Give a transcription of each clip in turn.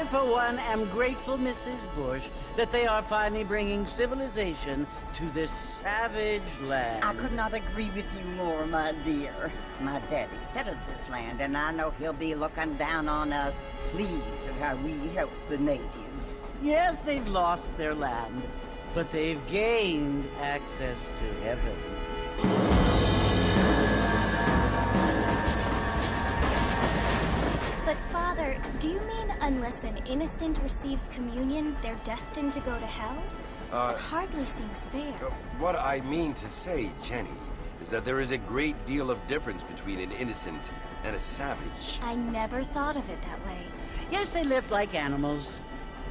for one, am grateful, Mrs. Bush, that they are finally bringing civilization to this savage land. I could not agree with you more, my dear. My daddy settled this land, and I know he'll be looking down on us, pleased at how we help the natives. Yes, they've lost their land, but they've gained access to heaven. But Father, do you mean unless an innocent receives communion, they're destined to go to hell? That hardly seems fair. What I mean to say, Jenny, is that there is a great deal of difference between an innocent and a savage. I never thought of it that way. Yes, they lived like animals,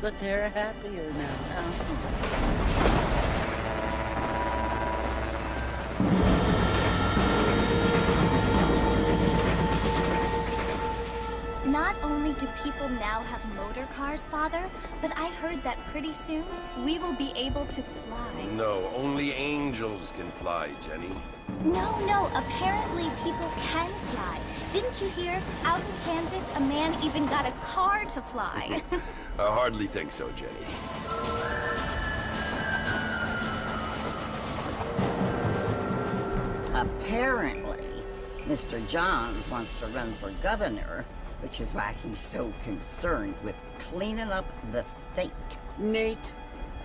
but they're happier now. Not only do people now have motor cars, Father, but I heard that pretty soon we will be able to fly. No, only angels can fly, Jenny. No, apparently people can fly. Didn't you hear? Out in Kansas, a man even got a car to fly. I hardly think so, Jenny. Apparently, Mr. Johns wants to run for governor, which is why he's so concerned with cleaning up the state. Nate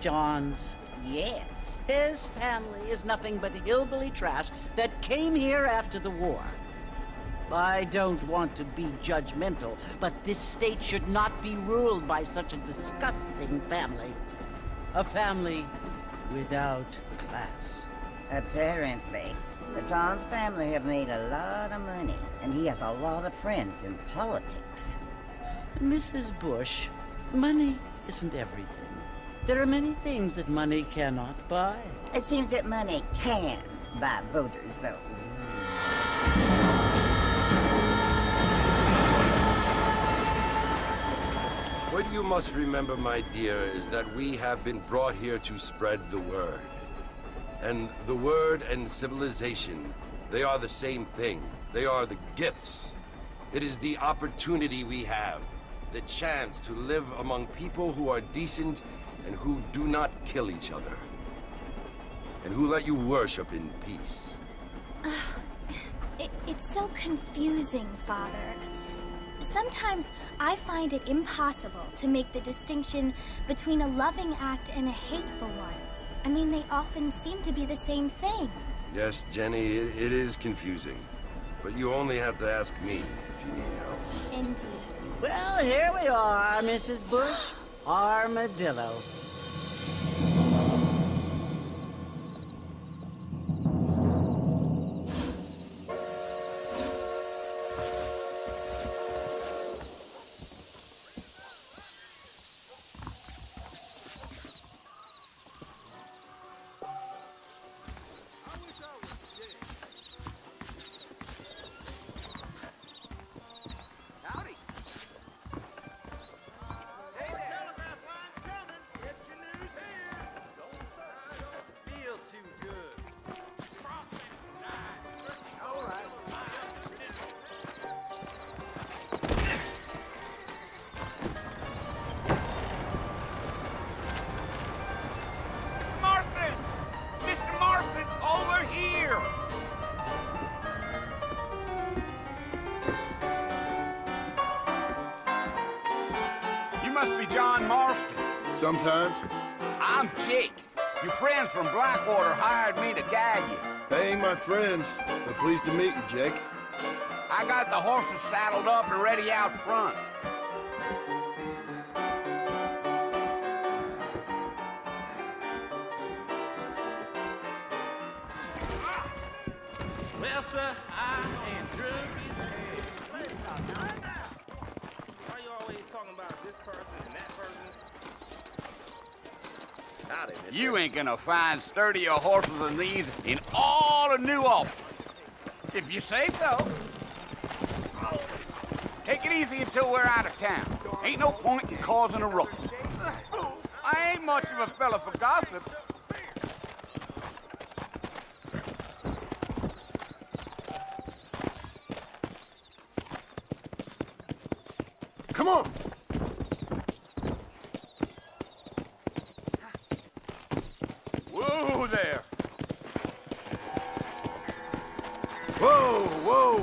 Johns. Yes. His family is nothing but hillbilly trash that came here after the war. I don't want to be judgmental, but this state should not be ruled by such a disgusting family. A family without class. Apparently. The Johns family have made a lot of money, and he has a lot of friends in politics. Mrs. Bush, money isn't everything. There are many things that money cannot buy. It seems that money can buy voters, though. What you must remember, my dear, is that we have been brought here to spread the word. And the word and civilization, they are the same thing. They are the gifts. It is the opportunity we have, the chance to live among people who are decent and who do not kill each other. And who let you worship in peace. It's so confusing, Father. Sometimes I find it impossible to make the distinction between a loving act and a hateful one. I mean, they often seem to be the same thing. Yes, Jenny, it is confusing. But you only have to ask me if you need help. Indeed. Well, here we are, Mrs. Bush. Armadillo. Must be John Marston. Sometimes. I'm Jake. Your friends from Blackwater hired me to guide you. They ain't my friends, but pleased to meet you, Jake. I got the horses saddled up and ready out front. Well, sir, I am drunk as hell. Why you always talking about this person and that person? Howdy, mister. You ain't gonna find sturdier horses than these in all of New Ulster. If you say so. Take it easy until we're out of town. Ain't no point in causing a ruckus. I ain't much of a fella for gossip. Come on! whoa!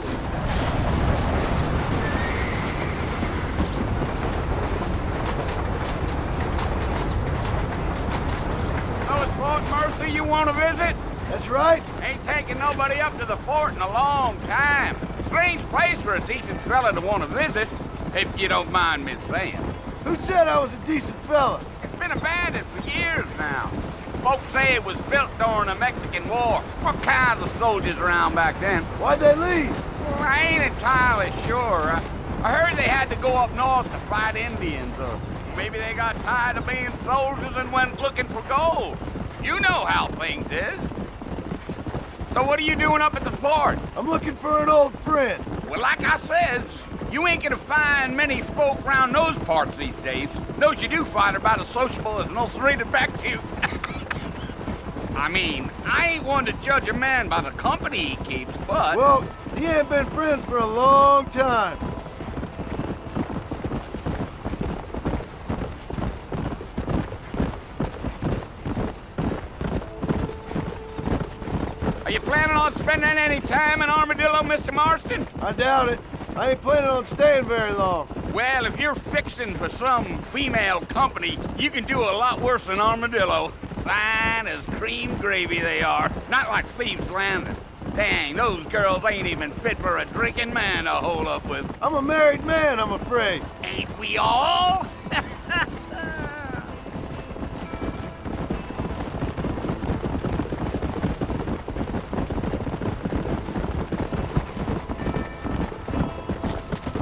So it's Fort Mercy you want to visit? That's right. Ain't taking nobody up to the fort in a long time. Strange place for a decent fella to want to visit, if you don't mind me saying. Who said I was a decent fella? It's been abandoned for years now. Folks say it was built during the Mexican War. What kinds of soldiers around back then? Why'd they leave? Well, I ain't entirely sure. I heard they had to go up north to fight Indians, or maybe they got tired of being soldiers and went looking for gold. You know how things is. So what are you doing up at the fort? I'm looking for an old friend. Well, like I says, you ain't gonna find many folk around those parts these days. Those you do find are about as sociable as an ulcerated back tooth. I mean, I ain't one to judge a man by the company he keeps, but... Well, he ain't been friends for a long time. Are you planning on spending any time in Armadillo, Mr. Marston? I doubt it. I ain't planning on staying very long. Well, if you're fixing for some female company, you can do a lot worse than Armadillo. Fine as cream gravy they are. Not like Thieves' Landing. Dang, those girls ain't even fit for a drinking man to hole up with. I'm a married man, I'm afraid. Ain't we all?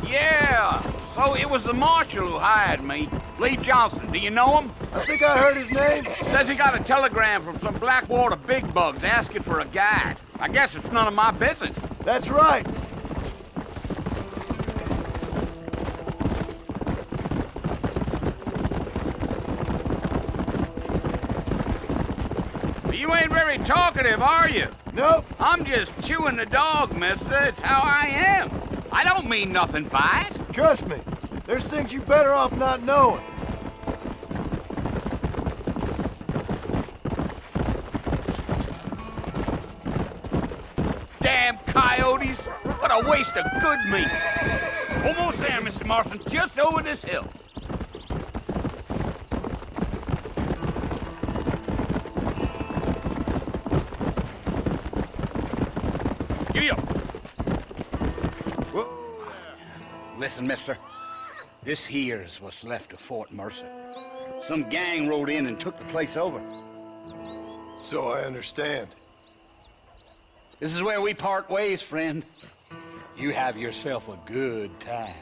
Yeah, so it was the marshal who hired me. Lee Johnson, do you know him? I think I heard his name. Says he got a telegram from some Blackwater big bugs asking for a guide. I guess it's none of my business. That's right. You ain't very talkative, are you? Nope. I'm just chewing the dog, mister. It's how I am. I don't mean nothing by it. Trust me. There's things you better off not knowing. Damn coyotes. What a waste of good meat. Almost there, Mr. Marston. Just over this hill. Giddy up. Listen, mister. This here's what's left of Fort Mercer. Some gang rode in and took the place over. So I understand. This is where we part ways, friend. You have yourself a good time.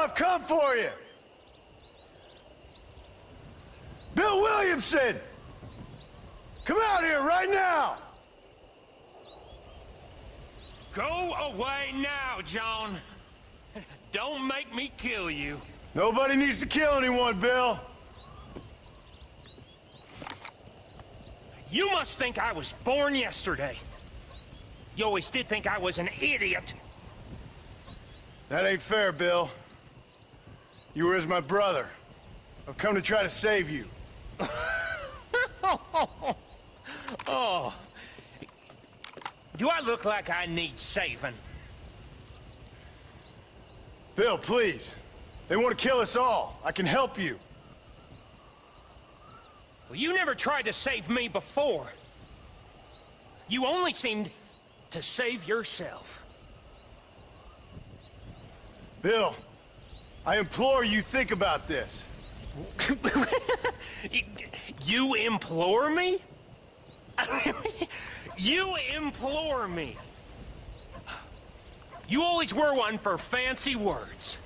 I've come for you! Bill Williamson! Come out here right now! Go away now, John. Don't make me kill you. Nobody needs to kill anyone, Bill. You must think I was born yesterday. You always did think I was an idiot. That ain't fair, Bill. You were as my brother. I've come to try to save you. Oh. Do I look like I need saving? Bill, please. They want to kill us all. I can help you. Well, you never tried to save me before. You only seemed to save yourself. Bill, I implore you, think about this. You implore me? You implore me. You always were one for fancy words.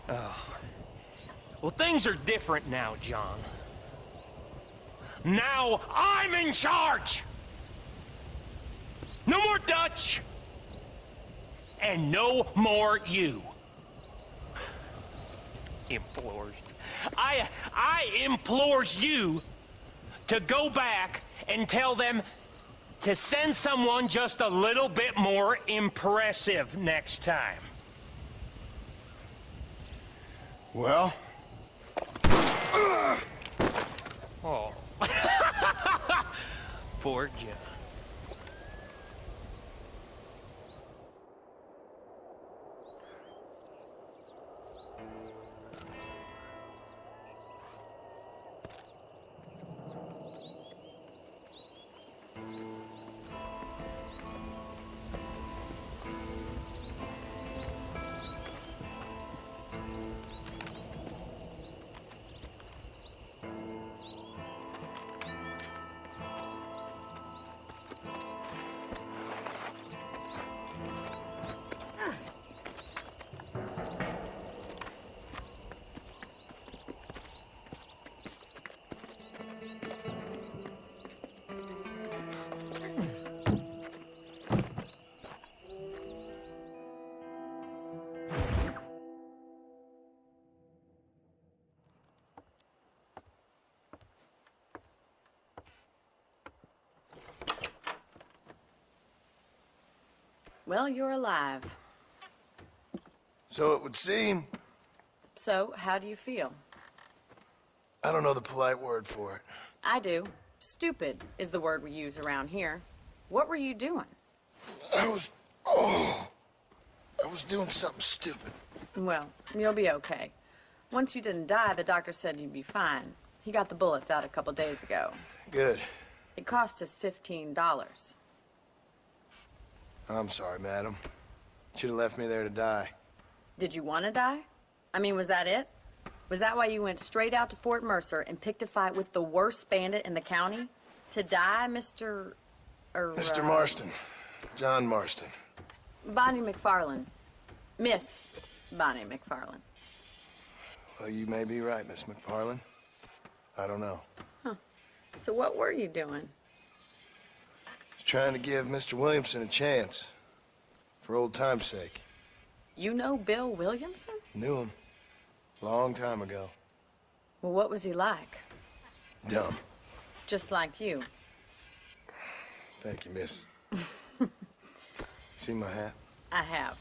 Oh. Well, things are different now, John. Now I'm in charge! No more Dutch! And no more you. Implores. I implores you to go back and tell them to send someone just a little bit more impressive next time. Well? Oh. Poor John. Well, you're alive. So it would seem. So, how do you feel? I don't know the polite word for it. I do. Stupid is the word we use around here. What were you doing? I was doing something stupid. Well, you'll be okay. Once you didn't die, the doctor said you'd be fine. He got the bullets out a couple days ago. Good. It cost us $15. I'm sorry, madam. Should have left me there to die. Did you want to die? I mean, was that it? Was that why you went straight out to Fort Mercer and picked a fight with the worst bandit in the county? To die, Mr. Mr. Marston. John Marston. Bonnie McFarland. Miss Bonnie McFarland. Well, you may be right, Miss McFarland. I don't know. Huh. So what were you doing? Trying to give Mr. Williamson a chance. For old time's sake. You know Bill Williamson? Knew him. Long time ago. Well, what was he like? Dumb. Just like you. Thank you, miss. See my hat? I have.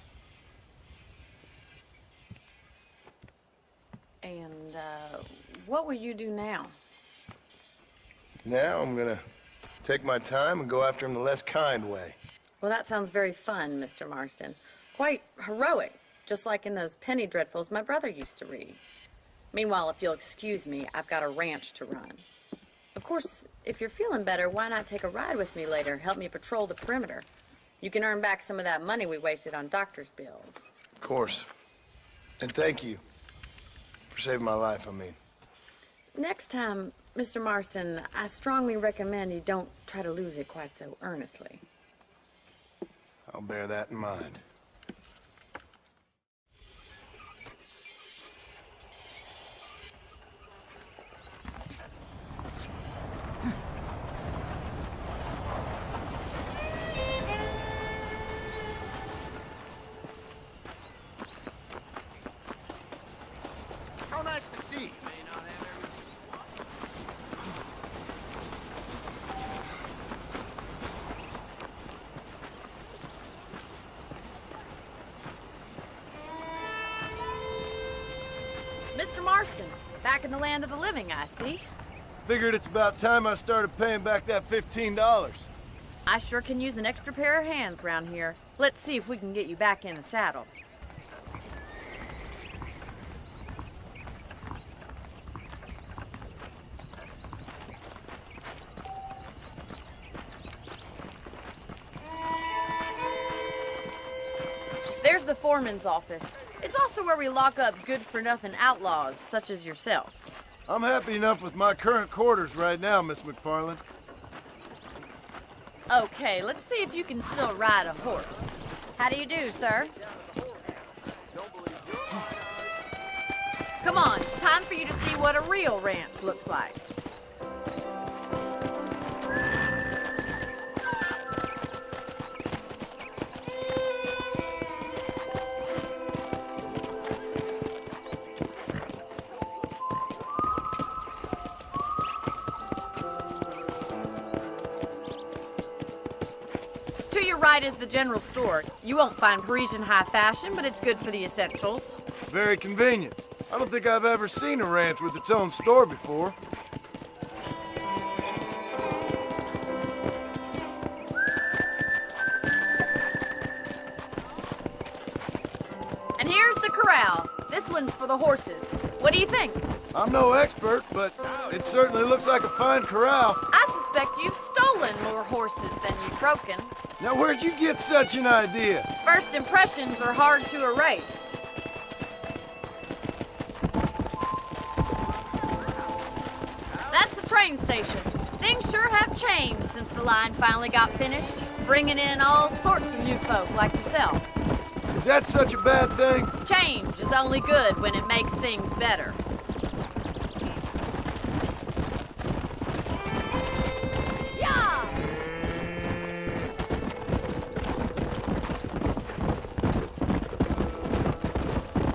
And, what will you do now? Now I'm gonna take my time and go after him the less kind way. Well, that sounds very fun, Mr. Marston. Quite heroic, just like in those penny dreadfuls my brother used to read. Meanwhile, if you'll excuse me, I've got a ranch to run. Of course, if you're feeling better, why not take a ride with me later? Help me patrol the perimeter. You can earn back some of that money we wasted on doctor's bills. Of course. And thank you for saving my life, I mean. Next time, Mr. Marston, I strongly recommend you don't try to lose it quite so earnestly. I'll bear that in mind. How nice to see you. Mr. Marston, back in the land of the living, I see. Figured it's about time I started paying back that $15. I sure can use an extra pair of hands round here. Let's see if we can get you back in the saddle. There's the foreman's office. It's also where we lock up good-for-nothing outlaws, such as yourself. I'm happy enough with my current quarters right now, Miss McFarland. Okay, let's see if you can still ride a horse. How do you do, sir? Come on, time for you to see what a real ranch looks like. To your right is the general store. You won't find Parisian high fashion, but it's good for the essentials. Very convenient. I don't think I've ever seen a ranch with its own store before. And here's the corral. This one's for the horses. What do you think? I'm no expert, but it certainly looks like a fine corral. I suspect you've stolen more horses than you've broken. Now, where'd you get such an idea? First impressions are hard to erase. That's the train station. Things sure have changed since the line finally got finished, bringing in all sorts of new folk like yourself. Is that such a bad thing? Change is only good when it makes things better. Yeah!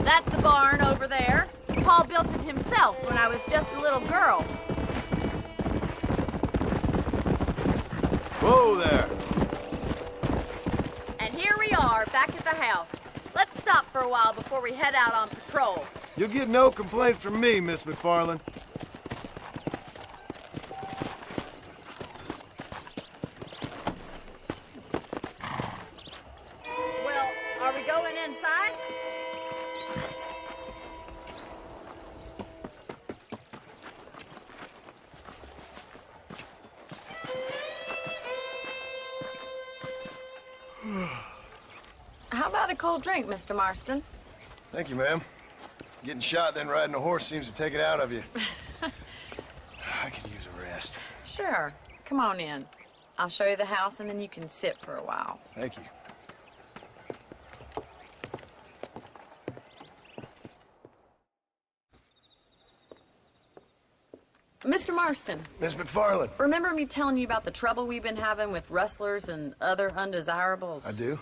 That's the barn over there. Paul built it himself when I was just a little girl. Whoa there. And here we are, back at the house. Let's stop for a while before we head out on patrol. You'll get no complaints from me, Miss McFarland. Well, are we going inside? How about a cold drink, Mr. Marston? Thank you, ma'am. Getting shot, then riding a horse seems to take it out of you. I could use a rest. Sure. Come on in. I'll show you the house, and then you can sit for a while. Thank you. Mr. Marston, Miss McFarland. remember me telling you about the trouble we've been having with rustlers and other undesirables? I do?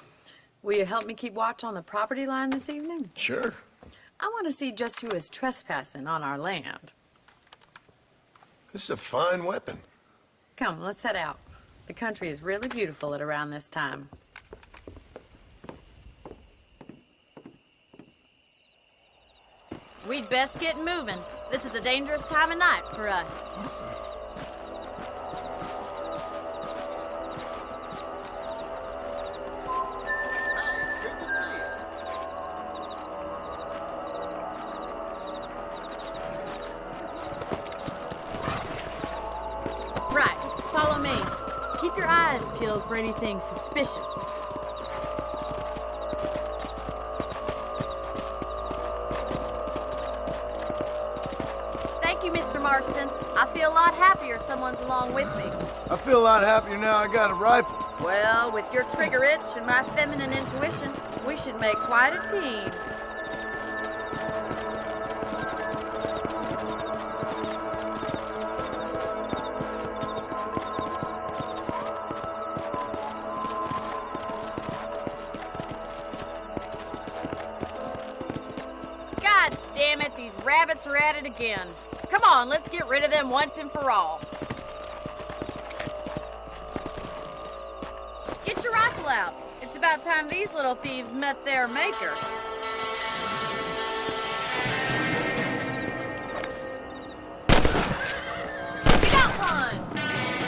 Will you help me keep watch on the property line this evening? Sure. I want to see just who is trespassing on our land. This is a fine weapon. Come, let's head out. The country is really beautiful at around this time. We'd best get moving. This is a dangerous time of night for us. Right, follow me. Keep your eyes peeled for anything suspicious. Thank you, Mr. Marston. I feel a lot happier someone's along with me. I feel a lot happier now I got a rifle. Well, with your trigger itch and my feminine intuition, we should make quite a team. God damn it, these rabbits are at it again. Come on, let's get rid of them once and for all. Get your rifle out. It's about time these little thieves met their maker. You got one!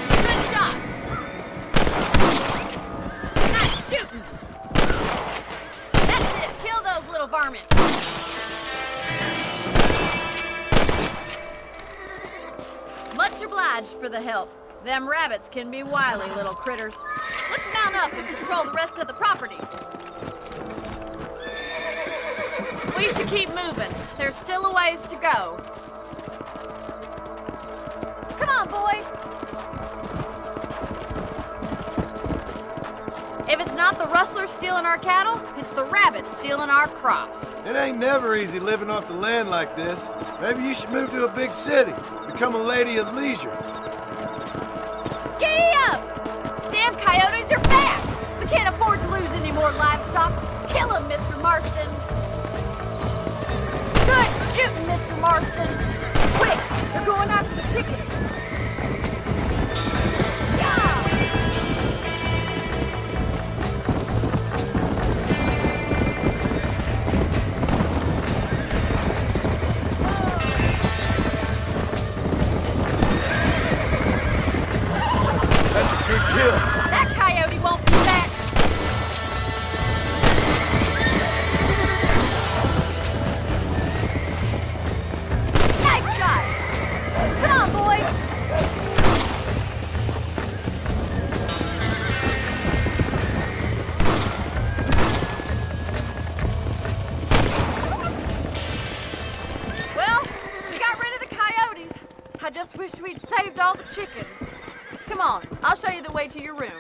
Good shot! Nice shooting! That's it! Kill those little varmints! Much obliged for the help. Them rabbits can be wily little critters. Let's mount up and patrol the rest of the property. We should keep moving. There's still a ways to go. Come on, boys. If it's not the rustlers stealing our cattle, it's the rabbits stealing our crops. It ain't never easy living off the land like this. Maybe you should move to a big city. Become a lady of leisure. Giddy up! Damn coyotes are back! We can't afford to lose any more livestock. Kill them, Mr. Marston. Good shooting, Mr. Marston. Quick, they're going after the chickens. That coyote won't be back. Nice shot. Come on, boys. Well, we got rid of the coyotes. I just wish we'd saved all the chickens. Come on, I'll show you the way to your room.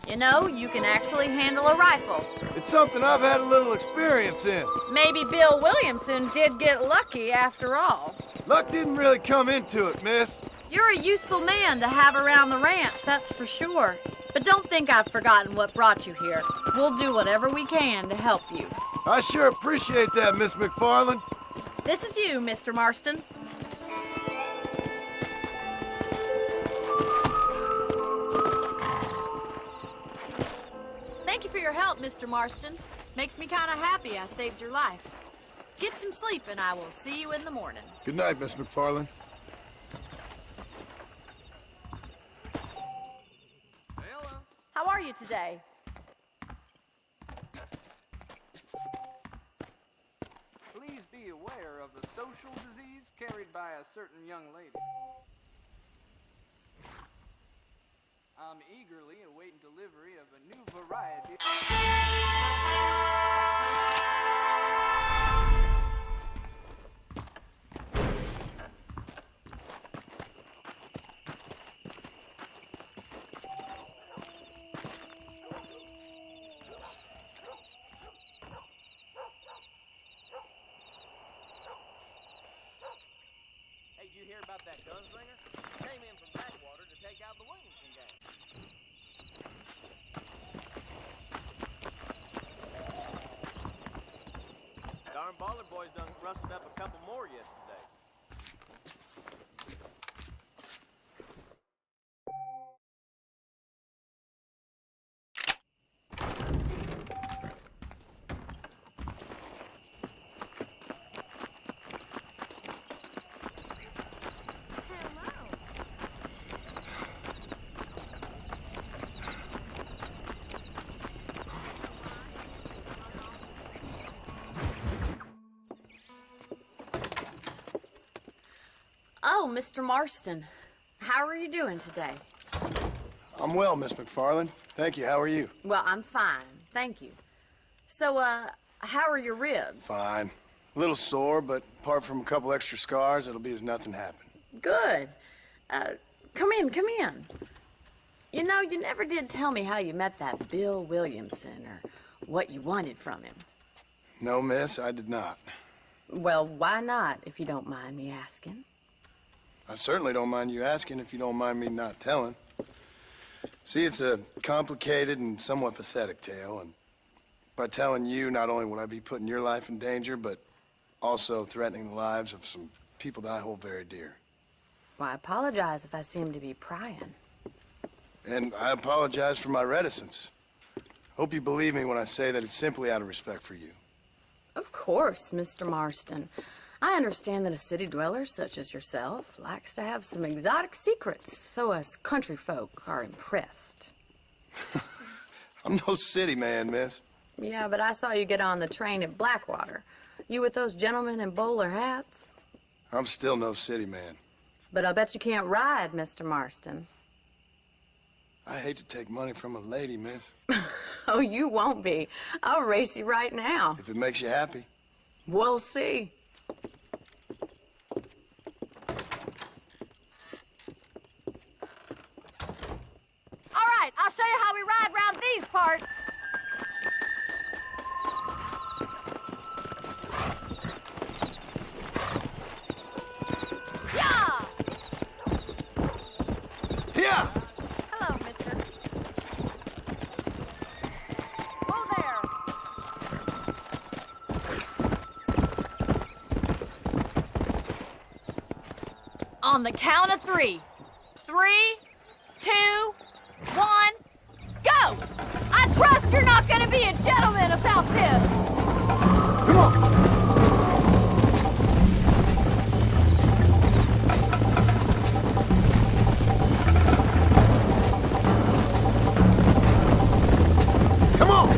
You know, you can actually handle a rifle. It's something I've had a little experience in. Maybe Bill Williamson did get lucky after all. Luck didn't really come into it, miss. You're a useful man to have around the ranch, that's for sure. But don't think I've forgotten what brought you here. We'll do whatever we can to help you. I sure appreciate that, Miss McFarland. This is you, Mr. Marston. Thank you for your help, Mr. Marston. Makes me kind of happy I saved your life. Get some sleep and I will see you in the morning. Good night, Miss McFarland. Hello. How are you today? Please be aware of the social disease carried by a certain young lady. I'm eagerly awaiting delivery of a new variety. Hey, did you hear about that gunslinger? Came in from Backwater to take out the Williamson gang. Darn baller boys done rustled up a couple more yesterday. Oh, Mr. Marston. How are you doing today? I'm well, Miss McFarland. Thank you. How are you? Well, I'm fine. Thank you. So, how are your ribs? Fine. A little sore, but apart from a couple extra scars, it'll be as nothing happened. Good. Come in, come in. You know, you never did tell me how you met that Bill Williamson or what you wanted from him. No, miss, I did not. Well, why not, if you don't mind me asking? I certainly don't mind you asking if you don't mind me not telling. See, it's a complicated and somewhat pathetic tale, and by telling you, not only would I be putting your life in danger, but also threatening the lives of some people that I hold very dear. Well, I apologize if I seem to be prying. And I apologize for my reticence. Hope you believe me when I say that it's simply out of respect for you. Of course, Mr. Marston. I understand that a city dweller such as yourself likes to have some exotic secrets, so us country folk are impressed. I'm no city man, miss. Yeah, but I saw you get on the train at Blackwater. You with those gentlemen in bowler hats? I'm still no city man. But I bet you can't ride, Mr. Marston. I hate to take money from a lady, miss. Oh, you won't be. I'll race you right now. If it makes you happy. We'll see. All right, I'll show you how we ride around these parts. Yeah! Yeah! Hello, mister. Whoa there. On the count of 3. 3, 2, 1, go! I trust you're not gonna be a gentleman about this. Come on! Come on!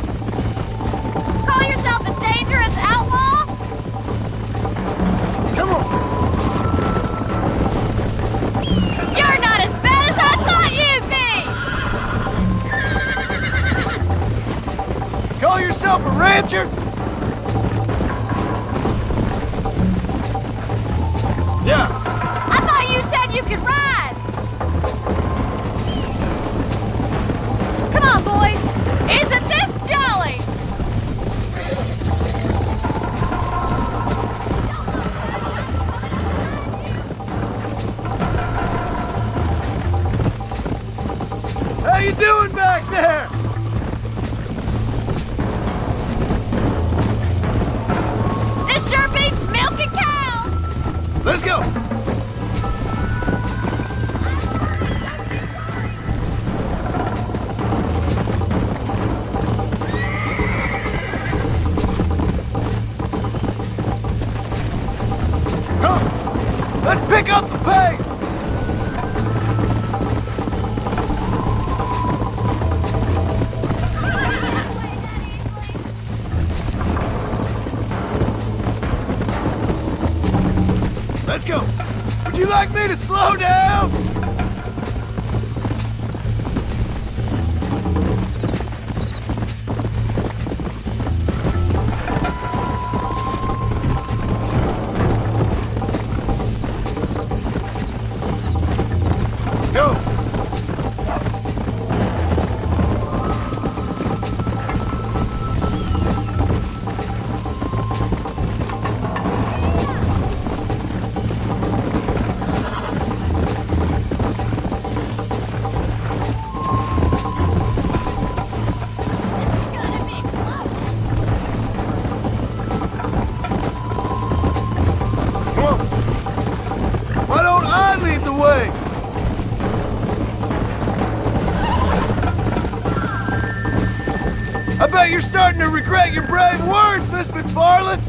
Call yourself a dangerous outlaw? Come on! You're not as bad as I thought you'd be! Call yourself a rancher? Yeah. I thought you said you could ride! Come on, boys! Isn't this jolly? How you doing back there? This sure beats milking cows! Let's go! Come! Let's pick up the pace! Let's go! Would you like me to slow down? Go! Come on! Why don't I lead the way? I bet you're starting to regret your brave words, Miss McFarland!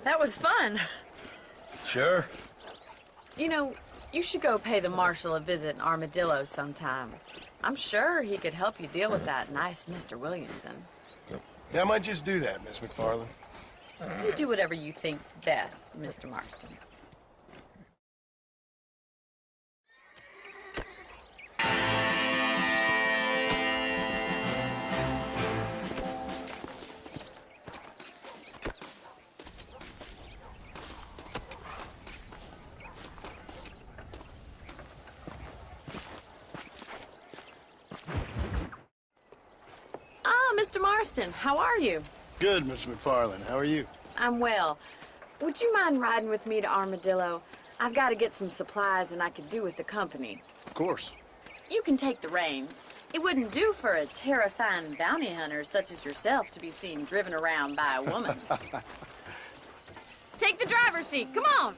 That was fun. Sure. You know, you should go pay the marshal a visit in Armadillo sometime. I'm sure he could help you deal with that nice Mr. Williamson. Yeah, I might just do that, Miss McFarland. You do whatever you think's best, Mr. Marston. Mr. Marston, how are you? Good, Miss McFarland. How are you? I'm well. Would you mind riding with me to Armadillo? I've got to get some supplies and I could do with the company. Of course. You can take the reins. It wouldn't do for a terrifying bounty hunter such as yourself to be seen driven around by a woman. Take the driver's seat. Come on.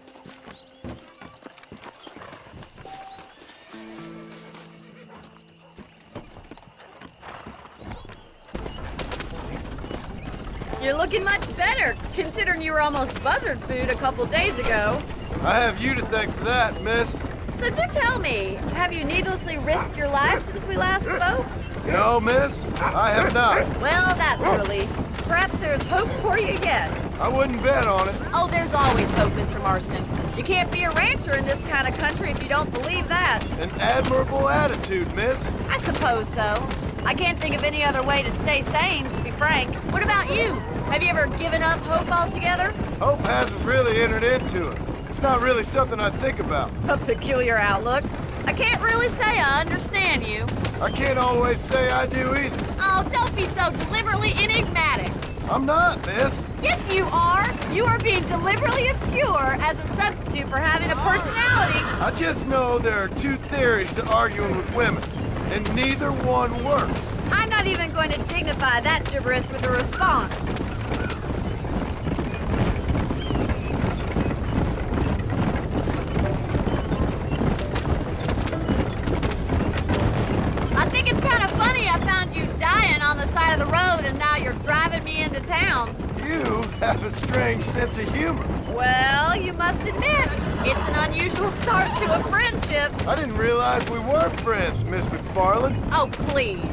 You're looking much better, considering you were almost buzzard food a couple days ago. I have you to thank for that, miss. So do tell me, have you needlessly risked your life since we last spoke? No, miss, I have not. Well, that's a relief. perhaps there's hope for you yet. I wouldn't bet on it. Oh, there's always hope, Mr. Marston. You can't be a rancher in this kind of country if you don't believe that. An admirable attitude, miss. I suppose so. I can't think of any other way to stay sane, to be frank. What about you? Have you ever given up hope altogether? Hope hasn't really entered into it. It's not really something I think about. A peculiar outlook. I can't really say I understand you. I can't always say I do either. Oh, don't be so deliberately enigmatic. I'm not, miss. Yes, you are. You are being deliberately obscure as a substitute for having a personality. I just know there are two theories to arguing with women, and neither one works. I'm not even going to dignify that gibberish with a response. I think it's kind of funny I found you dying on the side of the road and now you're driving me into town. You have a strange sense of humor. Well, you must admit, it's an unusual start to a friendship. I didn't realize we were friends, Miss McFarland. Oh, please.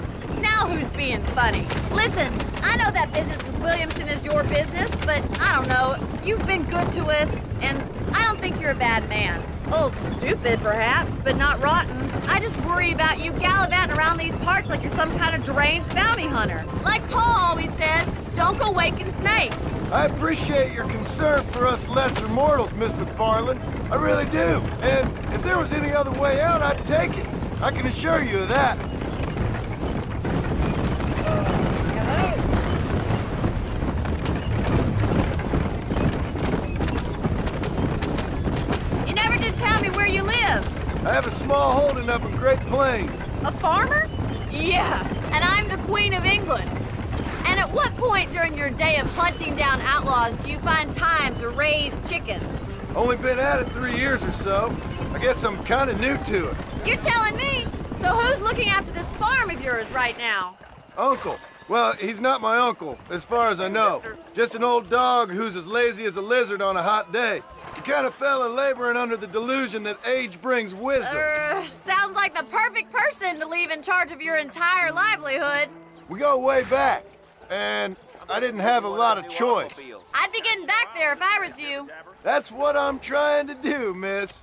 Now who's being funny? Listen, I know that business with Williamson is your business, but I don't know. You've been good to us, and I don't think you're a bad man. A little stupid, perhaps, but not rotten. I just worry about you gallivanting around these parts like you're some kind of deranged bounty hunter. Like Paul always says, don't go waking snakes. I appreciate your concern for us lesser mortals, Miss McFarland. I really do. And if there was any other way out, I'd take it. I can assure you of that. You never did tell me where you live. I have a small holding up in Great Plains. A farmer? Yeah, and I'm the Queen of England. And at what point during your day of hunting down outlaws do you find time to raise chickens? Only been at it 3 years or so. I guess I'm kind of new to it. You're telling me? So who's looking after this farm of yours right now? Uncle. Well, he's not my uncle, as far as I know. Just an old dog who's as lazy as a lizard on a hot day. The kind of fella laboring under the delusion that age brings wisdom. Sounds like the perfect person to leave in charge of your entire livelihood. We go way back, and I didn't have a lot of choice. I'd be getting back there if I was you. That's what I'm trying to do, miss.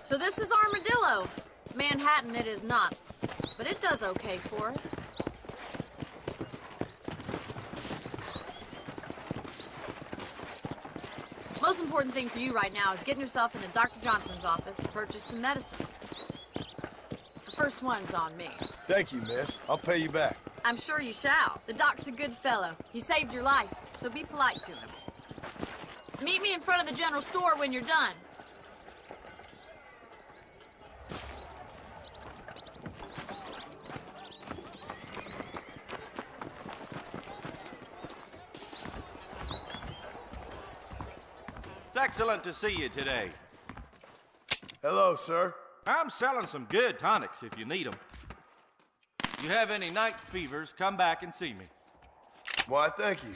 So this is Armadillo. Manhattan it is not, but it does okay for us. Most important thing for you right now is getting yourself into Dr. Johnson's office to purchase some medicine. The first one's on me. Thank you, miss. I'll pay you back. I'm sure you shall. The doc's a good fellow. He saved your life, so be polite to him. Meet me in front of the general store when you're done. It's excellent to see you today. Hello, sir. I'm selling some good tonics if you need them. You have any night fevers, come back and see me. Why, thank you.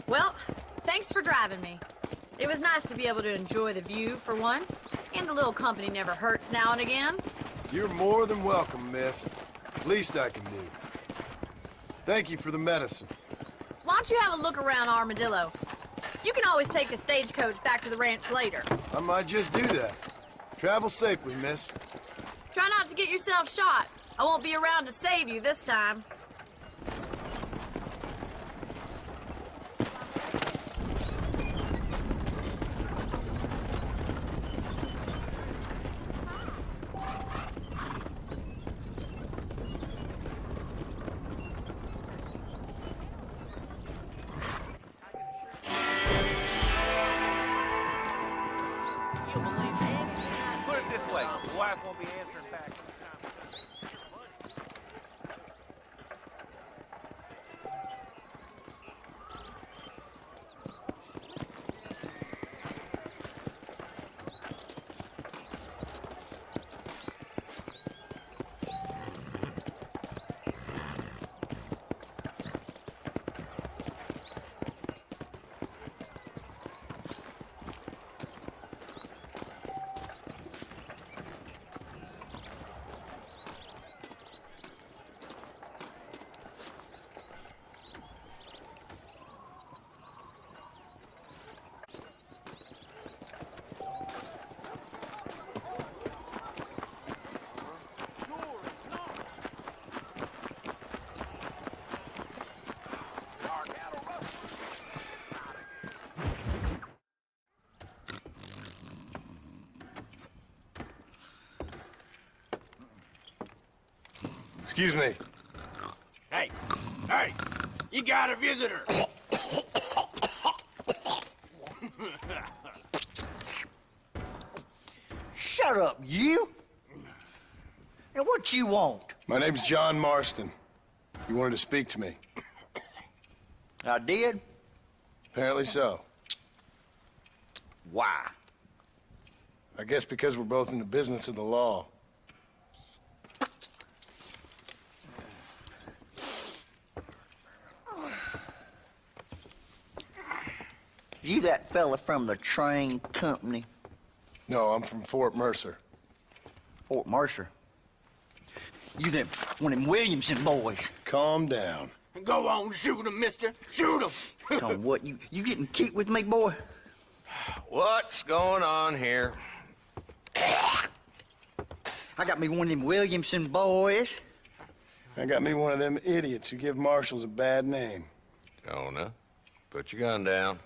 Well, thanks for driving me. It was nice to be able to enjoy the view for once, and a little company never hurts now and again. You're more than welcome, miss. Least I can do. Thank you for the medicine. Why don't you have a look around Armadillo? You can always take a stagecoach back to the ranch later. I might just do that. Travel safely, miss. Try not to get yourself shot. I won't be around to save you this time. Put it this way, the wife won't be answering back. Excuse me. Hey, you got a visitor. Shut up, you! And what you want? My name's John Marston. You wanted to speak to me. I did? Apparently so. Why? I guess because we're both in the business of the law. You that fella from the train company? No, I'm from Fort Mercer. Fort Mercer? You them one of them Williamson boys. Calm down. Go on, shoot him, mister. Shoot him. Come on, what, you getting cute with me, boy? What's going on here? I got me one of them Williamson boys. I got me one of them idiots who give marshals a bad name. Jonah, put your gun down.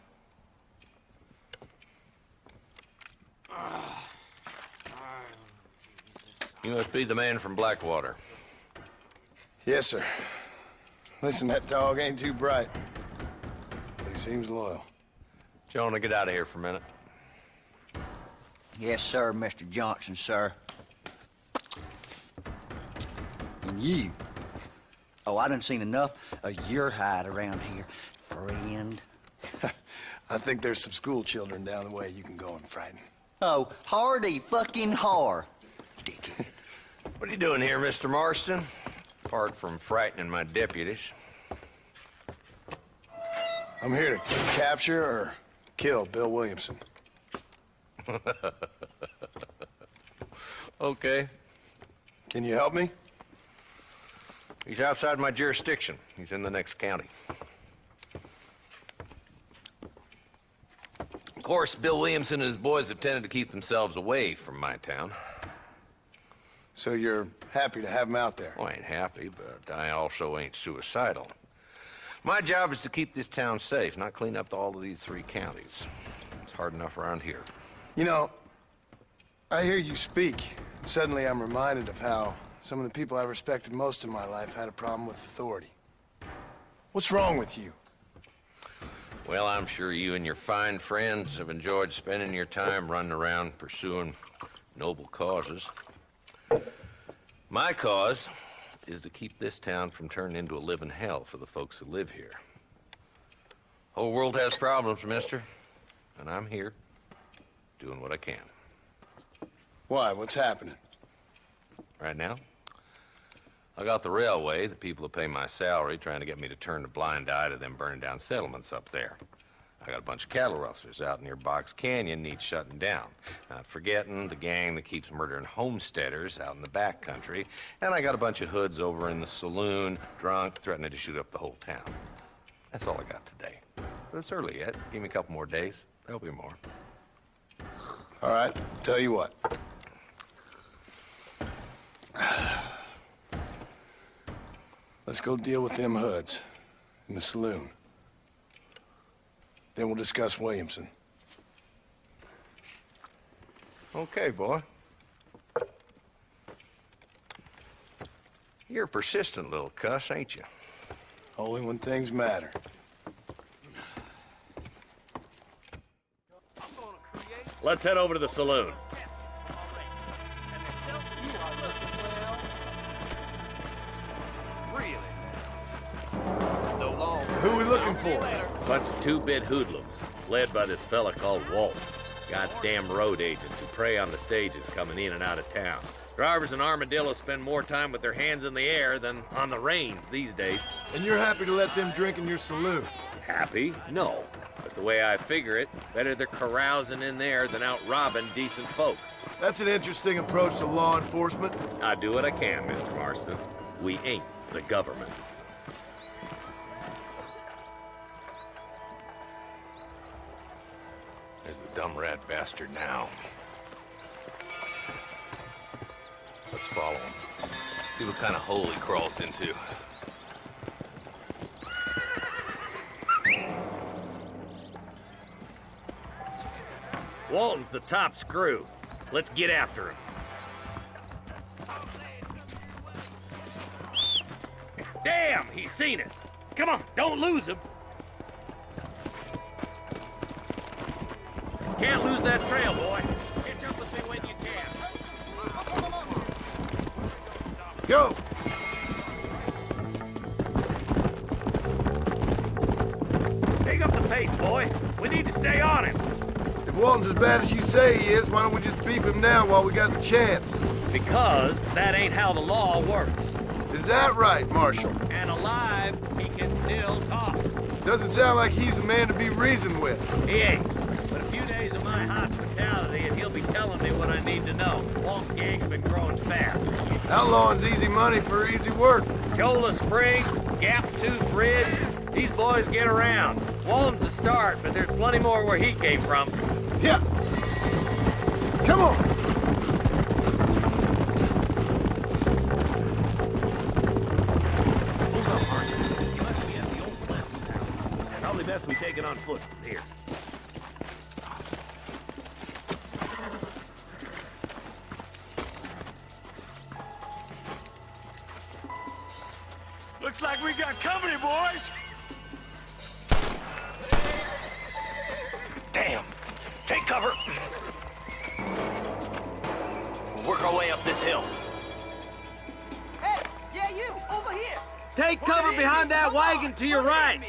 You must be the man from Blackwater. Yes, sir. Listen, that dog ain't too bright, but he seems loyal. Jonah, get out of here for a minute. Yes, sir, Mr. Johnson, sir. And you. Oh, I done seen enough of your hide around here, friend. I think there's some school children down the way you can go and frighten. Oh, hardy fucking har. Dickhead. What are you doing here, Mr. Marston? Apart from frightening my deputies. I'm here to capture or kill Bill Williamson. Okay. Can you help me? He's outside my jurisdiction. He's in the next county. Of course, Bill Williamson and his boys have tended to keep themselves away from my town. So you're happy to have him out there? Well, I ain't happy, but I also ain't suicidal. My job is to keep this town safe, not clean up all of these 3 counties. It's hard enough around here. You know, I hear you speak. Suddenly I'm reminded of how some of the people I respected most in my life had a problem with authority. What's wrong with you? Well, I'm sure you and your fine friends have enjoyed spending your time running around pursuing noble causes. My cause is to keep this town from turning into a living hell for the folks who live here. Whole world has problems, mister, and I'm here doing what I can. Why? What's happening? Right now, I got the railway, the people who pay my salary, trying to get me to turn a blind eye to them burning down settlements up there. I got a bunch of cattle rustlers out near Box Canyon needs shutting down. Not forgetting the gang that keeps murdering homesteaders out in the back country. And I got a bunch of hoods over in the saloon, drunk, threatening to shoot up the whole town. That's all I got today. But it's early yet. Give me a couple more days. There'll be more. All right, tell you what. Let's go deal with them hoods in the saloon. Then we'll discuss Williamson. Okay, boy. You're a persistent little cuss, ain't you? Only when things matter. Let's head over to the saloon. Who are we looking for? Bunch of 2-bit hoodlums, led by this fella called Walt. Goddamn road agents who prey on the stages coming in and out of town. Drivers in Armadillo spend more time with their hands in the air than on the reins these days. And you're happy to let them drink in your saloon? Happy? No. But the way I figure it, better they're carousing in there than out robbing decent folk. That's an interesting approach to law enforcement. I do what I can, Mr. Marston. We ain't the government. There's the dumb rat bastard now. Let's follow him. See what kind of hole he crawls into. Walton's the top screw. Let's get after him. him. He's seen us. Come on, don't lose him. Can't lose that trail, boy. Catch up with me when you can. Go! Pick up the pace, boy. We need to stay on him. If Walton's as bad as you say he is, why don't we just beef him now while we got the chance? Because that ain't how the law works. Is that right, Marshal? And alive, he can still talk. Doesn't sound like he's a man to be reasoned with. He ain't. But a few days of my hospitality and he'll be telling me what I need to know. Walt's gang's been growing fast. Outlawing's easy money for easy work. Chola Springs, Gap Tooth Ridge, these boys get around. Walton's the start, but there's plenty more where he came from. Yeah. Come on. Hold up, Marshal. You must be at the old Clinton's house. Probably best we take it on foot from here. Looks like we got company, boys. Damn. Take cover. We'll work our way up this hill. Hey, yeah, you, over here. Take cover behind that wagon to your right.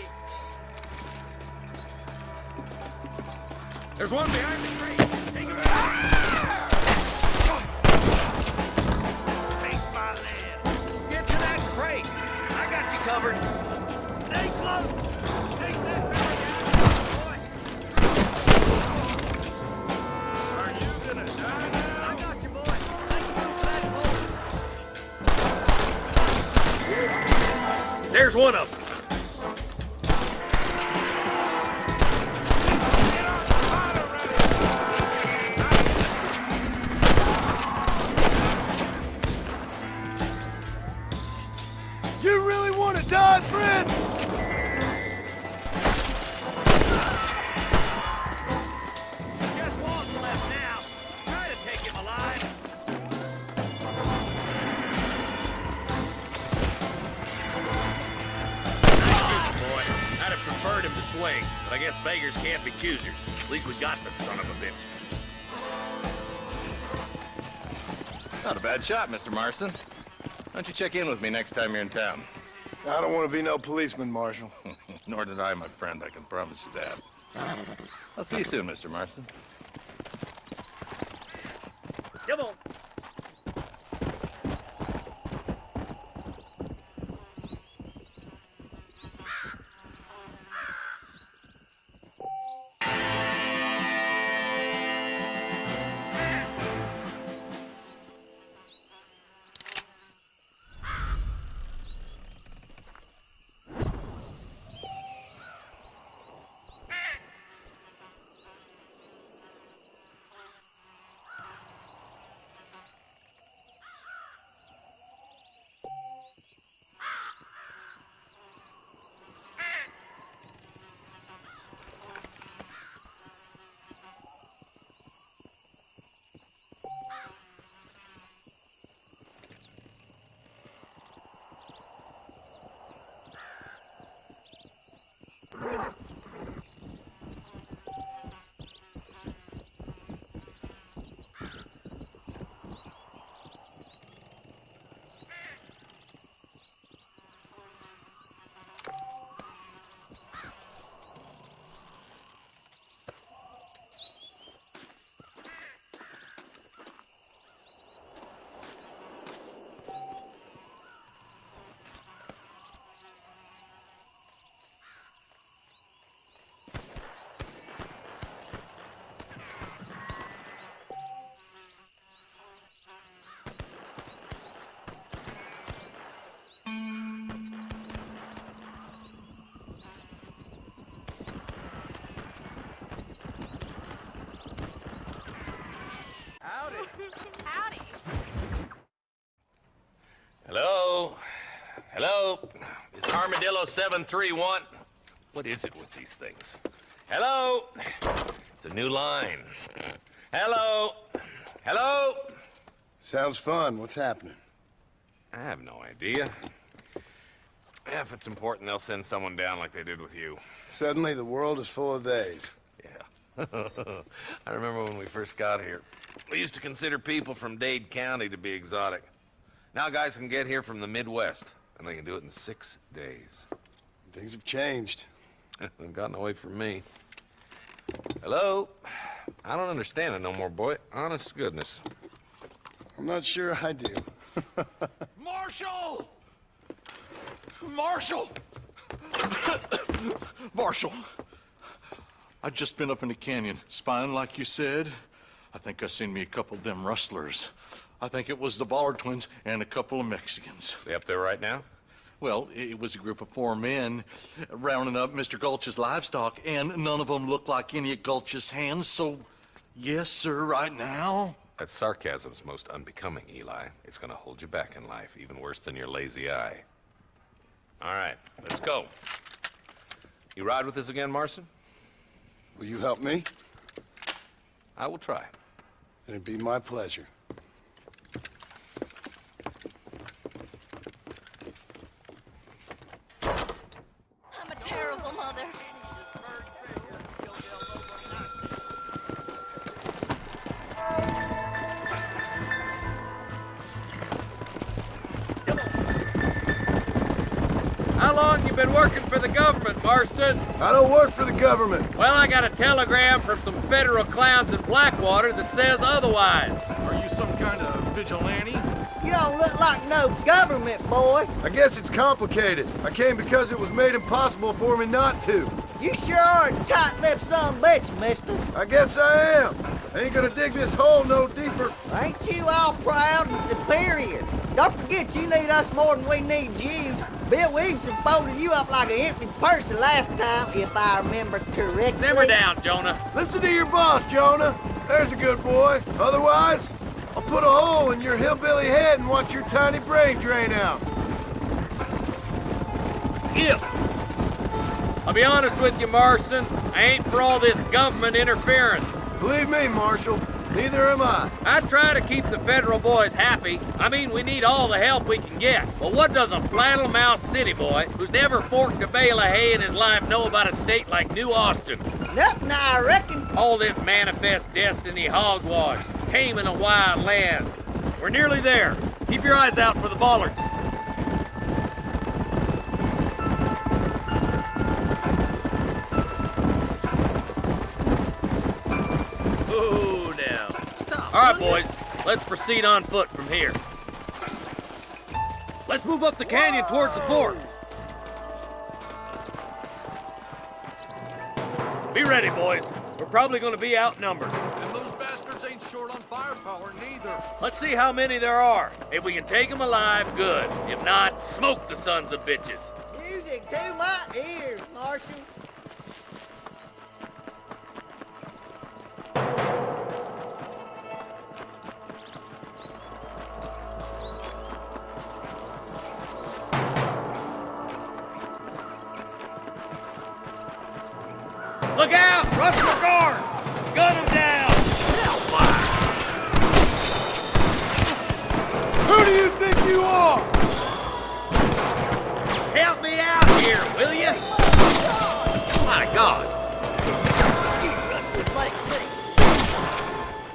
There's one behind the tree. Take it back. Take my land. Get to that crate. I got you covered. Stay close. Take that barrel down, boy. Are you gonna die now? I got you, boy. There's one of them. You really want to die, friend? Just one left now. Try to take him alive. Nice shooting, boy. I'd have preferred him to swing, but I guess beggars can't be choosers. At least we got the son of a bitch. Not a bad shot, Mr. Marston. Why don't you check in with me next time you're in town? I don't want to be no policeman, Marshal. Nor did I, my friend. I can promise you that. I'll see you soon, Mr. Marston. Come on. Howdy. Hello? Hello? Is Armadillo 731? What is it with these things? Hello? It's a new line. Hello? Hello? Sounds fun. What's happening? I have no idea. Yeah, if it's important, they'll send someone down like they did with you. Suddenly, the world is full of theys. Yeah. I remember when we first got here. We used to consider people from Dade County to be exotic. Now guys can get here from the Midwest, and they can do it in 6 days. Things have changed. They've gotten away from me. Hello? I don't understand it no more, boy. Honest to goodness. I'm not sure I do. Marshall! Marshall! Marshall! I've just been up in the canyon, spying like you said. I think I seen me a couple of them rustlers. I think it was the Ballard twins and a couple of Mexicans. They up there right now? Well, it was a group of 4 men rounding up Mr. Gulch's livestock, and none of them looked like any of Gulch's hands, so yes, sir, right now. That sarcasm's most unbecoming, Eli. It's gonna hold you back in life, even worse than your lazy eye. All right, let's go. You ride with us again, Marston? Will you help me? I will try. It'd be my pleasure. I'm a terrible mother. How long you been working for the government, Marston? I don't work for the government. Well, I got a telegram from some federal clowns in Blackwater that says otherwise. Are you some kind of vigilante? You don't look like no government, boy. I guess it's complicated. I came because it was made impossible for me not to. You sure are a tight-lipped son of a bitch, mister. I guess I am. I ain't gonna dig this hole no deeper. Ain't you all proud and superior? Don't forget you need us more than we need you. Bill Williamson folded you up like an empty person last time, if I remember correctly. Simmer down, Jonah. Listen to your boss, Jonah. There's a good boy. Otherwise, I'll put a hole in your hillbilly head and watch your tiny brain drain out. If. I'll be honest with you, Marston. I ain't for all this government interference. Believe me, Marshal, neither am I. I try to keep the federal boys happy. I mean, we need all the help we can get. But what does a flannel-mouthed city boy who's never forked a bale of hay in his life know about a state like New Austin? Nothing, I reckon. All this manifest destiny hogwash, taming a wild land. We're nearly there. Keep your eyes out for the bollards. Ooh, now. All right, boys. Let's proceed on foot from here. Let's move up the canyon towards the fort. Be ready, boys. We're probably going to be outnumbered. And those bastards ain't short on firepower, neither. Let's see how many there are. If we can take them alive, good. If not, smoke the sons of bitches. Music to my ears, Marshal. Look out! Rush for guard! Gun him down! Who do you think you are? Help me out here, will you? My God!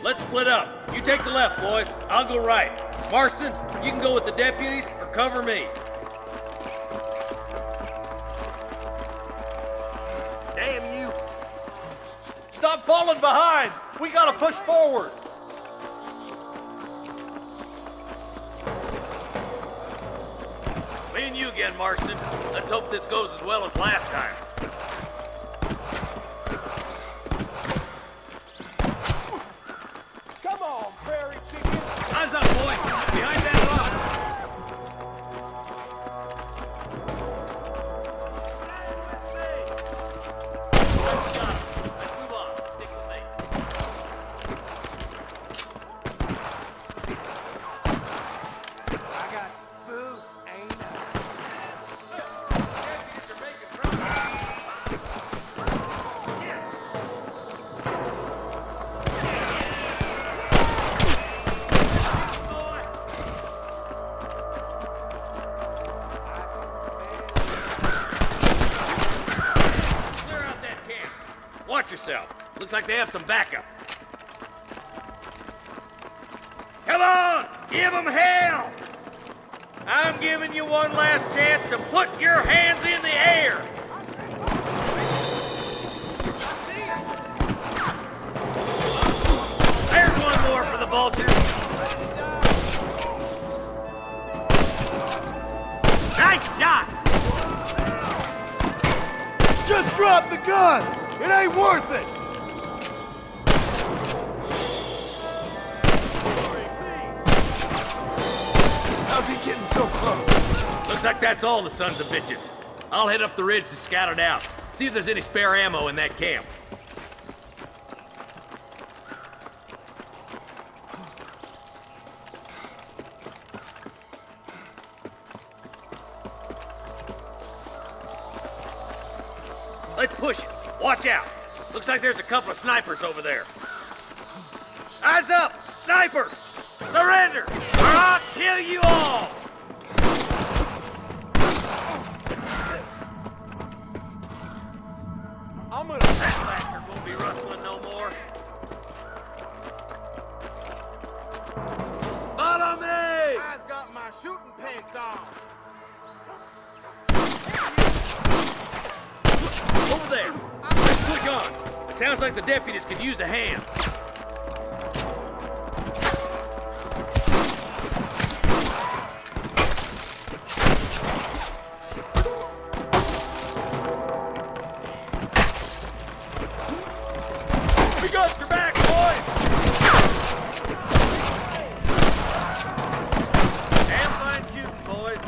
Let's split up. You take the left, boys. I'll go right. Marston, you can go with the deputies or cover me. Damn you! Stop falling behind! We gotta push forward! Me and you again, Marston. Let's hope this goes as well as last time. Come on, prairie chicken. Eyes up, boy. Behind that rock. Let's move on. Stick with me. I got spooked, ain't I? Can't you get your bacon, bro? yourself. Looks like they have some backup. Come on! Give them hell! I'm giving you one last chance to put your hands in the air! There's one more for the vultures. Nice shot! Just drop the gun! It ain't worth it! How's he getting so close? Looks like that's all the sons of bitches. I'll head up the ridge to scout it out. See if there's any spare ammo in that camp. Let's push it. Watch out. Looks like there's a couple of snipers over there. Eyes up! Snipers! Surrender! Or I'll kill you all! I'm gonna... That bastard won't be rustling no more. Follow me! I've got my shooting pants on. Over there. Let's push on. It sounds like the deputies could use a hand. We got your back, boys! Damn fine shooting, boys.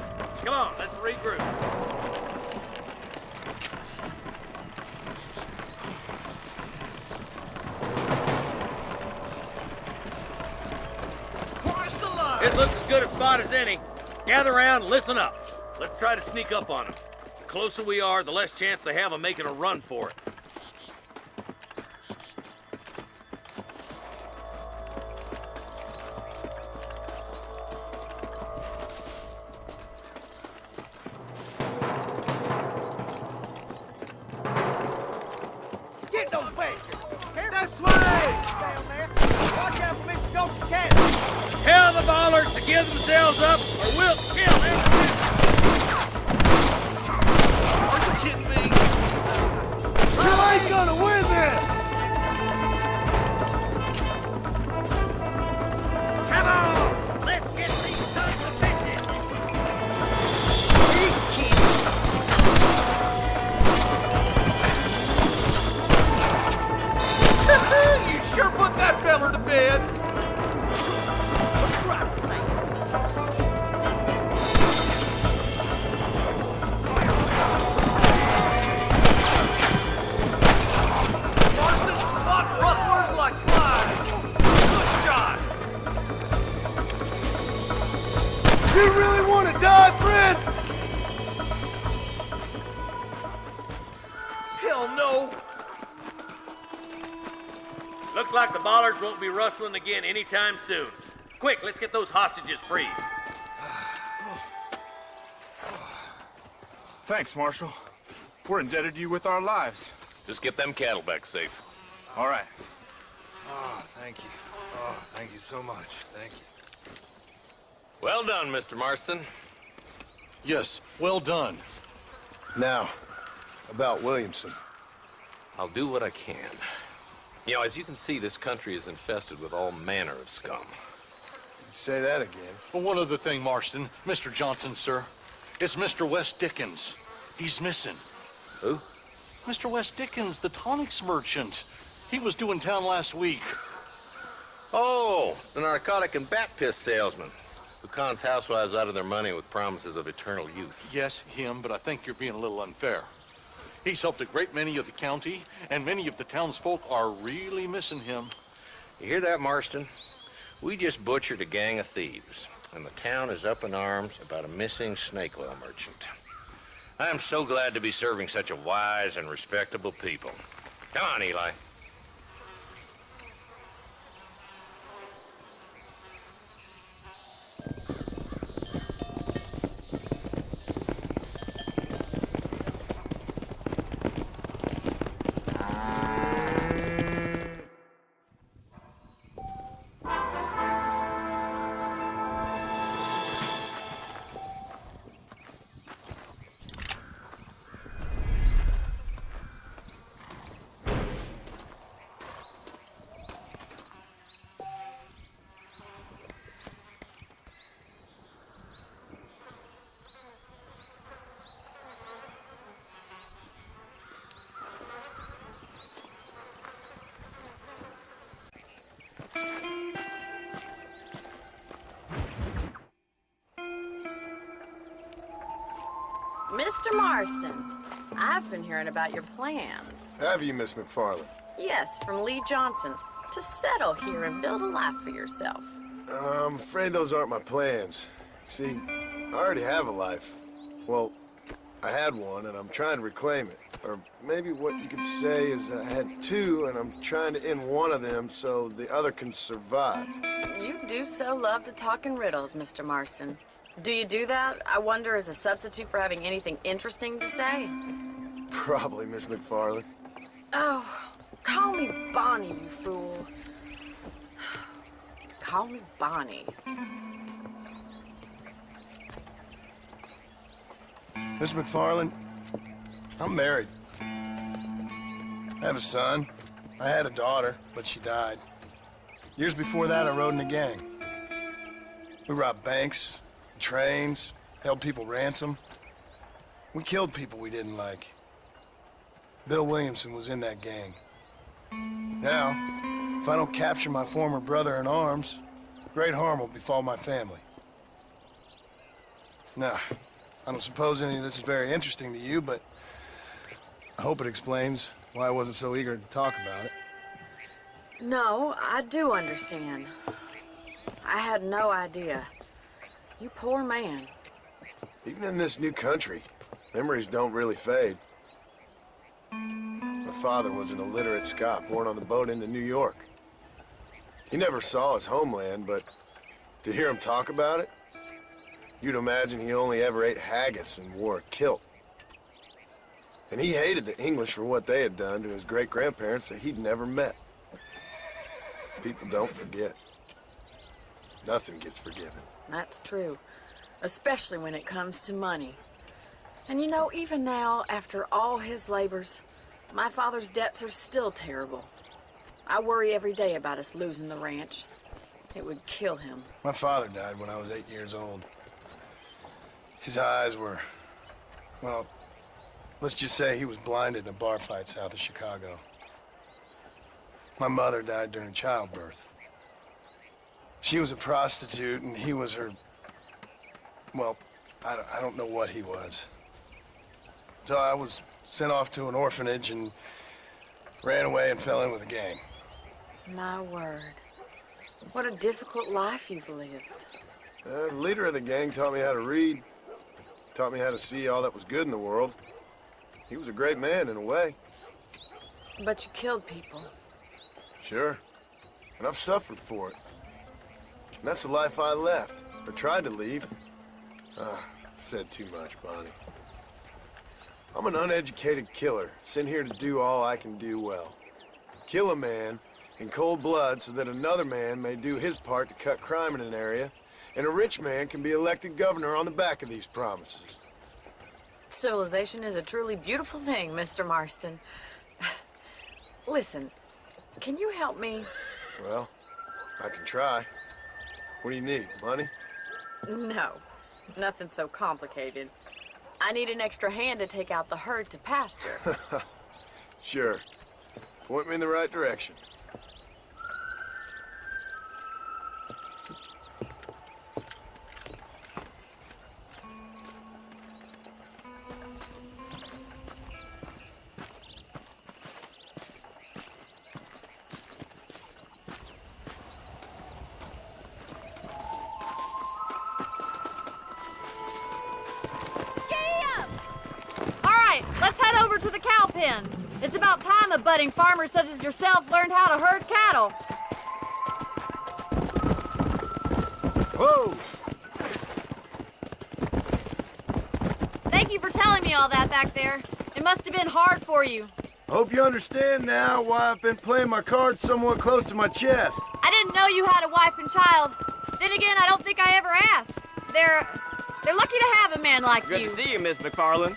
Come on, let's regroup. This looks as good a spot as any. Gather around and listen up. Let's try to sneak up on them. The closer we are, the less chance they have of making a run for it. Get those bastards! This way! Down there. Watch out for Mr. Ghost Cat! Tell the bollards to give themselves up, or we'll kill them. Are you kidding me? You ain't gonna win this! Come on! Let's get these sons of bitches! You sure put that feller to bed! You really want to die, friend? Hell no. Looks like the bollards won't be rustling again anytime soon. Quick, let's get those hostages free. Thanks, Marshal. We're indebted to you with our lives. Just get them cattle back safe. All right. Oh, thank you. Oh, thank you so much. Thank you. Well done, Mr. Marston. Yes, well done. Now, about Williamson. I'll do what I can. You know, as you can see, this country is infested with all manner of scum. Say that again. Well, one other thing, Marston. Mr. Johnson, sir. It's Mr. Wes Dickens. He's missing. Who? Mr. Wes Dickens, the tonics merchant. He was due in town last week. Oh, the narcotic and bat piss salesman who cons housewives out of their money with promises of eternal youth. Yes, him, but I think you're being a little unfair. He's helped a great many of the county, and many of the townsfolk are really missing him. You hear that, Marston? We just butchered a gang of thieves, and the town is up in arms about a missing snake oil merchant. I am so glad to be serving such a wise and respectable people. Come on, Eli. Mr. Marston, I've been hearing about your plans. Have you, Miss McFarland? Yes, from Lee Johnson, to settle here and build a life for yourself. I'm afraid those aren't my plans. See, I already have a life. Well, I had one, and I'm trying to reclaim it. Or maybe what you could say is I had two, and I'm trying to end one of them so the other can survive. You do so love to talk in riddles, Mr. Marston. Do you do that, I wonder, as a substitute for having anything interesting to say? Probably, Miss McFarland. Oh, call me Bonnie, you fool. Call me Bonnie. Miss McFarland, I'm married. I have a son. I had a daughter, but she died. Years before that, I rode in a gang. We robbed banks, trains, held people ransom. We killed people we didn't like. Bill Williamson was in that gang. Now, if I don't capture my former brother in arms, great harm will befall my family. Now, I don't suppose any of this is very interesting to you, but I hope it explains why I wasn't so eager to talk about it. No, I do understand. I had no idea. You poor man. Even in this new country, memories don't really fade. My father was an illiterate Scot born on the boat into New York. He never saw his homeland, but to hear him talk about it, you'd imagine he only ever ate haggis and wore a kilt. And he hated the English for what they had done to his great-grandparents that he'd never met. People don't forget. Nothing gets forgiven. That's true, especially when it comes to money. And you know, even now, after all his labors, my father's debts are still terrible. I worry every day about us losing the ranch. It would kill him. My father died when I was 8 years old. His eyes were, well, let's just say he was blinded in a bar fight south of Chicago. My mother died during childbirth. She was a prostitute, and he was her, well, I don't know what he was. So I was sent off to an orphanage and ran away and fell in with a gang. My word. What a difficult life you've lived. The leader of the gang taught me how to read, taught me how to see all that was good in the world. He was a great man in a way. But you killed people. Sure. And I've suffered for it. And that's the life I left, or tried to leave. Said too much, Bonnie. I'm an uneducated killer, sent here to do all I can do well. Kill a man in cold blood so that another man may do his part to cut crime in an area, and a rich man can be elected governor on the back of these promises. Civilization is a truly beautiful thing, Mr. Marston. Listen, can you help me? Well, I can try. What do you need, money? No, nothing so complicated. I need an extra hand to take out the herd to pasture. Sure. Point me in the right direction. It's about time a budding farmer such as yourself learned how to herd cattle. Whoa! Thank you for telling me all that back there. It must have been hard for you. I hope you understand now why I've been playing my cards somewhat close to my chest. I didn't know you had a wife and child. Then again, I don't think I ever asked. They're lucky to have a man like you. Good to see you, Miss McFarland.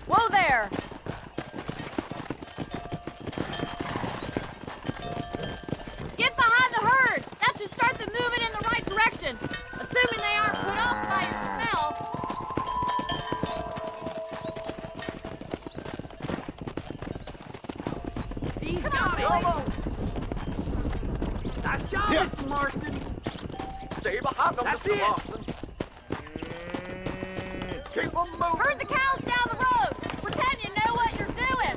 Whoa there! Get behind the herd! That should start them moving in the right direction. Assuming they aren't put off by your smell. He's got it! Nice job, Mr. Marston. Stay behind them, That's Mr. it. Marston. Keep them moving. Herd the cows down the road. Pretend you know what you're doing.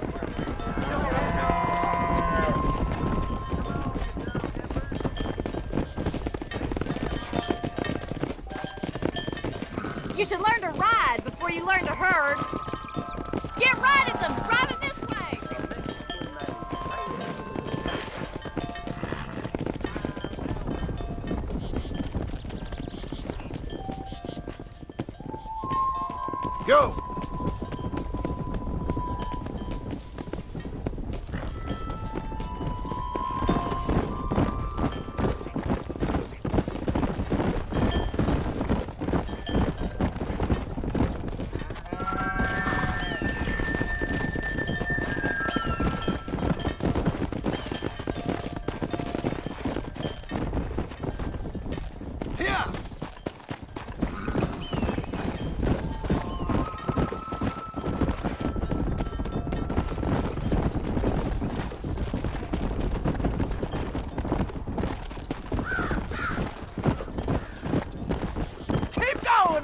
You should learn to ride before you learn to herd. Get right at them. Drive it this way. Go!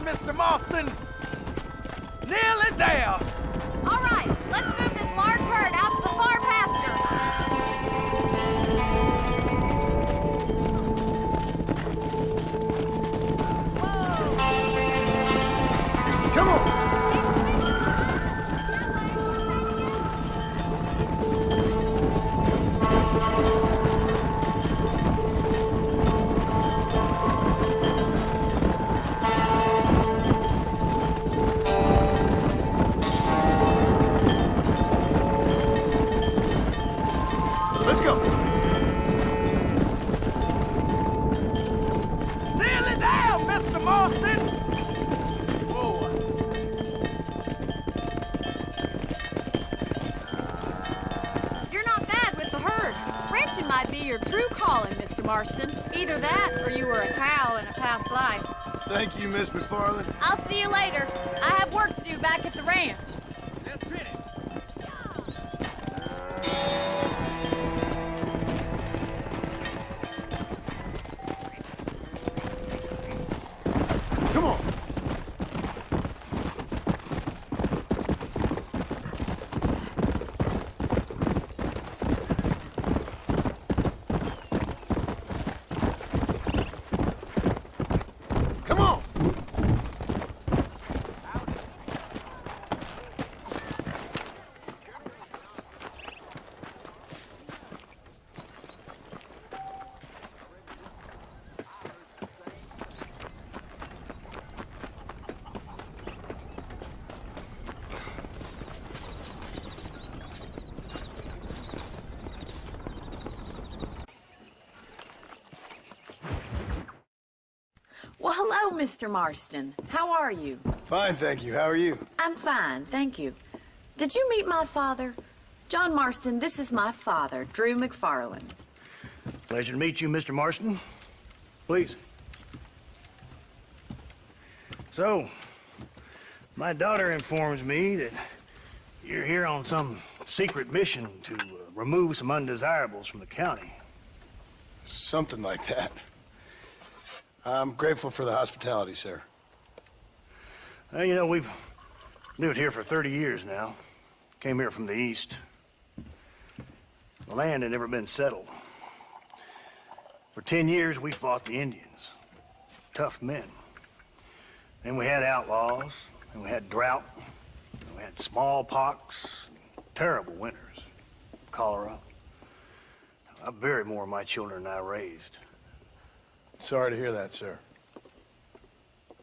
Mr. Marston. Nearly there. All right, let's move this large herd out to the far pasture. Come on. Let's go. Nearly there, Mr. Marston. Whoa. You're not bad with the herd. Ranching might be your true calling, Mr. Marston. Either that or you were a cow in a past life. Thank you, Miss McFarland. I'll see you later. I have work to do back at the ranch. Let's hit it. Come on. Come on. Well, hello, Mr. Marston. How are you? Fine, thank you. How are you? I'm fine, thank you. Did you meet my father? John Marston, this is my father, Drew McFarland. Pleasure to meet you, Mr. Marston. Please. So, my daughter informs me that you're here on some secret mission to remove some undesirables from the county. Something like that. I'm grateful for the hospitality, sir. Well, you know, we've lived here for 30 years now. Came here from the east. The land had never been settled. For 10 years, we fought the Indians. Tough men. Then we had outlaws, and we had drought, and we had smallpox, terrible winters, cholera. I buried more of my children than I raised. Sorry to hear that, sir.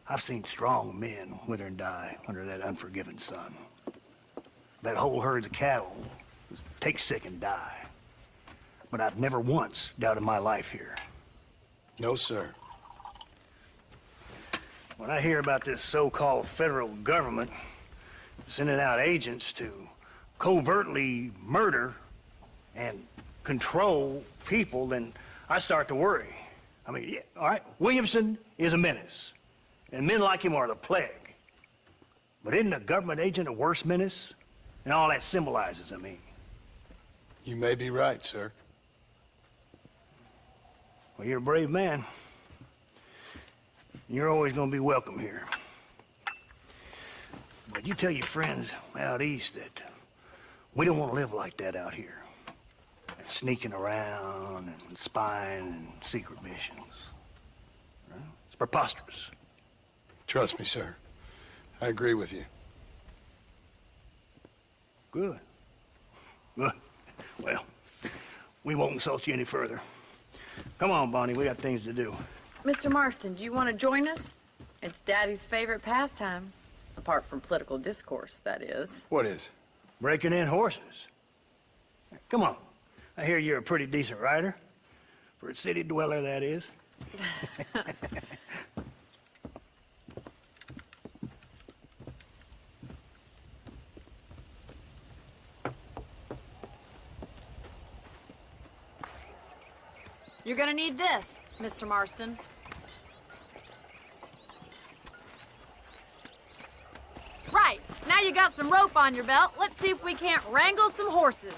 I've seen strong men wither and die under that unforgiving sun. That whole herds of cattle take sick and die. But I've never once doubted my life here. No, sir. When I hear about this so-called federal government sending out agents to covertly murder and control people, then I start to worry. I mean, yeah, all right, Williamson is a menace, and men like him are the plague. But isn't a government agent a worse menace? And all that symbolizes, I mean. You may be right, sir. Well, you're a brave man. You're always going to be welcome here. you tell your friends out east that we don't want to live like that out here. And sneaking around and spying and secret missions. Right? It's preposterous. Trust me, sir. I agree with you. Good. Good. Well, we won't insult you any further. Come on, Bonnie, we got things to do. Mr. Marston, do you want to join us? It's Daddy's favorite pastime. Apart from political discourse, that is. What is? Breaking in horses. Come on. I hear you're a pretty decent rider. For a city dweller, that is. You're gonna need this, Mr. Marston. Right, now you got some rope on your belt. Let's see if we can't wrangle some horses.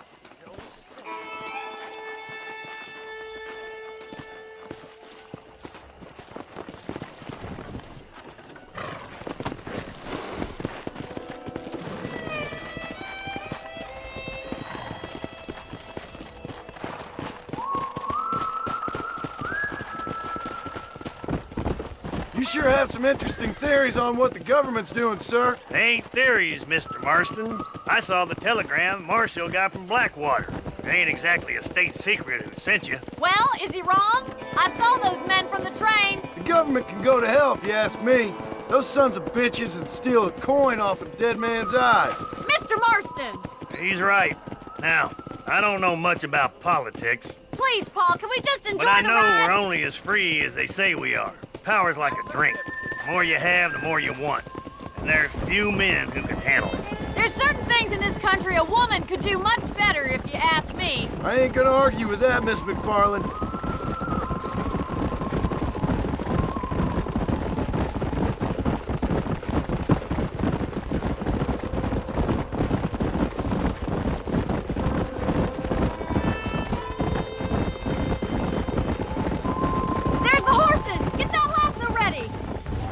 You sure have some interesting theories on what the government's doing, sir. They ain't theories, Mr. Marston. I saw the telegram Marshall got from Blackwater. It ain't exactly a state secret who sent you. Well, is he wrong? I saw those men from the train. The government can go to hell if you ask me. Those sons of bitches would steal a coin off a dead man's eye. Mr. Marston! He's right. Now, I don't know much about politics. Please, Paul, can we just enjoy But I the know ride? we're only as free as they say we are. Power's like a drink. The more you have, the more you want. And there's few men who can handle it. There's certain things in this country a woman could do much better, if you ask me. I ain't gonna argue with that, Miss McFarland. There's the horses! Get that lasso ready!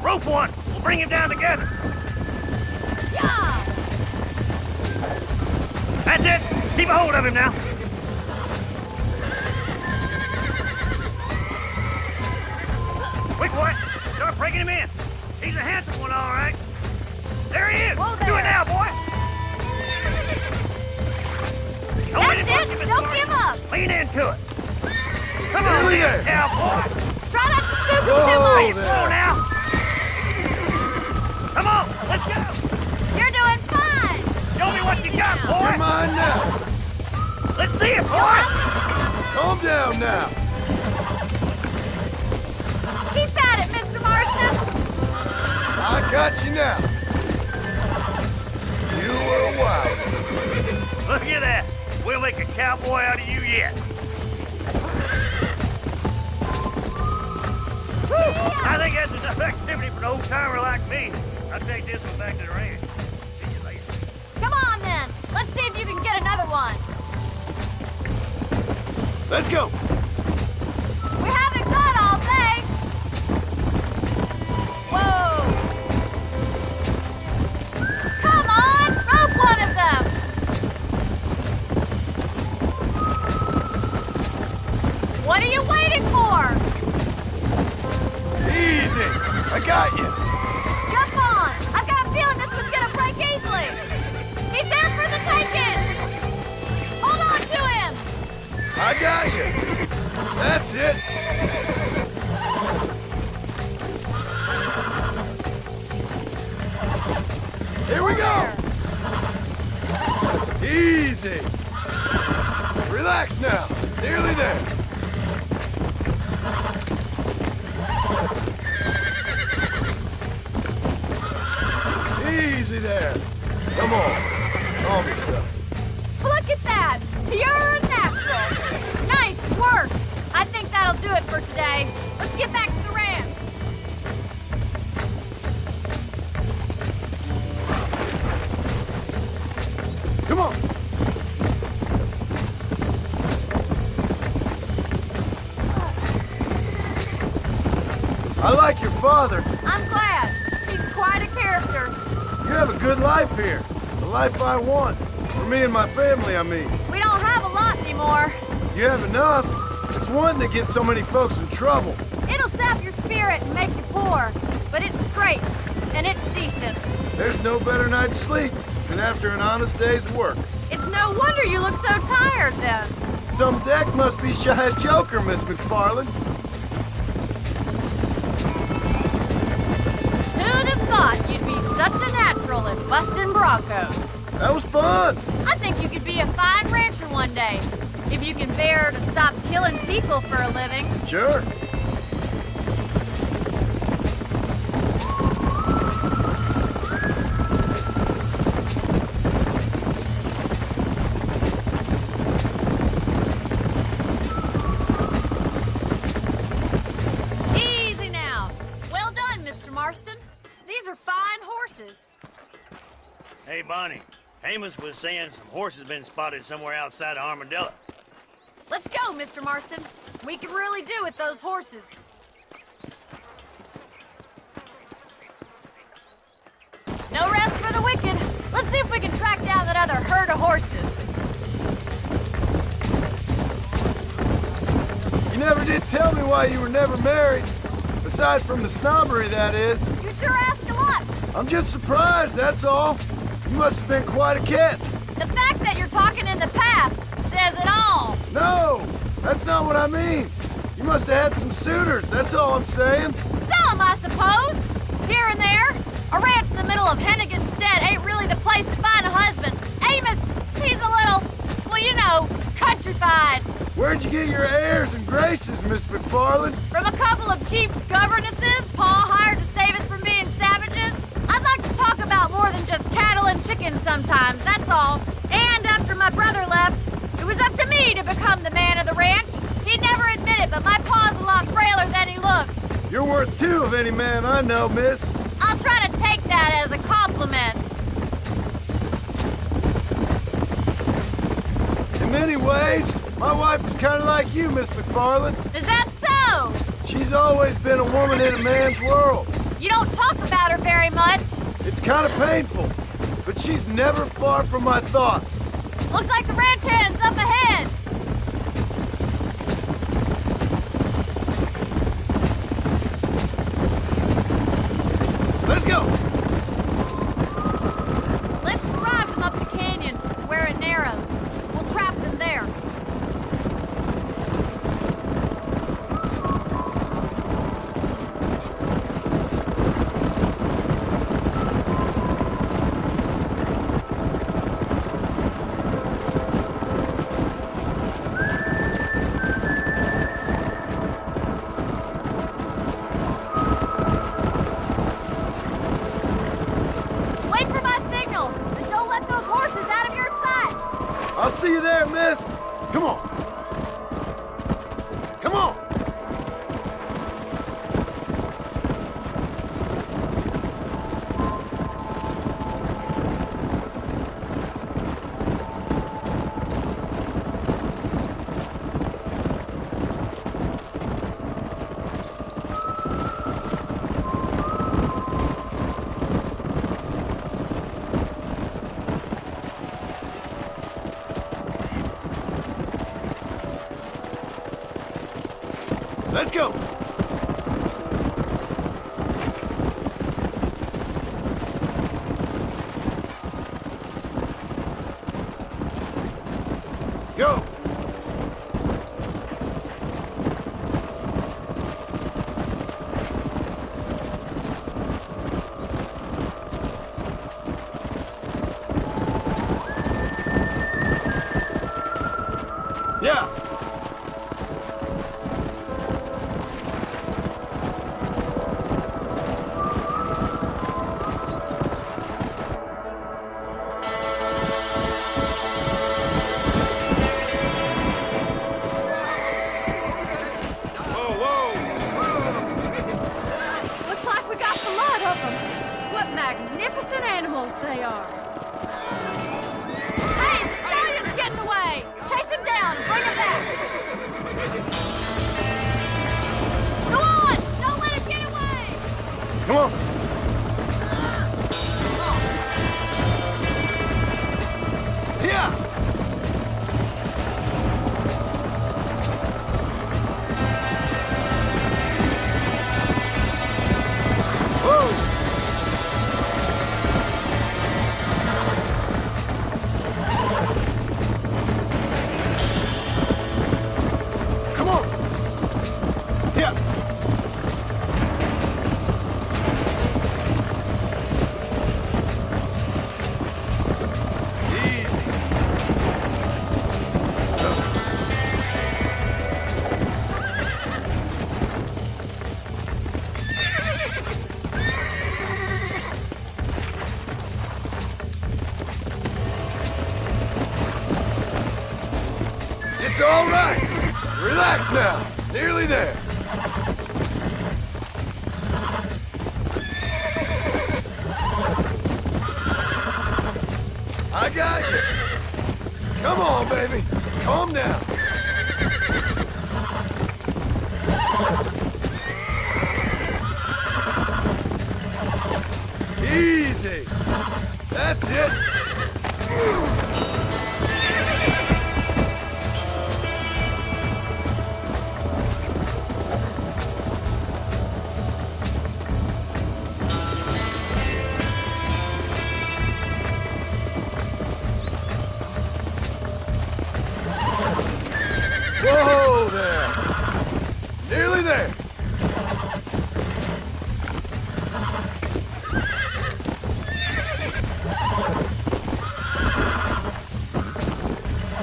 Rope one! We'll bring him down together! Yeah! That's it! Keep a hold of him now! Quick, boy! Start breaking him in! He's a handsome one, all right! There he is! Whoa Do there. it now, boy! That's it! Don't give up! Lean into it! Come on, Nearly there. Try cowboy! not to scoop him Whoa too much! there. Slow now! Come on, let's go! You're doing fine! Show me what you got, You're boy! mine now. Let's see it, boy! Calm down now. Keep at it, Mr. Marston! I got you now. You were a wild one. Look at that! We'll make a cowboy out of you yet! I think that's enough activity for an old-timer like me. I'll take this one back to the ranch. See you later. Come on, then! Let's see if you can get another one! Let's go. We haven't got all day! Whoa! Come on! Rope one of them! What are you waiting for? Easy. I got you. Jump on! I've got a feeling this one's gonna break easily! He's there for the taking! Hold on to him! I got you. That's it. Here we go. Easy. Relax now. Nearly there. Easy there. Come on. Calm yourself. Look at that! You're a natural! Nice work! I think that'll do it for today. Let's get back to the ranch. Come on. I like your father. I'm glad. He's quite a character. You have a good life here. The life I want. For me and my family, I mean. We don't have a lot anymore. You have enough. It's one that gets so many folks in trouble. It'll sap your spirit and make you poor. But it's straight, and it's decent. There's no better night's sleep than after an honest day's work. It's no wonder you look so tired, then. Some deck must be shy of Joker, Miss McFarland. Who'd have thought you'd be such a natural at busting Broncos? That was fun. I think you could be a fine rancher one day, if you can bear to stop killing people for a living. Sure. Easy now. Well done, Mr. Marston. These are fine horses. Hey, Bonnie. Amos was saying some horses been spotted somewhere outside of Armadillo. Let's go, Mr. Marston. We can really do with those horses. No rest for the wicked. Let's see if we can track down that other herd of horses. You never did tell me why you were never married. Aside from the snobbery, that is. You sure asked a lot. I'm just surprised, that's all. You must have been quite a cat. The fact that you're talking in the past says it all. No, that's not what I mean. You must have had some suitors, that's all I'm saying. Some, I suppose. Here and there. A ranch in the middle of Hennigan's Stead ain't really the place to find a husband. Amos, he's a little, well, you know, countrified. Where'd you get your airs and graces, Miss McFarland? From a couple of cheap governesses Pa hired to save us from being savages. I'd like to talk about more than just cattle and chickens sometimes, that's all. And after my brother left, it was up to me to become the man of the ranch. He'd never admit it, but my pa's a lot frailer than he looks. You're worth two of any man I know, miss. I'll try to take that as a compliment. In many ways, my wife is kind of like you, Miss McFarland. Is that so? She's always been a woman in a man's world. You don't talk about her very much. It's kind of painful, but she's never far from my thoughts. Looks like the ranch hand's up ahead. Let's go. Let's drive them up the canyon where it narrows. We'll trap them there. Wait for my signal, and don't let those horses out of your sight. I'll see you there, miss. Come on. Come on. Let's go. Go. Yeah. Looks like we got the lot of them. What magnificent animals they are. Hey, the stallion's getting away. Chase him down and bring him back. Go on! Don't let him get away! Come on. now. Nearly there. I got you. Come on, baby. Calm down. Easy. That's it. Whoa there! Nearly there!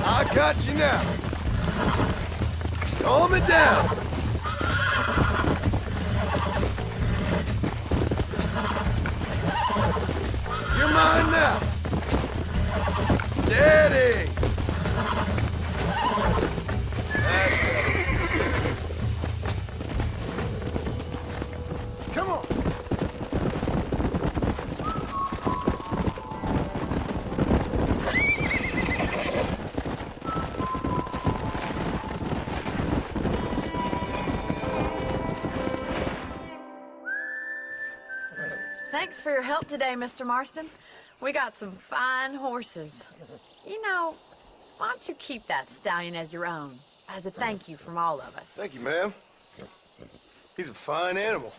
I got you now. Calm it down. You're mine now. Steady. Come on. Thanks for your help today, Mr. Marston. We got some fine horses. You know, why don't you keep that stallion as your own, as a thank you from all of us? Thank you, ma'am. He's a fine animal.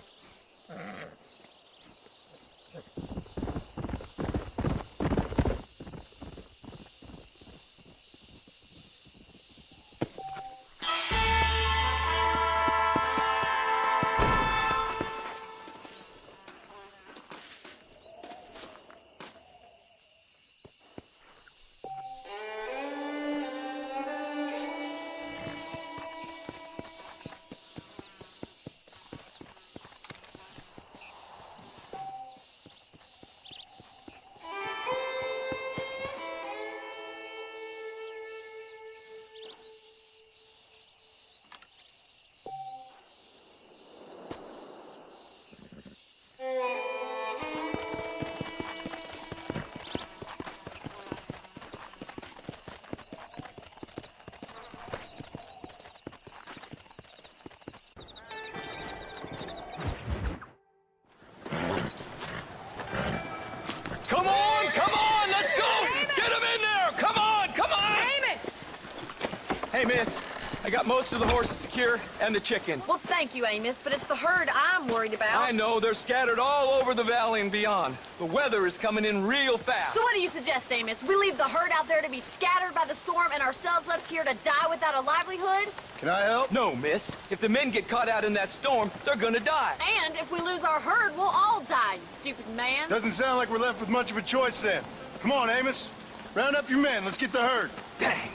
Hey, miss, I got most of the horses secure and the chicken. Well, thank you, Amos, but it's the herd I'm worried about. I know, they're scattered all over the valley and beyond. The weather is coming in real fast. So what do you suggest, Amos? We leave the herd out there to be scattered by the storm and ourselves left here to die without a livelihood? Can I help? No, miss. If the men get caught out in that storm, they're gonna die. And if we lose our herd, we'll all die, you stupid man. Doesn't sound like we're left with much of a choice then. Come on, Amos. Round up your men. Let's get the herd. Dang.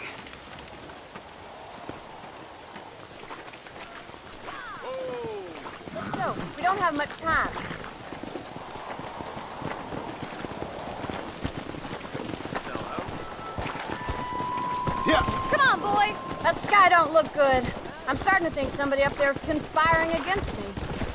So, we don't have much time. Yeah. Come on, boy. That sky don't look good. I'm starting to think somebody up there's conspiring against me.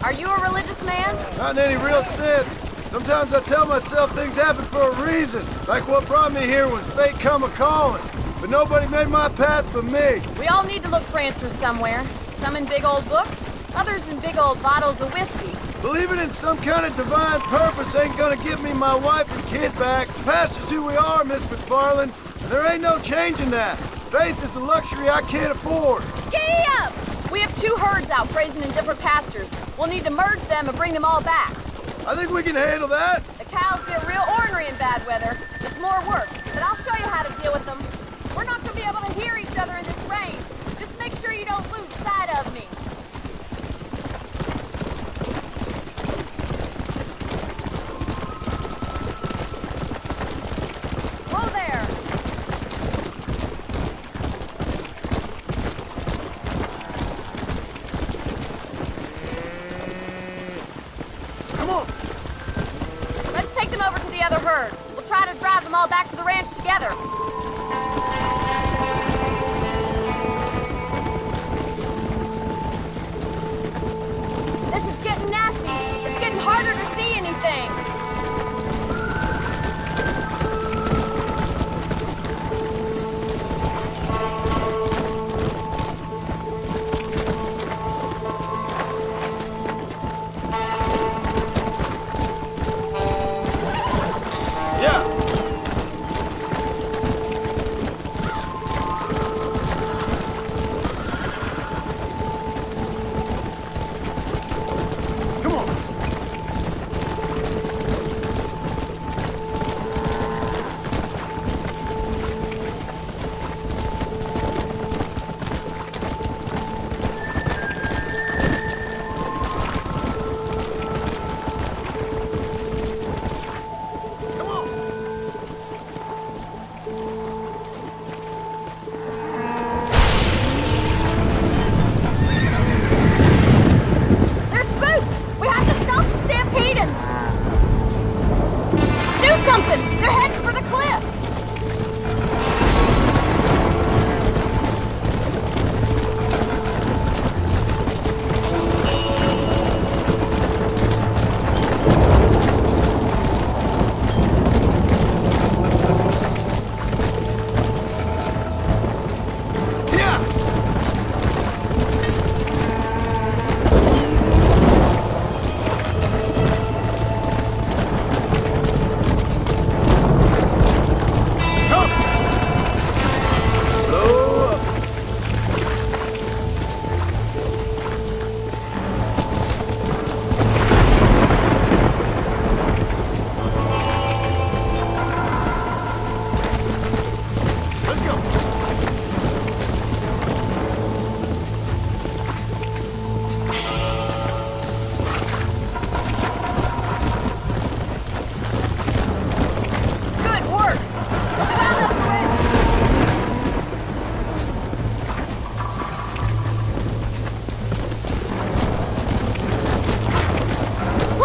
Are you a religious man? Not in any real sense. Sometimes I tell myself things happen for a reason. Like what brought me here was fate come a-calling. But nobody made my path but me. We all need to look for answers somewhere. Some in big old books, others in big old bottles of whiskey. Believing in some kind of divine purpose ain't gonna give me my wife and kid back. Past is who we are, Miss McFarland, and there ain't no changing that. Faith is a luxury I can't afford. Giddy up! We have 2 herds out grazing in different pastures. We'll need to merge them and bring them all back. I think we can handle that. The cows get real ornery in bad weather. It's more work, but I'll show you how to deal with them. We're not gonna be able to hear each other in this rain. Just make sure you don't lose sight of me. Whoa there! Come on. Let's take them over to the other herd. We'll try to drive them all back to the ranch together.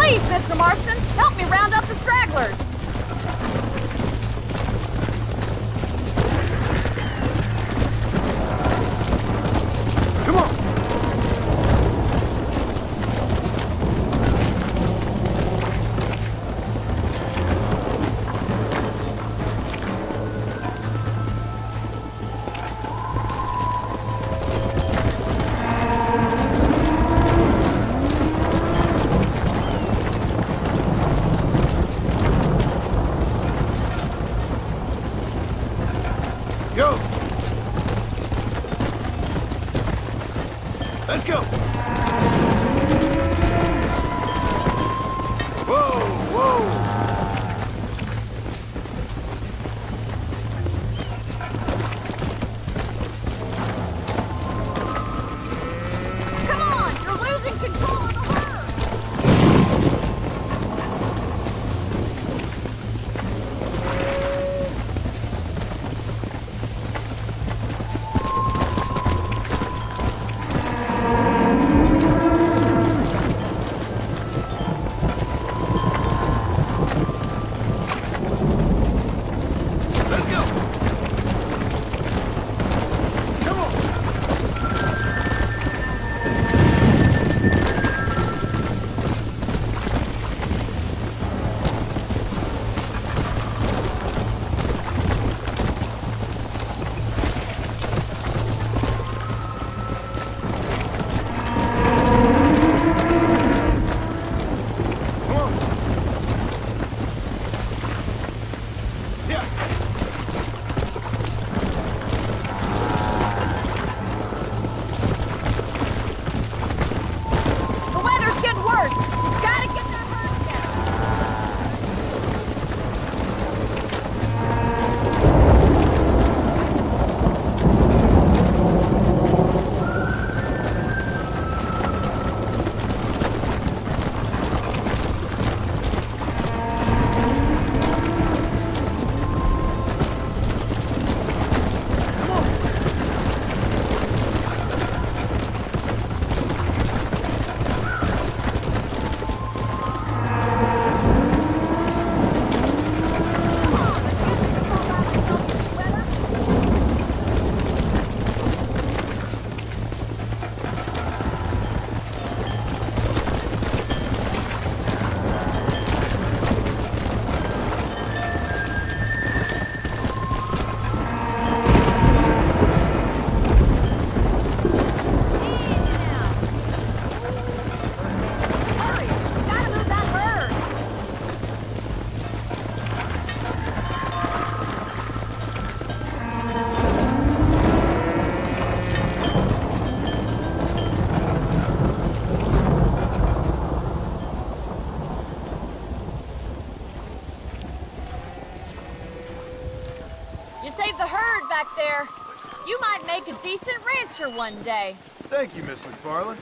Please, Mr. Marston, help me round up the stragglers. Come on. Go! Let's go! Whoa, whoa! Come on, you're losing control of the herd. Let's go! Come on! Come on! Yeah! The weather's getting worse. We've got to get that herd together. Hurry, we've got to move that herd. You saved the herd back there. You might make a decent rancher one day. Thank you, Miss McFarland.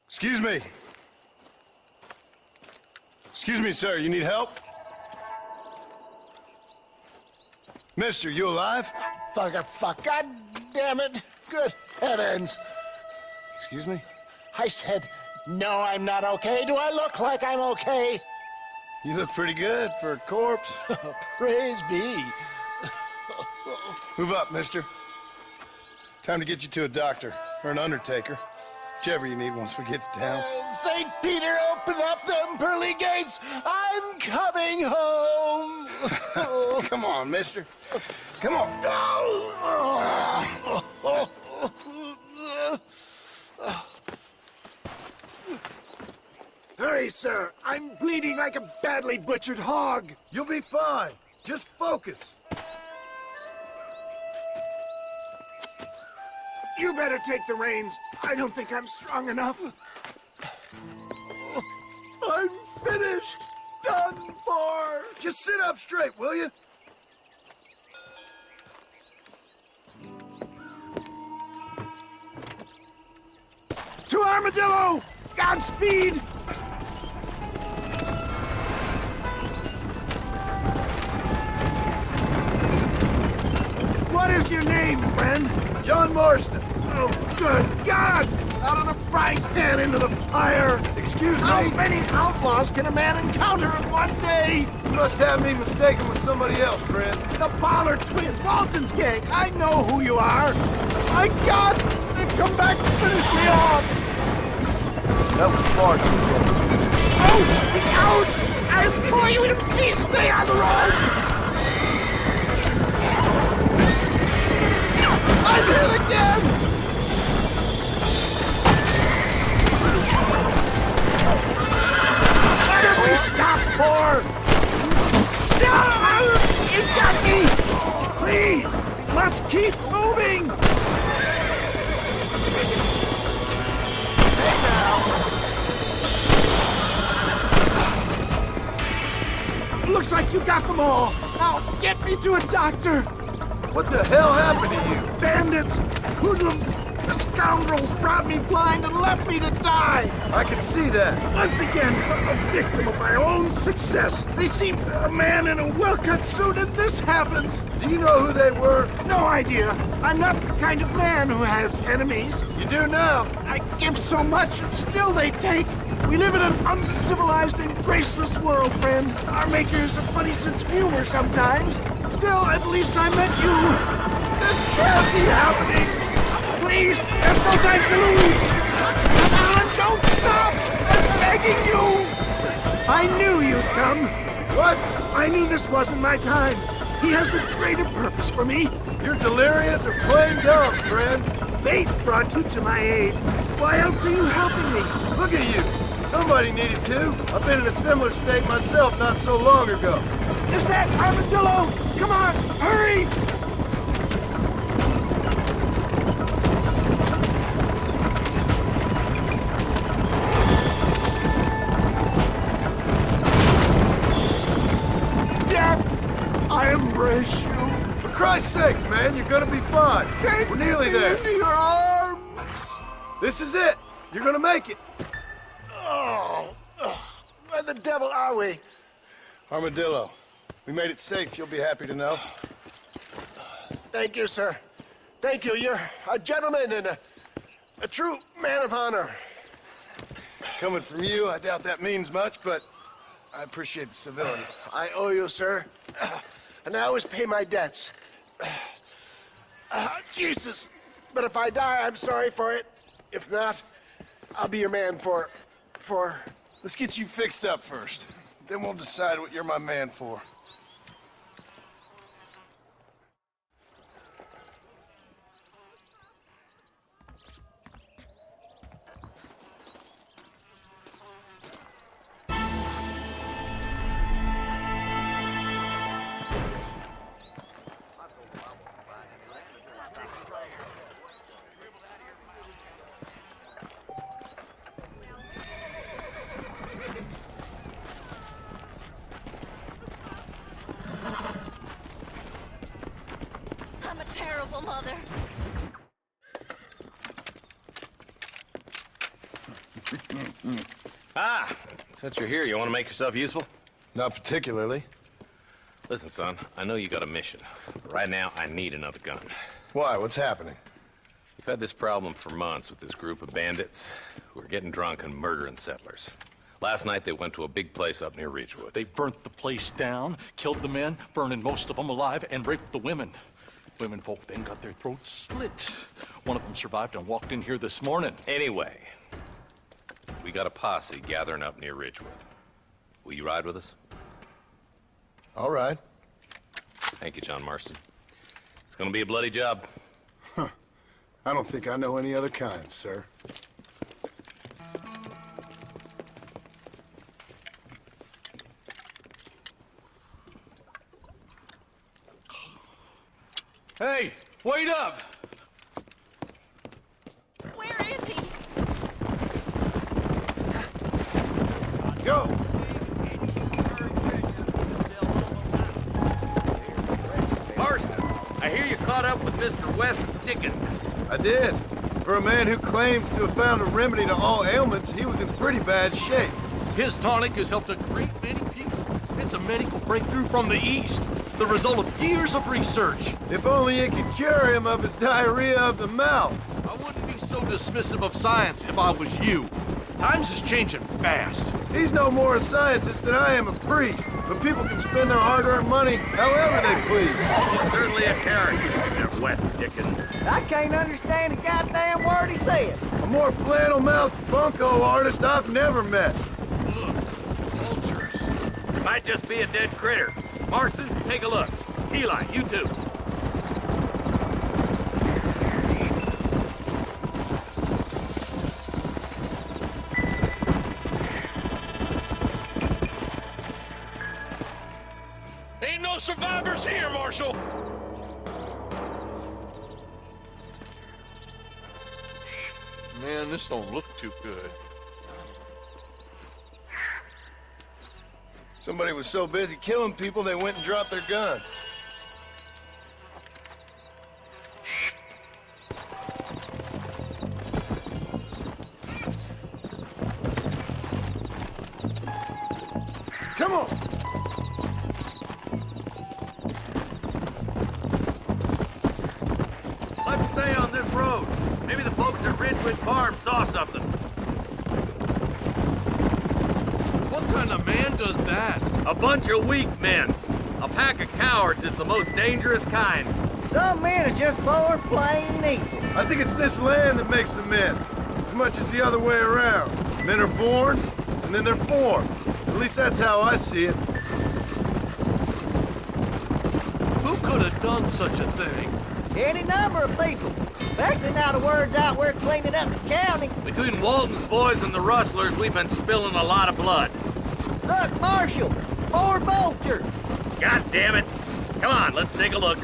Excuse me. Excuse me, sir. You need help? Mister, you alive? Fuck, God damn it. Good heavens. Excuse me? I said, no, I'm not okay. Do I look like I'm okay? You look pretty good for a corpse. Praise be. Move up, mister. Time to get you to a doctor or an undertaker. Whichever you need once we get to town. St. Peter, open up them pearly gates. I'm coming home. Come on, mister. Come on. Hurry, sir. I'm bleeding like a badly butchered hog. You'll be fine. Just focus. You better take the reins. I don't think I'm strong enough. I'm finished. Done for. Just sit up straight, will you? Armadillo! Godspeed! What is your name, friend? John Marston. Oh, good God! Out of the frying pan into the fire! Excuse me? How many outlaws can a man encounter in one day? You must have me mistaken with somebody else, friend. The Pollard twins, Walton's gang. I know who you are. My God! They've come back to finish me off! That was far too close. Out! I implore you to please stay on the road! I'm hit again! What did we stop for? No! You got me! Please! Let's keep moving! Hey now! Looks like you got them all. Now, get me to a doctor! What the hell happened to you? Bandits! Hoodlums! The scoundrels robbed me blind and left me to die! I can see that. Once again, a victim of my own success. They seemed a man in a well-cut suit, and this happens. Do you know who they were? No idea. I'm not the kind of man who has enemies. You do now. I give so much, and still they take. We live in an uncivilized and graceless world, friend. Our makers have a funny sense of humor sometimes. Still, at least I met you. This can't be happening. Please, there's no time to lose. Come on, don't stop. I'm begging you. I knew you'd come. What? I knew this wasn't my time. He has a greater purpose for me. You're delirious or plain dumb, friend. Fate brought you to my aid. Why else are you helping me? Look at you. Somebody needed to. I've been in a similar state myself not so long ago. Is that Armadillo? Come on, hurry! Yeah, I embrace you. For Christ's sakes, man, you're gonna be fine. We're nearly there. Into your arms. This is it. You're gonna make it. Oh, where the devil are we? Armadillo. We made it safe, you'll be happy to know. Thank you, sir. Thank you. You're a gentleman and a true man of honor. Coming from you, I doubt that means much, but I appreciate the civility. I owe you, sir. And I always pay my debts. Jesus. But if I die, I'm sorry for it. If not, I'll be your man for... Let's get you fixed up first. Then we'll decide what you're my man for. I'm a terrible mother. Since you're here, you want to make yourself useful? Not particularly. Listen, son, I know you got a mission. But right now, I need another gun. Why? What's happening? We've had this problem for months with this group of bandits who are getting drunk and murdering settlers. Last night, they went to a big place up near Ridgewood. They burnt the place down, killed the men, burning most of them alive, and raped the women. Women folk then got their throats slit. One of them survived and walked in here this morning. Anyway, we got a posse gathering up near Ridgewood. Will you ride with us? All right. Thank you, John Marston. It's gonna be a bloody job. Huh. I don't think I know any other kind, sir. Hey, wait up! Where is he? Go! Marston, I hear you caught up with Mr. West Dickens. I did. For a man who claims to have found a remedy to all ailments, he was in pretty bad shape. His tonic has helped a great many people. It's a medical breakthrough from the East, the result of years of research. If only it could cure him of his diarrhea of the mouth. I wouldn't be so dismissive of science if I was you. Times is changing fast. He's no more a scientist than I am a priest, but people can spend their hard-earned money however they please. He's certainly a character, that West Dickens. I can't understand a goddamn word he said. A more flannel-mouthed bunko artist I've never met. Look, vultures. Might just be a dead critter. Marston, take a look. Eli, you too. Ain't no survivors here, Marshal. Man, this don't look too good. Somebody was so busy killing people, they went and dropped their gun. Come on! Let's stay on this road. Maybe the folks at Ridgewood Farm saw something. What kind of man does that? A bunch of weak men. A pack of cowards is the most dangerous kind. Some men are just born plain evil. I think it's this land that makes the men, as much as the other way around. Men are born, and then they're formed. At least that's how I see it. Who could have done such a thing? Any number of people. Especially now the word's out we're cleaning up the county. Between Walton's boys and the rustlers, we've been spilling a lot of blood. Look, Marshal, 4 vultures. God damn it. Come on, let's take a look.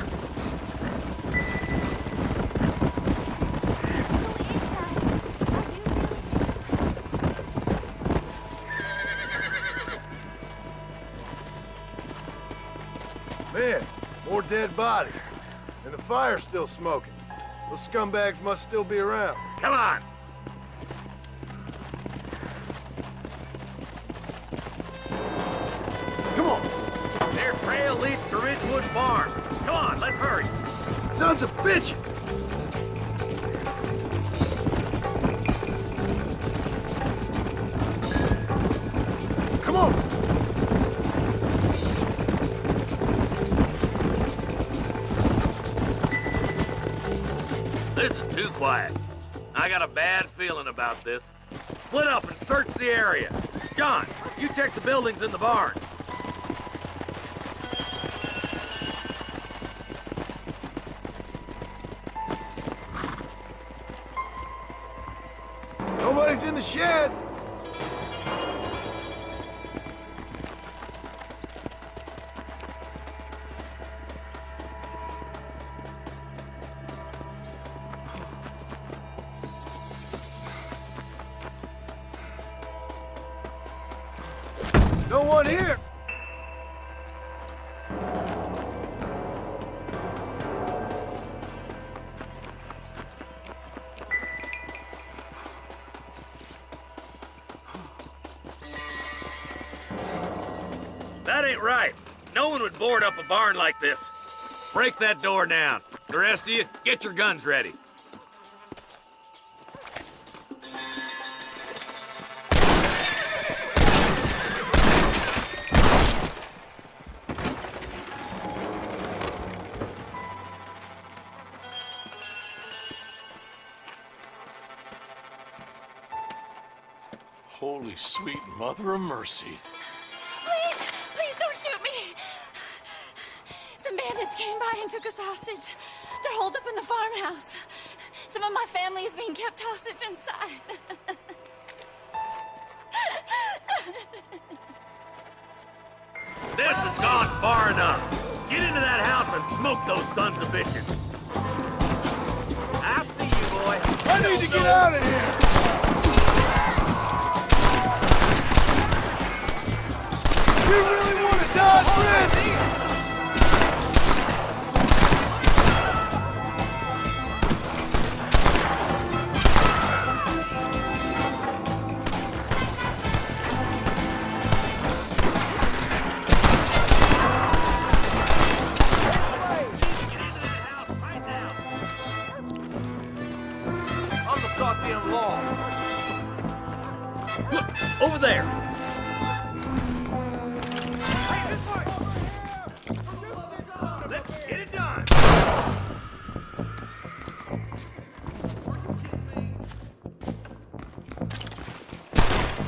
Man, more dead bodies. And the fire's still smoking. Those scumbags must still be around. Come on! Come on! Their trail leads to Ridgewood Farm. Come on, let's hurry. Sons of bitches! Come on! This is too quiet. I got a bad feeling about this. Split up and search the area. John, you check the buildings in the barn. Nobody's in the shed! No one here! That ain't right. No one would board up a barn like this. Break that door down. The rest of you, get your guns ready. Holy sweet mother of mercy. Please don't shoot me. Some bandits came by and took us hostage. They're holed up in the farmhouse. Some of my family is being kept hostage inside. This has gone far enough. Get into that house and smoke those sons of bitches. I see you, boy. I need to get out of here! You really want to die, friend? of law. Look, over there. Let's get it done.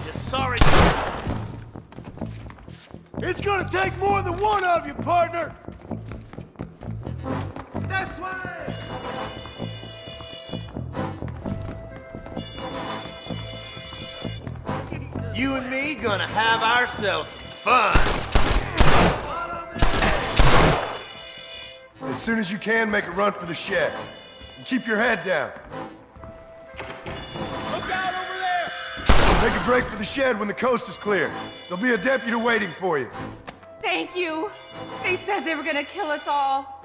Just sorry. It's gonna take more than one of you, partner! This way! You and me gonna have ourselves fun. As soon as you can, make a run for the shed. And keep your head down. Look out over there! Make a break for the shed when the coast is clear. There'll be a deputy waiting for you. Thank you. They said they were gonna kill us all.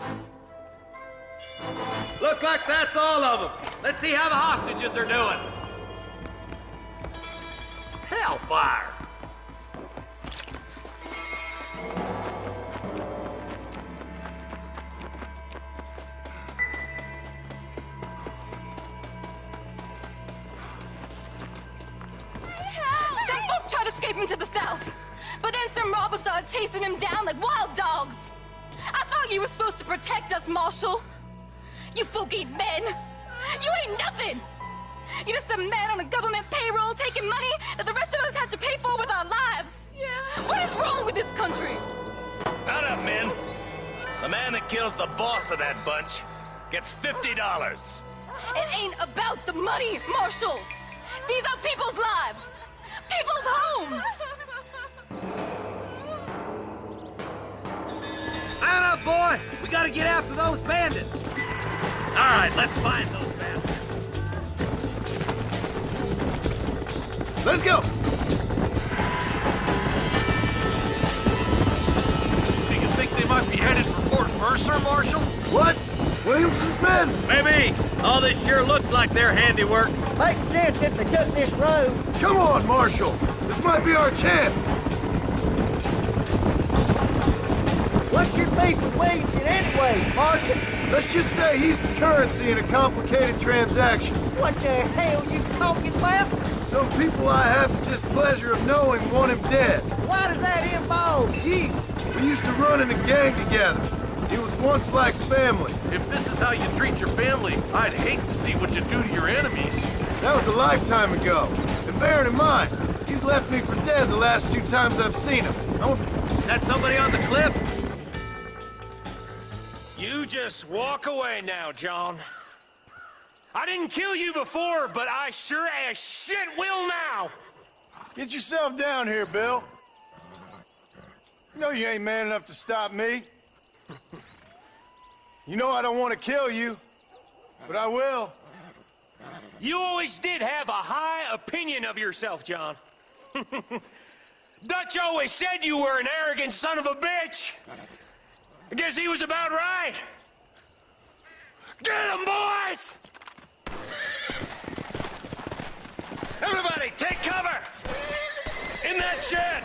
Look like that's all of them. Let's see how the hostages are doing. Hellfire! Some folk tried escaping to the south, but then some robbers started chasing him down like wild dogs. I thought you were supposed to protect us, Marshal. You folk ain't men. You ain't nothing. You're just a man on a government payroll taking money that the rest of us have to pay for with our lives. Yeah. What is wrong with this country? Shut up, men. The man that kills the boss of that bunch gets $50. It ain't about the money, Marshal. These are people's lives. People's homes. Man up, boy! We gotta get after those bandits! All right, let's find those bandits. Let's go! Do you think they might be headed for Fort Mercer, Marshal? What? Williamson's men? Maybe. All this sure looks like their handiwork. Makes sense if they took this road. Come on, Marshal! This might be our chance! What's your beef with Williamson anyway, Martin? Let's just say he's the currency in a complicated transaction. What the hell you talking about? Some people I have the displeasure of knowing want him dead. Why does that involve you? We used to run in a gang together. It was once like family. If this is how you treat your family, I'd hate to see what you do to your enemies. That was a lifetime ago. And bear it in mind, he's left me for dead the last 2 times I've seen him. That somebody on the cliff? You just walk away now, John. I didn't kill you before, but I sure as shit will now. Get yourself down here, Bill. You know you ain't man enough to stop me. You know I don't want to kill you, but I will. You always did have a high opinion of yourself, John. Dutch always said you were an arrogant son of a bitch. I guess he was about right. Get him, boys! Everybody, take cover! In that shed!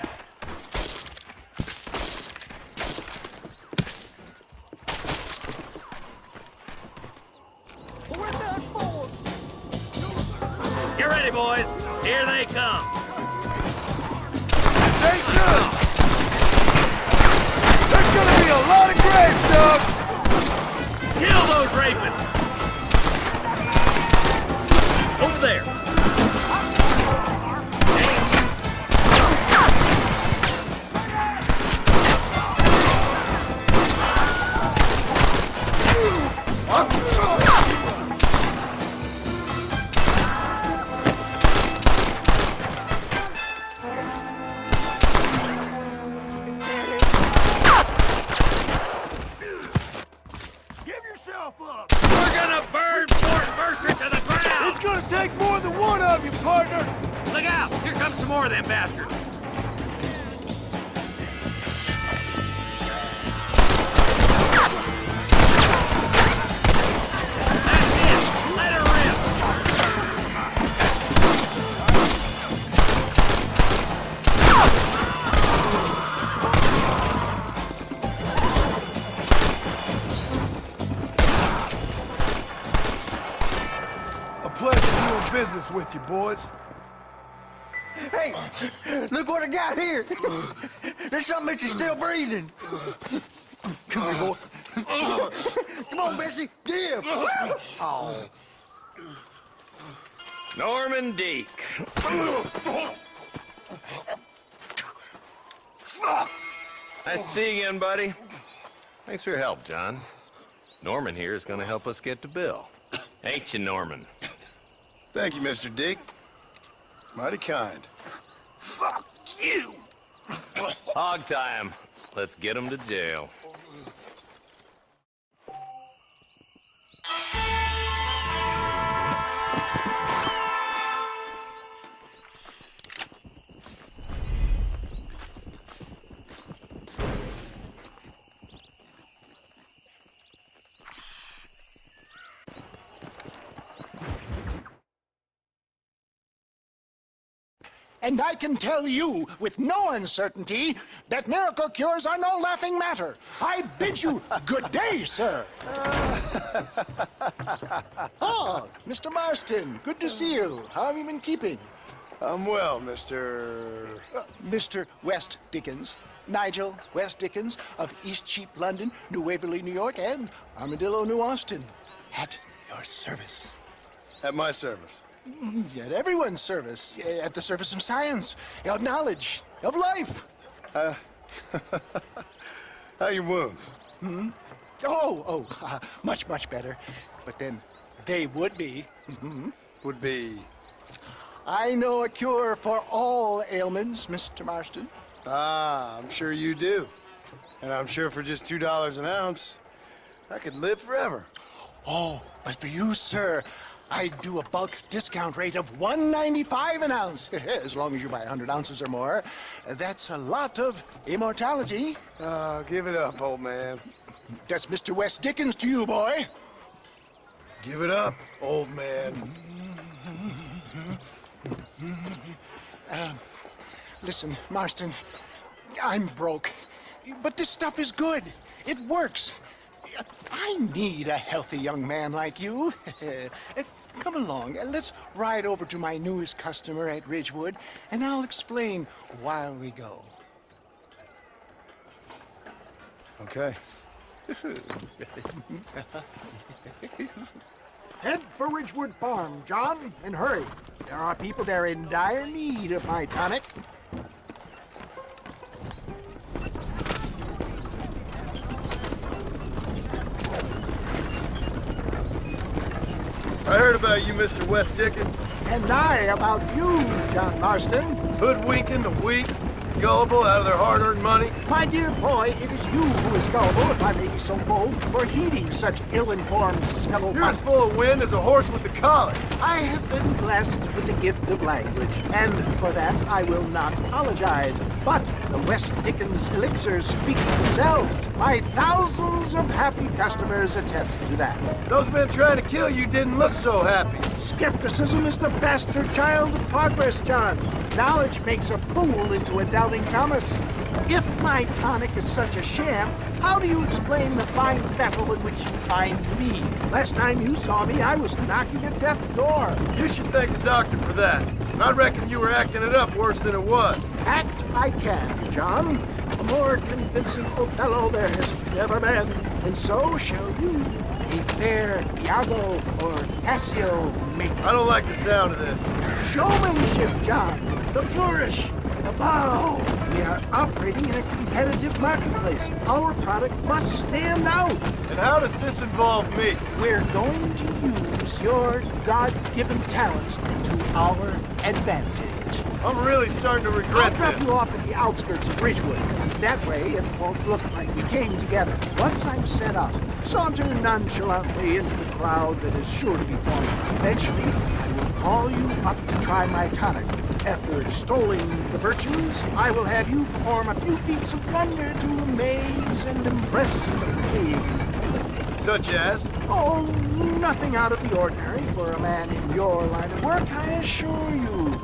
Get ready, boys. Here they come. Stay good! There's gonna be a lot of graves, Doug! Kill those rapists! Over there. We're gonna burn Fort Mercer to the ground! It's gonna take more than one of you, partner! Look out! Here comes some more of them bastards! That's it! Let her rip! A pleasure doing business with you, boys. Hey, look what I got here. There's something that you're still breathing. Come here, boy. Come on, Bessie. Give. Oh. Norman Deek. Nice to see you again, buddy. Thanks for your help, John. Norman here is going to help us get to Bill. Ain't you, Norman? Thank you, Mr. Deek. Mighty kind. Fuck you! Hog time. Let's get him to jail. And I can tell you with no uncertainty that miracle cures are no laughing matter. I bid you good day, sir. Oh, Mr. Marston, good to see you. How have you been keeping? I'm well, Mr. Mr. West Dickens. Nigel West Dickens of East Cheap, London, New Waverly, New York, and Armadillo, New Austin. At your service. At my service. At everyone's service. At the service of science, of knowledge, of life. How are your wounds? Much, much better. But then they would be. Would be? I know a cure for all ailments, Mr. Marston. Ah, I'm sure you do. And I'm sure for just $2 an ounce, I could live forever. Oh, but for you, sir, I do a bulk discount rate of $1.95 an ounce, as long as you buy 100 ounces or more. That's a lot of immortality. Give it up, old man. That's Mr. West Dickens to you, boy. Give it up, old man. Listen, Marston, I'm broke, but this stuff is good. It works. I need a healthy young man like you. Come along, let's ride over to my newest customer at Ridgewood, and I'll explain while we go. Okay. Head for Ridgewood Farm, John, and hurry. There are people there in dire need of my tonic. I heard about you, Mr. West Dickens. And I about you, John Marston. Hoodwinking the weak, gullible out of their hard-earned money. My dear boy, it is you who is gullible, if I may be so bold, for heeding such ill-informed scuttlebutt. You're as full of wind as a horse with the collar. I have been blessed with the gift of language, and for that I will not apologize. But the West Dickens elixirs speak for themselves. My thousands of happy customers attest to that. Those men trying to kill you didn't look so happy. Skepticism is the bastard child of progress, John. Knowledge makes a fool into a doubting Thomas. If my tonic is such a sham, how do you explain the fine battle in which you find me? Last time you saw me, I was knocking at death's door. You should thank the doctor for that. And I reckon you were acting it up worse than it was. Act I can, John. A more convincing Othello there has never been. And so shall you. A fair Iago or Cassio make. I don't like the sound of this. Showmanship, John. The flourish. The bow. We are operating in a competitive marketplace. Our product must stand out. And how does this involve me? We're going to use your God-given talents to our advantage. I'm really starting to regret I'll drop this. you off at the outskirts of Ridgewood. That way, it won't look like we came together. Once I'm set up, saunter nonchalantly into the crowd that is sure to be forming. Eventually, I will call you up to try my tonic. After extolling the virtues, I will have you perform a few feats of wonder to amaze and impress the brave. Such as? Oh, nothing out of the ordinary for a man in your line of work, I assure you.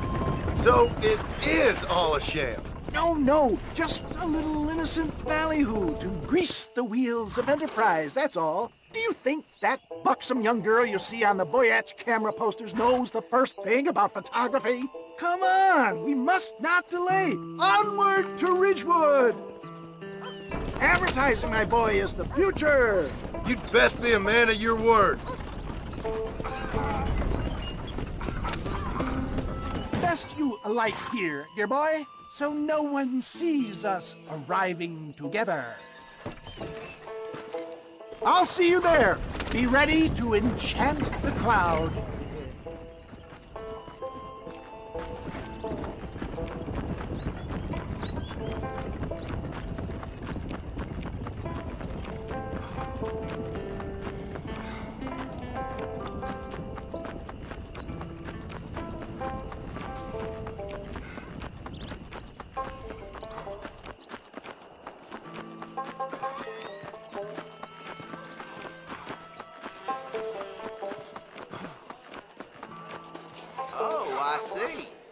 So it is all a sham? No, just a little innocent ballyhoo to grease the wheels of enterprise, that's all. Do you think that buxom young girl you see on the Voyage camera posters knows the first thing about photography? Come on, we must not delay. Onward to Ridgewood. Advertising, my boy, is the future. You'd best be a man of your word. Best you alight here, dear boy, so no one sees us arriving together. I'll see you there. Be ready to enchant the crowd.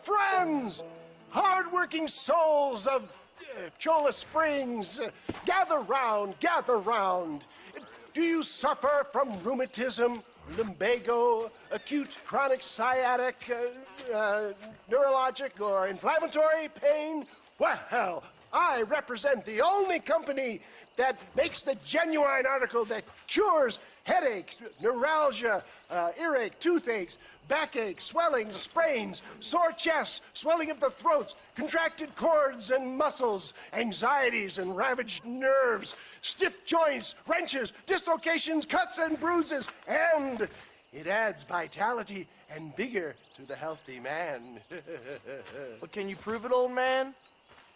Friends, hard-working souls of Cholla Springs, gather round, gather round. Do you suffer from rheumatism, lumbago, acute chronic sciatic, neurologic, or inflammatory pain? Well, I represent the only company that makes the genuine article that cures headaches, neuralgia, earache, toothaches, backache, swelling, sprains, sore chests, swelling of the throats, contracted cords and muscles, anxieties and ravaged nerves, stiff joints, wrenches, dislocations, cuts and bruises, and it adds vitality and vigor to the healthy man. But can you prove it, old man?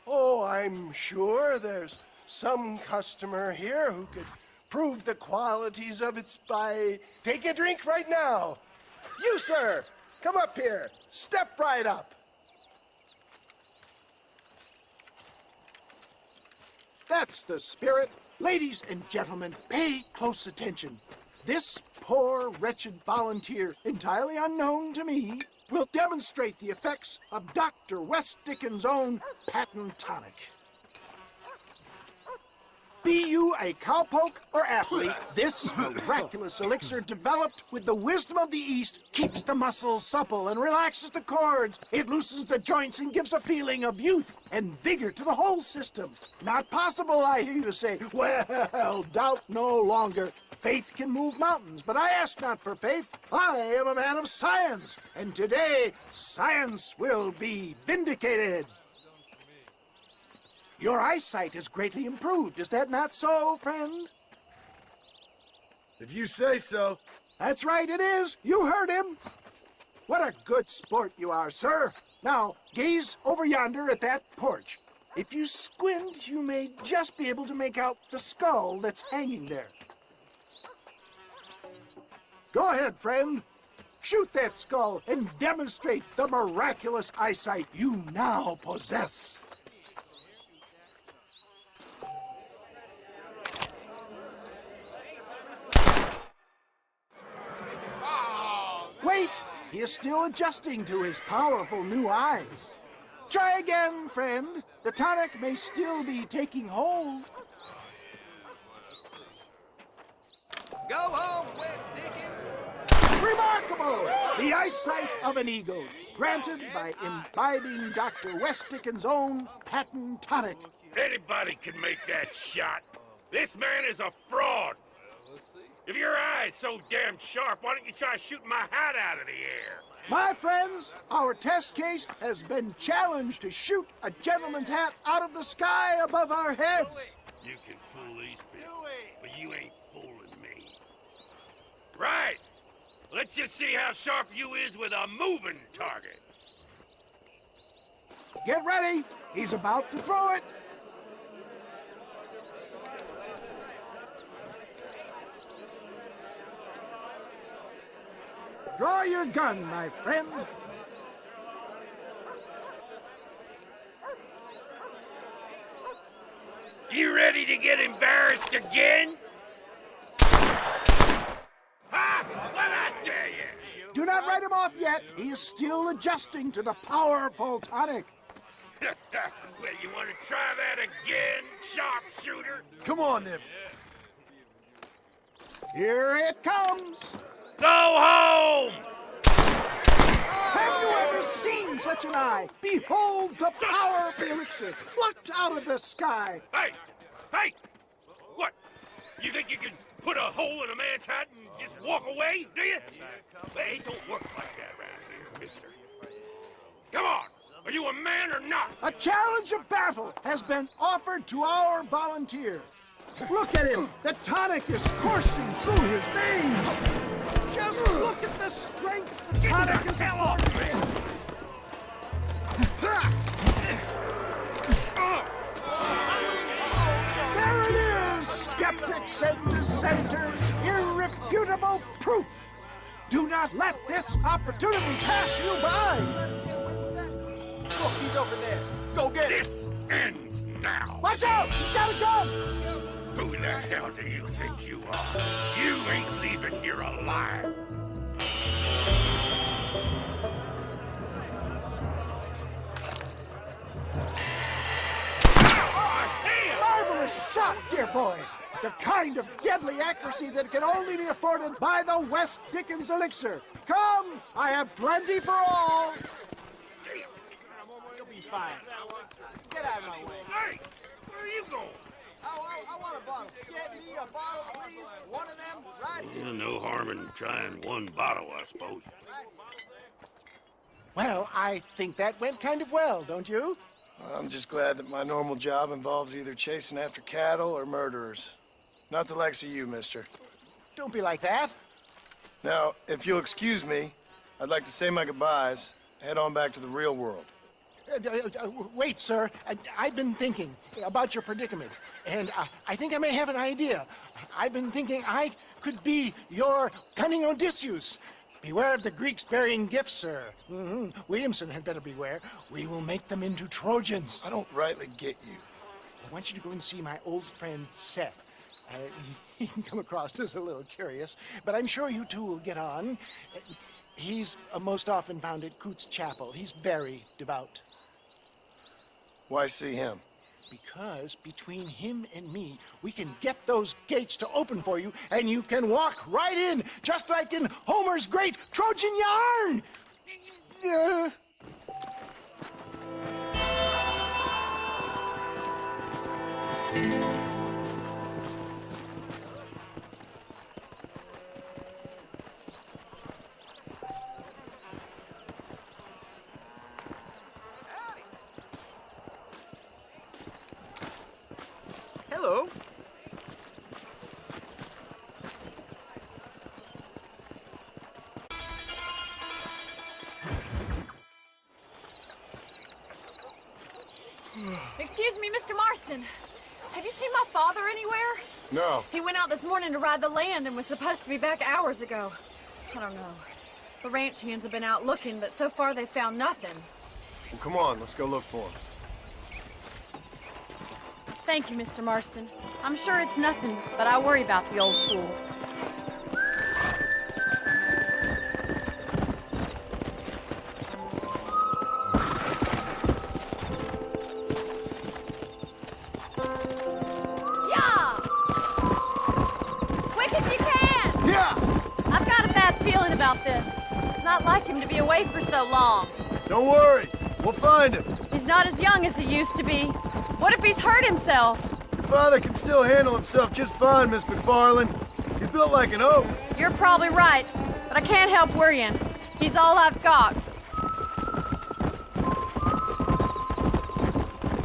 Oh, I'm sure there's some customer here who could prove the qualities of it by taking a drink right now. You, sir, come up here. Step right up. That's the spirit. Ladies and gentlemen, pay close attention. This poor, wretched volunteer, entirely unknown to me, will demonstrate the effects of Dr. West Dickens' own patent tonic. Be you a cowpoke or athlete, this miraculous elixir developed with the wisdom of the East keeps the muscles supple and relaxes the cords. It loosens the joints and gives a feeling of youth and vigor to the whole system. Not possible, I hear you say. Well, doubt no longer. Faith can move mountains, but I ask not for faith. I am a man of science, and today science will be vindicated. Your eyesight has greatly improved. Is that not so, friend? If you say so. That's right, it is. You heard him. What a good sport you are, sir. Now, gaze over yonder at that porch. If you squint, you may just be able to make out the skull that's hanging there. Go ahead, friend. Shoot that skull and demonstrate the miraculous eyesight you now possess. Wait! He is still adjusting to his powerful new eyes. Try again, friend. The tonic may still be taking hold. Go home, West Dickens! Remarkable! The eyesight of an eagle, granted by imbibing Dr. West Dickens' own patent tonic. Anybody can make that shot. This man is a fraud. If your eye's so damn sharp, why don't you try shooting my hat out of the air? My friends, our test case has been challenged to shoot a gentleman's hat out of the sky above our heads. You can fool these people, but you ain't fooling me. Right. Let's just see how sharp you is with a moving target. Get ready. He's about to throw it. Draw your gun, my friend. You ready to get embarrassed again? Ha! What'd I tell you? Do not write him off yet. He is still adjusting to the powerful tonic. Well, you want to try that again, sharpshooter? Come on, then. Here it comes. Go home! Have you ever seen such an eye? Behold the power of the elixir, plucked out of the sky. Hey! Hey! What? You think you can put a hole in a man's hat and just walk away, do you? Hey, it don't work like that around here, mister. Come on! Are you a man or not? A challenge of battle has been offered to our volunteer. Look at him. The tonic is coursing through his veins. Just look at the strength the tonic is affording. There it is, skeptics and dissenters. Irrefutable proof. Do not let this opportunity pass you by. Look, he's over there. Go get him. This ends now. Watch out! He's got a gun! Who the hell do you think you are? You ain't leaving here alive. Marvelous shot, dear boy. The kind of deadly accuracy that can only be afforded by the West Dickens elixir. Come, I have plenty for all. You'll be fine. Get out of my way. Hey, where are you going? I want a bottle. Get me a bottle, please. One of them right here. Well, no harm in trying one bottle, I suppose. Well, I think that went kind of well, don't you? I'm just glad that my normal job involves either chasing after cattle or murderers. Not the likes of you, mister. Don't be like that. Now, if you'll excuse me, I'd like to say my goodbyes, head on back to the real world. Wait, sir. I've been thinking about your predicament, and I think I may have an idea. I've been thinking I could be your cunning Odysseus. Beware of the Greeks bearing gifts, sir. Williamson had better beware. We will make them into Trojans. I don't rightly get you. I want you to go and see my old friend Seth. He can come across as a little curious, but I'm sure you two will get on. He's most often found at Coots Chapel. He's very devout. Why see him? Because between him and me, we can get those gates to open for you, and you can walk right in, just like in Homer's great Trojan yarn! Hello. Excuse me, Mr. Marston. Have you seen my father anywhere? No. He went out this morning to ride the land and was supposed to be back hours ago. I don't know. The ranch hands have been out looking, but so far they found nothing. Well, come on, let's go look for him. Thank you, Mr. Marston. I'm sure it's nothing, but I worry about the old fool. Yeah! Quick as you can! Yeah! I've got a bad feeling about this. It's not like him to be away for so long. Don't worry, we'll find him. He's not as young as he used to be. What if he's hurt himself? Your father can still handle himself just fine, Miss McFarland. He's built like an oak. You're probably right, but I can't help worrying. He's all I've got.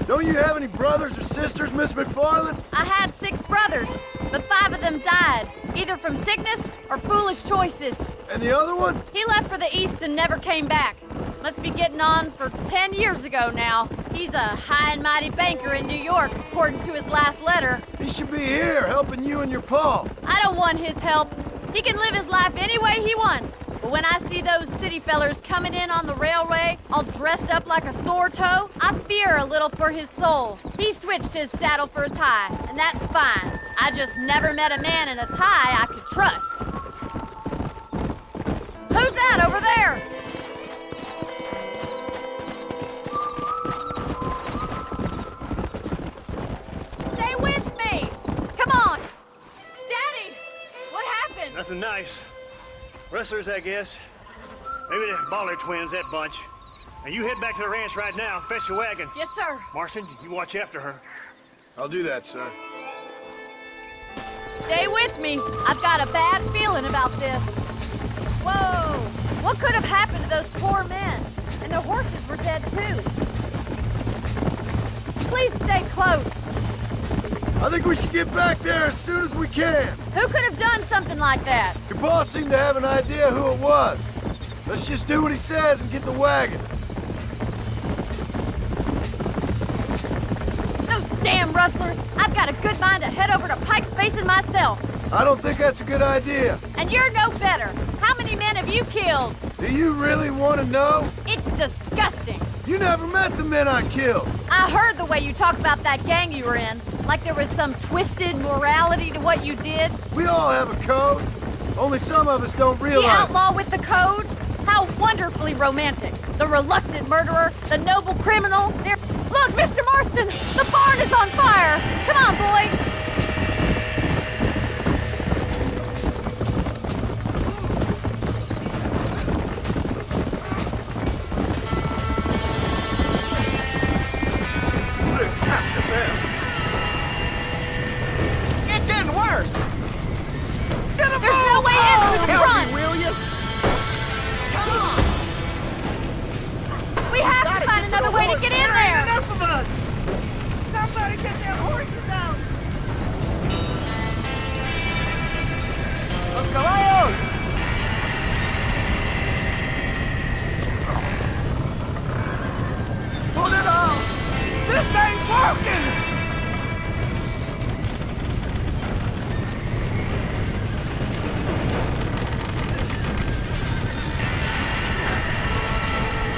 Don't you have any brothers or sisters, Miss McFarland? I had 6 brothers, but 5 of them died, either from sickness or foolish choices. And the other one? He left for the East and never came back. Must be getting on for 10 years ago now. He's a high and mighty banker in New York, according to his last letter. He should be here, helping you and your pa. I don't want his help. He can live his life any way he wants. But when I see those city fellers coming in on the railway, all dressed up like a sore toe, I fear a little for his soul. He switched his saddle for a tie, and that's fine. I just never met a man in a tie I could trust. Who's that over there? Stay with me! Come on! Daddy! What happened? something nice. Rustlers, I guess. Maybe the Baller twins, that bunch. Now you head back to the ranch right now and fetch the wagon. Yes, sir. Marston, you watch after her. I'll do that, sir. Stay with me. I've got a bad feeling about this. Whoa! What could have happened to those poor men? And their horses were dead, too. Please stay close. I think we should get back there as soon as we can. Who could have done something like that? Your boss seemed to have an idea who it was. Let's just do what he says and get the wagon. Those damn rustlers! I've got a good mind to head over to Pike's Basin myself. I don't think that's a good idea. And you're no better. How many men have you killed? Do you really want to know? It's disgusting. You never met the men I killed. I heard the way you talk about that gang you were in. Like there was some twisted morality to what you did. We all have a code. Only some of us don't realize. The outlaw with the code? How wonderfully romantic. The reluctant murderer, the noble criminal. Look, Mr. Marston, the barn is on fire. Come on, boy. It's getting worse. There's no way in through the front. Will you? Come on. We have to find another way to get in there. Enough of us. Somebody get their horses out. Los caballos. Put it on. This ain't working.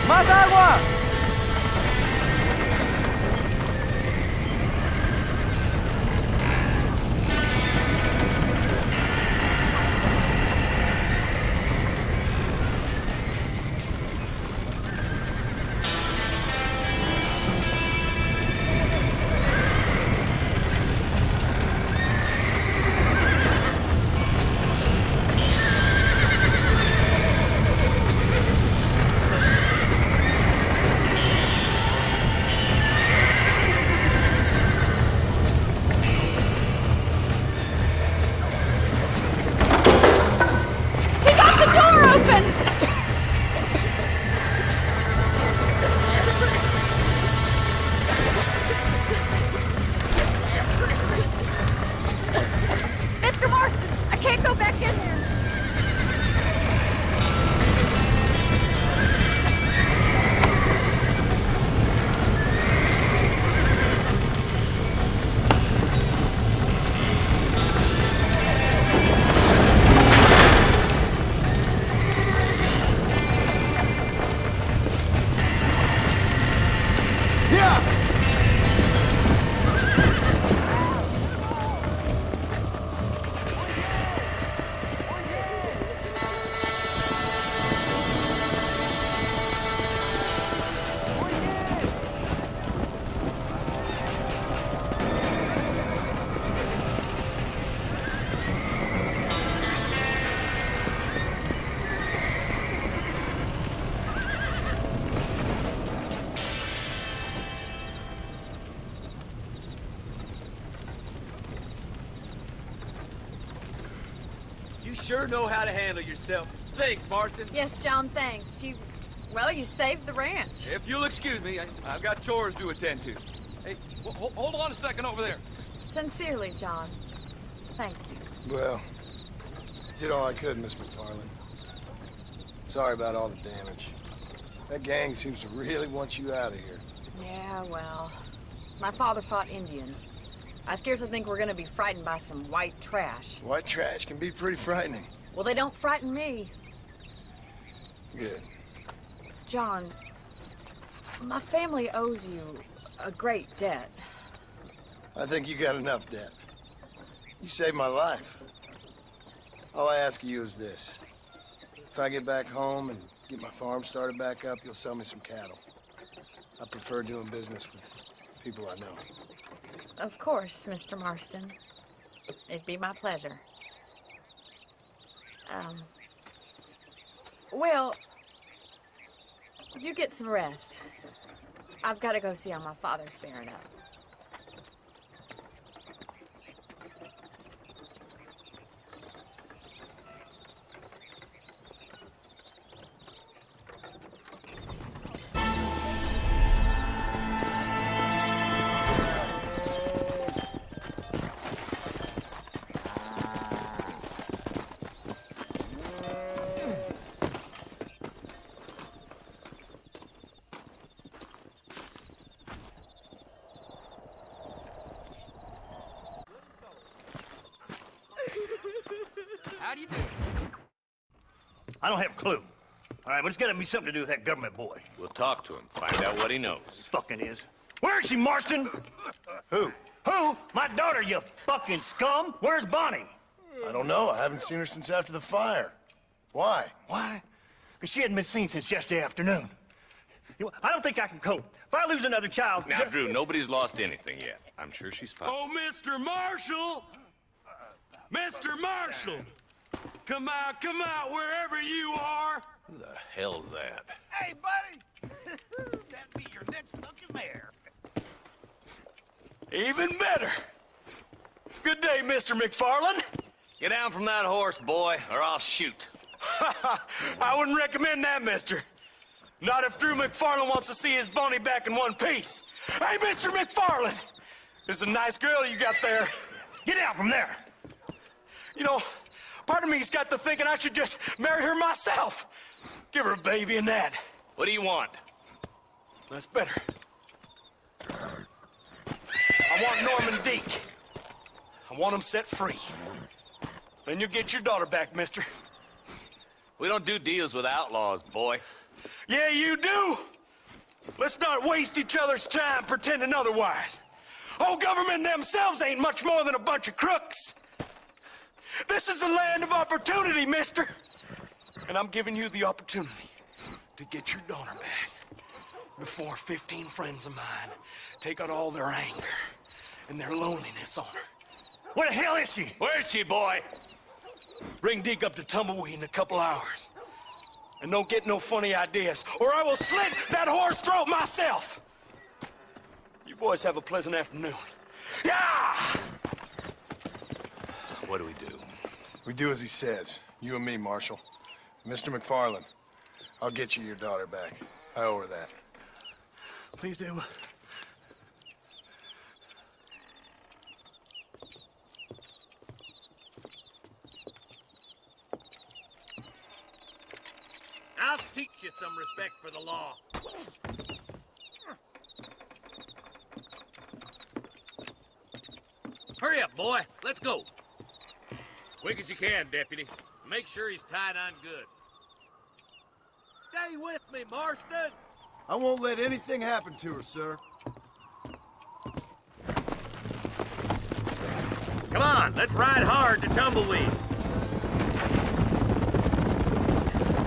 ¡Más agua! You sure know how to handle yourself. Thanks, Marston. Yes, John, thanks. You saved the ranch. If you'll excuse me, I've got chores to attend to. Hey, hold on a second over there. Sincerely, John. Thank you. Well, did all I could, Miss McFarland. Sorry about all the damage. That gang seems to really want you out of here. Yeah, well, my father fought Indians. I scarcely think we're gonna be frightened by some white trash. White trash can be pretty frightening. Well, they don't frighten me. Good. John, my family owes you a great debt. I think you got enough debt. You saved my life. All I ask of you is this. If I get back home and get my farm started back up, you'll sell me some cattle. I prefer doing business with people I know. Of course, Mr. Marston. It'd be my pleasure. Well, you get some rest. I've got to go see how my father's bearing up. How do you do? I don't have a clue. All right, but it's got to be something to do with that government boy. We'll talk to him, find out what he knows. Fucking is. Where is she, Marston? Who? Who? My daughter, you fucking scum. Where's Bonnie? I don't know. I haven't seen her since after the fire. Why? Why? Because she hadn't been seen since yesterday afternoon. You know, I don't think I can cope. If I lose another child... Now, Drew, nobody's lost anything yet. I'm sure she's fine. Oh, Mr. Marshall! Mr. Marshall! Come out, wherever you are! Who the hell's that? Hey, buddy! That'd be your next fucking mayor. Even better! Good day, Mr. McFarland. Get down from that horse, boy, or I'll shoot. I wouldn't recommend that, mister. Not if Drew McFarland wants to see his Bonnie back in one piece. Hey, Mr. McFarland! This is a nice girl you got there. Get out from there! You know, part of me's got to thinking I should just marry her myself. Give her a baby and that. What do you want? That's better. I want Norman Deek. I want him set free. Then you'll get your daughter back, mister. We don't do deals with outlaws, boy. Yeah, you do. Let's not waste each other's time pretending otherwise. Old government themselves ain't much more than a bunch of crooks. This is the land of opportunity, mister. And I'm giving you the opportunity to get your daughter back before 15 friends of mine take out all their anger and their loneliness on her. Where the hell is she? Where is she, boy? Bring Deke up to Tumbleweed in a couple hours. And don't get no funny ideas, or I will slit that whore's throat myself. You boys have a pleasant afternoon. Yeah! What do we do? We do as he says. You and me, Marshal. Mr. McFarland, I'll get you your daughter back. I owe her that. Please do. I'll teach you some respect for the law. Hurry up, boy. Let's go. Quick as you can, Deputy. Make sure he's tied on good. Stay with me, Marston. I won't let anything happen to her, sir. Come on, let's ride hard to Tumbleweed.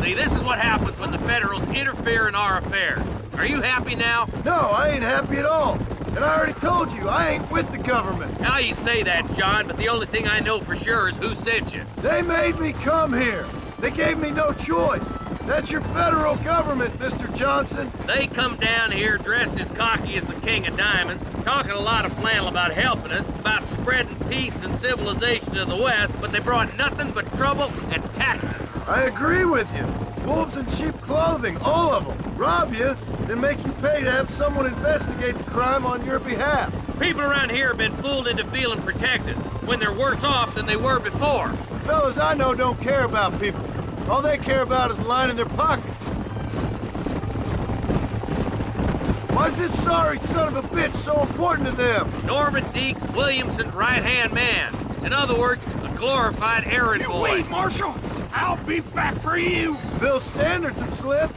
See, this is what happens when the Federals interfere in our affairs. Are you happy now? No, I ain't happy at all. And I already told you, I ain't with the government. Now you say that, John, but the only thing I know for sure is who sent you. They made me come here. They gave me no choice. That's your federal government, Mr. Johnson. They come down here dressed as cocky as the King of Diamonds, talking a lot of flannel about helping us, about spreading peace and civilization to the West, but they brought nothing but trouble and taxes. I agree with you. Wolves in cheap clothing, all of them. Rob you, then make you pay to have someone investigate the crime on your behalf. People around here have been fooled into feeling protected, when they're worse off than they were before. Fellas I know don't care about people. All they care about is lining their pockets. Why is this sorry son of a bitch so important to them? Norman Deeks, Williamson's right-hand man. In other words, a glorified errand boy. Wait, Marshal! I'll be back for you! Bill's standards have slipped.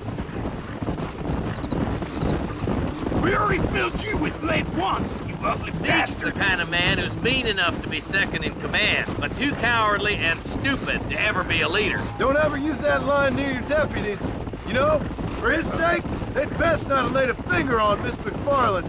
We already filled you with lead once, you ugly Deeks bastard! the kind of man who's mean enough to be second in command, but too cowardly and stupid to ever be a leader. Don't ever use that line near your deputies. You know, for his sake, they'd best not have laid a finger on Miss McFarland.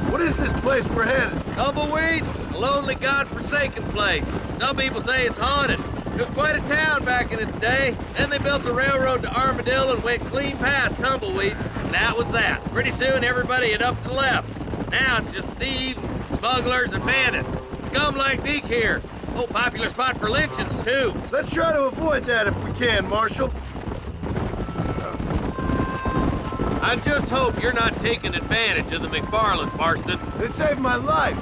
What is this place we're headed? Tumbleweed, A lonely, God-forsaken place. Some people say it's haunted. It was quite a town back in its day. Then they built the railroad to Armadillo and went clean past Tumbleweed. And that was that. Pretty soon, everybody had up and left. Now it's just thieves, smugglers, and bandits. Scum like Deke here. Oh, popular spot for lynchings, too. Let's try to avoid that if we can, Marshal. I just hope you're not taking advantage of the McFarlands, Marston. They saved my life.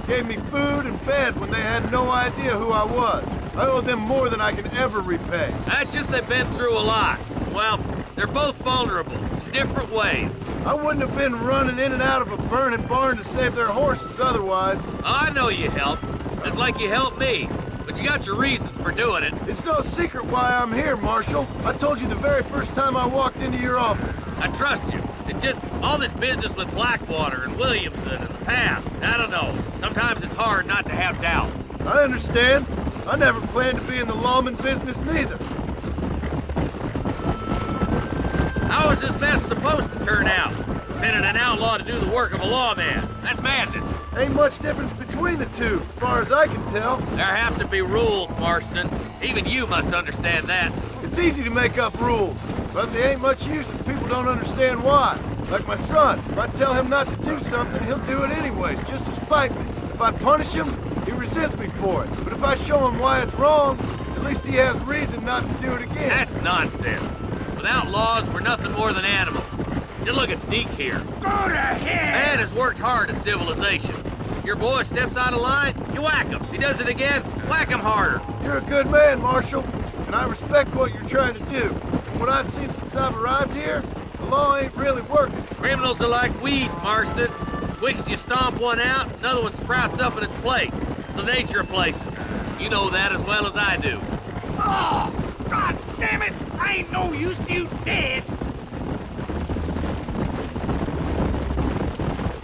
Gave me food and bed when they had no idea who I was. I owe them more than I can ever repay. That's just they've been through a lot. Well, they're both vulnerable in different ways. I wouldn't have been running in and out of a burning barn to save their horses otherwise. I know you helped, just like you helped me. But you got your reasons for doing it. It's no secret why I'm here, Marshal. I told you the very first time I walked into your office. I trust you. It's just all this business with Blackwater and Williamson and the past. I don't know. Sometimes it's hard not to have doubts. I understand. I never planned to be in the lawman business neither. How is this mess supposed to turn out? Sending an outlaw to do the work of a lawman. That's madness. Ain't much difference between the two, as far as I can tell. There have to be rules, Marston. Even you must understand that. It's easy to make up rules, but they ain't much use if people don't understand why. Like my son, if I tell him not to do something, he'll do it anyways, just to spite me. If I punish him, he resents me for it. But if I show him why it's wrong, at least he has reason not to do it again. That's nonsense. Without laws, we're nothing more than animals. Just look at Deke here. Go to hell! Man has worked hard at civilization. Your boy steps out of line, you whack him. He does it again, whack him harder. You're a good man, Marshal, and I respect what you're trying to do. From what I've seen since I've arrived here, the law ain't really working. Criminals are like weeds, Marston. Quick as you stomp one out, another one sprouts up in its place. It's the nature of places. You know that as well as I do. Oh, God damn it! I ain't no use to you dead!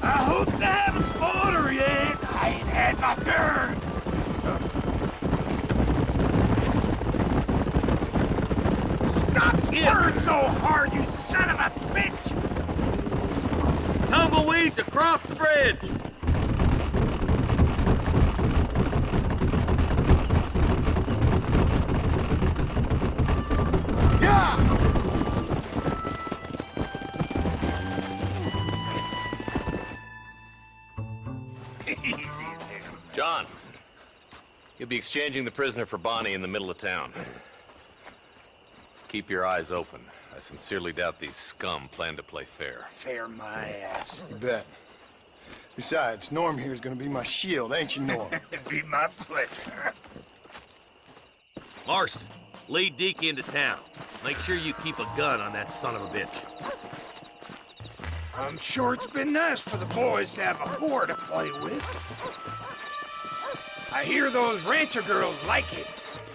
I hope they haven't spoiled her yet. I ain't had my turn. Stop whirring so hard, you son of a bitch! Tumbleweeds across the bridge! Yeah! John, you'll be exchanging the prisoner for Bonnie in the middle of town. Keep your eyes open. I sincerely doubt these scum plan to play fair. Fair my ass. You bet. Besides, Norm here's gonna be my shield, ain't you, Norm? It'd be my pleasure. Marston, lead Deke into town. Make sure you keep a gun on that son of a bitch. I'm sure it's been nice for the boys to have a whore to play with. I hear those rancher girls like it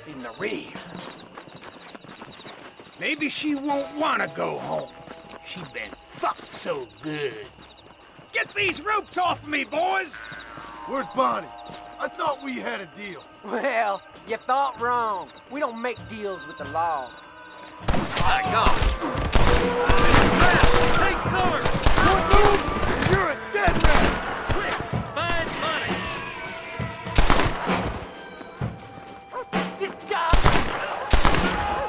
in the rear. Maybe she won't want to go home. She's been fucked so good. Get these ropes off of me, boys! Where's Bonnie? I thought we had a deal. Well, you thought wrong. We don't make deals with the law. My God! Take cover! Don't move! You're a dead man! Quick! Find money! This guy!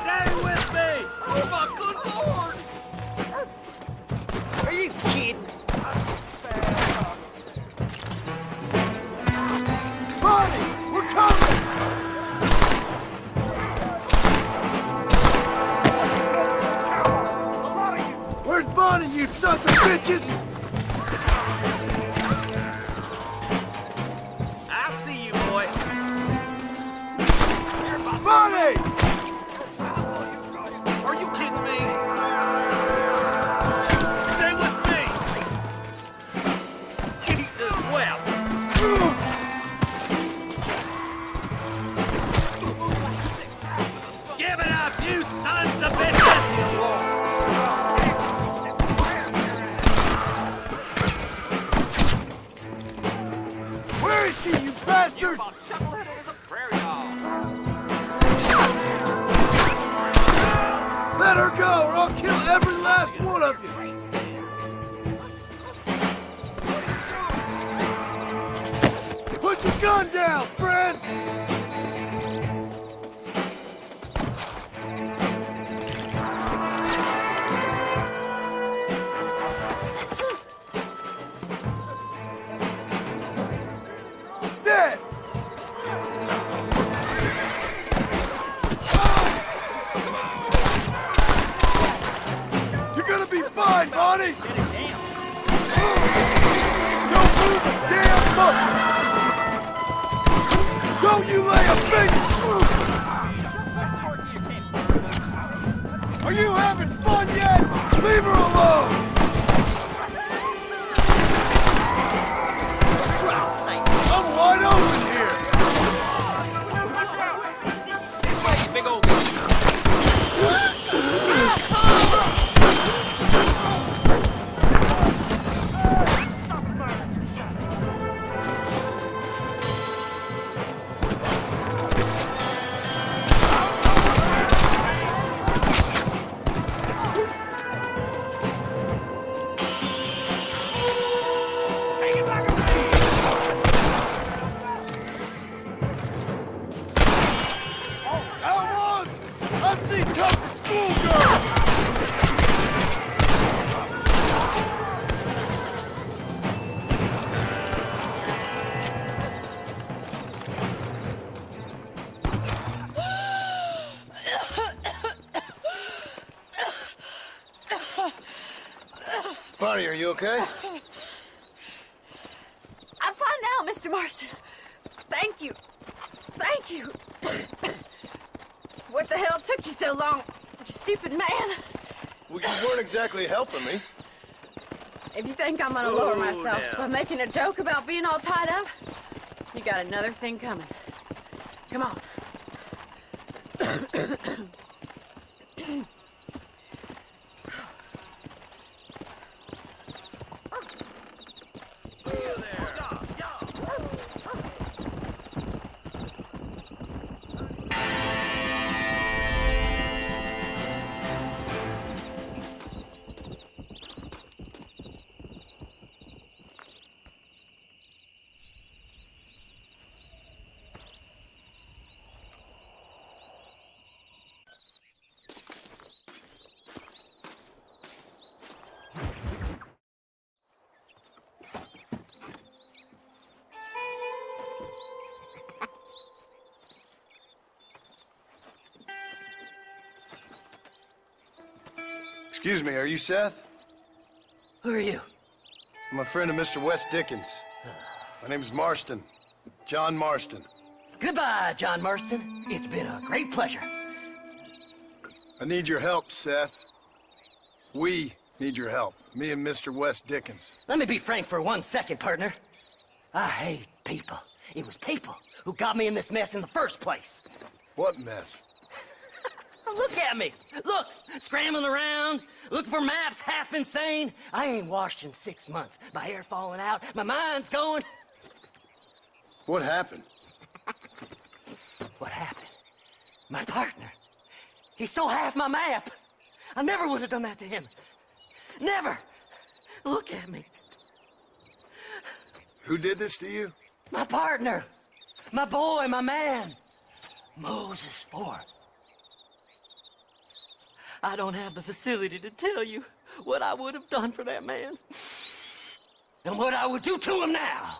Stay with me! Oh my good Lord! Are you kidding? Bonnie! We're coming! Where's Bonnie, you sons of bitches? I see you, boy. Bonnie! Are you kidding me? Stay with me! Jesus, well. Give it up, you sons of bitches! Where is she, you bastards? Let her go, or I'll kill every last one of you! Put your gun right, Bonnie! Don't move a damn muscle! Don't you lay a finger! Are you having fun yet? Leave her alone! I'm wide open here! This way, you big old... Bonnie, are you okay? I'm fine now, Mr. Marston. Thank you. Thank you. What the hell took you so long, you stupid man? Well, you weren't exactly helping me. If you think I'm gonna lower myself by making a joke about being all tied up, you got another thing coming. Come on. Excuse me, are you Seth? Who are you? I'm a friend of Mr. Wes Dickens. My name's Marston. John Marston. Goodbye, John Marston. It's been a great pleasure. I need your help, Seth. We need your help. Me and Mr. Wes Dickens. Let me be frank for 1 second, partner. I hate people. It was people who got me in this mess in the first place. What mess? Look at me. Look, scrambling around, looking for maps, half insane. I ain't washed in 6 months. My hair falling out, my mind's going. What happened? What happened? My partner. He stole half my map. I never would have done that to him. Never. Look at me. Who did this to you? My partner. My boy, my man. Moses Ford. I don't have the facility to tell you what I would have done for that man. And what I would do to him now.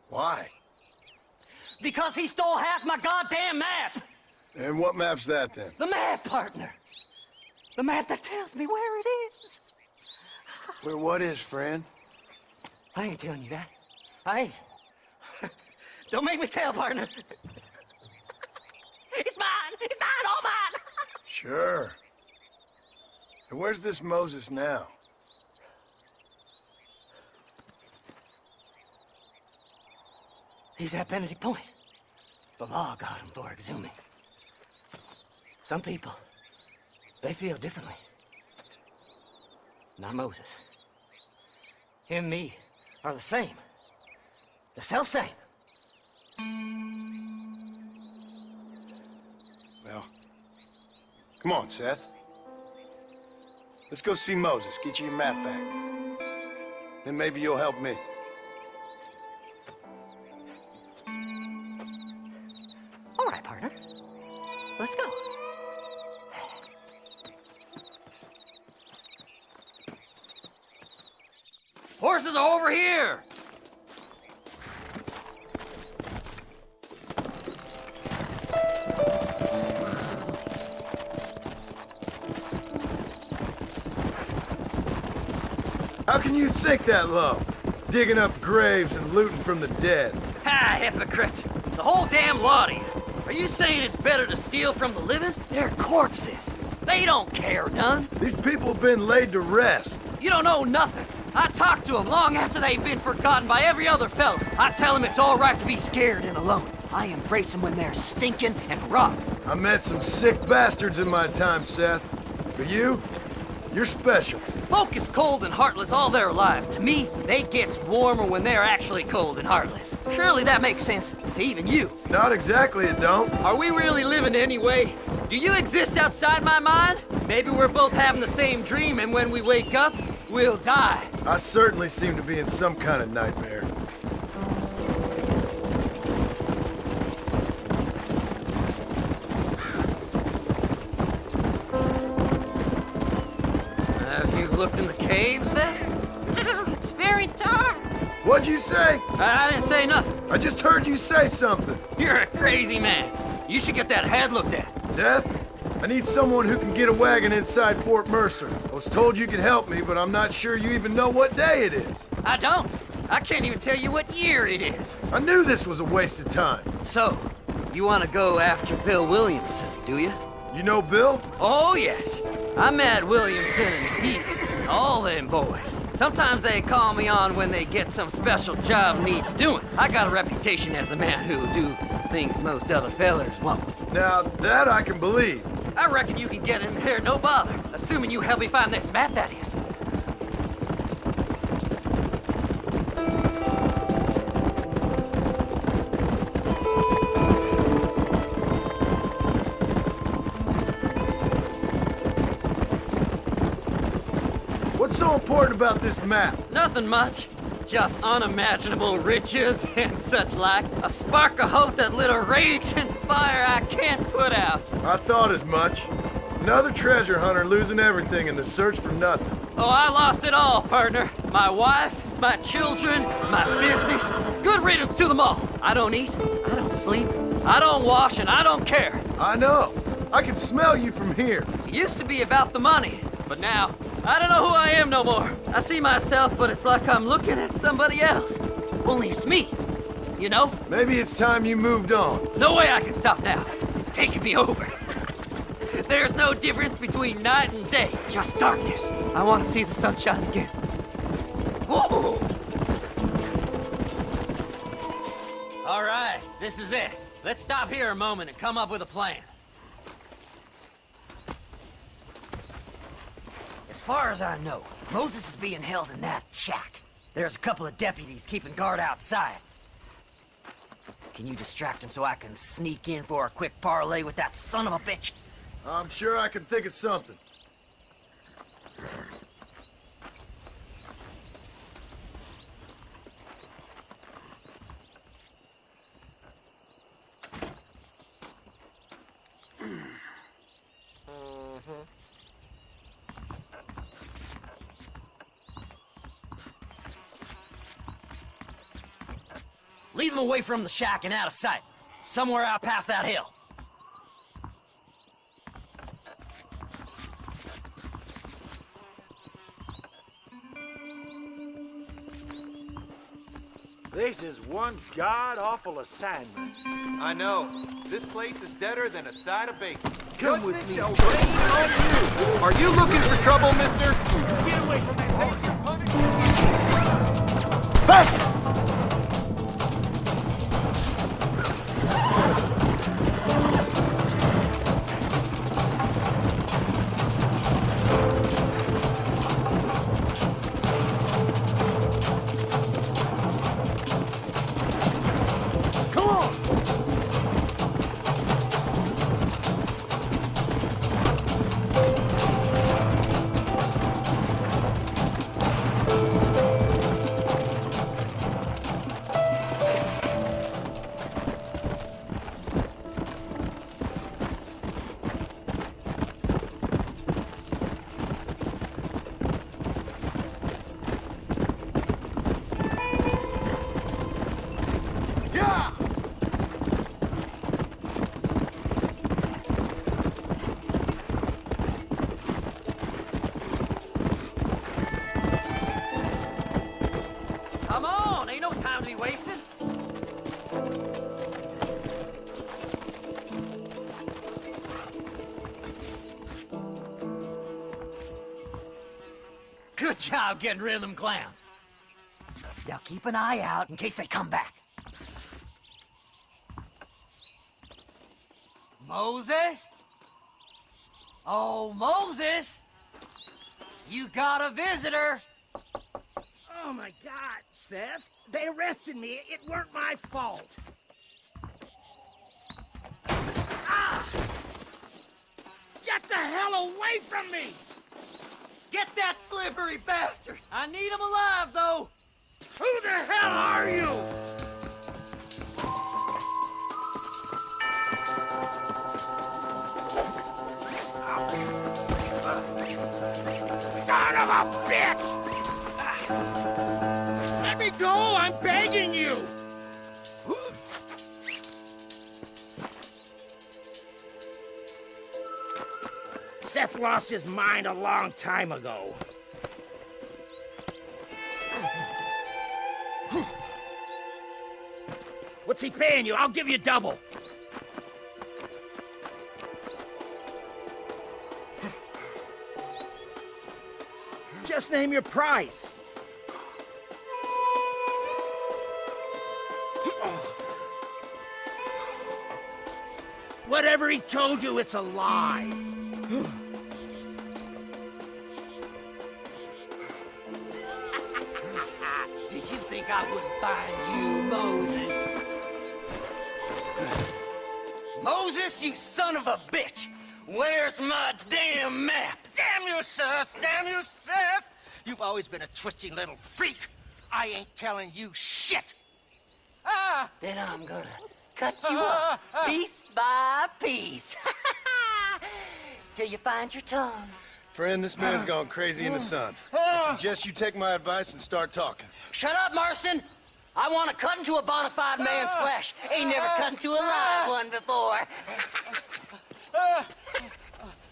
Why? Because he stole half my goddamn map. And what map's that, then? The map, partner. The map that tells me where it is. Where what is, friend? I ain't telling you that. I ain't. Don't make me tell, partner. It's mine. It's mine, all mine. Sure. And where's this Moses now? He's at Benedict Point. The law got him for exhuming. Some people, they feel differently. Not Moses. Him and me are the same. The self-same. Well, come on, Seth. Let's go see Moses, get you your map back. Then maybe you'll help me. All right, partner. Let's go. Horses are over here! How can you sink that low? Digging up graves and looting from the dead. Ha, hypocrite. The whole damn lot of you. Are you saying it's better to steal from the living? They're corpses. They don't care none. These people have been laid to rest. You don't know nothing. I talk to them long after they've been forgotten by every other fella. I tell them it's all right to be scared and alone. I embrace them when they're stinking and rotten. I met some sick bastards in my time, Seth. But you're special. Folk is cold and heartless all their lives. To me, they gets warmer when they're actually cold and heartless. Surely that makes sense to even you. Not exactly, it don't. Are we really living anyway? Do you exist outside my mind? Maybe we're both having the same dream, and when we wake up, we'll die. I certainly seem to be in some kind of nightmare. Have you looked in the caves, Seth? It's very dark. What'd you say? I didn't say nothing. I just heard you say something. You're a crazy man. You should get that head looked at. Seth, I need someone who can get a wagon inside Fort Mercer. I was told you could help me, but I'm not sure you even know what day it is. I don't. I can't even tell you what year it is. I knew this was a waste of time. So, you want to go after Bill Williamson, do you? You know Bill? Oh, yes. I met Williamson and Deke, all them boys. Sometimes they call me on when they get some special job needs doing. I got a reputation as a man who'll do things most other fellers won't. Now, that I can believe. I reckon you can get in there, no bother. Assuming you help me find this map, that is. What's so important about this map? Nothing much. Just unimaginable riches and such like. A spark of hope that lit a raging fire I can't put out. I thought as much. Another treasure hunter losing everything in the search for nothing. Oh, I lost it all, partner. My wife, my children, my business. Good riddance to them all. I don't eat, I don't sleep, I don't wash, and I don't care. I know. I can smell you from here. It used to be about the money, but now, I don't know who I am no more. I see myself, but it's like I'm looking at somebody else. Only it's me, you know? Maybe it's time you moved on. No way I can stop now. It's taking me over. There's no difference between night and day, just darkness. I want to see the sunshine again. Whoa! All right, this is it. Let's stop here a moment and come up with a plan. As far as I know, Moses is being held in that shack. There's a couple of deputies keeping guard outside. Can you distract him so I can sneak in for a quick parlay with that son of a bitch? I'm sure I can think of something. Lead them away from the shack and out of sight. Somewhere out past that hill. This is one god-awful assignment. I know. This place is deader than a side of bacon. Come with me. Are you looking for trouble, mister? Get away from that thing. Faster! Good job getting rid of them clowns. Now keep an eye out in case they come back. Moses? Oh, Moses! You got a visitor! Oh my God, Seth. They arrested me. It weren't my fault. Ah! Get the hell away from me! Get that slippery bastard! I need him alive, though! Who the hell are you? Son of a bitch! Let me go! I'm begging you! Seth lost his mind a long time ago. What's he paying you? I'll give you double. Just name your price. Whatever he told you, it's a lie. Did you think I wouldn't find you, Moses? Moses, you son of a bitch! Where's my damn map? Damn you, Seth! Damn you, Seth! You've always been a twisty little freak. I ain't telling you shit. Ah! Then I'm gonna cut you up piece by piece. Till you find your tongue. Friend, this man's gone crazy in the sun. I suggest you take my advice and start talking. Shut up, Marston! I want to cut into a bona fide man's flesh. Ain't never cut into a live one before.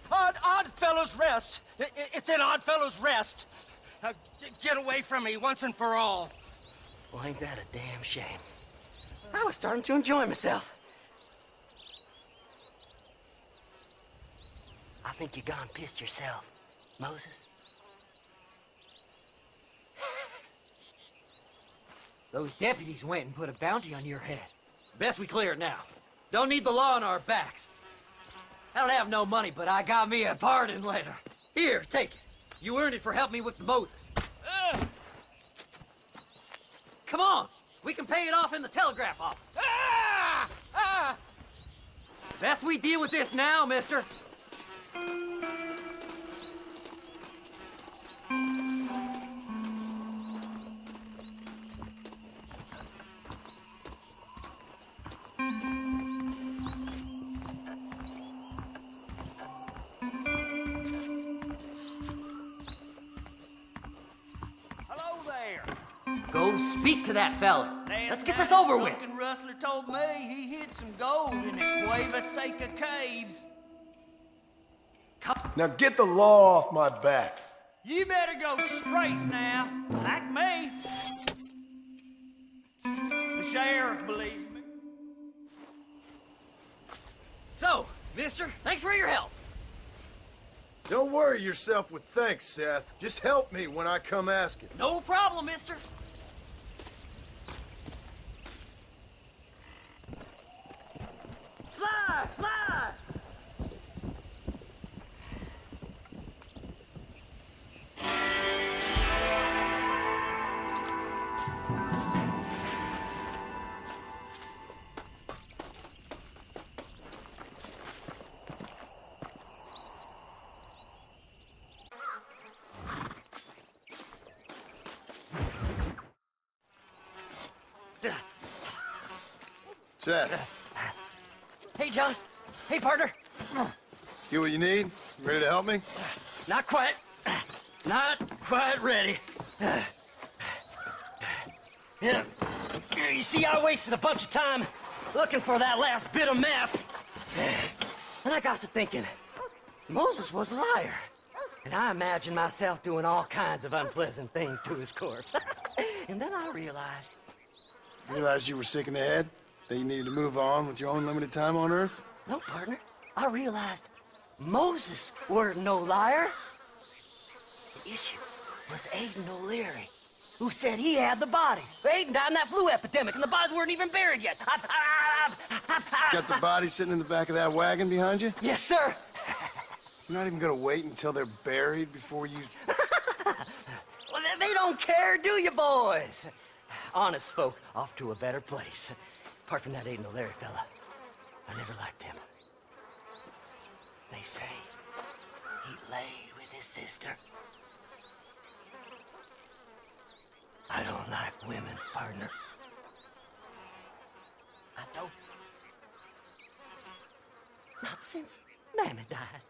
Odd Fellows Rest. It's in Odd Fellows Rest. Get away from me once and for all. Well, ain't that a damn shame? I was starting to enjoy myself. I think you gone pissed yourself, Moses. Those deputies went and put a bounty on your head. Best we clear it now. Don't need the law on our backs. I don't have no money, but I got me a pardon letter. Here, take it. You earned it for helping me with the Moses. Come on. We can pay it off in the telegraph office. Best we deal with this now, mister. Go speak to that fella. Let's get this over with. The rustler told me he hid some gold in the Cueva Seca caves. Now get the law off my back. You better go straight now, like me. The sheriff believes me. So, mister, thanks for your help. Don't worry yourself with thanks, Seth. Just help me when I come asking. No problem, mister. Fly! Fly! Seth, Hey, John. Hey, partner. get what you need? Ready to help me? Not quite. Not quite ready. You see, I wasted a bunch of time looking for that last bit of map. And I got to thinking, Moses was a liar. And I imagined myself doing all kinds of unpleasant things to his corpse. And then I realized... Realized you were sick in the head? That you needed to move on with your own limited time on Earth? No, partner. I realized Moses weren't no liar. issue was Aiden O'Leary, who said he had the body. Aiden died in that flu epidemic, and the bodies weren't even buried yet. Got the body sitting in the back of that wagon behind you? Yes, sir. You're not even gonna wait until they're buried before you... Well, they don't care, do you, boys? Honest folk off to a better place. Apart from that Aiden O'Leary fella, I never liked him. They say he laid with his sister. I don't like women, partner. I don't. Not since Mammy died.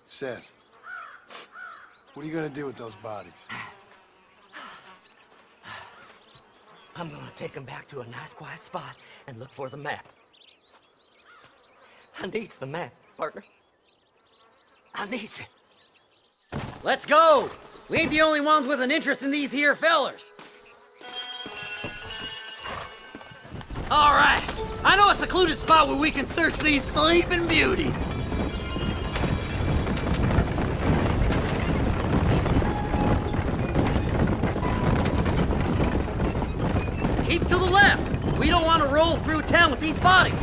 Seth, what are you gonna do with those bodies? I'm gonna take them back to a nice quiet spot and look for the map. I needs the map, partner. I needs it. Let's go! We ain't the only ones with an interest in these here fellers. All right, I know a secluded spot where we can search these sleeping beauties. Keep to the left. We don't want to roll through town with these bodies.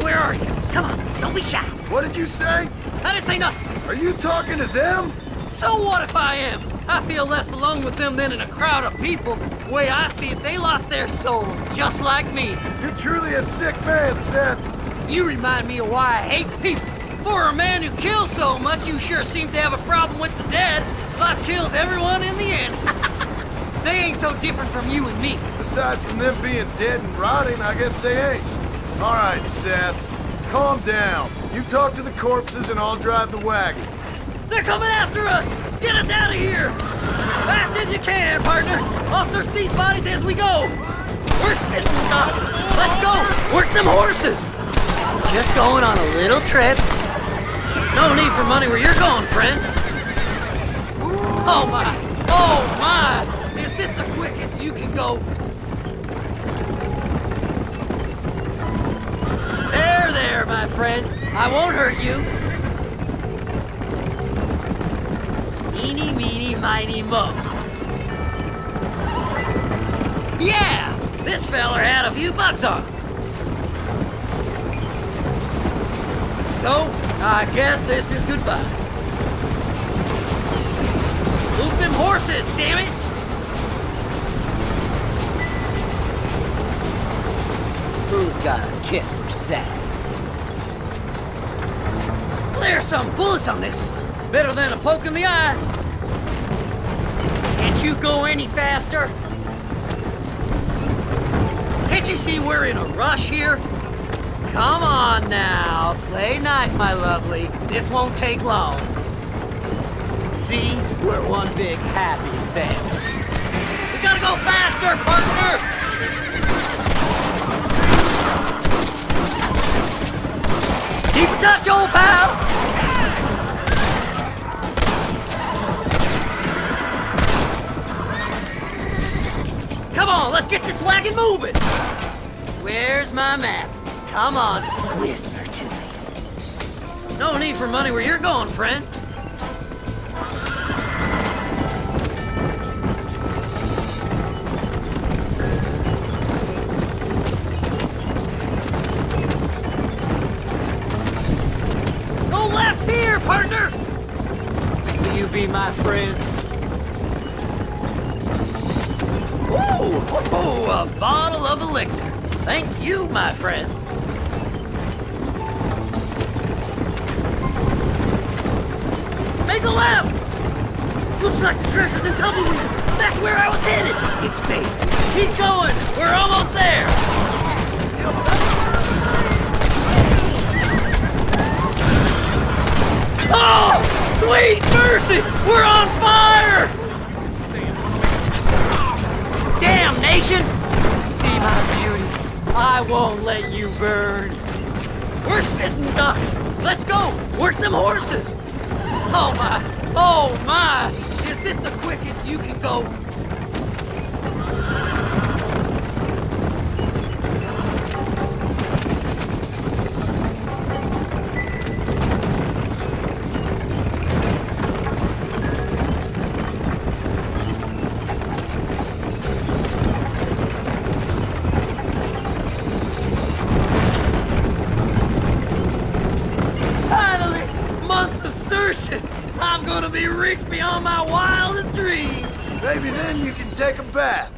Where are you? Come on, don't be shy. What did you say? I didn't say nothing. Are you talking to them? So what if I am? I feel less alone with them than in a crowd of people. The way I see it, they lost their souls, just like me. You're truly a sick man, Seth. You remind me of why I hate people. For a man who kills so much, you sure seem to have a problem with the dead. Life kills everyone in the end. They ain't so different from you and me. Aside from them being dead and rotting, I guess they ain't. All right, Seth. Calm down. You talk to the corpses and I'll drive the wagon. They're coming after us! Get us out of here! Fast as you can, partner! I'll search these bodies as we go! We're sitting ducks! Let's go! Work them horses! Just going on a little trip. No need for money where you're going, friend. Oh my! Oh my! Is this the quickest you can go? There, my friend. I won't hurt you. Eeny, meeny, miny, mo. Yeah! This feller had a few bucks on him. So, I guess this is goodbye. Move them horses, damn it! Who's got a kiss for Seth? There's some bullets on this one. Better than a poke in the eye. Can't you go any faster? Can't you see we're in a rush here? Come on now. Play nice, my lovely. This won't take long. See? We're one big happy family. We gotta go faster, partner! Keep in touch, old pal! Come on, let's get this wagon moving! Where's my map? Come on, whisper to me. No need for money where you're going, friend. Go left here, partner! Will you be my friend? Ooh, a bottle of elixir. Thank you, my friend. Make a left! Looks like the treasure's in Tumbleweed. That's where I was headed. It's fate. Keep going. We're almost there. Oh, sweet mercy! We're on fire! Damnation! See my beauty. I won't let you burn. We're sitting ducks. Let's go. Work them horses. Oh my. Oh my. Is this the quickest you can go? treasure. I'm gonna be rich beyond my wildest dreams. Maybe then you can take a bath.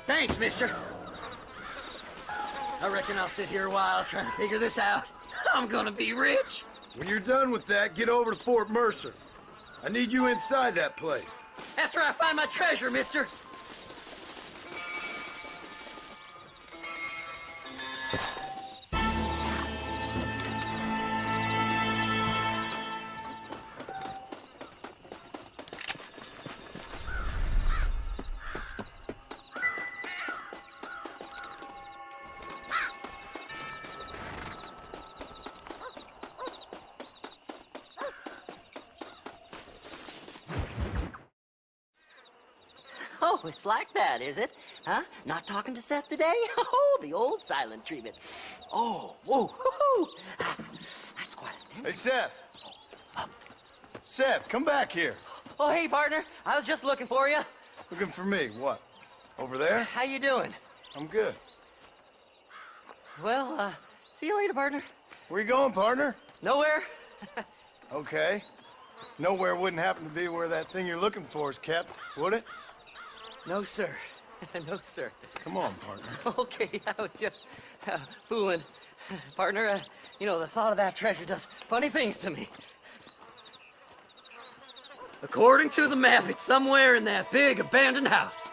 Thanks, mister. I reckon I'll sit here a while trying to figure this out. I'm gonna be rich. When you're done with that, get over to Fort Mercer. I need you inside that place. After I find my treasure, mister. Oh, it's like that, is it? Huh? Not talking to Seth today? Oh, the old silent treatment. Oh, whoa, whoo-hoo. That's quite a stench. Hey, Seth. Seth, come back here. Oh, hey, partner. I was just looking for you. Looking for me? What? Over there? How you doing? I'm good. Well, see you later, partner. Where you going, partner? Nowhere. Okay. Nowhere wouldn't happen to be where that thing you're looking for is kept, would it? No, sir. No, sir. Come on, partner. Okay, I was just fooling. Partner, you know, the thought of that treasure does funny things to me. According to the map, it's somewhere in that big abandoned house.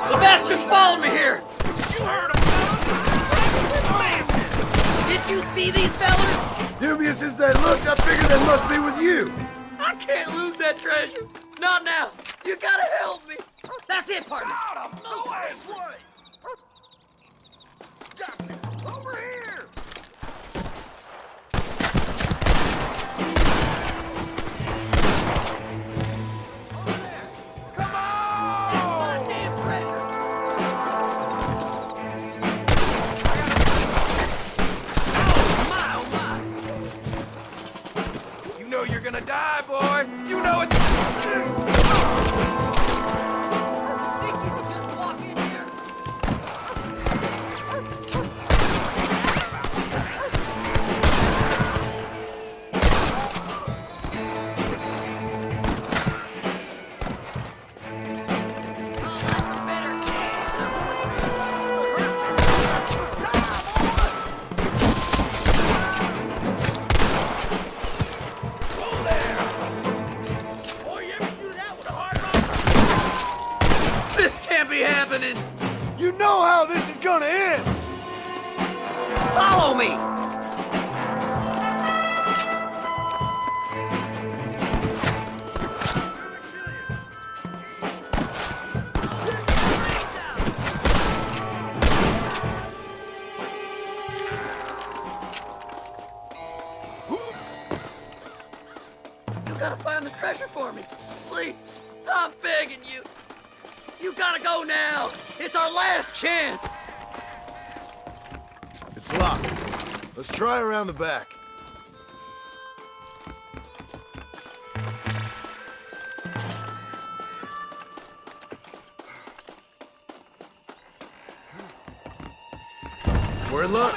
The bastard's following me here! You heard him! Did you see these fellas? Dubious as they looked, I figured they must be with you. I can't lose that treasure. Not now. You gotta help me. That's it, partner. No way! Gotcha! Over here! Come on! My damn treasure. You know you're gonna die, boy! You know it! This can't be happening. You know how this is gonna end. Follow me. You gotta find the treasure for me. Please, I'm begging you. You gotta go now. It's our last chance. It's locked. Let's try around the back. We're in luck.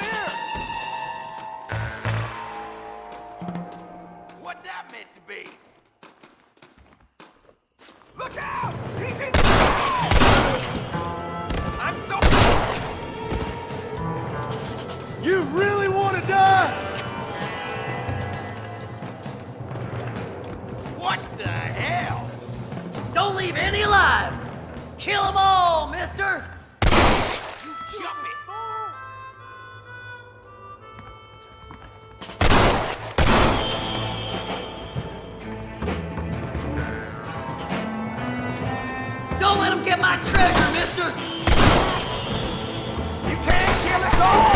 What that meant to be? Look out! He's in. I'm so. You really want to die? What the hell? Don't leave any alive. Kill them all, mister. You jump it! Don't let them get my treasure, mister. You can't kill us all!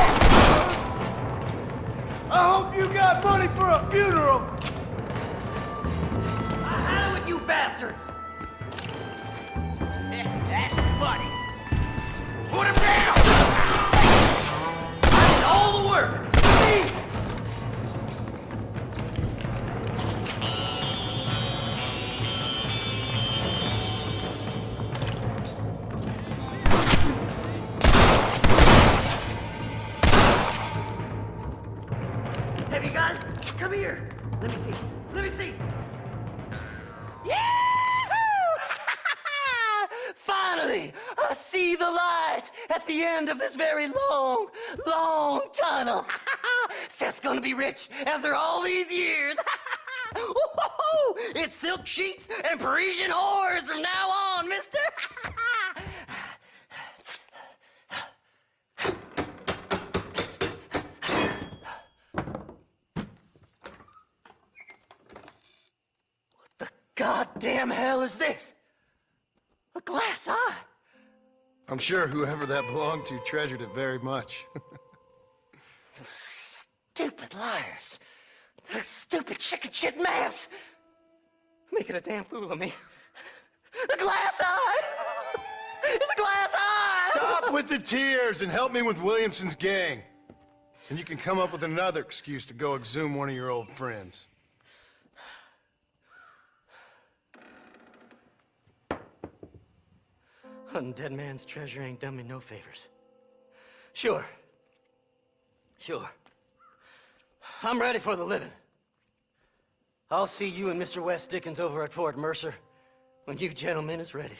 I hope you got money for a funeral. I bastards! That's funny. Put him down! I did all the work. Me! Have you got it? Come here. Let me see. Let me see. Finally, I see the light at the end of this very long, long tunnel. Seth's gonna be rich after all these years. It's silk sheets and Parisian whores from now on, mister. What the goddamn hell is this? A glass eye? I'm sure whoever that belonged to treasured it very much. Those stupid liars. Those stupid chicken shit maps. Making a damn fool of me. A glass eye! It's a glass eye! Stop with the tears and help me with Williamson's gang. And you can come up with another excuse to go exhume one of your old friends. Hunting dead man's treasure ain't done me no favors. Sure. I'm ready for the living. I'll see you and Mr. West Dickens over at Fort Mercer when you gentlemen is ready.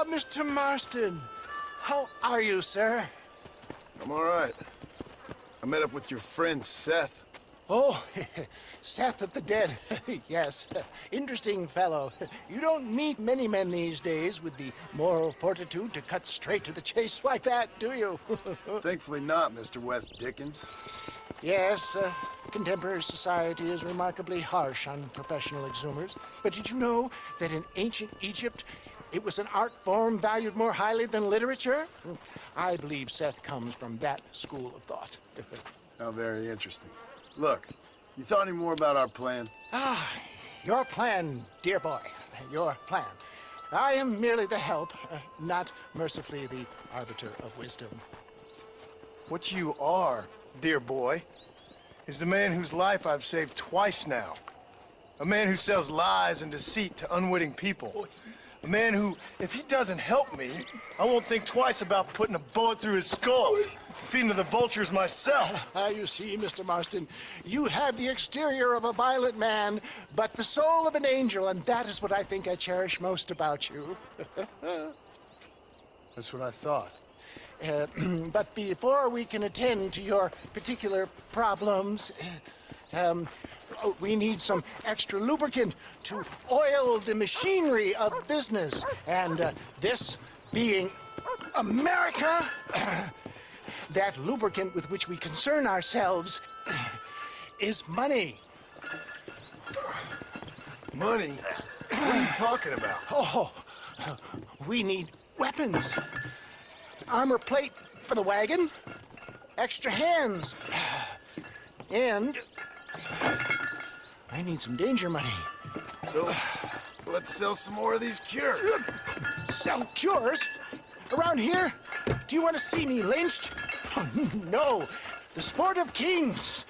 Mr. Marston, how are you, sir? I'm all right. I met up with your friend, Seth. Oh, Seth of the Dead. Yes, interesting fellow. You don't meet many men these days with the moral fortitude to cut straight to the chase like that, do you? Thankfully not, Mr. West Dickens. Yes, contemporary society is remarkably harsh on professional exhumers. But did you know that in ancient Egypt, it was an art form valued more highly than literature? I believe Seth comes from that school of thought. How very interesting. Look, you thought any more about our plan? Your plan, dear boy, your plan. I am merely the help, not mercifully the arbiter of wisdom. What you are, dear boy, is the man whose life I've saved twice now. A man who sells lies and deceit to unwitting people. A man who, if he doesn't help me, I won't think twice about putting a bullet through his skull, feeding to the vultures myself. You see, Mr. Marston, you have the exterior of a violent man, but the soul of an angel, and that is what I think I cherish most about you. That's what I thought. But before we can attend to your particular problems, we need some extra lubricant to oil the machinery of business. And this being America, that lubricant with which we concern ourselves is money. Money? What are you talking about? Oh, we need weapons. Armor plate for the wagon, extra hands, and I need some danger money. So, let's sell some more of these cures. Sell cures? Around here? Do you want to see me lynched? Oh, no. The sport of kings.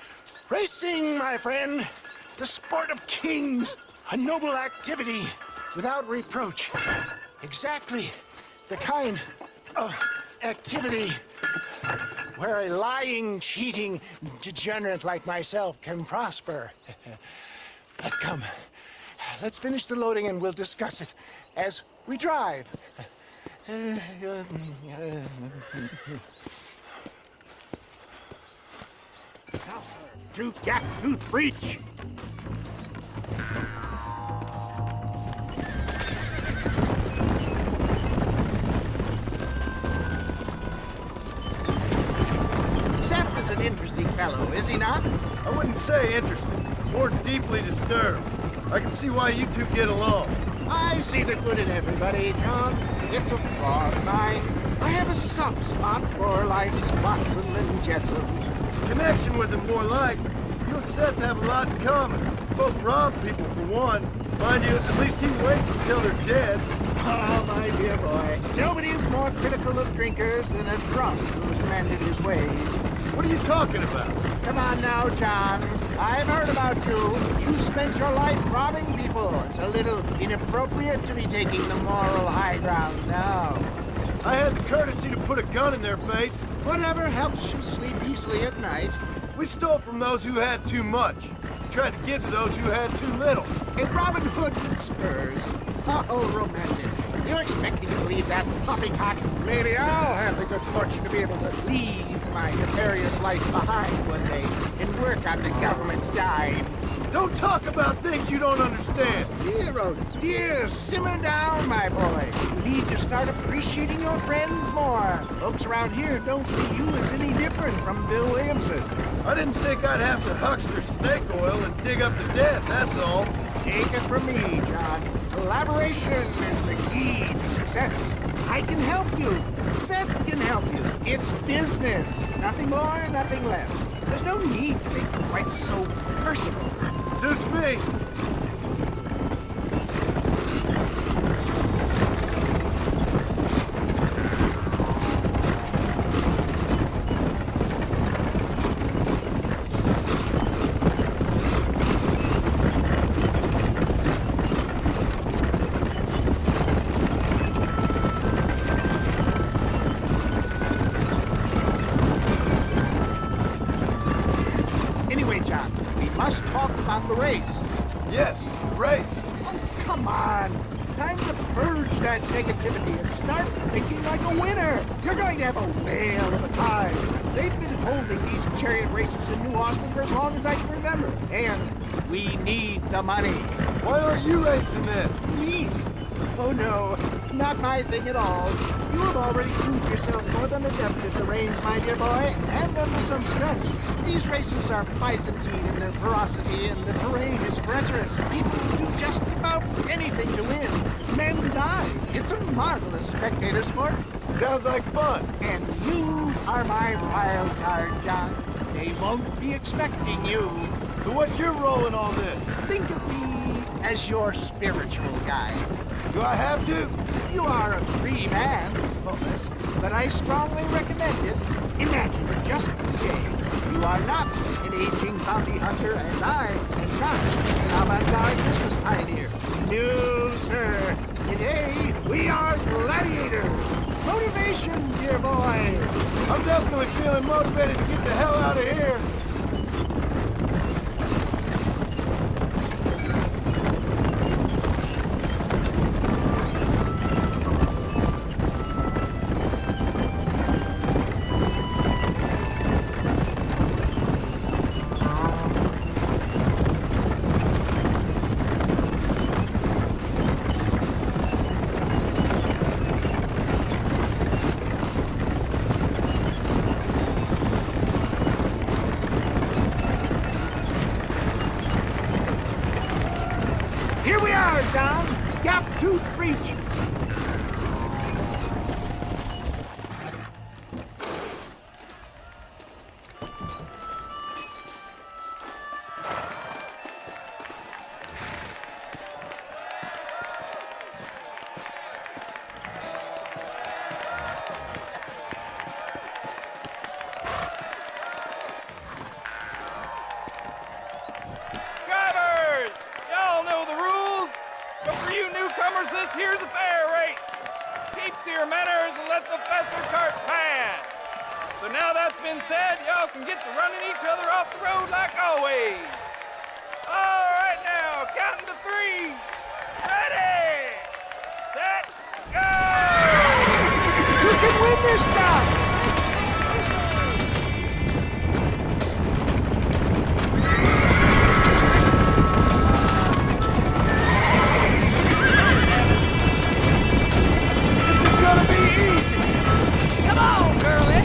Racing, my friend. The sport of kings. A noble activity without reproach. Exactly the kind of activity where a lying, cheating degenerate like myself can prosper. But come, Let's finish the loading and we'll discuss it as we drive. To gap-tooth breach. Seth is an interesting fellow, is he not? I wouldn't say interesting, more deeply disturbed. I can see why you two get along. I see the good in everybody, John. It's a flaw of mine. I have a soft spot for life's Watson and Jetson. Connection with him more like. You and Seth have a lot in common. Both rob people for one. Mind you, at least he waits until they're dead. Oh, my dear boy. Nobody is more critical of drinkers than a drunk who's mended his ways. What are you talking about? Come on now, John. I've heard about you. You spent your life robbing people. It's a little inappropriate to be taking the moral high ground now. I had the courtesy to put a gun in their face. Whatever helps you sleep easily at night. We stole from those who had too much. Tried to give to those who had too little. A Robin Hood with spurs. Oh, romantic. You expect me to believe that poppycock? Maybe I'll have the good fortune to be able to leave my nefarious life behind one day and work on the government's dime. Don't talk about things you don't understand. Dear, oh dear, simmer down, my boy. You need to start appreciating your friends more. Folks around here don't see you as any different from Bill Williamson. I didn't think I'd have to huckster snake oil and dig up the dead, that's all. Take it from me, John. Collaboration is the key to success. I can help you. Seth can help you. It's business. Nothing more, nothing less. There's no need to make it quite so personal. Suits me. Anyway, John, we must talk about the race. Yes, race. Oh, come on. Time to purge that negativity and start thinking like a winner. You're going to have a whale of a time. They've been holding these chariot races in New Austin for as long as I can remember. And we need the money. Why aren't you racing then? Me? Oh, no. Not my thing at all. You have already proved yourself more than adept at the reins, my dear boy, and under some stress. These races are Byzantine in their ferocity, and the terrain is treacherous. People do just about anything to win. Men die. It's a marvelous spectator sport. Sounds like fun. And you are my wild card, John. They won't be expecting you. So what's your role in all this? Think of me as your spiritual guide. Do I have to? You are a free man, of course, but I strongly recommend it. Imagine for just today, you are not an aging bounty hunter, and I am not an avant-garde business pioneer. No, sir. Today, we are gladiators. Motivation, dear boy. I'm definitely feeling motivated to get the hell out of here. Here we are, John. Gap-tooth breach. Drivers! Y'all know the rules. But for you newcomers, this here's a fair race. Keep to your manners and let the faster cart pass. So now that's been said, y'all can get to running each other off the road like always. All right now, count count to 3. Ready, set, go! You can win this time! Come on, girlie.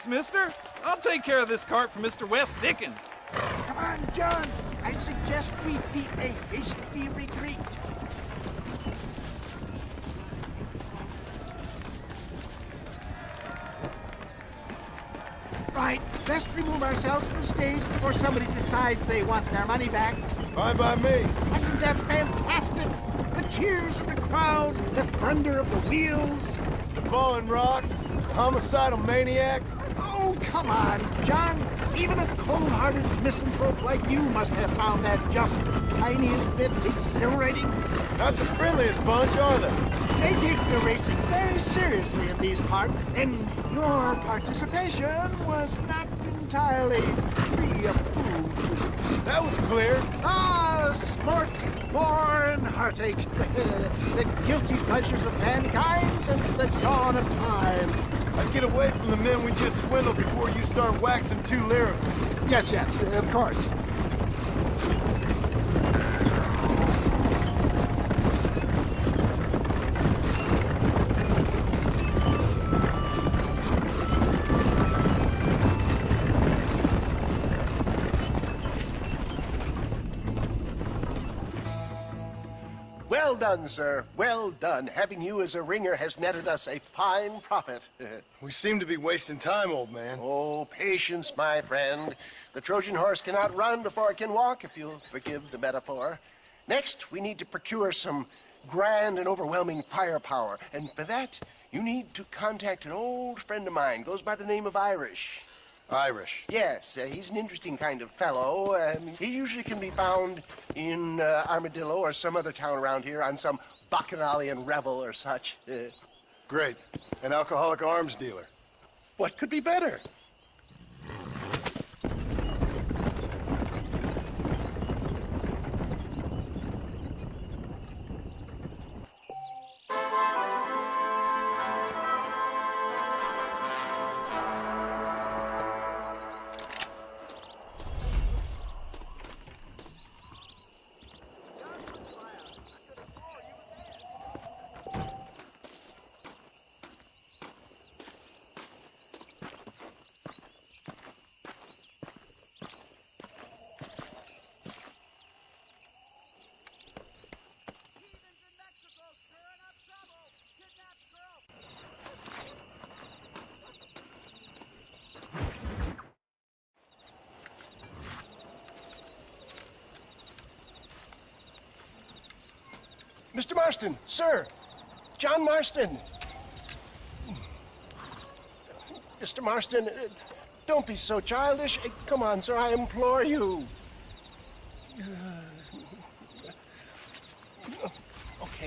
Mister. I'll take care of this cart for Mr. West Dickens. Come on, John. I suggest we beat a hasty retreat. Right, best remove ourselves from the stage before somebody decides they want their money back. Fine by me. Wasn't that fantastic? The cheers of the crowd, the thunder of the wheels. The falling rocks, the homicidal maniacs. Oh, come on, John. Even a cold-hearted misanthrope like you must have found that just the tiniest bit exhilarating. Not the friendliest bunch, are they? They take the racing very seriously in these parts, and your participation was not entirely free of food. That was clear. Ah, sport, gore, and heartache. The guilty pleasures of mankind since the dawn of time. I'd get away from the men we just swindled before you start waxing too lyrical. Yes, of course. Well done, sir. Well done. Having you as a ringer has netted us a fine profit. We seem to be wasting time, old man. Oh, patience, my friend. The Trojan horse cannot run before it can walk, if you'll forgive the metaphor. Next, we need to procure some grand and overwhelming firepower. And for that, you need to contact an old friend of mine. Goes by the name of Irish. Irish? Yes, he's an interesting kind of fellow. He usually can be found in Armadillo or some other town around here on some bacchanalian revel or such. Great. An alcoholic arms dealer. What could be better? Mr. Marston, sir. John Marston. Mr. Marston, don't be so childish. Come on, sir, I implore you.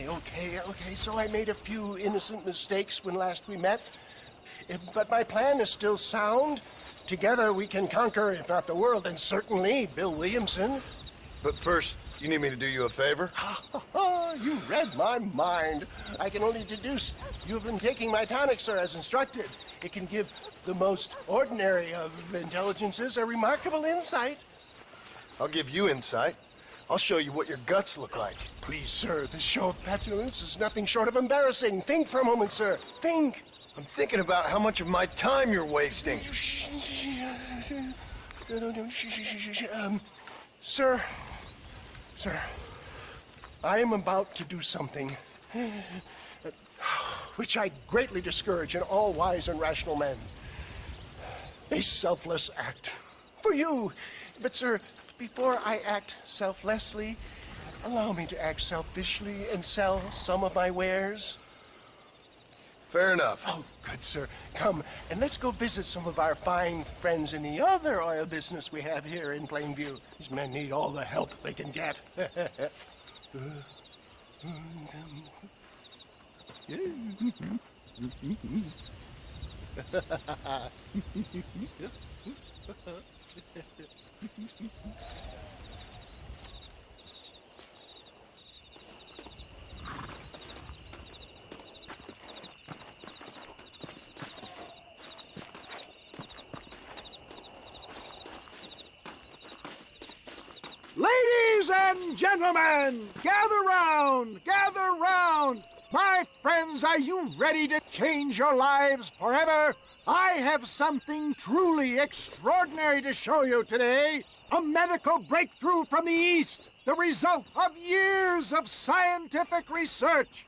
Okay, so I made a few innocent mistakes when last we met. But my plan is still sound. Together we can conquer, if not the world, then certainly Bill Williamson. But first, you need me to do you a favor? You read my mind. I can only deduce you've been taking my tonic, sir, as instructed. It can give the most ordinary of intelligences a remarkable insight. I'll give you insight. I'll show you what your guts look like. Please, sir, this show of petulance is nothing short of embarrassing. Think for a moment, sir. Think. I'm thinking about how much of my time you're wasting. Sir, I am about to do something which I greatly discourage in all wise and rational men. A selfless act for you. But, sir, before I act selflessly, allow me to act selfishly and sell some of my wares. Fair enough. Oh, good, sir. Come, and let's go visit some of our fine friends in the other oil business we have here in Plainview. These men need all the help they can get. Ladies and gentlemen, gather round, gather round. My friends, are you ready to change your lives forever? I have something truly extraordinary to show you today. A medical breakthrough from the East, the result of years of scientific research.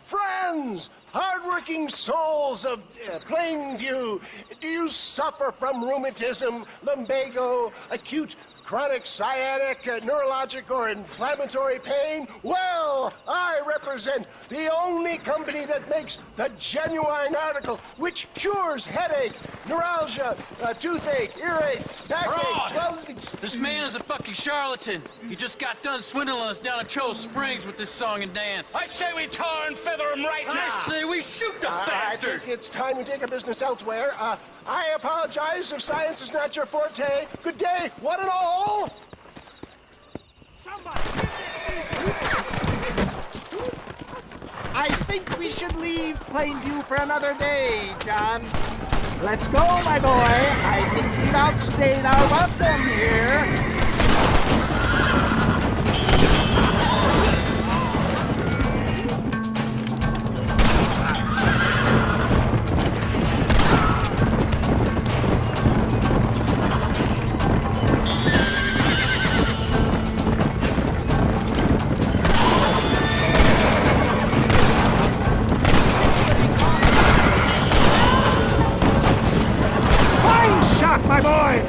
Friends, hardworking souls of Plainview, do you suffer from rheumatism, lumbago, acute chronic sciatic, neurologic, or inflammatory pain? Well, I represent the only company that makes the genuine article which cures headache, neuralgia, toothache, earache, backache, swelling. This man is a fucking charlatan. He just got done swindling us down at Cho Springs with this song and dance. I say we tar and feather him right now. I say we shoot the bastard. I think it's time we take our business elsewhere. I apologize if science is not your forte. Good day, one and all. I think we should leave Plainview for another day, John. Let's go, my boy. I think we've outstayed our welcome here. My boy!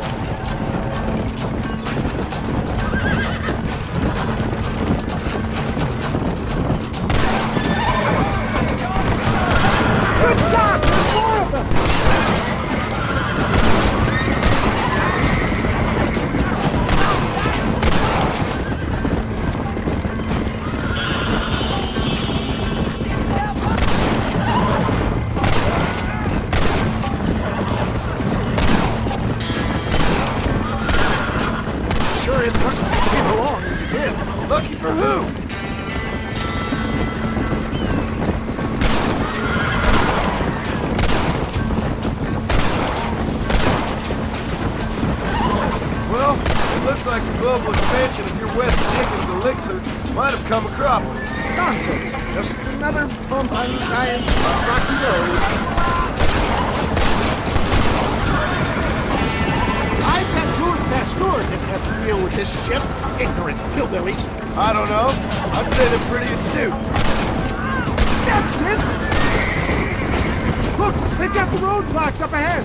Good God! There's more of them! It's lucky you came along when you did. Lucky for who? Well, it looks like the global expansion of your West Jenkins elixir might have come a cropper. Nonsense. Just another bump on science's rocky road. I bet Louis Pasteur didn't have to deal with this shit. Ignorant hillbillies. I don't know. I'd say they're pretty astute. That's it! Look, they've got the road blocked up ahead.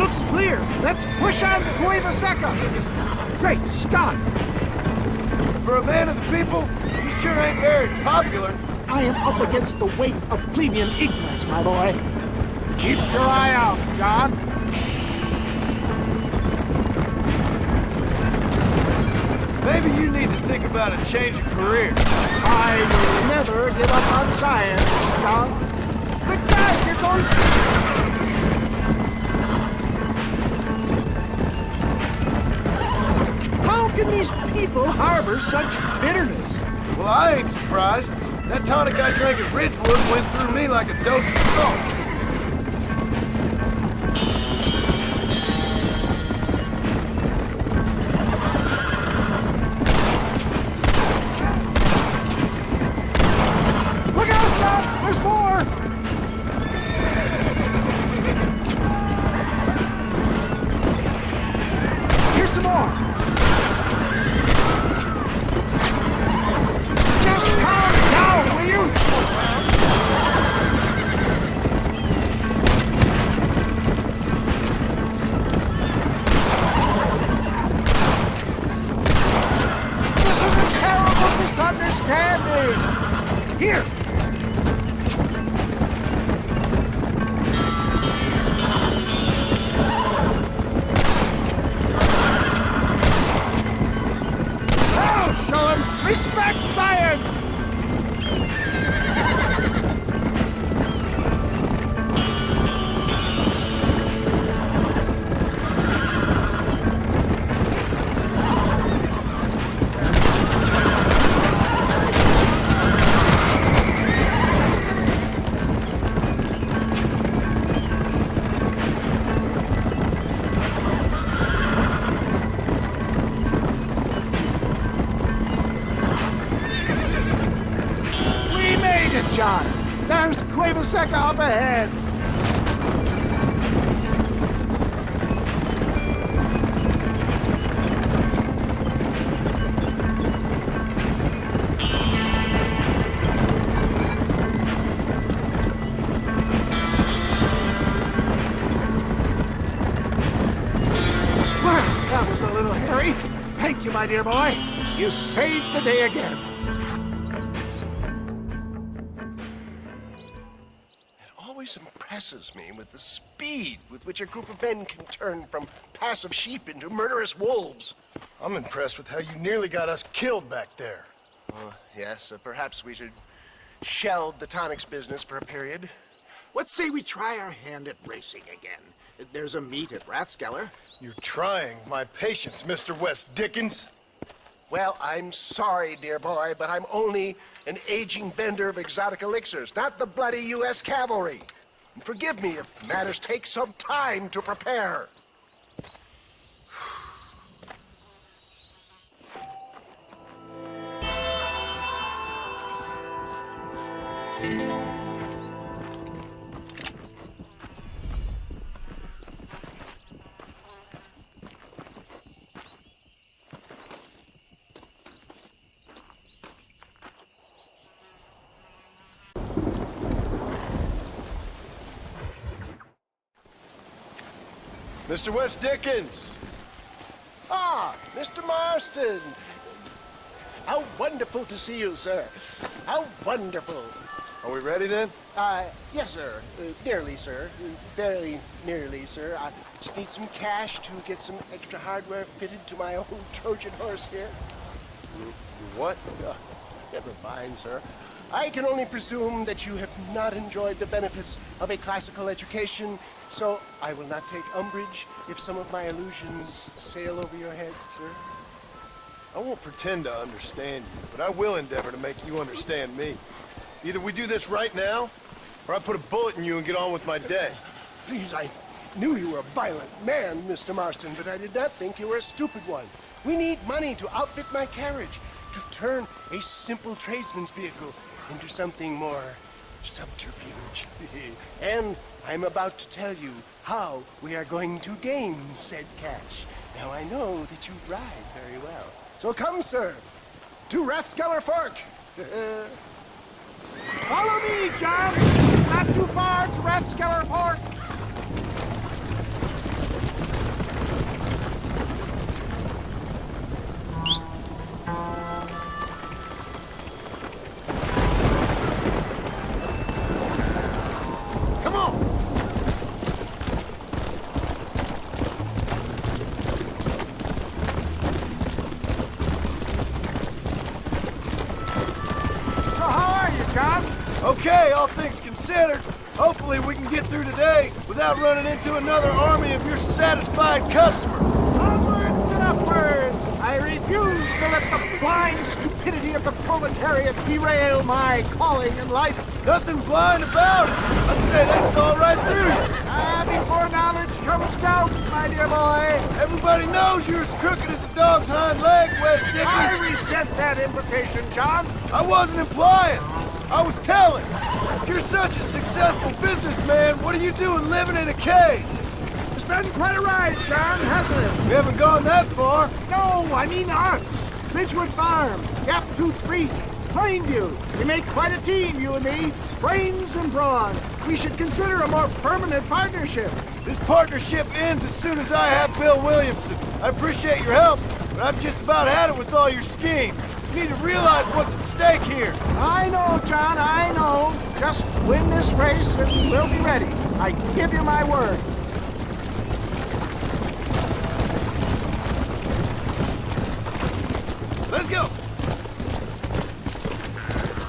looks clear. Let's push on to Cueva Seca. Great Scott! For a man of the people, you sure ain't very popular. I am up against the weight of plebeian ignorance, my boy. Keep your eye out, John. Maybe you need to think about a change of career. I will never give up on science, John. But God, you're going How can these people harbor such bitterness? Well, I ain't surprised. That tonic I drank at Ridgewood went through me like a dose of salt. Look out, John! There's more! Here's some more! Just calm down, will you? This is a terrible misunderstanding! Here! Now show him respect science! We made it, John! There's Cueva Seca up ahead! Well, that was a little hairy. Thank you, my dear boy. You saved the day again. Always impresses me with the speed with which a group of men can turn from passive sheep into murderous wolves. I'm impressed with how you nearly got us killed back there. Yes, perhaps we should shelve the tonics business for a period. What say we try our hand at racing again? There's a meet at Rathskeller. You're trying my patience, Mr. West Dickens. Well, I'm sorry, dear boy, but I'm only an aging vendor of exotic elixirs, not the bloody U.S. cavalry. And forgive me if matters take some time to prepare. Mr. West Dickens! Ah, Mr. Marston. How wonderful to see you, sir. How wonderful. Are we ready then? Yes, sir. Nearly, sir. Very nearly, sir. I just need some cash to get some extra hardware fitted to my old Trojan horse here. What? Never mind, sir. I can only presume that you have not enjoyed the benefits of a classical education, so I will not take umbrage if some of my illusions sail over your head, sir. I won't pretend to understand you, but I will endeavor to make you understand me. Either we do this right now, or I put a bullet in you and get on with my day. Please, I knew you were a violent man, Mr. Marston, but I did not think you were a stupid one. We need money to outfit my carriage, to turn a simple tradesman's vehicle into something more subterfuge. And I'm about to tell you how we are going to gain said cash. Now, I know that you ride very well. So come, sir, to Rathskeller Fork. Follow me, John! Not too far to Rathskeller Fork. considered. Hopefully we can get through today without running into another army of your satisfied customers. Onwards and upwards! I refuse to let the blind stupidity of the proletariat derail my calling in life. Nothing blind about it. I'd say they saw right through you. Before knowledge comes doubt, my dear boy. Everybody knows you're as crooked as a dog's hind leg, West Dickens. I resent that implication, John. I wasn't implying. I was telling. If you're such a successful businessman, what are you doing living in a cave? It's been quite a ride, John, hasn't it? We haven't gone that far. No, I mean us. Ridgewood Farm, Gaptooth Creek, Plainview. We make quite a team, you and me. Brains and brawn. We should consider a more permanent partnership. This partnership ends as soon as I have Bill Williamson. I appreciate your help, but I've just about had it with all your schemes. You need to realize what's at stake here. I know, John, I know. Just win this race and we'll be ready. I give you my word. Let's go.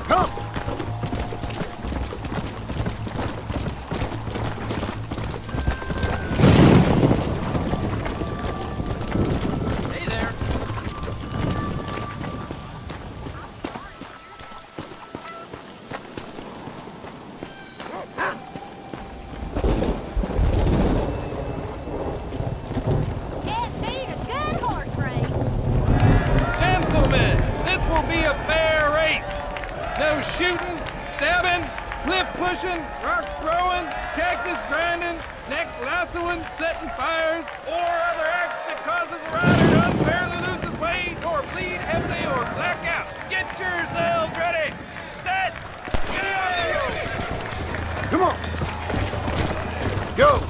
Come. Hey there. Gentlemen, this will be a fair race. No shooting, stabbing, cliff pushing, rock throwing, cactus grinding, neck lassoing, setting fires, or other acts that causes a rider to unfairly lose his weight, or bleed heavily, or black out. Get yourselves ready. Set. Go! Come on. Go.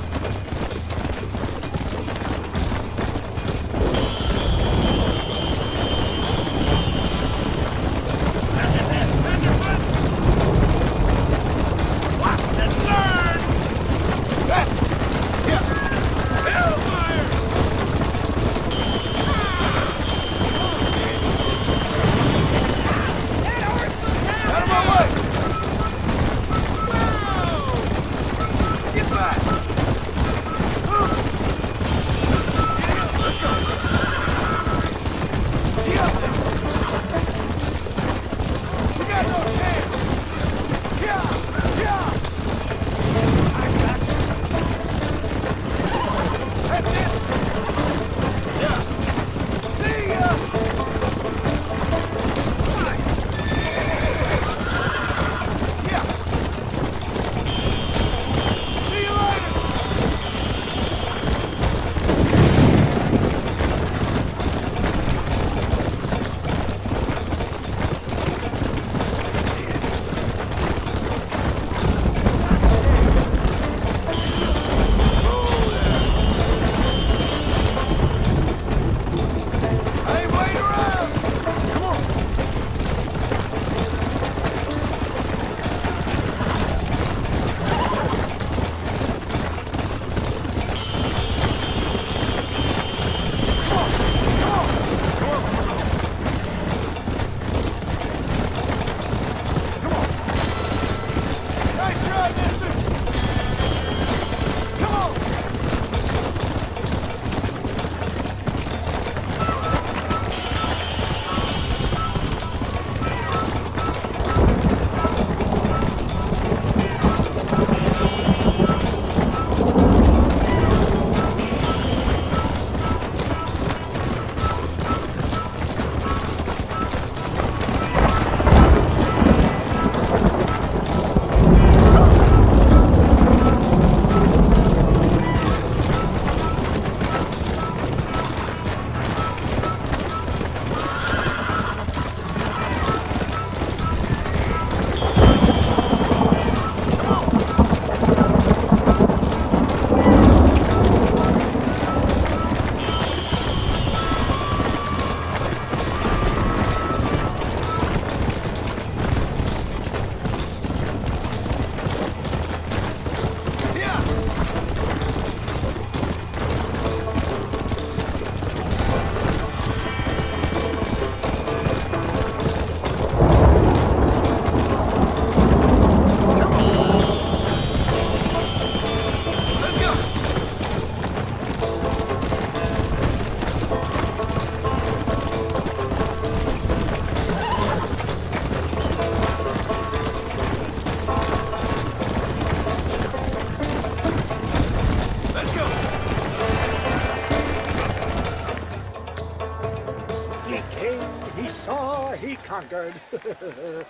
conquered.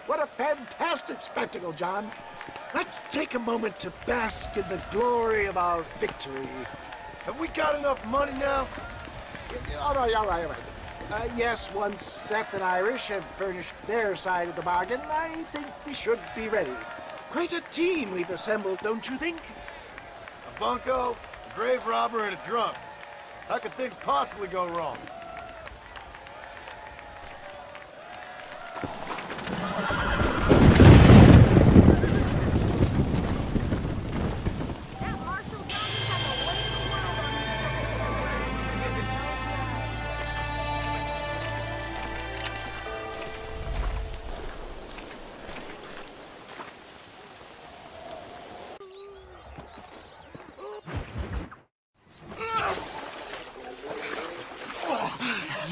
What a fantastic spectacle, John. Let's take a moment to bask in the glory of our victory. Have we got enough money now? All right. Yes, once Seth and Irish have furnished their side of the bargain, I think we should be ready. Quite a team we've assembled, don't you think? A bunco, a grave robber, and a drunk. How could things possibly go wrong?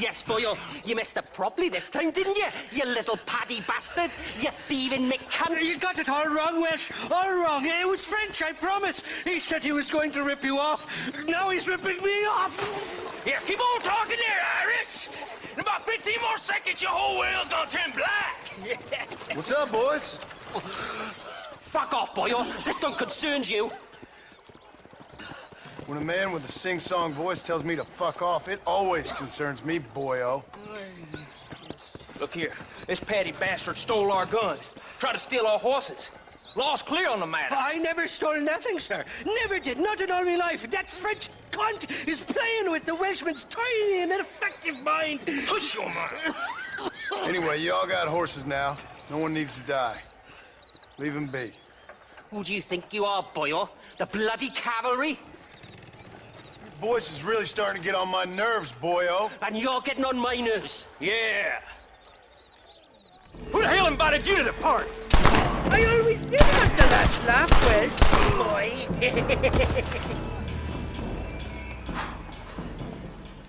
Yes, boyo, you messed up properly this time, didn't you? You little paddy bastard. You thieving McCunt. You got it all wrong, Welsh. All wrong. It was French, I promise. He said he was going to rip you off. Now he's ripping me off. Here, keep on talking there, Irish. In about 15 more seconds, your whole world's gonna turn black. What's up, boys? Fuck off, boyo. This don't concern you. When a man with a sing-song voice tells me to fuck off, it always concerns me, boyo. Look here, this paddy bastard stole our guns, tried to steal our horses. Law's clear on the matter. I never stole nothing, sir. Never did, not in all my life. That French cunt is playing with the Welshman's tiny and ineffective mind. Hush your mouth. Anyway, you all got horses now. No one needs to die. Leave them be. Who do you think you are, boyo? The bloody cavalry? Your voice is really starting to get on my nerves, boyo. And you're getting on my nerves. Yeah. Who the hell invited you to the party? I always give us the last laugh, Welsh, boy.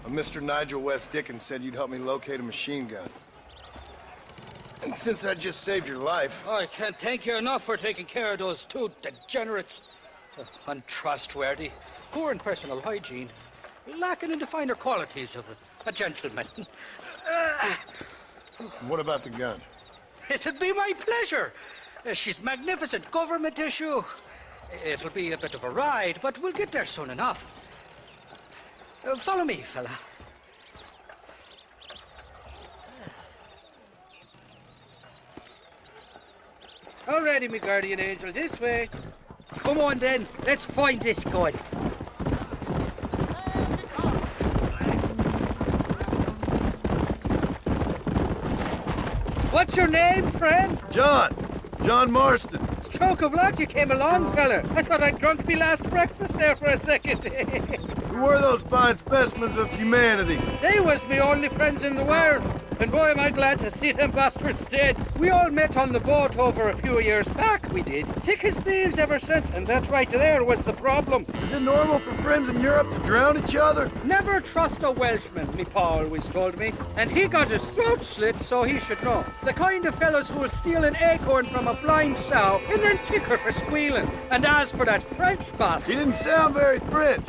Mr. Nigel West Dickens said you'd help me locate a machine gun. And since I just saved your life... I can't thank you enough for taking care of those two degenerates. Untrustworthy, poor in personal hygiene, lacking in the finer qualities of a gentleman. What about the gun? It'd be my pleasure. She's magnificent, government issue. It'll be a bit of a ride, but we'll get there soon enough. Follow me, fella. All righty, me guardian angel, this way. Come on then, let's find this gun. What's your name, friend? John Marston. Stroke of luck you came along, fella. I thought I'd drunk me last breakfast there for a second. Who were those fine specimens of humanity? They was me only friends in the world. And boy, am I glad to see them bastards dead. We all met on the boat over a few years back, we did. Thick as thieves ever since, and that right there was the problem. Is it normal for friends in Europe to drown each other? Never trust a Welshman, me pa always told me. And he got his throat slit, so he should know. The kind of fellows who will steal an acorn from a blind sow and then kick her for squealing. And as for that French bastard... He didn't sound very French.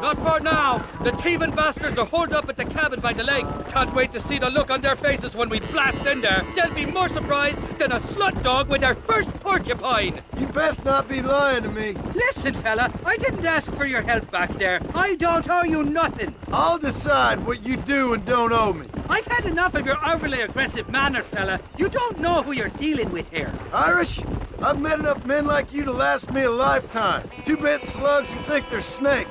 Not for now. The thieving bastards are holed up at the cabin by the lake. Can't wait to see the look on their faces when we blast in there. They'll be more surprised than a slut dog with their first porcupine. You best not be lying to me. Listen, fella, I didn't ask for your help back there. I don't owe you nothing. I'll decide what you do and don't owe me. I've had enough of your overly aggressive manner, fella. You don't know who you're dealing with here. Irish, I've met enough men like you to last me a lifetime. Two-bit slugs who think they're snakes.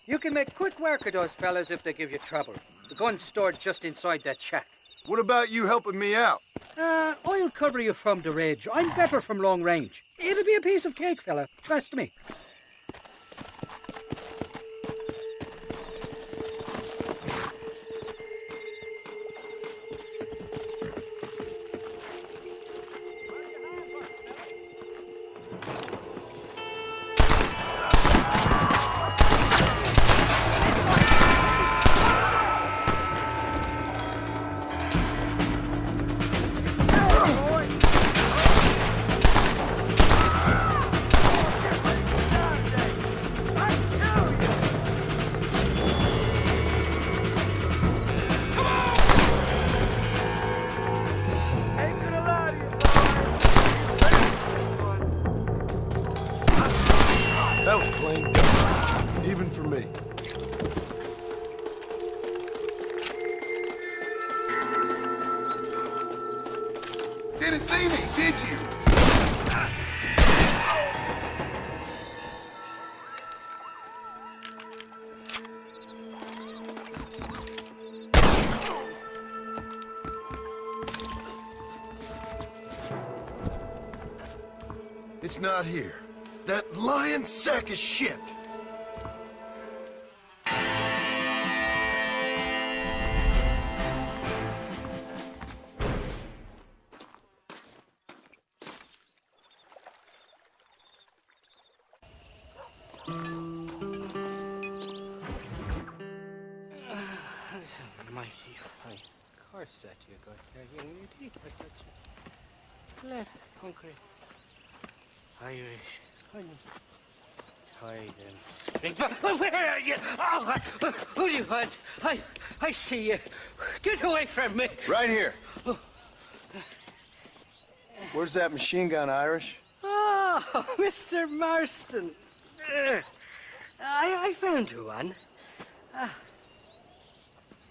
You can make quick work of those fellas if they give you trouble. The gun's stored just inside that shack. What about you helping me out? I'll cover you from the ridge. I'm better from long range. It'll be a piece of cake, fella. Trust me. Didn't see me, did you? It's not here. That lying sack of shit. Mighty fine course that you got there, young lady. I got you. Flat, hungry, Irish, tied and... Where are you? Oh, who do you want? I see you. Get away from me. Right here. Where's that machine gun, Irish? Oh, Mr. Marston. I found you one.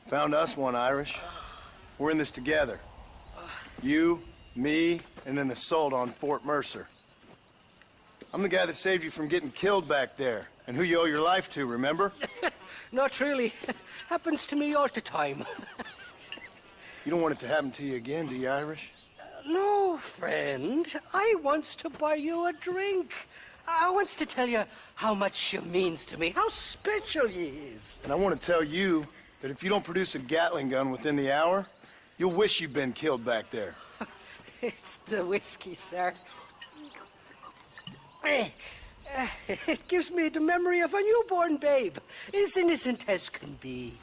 Found us one, Irish. We're in this together. You, me, and an assault on Fort Mercer. I'm the guy that saved you from getting killed back there, and who you owe your life to, remember? Not really. Happens to me all the time. You don't want it to happen to you again, do you, Irish? No, friend. I wants to buy you a drink. I wants to tell you how much she means to me, how special you is. And I want to tell you that if you don't produce a Gatling gun within the hour, you'll wish you'd been killed back there. It's the whiskey, sir. It gives me the memory of a newborn babe, as innocent as can be.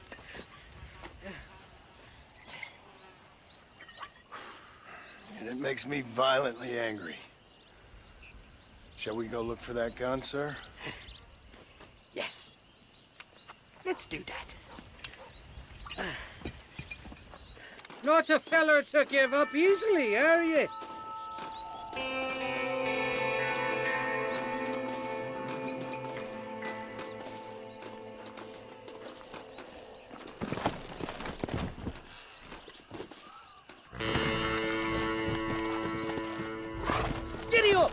And it makes me violently angry. Shall we go look for that gun, sir? Yes. Let's do that. Not a feller to give up easily, are you? Giddy up!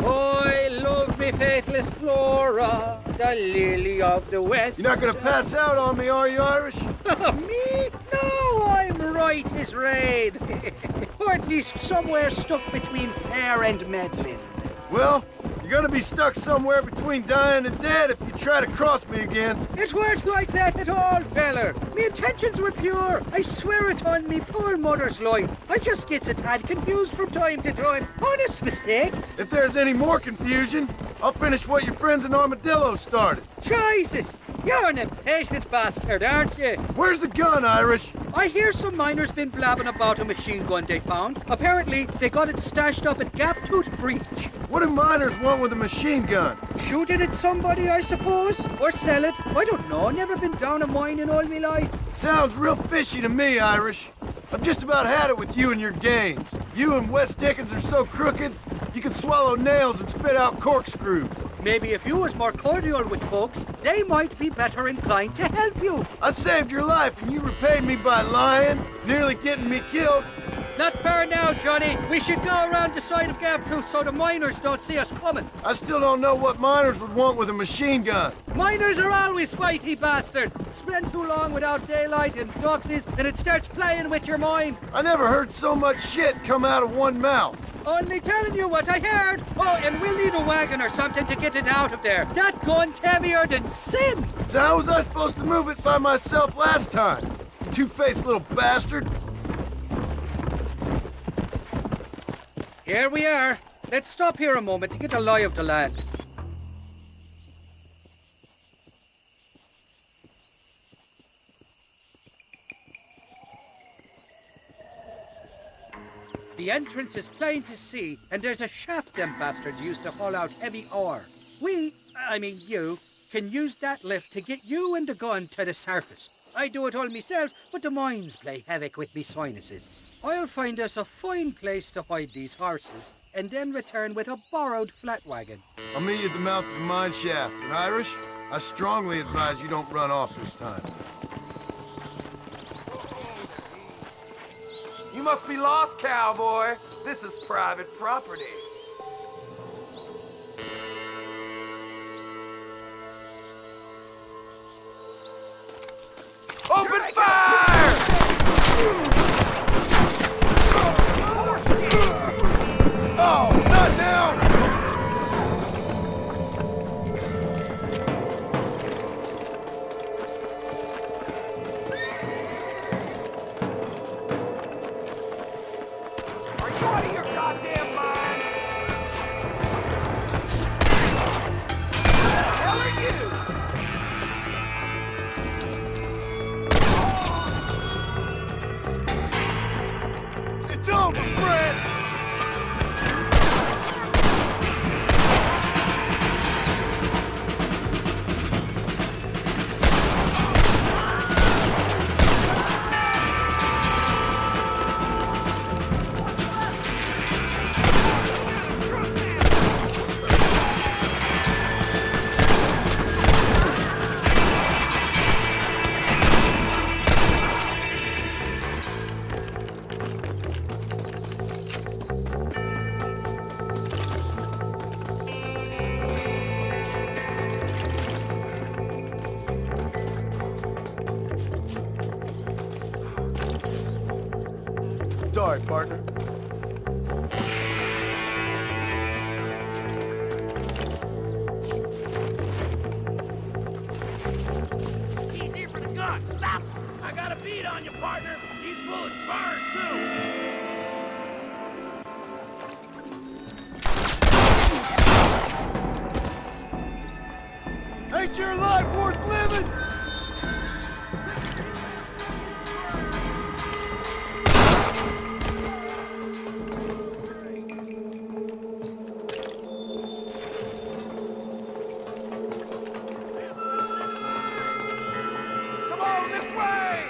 I love me faithless Flora, the lily of the West. You're not gonna pass out on me, are you, Irish? Me? No, I'm right as rain. Or at least somewhere stuck between fair and meddling. Well, you're gonna be stuck somewhere between dying and dead if you try to cross me again. It weren't like that at all, feller. Me intentions were pure. I swear it on me poor mother's life. I just gets a tad confused from time to time. Honest mistake. If there's any more confusion, I'll finish what your friends in Armadillo started. Jesus! You're an impatient bastard, aren't you? Where's the gun, Irish? I hear some miners been blabbing about a machine gun they found. Apparently, they got it stashed up at Gap-Tooth Breach. What do miners want with a machine gun? Shoot it at somebody, I suppose? Or sell it? I don't know. Never been down a mine in all my life. Sounds real fishy to me, Irish. I've just about had it with you and your games. You and Wes Dickens are so crooked, you can swallow nails and spit out corkscrews. Maybe if you was more cordial with folks, they might be better inclined to help you. I saved your life and you repaid me by lying, nearly getting me killed. Not fair now, Johnny. We should go around the side of Gap-Tooth so the miners don't see us coming. I still don't know what miners would want with a machine gun. Miners are always fighty bastards. Spend too long without daylight and doxies, and it starts playing with your mind. I never heard so much shit come out of one mouth. Only telling you what I heard. Oh, and we'll need a wagon or something to get it out of there. That gun's heavier than sin. So how was I supposed to move it by myself last time? You two-faced little bastard. Here we are. Let's stop here a moment to get a lie of the land. The entrance is plain to see, and there's a shaft them bastards used to haul out heavy ore. You, can use that lift to get you and the gun to the surface. I do it all myself, but the mines play havoc with me sinuses. I'll find us a fine place to hide these horses, and then return with a borrowed flat wagon. I'll meet you at the mouth of the mine shaft. And Irish, I strongly advise you don't run off this time. must be lost, cowboy. This is private property. Open fire! Oh, not now! Are you out of your goddamn mind? Who the hell are you? It's over, Fred! Sorry, partner. Easy for the gun. Stop! I got a bead on you, partner. These bullets burn, too. Ain't your life worth living? Come on, this way!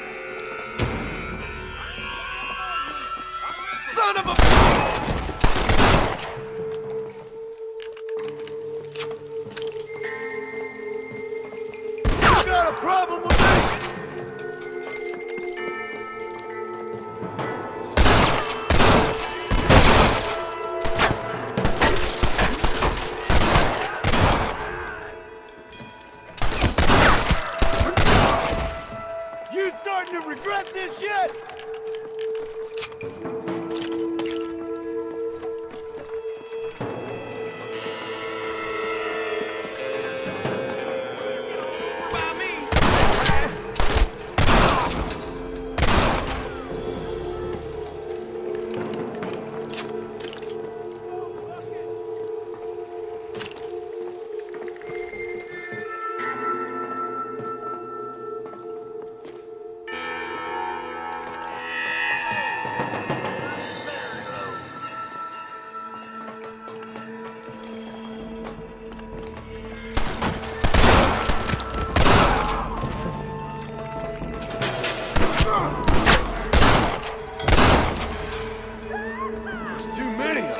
Son of a... You got a problem with me? You starting to regret this yet? There's too many of them.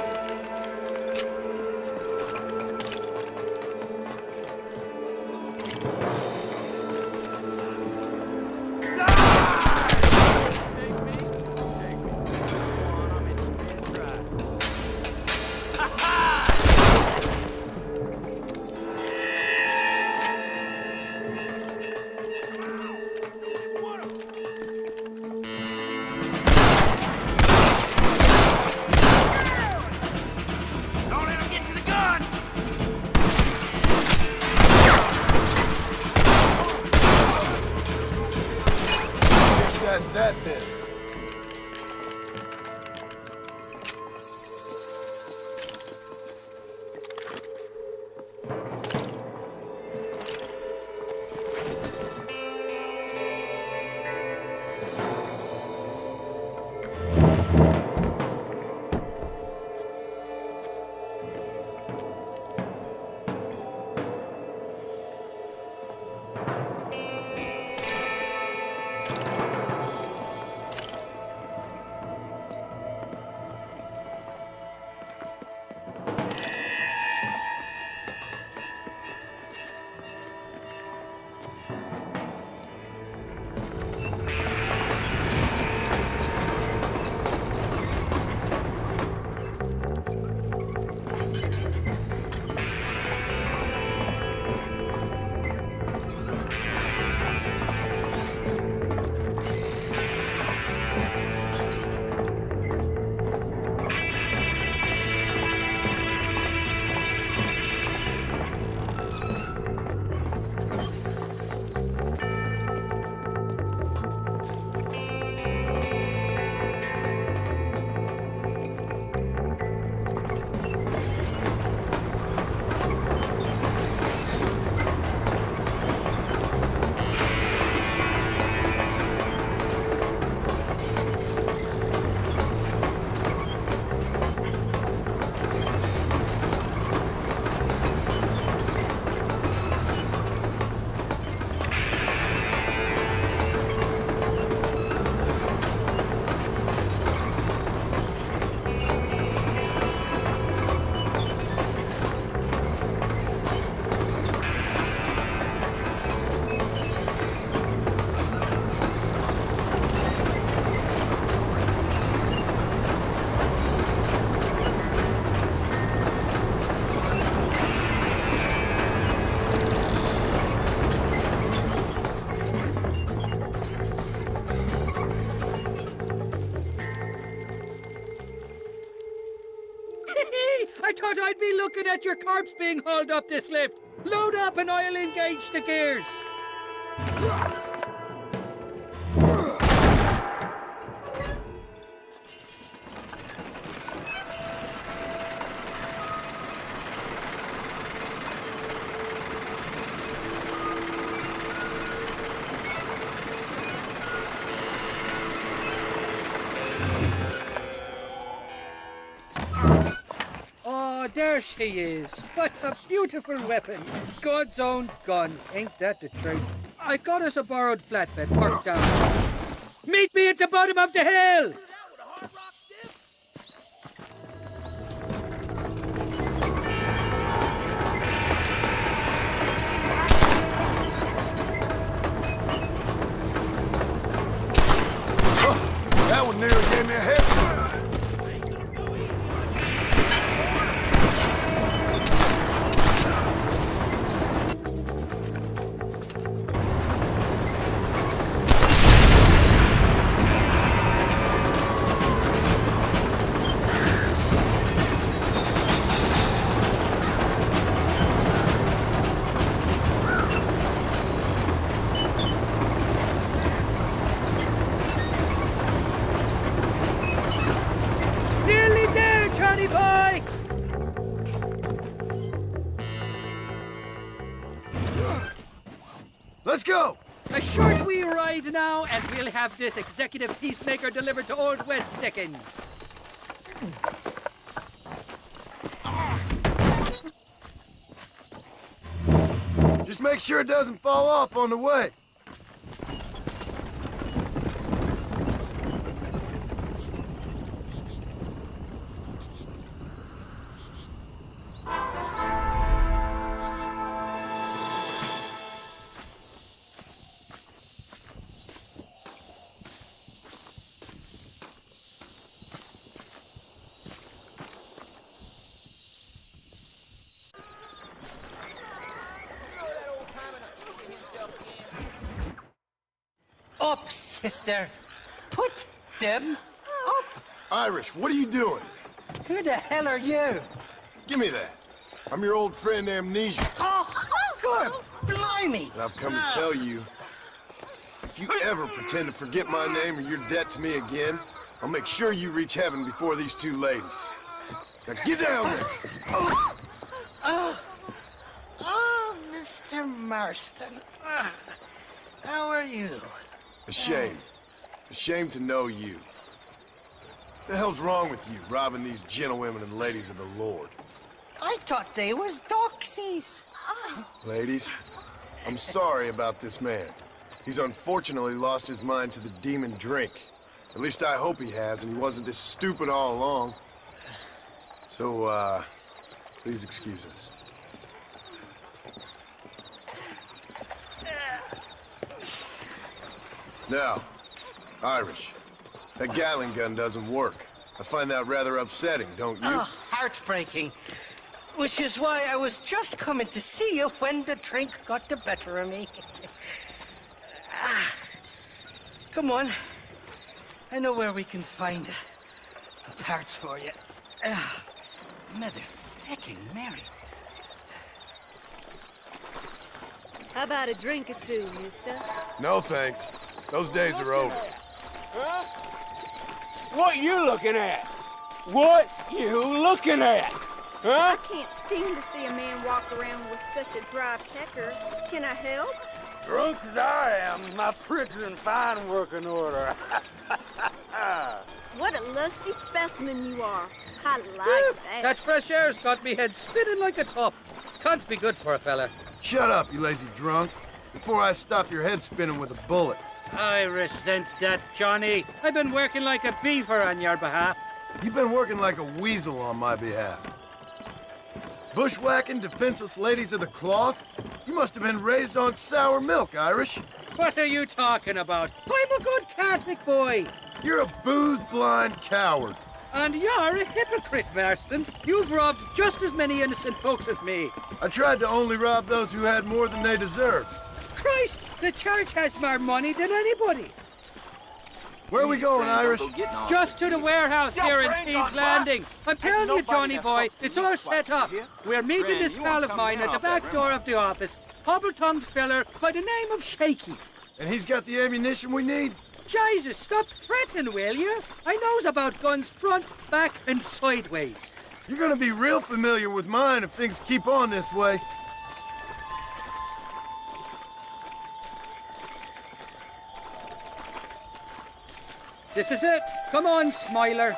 Don't let him get to the gun! Guess that's that then. I'd be looking at your corpse being hauled up this lift. Load up and I'll engage the gears. Oh, there she is. What a beautiful weapon. God's own gun. Ain't that the truth? I got us a borrowed flatbed parked down. Meet me at the bottom of the hill! That one nearly gave me a head start. Nearly there, Johnny boy! Let's go! A short wee ride now, and we'll have this executive peacemaker delivered to Old West Dickens. Just make sure it doesn't fall off on the way. Up, sister. Put them up. Irish, what are you doing? Who the hell are you? Give me that. I'm your old friend Amnesia. Oh, good. Blimey. And I've come to tell you, if you ever pretend to forget my name or your debt to me again, I'll make sure you reach heaven before these two ladies. Now get down there. Oh, Mr. Marston. How are you? Ashamed. Ashamed to know you. What the hell's wrong with you, robbing these gentlewomen and ladies of the Lord? I thought they was doxies. Ladies, I'm sorry about this man. He's unfortunately lost his mind to the demon drink. At least I hope he has, and he wasn't this stupid all along. So, please excuse us. Now, Irish, that Gatling gun doesn't work. I find that rather upsetting, don't you? Oh, heartbreaking. Which is why I was just coming to see you when the drink got the better of me. Come on. I know where we can find parts for you. Motherfucking Mary. How about a drink or two, mister? No, thanks. Those days are over. Huh? What you looking at? What you looking at? Huh? I can't stand to see a man walk around with such a dry pecker. Can I help? Drunk as I am, my prick's in fine working order. What a lusty specimen you are. I like that. That fresh air's got me head spinning like a top. Can't be good for a fella. Shut up, you lazy drunk, before I stop your head spinning with a bullet. I resent that, Johnny. I've been working like a beaver on your behalf. You've been working like a weasel on my behalf. Bushwhacking defenseless ladies of the cloth? You must have been raised on sour milk, Irish. What are you talking about? I'm a good Catholic boy. You're a booze-blind coward. And you're a hypocrite, Marston. You've robbed just as many innocent folks as me. I tried to only rob those who had more than they deserved. Christ, the church has more money than anybody. Where are we going, Irish? Just to the warehouse here in Teague's Landing. I'm telling you, Johnny boy, it's all set up. We're meeting this pal of mine at the back door of the office. Hobble-tongued feller by the name of Shaky. And he's got the ammunition we need? Jesus, stop fretting, will you? I knows about guns front, back, and sideways. You're gonna be real familiar with mine if things keep on this way. This is it. Come on, Smiler.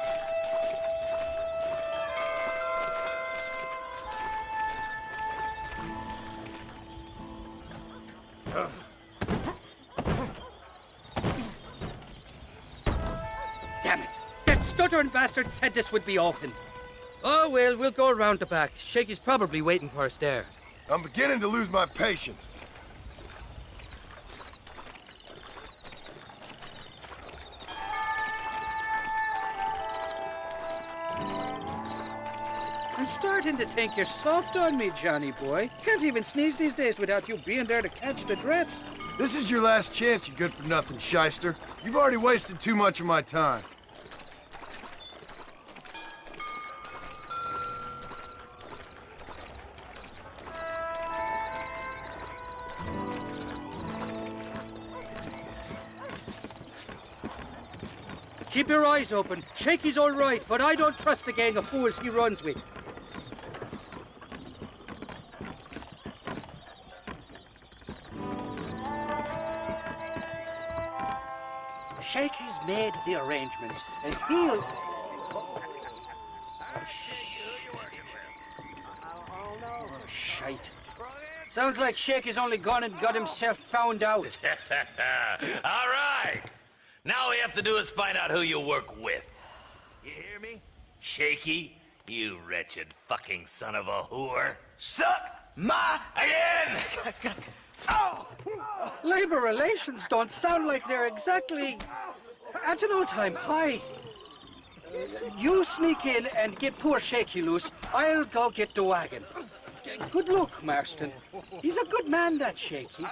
Damn it. That stuttering bastard said this would be open. Oh, well, we'll go around the back. Shaky's probably waiting for us there. I'm beginning to lose my patience. I'm starting to think you're soft on me, Johnny boy. Can't even sneeze these days without you being there to catch the drips. This is your last chance, you good-for-nothing shyster. You've already wasted too much of my time. Keep your eyes open. Shaky's all right, but I don't trust the gang of fools he runs with. Shaky's made the arrangements, and he'll... Shite. Sounds like Shaky's only gone and got himself found out. All right. Now all we have to do is find out who you work with. You hear me? Shaky, you wretched fucking son of a whore. Suck my... Again! Oh! Labor relations don't sound like they're exactly at an all-time high. You sneak in and get poor Shaky loose. I'll go get the wagon. Good luck, Marston. He's a good man, that Shaky.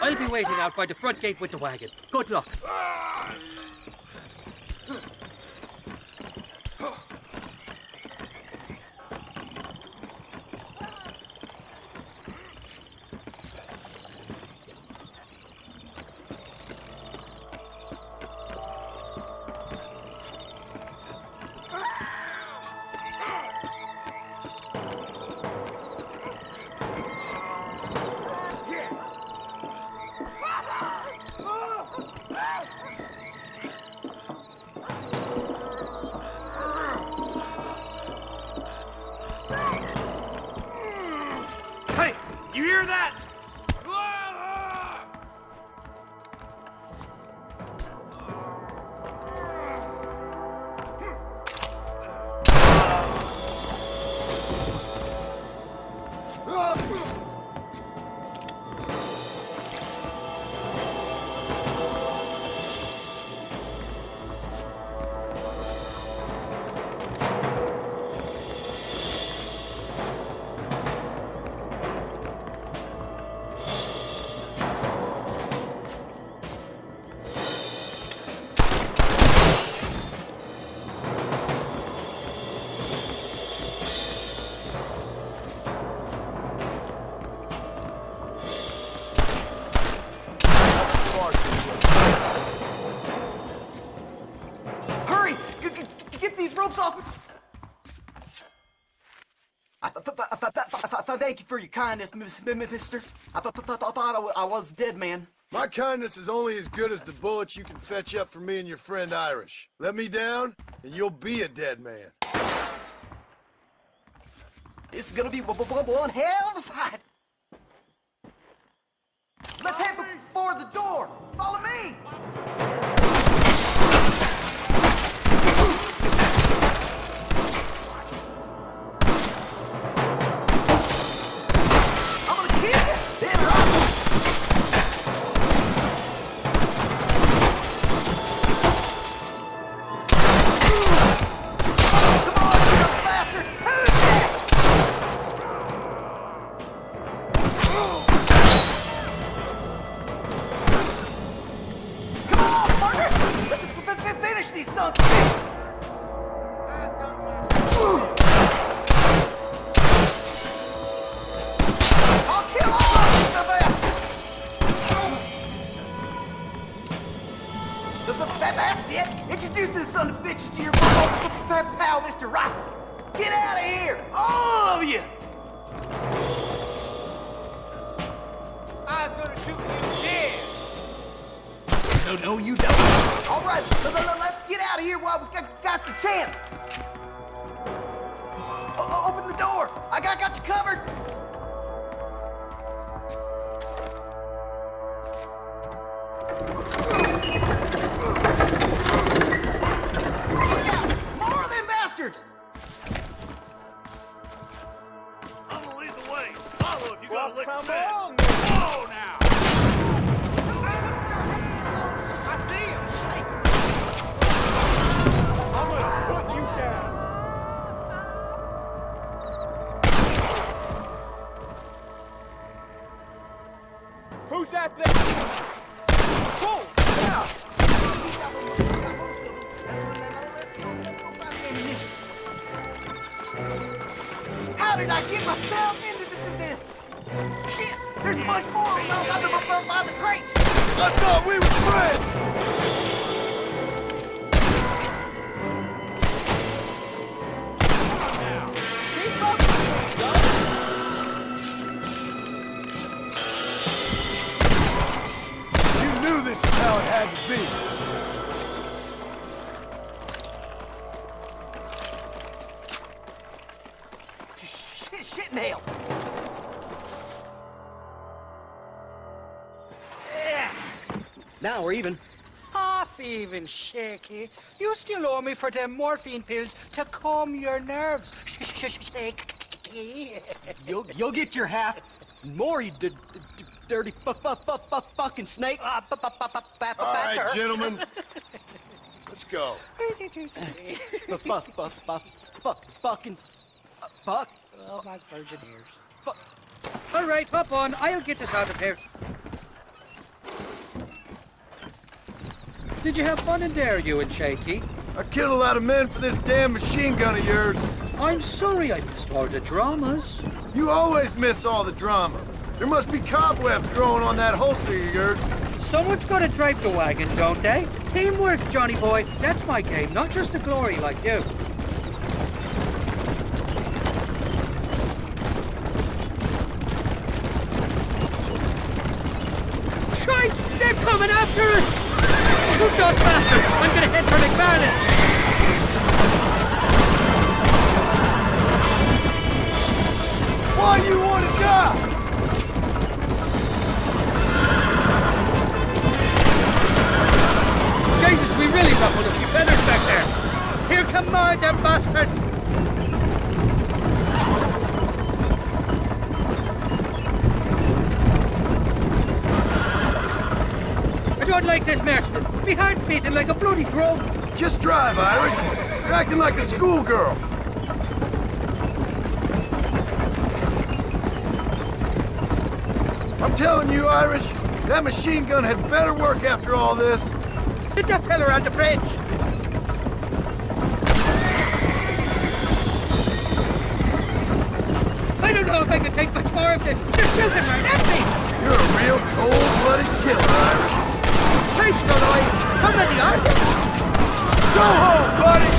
I'll be waiting out by the front gate with the wagon. Good luck. You hear that? Thank you for your kindness, mister. I thought I was dead, man. My kindness is only as good as the bullets you can fetch up for me and your friend Irish. Let me down, and you'll be a dead man. This is gonna be one hell of a fight. Let's head for the door. Follow me. shit! Introduce this son of bitches to your pal, Mr. Rock. Get out of here, all of you! I was gonna shoot you dead. No, you don't. All right, let's get out of here while we got the chance. Open the door. I got you covered. Look out! More of them bastards! I'm gonna lead the way. Follow if you got a lick of Come on, sense. Whoa, now! I see him. I'm gonna put you down. Who's that there? Pull! Yeah! How did I get myself into this? Shit! There's much more by the crates! I thought we were friends! You knew this is how it had to be. Shit nail! Now we're even. Half even, Shaky. You still owe me for them morphine pills to calm your nerves. Shaky. You'll get your half. More, you dirty fucking snake. All right, gentlemen. Let's go. Fucking fuck. Oh, my virgin ears. All right, hop on. I'll get us out of here. Did you have fun in there, you and Shaky? I killed a lot of men for this damn machine gun of yours. I'm sorry I missed all the dramas. You always miss all the drama. There must be cobwebs growing on that holster of yours. Someone's got to drive the wagon, don't they? Teamwork, Johnny boy. That's my game, not just the glory like you. Shite! They're coming after us! Shoot those bastards! I'm gonna head for McFarland! Why do you want to die? Jesus, we really ruffled a few feathers back there! Here come more, them bastards! I don't like this, Master. My heart's beating like a bloody drum. Just drive, Irish. You're acting like a schoolgirl. I'm telling you, Irish, that machine gun had better work after all this. Get that fella on the bridge. I don't know if I can take much more of this. They're shooting right at me. You're a real cold-blooded killer, Irish. Thanks, Dolly. Come at the artist. Go home, buddy.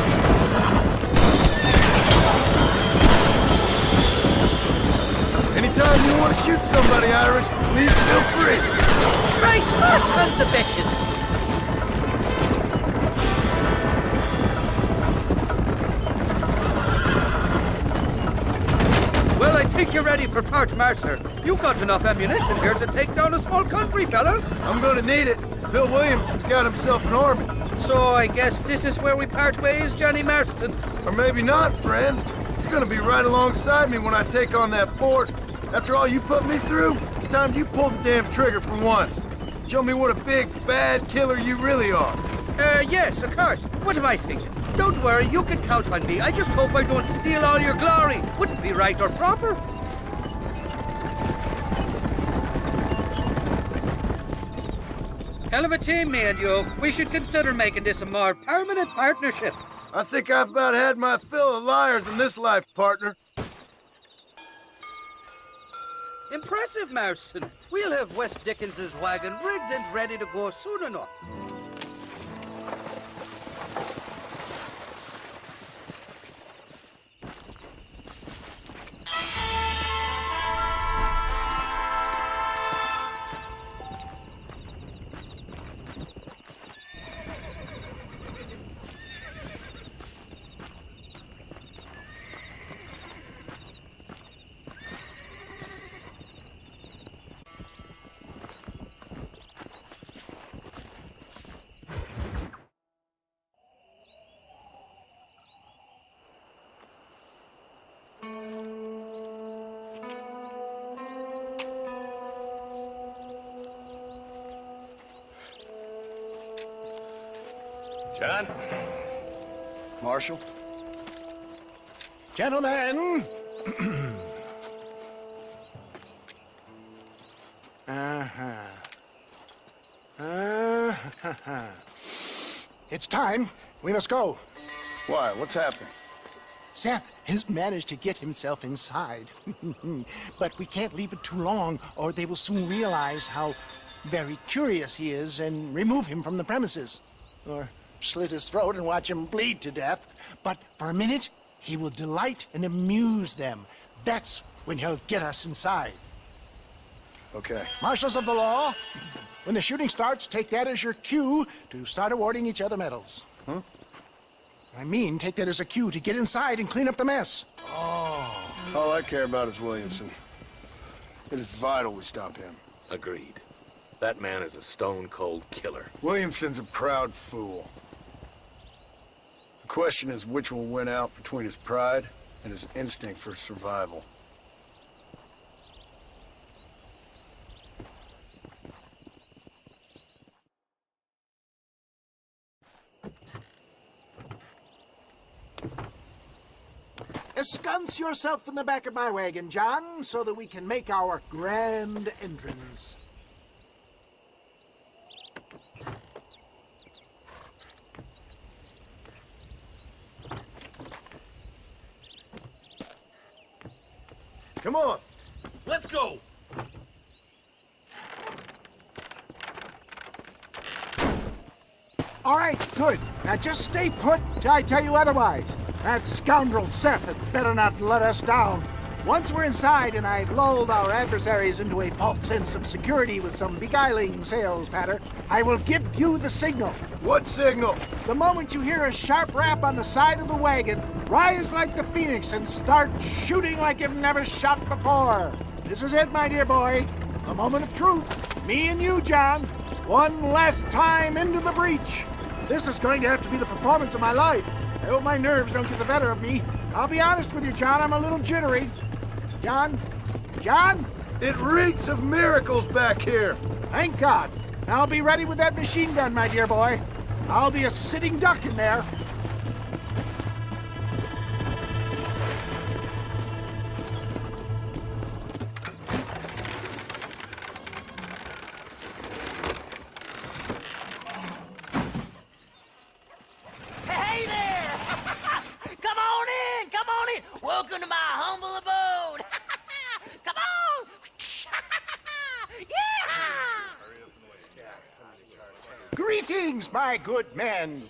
Anytime you want to shoot somebody, Irish, please feel free. Christ, more sons of bitches. Well, I think you're ready for part martyr. You got enough ammunition here to take down a small country, fella. I'm gonna need it. Bill Williamson's got himself an army. So I guess this is where we part ways, Johnny Marston. Or maybe not, friend. You're gonna be right alongside me when I take on that fort. After all you put me through, it's time you pull the damn trigger for once. Show me what a big, bad killer you really are. Yes, of course. What am I thinking? Don't worry, you can count on me. I just hope I don't steal all your glory. Wouldn't be right or proper. Hell of a team, me and you. We should consider making this a more permanent partnership. I think I've about had my fill of liars in this life, partner. Impressive, Marston. We'll have West Dickens's wagon rigged and ready to go soon enough. John? Marshal? Gentlemen. It's time. We must go. Why? What's happening? Seth has managed to get himself inside. But we can't leave it too long, or they will soon realize how very curious he is and remove him from the premises. Or slit his throat and watch him bleed to death. But for a minute, he will delight and amuse them. That's when he'll get us inside. Okay. Marshals of the law, when the shooting starts, take that as your cue to start awarding each other medals. Huh? I mean, take that as a cue to get inside and clean up the mess. All I care about is Williamson. It is vital we stop him. Agreed. That man is a stone-cold killer. Williamson's a proud fool. The question is which will win out between his pride and his instinct for survival. Ensconce yourself in the back of my wagon, John, so that we can make our grand entrance. Come on, let's go. All right, good. Now just stay put till I tell you otherwise. That scoundrel Seth had better not let us down. Once we're inside and I've lulled our adversaries into a false sense of security with some beguiling sales patter, I will give you the signal. What signal? The moment you hear a sharp rap on the side of the wagon, rise like the phoenix and start shooting like you've never shot before. This is it, my dear boy. A moment of truth. Me and you, John. One last time into the breach. This is going to have to be the performance of my life. I hope my nerves don't get the better of me. I'll be honest with you, John, I'm a little jittery. John? John? It reeks of miracles back here. Thank God. I'll be ready with that machine gun, my dear boy. I'll be a sitting duck in there. Hey there! Come on in! Come on in! Welcome to my humble abode! Come on! Yeah! Greetings, my good men.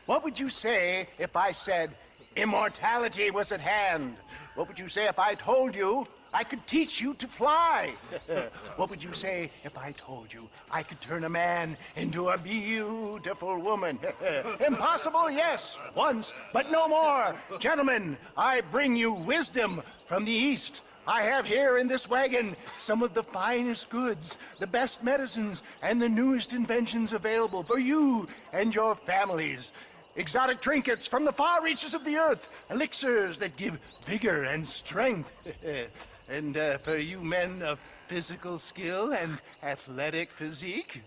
What would you say if I said immortality was at hand? What would you say if I told you I could teach you to fly? What would you say if I told you I could turn a man into a beautiful woman? Impossible, yes, once, but no more. Gentlemen, I bring you wisdom from the East. I have here in this wagon some of the finest goods, the best medicines, and the newest inventions available for you and your families. Exotic trinkets from the far reaches of the earth, elixirs that give vigor and strength. And for you men of physical skill and athletic physique,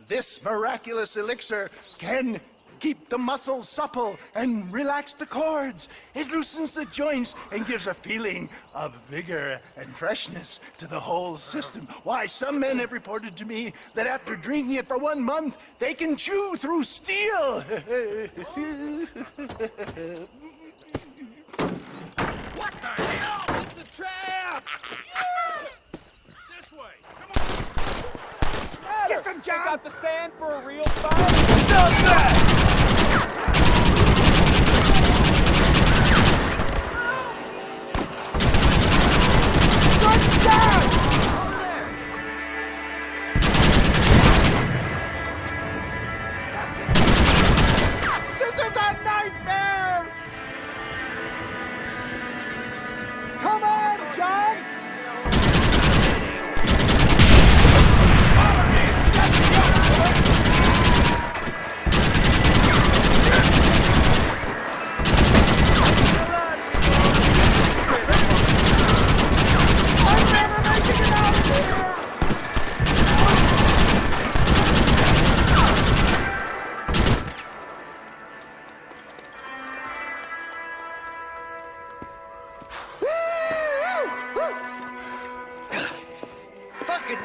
this miraculous elixir can keep the muscles supple and relax the cords. It loosens the joints and gives a feeling of vigor and freshness to the whole system. Why, some men have reported to me that after drinking it for 1 month, they can chew through steel. What the hell? It's a trap! This way, come on! Get them, John! Got the sand for a real fight? Stop that! This is a nightmare! Come on, John!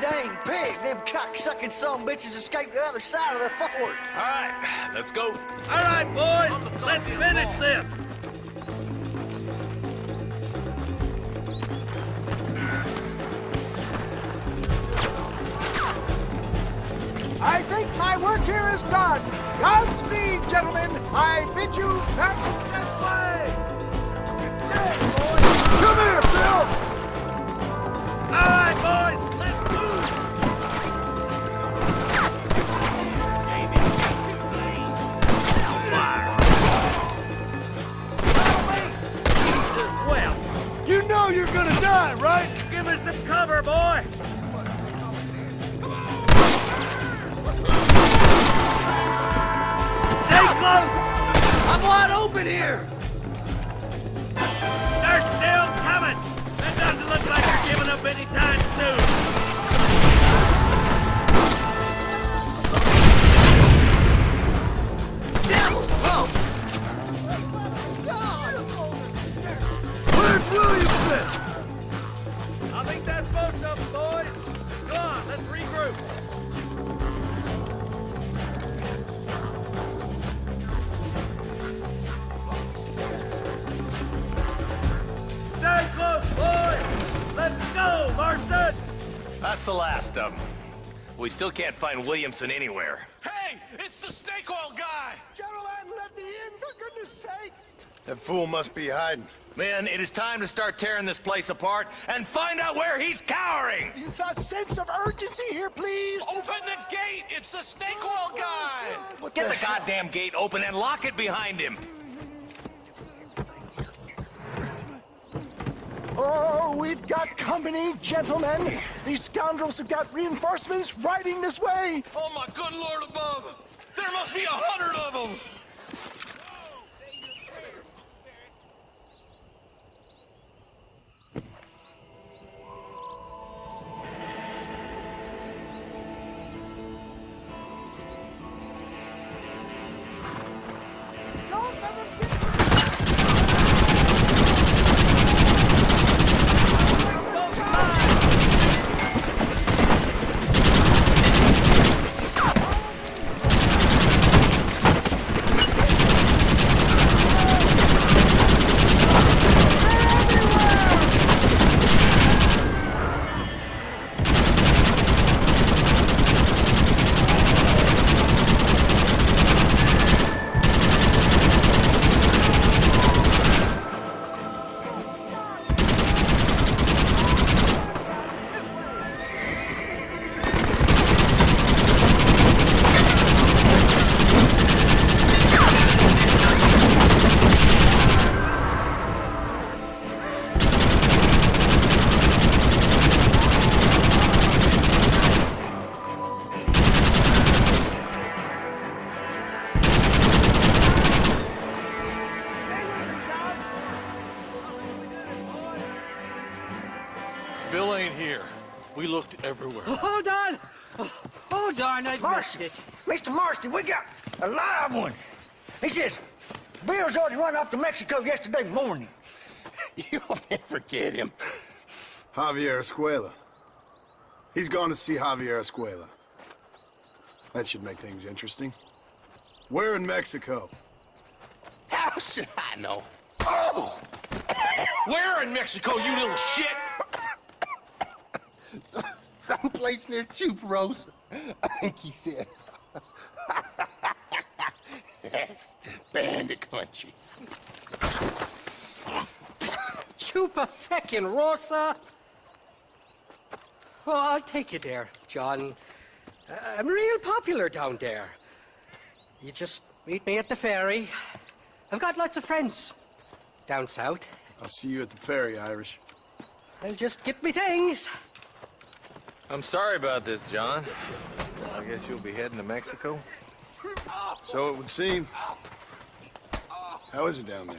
dang pig. Them cock-sucking son-bitches escaped the other side of the fort. All right, let's go. All right, boys, let's finish this. I think my work here is done. Godspeed, gentlemen. I bid you back this way. Hey, boys. Come here, Phil. All right, boys, let's move. Well, you know you're gonna die, right? Give us some cover, boy. Stay close. I'm wide open here. They're still coming. That doesn't look like they're giving up anytime soon. Where's Williamson? I think that's most of them, boys. Go on, let's regroup. Stay close, boys. Let's go, Marston. That's the last of them. We still can't find Williamson anywhere. Hey, it's the snake oil guy. Gentlemen, let me in, for goodness sake. That fool must be hiding. Men, it is time to start tearing this place apart and find out where he's cowering! A sense of urgency here, please. Open the gate. It's the snake oil guy. Get the goddamn gate open and lock it behind him! Oh, we've got company, gentlemen. These scoundrels have got reinforcements riding this way. Oh, my good Lord above! There must be 100 of them! Bill ain't here. We looked everywhere. Hold on! Oh, darn, I missed it. Mr. Marston, we got a live one. He says, Bill's already run off to Mexico yesterday morning. You'll never get him. Javier Escuela. He's gone to see Javier Escuela. That should make things interesting. Where in Mexico? How should I know? Oh! Where in Mexico, you little shit? Someplace near Chuparosa, I think he said. That's bandit country. Chupa-feckin'-rosa? Well, I'll take you there, John. I'm real popular down there. You just meet me at the ferry. I've got lots of friends down south. I'll see you at the ferry, Irish. I'll just get me things. I'm sorry about this, John. I guess you'll be heading to Mexico? So it would seem. How is it down there?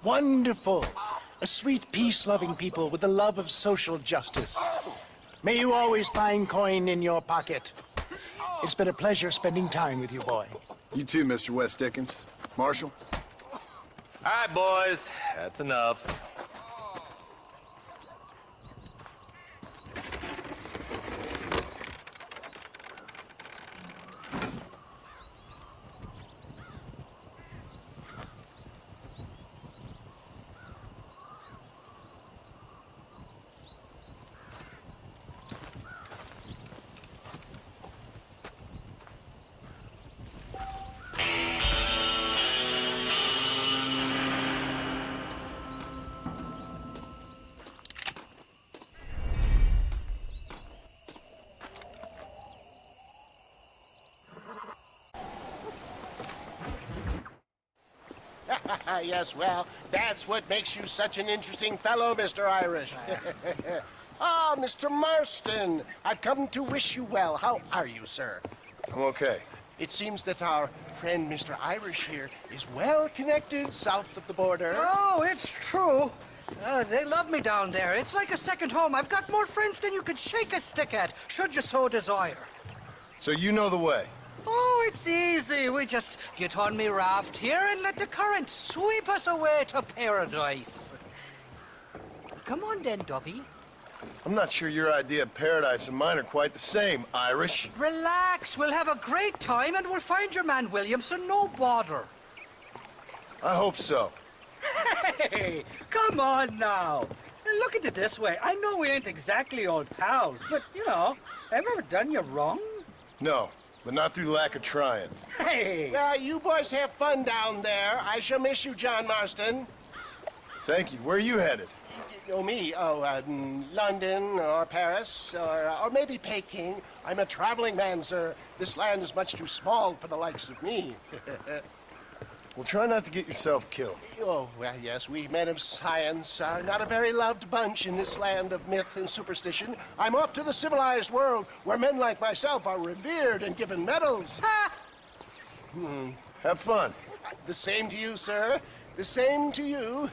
Wonderful. A sweet, peace-loving people with the love of social justice. May you always find coin in your pocket. It's been a pleasure spending time with you, boy. You too, Mr. West Dickens. Marshal? All right, boys. That's enough. Yes, well, that's what makes you such an interesting fellow, Mr. Irish. Ah, Mr. Marston, I've come to wish you well. How are you, sir? I'm okay. It seems that our friend Mr. Irish here is well connected south of the border. Oh, it's true. They love me down there. It's like a second home. I've got more friends than you could shake a stick at, should you so desire. So you know the way? Oh, it's easy. We just get on me raft here and let the current sweep us away to paradise. Come on then, Dovey. I'm not sure your idea of paradise and mine are quite the same, Irish. Relax. We'll have a great time and we'll find your man Williamson, no bother. I hope so. Hey, come on now. Look at it this way. I know we ain't exactly old pals, but, you know, have I ever done you wrong? No, but not through lack of trying. Hey! Well, you boys have fun down there. I shall miss you, John Marston. Thank you. Where are you headed? Oh, me? London or Paris or maybe Peking. I'm a traveling man, sir. This land is much too small for the likes of me. Well, try not to get yourself killed. Oh, well, yes, we men of science are not a very loved bunch in this land of myth and superstition. I'm off to the civilized world where men like myself are revered and given medals. Ha! Have fun. The same to you, sir. The same to you.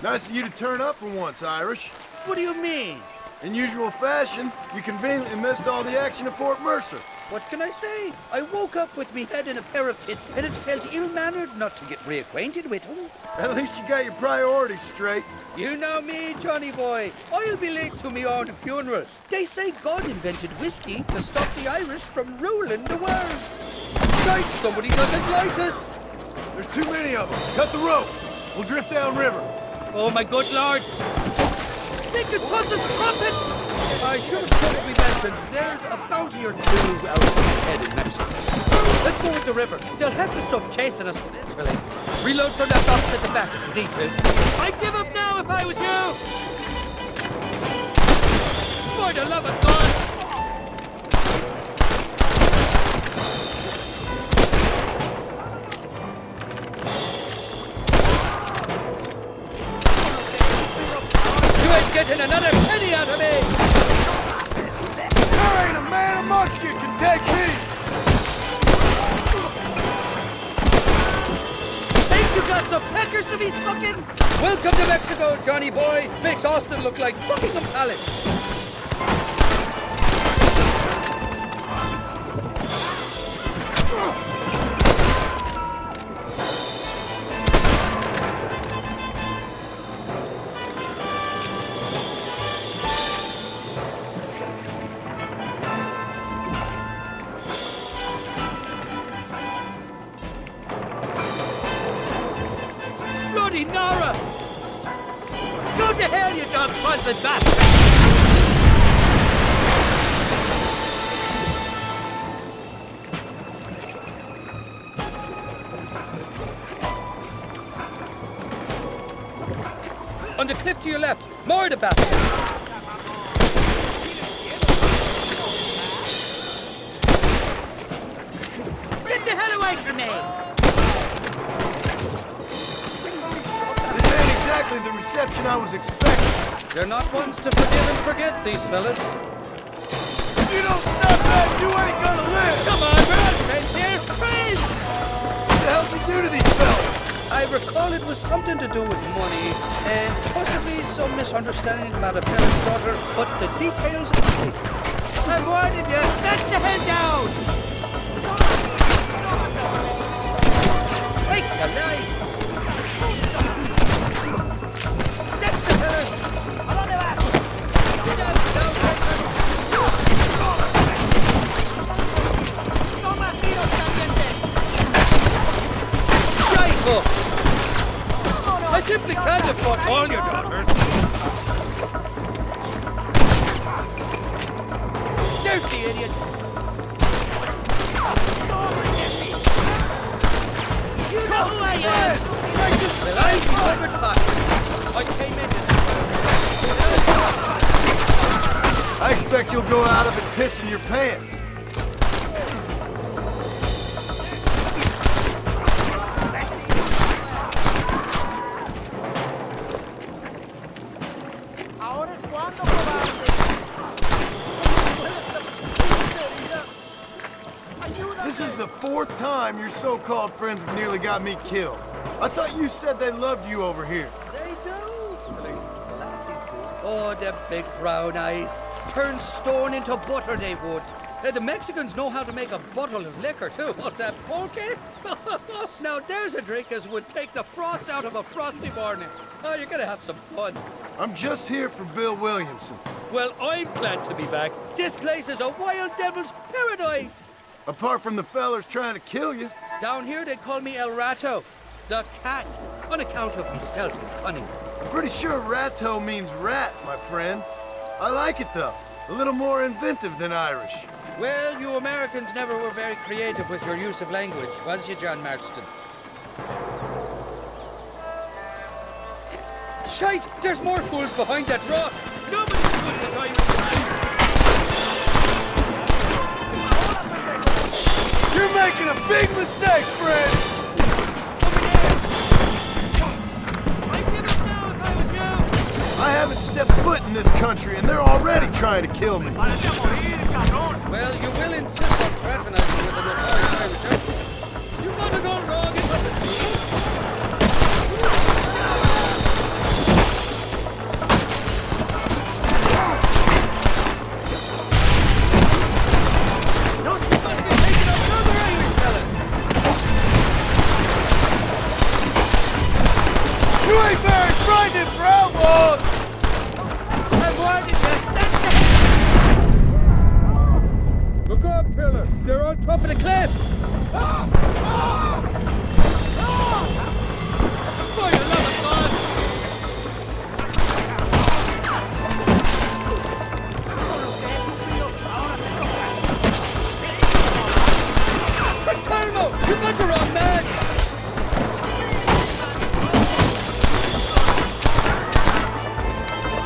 Nice of you to turn up for once, Irish. What do you mean? In usual fashion, you conveniently missed all the action at Fort Mercer. What can I say? I woke up with me head in a pair of tits, and it felt ill-mannered not to get reacquainted with him. At least you got your priorities straight. You know me, Johnny boy. I'll be late to me own funeral. They say God invented whiskey to stop the Irish from ruling the world. Besides, somebody doesn't like us. There's too many of them. Cut the rope. We'll drift downriver. Oh, my good lord. Think it's us as trumpets! I should have probably mentioned there's a bounty or two out ahead in Mexico. Let's go with the river. They'll have to stop chasing us eventually. Reload from that box at the back if we need to. I'd give up now if I was you! For the love of God! Getting another penny out of me! There ain't a man amongst you can take me! Ain't you got some peckers to be sucking? Welcome to Mexico, Johnny boy. Makes Austin look like Buckingham Palace. Nora! Go to hell, you dog-fronted bastard! On the cliff to your left, more of the bastard! Get the hell away from me! Exactly the reception I was expecting. They're not ones to forgive and forget, these fellas. If you don't stop that, you ain't gonna live! Come on, we're not friends here! Freeze! What the hell's he do to these fellas? I recall it was something to do with money, and possibly some misunderstanding about a parent's daughter, but the details escape. I'm warning you, snatch the hell down! Sakes alive! I simply can't afford all your daughters. There's the idiot. You know who I am. I just realized you covered back. I came in and I expect you'll go out of it pissing your pants. This is the 4th time your so-called friends have nearly got me killed. I thought you said they loved you over here. They do. The lassies do. Oh, the big brown eyes. Turn stone into butter, they would. The Mexicans know how to make a bottle of liquor, too. Oh, that pulque? Now, there's a drink as would take the frost out of a frosty morning. Oh, you're gonna have some fun. I'm just here for Bill Williamson. Well, I'm glad to be back. This place is a wild devil's paradise. Apart from the fellers trying to kill you. Down here, they call me El Rato, the cat, on account of my stealth and cunning. I'm pretty sure Rato means rat, my friend. I like it, though. A little more inventive than Irish. Well, you Americans never were very creative with your use of language, was you, John Marston? Shite! There's more fools behind that rock! Nobody's good to tie you. You're making a big mistake, friend! I haven't stepped foot in this country, and they're already trying to kill me. Well, you will insist on fraternizing with the notorious Irish outfit. You got it all wrong, it wasn't me. You ain't very frightened for outlaws! Look up, Pillar! They're on top of the cliff! For your love of God! Fraternal! You got the wrong man!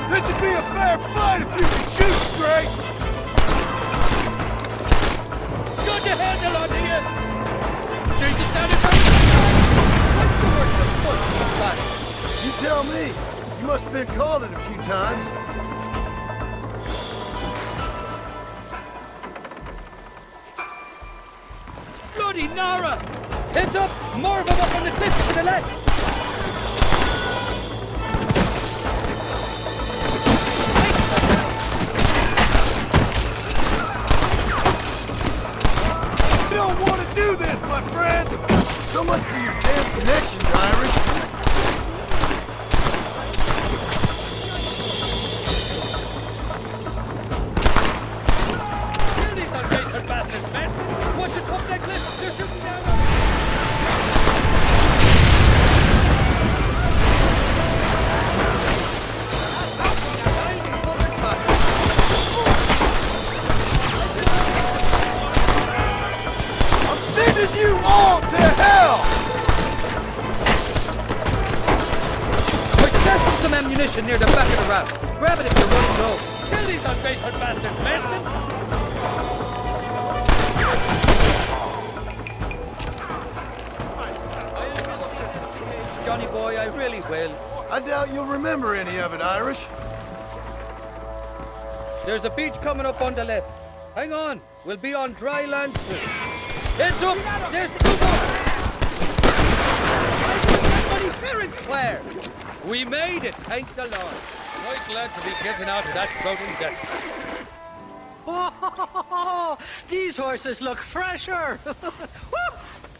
This should be a fair fight if you can shoot straight! Got your handle on you! Jesus, down his What's the worst of foot? You tell me. You must have been called it a few times. Bloody Nara! Heads up! More of them up on the cliffs to the left! You don't want to do this, my friend! So much for your damn connections, Irish. Kill these ungrateful bastards, man! Watch it up that cliff! They're shooting down on us! Sending you all to hell! I stashed some ammunition near the back of the raft. Grab it if you're running low. Kill these ungrateful bastards, Marston! Johnny boy, I really will. I doubt you'll remember any of it, Irish. There's a beach coming up on the left. Hang on, we'll be on dry land soon. Heads up! There's two more! Bloody parents swear! We made it, thank the Lord. Quite glad to be getting out of that floating deck. Oh, these horses look fresher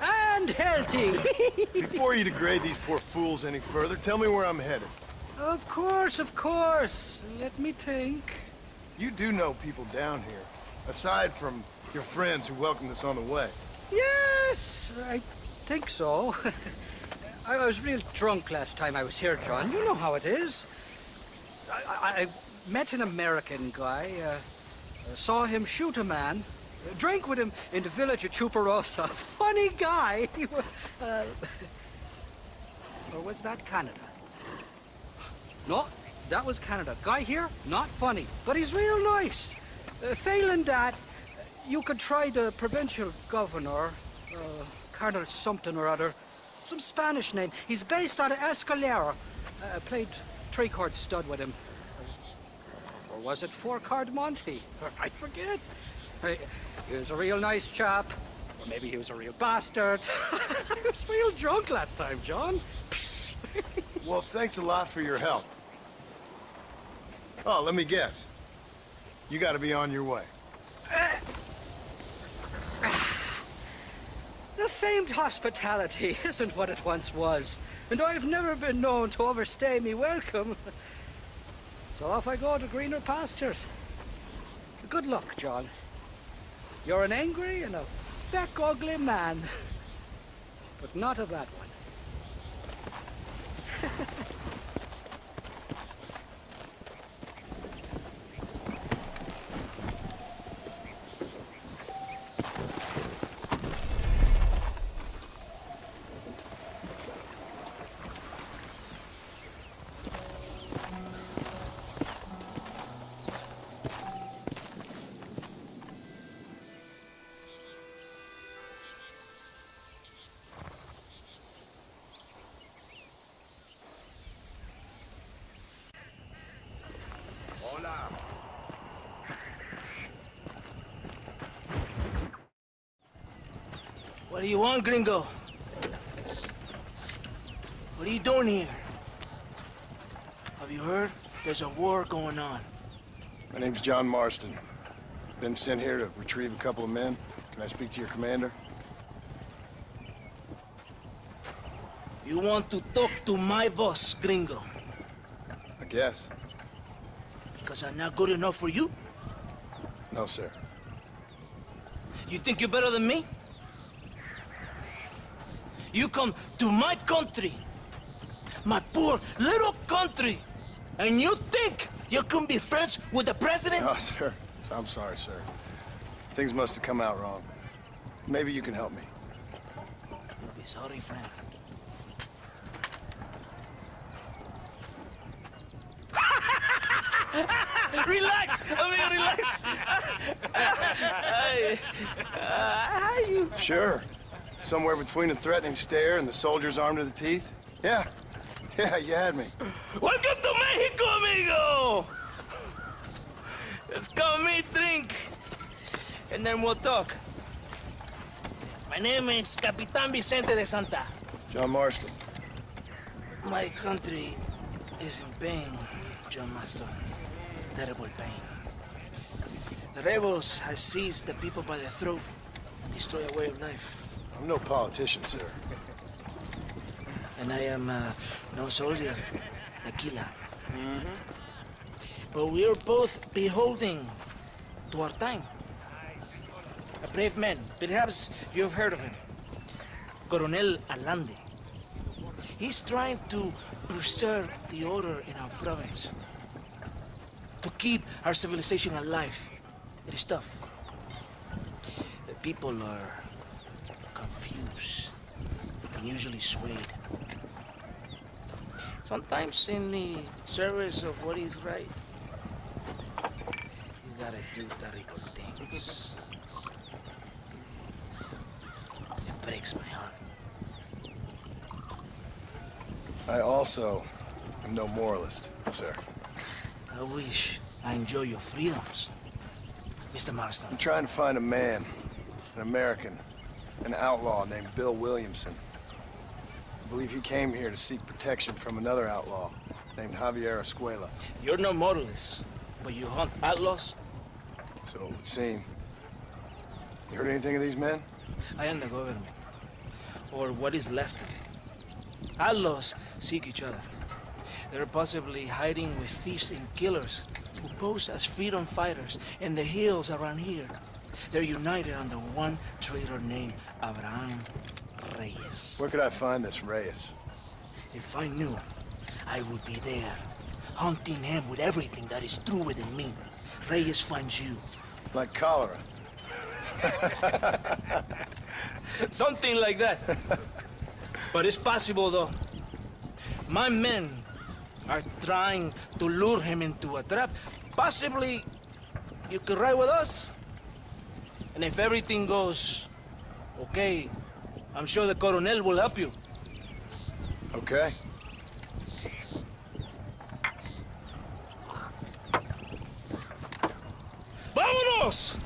and healthy. Before you degrade these poor fools any further, tell me where I'm headed. Of course, of course. Let me think. You do know people down here, aside from your friends who welcomed us on the way. Yes, I think so. I was real drunk last time I was here, John. You know how it is. I met an American guy, saw him shoot a man, drank with him in the village of Chuparosa. Funny guy. Or was that Canada? No, that was Canada. Guy here, not funny, but he's real nice. Failing that, you could try the provincial governor, Colonel something or other, some Spanish name. He's based out of Escalera. Played 3-card stud with him. Or was it 4-card Monty? I forget. He was a real nice chap. Or maybe he was a real bastard. I was real drunk last time, John. Well, thanks a lot for your help. Oh, let me guess. You gotta be on your way. The famed hospitality isn't what it once was, and I've never been known to overstay me welcome. So off I go to greener pastures. Good luck, John. You're an angry and a feck ugly man, but not a bad one. What do you want, gringo? What are you doing here? Have you heard? There's a war going on. My name's John Marston. Been sent here to retrieve a couple of men. Can I speak to your commander? You want to talk to my boss, gringo? I guess. Because I'm not good enough for you? No, sir. You think you're better than me? You come to my country, my poor little country, and you think you can be friends with the president? No, sir. I'm sorry, sir. Things must have come out wrong. Maybe you can help me. You'll be sorry, friend. Relax! Relax! How you? Sure. Somewhere between the threatening stare and the soldier's arm to the teeth? Yeah. Yeah, you had me. Welcome to Mexico, amigo! Let's come meet, drink, and then we'll talk. My name is Capitan Vicente de Santa. John Marston. My country is in pain, John Marston. Terrible pain. The rebels have seized the people by the throat and destroy a way of life. I'm no politician, sir. And I am no soldier, tequila. But we are both beholding to our time. A brave man, perhaps you have heard of him. Coronel Allende. He's trying to preserve the order in our province. To keep our civilization alive. It is tough. The people are confused and usually swayed. Sometimes in the service of what is right, you gotta do terrible things. It breaks my heart. I also am no moralist, sir. I wish I enjoy your freedoms, Mr. Marston. I'm trying to find a man, an American, an outlaw named Bill Williamson. I believe he came here to seek protection from another outlaw named Javier Escuela. You're no moralist, but you hunt outlaws? So it would seem. You heard anything of these men? I am the government, or what is left of it. Outlaws seek each other. They're possibly hiding with thieves and killers who pose as freedom fighters in the hills around here. They're united under one traitor named Abraham Reyes. Where could I find this Reyes? If I knew, I would be there, hunting him with everything that is true within me. Reyes finds you. Like cholera. Something like that. But it's possible, though. My men are trying to lure him into a trap. Possibly, you could ride with us. And if everything goes okay, I'm sure the Coronel will help you. Okay. Vámonos!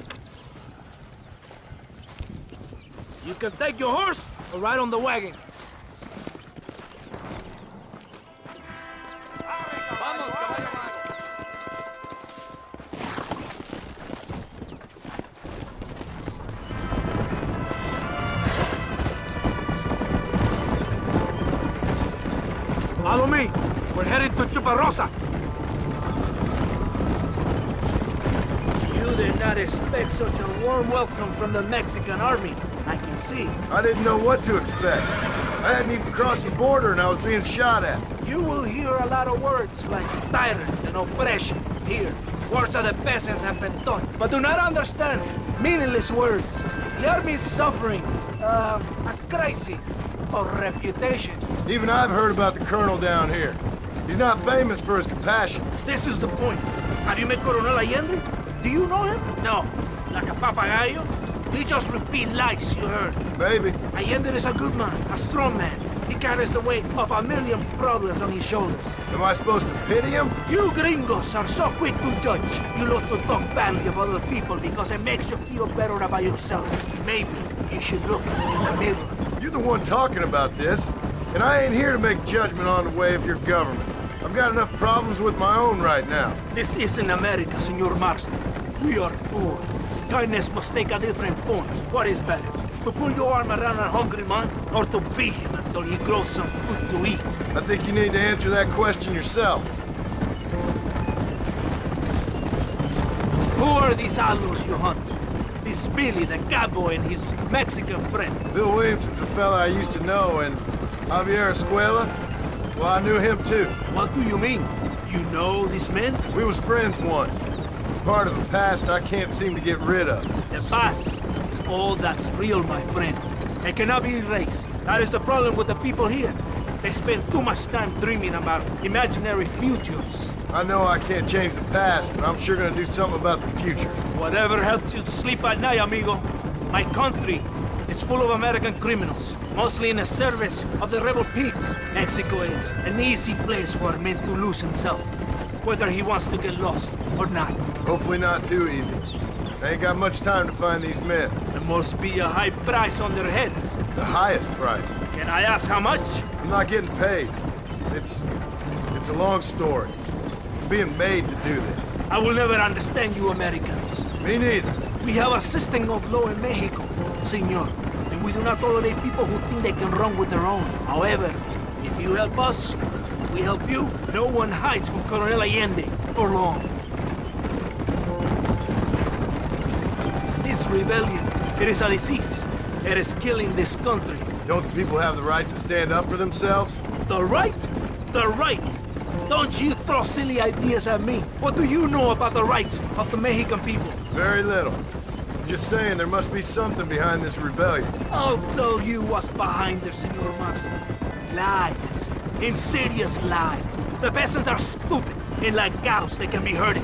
You can take your horse or ride on the wagon. Follow me. We're headed to Chuparosa. You did not expect such a warm welcome from the Mexican army. I can see. I didn't know what to expect. I hadn't even crossed the border and I was being shot at. You will hear a lot of words like tyrant and oppression here. Words that the peasants have been taught, but do not understand. Meaningless words. The army is suffering a crisis of reputation. Even I've heard about the colonel down here. He's not famous for his compassion. This is the point. Have you met Coronel Allende? Do you know him? No. Like a papagayo? He just repeat lies you heard. Maybe. Allende is a good man, a strong man. He carries the weight of a million problems on his shoulders. Am I supposed to pity him? You gringos are so quick to judge. You love to talk badly about other people because it makes you feel better about yourself. Maybe you should look in the mirror. You're the one talking about this, and I ain't here to make judgment on the way of your government. I've got enough problems with my own right now. This isn't America, Senor Marston. We are poor. Kindness must take a different form. What is better? To put your arm around a hungry man, or to beat him until he grows some food to eat? I think you need to answer that question yourself. Who are these outlaws you hunt? This Billy, the cowboy, and his Mexican friend. Bill Williamson's a fella I used to know, and Javier Escuela, well, I knew him too. What do you mean? You know these men? We was friends once. Part of the past I can't seem to get rid of. The past is all that's real, my friend. It cannot be erased. That is the problem with the people here. They spend too much time dreaming about imaginary futures. I know I can't change the past, but I'm sure gonna do something about the future. Whatever helps you to sleep at night, amigo. My country is full of American criminals, mostly in the service of the rebel pigs. Mexico is an easy place for a man to lose himself, whether he wants to get lost or not. Hopefully not too easy. I ain't got much time to find these men. There must be a high price on their heads. The highest price. Can I ask how much? I'm not getting paid. It's a long story. I'm being made to do this. I will never understand you Americans. Me neither. We have a system of law in Mexico, senor, and we do not tolerate people who think they can run with their own. However, if you help us, we help you. No one hides from Coronel Allende for long. This rebellion, it is a disease. It is killing this country. Don't the people have the right to stand up for themselves? The right? The right! Don't you throw silly ideas at me. What do you know about the rights of the Mexican people? Very little. I'm just saying there must be something behind this rebellion. I'll tell you what's behind there, Senor Marston. Lies. Insidious lies. The peasants are stupid, and like cows, they can be herded.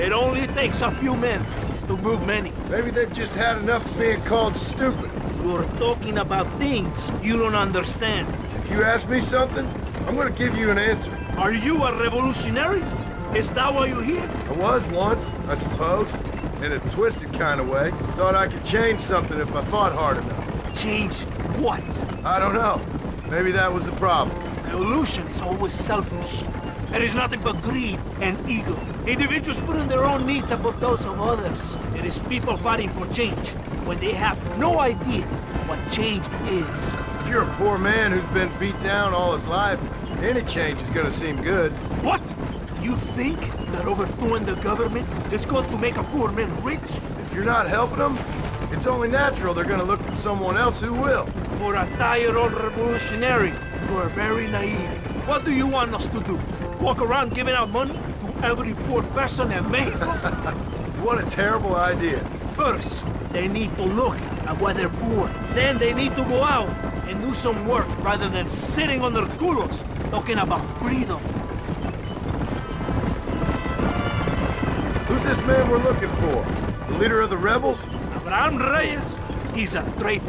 It only takes a few men to move many. Maybe they've just had enough of being called stupid. You're talking about things you don't understand. If you ask me something, I'm gonna give you an answer. Are you a revolutionary? Is that why you're here? I was once, I suppose. In a twisted kind of way. Thought I could change something if I thought hard enough. Change what? I don't know. Maybe that was the problem. Revolution is always selfish. It is nothing but greed and ego. Individuals putting their own needs above those of others. It is people fighting for change when they have no idea what change is. If you're a poor man who's been beat down all his life, any change is gonna seem good. What? You think that overthrowing the government is going to make a poor man rich? If you're not helping them, it's only natural they're gonna look for someone else who will. For a tired old revolutionary, you are very naive. What do you want us to do? Walk around giving out money to every poor person in Mexico? What a terrible idea. First, they need to look at why they're poor. Then they need to go out and do some work rather than sitting on their culos talking about freedom. Who's this man we're looking for? The leader of the rebels? Abraham Reyes, he's a traitor,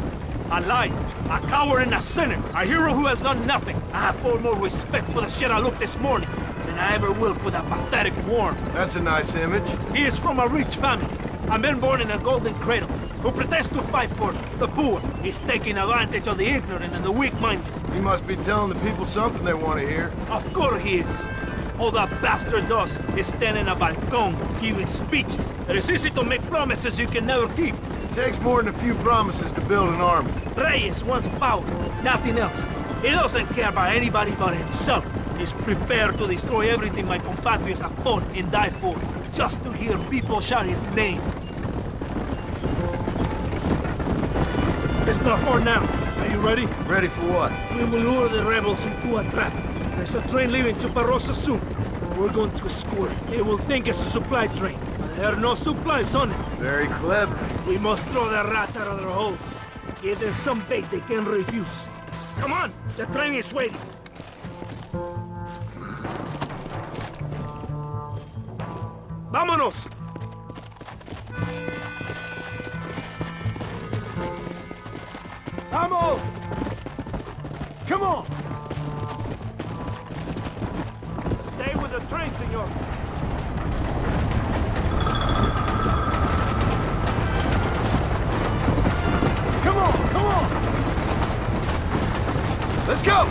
a liar, a coward and a sinner, a hero who has done nothing. I have far more respect for the shit I looked this morning than I ever will for that pathetic worm. That's a nice image. He is from a rich family, a man born in a golden cradle, who pretends to fight for the poor. He's taking advantage of the ignorant and the weak-minded. He must be telling the people something they want to hear. Of course he is. All that bastard does is stand in a balcón giving speeches. It is easy to make promises you can never keep. It takes more than a few promises to build an army. Reyes wants power, nothing else. He doesn't care about anybody but himself. He's prepared to destroy everything my compatriots have fought and died for, just to hear people shout his name. It's not far now. Are you ready? Ready for what? We will lure the rebels into a trap. There's a train leaving Chuparosa soon. We're going to escort it. They will think it's a supply train, but there are no supplies on it. Very clever. We must throw the rats out of their holes. Give them some bait they can refuse. Come on, the train is waiting. Vámonos! Vamos! Come on! Stay with the train, senor. Come on! Come on! Let's go!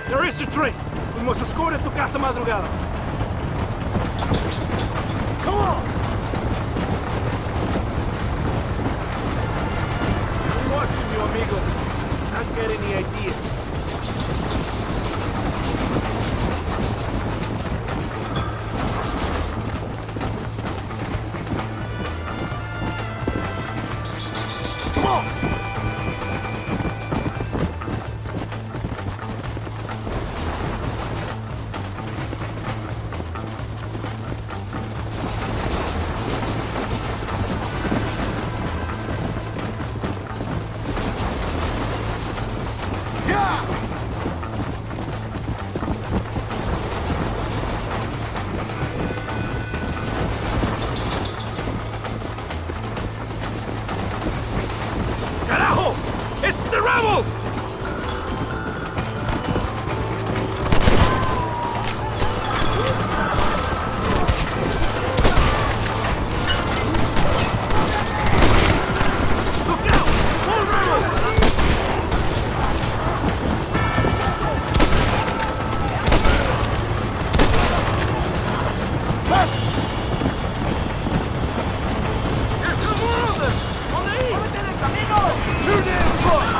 There is a train. We must escort it to Casa Madrugada. Come on! I'm watching you, amigo. Not get any ideas. Come on! Carajo! It's the rebels! Look out! More rebels! Here come more of them! On the east! Too damn close!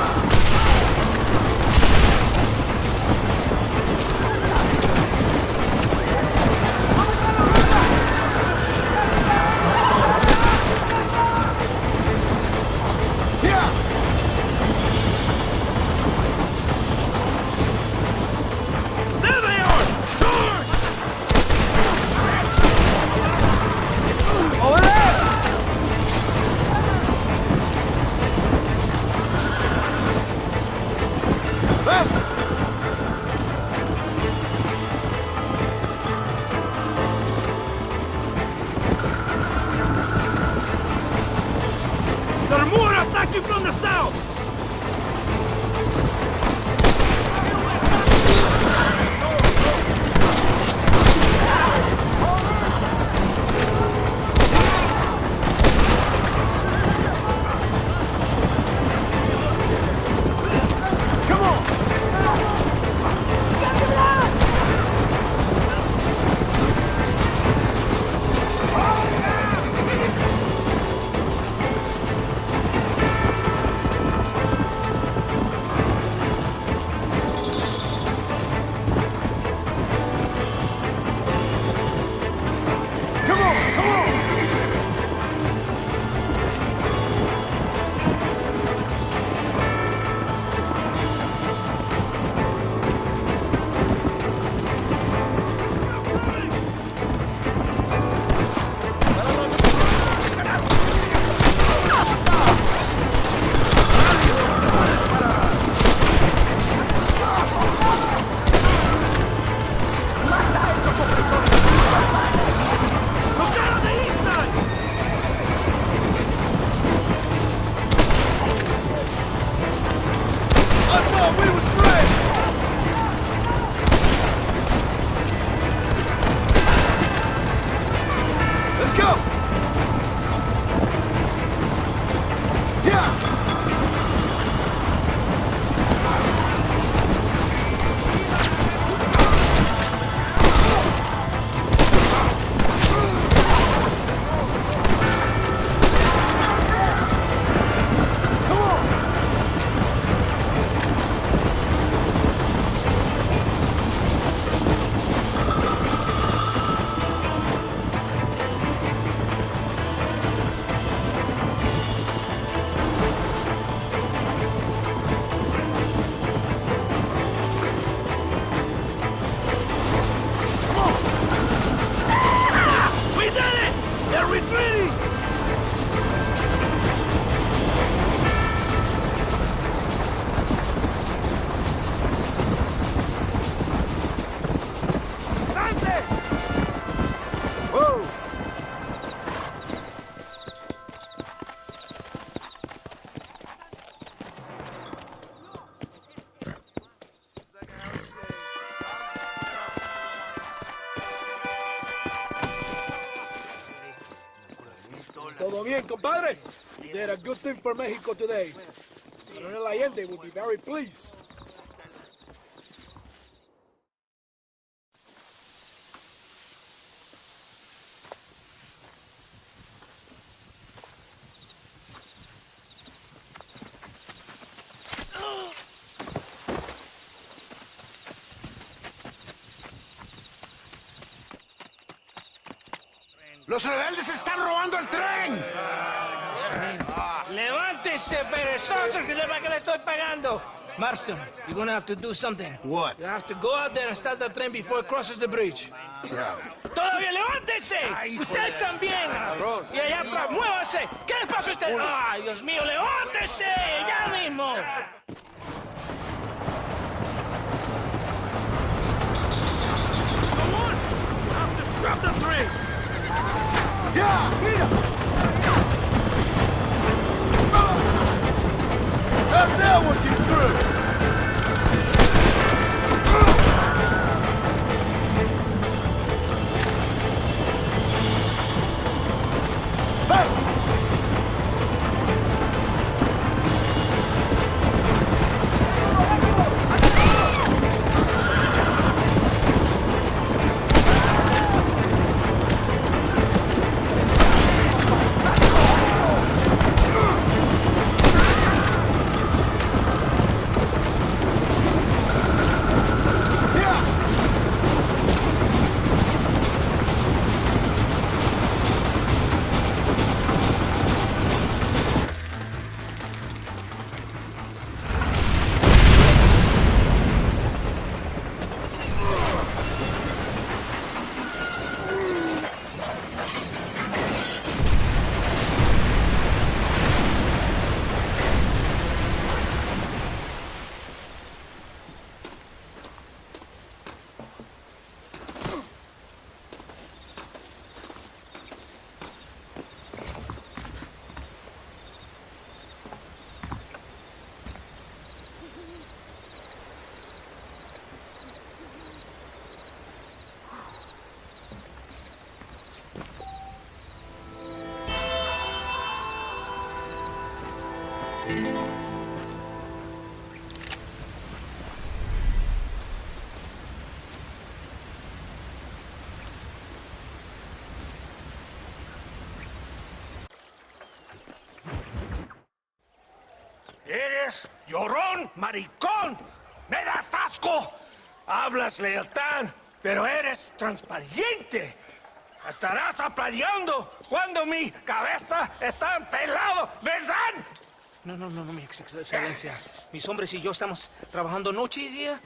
There they are! Charge! Over there! Left! There are more attacking from the south! Come on! Come on! Come on! Look out on the east side! I thought we was friends! Let's go! Yeah! Come on! We did it! They're retreating! Dante! Whoa! ¿Todo bien, compadre? did a good thing for Mexico today. Coronel Allende will be very pleased. ¡Los rebeldes están robando el tren! ¡Levántese, perezoso, que le estoy pagando! Marston, you're gonna have to do something. What? You have to go out there and stop the train before it crosses the bridge. Yeah. ¡Todavía levántese! ¡Usted también! Y allá atrás, muévase. ¿Qué le pasa a usted? ¡Ay, Dios mío, levántese! ¡Ya mismo! Come on! You have to stop the train! Yeah, mira! How'd that one get through? Eres llorón, maricón. Me das asco. Hablas lealtad, pero eres transparente. Estarás aplaudiendo cuando mi cabeza está pelado, ¿verdad? No, mi excelencia. Mis hombres y yo estamos trabajando noche y día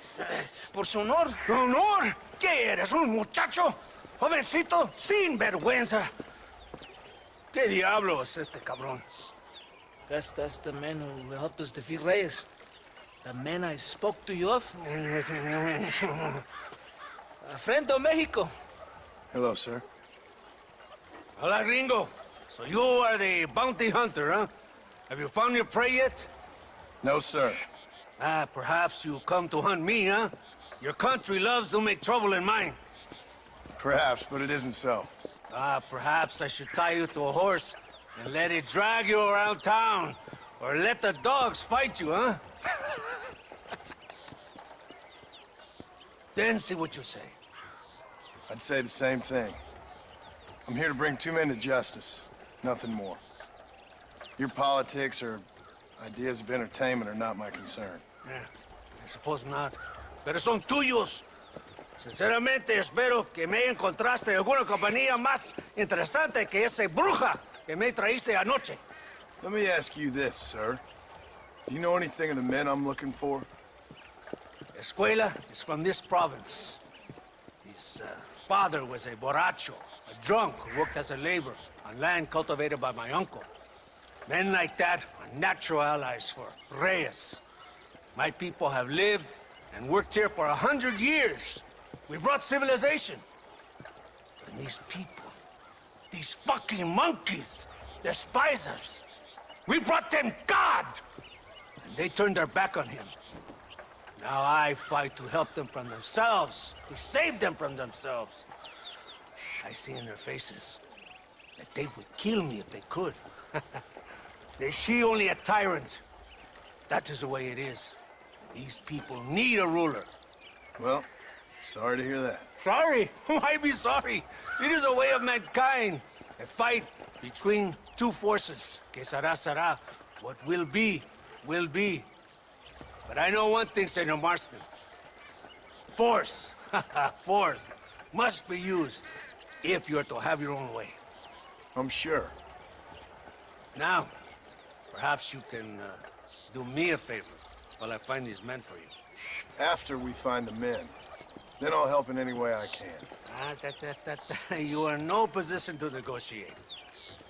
por su honor. ¿Honor? ¿Qué eres, un muchacho? Jovencito, sin vergüenza. ¿Qué diablos es este cabrón? That's the man who helped us defeat Reyes. The man I spoke to you of. A friend of Mexico. Hello, sir. Hola, gringo. So you are the bounty hunter, huh? Have you found your prey yet? No, sir. Perhaps you come to hunt me, huh? Your country loves to make trouble in mine. Perhaps, but it isn't so. Perhaps I should tie you to a horse and let it drag you around town. Or let the dogs fight you, huh? Then see what you say. I'd say the same thing. I'm here to bring two men to justice, nothing more. Your politics or ideas of entertainment are not my concern. I suppose not. Pero son tuyos. Sinceramente, espero que me encontraste alguna compañía más interesante que esa bruja que me traíste anoche. Let me ask you this, sir. Do you know anything of the men I'm looking for? Escuela is from this province. His father was a borracho, a drunk who worked as a laborer on land cultivated by my uncle. Men like that are natural allies for Reyes. My people have lived and worked here for 100 years. We brought civilization. And these people, these fucking monkeys, despise us. We brought them God! And they turned their back on him. Now I fight to help them from themselves, to save them from themselves. I see in their faces that they would kill me if they could. Is she only a tyrant? That is the way it is. These people need a ruler. Well, sorry to hear that. Sorry? Why be sorry? It is a way of mankind. A fight between two forces. Que será, será. What will be, will be. But I know one thing, Senor Marston. Force, force, must be used if you're to have your own way. I'm sure. Now, perhaps you can do me a favor while I find these men for you. After we find the men, then I'll help in any way I can. You are in no position to negotiate.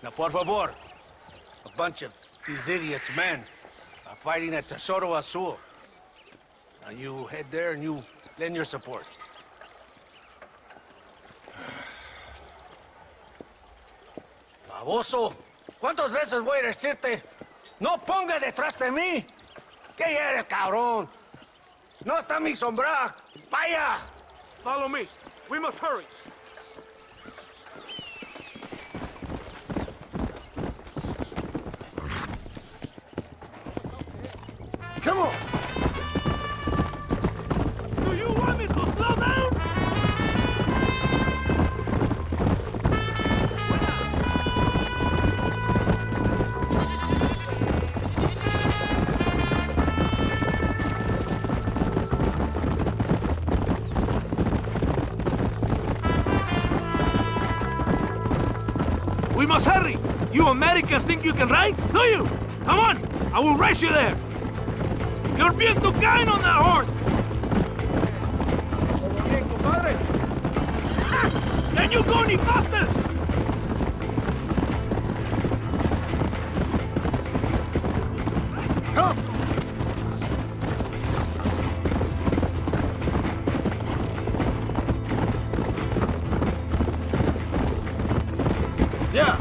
Now, por favor, a bunch of these idiots men are fighting at Tesoro Azul. Now you head there and you lend your support. Baboso, ¿cuántas veces voy a decirte? No ponga detrás de mí. ¿Qué eres, cabrón? No está mi sombra. Vaya. Follow me. We must hurry. Come on. Do you want me to slow down? We must hurry! You Americans think you can ride, do you? Come on! I will race you there! You're being too kind on that horse! Can you go any faster? Come! Yeah!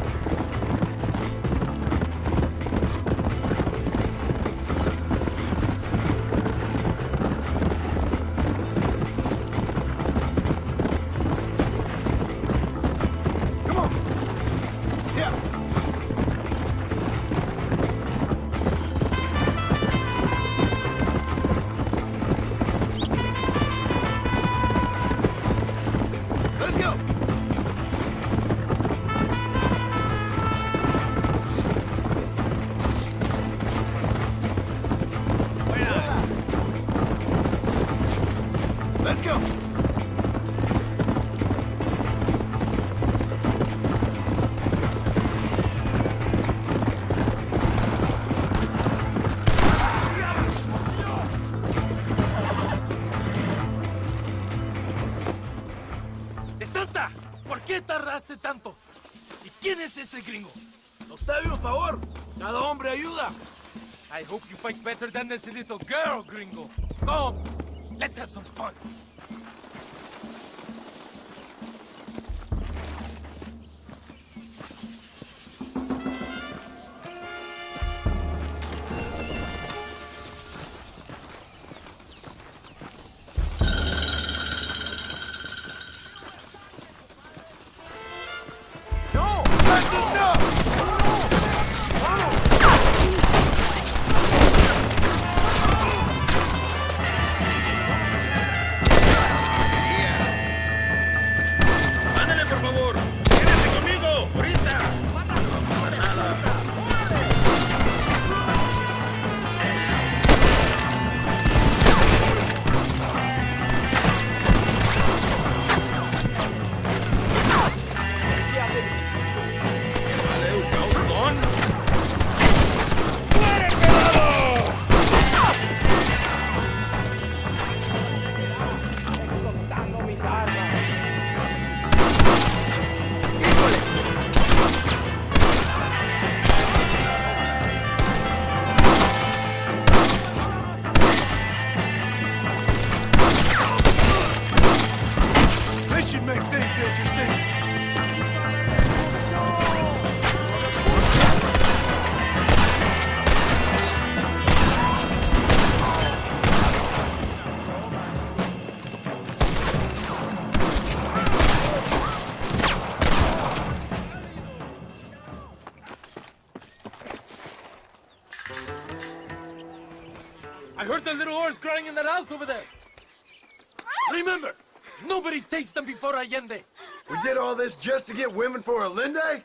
qué tardaste tanto? ¿Y quién es ese gringo? Nos debe un favor. Cada hombre ayuda. I hope you fight better than this little girl, gringo. Come, let's have some fun. I heard the little oars crying in that house over there. Remember, nobody takes them before Allende. We did all this just to get women for Allende?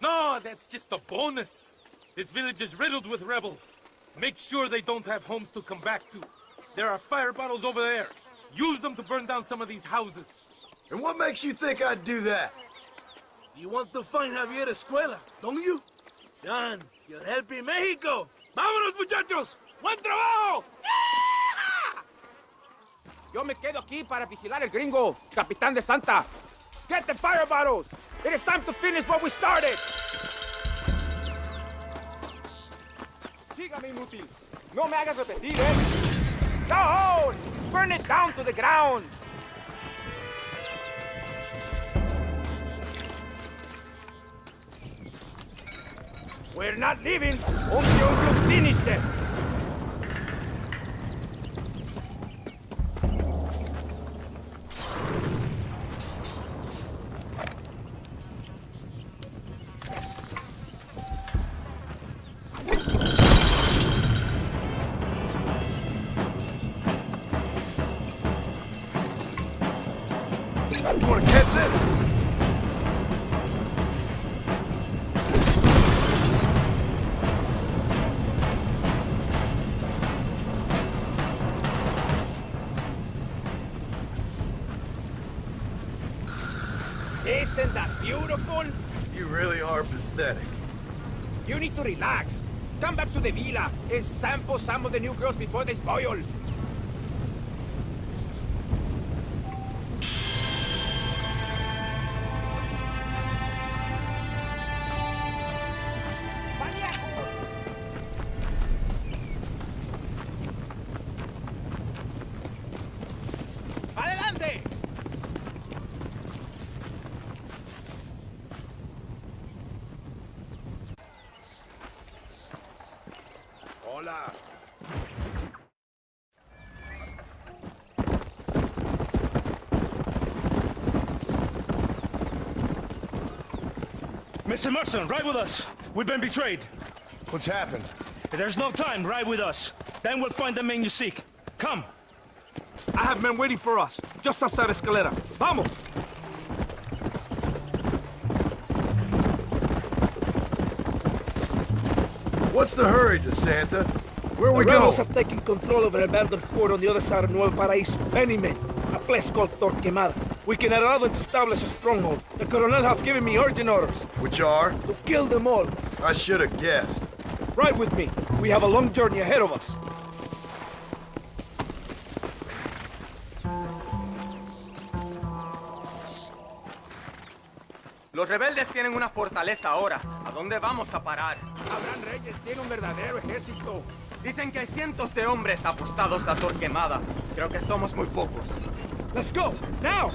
No, that's just a bonus. This village is riddled with rebels. Make sure they don't have homes to come back to. There are fire bottles over there. Use them to burn down some of these houses. And what makes you think I'd do that? You want to find Javier Escuela, don't you? John, you're helping Mexico. ¡Vámonos, muchachos! ¡Buen trabajo! Yo me quedo aquí para vigilar el gringo, Capitán de Santa. Get the fire bottles! It is time to finish what we started! Sígame, inútil. No me hagas repetir, ¿eh? Down! Burn it down to the ground! We're not leaving until you finish this! You wanna catch this? Isn't that beautiful? You really are pathetic. You need to relax. Come back to the villa and sample some of the new girls before they spoil. ¡Adelante! Hola. Mr. Mercer, ride with us. We've been betrayed. What's happened? There's no time. Ride with us. Then we'll find the men you seek. Come. I have men waiting for us, just outside Escalera. Vamos! What's the hurry, DeSanta? Where are we The rebels going? have taken control of an abandoned fort on the other side of Nuevo Paraíso. Many men. A place called Torquemada. We can allow them to establish a stronghold. The Colonel has given me urgent orders. Which are? To kill them all. I should have guessed. Ride with me. We have a long journey ahead of us. Los rebeldes tienen una fortaleza ahora. ¿A dónde vamos a parar? Abraham Reyes tiene un verdadero ejército. Dicen que hay cientos de hombres apostados a Torquemada. Creo que somos muy pocos. Let's go, now!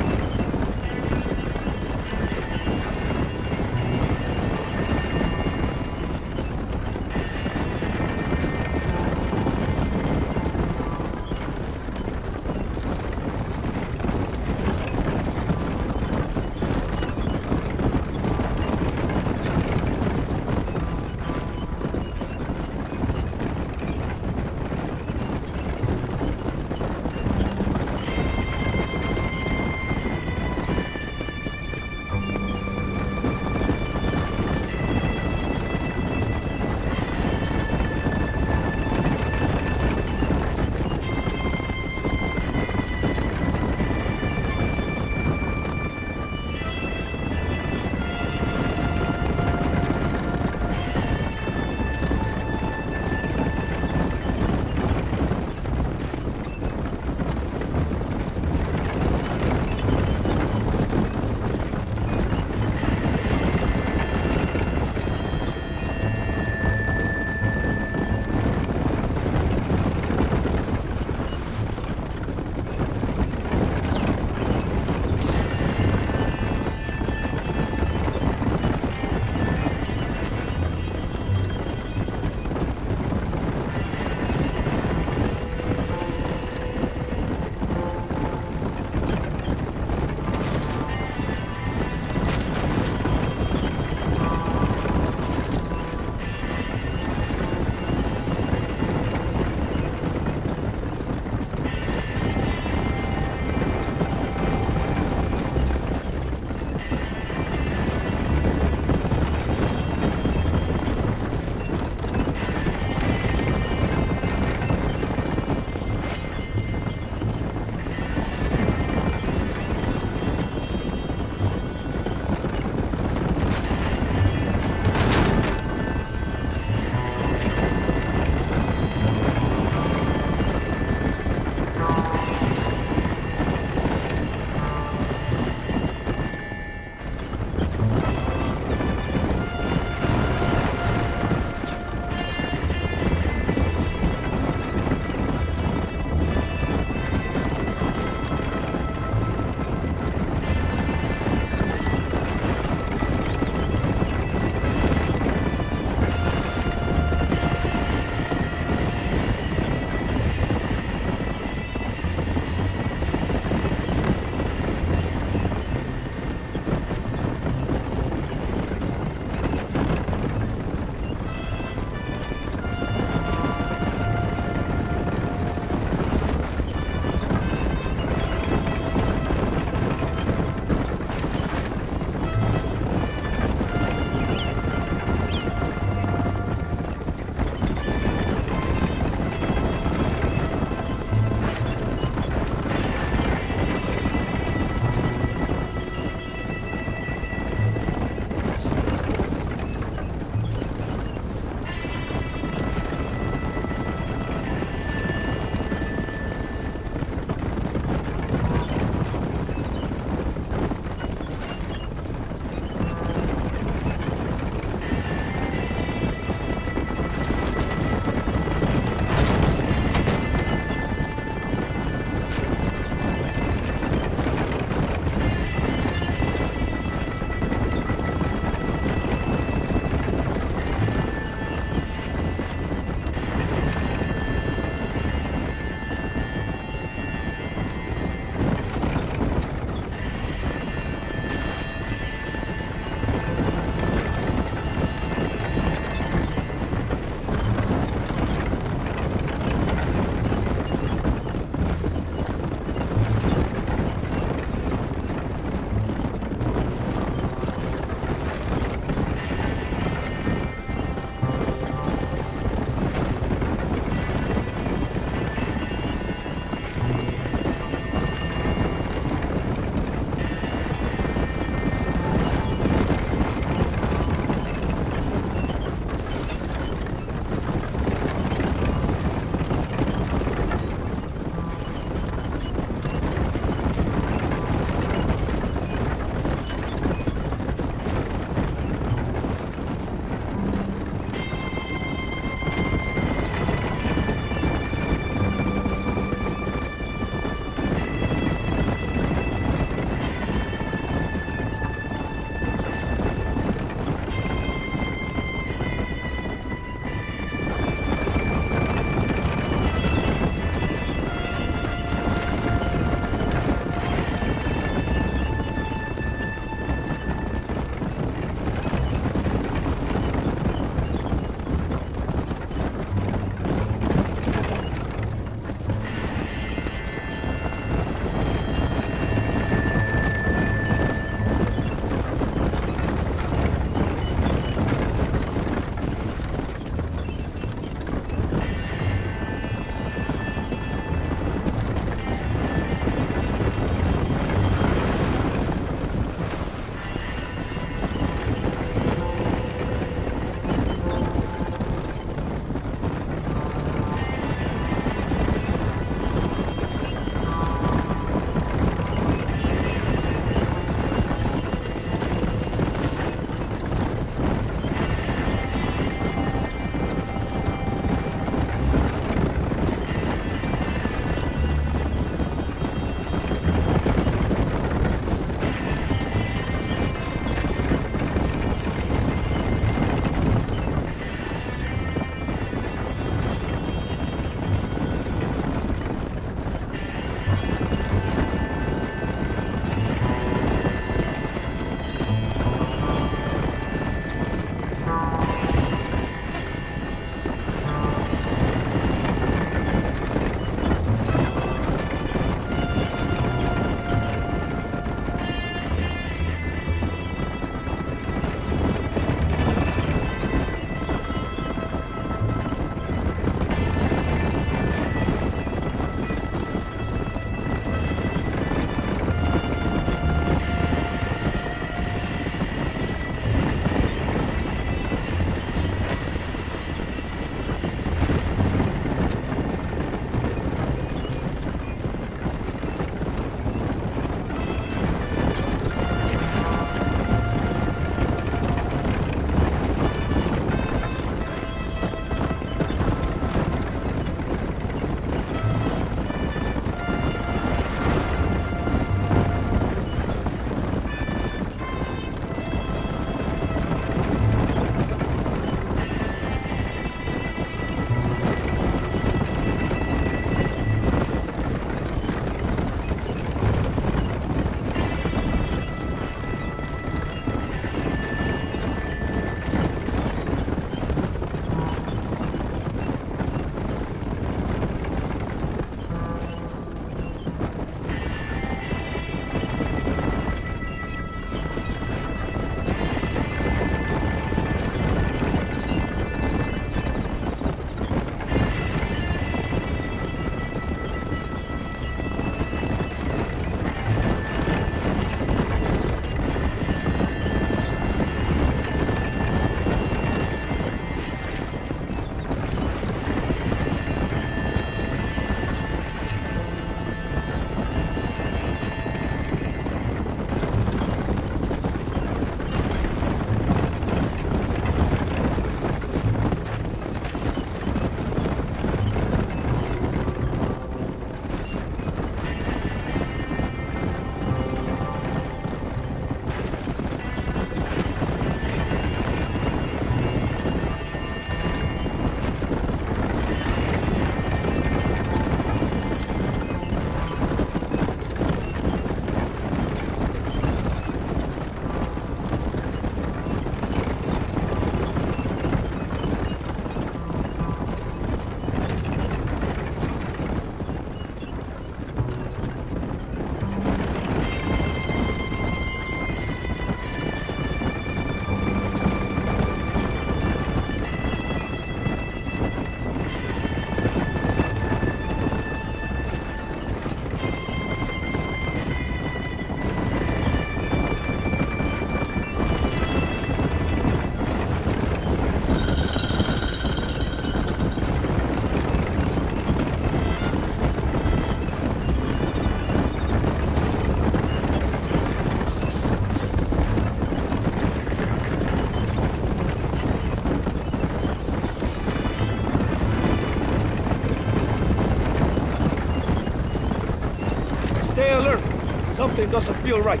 Something doesn't feel right.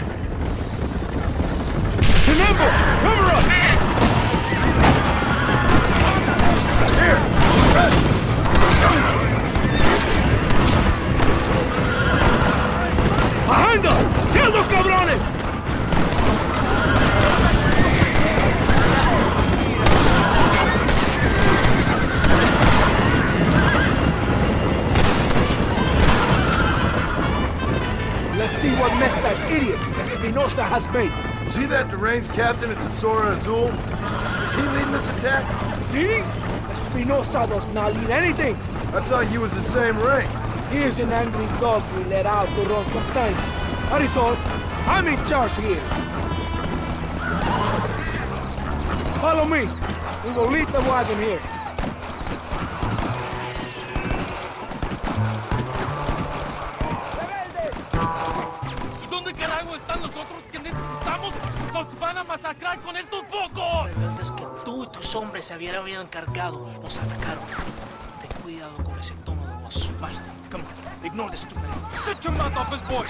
It's an ambush! Cover up! Here! Behind us! ¡Kill those cabrones! Let's see what mess that idiot Espinosa has made. Was he that deranged captain at Tesoro Azul? Was he leading this attack? He? Espinosa does not lead anything. I thought you was the same rank. He is an angry dog we let out to run sometimes. Arizona, I'm in charge here. Follow me. We will lead the wagon here. ¡Nos van a masacrar con estos pocos! Antes que tú y tus hombres se habían encargado, nos atacaron. Ten cuidado con ese tono de voz. Master, come on. Ignore the stupid. Shut your mouth off his boy!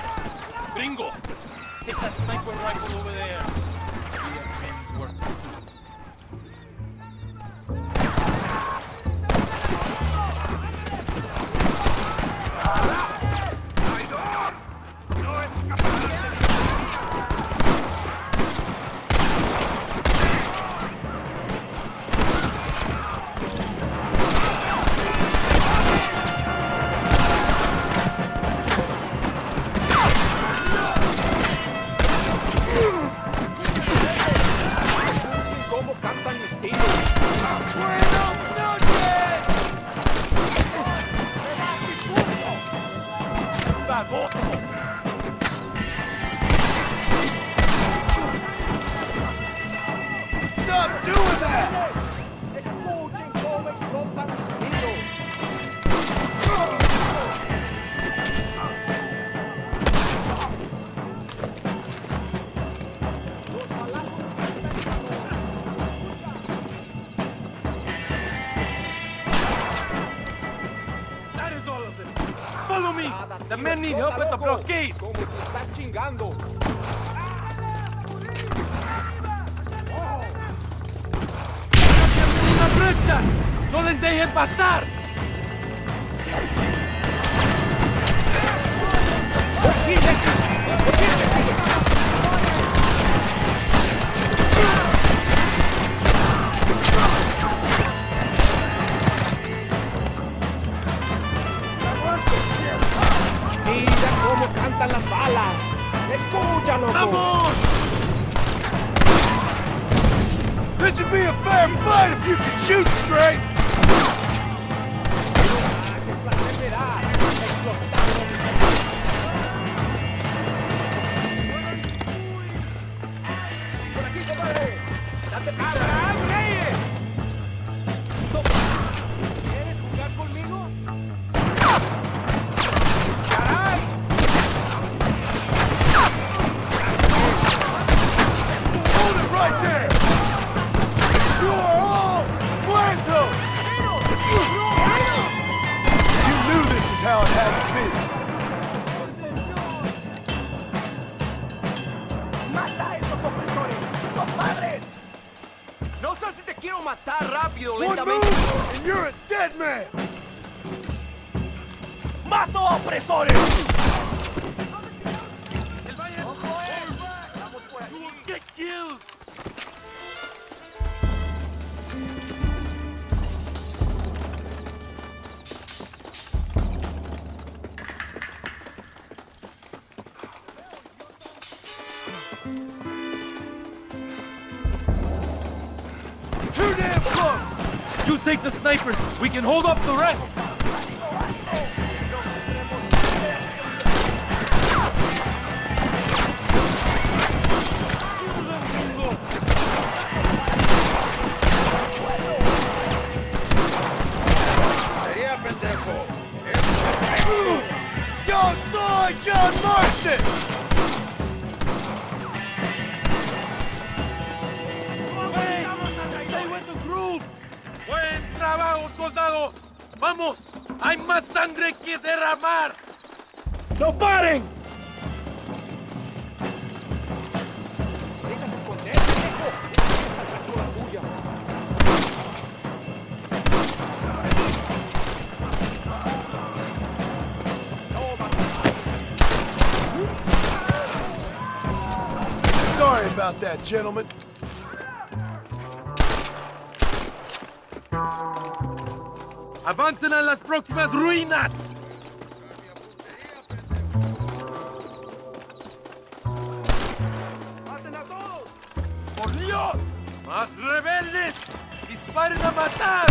Gringo, take that sniper rifle over there. We have men's work to do. Stop doing that! That is all of it. Follow me. The men need help at the blockade. ¡Una brecha! ¡No les dejen pasar! Mira cómo cantan las balas. Escúchalo. ¡Vamos! This would be a fair fight if you could shoot straight! How it had to be. ¡Mata a estos opresores! ¡Compadres! No sé si te quiero matar rápido, lentamente. One move and you're a dead man. ¡Mato a opresores! Get killed! Too damn close! You take the snipers. We can hold off the rest. Yo soy John Marston! ¡Buen trabajo, soldados! ¡Vamos! ¡Hay más sangre que derramar! ¡No paren! Sorry about that, gentlemen. Avancen a las próximas ruinas. ¡Maten a todos! ¡Por Dios! ¡Más rebeldes! ¡Disparen a matar!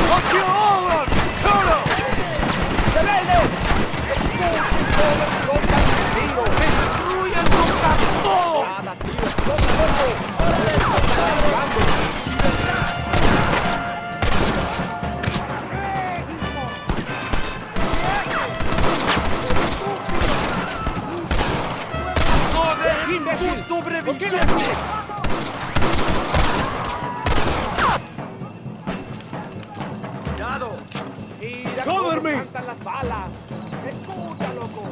I'll kill all of them! Toto! ¡Rebeldes! ¡Escuchen todos los castigos! ¡Destruyan contra todos! ¡Cada tiro es loco! ¡Ahora les ¡Joder, imbécil! ¡Sobreviviente! Cover me! Las balas. Escucha, loco.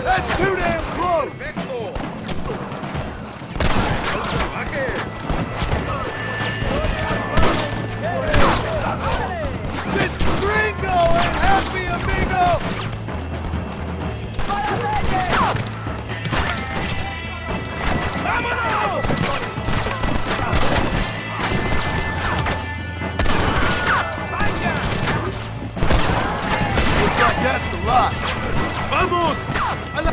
That's too damn close! It's Gringo and Happy Amigo! ¡Vámonos! That's the lot. ¡Vamos! ¡A la...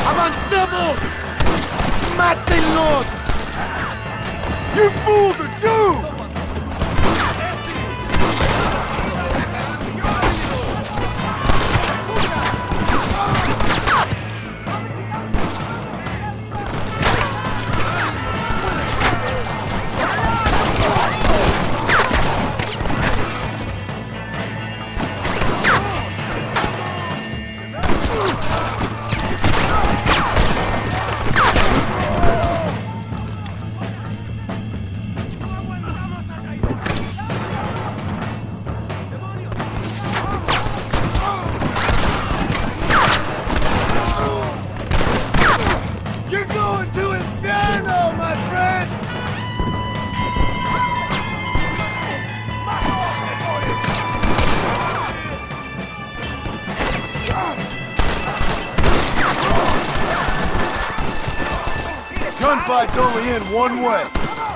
¡Avancemos! ¡Mátenlos! You fools are doomed! Gunfight's only in one way.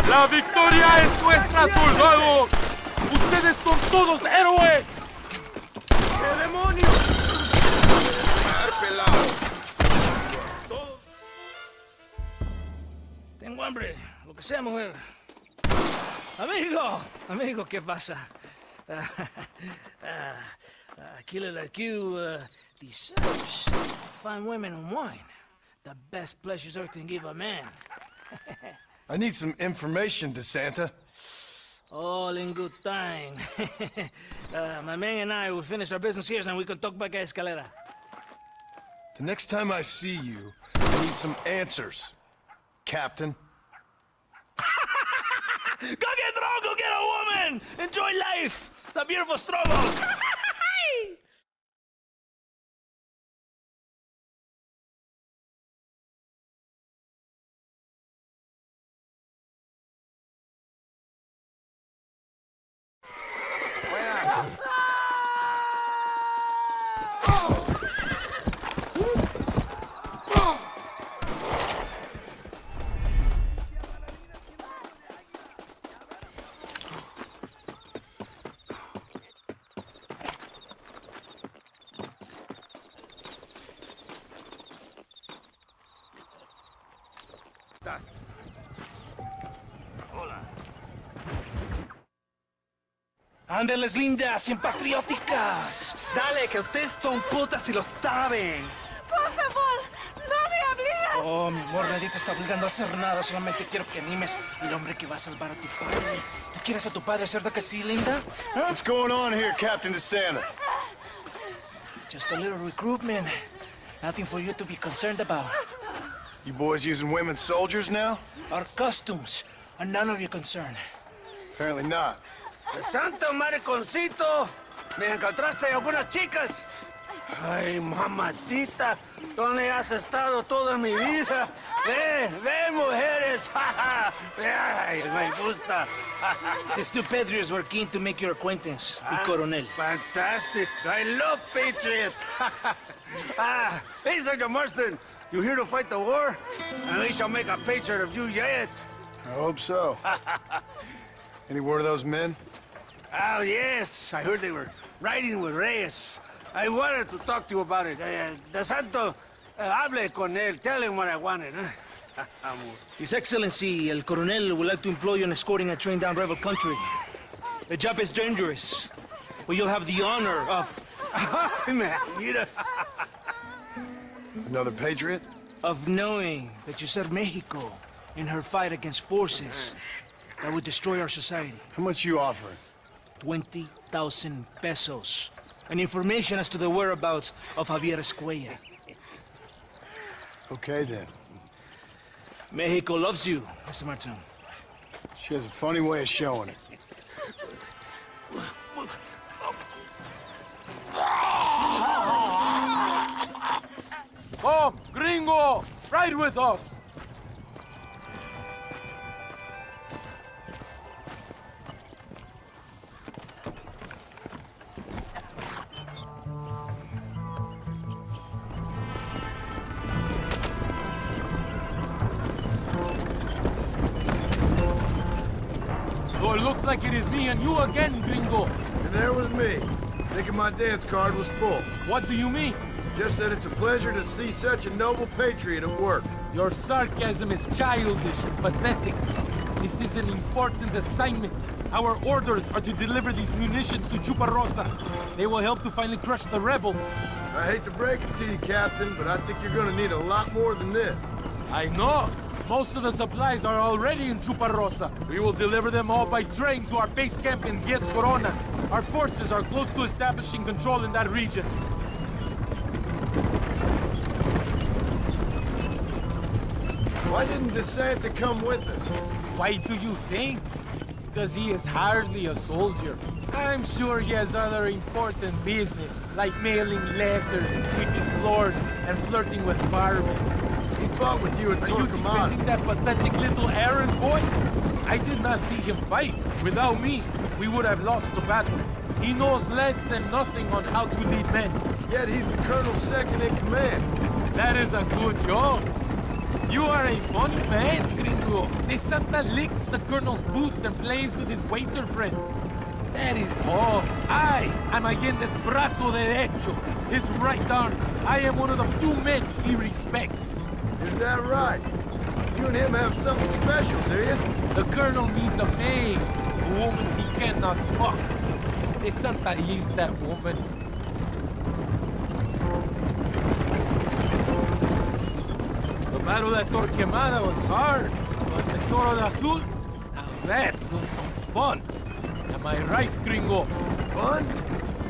¡La victoria es nuestra, soldados! ¡Ustedes son todos héroes! ¡Qué demonios! Tengo hambre, lo que sea, mujer. Amigo, ¿qué pasa? A killer like you deserves fine women and wine. The best pleasures Earth can give a man. I need some information, DeSanta. All in good time. My man and I will finish our business here, and we can talk back at Escalera. The next time I see you, I need some answers, Captain. Go get drunk, go get a woman! Enjoy life! It's a beautiful struggle! ¡Ándeles, lindas, bien patrióticas! Dale, que ustedes son putas y lo saben. Por favor, no me obligues. Oh, mi amor, nadie te está obligando a hacer nada. Solamente quiero que animes al hombre que va a salvar a tu padre. ¿Tú quieres a tu padre, cierto que sí, linda? ¿Ah? What's going on here, Captain DeSanta? Just a little recruitment. Nothing for you to be concerned about. You boys using women soldiers now? Our costumes are none of your concern. Apparently not. Santo mariconcito, ¿me encontraste algunas chicas? Ay, mamacita, ¿dónde has estado toda mi vida? Ve, mujeres, ay, me gusta. These two patriots were keen to make your acquaintance, el coronel. Fantastic, I love patriots. Hey, Sergeant Marston, you here to fight the war? And we shall make a patriot of you yet. I hope so. Any word of those men? Oh, yes, I heard they were riding with Reyes. I wanted to talk to you about it. De Santo, hable con él. Tell him what I wanted. His Excellency, el coronel, would like to employ you in escorting a train down rebel country. The job is dangerous, but you'll have the honor of... Another patriot? Of knowing that you served Mexico in her fight against forces that would destroy our society. How much you offering? 20,000 pesos. And information as to the whereabouts of Javier Escuella. Okay, then. Mexico loves you, Mr. Martin. She has a funny way of showing it. Come, gringo! Ride with us! So it looks like it is me and you again, gringo. And there was me, thinking my dance card was full. What do you mean? Just that it's a pleasure to see such a noble patriot at work. Your sarcasm is childish and pathetic. This is an important assignment. Our orders are to deliver these munitions to Chuparosa. They will help to finally crush the rebels. I hate to break it to you, Captain, but I think you're gonna need a lot more than this. I know. Most of the supplies are already in Chuparosa. We will deliver them all by train to our base camp in Diez Coronas. Our forces are close to establishing control in that region. Why didn't DeSanta come with us? Why do you think? Because he is hardly a soldier. I'm sure he has other important business, like mailing letters and sweeping floors and flirting with Barbie. He fought with you at Are you defending that pathetic little errand boy? I did not see him fight. Without me, we would have lost the battle. He knows less than nothing on how to lead men. Yet he's the colonel's second in command. That is a good job. You are a funny man, gringo. De Santa licks the colonel's boots and plays with his waiter friend. That is all. I am against brazo derecho, his right arm. I am one of the few men he respects. Is that right? You and him have something special, do you? The colonel needs a maid, a woman he cannot fuck. De Santa is that woman. The battle at Torquemada was hard, but Tesoro de Azul, now that was some fun. Am I right, gringo? Fun?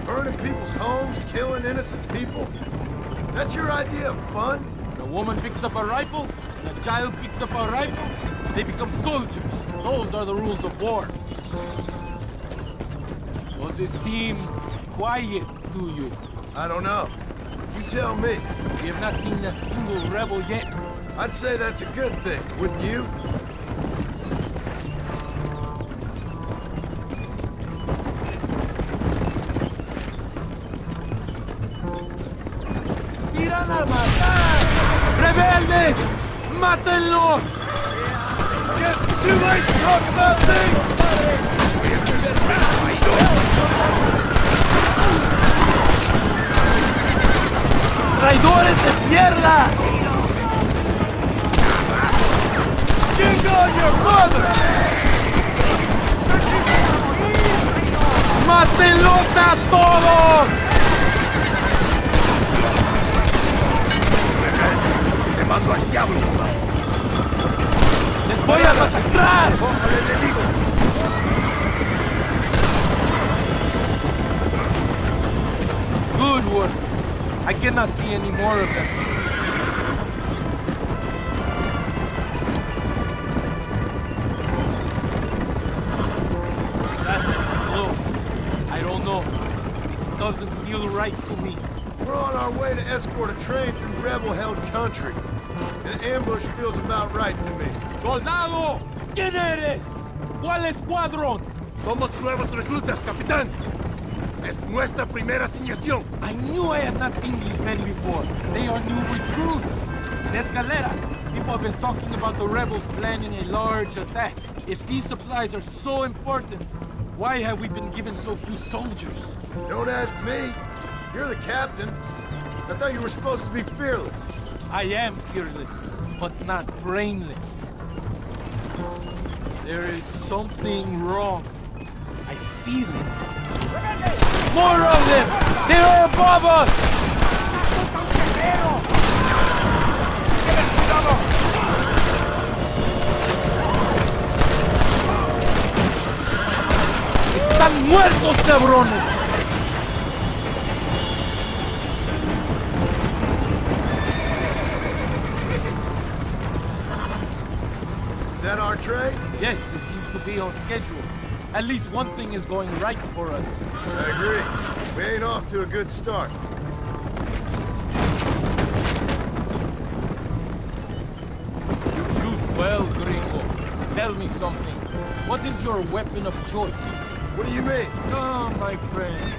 Burning people's homes, killing innocent people? That's your idea of fun? A woman picks up a rifle, and a child picks up a rifle, they become soldiers. Those are the rules of war. Does it seem quiet to you? I don't know. You tell me. We have not seen a single rebel yet. I'd say that's a good thing, wouldn't you? ¡Tiran a matar! ¡Rebeldes! ¡Mátenlos! Guess it's too late to talk about things! ¡Traidores de mierda! Jig on your mother! ¡Mátenlos a todos! ¡Te mando al diablo! ¡Les voy a masacrar! ¡Póngale enemigo! Good work. I cannot see any more of them. right to me? We're on our way to escort a train through rebel-held country. An ambush feels about right to me. ¡Soldado! ¿Quién eres? ¿Cuál escuadrón? Somos nuevos reclutas, capitán. Es nuestra primera asignación. I knew I had not seen these men before. They are new recruits. In Escalera, people have been talking about the rebels planning a large attack. If these supplies are so important, why have we been given so few soldiers? Don't ask me. You're the captain. I thought you were supposed to be fearless. I am fearless, but not brainless. There is something wrong. I feel it. More of them! They are above us! ¡Están muertos, cabrones! Is that our train? Yes, it seems to be on schedule. At least one thing is going right for us. I agree. We ain't off to a good start. You shoot well, Gringo. Tell me something. What is your weapon of choice? What do you mean? Come, my friend.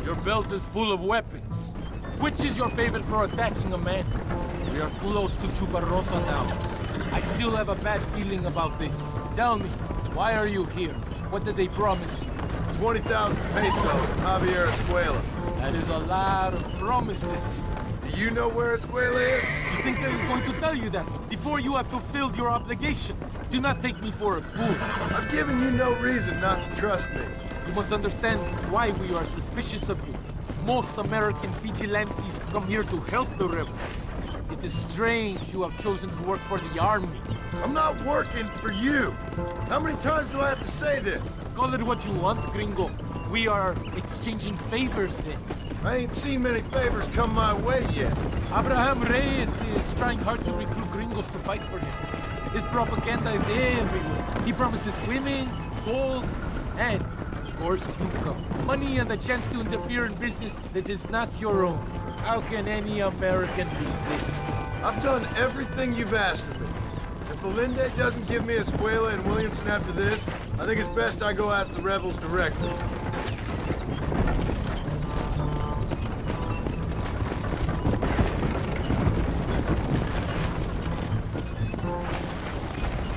Your belt is full of weapons. Which is your favorite for attacking a man? We are close to Chuparosa now. I still have a bad feeling about this. Tell me, why are you here? What did they promise you? 20,000 pesos, Javier Escuela. That is a lot of promises. Do you know where Escuela is? You think I'm going to tell you that before you have fulfilled your obligations? Do not take me for a fool. I've given you no reason not to trust me. You must understand why we are suspicious of you. Most American vigilantes come here to help the rebels. It is strange you have chosen to work for the army. I'm not working for you. How many times do I have to say this? Call it what you want, Gringo. We are exchanging favors then. I ain't seen many favors come my way yet. Abraham Reyes is trying hard to recruit gringos to fight for him. His propaganda is everywhere. He promises women, gold, and, of course, income. Money and the chance to interfere in business that is not your own. How can any American resist? I've done everything you've asked of me. If Allende doesn't give me Escuela and Williamson after this, I think it's best I go ask the rebels directly.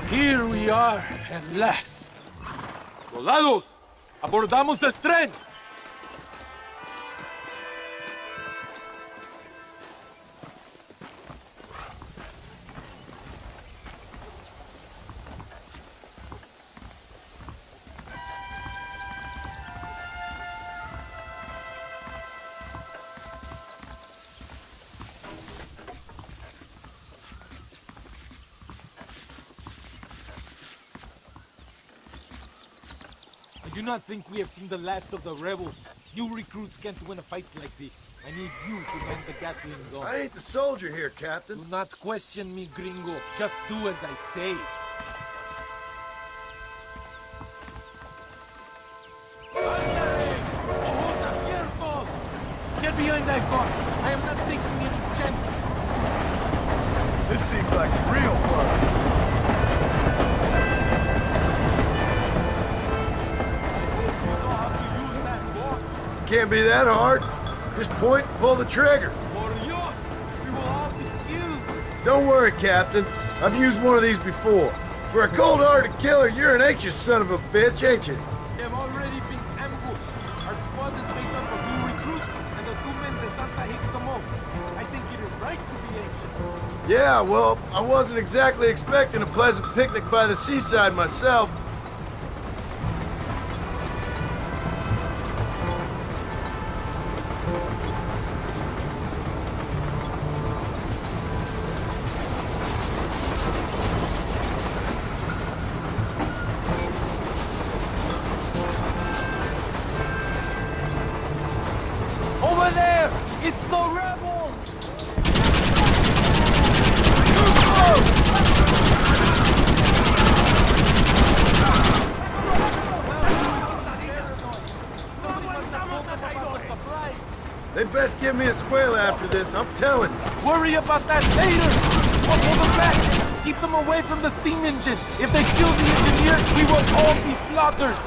Here we are at last. Soldados, abordamos el tren. I do not think we have seen the last of the rebels. You recruits can't win a fight like this. I need you to man the Gatling gun. I ain't the soldier here, Captain. Do not question me, gringo. Just do as I say. Get behind that car. I am not taking any chances. This seems like real fun. Can't be that hard. Just point and pull the trigger. Don't worry, Captain. I've used one of these before. For a cold-hearted killer, you're an anxious son of a bitch, ain't you? We have already been ambushed. Our squad is made up of new recruits and the 2 men that Santa hates the most. I think it is right to be anxious. Yeah, well, I wasn't exactly expecting a pleasant picnic by the seaside myself. Over there! It's the rebels! give me a squeal after this, I'm telling you. Worry about that later. We'll hold them back. Keep them away from the steam engine. If they kill the engineer, we will all be slaughtered.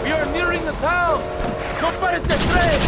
We are nearing the town. No pares de tren.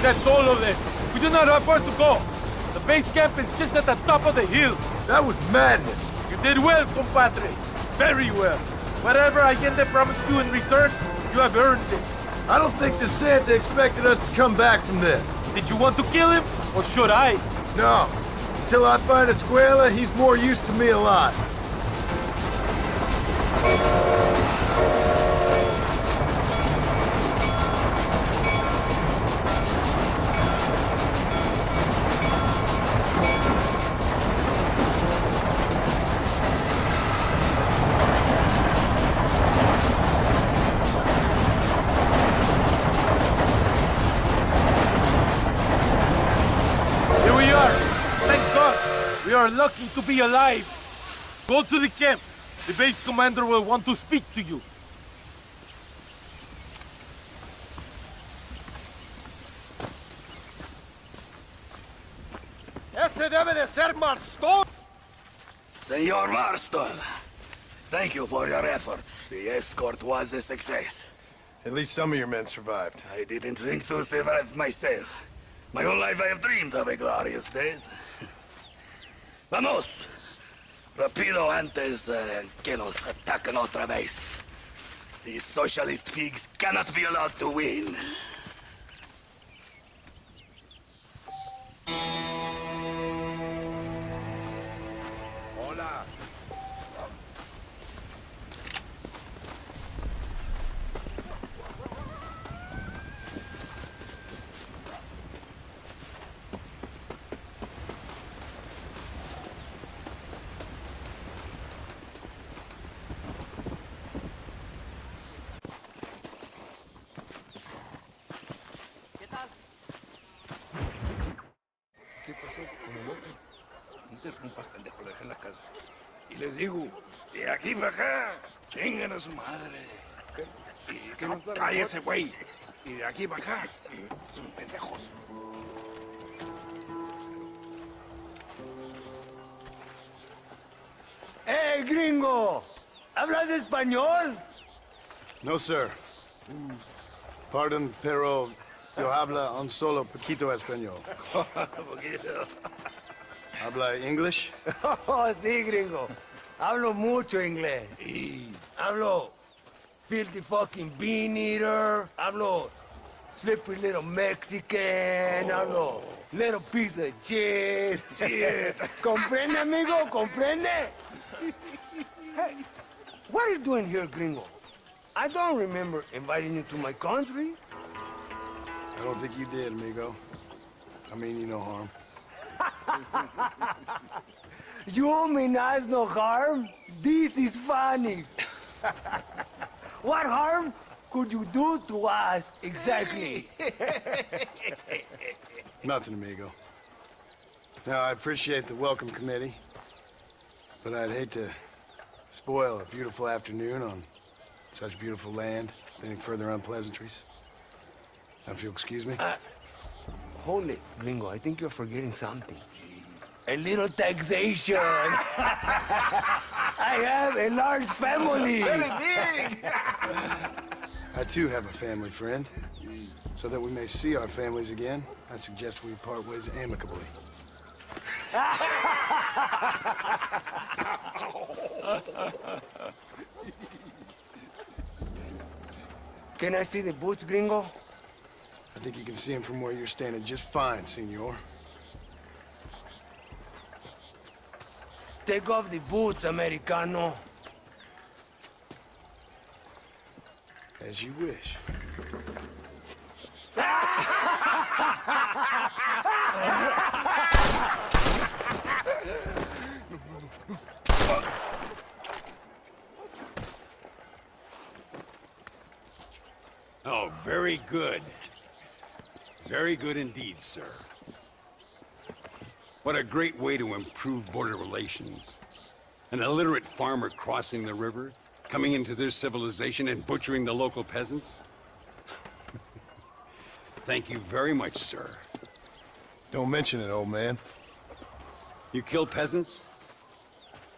That's all of them. We do not have far to go. The base camp is just at the top of the hill. That was madness. You did well, compadre. Very well. Whatever Allende promised you in return, you have earned it. I don't think the Santa expected us to come back from this. Did you want to kill him, or should I? No. Until I find Escuela, he's more used to me alive. We are lucky to be alive. Go to the camp. The base commander will want to speak to you. Ese debe de ser Marston. Senor Marston, thank you for your efforts. The escort was a success. At least some of your men survived. I didn't think to survive myself. My whole life I have dreamed of a glorious death. Vamos. Rapido antes que nos ataquen otra vez. These socialist pigs cannot be allowed to win. Hola. Interrumpas, pendejo, lo dejé en la casa. Y les digo, de aquí para acá, chingan a su madre. Y que no cállese, güey. Y de aquí para acá, son pendejos. ¡Hey, gringo! ¿Hablas español? No, sir. Pardon, pero yo habla un solo poquito español. ¿Habla English? Oh, sí, gringo. Hablo mucho inglés. Hablo filthy fucking bean eater. Hablo slippery little Mexican. Hablo little piece of shit. ¿Comprende, amigo? ¿Comprende? Hey, what are you doing here, gringo? I don't remember inviting you to my country. I don't think you did, amigo. I mean you no harm. You mean us no harm? This is funny. What harm could you do to us exactly? Nothing, amigo. Now, I appreciate the welcome committee, but I'd hate to spoil a beautiful afternoon on such beautiful land with any further unpleasantries. Now, if you'll excuse me. Hold it, gringo. I think you're forgetting something. A little taxation. I have a large family. Very big. I, too, have a family, friend. So that we may see our families again, I suggest we part ways amicably. Can I see the boots, gringo? I think you can see him from where you're standing just fine, senor. Take off the boots, Americano. As you wish. Oh, very good. Very good indeed, sir. What a great way to improve border relations. An illiterate farmer crossing the river, coming into their civilization and butchering the local peasants. Thank you very much, sir. Don't mention it, old man. You kill peasants,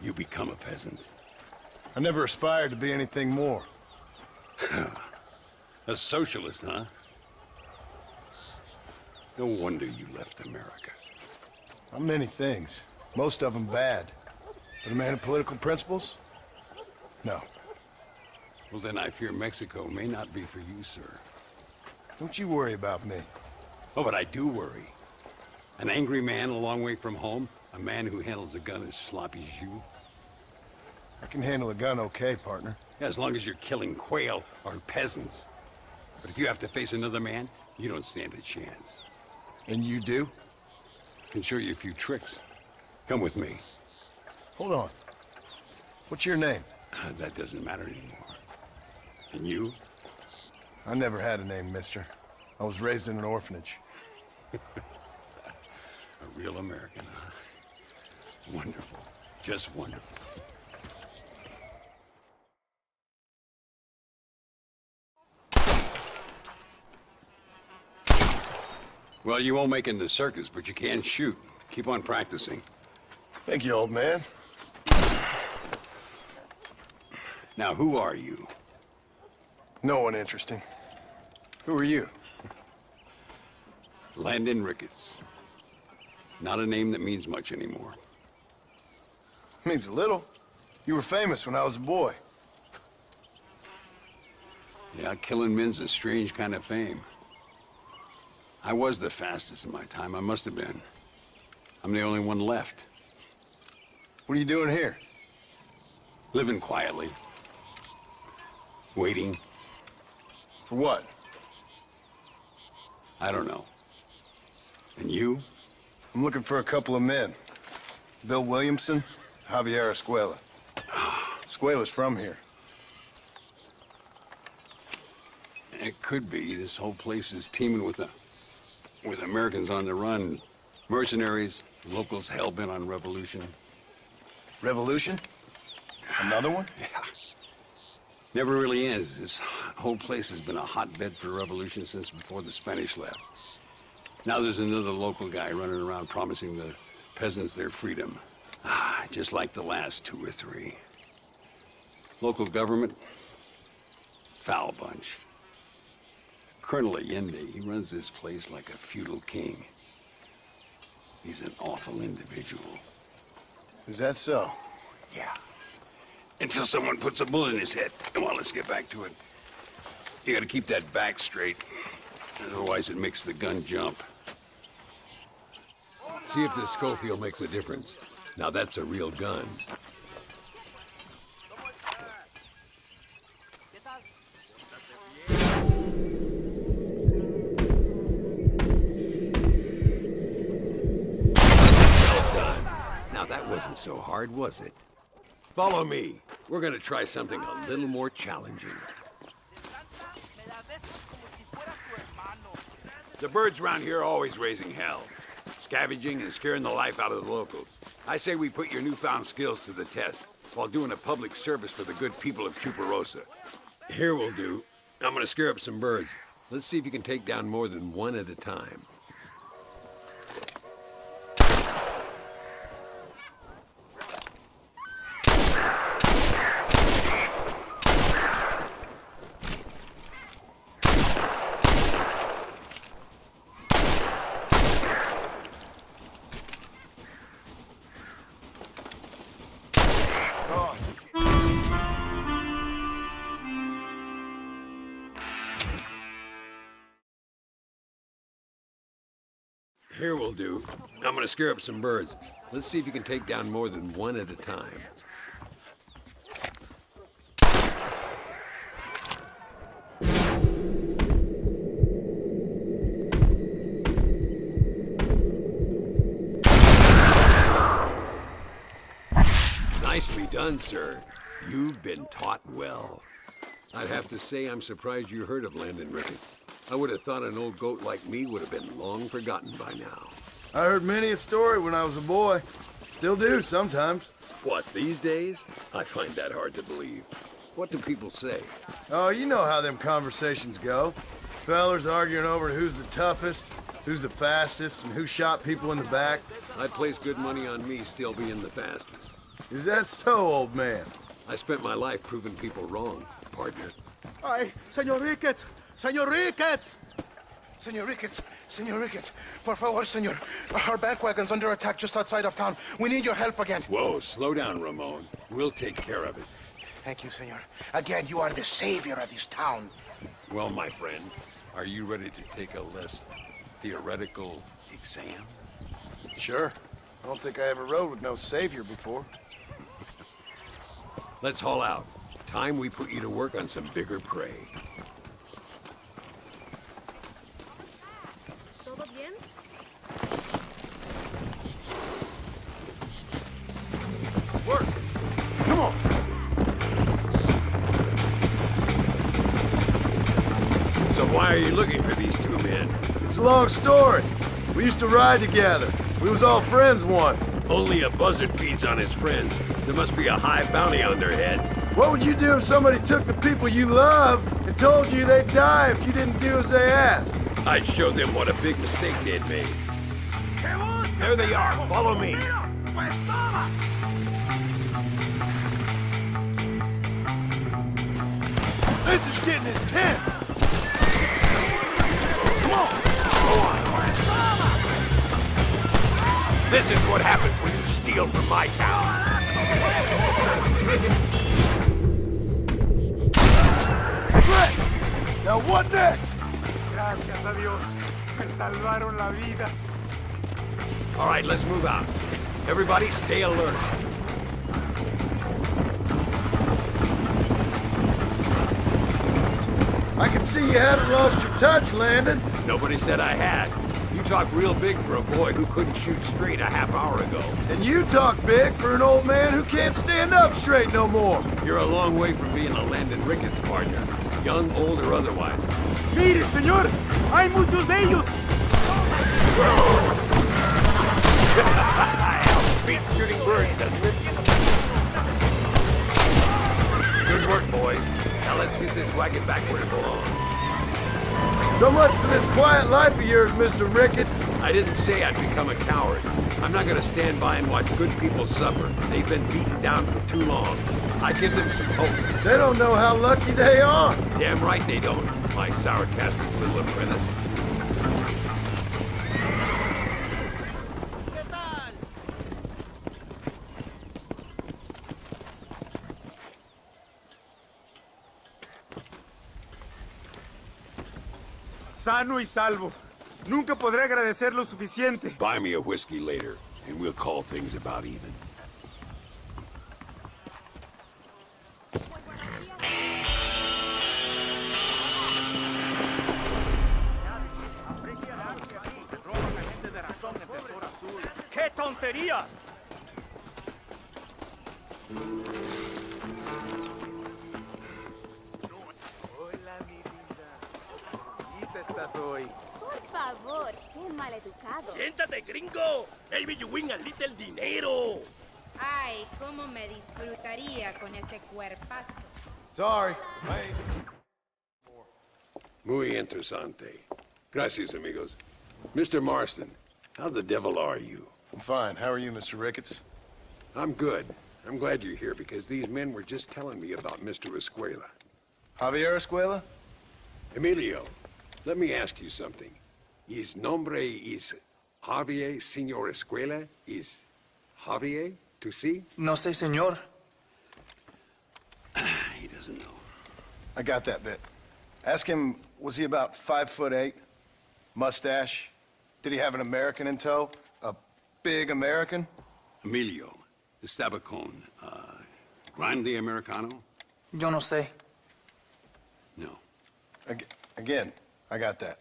you become a peasant. I never aspired to be anything more. A socialist, huh? No wonder you left America. I'm many things. Most of them bad. But a man of political principles? No. Well, then I fear Mexico may not be for you, sir. Don't you worry about me. Oh, but I do worry. An angry man a long way from home? A man who handles a gun as sloppy as you? I can handle a gun okay, partner. Yeah, as long as you're killing quail or peasants. But if you have to face another man, you don't stand a chance. And you do? Can show you a few tricks. Come with me. Hold on. What's your name? That doesn't matter anymore. And you? I never had a name, mister. I was raised in an orphanage. A real American, huh? Wonderful. Just wonderful. Well, you won't make it in the circus, but you can shoot. Keep on practicing. Thank you, old man. Now, who are you? No one interesting. Who are you? Landon Ricketts. Not a name that means much anymore. Means a little. You were famous when I was a boy. Yeah, killing men's a strange kind of fame. I was the fastest in my time. I must have been. I'm the only one left. What are you doing here? Living quietly. Waiting. For what? I don't know. And you? I'm looking for a couple of men. Bill Williamson, Javier Escuela. Escuela's from here. It could be. This whole place is teeming with Americans on the run. Mercenaries, locals hell-bent on revolution. Revolution? Another one? Yeah. Never really ends. This whole place has been a hotbed for revolution since before the Spanish left. Now there's another local guy running around promising the peasants their freedom. Just like the last two or three. Local government, foul bunch. Colonel Allende, he runs this place like a feudal king. He's an awful individual. Is that so? Yeah. Until someone puts a bullet in his head. Come on, let's get back to it. You gotta keep that back straight. Otherwise it makes the gun jump. See if this Schofield makes a difference. Now that's a real gun. Well done. Now that wasn't so hard, was it? Follow me. We're gonna try something a little more challenging. The birds around here are always raising hell. Scavenging and scaring the life out of the locals. I say we put your newfound skills to the test while doing a public service for the good people of Chuparosa. Here we'll do. I'm gonna scare up some birds. Let's see if you can take down more than one at a time. Here we'll do. I'm gonna scare up some birds. Let's see if you can take down more than one at a time. Nicely done, sir. You've been taught well. I'd have to say I'm surprised you heard of Landon Ricketts. I would have thought an old goat like me would have been long forgotten by now. I heard many a story when I was a boy. Still do sometimes. What, these days? I find that hard to believe. What do people say? Oh, you know how them conversations go. Fellers arguing over who's the toughest, who's the fastest, and who shot people in the back. I'd place good money on me still being the fastest. Is that so, old man? I spent my life proving people wrong, partner. Ay, Señor Ricketts! Señor Ricketts! Senor Ricketts, por favor, senor. Our bank wagon's under attack just outside of town. We need your help again. Whoa, slow down, Ramon. We'll take care of it. Thank you, senor. Again, you are the savior of this town. Well, my friend, are you ready to take a less theoretical exam? Sure. I don't think I ever rode with no savior before. Let's haul out. Time we put you to work on some bigger prey. Work! Come on! So why are you looking for these two men? It's a long story. We used to ride together. We was all friends once. Only a buzzard feeds on his friends. There must be a high bounty on their heads. What would you do if somebody took the people you love and told you they'd die if you didn't do as they asked? I'd show them what a big mistake they'd made. There they are. Follow me. This is getting intense! Come on! This is what happens when you steal from my town. Great! Now what next? Gracias a Dios. Me salvaron la vida. All right, let's move out. Everybody stay alert. I can see you haven't lost your touch, Landon. Nobody said I had. You talk real big for a boy who couldn't shoot straight a half hour ago. And you talk big for an old man who can't stand up straight no more. You're a long way from being a Landon Ricketts partner, young, old, or otherwise. Mire, señor, hay muchos de ellos. Beats shooting birds, doesn't it? Good work, boys. Now let's get this wagon back where it belongs. So much for this quiet life of yours, Mr. Ricketts. I didn't say I'd become a coward. I'm not gonna stand by and watch good people suffer. They've been beaten down for too long. I give them some hope. They don't know how lucky they are. Damn right they don't, my sarcastic little apprentice. Sano y salvo. Nunca podré agradecer lo suficiente. Buy me a whiskey later, and we'll call things about even. ¡Qué tonterías! Por favor, qué maleducado. Siéntate, gringo. Maybe you win a little dinero. Ay, cómo me disfrutaría con ese cuerpazo. Sorry. Muy interesante. Gracias, amigos. Mr. Marston, how the devil are you? I'm fine. How are you, Mr. Ricketts? I'm good. I'm glad you're here because these men were just telling me about Mr. Escuela. Javier Escuela? Emilio, let me ask you something. His nombre is Javier Señor Escuela? Is Javier to see? No sé, señor. He doesn't know. I got that bit. Ask him, was he about 5'8"? Mustache? Did he have an American in tow? A big American? Emilio, Estabacon, Grande Americano? Yo no sé. No. Again, I got that.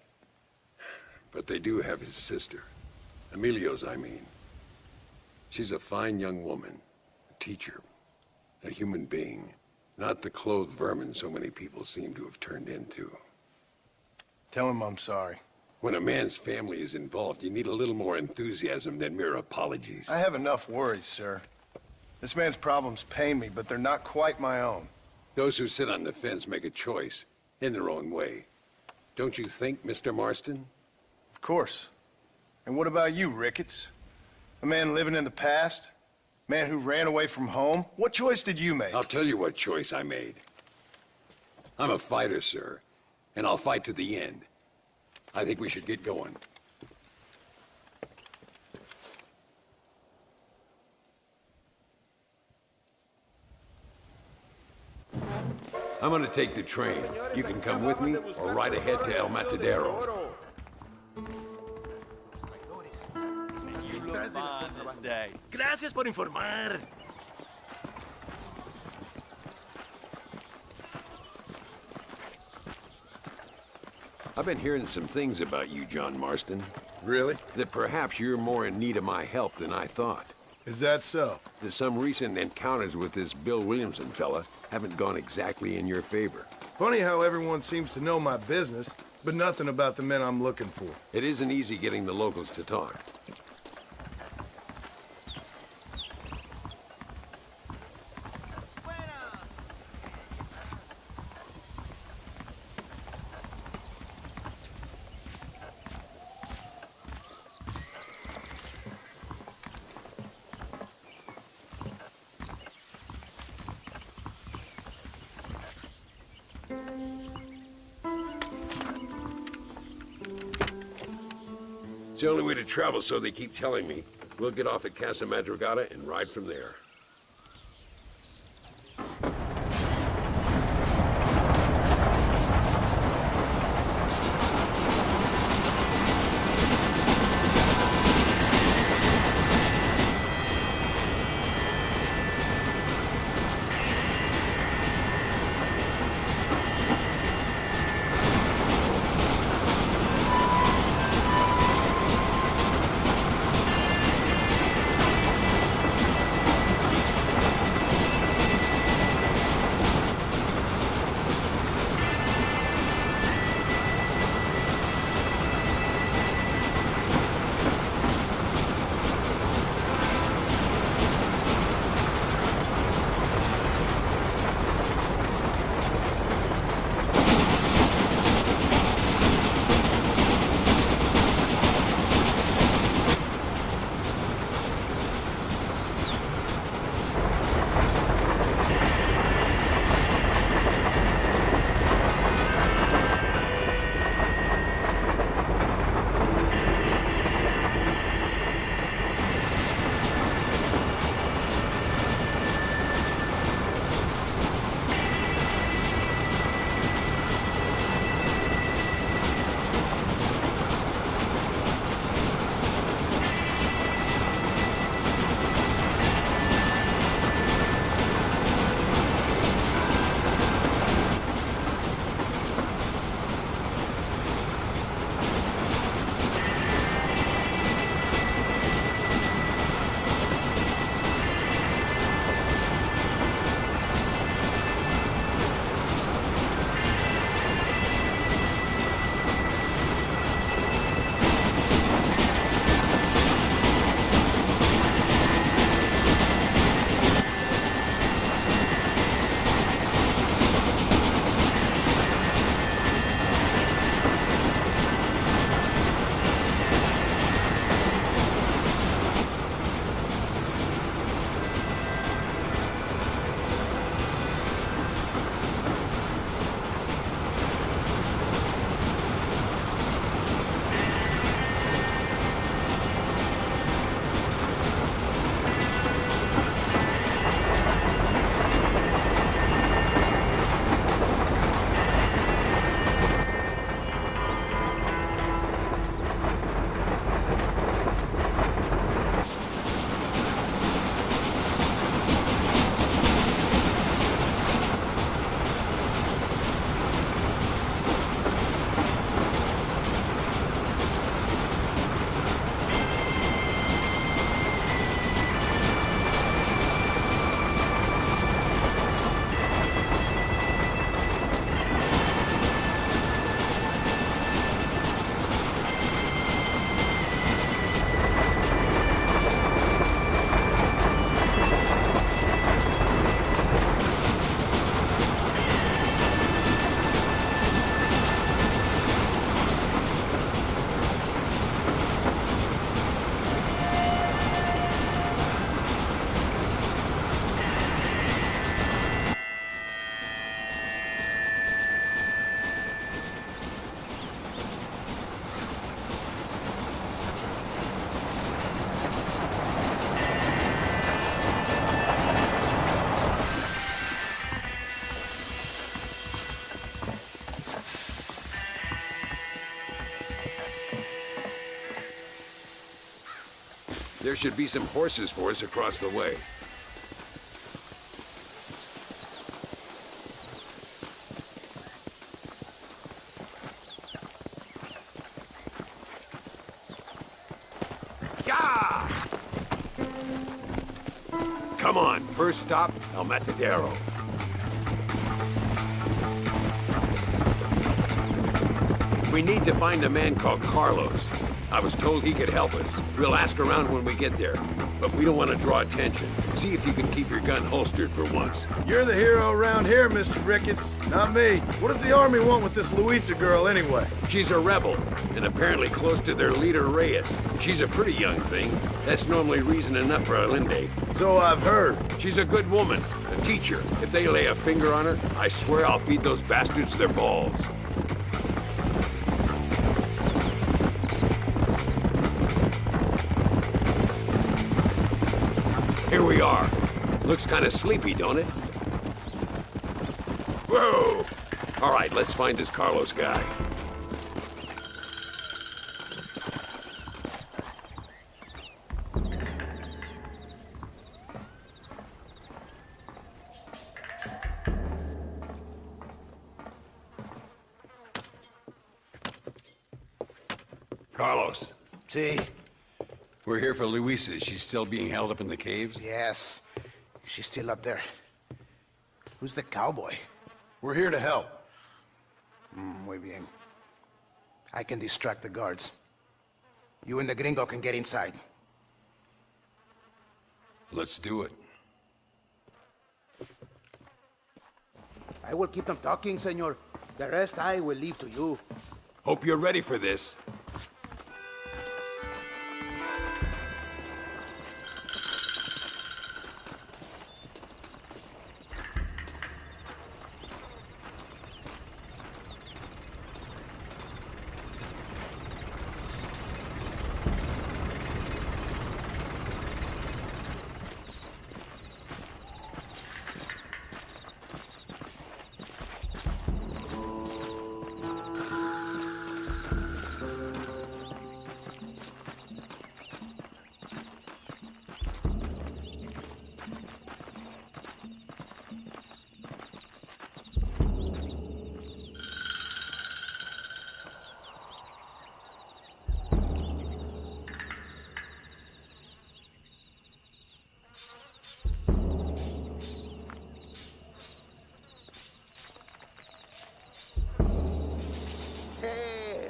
But they do have his sister. Emilio's, I mean. She's a fine young woman, a teacher, a human being, not the clothed vermin so many people seem to have turned into. Tell him I'm sorry. When a man's family is involved, you need a little more enthusiasm than mere apologies. I have enough worries, sir. This man's problems pain me, but they're not quite my own. Those who sit on the fence make a choice, in their own way. Don't you think, Mr. Marston? Of course. And what about you, Ricketts? A man living in the past? A man who ran away from home? What choice did you make? I'll tell you what choice I made. I'm a fighter, sir, and I'll fight to the end. I think we should get going. I'm gonna take the train. You can come with me or ride ahead to El Matadero. Gracias por informar. I've been hearing some things about you, John Marston. Really? That perhaps you're more in need of my help than I thought. Is that so? That some recent encounters with this Bill Williamson fella haven't gone exactly in your favor. Funny how everyone seems to know my business, but nothing about the men I'm looking for. It isn't easy getting the locals to talk. It's the only way to travel, so they keep telling me. We'll get off at Casa Madrugada and ride from there. There should be some horses for us across the way. Come on, first stop, El Matadero. We need to find a man called Carlos. I was told he could help us. We'll ask around when we get there, but we don't want to draw attention. See if you can keep your gun holstered for once. You're the hero around here, Mr. Ricketts, not me. What does the army want with this Luisa girl anyway? She's a rebel, and apparently close to their leader, Reyes. She's a pretty young thing. That's normally reason enough for Allende. So I've heard. She's a good woman, a teacher. If they lay a finger on her, I swear I'll feed those bastards their balls. Here we are. Looks kind of sleepy, don't it? Whoa! All right, let's find this Carlos guy. Carlos. See? We're here for Luisa. She's still being held up in the caves? Yes. She's still up there. Who's the cowboy? We're here to help. Muy bien. I can distract the guards. You and the gringo can get inside. Let's do it. I will keep them talking, senor. The rest I will leave to you. Hope you're ready for this.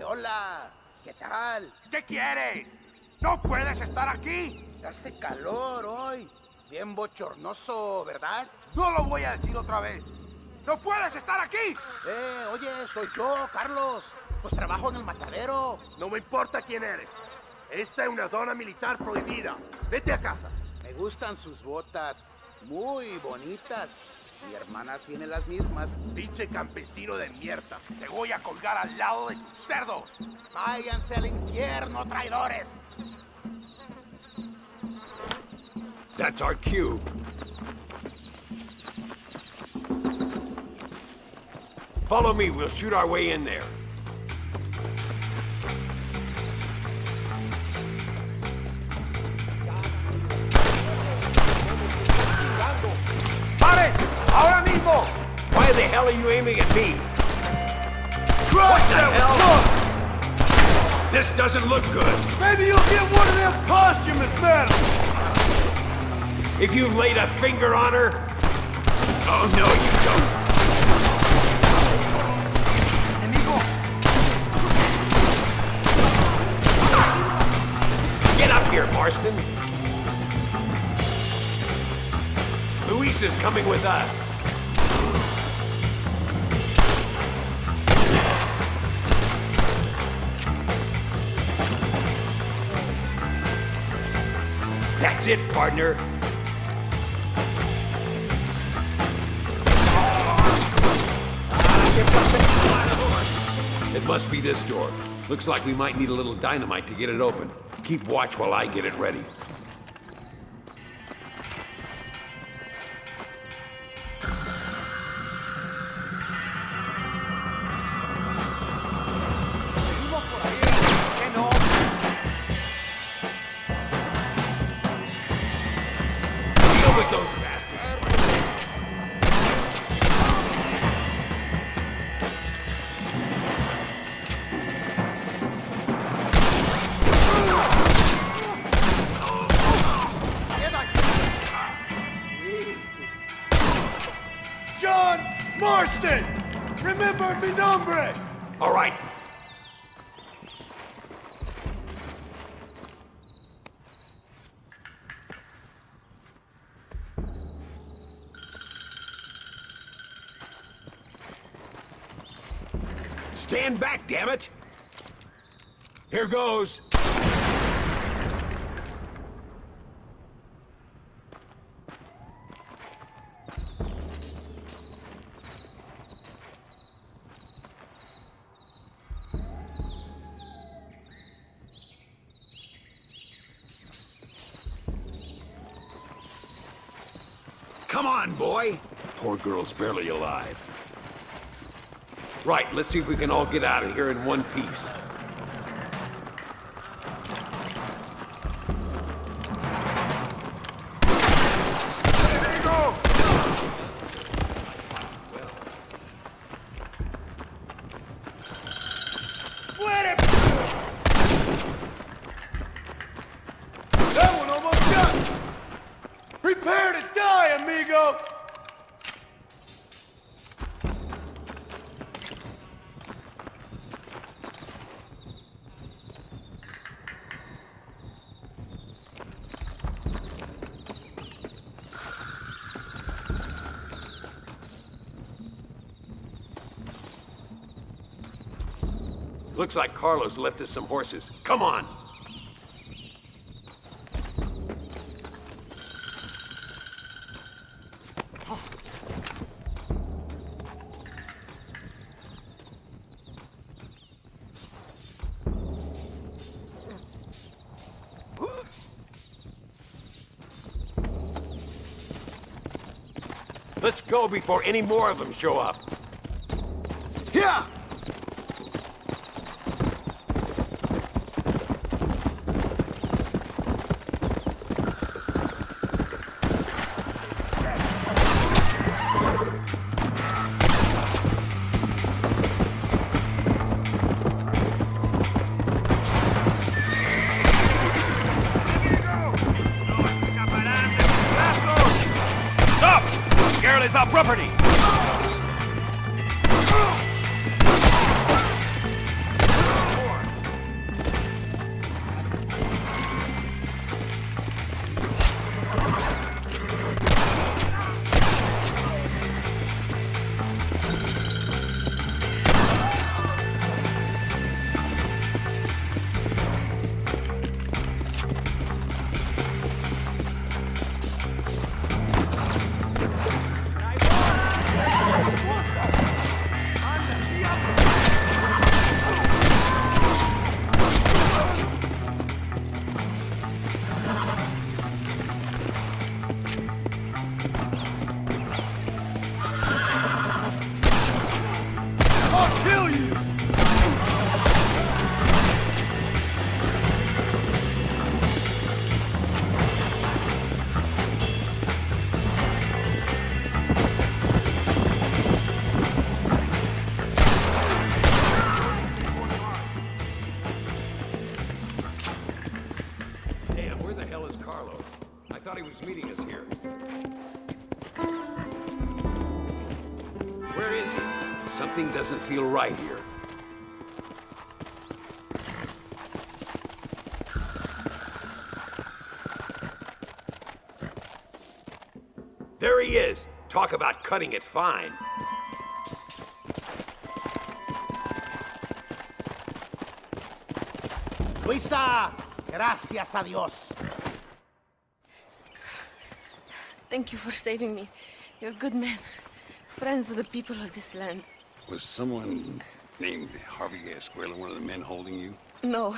Hola, ¿qué tal? ¿Qué quieres? ¡No puedes estar aquí! Hace calor hoy. Bien bochornoso, ¿verdad? No lo voy a decir otra vez. ¡No puedes estar aquí! Oye, soy yo, Carlos. Pues trabajo en el matadero. No me importa quién eres. Esta es una zona militar prohibida. Vete a casa. Me gustan sus botas. Muy bonitas. Mi hermana tiene las mismas. Pinche campesino de mierda. Te voy a colgar al lado de tus cerdos. Váyanse al infierno, traidores. That's our cue. Follow me, we'll shoot our way in there. ¡Pare! ¡Ahora mismo! Why the hell are you aiming at me? What the hell? This doesn't look good. Maybe you'll get one of them posthumous medals. If you laid a finger on her... Oh, no, you don't. Get up here, Marston. Luis is coming with us. That's it, partner. It must be this door. Looks like we might need a little dynamite to get it open. Keep watch while I get it ready. Marston! Remember mi nombre! All right. Stand back, damn it! Here goes. Come on, boy. Poor girl's barely alive. Right, let's see if we can all get out of here in one piece. There you go! Let it! That one almost got me. Prepare to die, amigo! Looks like Carlos left us some horses. Come on! Let's go before any more of them show up. Yeah! Stop! Girl is our property! I'll kill you! Damn, where the hell is Carlos? I thought he was meeting us here. Where is he? Something doesn't feel right here. There he is. Talk about cutting it fine. Luisa, gracias a Dios. Thank you for saving me. You're good men. Friends of the people of this land. Was someone named Harvey Escuela one of the men holding you? No,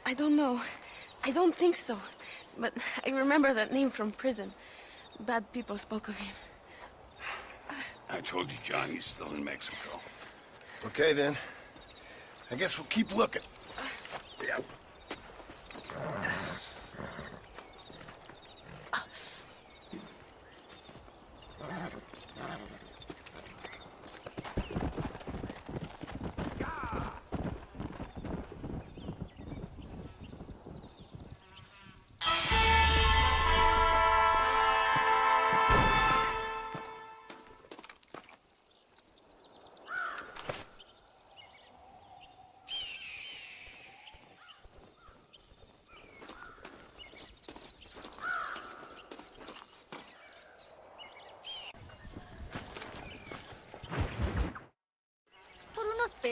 I don't know. I don't think so. But I remember that name from prison. Bad people spoke of him. I told you, John, he's still in Mexico. Okay, then. I guess we'll keep looking. Yeah.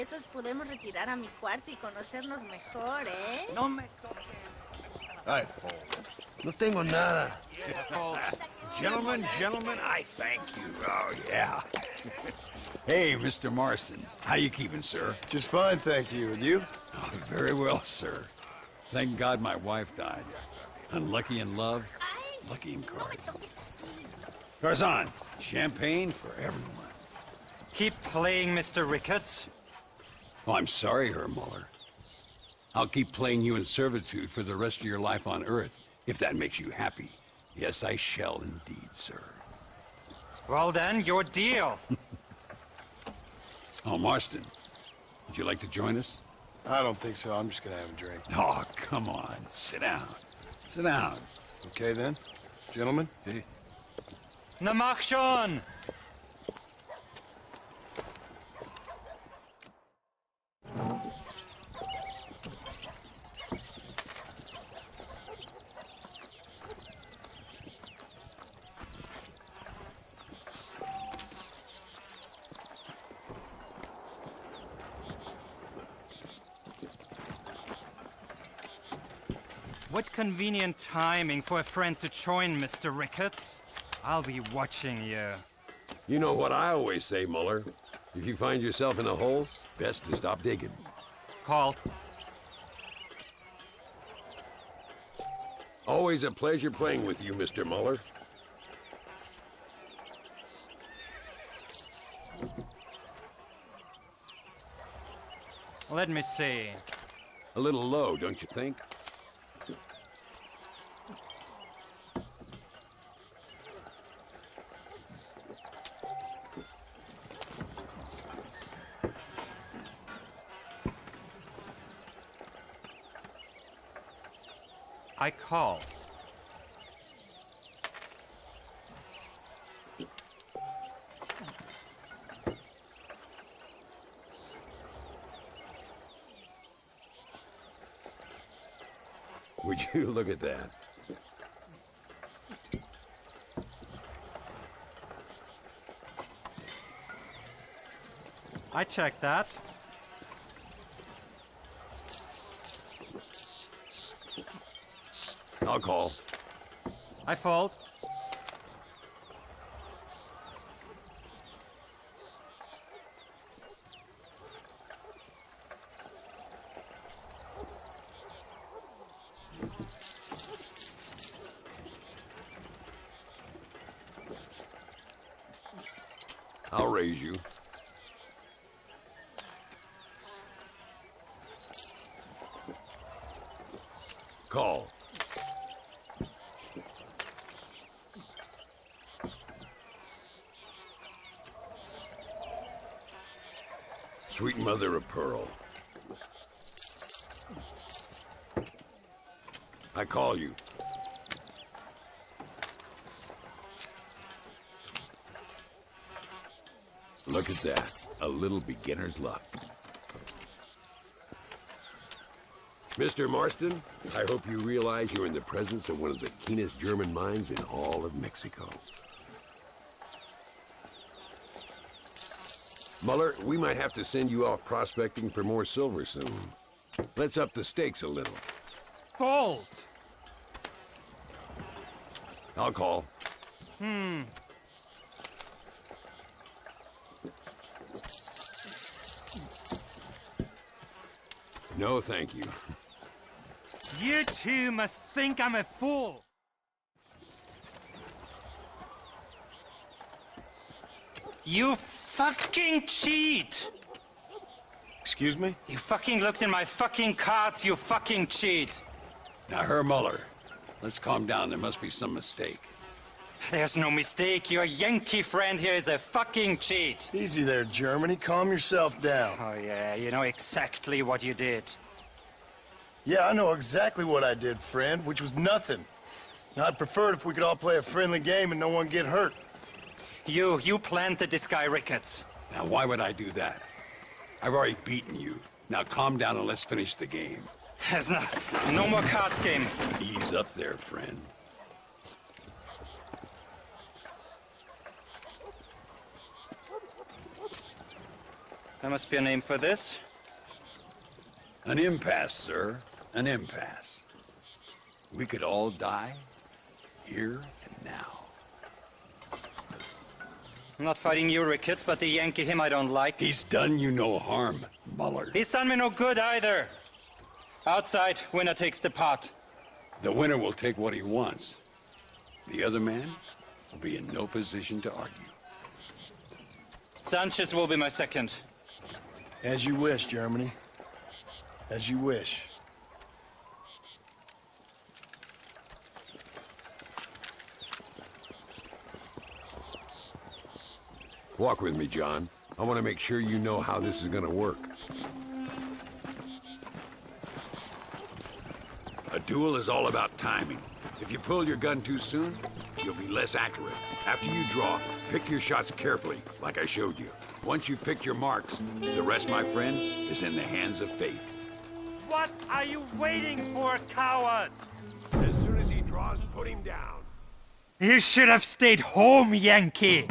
besos podemos retirar a mi cuarto y conocernos mejor, ¿eh? No me Ay, no tengo nada. Gentlemen, I thank you. Oh, yeah. Hey, Mr. Marston. How you keeping, sir? Just fine, thank you. And you? Oh, very well, sir. Thank God my wife died. Unlucky in love, lucky in cards. Tarzan, champagne for everyone. Keep playing, Mr. Ricketts. Oh, I'm sorry, Herr Muller. I'll keep playing you in servitude for the rest of your life on Earth, if that makes you happy. Yes, I shall indeed, sir. Well then, your deal. Oh, Marston, would you like to join us? I don't think so. I'm just gonna have a drink. Oh, come on. Sit down. Sit down. Okay, then. Gentlemen? Hey. Na mach schon! What convenient timing for a friend to join, Mr. Ricketts. I'll be watching you. You know what I always say, Muller. If you find yourself in a hole, best to stop digging. Call. Always a pleasure playing with you, Mr. Muller. Let me see. A little low, don't you think? I call. Would you look at that? I checked that. I'll call. I fold. I'll raise you. Call. Sweet mother of pearl. I call you. Look at that. A little beginner's luck. Mr. Marston, I hope you realize you're in the presence of one of the keenest German minds in all of Mexico. Muller, we might have to send you off prospecting for more silver soon. Let's up the stakes a little. Gold! I'll call. No, thank you. You two must think I'm a fool. You fucking cheat! Excuse me? You fucking looked in my fucking cards, you fucking cheat! Now, Herr Muller, let's calm down. There must be some mistake. There's no mistake. Your Yankee friend here is a fucking cheat. Easy there, Germany. Calm yourself down. Oh, yeah, you know exactly what you did. Yeah, I know exactly what I did, friend, which was nothing. Now, I'd prefer it if we could all play a friendly game and no one get hurt. You planted this guy, Ricketts. Now, why would I do that? I've already beaten you. Now, calm down and let's finish the game. There's no more cards game. Ease up there, friend. There must be a name for this. An impasse, sir. An impasse. We could all die, here and now. I'm not fighting you, Ricketts, but the Yankee him I don't like. He's done you no harm, Muller. He's done me no good either. Outside, winner takes the pot. The winner will take what he wants. The other man will be in no position to argue. Sanchez will be my second. As you wish, Germany. As you wish. Walk with me, John. I want to make sure you know how this is going to work. A duel is all about timing. If you pull your gun too soon, you'll be less accurate. After you draw, pick your shots carefully, like I showed you. Once you've picked your marks, the rest, my friend, is in the hands of fate. What are you waiting for, coward? As soon as he draws, put him down. You should have stayed home, Yankee!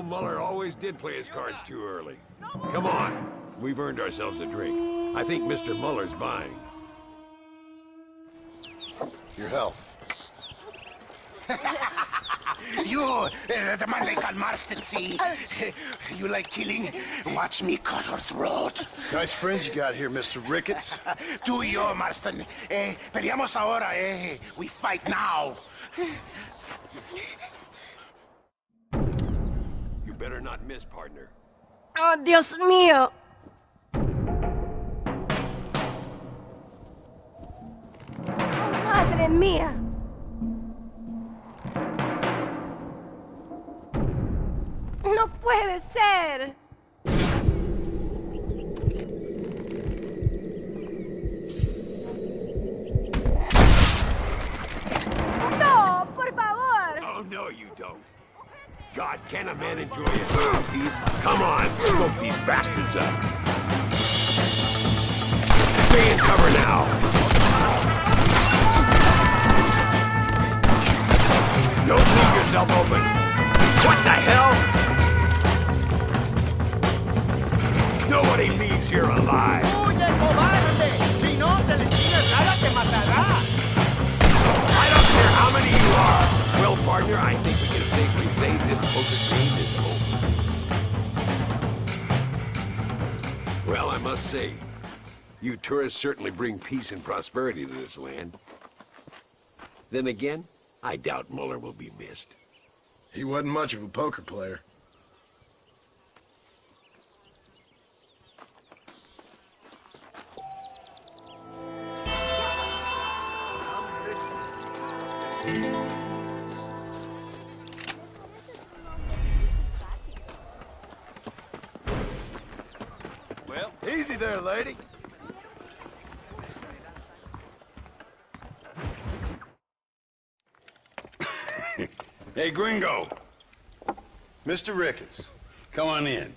Muller always did play his cards too early. Come on, we've earned ourselves a drink. I think Mr. Muller's buying. Your health. You, the man they call Marston, see? You like killing? Watch me cut her throat. Nice friends you got here, Mr. Ricketts. Tú y yo, Marston. Peleamos ahora, We fight now. You better not miss, partner. Oh, Dios mío. Madre mía. No puede ser. No, por favor. Oh, no, you don't. God, can a man enjoy his peace? Come on, smoke these bastards up. Stay in cover now. Don't leave yourself open. What the hell? Nobody leaves here alive. ¡Huye, cobarde! Si no, se le sigue rara, te matará. I don't care how many you are. Well, partner, I think we can safely say this poker game is over. Well, I must say, you tourists certainly bring peace and prosperity to this land. Then again, I doubt Muller will be missed. He wasn't much of a poker player. Well, easy there, lady. Hey, Gringo. Mr. Ricketts. Come on in.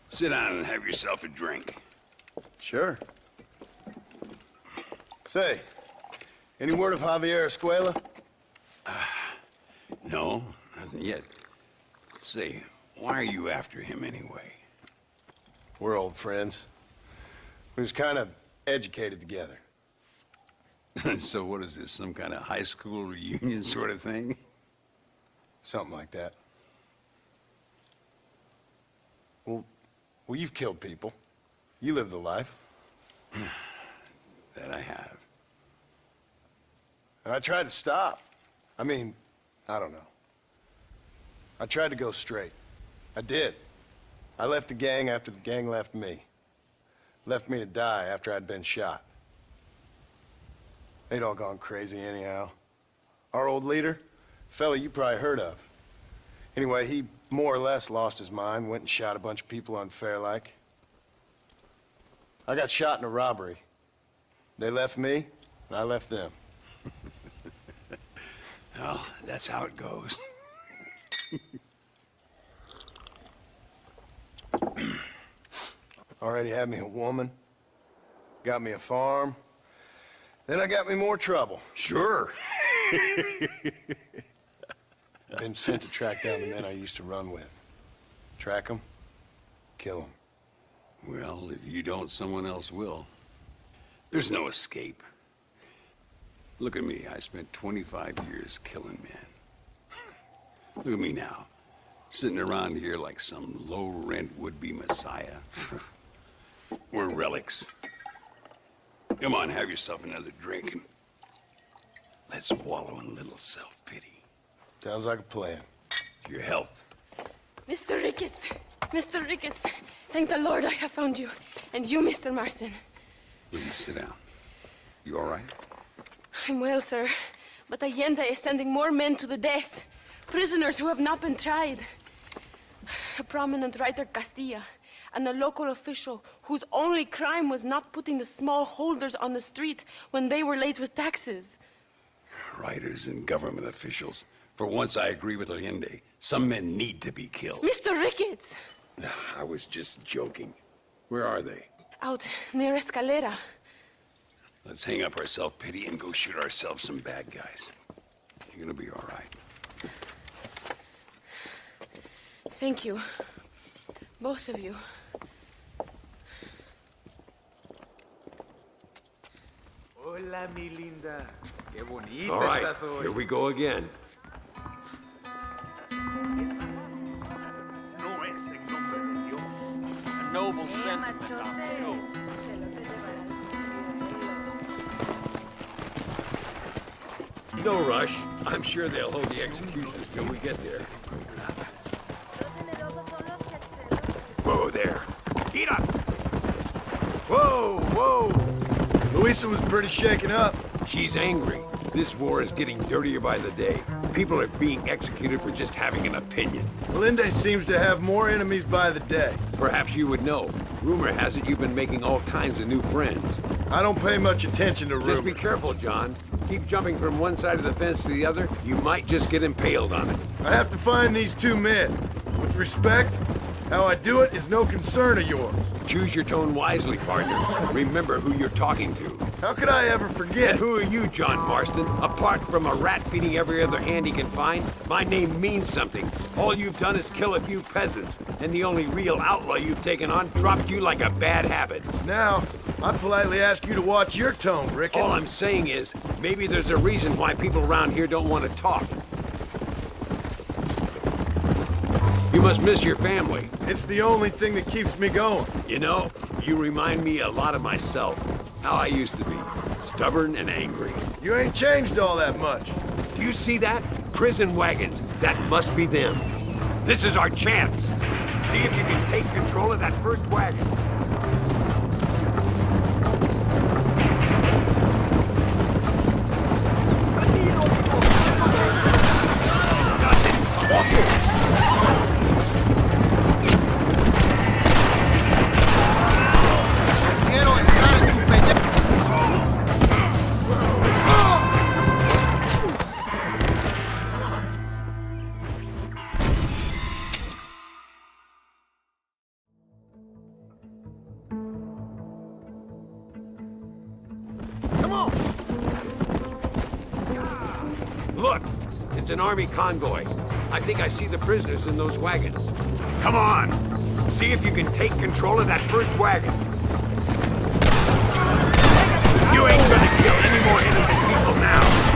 Sit down and have yourself a drink. Sure. Say, any word of Javier Escuela? No, nothing yet. Say, why are you after him anyway? We're old friends. We was kind of educated together. So what is this, some kind of high school reunion sort of thing? Something like that. Well, you've killed people. You lived the life. That I have. And I tried to stop. I mean, I don't know. I tried to go straight. I did. I left the gang after the gang left me. Left me to die after I'd been shot. They'd all gone crazy anyhow. Our old leader, fella you probably heard of. Anyway, he more or less lost his mind, went and shot a bunch of people unfair like. I got shot in a robbery. They left me, and I left them. Well, that's how it goes. Already had me a woman, got me a farm, then I got me more trouble. Sure. Been sent to track down the men I used to run with. Track them, kill them. Well, if you don't, someone else will. There's no escape. Look at me. I spent 25 years killing men. Look at me now, sitting around here like some low-rent would-be messiah. We're relics. Come on, have yourself another drink and let's wallow in a little self-pity. Sounds like a plan. To your health. Mr. Ricketts! Mr. Ricketts! Thank the Lord I have found you. And you, Mr. Marston. Will you sit down? You all right? I'm well, sir. But Allende is sending more men to the death. Prisoners who have not been tried. A prominent writer, Castilla, and a local official whose only crime was not putting the small holders on the street when they were late with taxes. Writers and government officials. For once, I agree with Allende. Some men need to be killed. Mr. Ricketts! I was just joking. Where are they? Out near Escalera. Let's hang up our self-pity and go shoot ourselves some bad guys. You're gonna be all right. Thank you. Both of you. Hola, mi linda. Qué bonita All right, estás hoy. here we go again. No es en nombre de Dios. A noble sentiment. No. No rush. I'm sure they'll hold the executions till we get there. Whoa there. Get up! Whoa, whoa! Luisa was pretty shaken up. She's angry. This war is getting dirtier by the day. People are being executed for just having an opinion. Allende seems to have more enemies by the day. Perhaps you would know. Rumor has it you've been making all kinds of new friends. I don't pay much attention to rumors. Just be careful, John. Keep jumping from one side of the fence to the other, you might just get impaled on it. I have to find these two men. With respect, how I do it is no concern of yours. Choose your tone wisely, partner. Remember who you're talking to. How could I ever forget? And who are you, John Marston? Apart from a rat feeding every other hand he can find, my name means something. All you've done is kill a few peasants, and the only real outlaw you've taken on dropped you like a bad habit. Now, I politely ask you to watch your tone, Ricketts. All I'm saying is, maybe there's a reason why people around here don't want to talk. You must miss your family. It's the only thing that keeps me going. You know, you remind me a lot of myself. How I used to be. Stubborn and angry. You ain't changed all that much. Do you see that? Prison wagons. That must be them. This is our chance. See if you can take control of that first wagon. Look, it's an army convoy. I think I see the prisoners in those wagons. Come on! See if you can take control of that first wagon. You ain't gonna kill any more innocent people now.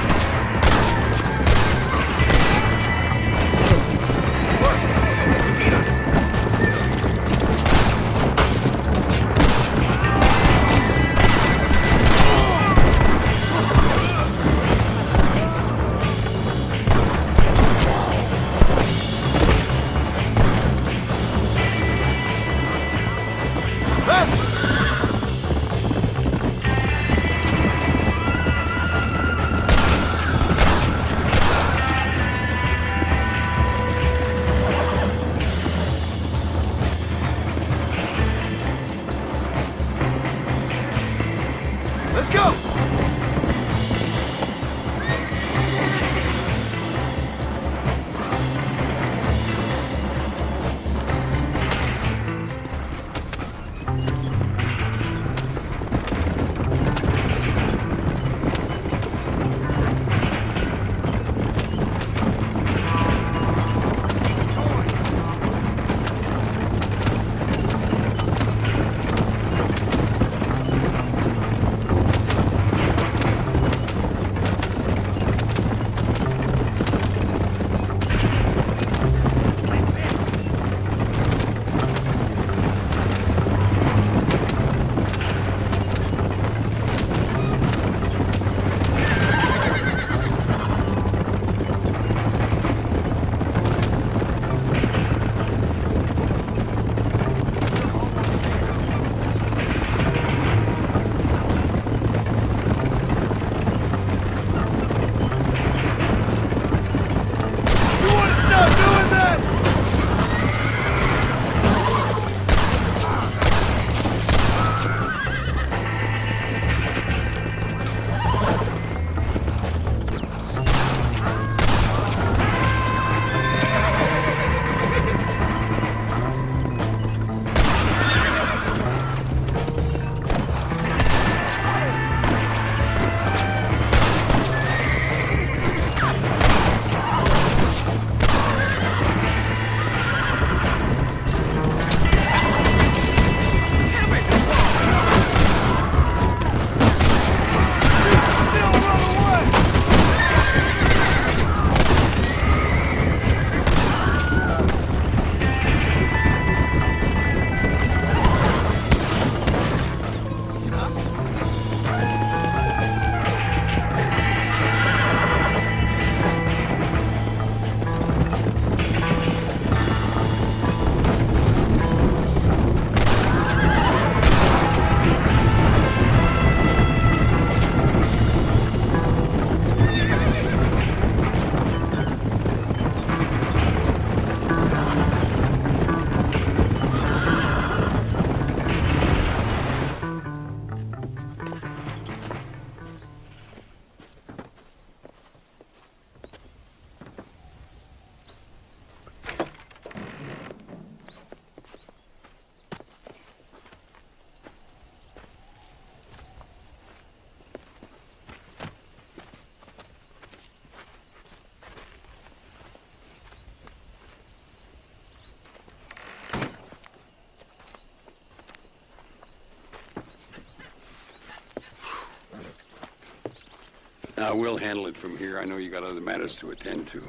We'll handle it from here. I know you got other matters to attend to.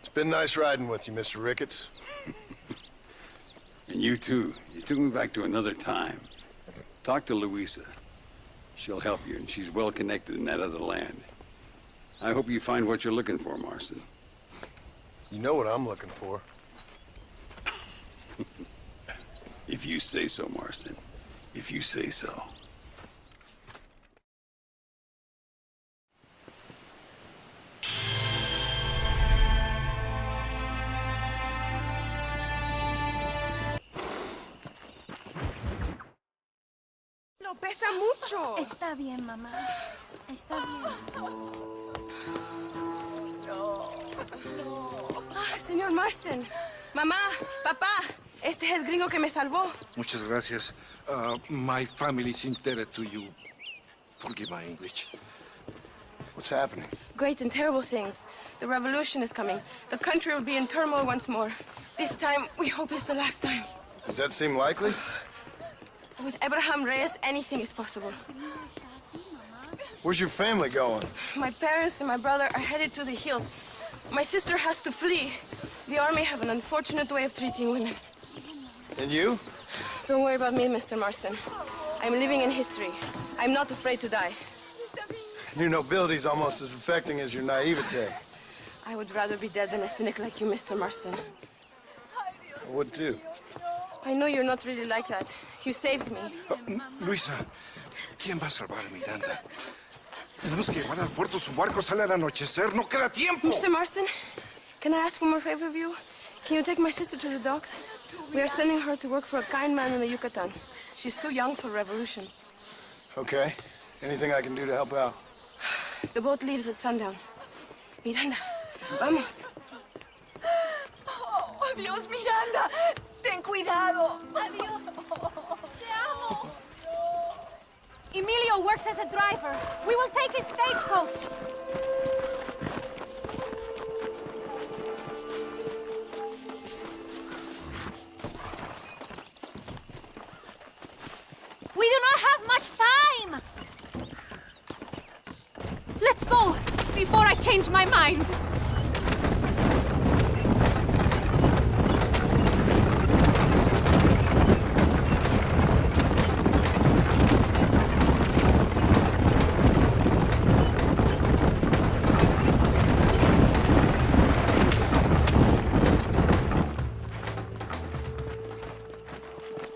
It's been nice riding with you, Mr. Ricketts. And you too. You took me back to another time. Talk to Louisa. She'll help you, and she's well connected in that other land. I hope you find what you're looking for, Marston. You know what I'm looking for. If you say so, Marston. If you say so. Lo pesa mucho. Está bien, mamá. Está bien. Señor Marston. Mamá, papá. Este es el gringo que me salvó. Muchas gracias. My family's indebted to you. Forgive my English. What's happening? Great and terrible things. The revolution is coming. The country will be in turmoil once more. This time, we hope it's the last time. Does that seem likely? With Abraham Reyes, anything is possible. Where's your family going? My parents and my brother are headed to the hills. My sister has to flee. The army have an unfortunate way of treating women. And you? Don't worry about me, Mr. Marston. I'm living in history. I'm not afraid to die. Your nobility's almost as affecting as your naivete. I would rather be dead than a cynic like you, Mr. Marston. I would too. I know you're not really like that. You saved me. Luisa, ¿quién va a salvar a Miranda? Tenemos que llevar al puerto. Su barco sale al anochecer. No queda tiempo. Mr. Marston, can I ask one more favor of you? Can you take my sister to the docks? We are sending her to work for a kind man in the Yucatan. She's too young for revolution. Okay. Anything I can do to help out? The boat leaves at sundown. Miranda, vamos. Oh, adiós, Miranda. Ten cuidado. Adiós. Te amo. Emilio works as a driver. We will take his stagecoach. We do not have much time. Let's go before I change my mind.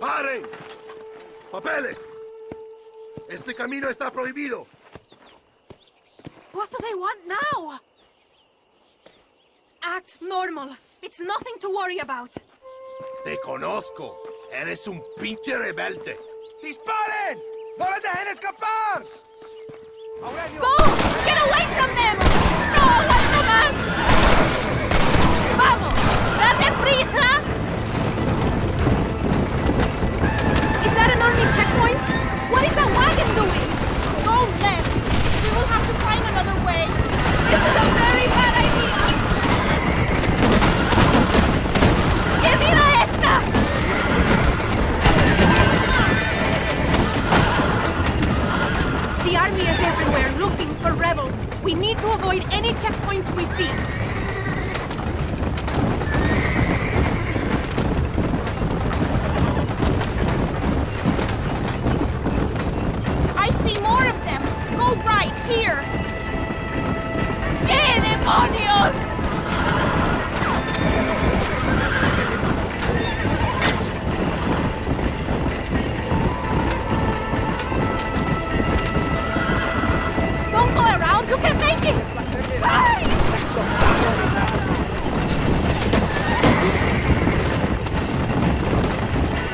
¡Paren! ¡Papeles! Este camino está prohibido. What do they want now? Act normal. It's nothing to worry about. Te conozco. Eres un pinche rebelde. ¡Disparen! ¡No les dejen escapar! Go! Get away from them! ¡No aguanto más! ¡Vamos! ¡Date prisa! Is that an army checkpoint? What is that wagon doing? Go left. We will have to find another way. This is a very bad idea. ¡Que viva esta! The army is everywhere looking for rebels. We need to avoid any checkpoints we see. I see more of them. Go right, here. ¡Qué demonios! Don't go around, you can make it! Hurry!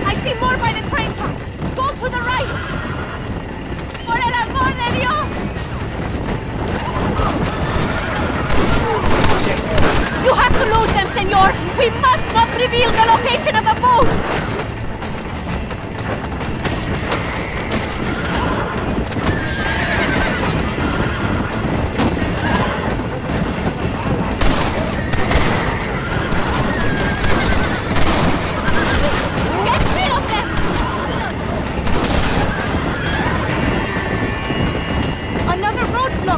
I see more by the train tracks. Go to the right! ¡Por el amor de Dios! You have to lose them, senor! We must not reveal the location of the boat! Another roadblock!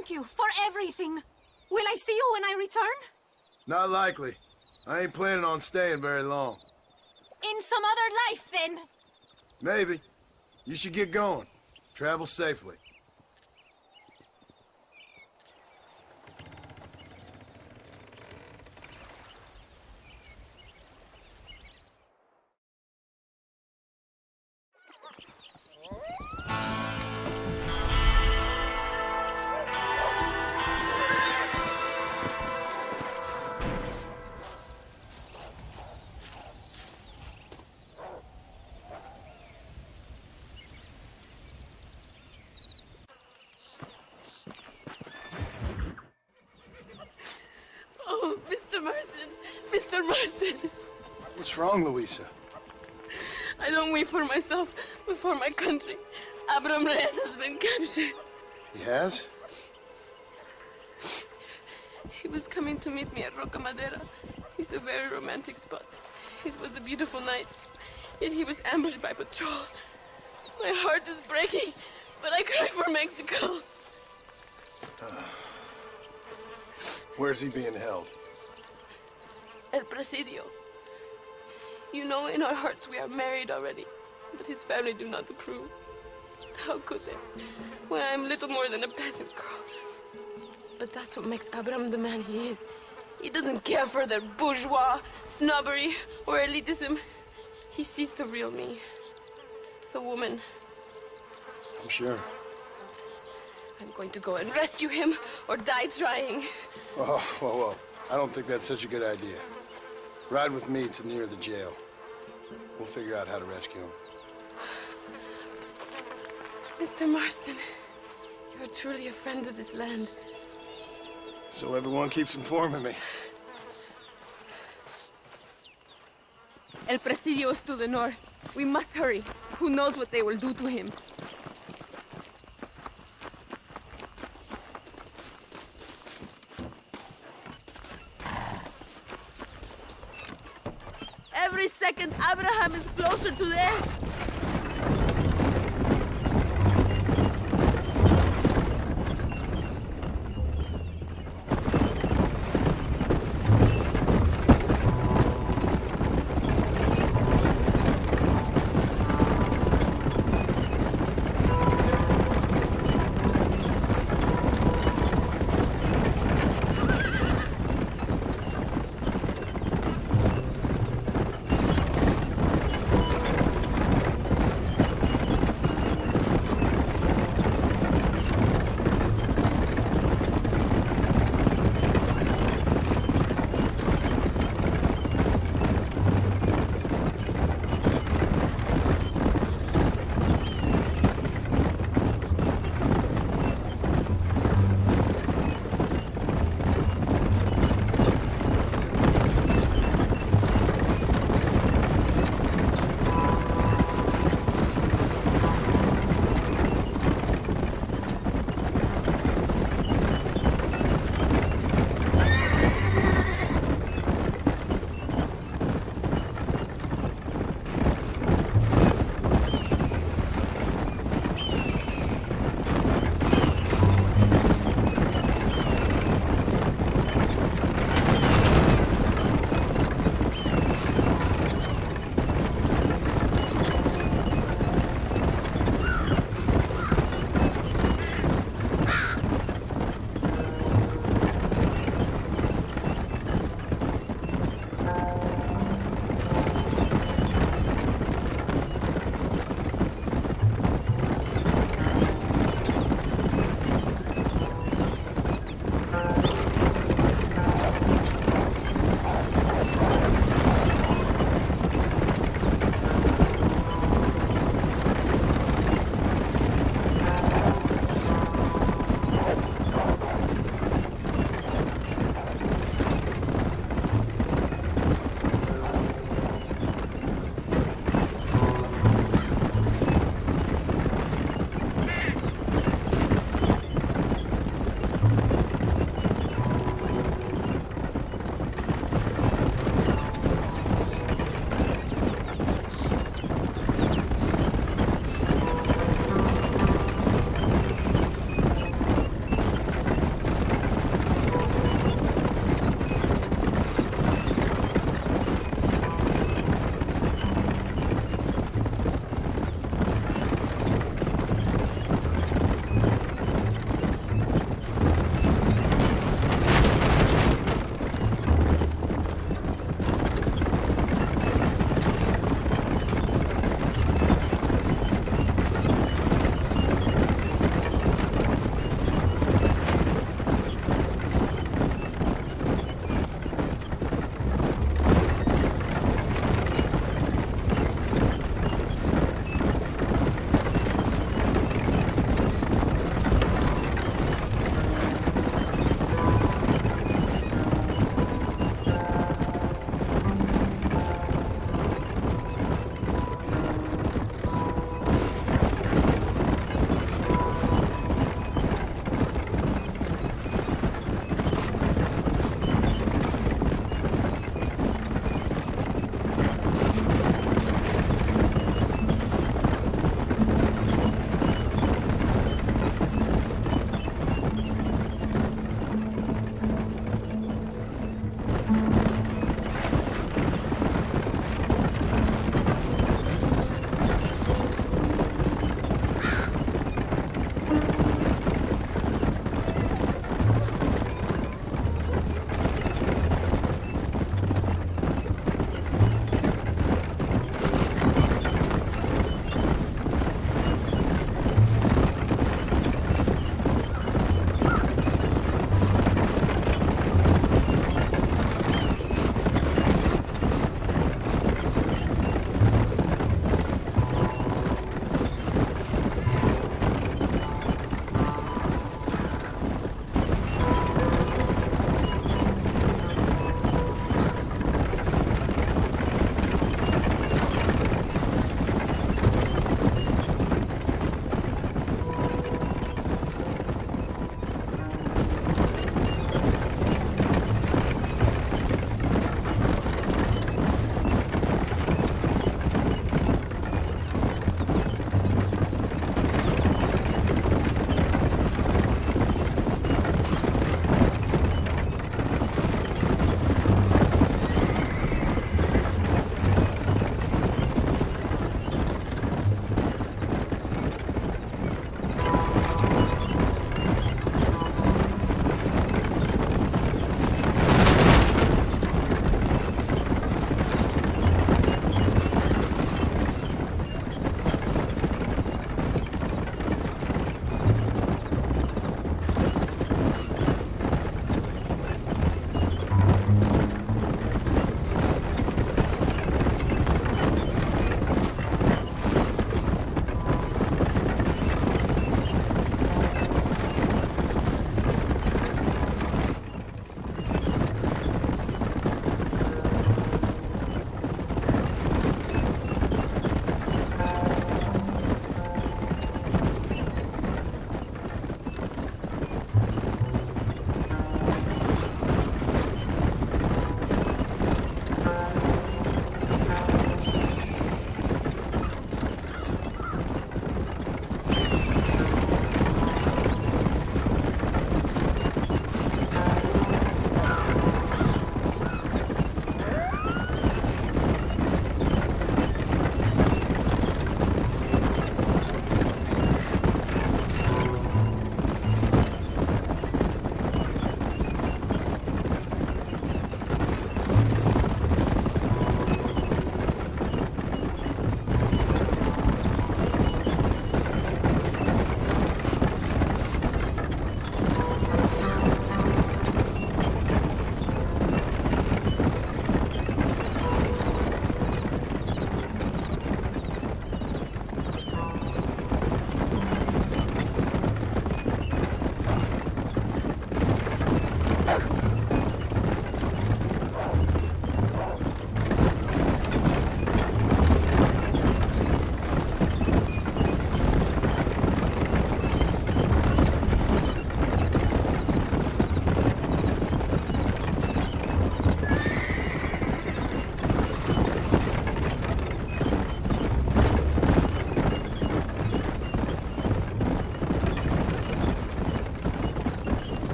Thank you for everything. Will I see you when I return? Not likely. I ain't planning on staying very long. In some other life, then. Maybe. You should get going. Travel safely. Oh, Mr. Marston. Mr. Marston. What's wrong, Louisa? I don't wait for myself, but for my country. Abraham Reyes has been captured. He has? He was coming to meet me at Roca Madera. It's a very romantic spot. It was a beautiful night, yet he was ambushed by patrol. My heart is breaking, but I cry for Mexico. Where's he being held? El Presidio. You know, in our hearts we are married already, but his family do not approve. How could they, when I'm little more than a peasant girl? But that's what makes Abraham the man he is. He doesn't care for their bourgeois, snobbery, or elitism. He sees the real me, the woman. I'm sure. I'm going to go and rescue him, or die trying. Oh, whoa. I don't think that's such a good idea. Ride with me to near the jail. We'll figure out how to rescue him. Mr. Marston, you're truly a friend of this land. So everyone keeps informing me. El Presidio is to the north. We must hurry. Who knows what they will do to him? Every second, Abraham is closer to death.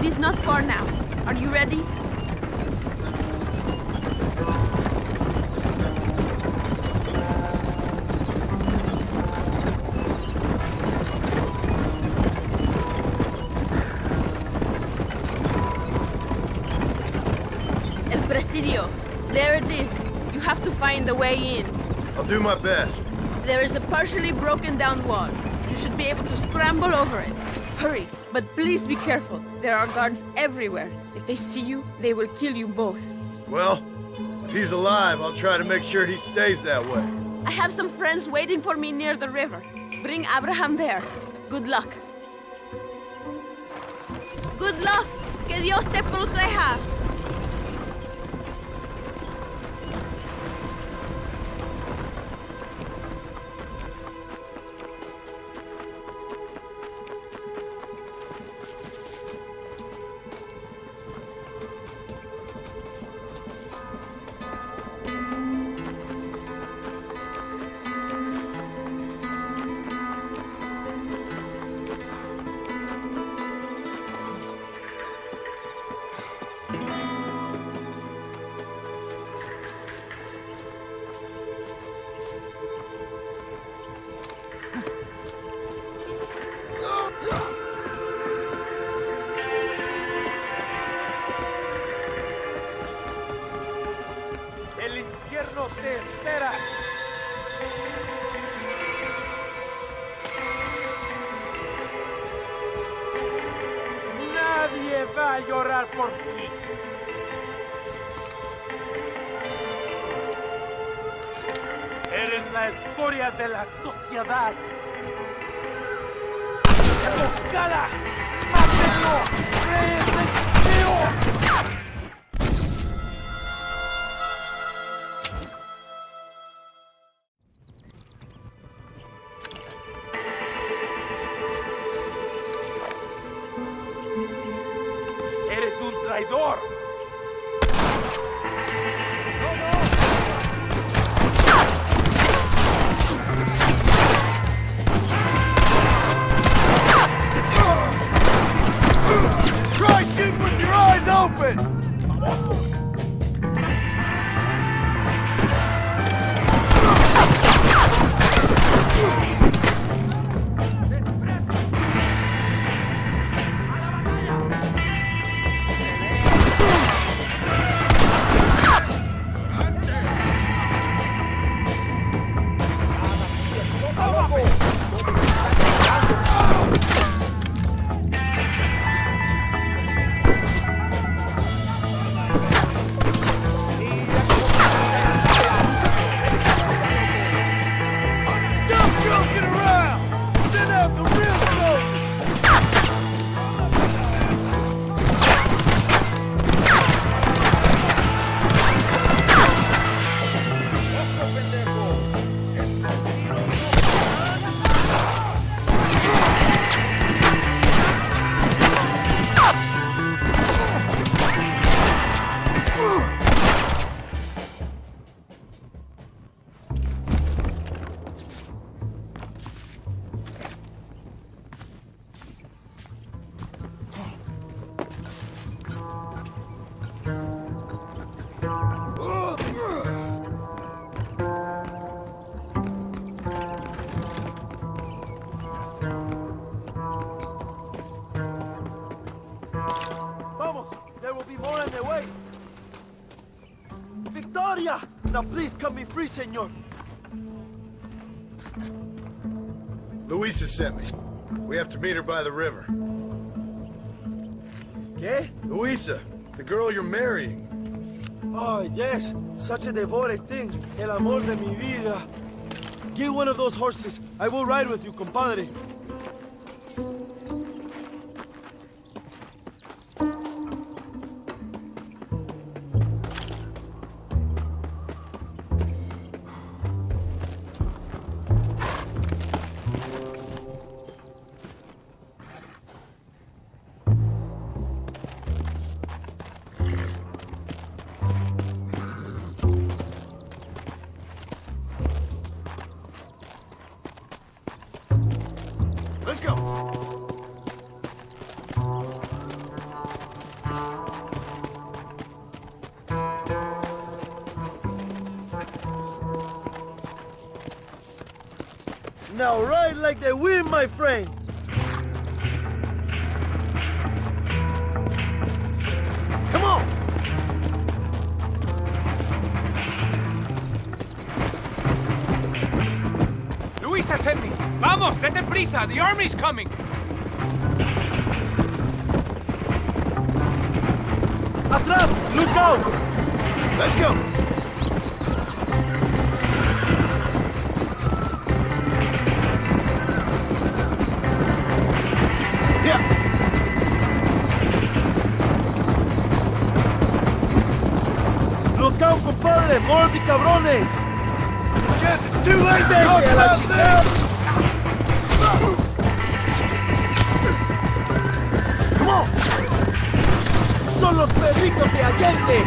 It is not far now. Are you ready? El Presidio. There it is. You have to find the way in. I'll do my best. There is a partially broken down wall. You should be able to scramble over it. Hurry, but please be careful. There are guards everywhere. If they see you, they will kill you both. Well, if he's alive, I'll try to make sure he stays that way. I have some friends waiting for me near the river. Bring Abraham there. Good luck. Good luck. Que Dios te proteja. El infierno te espera. Nadie va a llorar por ti. Eres la escoria de la sociedad. ¡Emboscada! ¡Mátenlo! ¡Resisteo! ¡Eres un traidor! Try shooting with your eyes open! Victoria! Now please cut me free, senor. Luisa sent me. We have to meet her by the river. ¿Qué? Luisa, the girl you're marrying. Oh, yes. Such a devoted thing. El amor de mi vida. Get one of those horses. I will ride with you, compadre. Now ride like the wind, my friend. Come on. Luis SSD! Vamos, date prisa! The army's coming! Atrás! Look out! Let's go! Yeah! Look out, compadre! More of the cabrones! Just it's too late to talk about them! Come on! Son los perritos de Allende!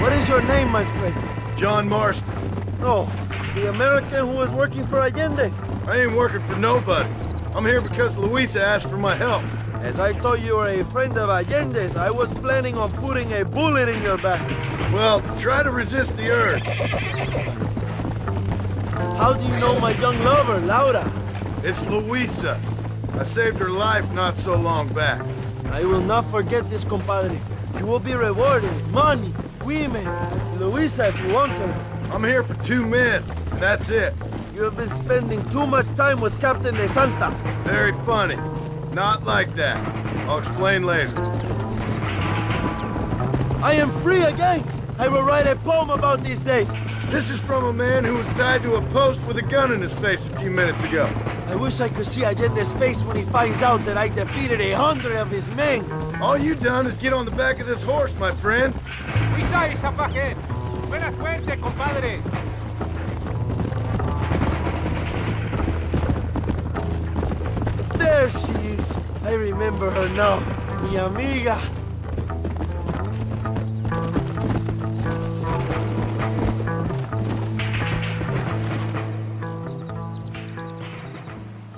What is your name, my friend? John Marston. No, the American who is working for Allende. I ain't working for nobody. I'm here because Luisa asked for my help. As I thought you were a friend of Allende's, I was planning on putting a bullet in your back. Well, try to resist the urge. How do you know my young lover, Laura? It's Luisa. I saved her life not so long back. I will not forget this, compadre. You will be rewarded. Money, women, Luisa if you want her. I'm here for 2 men, and that's it. You have been spending too much time with Captain De Santa. Very funny. Not like that. I'll explain later. I am free again. I will write a poem about this day. This is from a man who was tied to a post with a gun in his face a few minutes ago. I wish I could see Allende's face when he finds out that I defeated 100 of his men. All you done is get on the back of this horse, my friend. Luisa y Zapaje. Buena suerte, compadre. There she is. I remember her now. Mi amiga.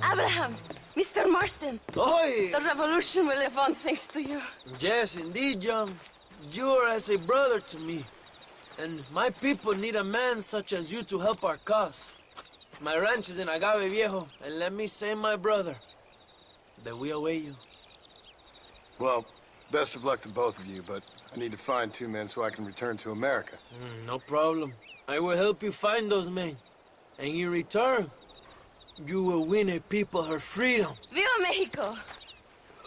Abraham, Mr. Marston. Oi! The revolution will live on thanks to you. Yes, indeed, John. You are as a brother to me. And my people need a man such as you to help our cause. My ranch is in Agave Viejo, and let me say, my brother, that we await you. Well, best of luck to both of you, but I need to find 2 men so I can return to America. No problem. I will help you find those men. And in return, you will win a people her freedom. Viva Mexico!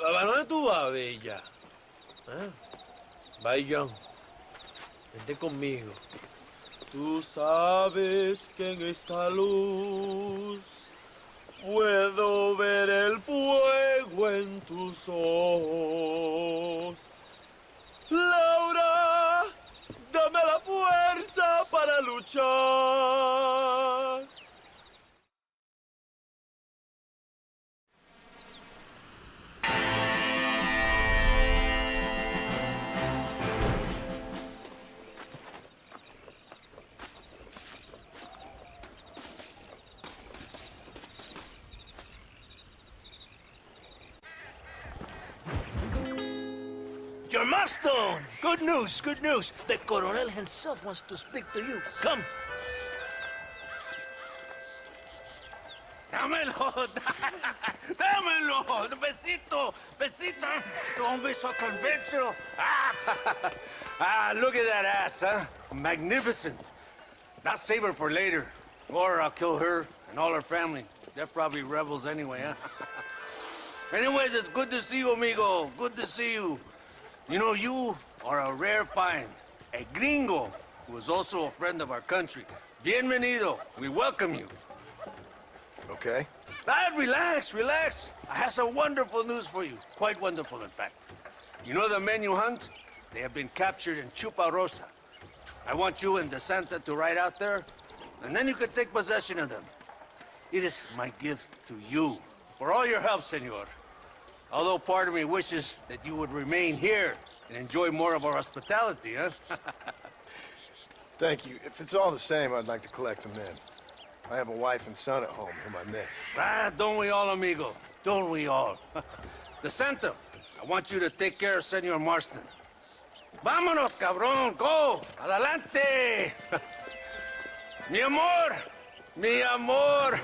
¿A dónde tú vas, bella? Bye, John. Vente conmigo. Tú sabes que en esta luz puedo ver el fuego en tus ojos. Laura, dame la fuerza para luchar. Your Marston! Good news, good news. The Coronel himself wants to speak to you. Come. Dámelo! Dámelo! Besito! Besito! Don't be so conventional. Look at that ass, huh? Magnificent. Now save her for later. Or I'll kill her and all her family. They're probably rebels anyway, huh? Anyways, it's good to see you, amigo. Good to see you. You know, you are a rare find. A gringo who is also a friend of our country. Bienvenido. We welcome you. Okay. Relax, relax. I have some wonderful news for you. Quite wonderful, in fact. You know the men you hunt? They have been captured in Chuparosa. I want you and De Santa to ride out there, and then you can take possession of them. It is my gift to you for all your help, senor. Although part of me wishes that you would remain here and enjoy more of our hospitality, huh? Thank you. If it's all the same, I'd like to collect them in. I have a wife and son at home whom I miss. Don't we all, amigo? Don't we all? De Santa, I want you to take care of Senor Marston. Vámonos, cabrón, go! Adelante! Mi amor! Mi amor!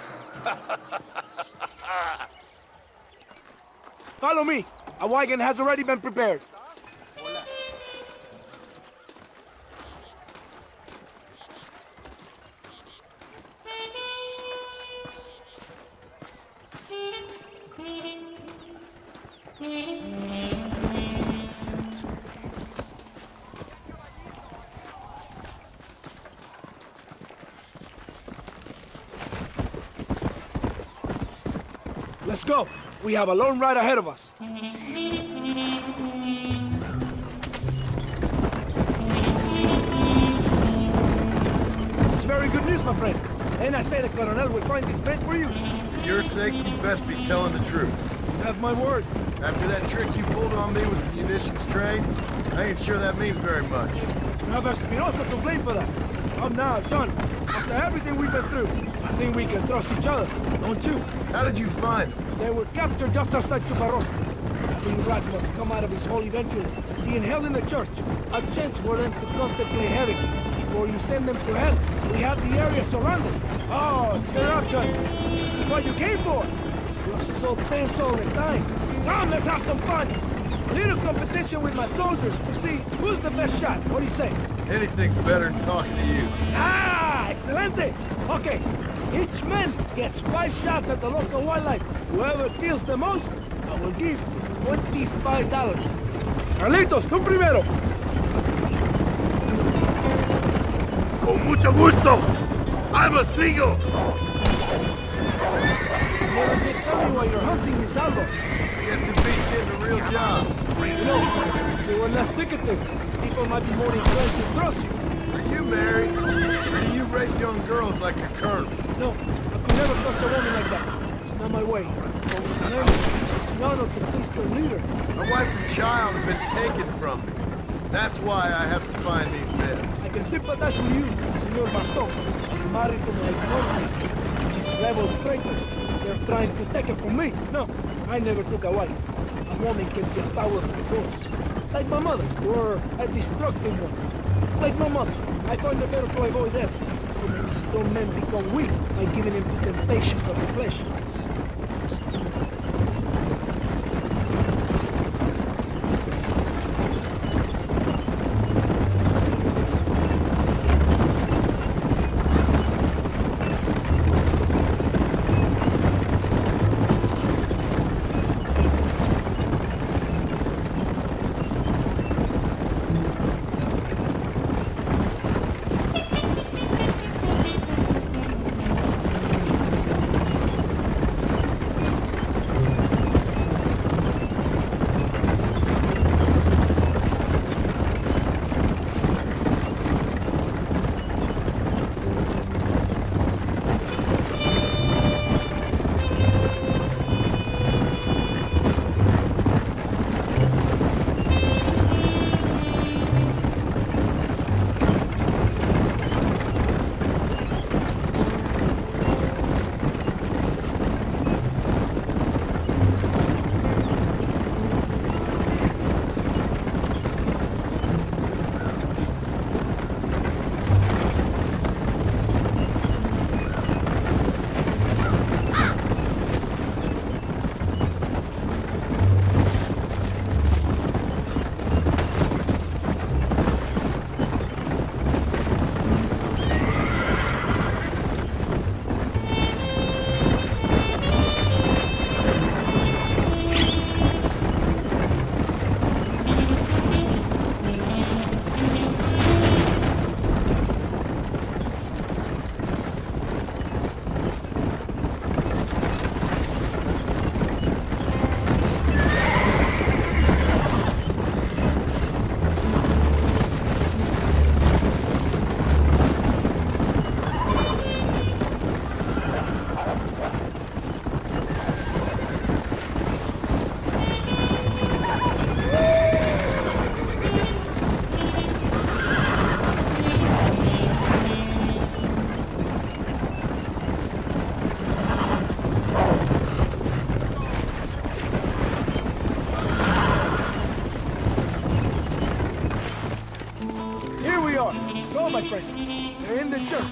Follow me. A wagon has already been prepared. Let's go. We have a long ride ahead of us. This is very good news, my friend. And I say the Colonel will find this meant for you. For your sake, you best be telling the truth. You have my word. After that trick you pulled on me with the munitions train, I ain't sure that means very much. You have Espinosa to blame for that. Come now, John. After everything we've been through, I think we can trust each other, don't you? How did you find them? They were captured just outside Chubarosca. The rat must come out of his hole eventually, being held in the church. A chance for them to contemplate heaven. Before you send them to hell, we have the area surrounded. Oh, cheer up, John. This is what you came for. You're so tense all the time. Come, let's have some fun. A little competition with my soldiers to see who's the best shot. What do you say? Anything's better than talking to you. Ah, excelente. Okay, each man gets 5 shots at the local wildlife. Whoever kills the most, I will give $25. Carlitos, tú primero. Con mucho gusto. Vamos, Grillo. Never did tell me why you're hunting this Aldo. I guess it beats getting a real job. You know, if you were less secretive, people might be more inclined to trust you. Are you married? Or do you rape young girls like a colonel? No, I could never touch a woman like that. It's not my way. But remember, it's an honor to please the leader. My wife and child have been taken from me. That's why I have to find these men. I can sympathize with you, Senor Baston. I'm married to my economy. These rebel traitors, they're trying to take it from me. No, I never took a wife. A woman can be a powerful force. Like my mother, or a destructive one. Like my mother, I find it better to avoid them. To make strong men become weak by giving in to temptations of the flesh. Here we are. Go, my friend. They're in the church.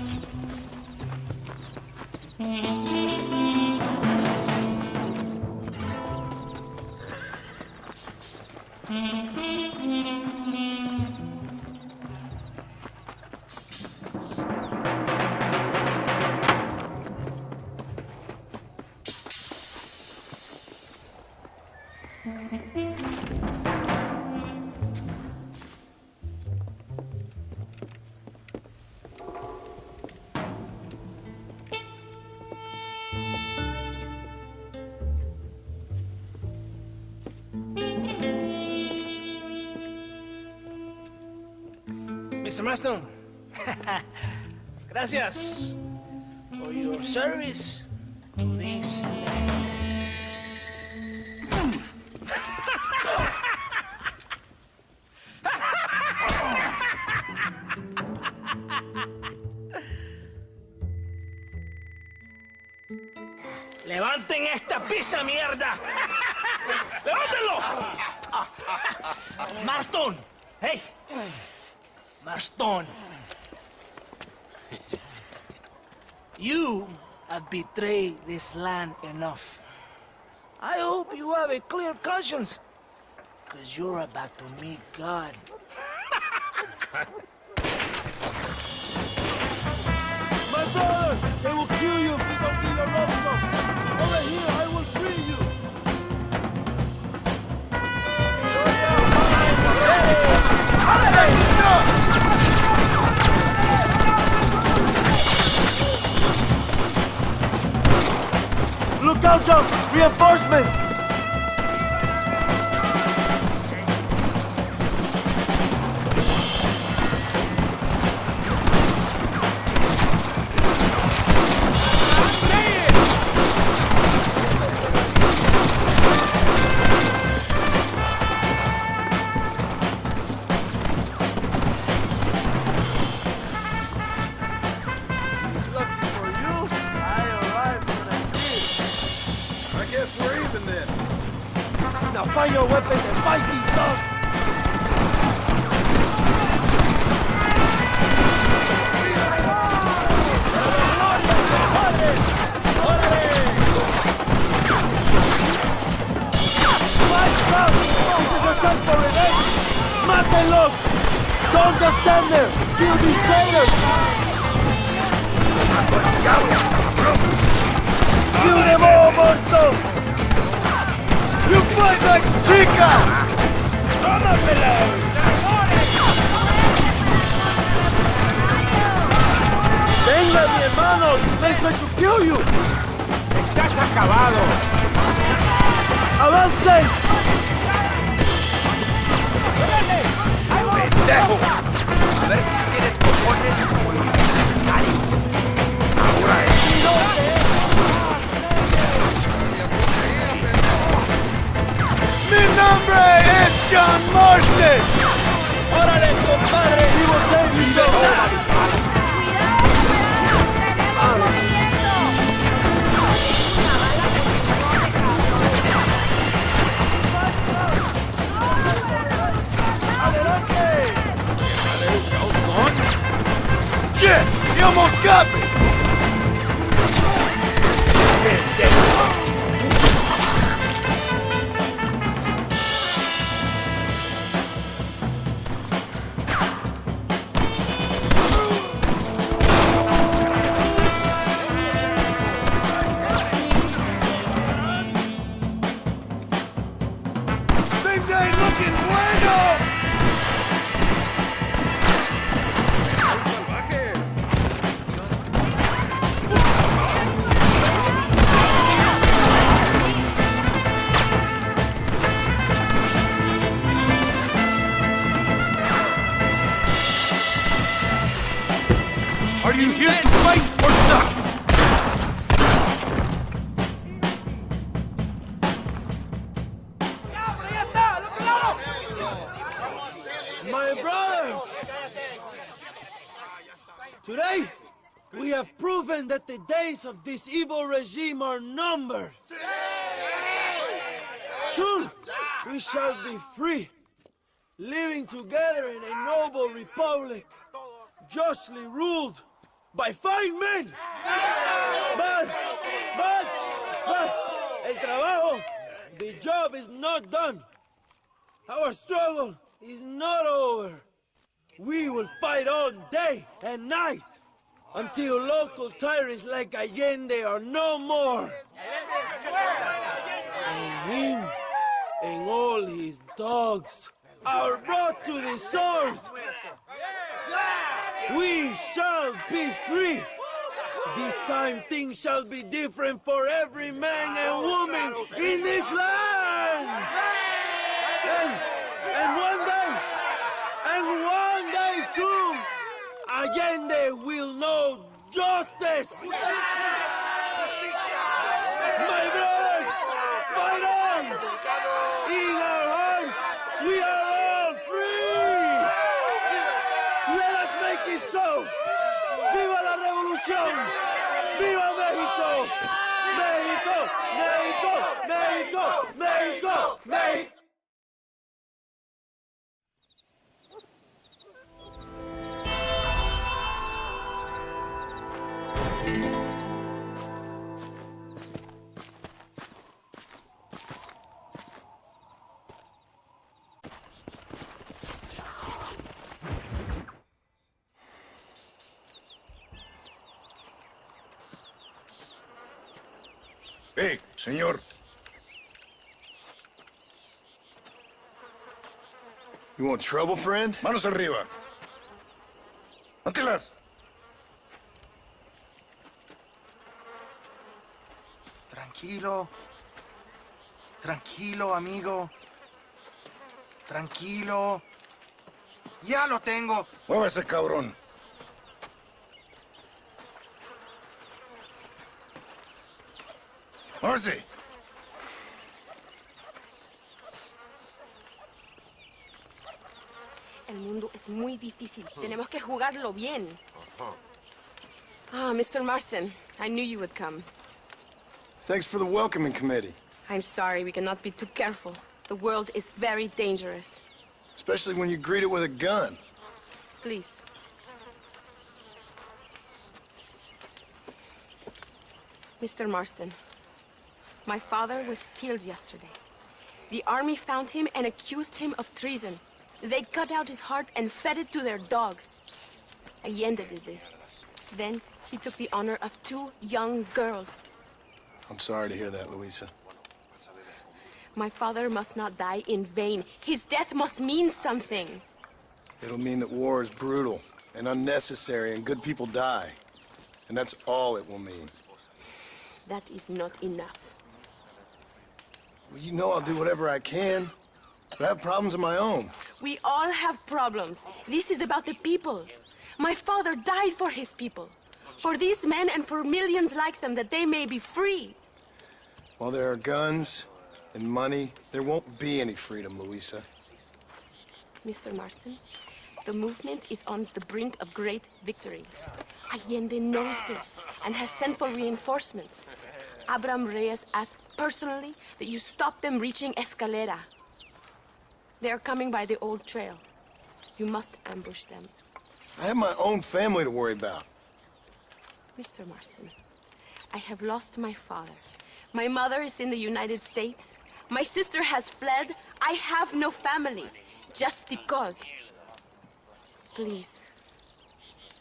Mr. Marston, gracias for your service to this land. ¡Levanten esta pizza, mierda! ¡Levántenlo! Marston, hey. Marston, you have betrayed this land enough. I hope you have a clear conscience, because you're about to meet God. My brother! They will kill you if we don't get your ransom! Over here, I will free you! Look out, John! Reinforcements! Find your weapons and fight these dogs! This is your chance for revenge! Mátenlos! Don't just stand there! Kill these traitors! Kill them all, Monster! You fight like chica! Venga, mi hermano! They try to kill you! Estás acabado! ¡Avancen! ¡Pendejo! A ver si tienes cojones. Ahora es. Mi nombre es John Marston! ¡Órale, compadre! ¡Y vos sabés mi verdad! ¡Adelante! ¡Shit! He almost got me! Are you here to fight or not? My brothers! Today, we have proven that the days of this evil regime are numbered. Soon, we shall be free, living together in a noble republic, justly ruled by fine men. But, el trabajo, the job is not done. Our struggle is not over. We will fight all day and night until local tyrants like Allende are no more. And him and all his dogs are brought to the sword. We shall be free. This time things shall be different for every man and woman in this land. And one day soon, Allende will know justice. My brothers, fight on! In our hearts, we are all free! Let us make it so! ¡Viva la revolución! ¡Viva México! ¡México! ¡México! ¡México! ¡México! ¡México! Hey, señor. You want trouble, friend? Manos arriba. ¡Ántelas! Tranquilo. Tranquilo, amigo. Tranquilo. Ya lo tengo. Muévese, cabrón. ¡Muévese! El mundo es muy difícil. Tenemos que jugarlo bien. Ah, Mr. Marston, I knew you would come. Thanks for the welcoming committee. I'm sorry, we cannot be too careful. The world is very dangerous. Especially when you greet it with a gun. Please. Mr. Marston, my father was killed yesterday. The army found him and accused him of treason. They cut out his heart and fed it to their dogs. Allende did this. Then he took the honor of 2 young girls. I'm sorry to hear that, Luisa. My father must not die in vain. His death must mean something. It'll mean that war is brutal and unnecessary and good people die. And that's all it will mean. That is not enough. Well, you know I'll do whatever I can, but I have problems of my own. We all have problems. This is about the people. My father died for his people. For these men and for millions like them, that they may be free. While there are guns and money, there won't be any freedom, Luisa. Mr. Marston, the movement is on the brink of great victory. Allende knows this and has sent for reinforcements. Abraham Reyes asked personally that you stop them reaching Escalera. They are coming by the old trail. You must ambush them. I have my own family to worry about. Mr. Marston, I have lost my father. My mother is in the United States. My sister has fled. I have no family, just because. Please,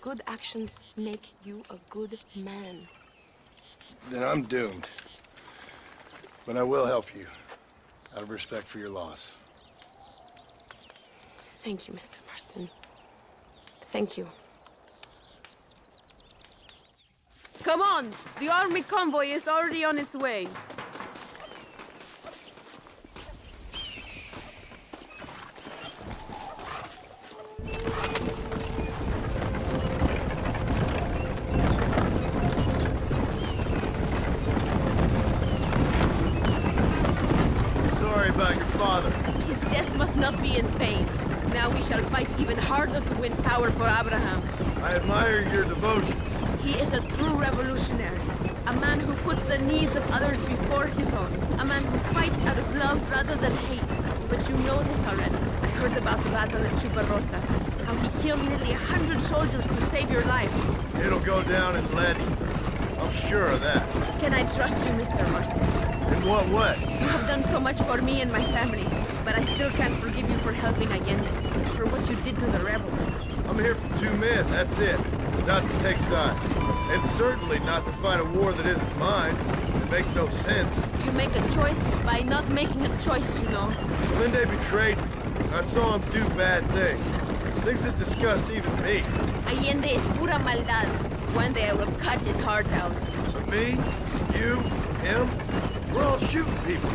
good actions make you a good man. Then I'm doomed. But I will help you, out of respect for your loss. Thank you, Mr. Marston. Thank you. Come on! The army convoy is already on its way. Sorry about your father. His death must not be in vain. Now we shall fight even harder to win power for Abraham. I admire your devotion. He is a true revolutionary. A man who puts the needs of others before his own. A man who fights out of love rather than hate. But you know this already. I heard about the battle at Chuparosa. How he killed nearly 100 soldiers to save your life. It'll go down in legend. I'm sure of that. Can I trust you, Mr. Marston? In In what way? You have done so much for me and my family, but I still can't forgive you for helping Allende, for what you did to the rebels. I'm here for 2 men, that's it. Not to take sides. And certainly not to fight a war that isn't mine. It makes no sense. You make a choice by not making a choice, you know. Allende betrayed me. I saw him do bad things. Things that disgust even me. Allende es pura maldad. One day I will cut his heart out. But me, you, him, we're all shooting people.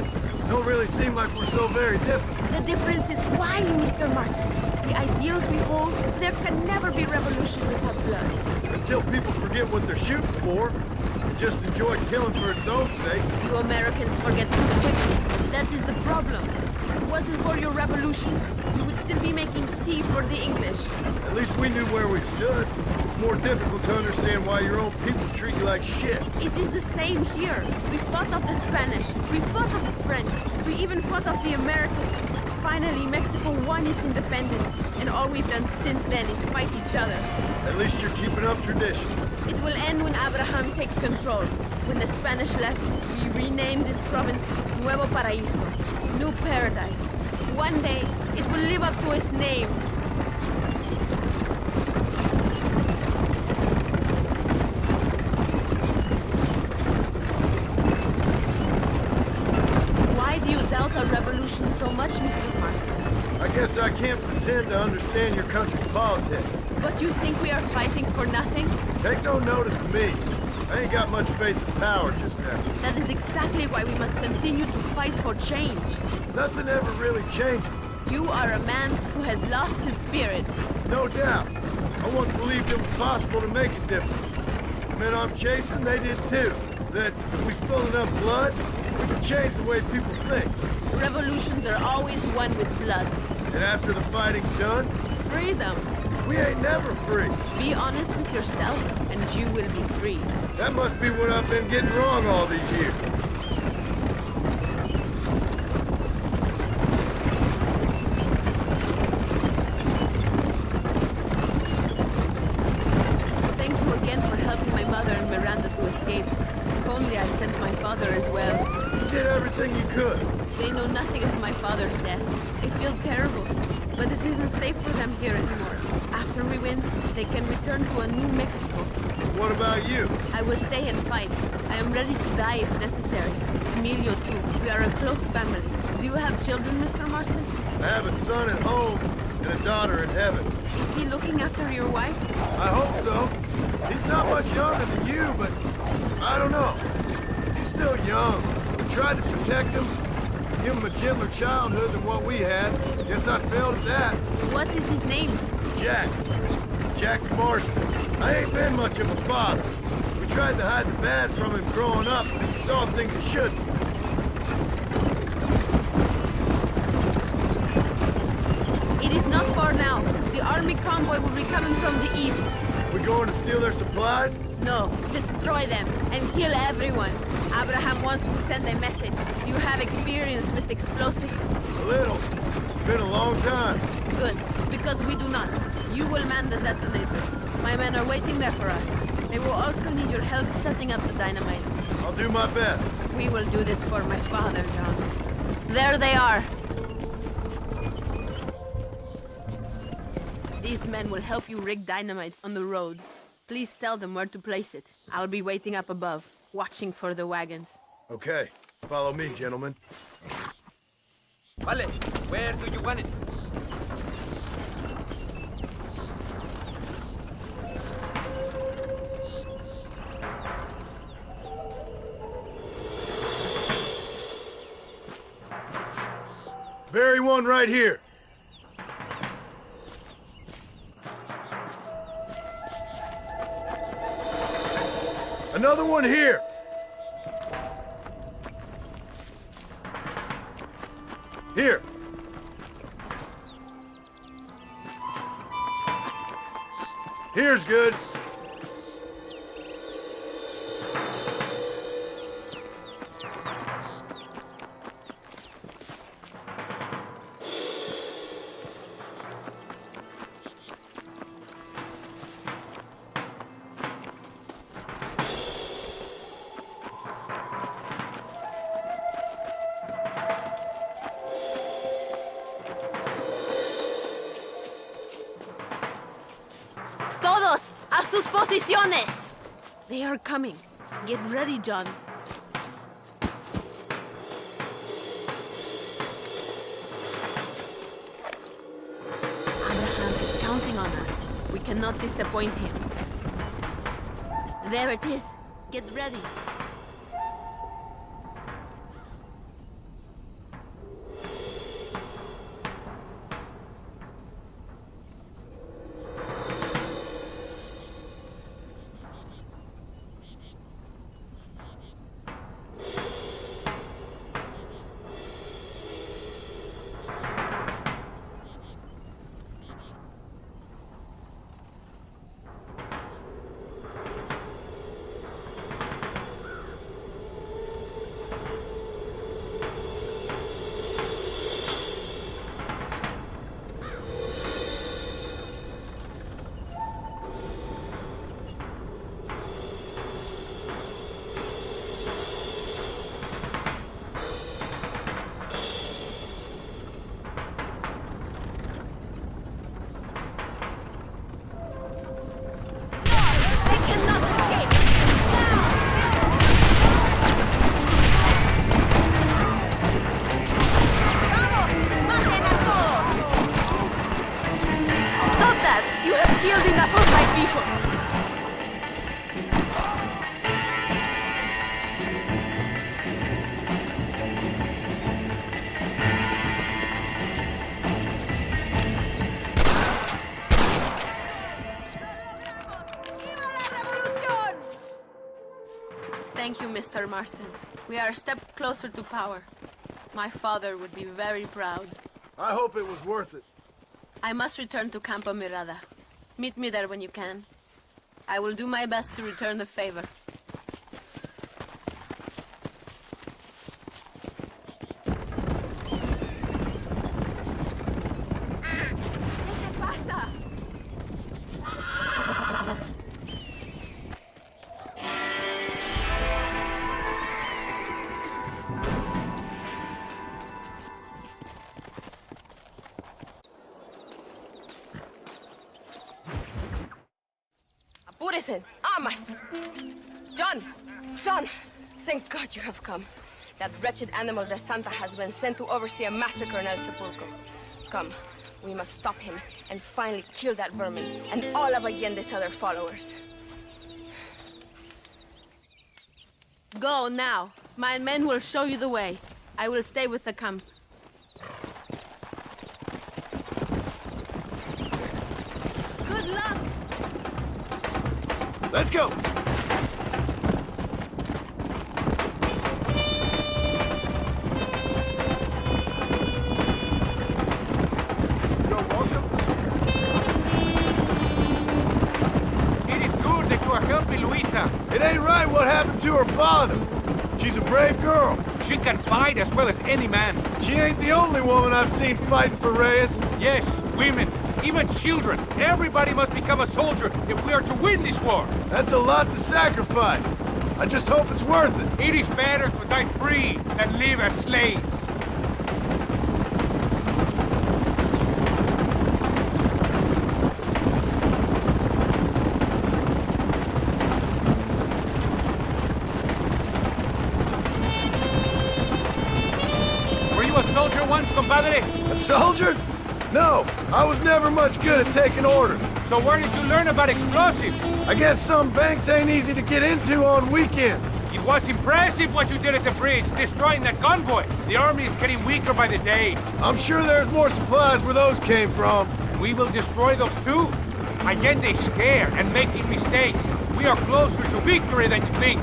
Don't really seem like we're so very different. The difference is why, Mr. Marston. The ideals we hold, there can never be revolution without blood. Until people forget what they're shooting for, and just enjoy killing for its own sake. You Americans forget too quickly. That is the problem. If it wasn't for your revolution, you would still be making tea for the English. At least we knew where we stood. It's more difficult to understand why your own people treat you like shit. It is the same here. We fought off the Spanish, we fought off the French, we even fought off the Americans. Finally, Mexico won its independence, and all we've done since then is fight each other. At least you're keeping up tradition. It will end when Abraham takes control. When the Spanish left, we renamed this province Nuevo Paraíso, New Paradise. One day, it will live up to its name. Why do you doubt our revolution so much, Mr. Marston? I guess I can't pretend to understand your country's politics. But you think we are fighting for nothing? Take no notice of me. I ain't got much faith in power just now. That is exactly why we must continue to fight for change. Nothing ever really changes. You are a man who has lost his spirit. No doubt. I once believed it was possible to make a difference. The men I'm chasing, they did too. That if we spill enough blood, we can change the way people think. Revolutions are always won with blood. And after the fighting's done? Freedom. We ain't never free. Be honest with yourself, and you will be free. That must be what I've been getting wrong all these years. Thank you again for helping my mother and Miranda to escape. If only I'd sent my father as well. You did everything you could. They know nothing of my father's death. They feel terrible. But it isn't safe for them here anymore. After we win, they can return to a new Mexico. What about you? I will stay and fight. I am ready to die if necessary. Emilio too. We are a close family. Do you have children, Mr. Marston? I have a son at home and a daughter in heaven. Is he looking after your wife? I hope so. He's not much younger than you, but I don't know. He's still young. We tried to protect him, give him a gentler childhood than what we had. Guess I failed at that. What is his name? Jack. Jack Marston. I ain't been much of a father. We tried to hide the bad from him growing up, but he saw things he shouldn't. It is not far now. The army convoy will be coming from the east. We going to steal their supplies? No, destroy them and kill everyone. Abraham wants to send a message. You have experience with explosives? A little. It's been a long time. Good, because we do not. You will man the detonator. My men are waiting there for us. They will also need your help setting up the dynamite. I'll do my best. We will do this for my father, John. There they are. These men will help you rig dynamite on the road. Please tell them where to place it. I'll be waiting up above, watching for the wagons. Okay. Follow me, gentlemen. Vale, where do you want it? Bury one right here. Another one here. Here. Here's good. Posiciones! They are coming. Get ready, John. Abraham is counting on us. We cannot disappoint him. There it is. Get ready. Thank you, Mr. Marston. We are a step closer to power. My father would be very proud. I hope it was worth it. I must return to Campo Mirada. Meet me there when you can. I will do my best to return the favor. Apúrese, amas. John, John, thank God you have come. That wretched animal de Santa has been sent to oversee a massacre in El Sepulcro. Come, we must stop him and finally kill that vermin and all of Allende's other followers. Go now. My men will show you the way. I will stay with the camp. Good luck! Let's go! It ain't right what happened to her father. She's a brave girl. She can fight as well as any man. She ain't the only woman I've seen fighting for Reyes. Yes, women, even children. Everybody must become a soldier if we are to win this war. That's a lot to sacrifice. I just hope it's worth it. It is better to die free than live as slaves. Compadre? A soldier? No, I was never much good at taking orders. So where did you learn about explosives? I guess some banks ain't easy to get into on weekends. It was impressive what you did at the bridge, destroying that convoy. The army is getting weaker by the day. I'm sure there's more supplies where those came from. We will destroy those too. Allende's scared and making mistakes. We are closer to victory than you think.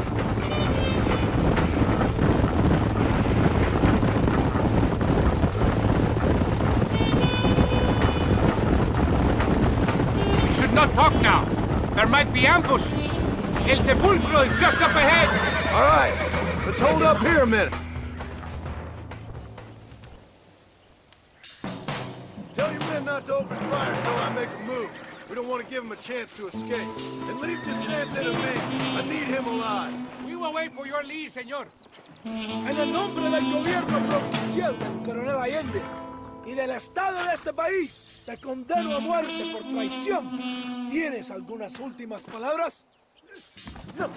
Not talk now. There might be ambushes. El Sepulcro is just up ahead. All right, let's hold up here a minute. Tell your men not to open fire until I make a move. We don't want to give them a chance to escape. And leave DeSanta to me. I need him alive. We will wait for your lead, señor. En el nombre del gobierno provincial del coronel Allende, y del Estado de este país, te condeno a muerte por traición. ¿Tienes algunas últimas palabras? No.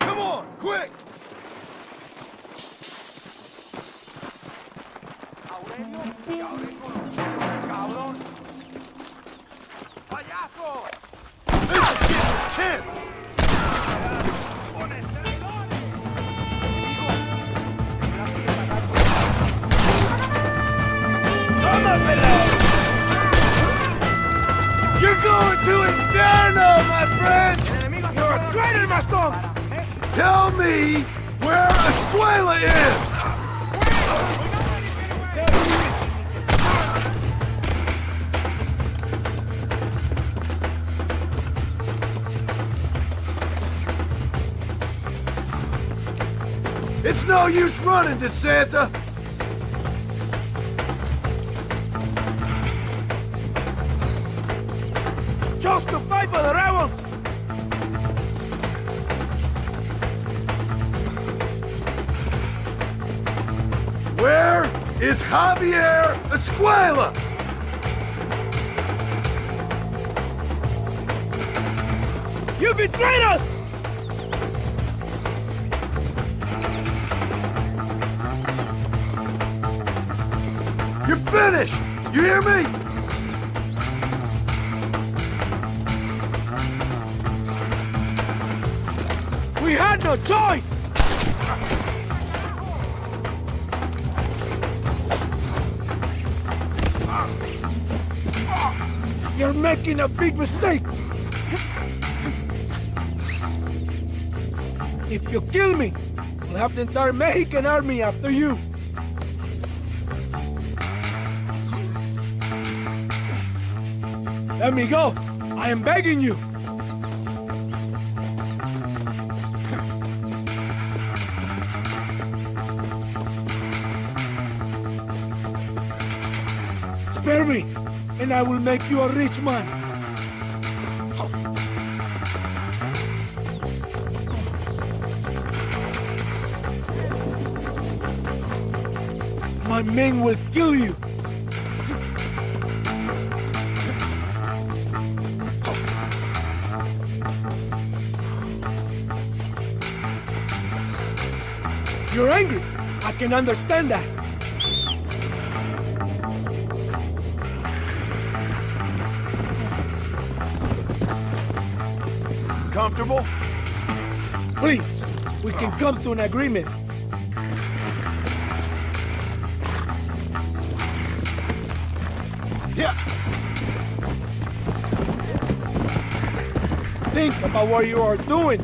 Come on, quick! Cabrón. ¡Payaso! You're going to Inferno, my friend! You're a traitor, Maston! Tell me where Escuela is! It's no use running, DeSanta! Just to fight for the rebels! Where is Javier Escuela? You betrayed us! You're finished! You hear me? We had no choice! You're making a big mistake! If you kill me, we'll have the entire Mexican army after you. Let me go! I am begging you! Spare me, and I will make you a rich man. My men will kill you. You're angry. I can understand that. Comfortable? Please, we can come to an agreement. Yeah. Think about what you are doing.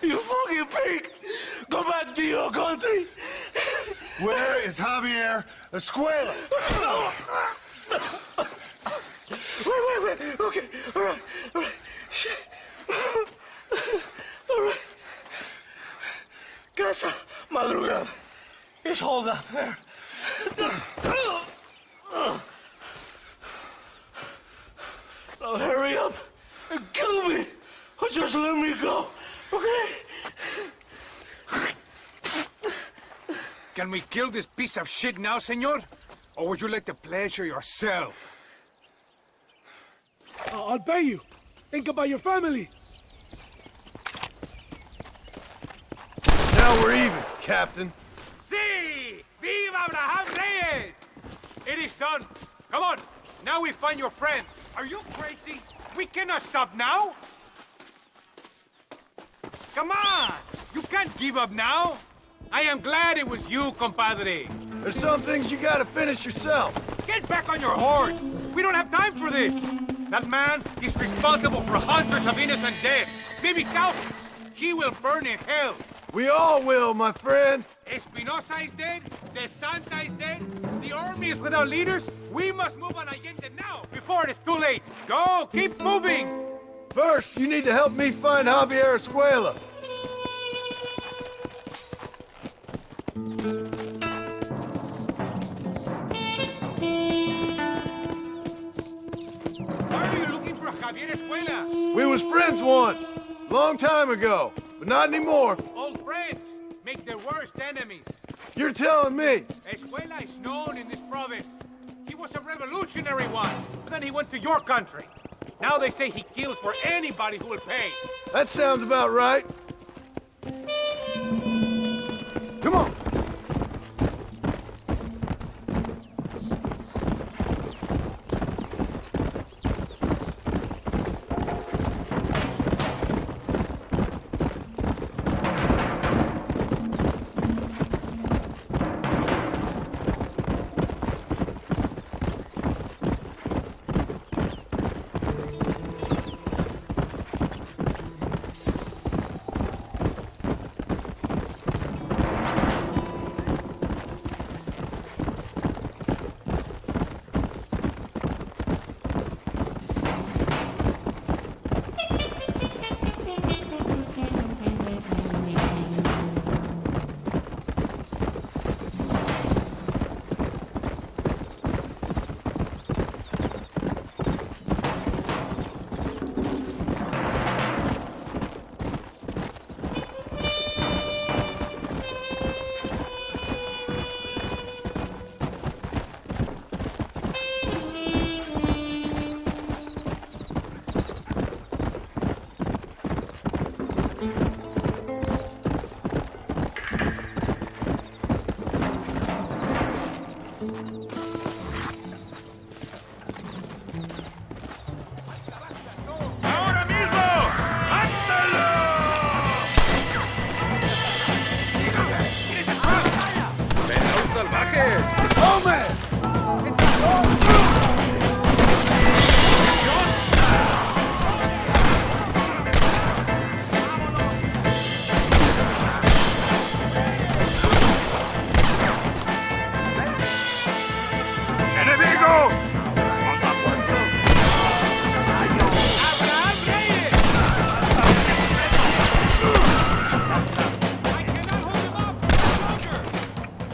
You fucking pig! Go back to your country! Where is Javier Escuela? Wait. Okay, all right. Shit. All right. Casa Madrugada. It's hold up there. Now hurry up and kill me, or just let me go, okay? Can we kill this piece of shit now, senor? Or would you like to pleasure yourself? I'll pay you. Think about your family. Now we're even, Captain. Sí! Viva Abraham Reyes! It is done. Come on. Now we find your friend. Are you crazy? We cannot stop now. Come on. You can't give up now. I am glad it was you, compadre. There's some things you gotta finish yourself. Get back on your horse! We don't have time for this! That man is responsible for hundreds of innocent deaths, maybe thousands. He will burn in hell. We all will, my friend. Espinosa is dead, De Santa is dead, the army is without leaders. We must move on Allende now, before it is too late. Go, keep moving! First, you need to help me find Javier Escuela. Why are you looking for Javier Escuela? We was friends once, long time ago, but not anymore. Old friends make their worst enemies. You're telling me? Escuela is known in this province. He was a revolutionary once, but then he went to your country. Now they say he kills for anybody who will pay. That sounds about right. Come on.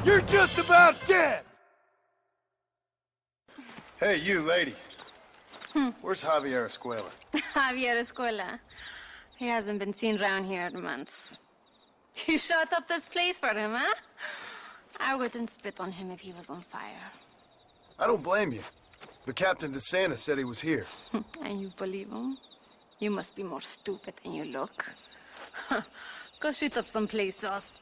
You're just about dead! Hey, you lady. Where's Javier Escuela? Javier Escuela. He hasn't been seen around here in months. You shut up this place for him, huh? I wouldn't spit on him if he was on fire. I don't blame you. But Captain DeSantis said he was here. And you believe him? You must be more stupid than you look. Go shoot up someplace else.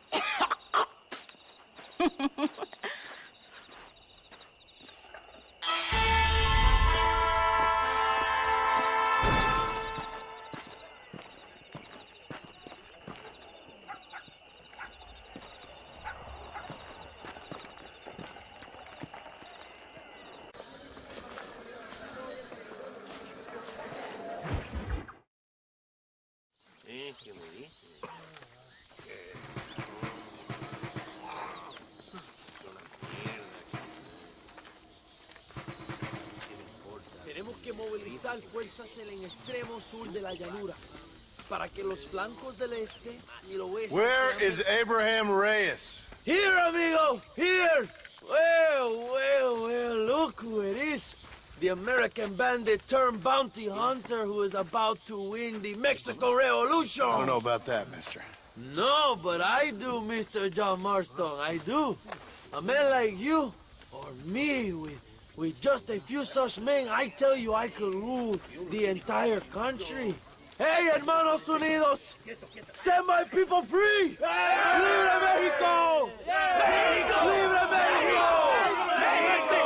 Tenemos que movilizar fuerzas en el extremo sur de la llanura para que los flancos del este y el oeste. Where is Abraham Reyes? Here, amigo, here. Well, look who it is. The American bandit turned bounty hunter who is about to win the Mexican Revolution. I don't know about that, mister. No, but I do, Mr. John Marston, I do. A man like you, or me, with just a few such men, I tell you I could rule the entire country. Hey, hermanos unidos, set my people free! Libre Mexico! Mexico! Libre Mexico! Mexico!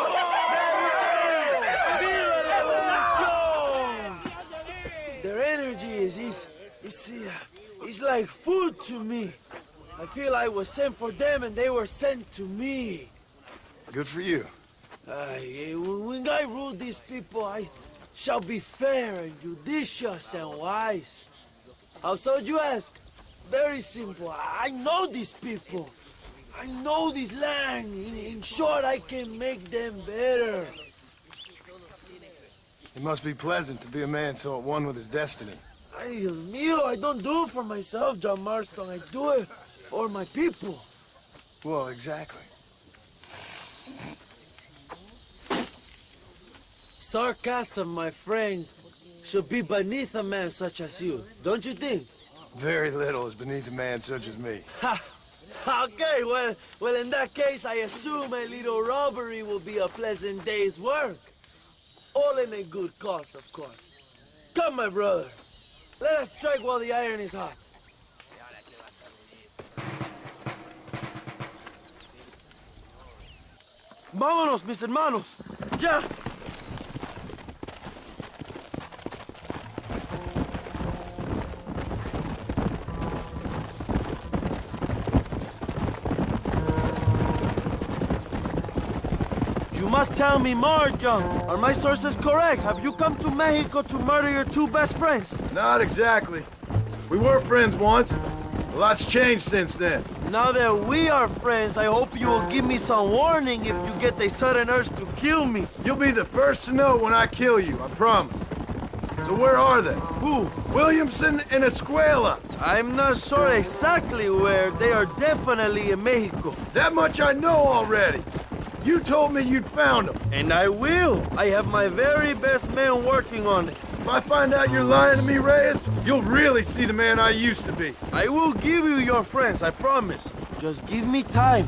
Viva la revolución! Their energy is like food to me. I feel I was sent for them and they were sent to me. Good for you. When I rule these people, I shall be fair and judicious and wise. How so, you ask? Very simple. I know these people. I know this land. In short, I can make them better. It must be pleasant to be a man so at one with his destiny. Ay, Dios mío, I don't do it for myself, John Marston. I do it for my people. Well, exactly. Sarcasm, my friend, should be beneath a man such as you, don't you think? Very little is beneath a man such as me. Ha! Okay, well, in that case, I assume a little robbery will be a pleasant day's work. All in a good cause, of course. Come, my brother. Let us strike while the iron is hot. Vámonos, mis hermanos. Ya. You must tell me more, John. Are my sources correct? Have you come to Mexico to murder your two best friends? Not exactly. We were friends once. A lot's changed since then. Now that we are friends, I hope you will give me some warning if you get a sudden urge to kill me. You'll be the first to know when I kill you, I promise. So where are they? Who? Williamson and Escuela. I'm not sure exactly where. They are definitely in Mexico. That much I know already. You told me you'd found them. And I will. I have my very best men working on it. If I find out you're lying to me, Reyes, you'll really see the man I used to be. I will give you your friends, I promise. Just give me time.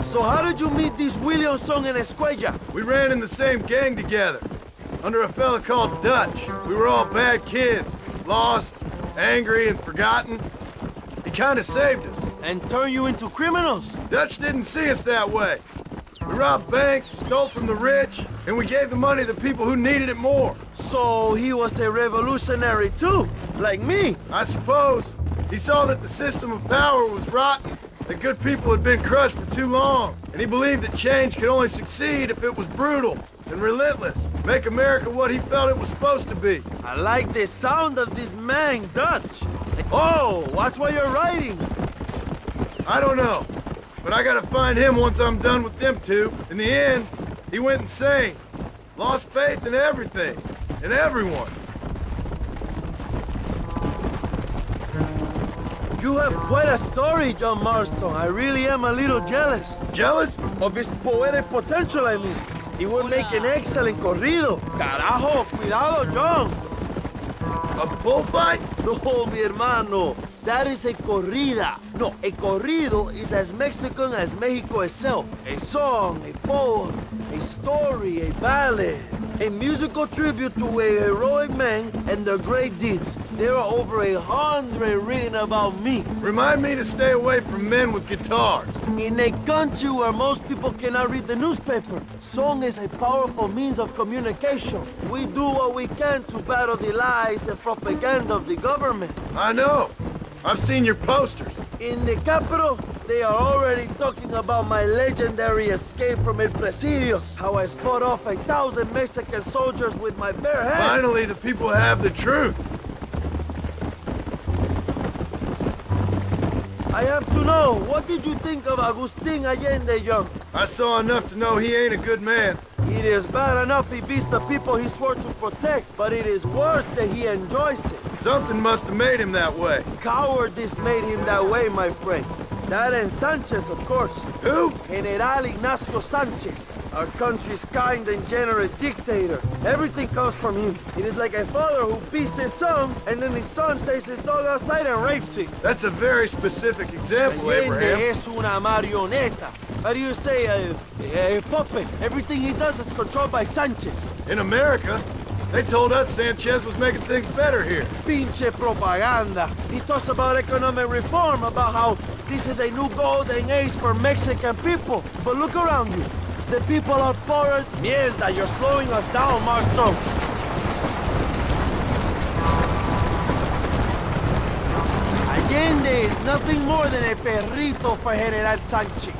So how did you meet these Williamson and Escuella? We ran in the same gang together, under a fella called Dutch. We were all bad kids, lost, angry, and forgotten. He kind of saved us. And turned you into criminals? Dutch didn't see us that way. We robbed banks, stole from the rich, and we gave the money to people who needed it more. So he was a revolutionary too, like me? I suppose. He saw that the system of power was rotten, that good people had been crushed for too long, and he believed that change could only succeed if it was brutal and relentless. Make America what he felt it was supposed to be. I like the sound of this man, Dutch. Oh, watch what you're writing. I don't know, but I gotta find him once I'm done with them two. In the end, he went insane. Lost faith in everything, and everyone. You have quite a story, John Marston. I really am a little jealous. Jealous? Of his poetic potential, I mean. He would make an excellent corrido. Carajo, cuidado, John. A bullfight? No, mi hermano. That is a corrida. No, a corrido is as Mexican as Mexico itself. A song, a poem, a story, a ballad. A musical tribute to a heroic man and their great deeds. There are over 100 written about me. Remind me to stay away from men with guitars. In a country where most people cannot read the newspaper, song is a powerful means of communication. We do what we can to battle the lies and propaganda of the government. I know. I've seen your posters. In the capital, they are already talking about my legendary escape from El Presidio, how I fought off 1,000 Mexican soldiers with my bare hands. Finally, the people have the truth. I have to know, what did you think of Agustin Allende, Young? I saw enough to know he ain't a good man. It is bad enough he beats the people he swore to protect, but it is worse that he enjoys it. Something must have made him that way. Cowardice made him that way, my friend. That and Sanchez, of course. Who? General Ignacio Sanchez, our country's kind and generous dictator. Everything comes from him. It is like a father who beats his son, and then his son takes his dog outside and rapes it. That's a very specific example, Allende Abraham. es una marioneta. How do you say, a puppet? Everything he does is controlled by Sanchez. In America, they told us Sanchez was making things better here. Pinche propaganda. He talks about economic reform, about how this is a new golden age for Mexican people. But look around you. The people are poorer. Mierda, you're slowing us down, Marston. Allende is nothing more than a perrito for General Sanchez.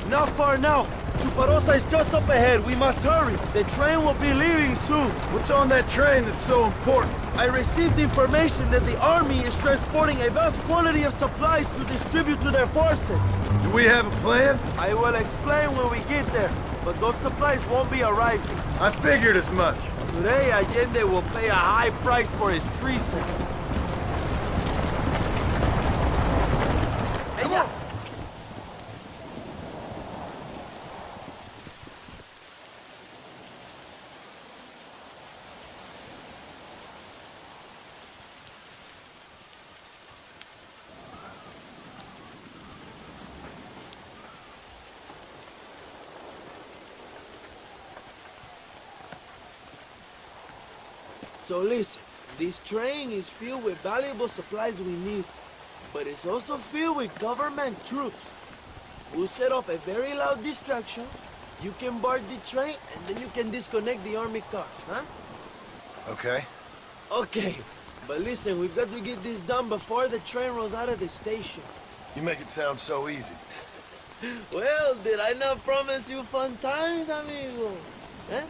Not far now. Chuparosa is just up ahead. We must hurry. The train will be leaving soon. What's on that train that's so important? I received information that the army is transporting a vast quantity of supplies to distribute to their forces. Do we have a plan? I will explain when we get there, but those supplies won't be arriving. I figured as much. Today, Allende will pay a high price for his treason. Come on. So listen, this train is filled with valuable supplies we need, but it's also filled with government troops. We'll set off a very loud distraction. You can board the train, and then you can disconnect the army cars, huh? Okay. Okay, but listen, we've got to get this done before the train rolls out of the station. You make it sound so easy. Well, did I not promise you fun times, amigo? Eh?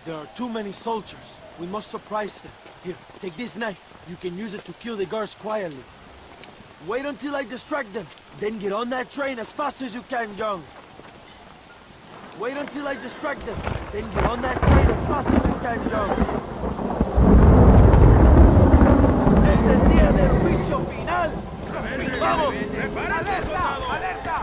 There are too many soldiers. We must surprise them. Here, take this knife. You can use it to kill the guards quietly. Wait until I distract them. Then get on that train as fast as you can, Young. Wait until I distract them. Then get on that train as fast as you can, Young. Es el día del juicio final. ¡Vamos! ¡Alerta! ¡Alerta!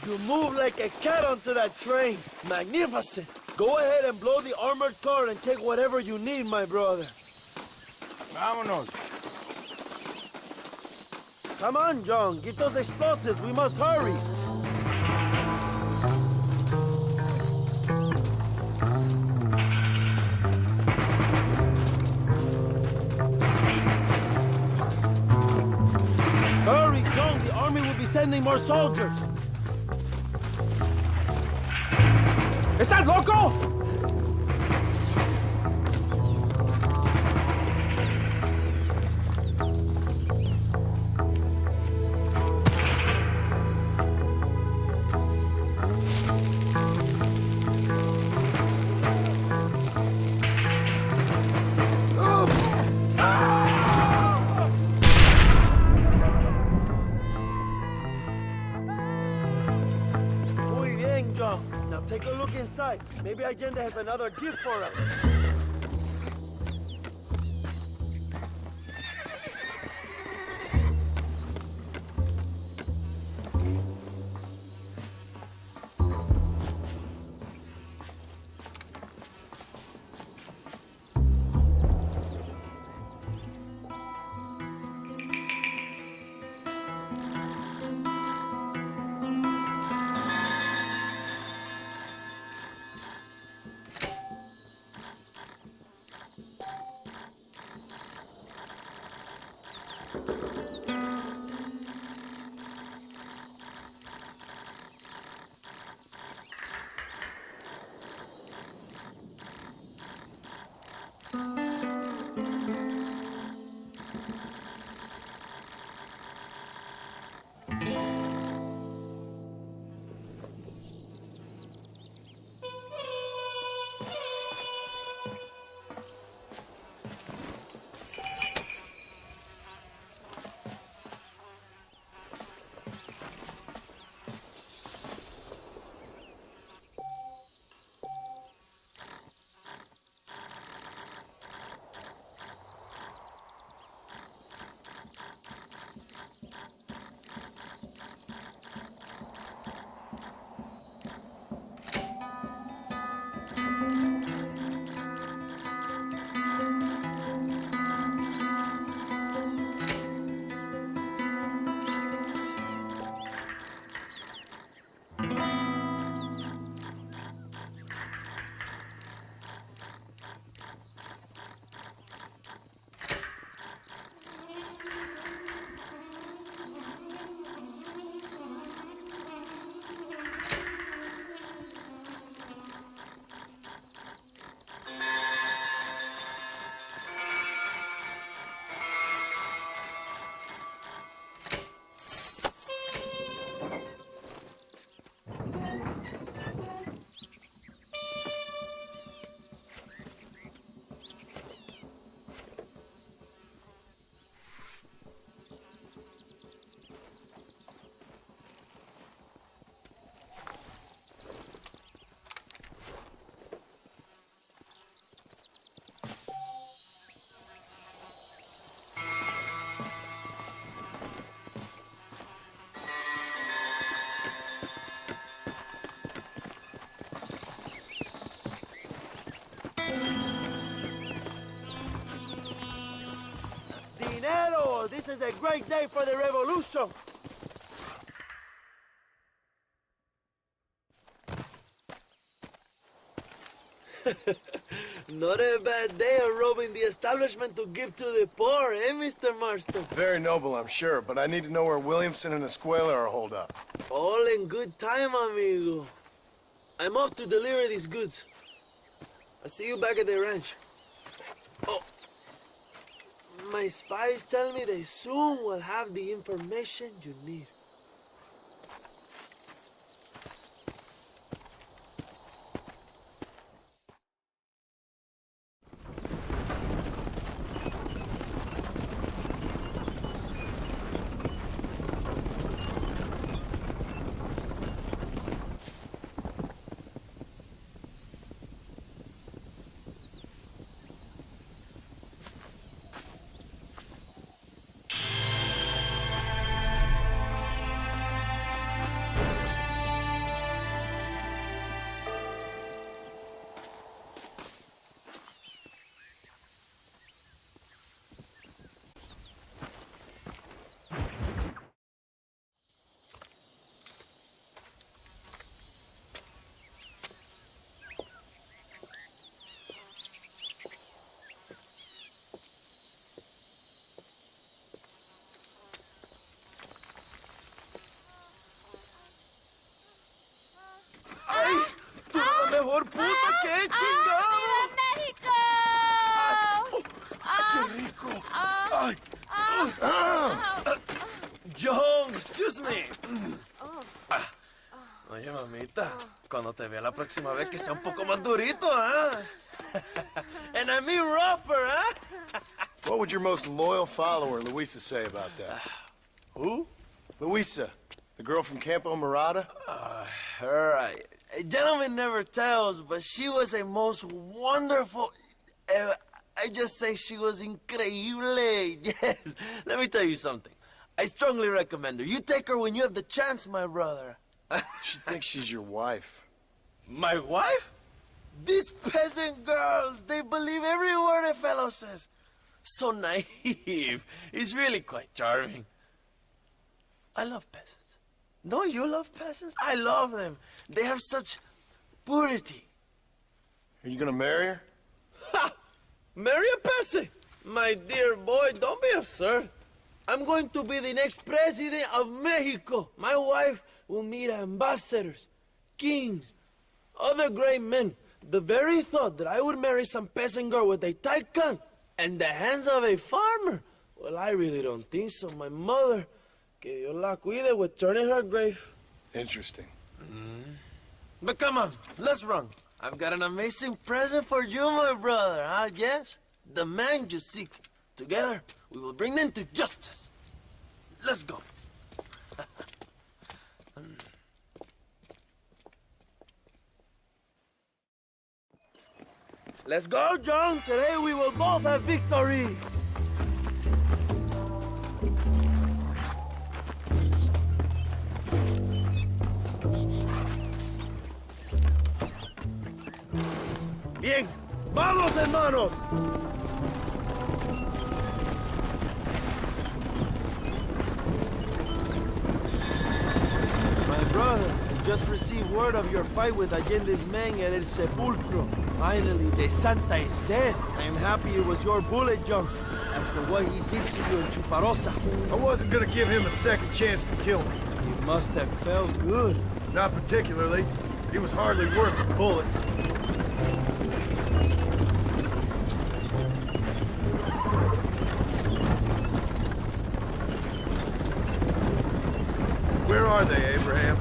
You move like a cat onto that train. Magnificent. Go ahead and blow the armored car and take whatever you need, my brother. Vámonos. Come on, John. Get those explosives. We must hurry. Hurry, John. The army will be sending more soldiers. ¿Estás loco? Muy bien, John. Now take a look inside. Maybe Allende has another gift for us. Dinero! This is a great day for the revolution. Not a bad day of robbing the establishment to give to the poor, eh, Mr. Marston? Very noble, I'm sure, but I need to know where Williamson and Escuela are holed up. All in good time, amigo. I'm off to deliver these goods. I'll see you back at the ranch. Oh, my spies tell me they soon will have the information you need. por puta, qué chingado. ¡México! ¡Qué rico! Ay. John, excuse me. Oye, mamita, cuando te vea la próxima vez que sea un poco más durito, ¿ah? And I mean rougher, ¿ah? What would your most loyal follower, Luisa, say about that? Who? Luisa, the girl from Campo Murata? Her, a gentleman never tells, but she was a most wonderful... I just say she was increíble. Yes. Let me tell you something. I strongly recommend her. You take her when you have the chance, my brother. She thinks she's your wife. My wife? These peasant girls, they believe every word a fellow says. So naive. It's really quite charming. I love peasants. Don't you love peasants? I love them. They have such purity. Are you gonna marry her? Ha! Marry a peasant? My dear boy, don't be absurd. I'm going to be the next president of Mexico. My wife will meet ambassadors, kings, other great men. The very thought that I would marry some peasant girl with a tight gun and the hands of a farmer, well, I really don't think so. My mother, que Dios la cuide, would turn in her grave. Interesting. But come on, let's run. I've got an amazing present for you, my brother, huh? Yes? The man you seek. Together, we will bring them to justice. Let's go. Let's go, John. Today we will both have victory. Bien, vamos, hermanos. My brother, just received word of your fight with Allende's men at El Sepulcro. Finally, the Santa is dead. I am happy it was your bullet, John. After what he did to you in Chuparosa. I wasn't gonna give him a second chance to kill me. It must have felt good. Not particularly. He was hardly worth a bullet. Where are they, Abraham?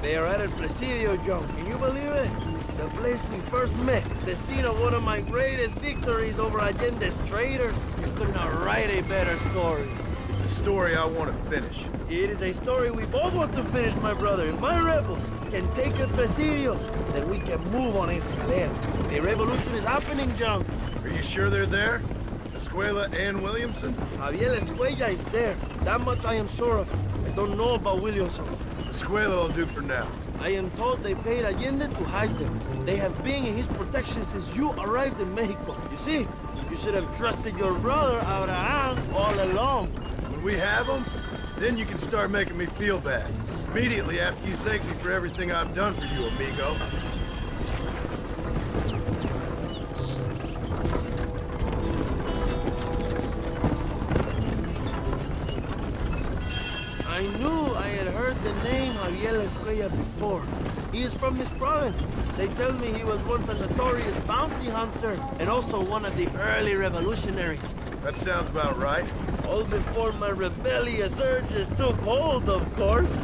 They are at El Presidio, John. Can you believe it? The place we first met. The scene of one of my greatest victories over Allende's traitors. You could not write a better story. It's a story I want to finish. It is a story we both want to finish, my brother. If my rebels can take El Presidio, then we can move on Escalera. The revolution is happening, John. Are you sure they're there? Escuela and Williamson? Javier Escuella is there. That much I am sure of. I don't know about Williamson. Escuela will do for now. I am told they paid Allende to hide them. They have been in his protection since you arrived in Mexico. You see, you should have trusted your brother, Abraham, all along. When we have them, then you can start making me feel bad. Immediately after you thank me for everything I've done for you, amigo. I knew I had heard the name Javier Escuella before. He is from this province. They tell me he was once a notorious bounty hunter and also one of the early revolutionaries. That sounds about right. All before my rebellious urges took hold, of course.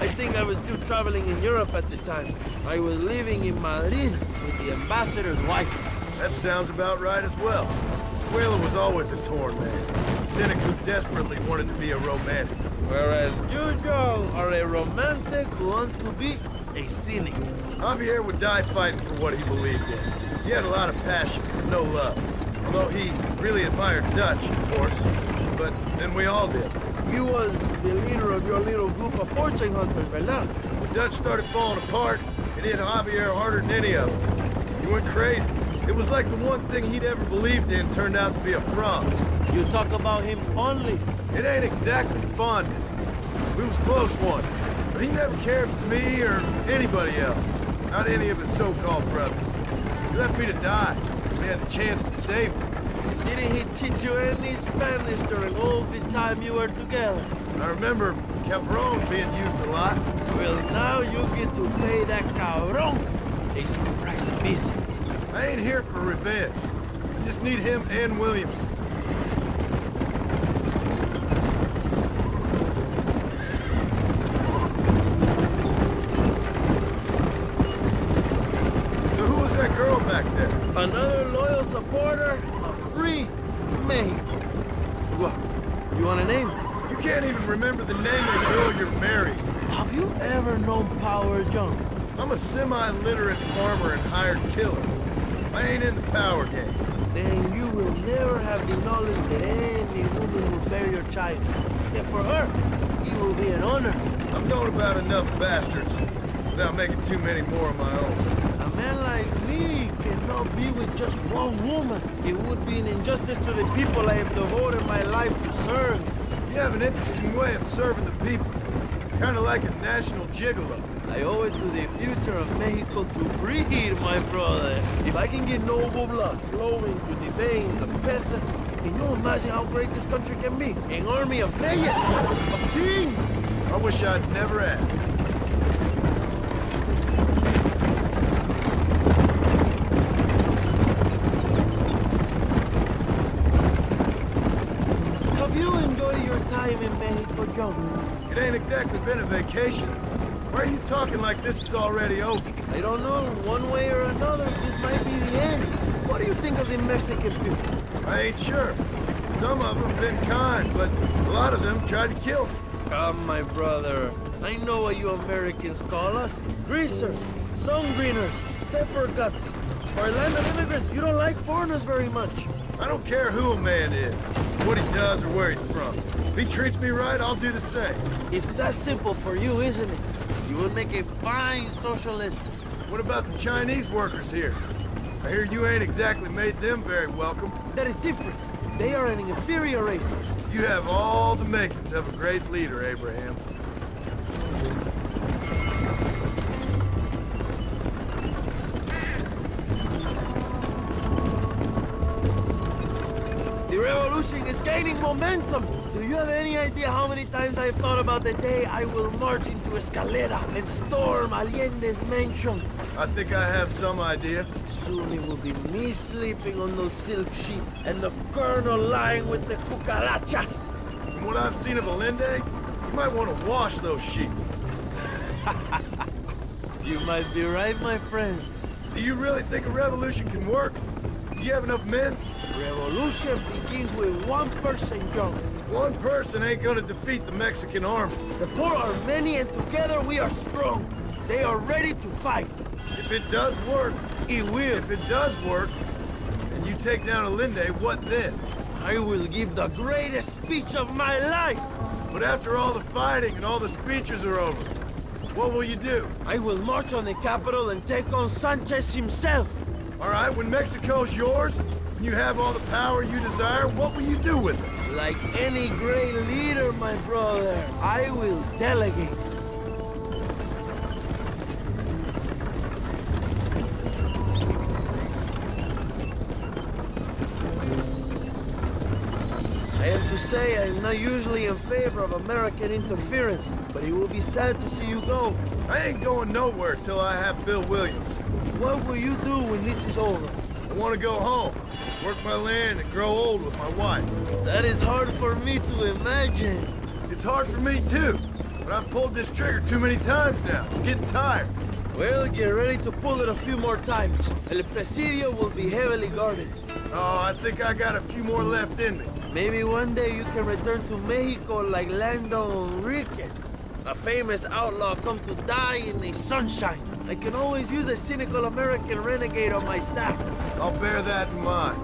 I think I was still traveling in Europe at the time. I was living in Madrid with the ambassador's wife. That sounds about right as well. Escuela was always a torn man. A cynic who desperately wanted to be a romantic. Whereas you, John, are a romantic who wants to be a cynic. Javier would die fighting for what he believed in. He had a lot of passion, but no love. Although he really admired Dutch, of course. But then we all did. He was the leader of your little group of fortune hunters, ¿verdad? When Dutch started falling apart, it hit Javier harder than any of them. He went crazy. It was like the one thing he'd ever believed in turned out to be a fraud. You talk about him fondly. It ain't exactly fondness. We was close once, but he never cared for me or anybody else. Not any of his so-called brothers. He left me to die. We had the chance to save him. Didn't he teach you any Spanish during all this time you were together? I remember cabron being used a lot. Well, now you get to pay that cabron a surprise visit. I ain't here for revenge. I just need him and Williamson. So who was that girl back there? Another loyal supporter of free Mexico. What? You want a name? You can't even remember the name of the girl you're married. Have you ever known Power John? I'm a semi-literate farmer and hired killer. I ain't in the power game. Then you will never have the knowledge that any woman will bear your child. Yet for her, it will be an honor. I've known about enough bastards without making too many more of my own. A man like me cannot be with just one woman. It would be an injustice to the people I have devoted my life to serve. You have an interesting way of serving the people. Kind of like a national gigolo. I owe it to the future of Mexico to breed, my brother. If I can get noble blood flowing through the veins of peasants, can you imagine how great this country can be? An army of reyes, of kings. I wish I'd never asked. Have you enjoyed your time in Mexico, John? It ain't exactly been a vacation. Why are you talking like this is already over? I don't know. One way or another, this might be the end. What do you think of the Mexican people? I ain't sure. Some of them been kind, but a lot of them tried to kill me. Come, my brother. I know what you Americans call us. Greasers, sun-greeners, pepper guts. For a land of immigrants, you don't like foreigners very much. I don't care who a man is, what he does or where he's from. If he treats me right, I'll do the same. It's that simple for you, isn't it? You would make a fine socialist. What about the Chinese workers here? I hear you ain't exactly made them very welcome. That is different. They are an inferior race. You have all the makings of a great leader, Abraham. The revolution is gaining momentum. Do you have any idea how many times I've thought about the day I will march into Escalera and storm Allende's mansion? I think I have some idea. Soon it will be me sleeping on those silk sheets and the colonel lying with the cucarachas. From what I've seen of Allende, you might want to wash those sheets. You might be right, my friend. Do you really think a revolution can work? Do you have enough men? Revolution begins with one person, John. One person ain't gonna defeat the Mexican army. The poor are many and together we are strong. They are ready to fight. If it does work, it will. If it does work, and you take down Allende, what then? I will give the greatest speech of my life. But after all the fighting and all the speeches are over, what will you do? I will march on the capital and take on Sanchez himself. All right, when Mexico's yours, and you have all the power you desire, what will you do with it? Like any great leader, my brother, I will delegate. I have to say, I'm not usually in favor of American interference, but it will be sad to see you go. I ain't going nowhere till I have Bill Williams. What will you do when this is over? I want to go home, work my land, and grow old with my wife. That is hard for me to imagine. It's hard for me, too. But I've pulled this trigger too many times now. I'm getting tired. Well, get ready to pull it a few more times. El Presidio will be heavily guarded. Oh, I think I got a few more left in me. Maybe one day you can return to Mexico like Lando Enriquez, a famous outlaw come to die in the sunshine. I can always use a cynical American renegade on my staff. I'll bear that in mind.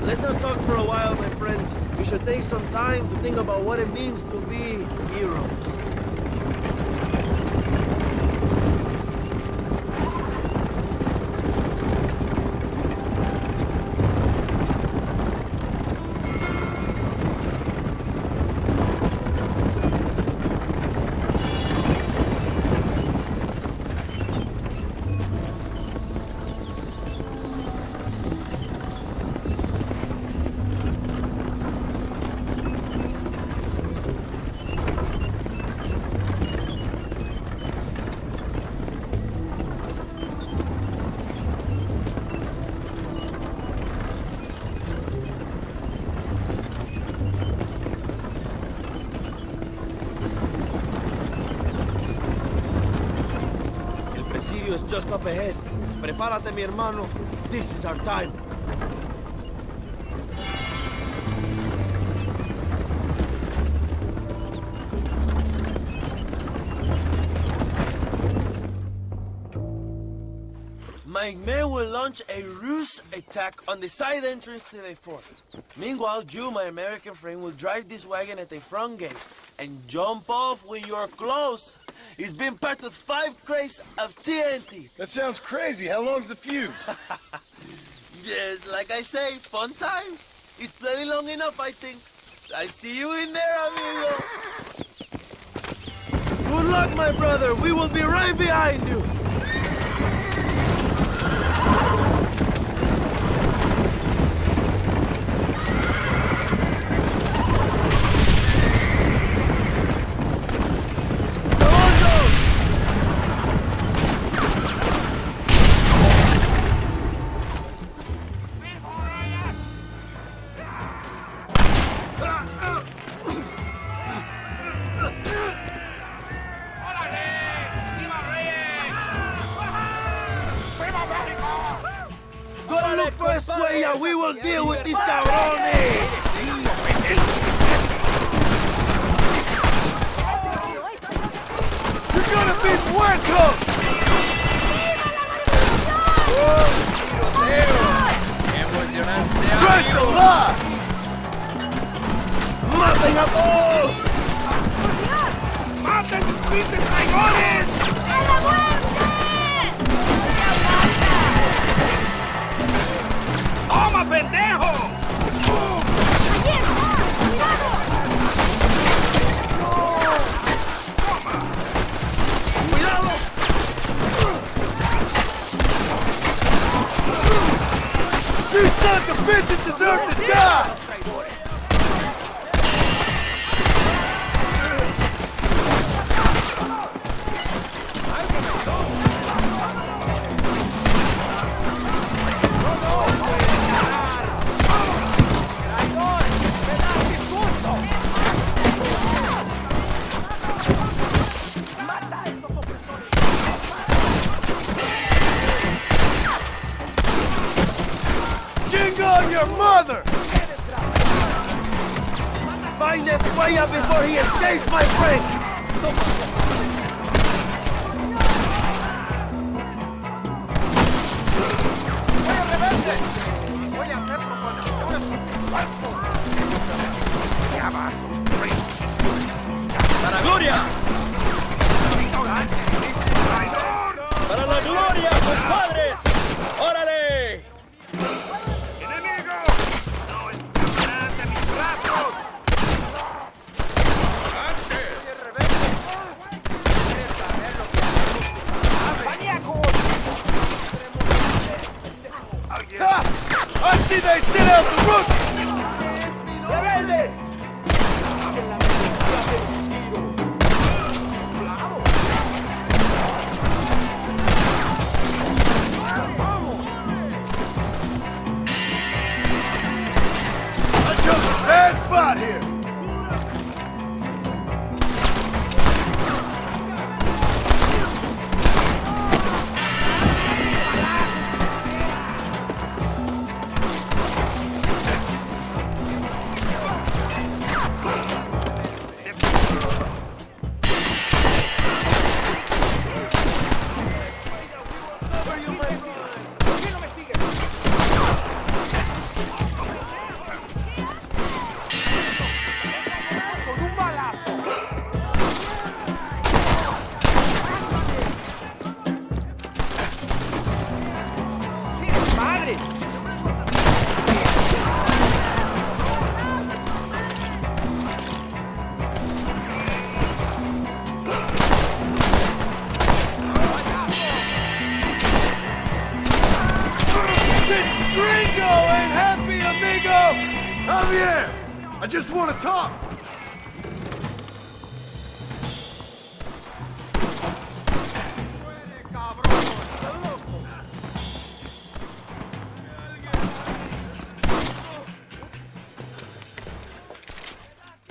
Let's not talk for a while, my friends. We should take some time to think about what it means to be heroes. just up ahead. Prepárate, mi hermano. This is our time. My men will launch a ruse attack on the side entrance to the fort. Meanwhile, you, my American friend, will drive this wagon at the front gate and jump off when you're close. It's been packed with 5 crates of TNT. That sounds crazy. How long's the fuse? Yes, like I say, fun times. It's plenty long enough, I think. I see you in there, amigo. Good luck, my brother. We will be right behind you. We will deal with these cabrones! You're gonna be muertos! Christ alive! ¡Maten a todos! ¡Maten sus pinches traigones! ¡A la muerte! ¡Toma, pendejo! ¡Allí está! ¡Cuidado! ¡Toma! ¡Cuidado! These sons of bitches deserve to die! Your mother! Find this way up before he escapes, my friend! ¡Para la gloria! ¡Para la gloria, compadres! ¡Órale! I see they sit out the roof! ¡Rebeldes! I chose a bad spot here! I just want to talk!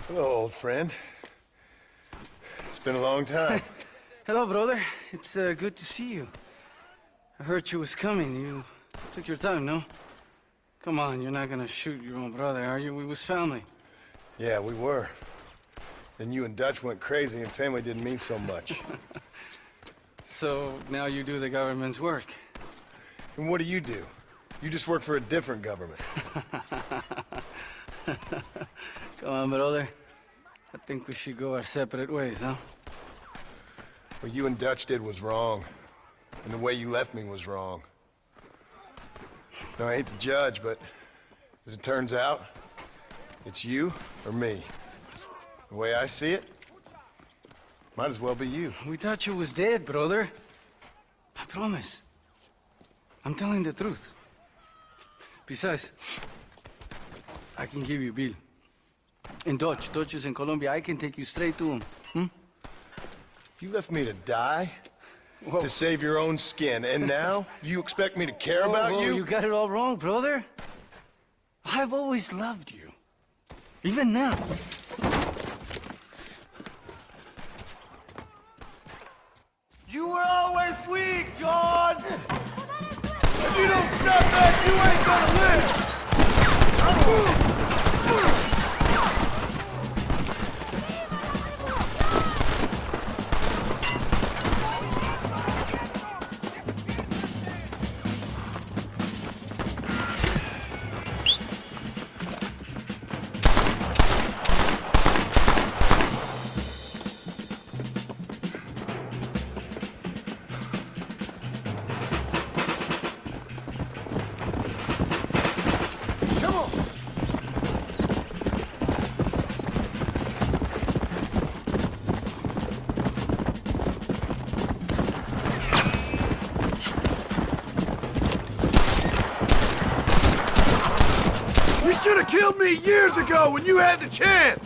Hello, old friend. It's been a long time. Hello, brother. It's good to see you. I heard you was coming. You took your time, no? Come on, you're not gonna shoot your own brother, are you? We was family. Yeah, we were. Then you and Dutch went crazy and family didn't mean so much. So now you do the government's work. And what do? You just work for a different government. Come on, brother. I think we should go our separate ways, huh? What you and Dutch did was wrong. And the way you left me was wrong. Now, I hate to judge, but as it turns out, it's you or me. The way I see it, might as well be you. We thought you was dead, brother. I promise. I'm telling the truth. Besides, I can give you Bill. In Dutch. Dutch is in Colombia. I can take you straight to him. You left me to die? Whoa. To save your own skin, and now you expect me to care about you? You got it all wrong, brother. I've always loved you. Even now. You were always weak, John! If you don't stop that, you ain't gonna live! You should have killed me years ago when you had the chance!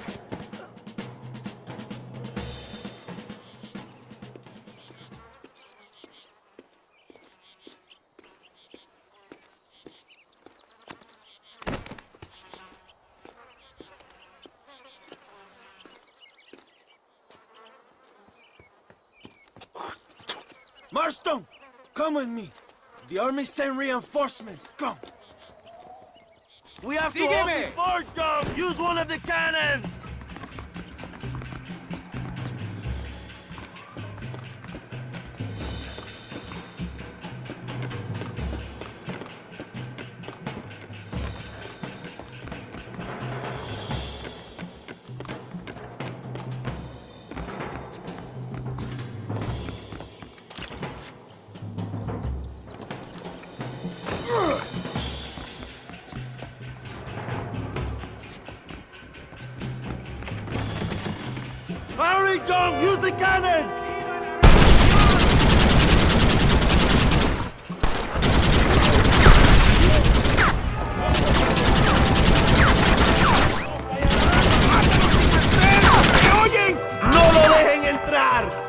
Marston, come with me. The army sent reinforcements. Come. We have to hold the fort down. Use one of the cannons. Hurry, John! Use the cannon! ¡No lo dejen entrar!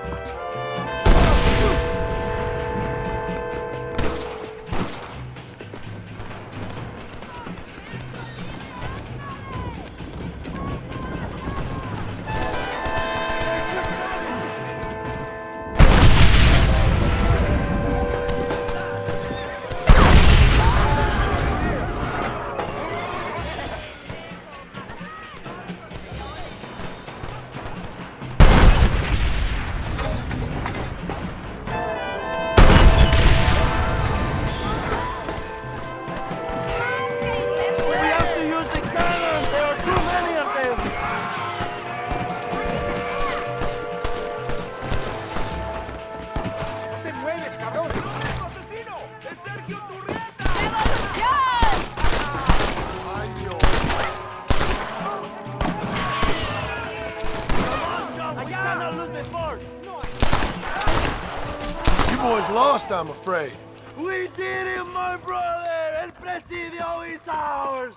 Boys lost, I'm afraid. We did it, my brother! El Presidio is ours!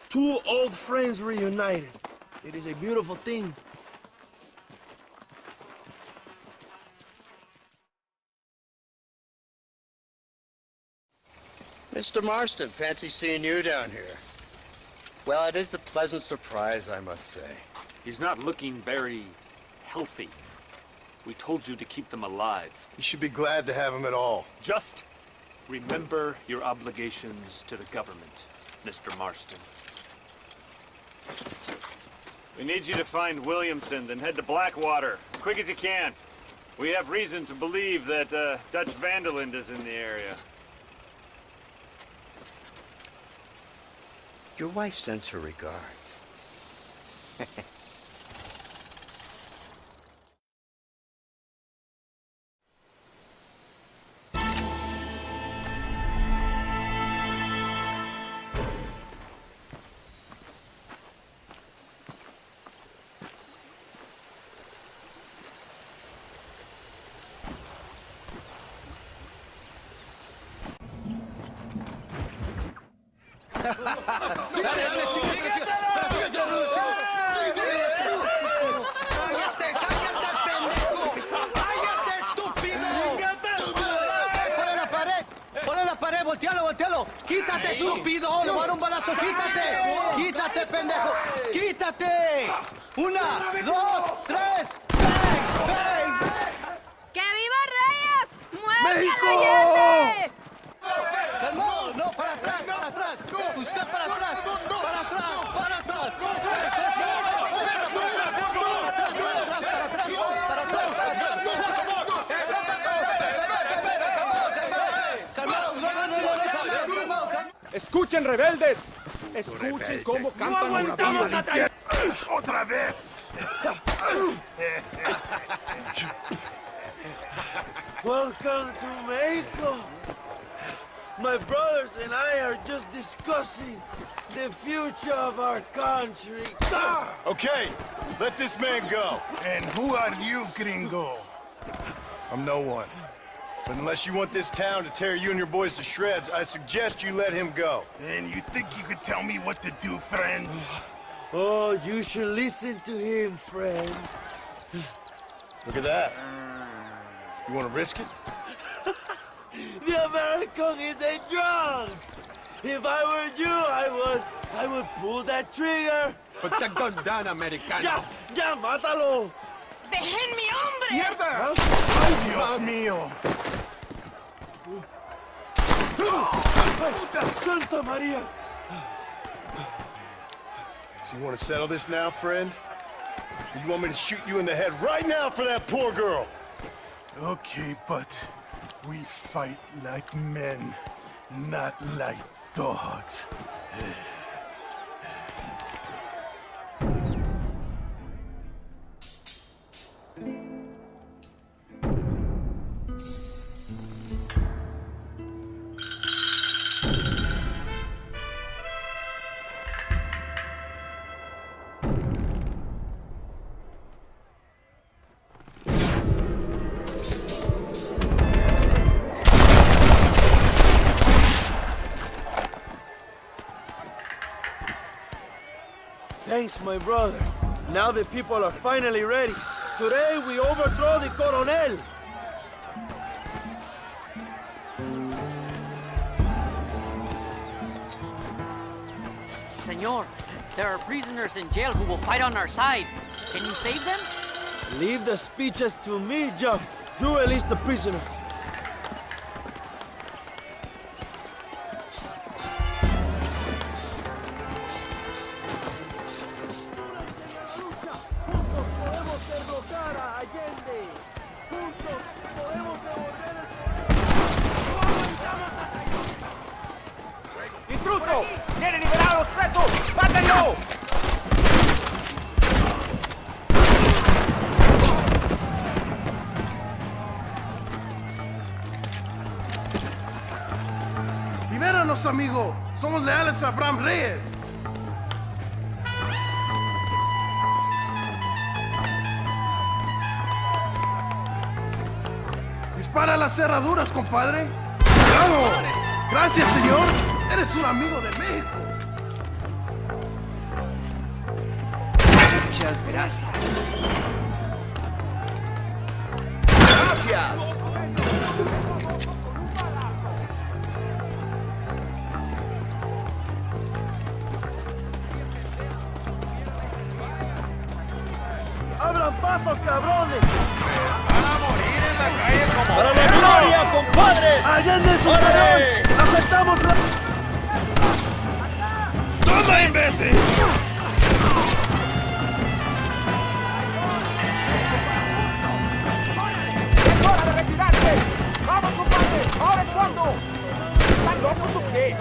Two old friends reunited. It is a beautiful thing. Mr. Marston, fancy seeing you down here. Well, it is a pleasant surprise, I must say. He's not looking very healthy. We told you to keep them alive. You should be glad to have him at all. Just remember your obligations to the government, Mr. Marston. We need you to find Williamson, then head to Blackwater as quick as you can. We have reason to believe that Dutch Vanderland is in the area. Your wife sends her regards. ¡Voltealo! ¡Quítate, estúpido! ¡Le voy a dar un balazo! ¡Quítate! ¡Quítate, pendejo! ¡Quítate! ¡Una, dos, tres! ¡Bang! ¡Bang! ¡Que viva Reyes! ¡Muerte ¡México! al Allende! ¡Calmado! ¡No, para atrás, para atrás! ¡Usted para atrás! ¡Para atrás, para atrás! ¡Escuchen, rebeldes! ¡Escuchen cómo cantan los días! ¡Otra vez! Welcome to Mexico. My brothers and I are just discussing the future of our country. Okay, let this man go. And who are you, gringo? I'm no one. But unless you want this town to tear you and your boys to shreds, I suggest you let him go. And you think you could tell me what to do, friend? Oh, you should listen to him, friend. Look at that. You want to risk it? The American is a drunk. If I were you, I would pull that trigger. Put the gun down, Americano. Ya, mátalo. ¡Dejen mi hombre! ¡Mierda! ¡Ay, Dios mío! ¡Puta Santa María! So you want to settle this now, friend? Or you want me to shoot you in the head right now for that poor girl? Okay, but we fight like men, not like dogs. Thanks, my brother. Now the people are finally ready. Today we overthrow the Coronel. Senor, there are prisoners in jail who will fight on our side. Can you save them? Leave the speeches to me, Joe. You release the prisoners. ¡Intruso! ¡Quiere liberar a los presos! ¡Mátenlo! ¡Libéranos, amigo! ¡Somos leales a Abraham Reyes! ¡Dispara las cerraduras, compadre! ¡Bravo! ¡Gracias, señor! ¡Eres un amigo de México! Muchas gracias. ¡Gracias! paso, cabrones! ¡Van a morir en la calle como... ¡Para la gloria, compadres! ¡Allende su cañón! ¡Aceptamos la... ¡Toma, imbécil! ¡Es hora de retirarse! ¡Vamos, compadre! ¡Ahora es cuando! ¿Están locos o qué?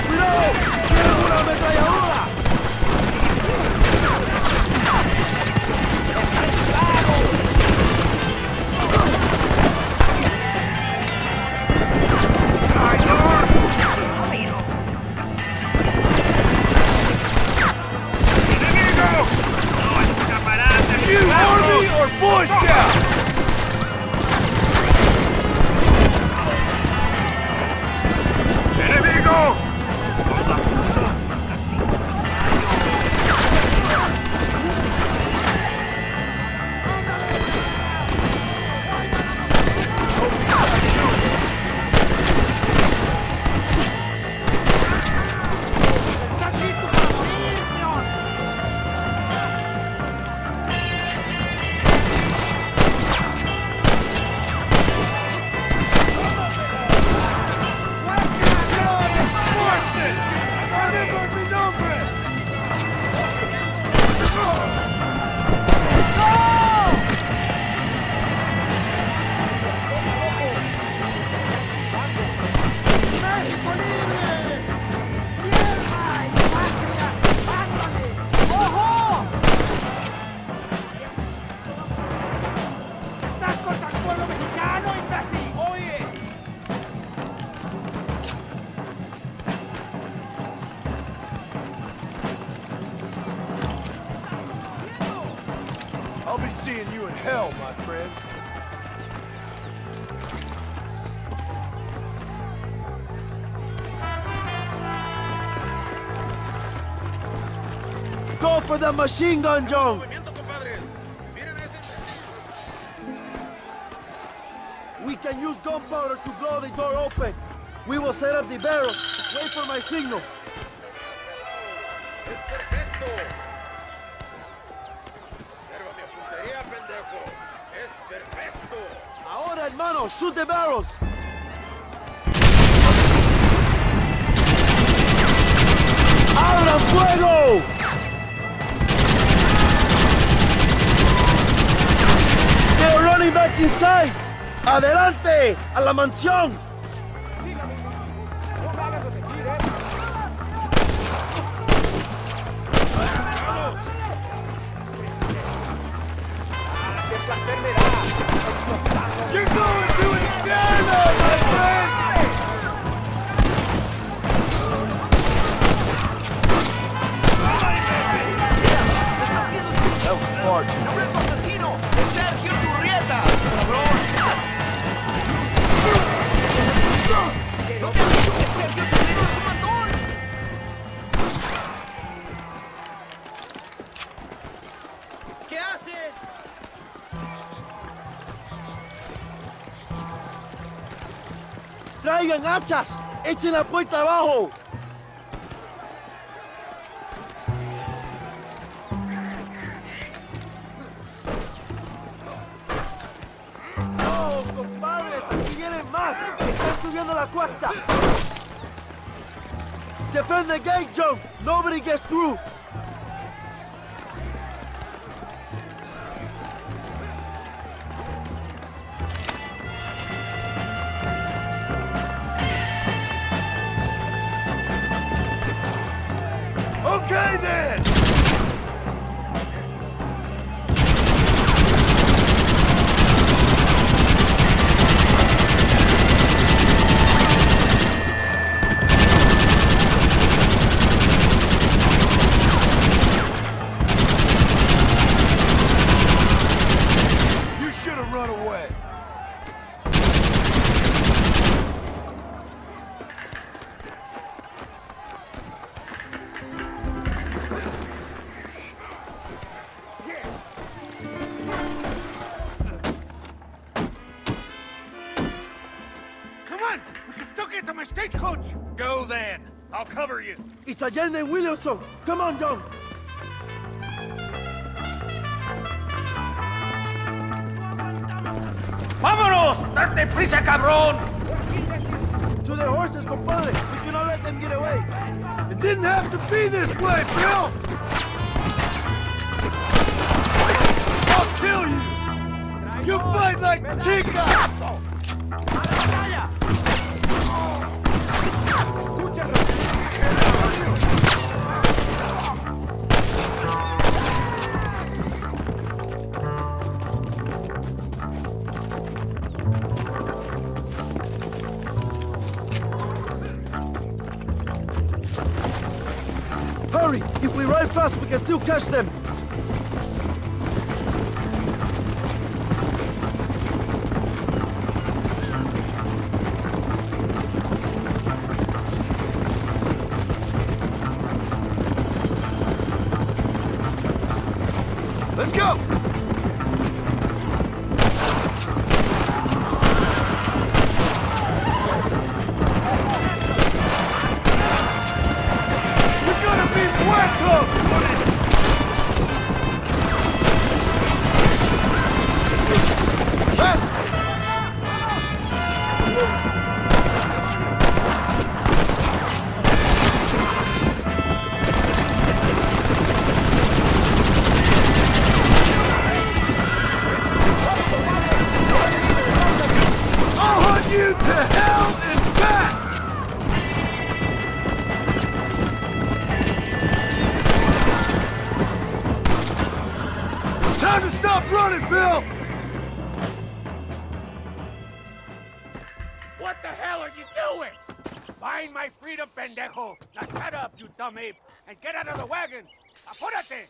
¡Cuidado! ¡Tienen una ametralladora! You Army or Boy Scout? ¡Enemigo! I'll be seeing you in hell, my friend. Go for the machine gun, John! We can use gunpowder to blow the door open. We will set up the barrels. Wait for my signal. Ahora, hermano, shoot the barrels. ¡Abran fuego! They're running back inside. ¡Adelante! ¡A la mansión! You're going to Inferno, my friend! That was far too ¿Qué hace? ¡Traigan hachas! ¡Echen la puerta abajo! ¡No, compadres! ¡Aquí vienen más! ¡Están subiendo la cuesta! Defend the gate, Joe! Nobody gets through! Okay then! Ouch! Go then. I'll cover you. It's Allende and Williamson. Come on, John. ¡Vámonos! ¡Date prisa, cabrón! To their horses, compadre. We cannot let them get away. It didn't have to be this way, Bill! I'll kill you! You fight like chicas! Hurry! If we ride fast, we can still catch them! Let's go! Time to stop running, Bill! What the hell are you doing? Find my freedom, pendejo. Now shut up, you dumb ape, and get out of the wagon. Apúrate!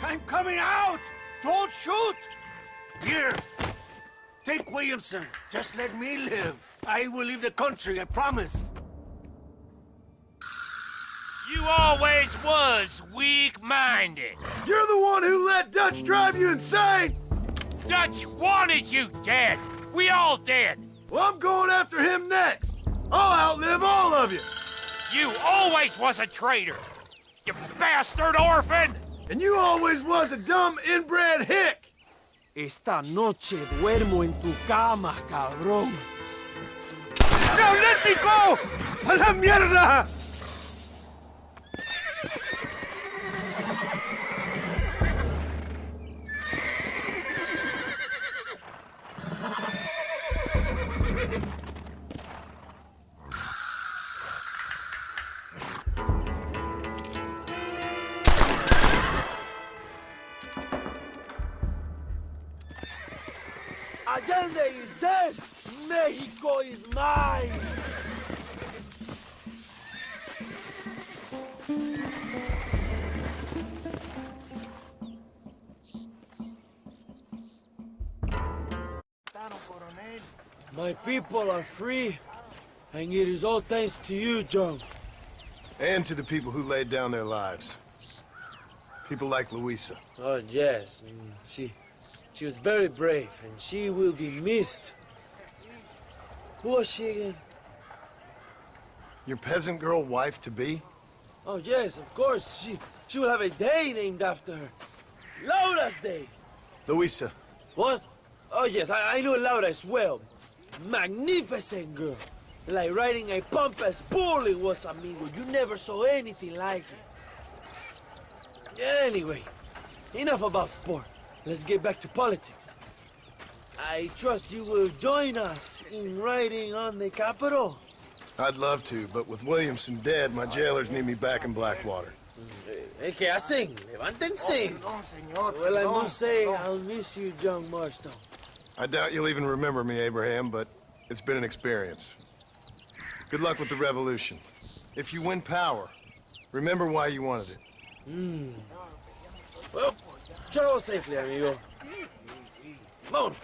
I'm coming out! Don't shoot! Here, take Williamson. Just let me live. I will leave the country, I promise. You always was weak-minded. You're the one who let Dutch drive you insane! Dutch wanted you dead. We all did. Well, I'm going after him next. I'll outlive all of you. You always was a traitor. You bastard orphan. And you always was a dumb inbred hick. Esta noche duermo en tu cama, cabrón. Now let me go! ¡A la mierda! Allende is dead! Mexico is mine! My people are free, and it is all thanks to you, John. And to the people who laid down their lives. People like Luisa. Oh, yes. She was very brave, and she will be missed. Who was she again? Your peasant girl wife-to-be? Oh, yes, of course. She will have a day named after her. Laura's Day. Luisa. What? Oh, yes, I know Laura as well. Magnificent girl. Like riding a pompous bull it was, amigo. You never saw anything like it. Anyway, enough about sport. Let's get back to politics. I trust you will join us in riding on the Capitol. I'd love to, but with Williamson dead, my jailers need me back in Blackwater. ¿Qué hacen? Levántense. Well, I must say, I'll miss you, John Marston. I doubt you'll even remember me, Abraham, but it's been an experience. Good luck with the revolution. If you win power, remember why you wanted it. Well, travel safely, amigo. Vámonos.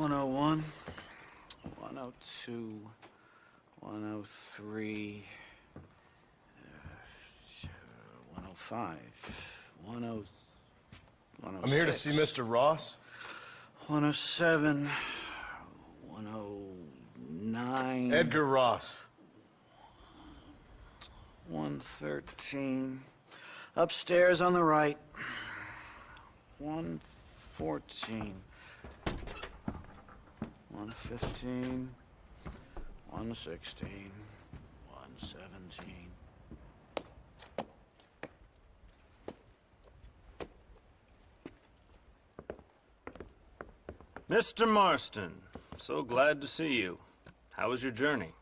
101, 102, 103, 105, 106. I'm here to see Mr. Ross. 107, 109. Edgar Ross. 113. Upstairs on the right. 114. 115. 116. 117. Mr. Marston, so glad to see you. How was your journey?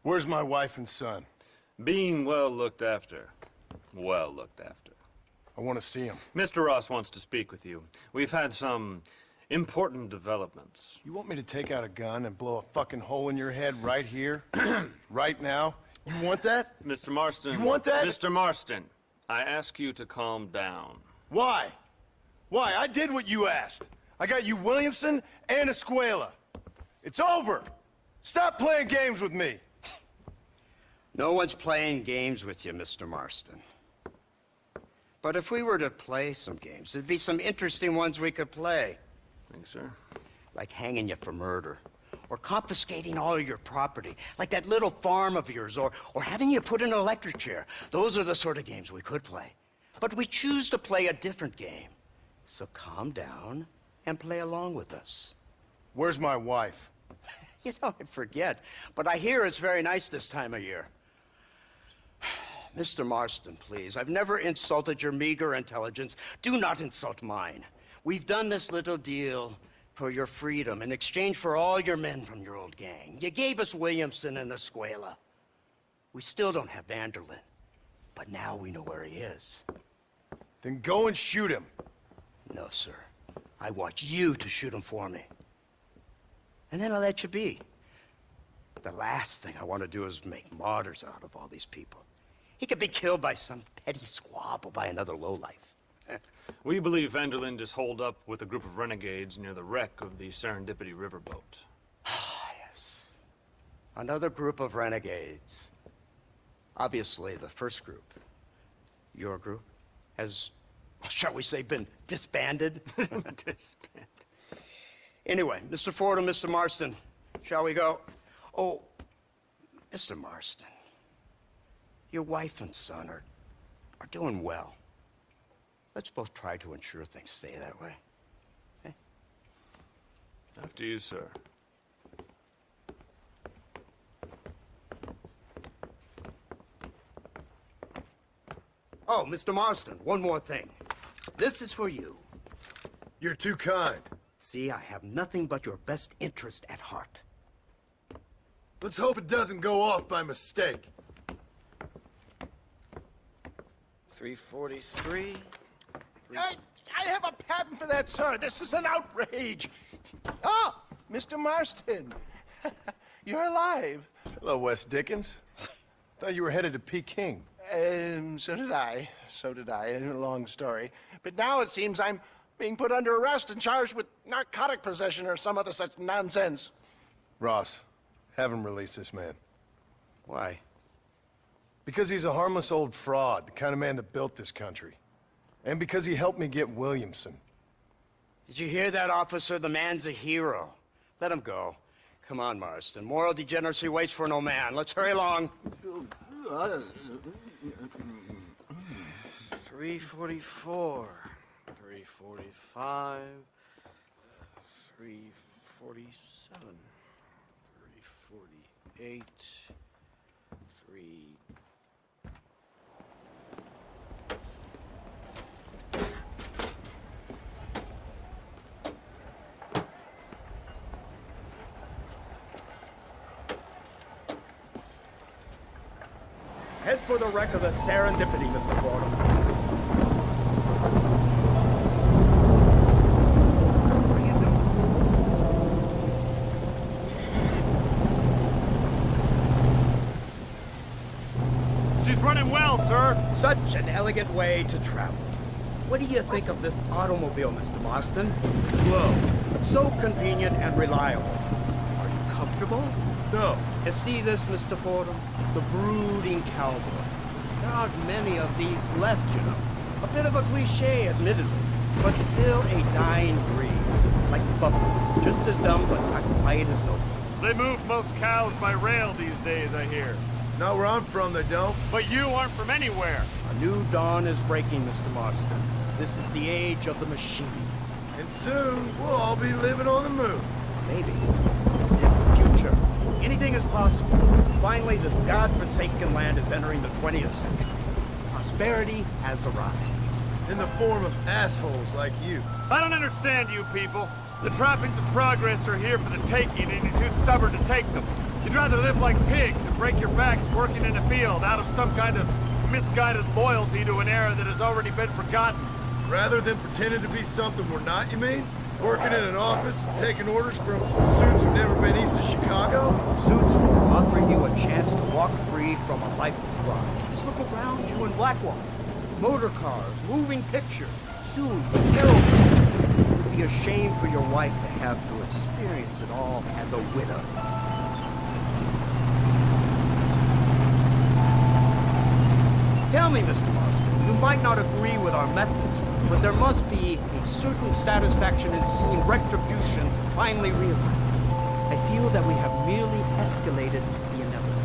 Where's my wife and son? Being well looked after. Well looked after. I want to see him. Mr. Ross wants to speak with you. We've had some important developments. You want me to take out a gun and blow a fucking hole in your head right here? Right now? You want that? Mr. Marston. You want that? Mr. Marston, I ask you to calm down. Why? Why? I did what you asked. I got you Williamson and Escuela. It's over. Stop playing games with me. No one's playing games with you, Mr. Marston. But if we were to play some games, there'd be some interesting ones we could play. Thanks, sir. Like hanging you for murder, or confiscating all your property, like that little farm of yours, or having you put in an electric chair. Those are the sort of games we could play. But we choose to play a different game. So calm down and play along with us. Where's my wife? You know, I forget, but I hear it's very nice this time of year. Mr. Marston, please, I've never insulted your meager intelligence. Do not insult mine. We've done this little deal for your freedom in exchange for all your men from your old gang. You gave us Williamson and Escuela. We still don't have Vanderlyn, but now we know where he is. Then go and shoot him. No, sir. I want you to shoot him for me. And then I'll let you be. The last thing I want to do is make martyrs out of all these people. He could be killed by some petty squabble by another lowlife. We believe Vanderlyn is holed up with a group of renegades near the wreck of the Serendipity riverboat. Yes. Another group of renegades. Obviously, the first group, your group, has, shall we say, been disbanded? Disbanded. Anyway, Mr. Ford and Mr. Marston, shall we go? Oh, Mr. Marston, your wife and son are doing well. Let's both try to ensure things stay that way. Okay? After you, sir. Oh, Mr. Marston, one more thing. This is for you. You're too kind. See, I have nothing but your best interest at heart. Let's hope it doesn't go off by mistake. 343. I have a patent for that, sir. This is an outrage. Oh, Mr. Marston. You're alive. Hello, Wes Dickens. Thought you were headed to Peking. So did I. So did I. A long story. But now it seems I'm being put under arrest and charged with narcotic possession or some other such nonsense. Ross, have him release this man. Why? Because he's a harmless old fraud, the kind of man that built this country. And because he helped me get Williamson. Did you hear that, officer? The man's a hero. Let him go. Come on, Marston. Moral degeneracy waits for no man. Let's hurry along. 344. 345. 347. 348. 3... Head for the wreck of the Serendipity, Mr. Fordham. She's running well, sir. Such an elegant way to travel. What do you think of this automobile, Mr. Marston? Slow, but so convenient and reliable. Are you comfortable? No. You see this, Mr. Fordham? The brooding cowboy. There aren't many of these left, you know. A bit of a cliche, admittedly, but still a dying breed. Like the buffalo, just as dumb, but not quite as noble. They move most cows by rail these days, I hear. Not where I'm from, they don't. But you aren't from anywhere. A new dawn is breaking, Mr. Marston. This is the age of the machine. And soon, we'll all be living on the moon. Maybe. This is the future. Anything is possible. Finally, this godforsaken land is entering the 20th century. Prosperity has arrived. In the form of assholes like you. I don't understand you people. The trappings of progress are here for the taking, and you're too stubborn to take them. You'd rather live like pigs and break your backs working in a field out of some kind of misguided loyalty to an era that has already been forgotten. Rather than pretending to be something we're not, you mean? Working in an office and taking orders from some suits who've never been east of Chicago? Suits offering you a chance to walk free from a life of crime. Just look around you in Blackwater. Motor cars, moving pictures, soon aeroplanes. It would be a shame for your wife to have to experience it all as a widow. Tell me, Mr. Marston, you might not agree with our methods, but there must be a certain satisfaction in seeing retribution finally realized. I feel that we have merely escalated the inevitable.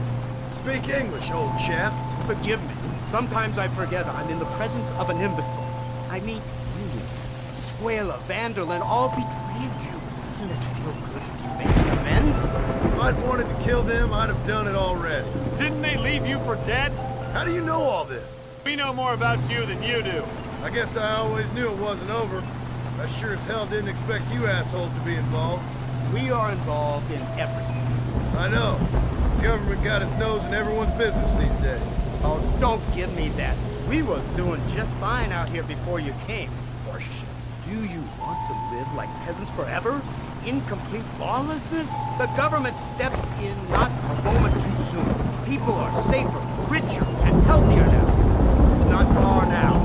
Speak English, old chap. Forgive me. Sometimes I forget I'm in the presence of an imbecile. I mean, Reeves, Squala, Vanderlyn all betrayed you. Doesn't it feel good to be making amends? If I'd wanted to kill them, I'd have done it already. Didn't they leave you for dead? How do you know all this? We know more about you than you do. I guess I always knew it wasn't over. I sure as hell didn't expect you assholes to be involved. We are involved in everything. I know. The government got its nose in everyone's business these days. Oh, don't give me that. We was doing just fine out here before you came. Horseshit. Do you want to live like peasants forever? Incomplete lawlessness? The government stepped in not a moment too soon. People are safer, richer, and healthier now. It's not far now.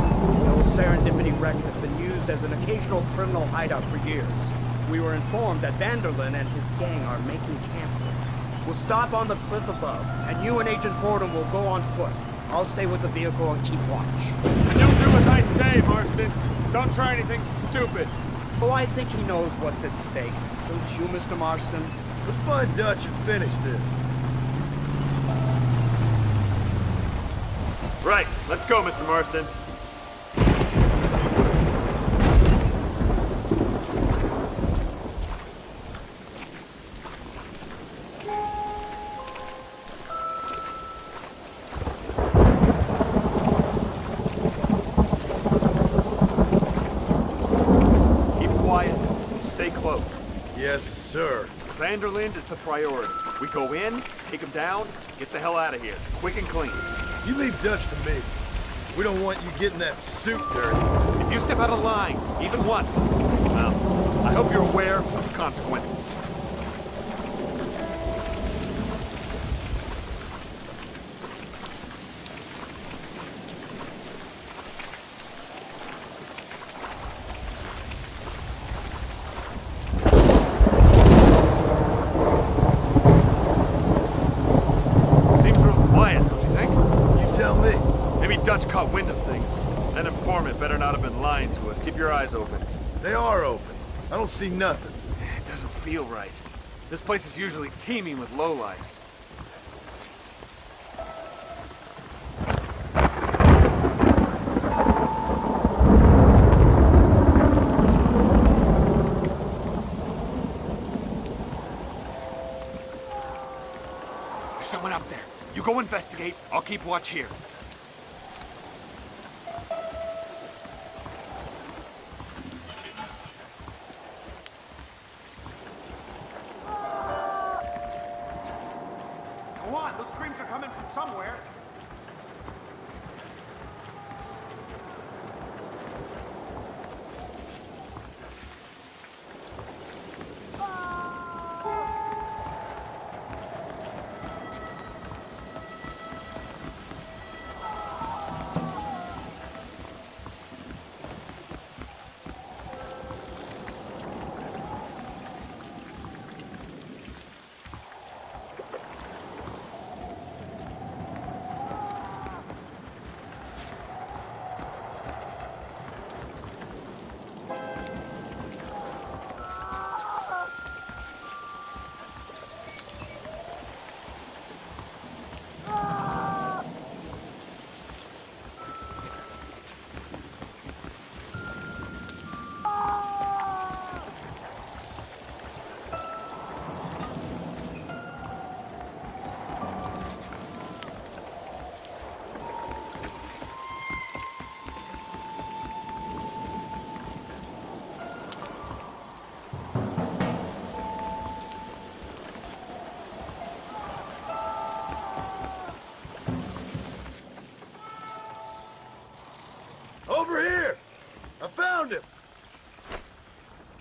The old Serendipity wreck has been used as an occasional criminal hideout for years. We were informed that Vanderlyn and his gang are making camp here. We'll stop on the cliff above, and you and Agent Fordham will go on foot. I'll stay with the vehicle and keep watch. And you'll do as I say, Marston. Don't try anything stupid. Oh, I think he knows what's at stake. Don't you, Mr. Marston? Let's find Dutch and finish this. Right. Let's go, Mr. Marston. Yes, sir. Vanderlyn is the priority. We go in, take him down, get the hell out of here. Quick and clean. You leave Dutch to me. We don't want you getting that suit dirty. If you step out of line, even once, well, I hope you're aware of the consequences. Dutch caught wind of things. That informant better not have been lying to us. Keep your eyes open. They are open. I don't see nothing. It doesn't feel right. This place is usually teeming with lowlifes. There's someone up there. You go investigate. I'll keep watch here.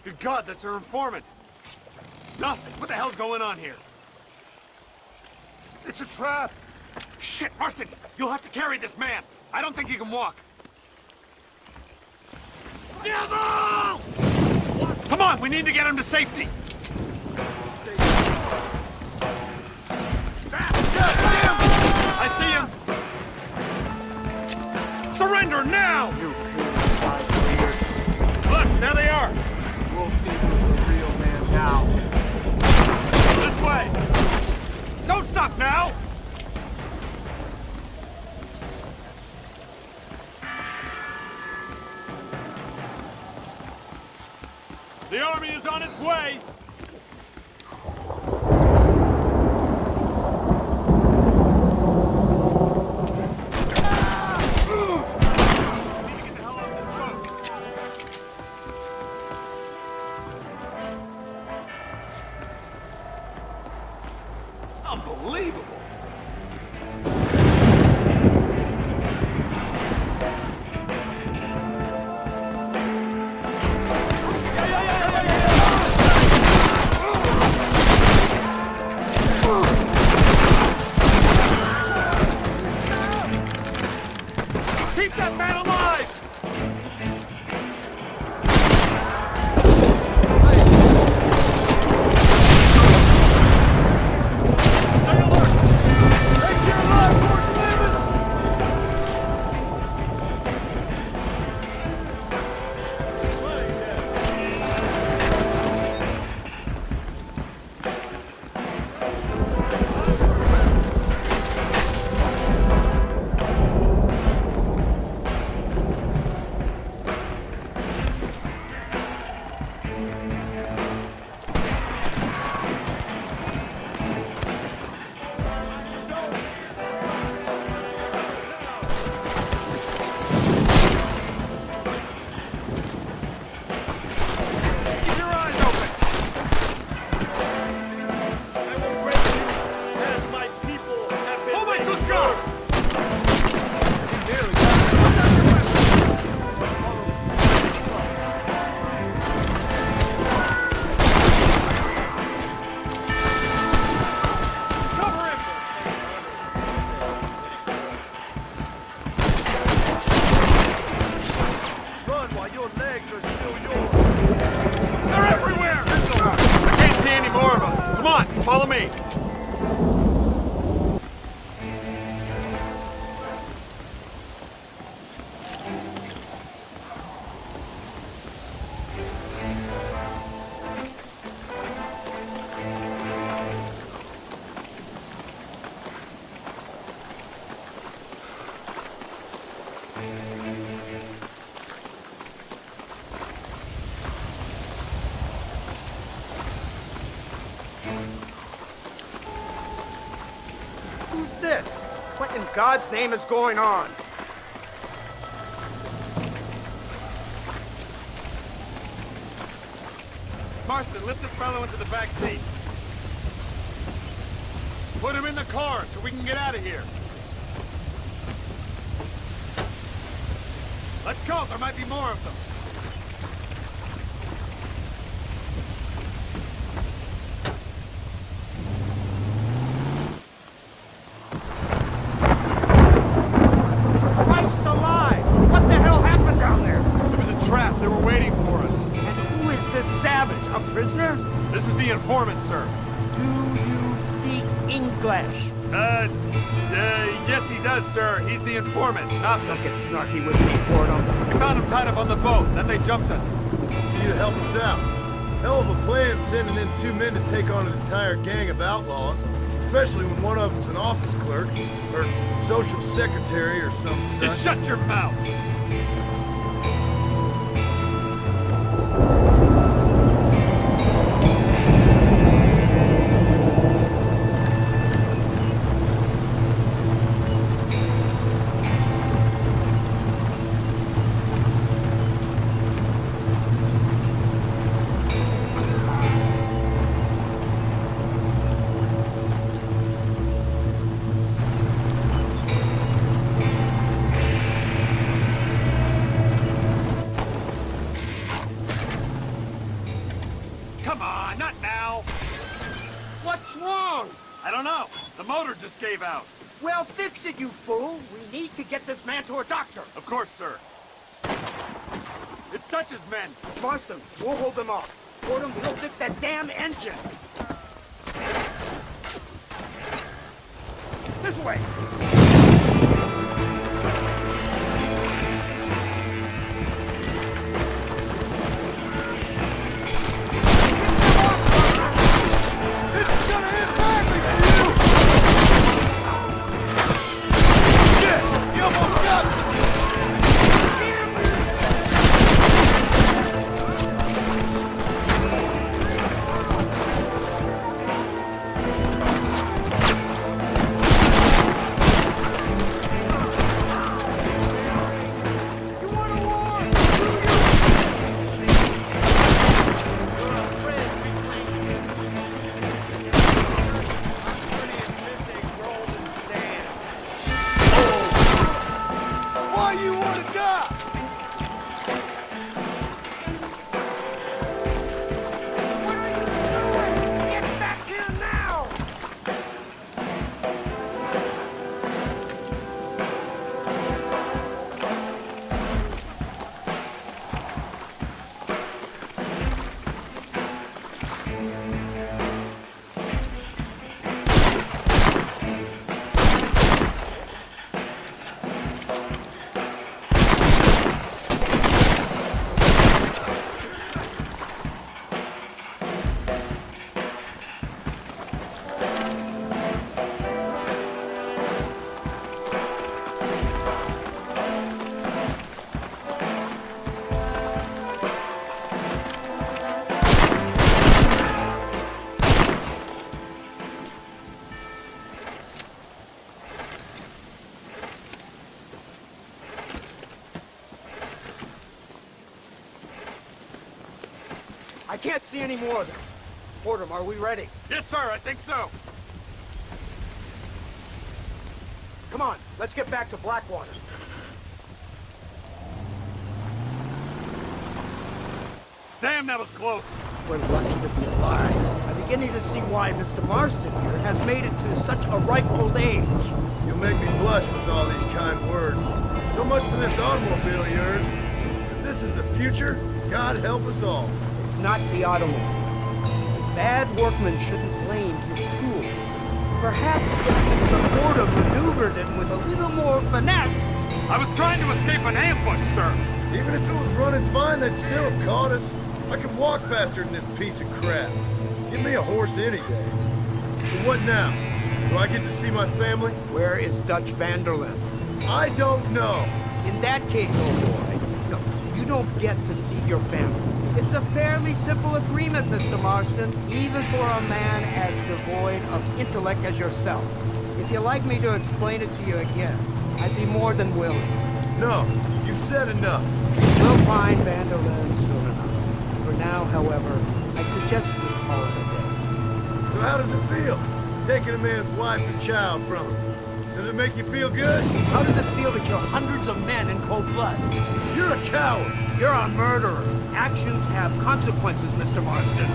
Good God, that's our informant. Gnostics, what the hell's going on here? It's a trap. Shit, Marston, you'll have to carry this man. I don't think he can walk. Devil! Come on, we need to get him to safety. I see him. Surrender now! Look, there they are. We'll see who's the real man now. This way. Don't stop now! The army is on its way! Unbelievable! Keep that man alive! Follow me. What in God's name is going on? Marston, lift this fellow into the back seat. Put him in the car so we can get out of here. Let's go, there might be more of them. Prisoner? This is the informant, sir. Do you speak English? Yes he does, sir. He's the informant. Gnostic. Don't get snarky with me, Fordham. We found him tied up on the boat, then they jumped us. You to help us out. Hell of a plan sending in 2 men to take on an entire gang of outlaws, especially when one of them's an office clerk, or social secretary, or some such. Just shut your mouth! out. Well, fix it, you fool! We need to get this man to a doctor! Of course, sir. It's Dutch's men. Marston, we'll hold them off. Fordham, we'll fix that damn engine! This way! I can't see any more of them. Fordham, are we ready? Yes, sir, I think so. Come on, let's get back to Blackwater. Damn, that was close. We're lucky to be alive. I'm beginning to see why Mr. Marston here has made it to such a ripe old age. You'll make me blush with all these kind words. So much for this automobile of yours. If this is the future, God help us all. It's not the automobile. A bad workman shouldn't blame his tools. Perhaps if Mr. Fordham maneuvered it with a little more finesse. I was trying to escape an ambush, sir. Even if it was running fine, they'd still have caught us. I can walk faster than this piece of crap. Give me a horse any day. So what now? Do I get to see my family? Where is Dutch Vanderlyn? I don't know. In that case, old boy, no, you don't get to see your family. It's a fairly simple agreement, Mr. Marston, even for a man as devoid of intellect as yourself. If you'd like me to explain it to you again, I'd be more than willing. No, you've said enough. We'll find Vanderlyn soon enough. For now, however, I suggest we call it a day. So how does it feel, taking a man's wife and child from him? Does it make you feel good? How does it feel to kill hundreds of men in cold blood? You're a coward. You're a murderer. Actions have consequences, Mr. Marston.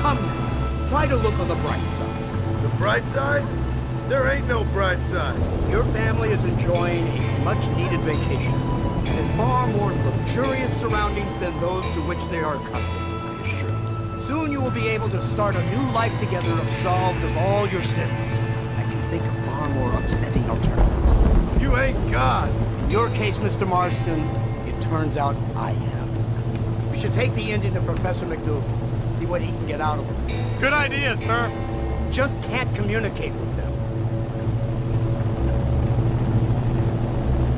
Come now, try to look on the bright side. The bright side? There ain't no bright side. Your family is enjoying a much-needed vacation, and in far more luxurious surroundings than those to which they are accustomed, I assure you. Soon you will be able to start a new life together absolved of all your sins. I can think of far more upsetting alternatives. You ain't God. In your case, Mr. Marston, it turns out I am. We should take the Indian to Professor McDougal, see what he can get out of him. Good idea, sir. Just can't communicate with them.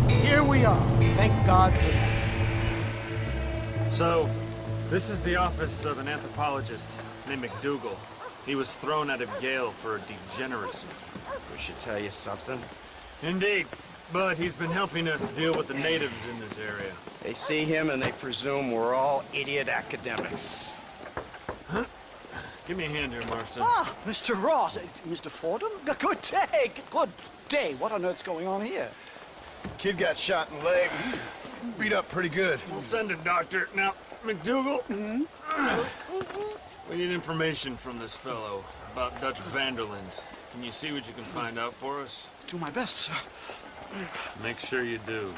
Here we are. Thank God for that. So, this is the office of an anthropologist named McDougal. He was thrown out of Yale for degeneracy. We should tell you something. Indeed. But he's been helping us deal with the natives in this area. They see him and they presume we're all idiot academics. Huh? Give me a hand here, Marston. Ah, Mr. Ross. Mr. Fordham? Good day. Good day. What on earth's going on here? Kid got shot in the leg. Beat up pretty good. We'll send a doctor. Now, McDougal, we need information from this fellow about Dutch Vanderlyn. Can you see what you can find out for us? Do my best, sir. Make sure you do.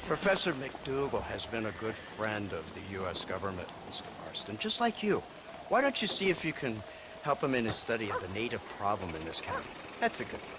Professor McDougal has been a good friend of the U.S. government, Mr. Marston, just like you. Why don't you see if you can help him in his study of the native problem in this county? That's a good one.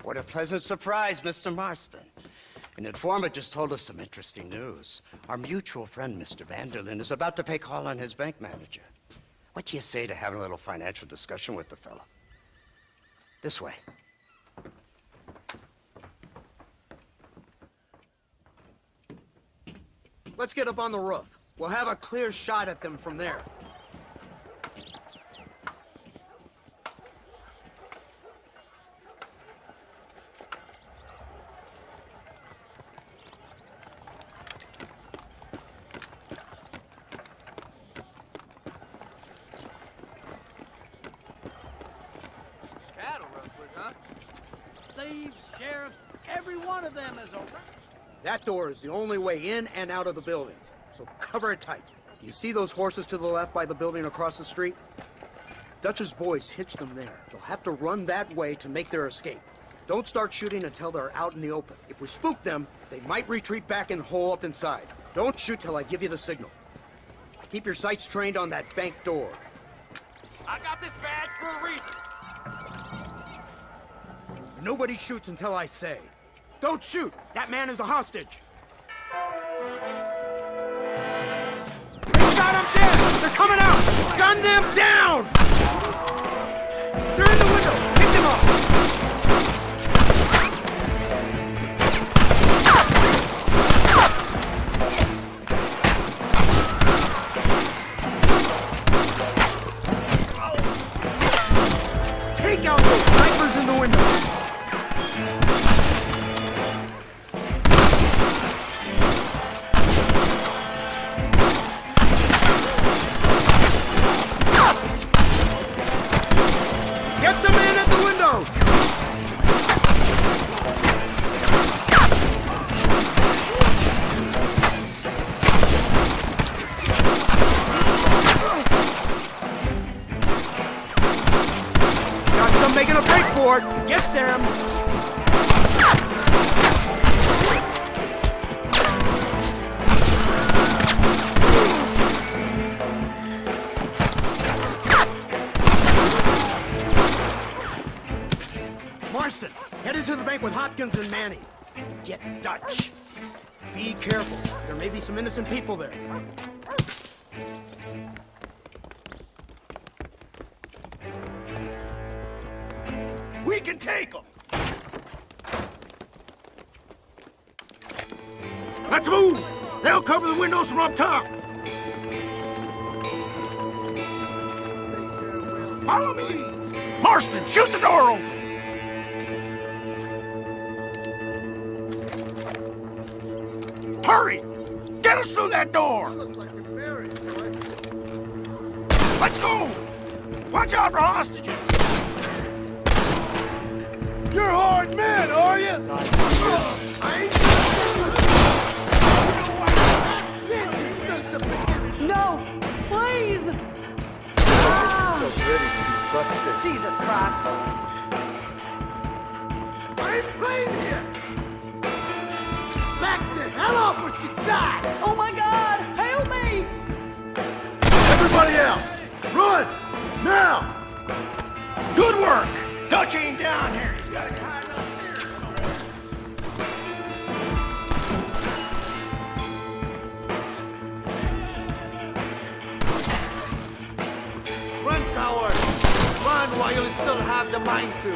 What a pleasant surprise, Mr. Marston. An informant just told us some interesting news. Our mutual friend, Mr. Vanderlyn, is about to pay call on his bank manager. What do you say to having a little financial discussion with the fellow? This way. Let's get up on the roof. We'll have a clear shot at them from there. Thieves, sheriffs, every one of them is open. That door is the only way in and out of the building, so cover it tight. Do you see those horses to the left by the building across the street? Dutch's boys hitched them there. They'll have to run that way to make their escape. Don't start shooting until they're out in the open. If we spook them, they might retreat back and hole up inside. Don't shoot till I give you the signal. Keep your sights trained on that bank door. I got this badge for a reason. Nobody shoots until I say. Don't shoot! That man is a hostage! They shot him dead! They're coming out! Gun them down! They're in the window! Pick them up! Take out those snipers in the window! Get the man at the window! Got some making a break for it! Get them! Marston, headed to the bank with Hopkins and Manny. Get Dutch. Be careful. There may be some innocent people there. We can take them! Let's move! They'll cover the windows from up top! Follow me! Marston, shoot the door open! Hurry! Get us through that door! Let's go! Watch out for hostages! You're hard men, are you? No! Please! So ready to be busted. Jesus Christ! I ain't playing here! Back the hell off or you die! Oh my God! Help me! Everybody out! Run! Now! Good work! Dutch ain't down here. He's got to get high upstairs somewhere. Run, coward! Run while you still have the mind to.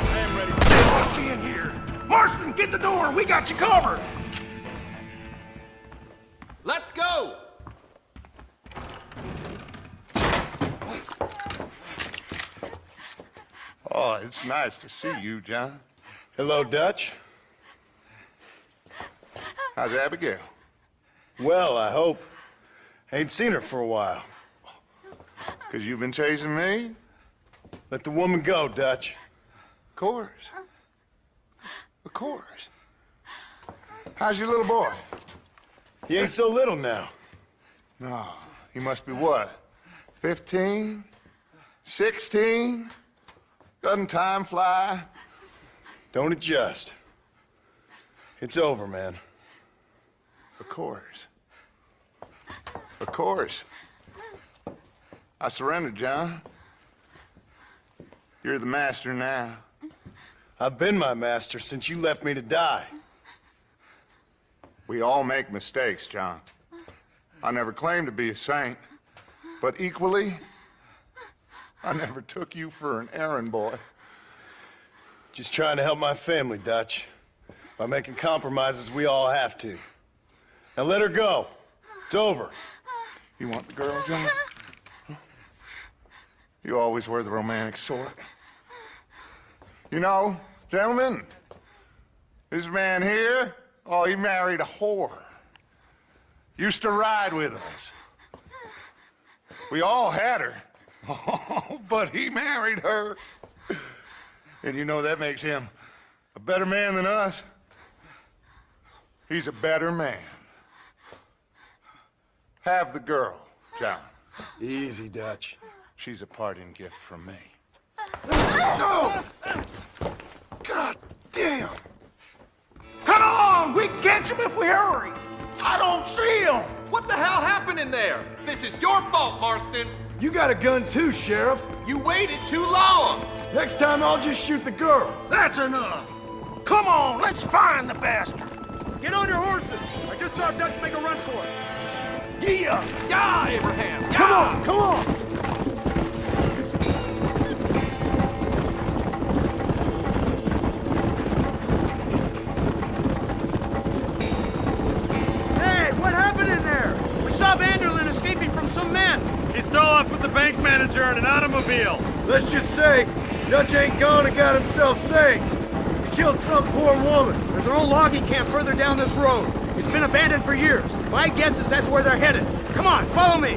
I am ready. They must be in here. Marston, get the door. We got you covered. Let's go! Oh, it's nice to see you, John. Hello, Dutch. How's Abigail? Well, I hope. Ain't seen her for a while. 'Cause you've been chasing me? Let the woman go, Dutch. Of course. Of course. How's your little boy? He ain't so little now. No, he must be what? 15? 16? Doesn't time fly? Don't adjust. It's over, man. Of course. Of course. I surrendered, John. You're the master now. I've been my master since you left me to die. We all make mistakes, John. I never claimed to be a saint, but equally, I never took you for an errand boy. Just trying to help my family, Dutch. By making compromises we all have to. Now let her go. It's over. You want the girl, John? You always were the romantic sort. You know, gentlemen, this man here, oh, he married a whore. Used to ride with us. We all had her. Oh, but he married her. And you know that makes him a better man than us. He's a better man. Have the girl, John. Easy, Dutch. She's a parting gift from me. No! God damn! Come on! We can catch him if we hurry! I don't see him! What the hell happened in there? This is your fault, Marston. You got a gun too, Sheriff. You waited too long. Next time I'll just shoot the girl. That's enough. Come on, let's find the bastard. Get on your horses. I just saw Dutch make a run for it. Yeah! Yeah, Abraham! Yeah! Come on, come on! Hey, what happened in there? We saw Vanderlyn escaping from some men. He stole off with the bank manager in an automobile. Let's just say, Dutch ain't gone and got himself saved. He killed some poor woman. There's an old logging camp further down this road. It's been abandoned for years. My guess is that's where they're headed. Come on, follow me.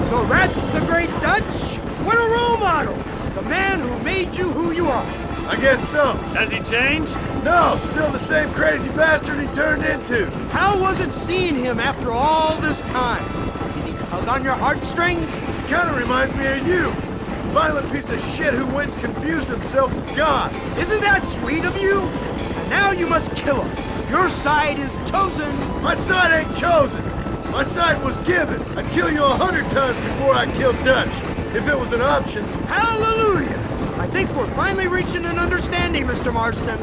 So that's the great Dutch? What a role model! The man who made you who you are. I guess so. Has he changed? No, still the same crazy bastard he turned into. How was it seeing him after all this time? Did he tug on your heartstrings? Kind of reminds me of you. Violent piece of shit who went and confused himself with God. Isn't that sweet of you? And now you must kill him. Your side is chosen. My side ain't chosen. My side was given. I'd kill you 100 times before I killed Dutch, if it was an option. Hallelujah! I think we're finally reaching an understanding, Mr. Marston.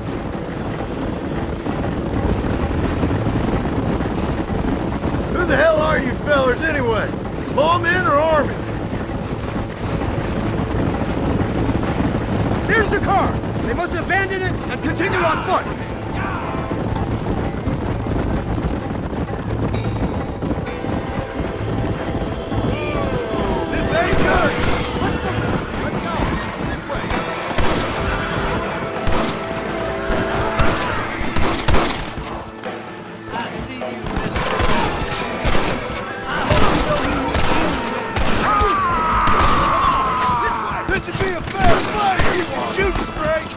Who the hell are you fellers anyway? Lawmen or army? There's the car! They must abandon it and continue on foot! This ain't good! Let's go. This way. I see you, mister. This should be a fair fight! You can shoot straight!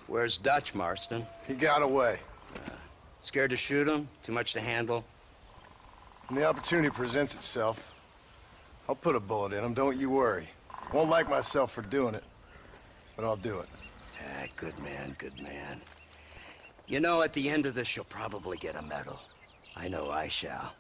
Where's Dutch, Marston? He got away. Scared to shoot him? Too much to handle? When the opportunity presents itself, I'll put a bullet in him, don't you worry. Won't like myself for doing it, but I'll do it. Ah, good man, good man. You know, at the end of this, you'll probably get a medal. I know I shall.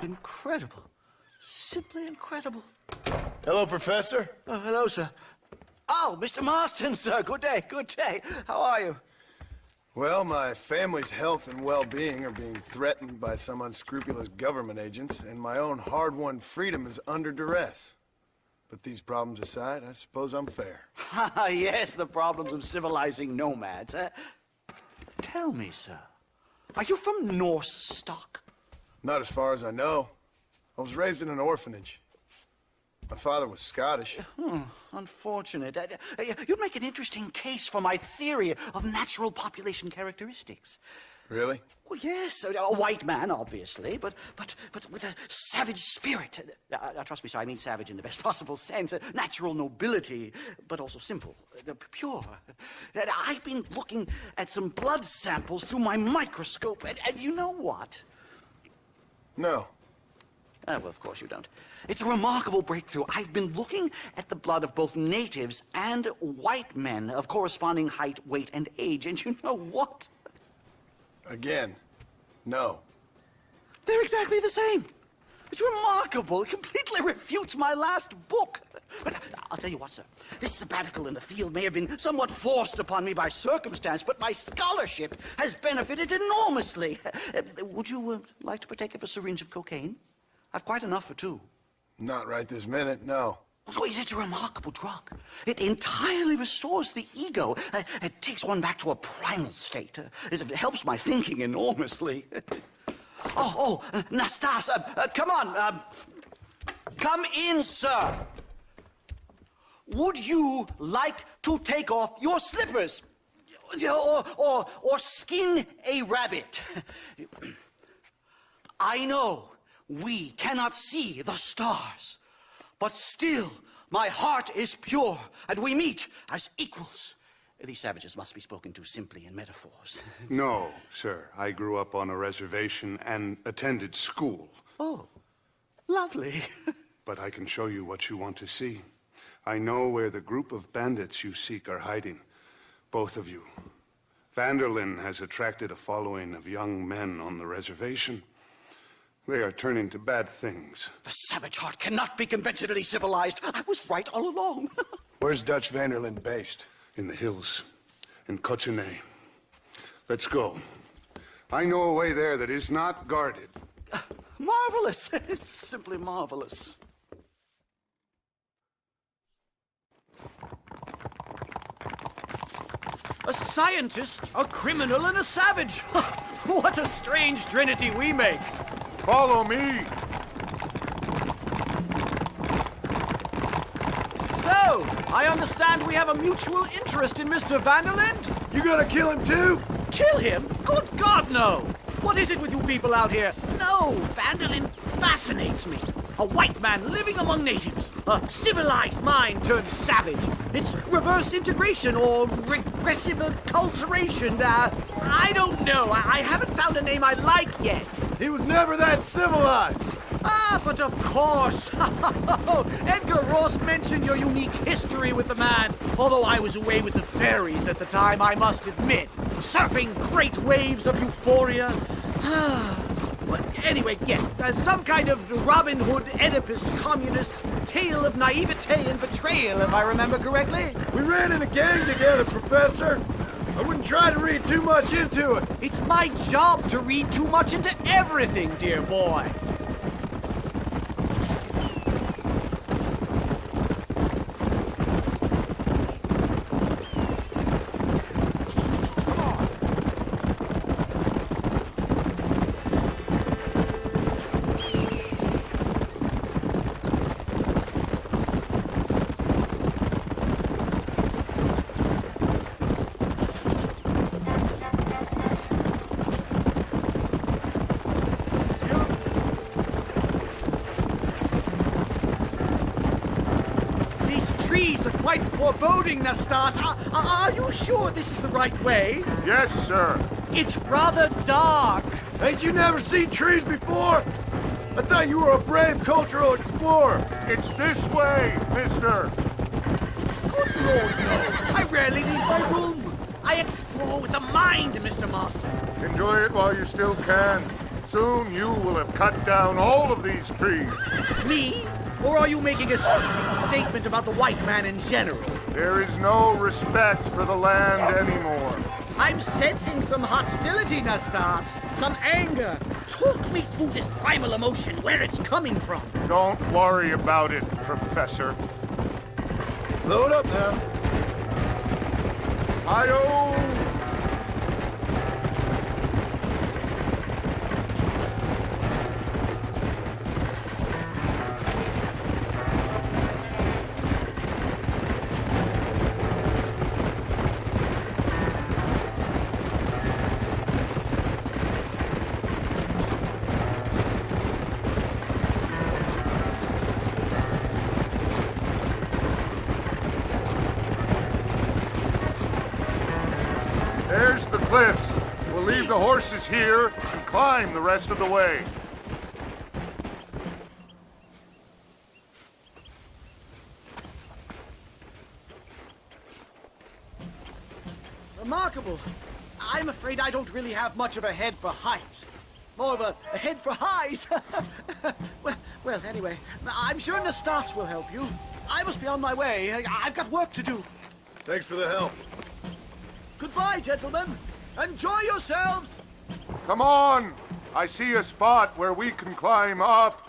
Incredible. Simply incredible. Hello, Professor. Oh, hello, sir. Oh, Mr. Marston, sir. Good day, good day. How are you? Well, my family's health and well-being are being threatened by some unscrupulous government agents, and my own hard-won freedom is under duress. But these problems aside, I suppose I'm fair. Yes, the problems of civilizing nomads. Tell me, sir, are you from Norse stock? Not as far as I know. I was raised in an orphanage. My father was Scottish. Unfortunate. You'd make an interesting case for my theory of natural population characteristics. Really? Well, yes, a white man, obviously, but with a savage spirit. Trust me, sir, I mean savage in the best possible sense. Natural nobility, but also simple, pure. I've been looking at some blood samples through my microscope, and you know what? No. Well, of course you don't. It's a remarkable breakthrough. I've been looking at the blood of both natives and white men of corresponding height, weight, and age, and you know what? Again, no. They're exactly the same. It's remarkable. It completely refutes my last book. But I'll tell you what, sir. This sabbatical in the field may have been somewhat forced upon me by circumstance, but my scholarship has benefited enormously. Would you like to partake of a syringe of cocaine? I've quite enough for two. Not right this minute, no. So it's a remarkable drug. It entirely restores the ego. It takes one back to a primal state. It helps my thinking enormously. Nastas, come on. Come in, sir. Would you like to take off your slippers? Or skin a rabbit? I know we cannot see the stars, but still my heart is pure, and we meet as equals. These savages must be spoken to simply in metaphors. No, sir. I grew up on a reservation and attended school. Oh, lovely. But I can show you what you want to see. I know where the group of bandits you seek are hiding. Both of you. Vanderlyn has attracted a following of young men on the reservation. They are turning to bad things. The savage heart cannot be conventionally civilized. I was right all along. Where's Dutch Vanderlyn based? In the hills, in Cotonou. Let's go. I know a way there that is not guarded. Marvelous. It's simply marvelous. A scientist, a criminal, and a savage. What a strange trinity we make. Follow me. So, I understand we have a mutual interest in Mr. Vanderlyn? You gonna kill him too? Kill him? Good God, no! What is it with you people out here? No, Vanderlyn fascinates me. A white man living among natives. A civilized mind turned savage. It's reverse integration or regressive acculturation. I don't know. I haven't found a name I like yet. He was never that civilized. But of course. Edgar Ross mentioned your unique history with the man. Although I was away with the fairies at the time, I must admit. Surfing great waves of euphoria. Anyway, yes, some kind of Robin Hood, Oedipus, communist tale of naivete and betrayal, if I remember correctly. We ran in a gang together, Professor. I wouldn't try to read too much into it. It's my job to read too much into everything, dear boy. Foreboding, Nastas. Are you sure this is the right way? Yes, sir. It's rather dark. Ain't you never seen trees before? I thought you were a brave cultural explorer. It's this way, mister. Good Lord, no. I rarely leave my room. I explore with the mind, Mr. Master. Enjoy it while you still can. Soon you will have cut down all of these trees. Me? Or are you making a statement about the white man in general? There is no respect for the land anymore. I'm sensing some hostility, Nastas. Some anger. Talk me through this primal emotion, where it's coming from. Don't worry about it, Professor. Load up now. Hi-yo! There's the cliffs. We'll leave the horses here and climb the rest of the way. Remarkable. I'm afraid I don't really have much of a head for heights. More of a head for highs. well, anyway, I'm sure Nastas will help you. I must be on my way. I've got work to do. Thanks for the help. Goodbye, gentlemen. Enjoy yourselves. Come on! I see a spot where we can climb up.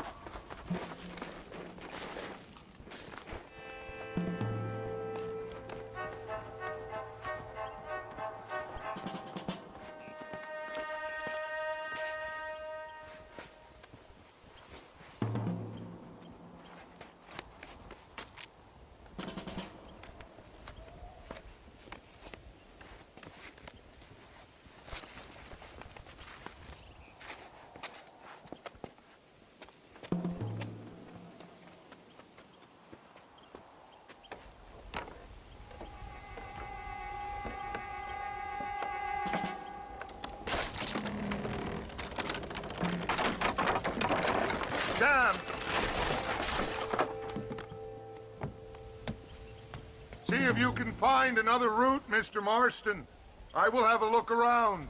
Damn! See if you can find another route, Mr. Marston. I will have a look around.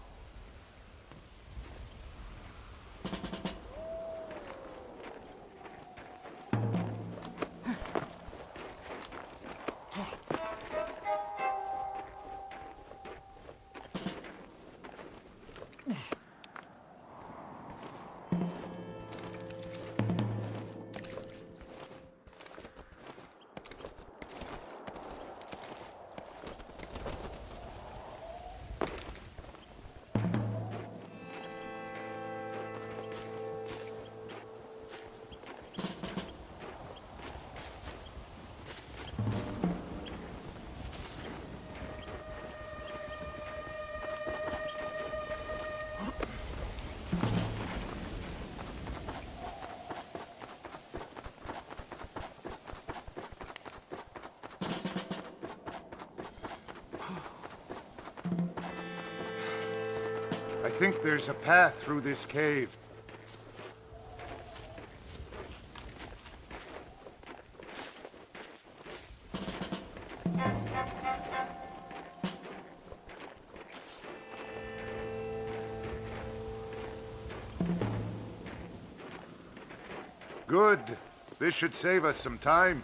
I think there's a path through this cave. Good. This should save us some time.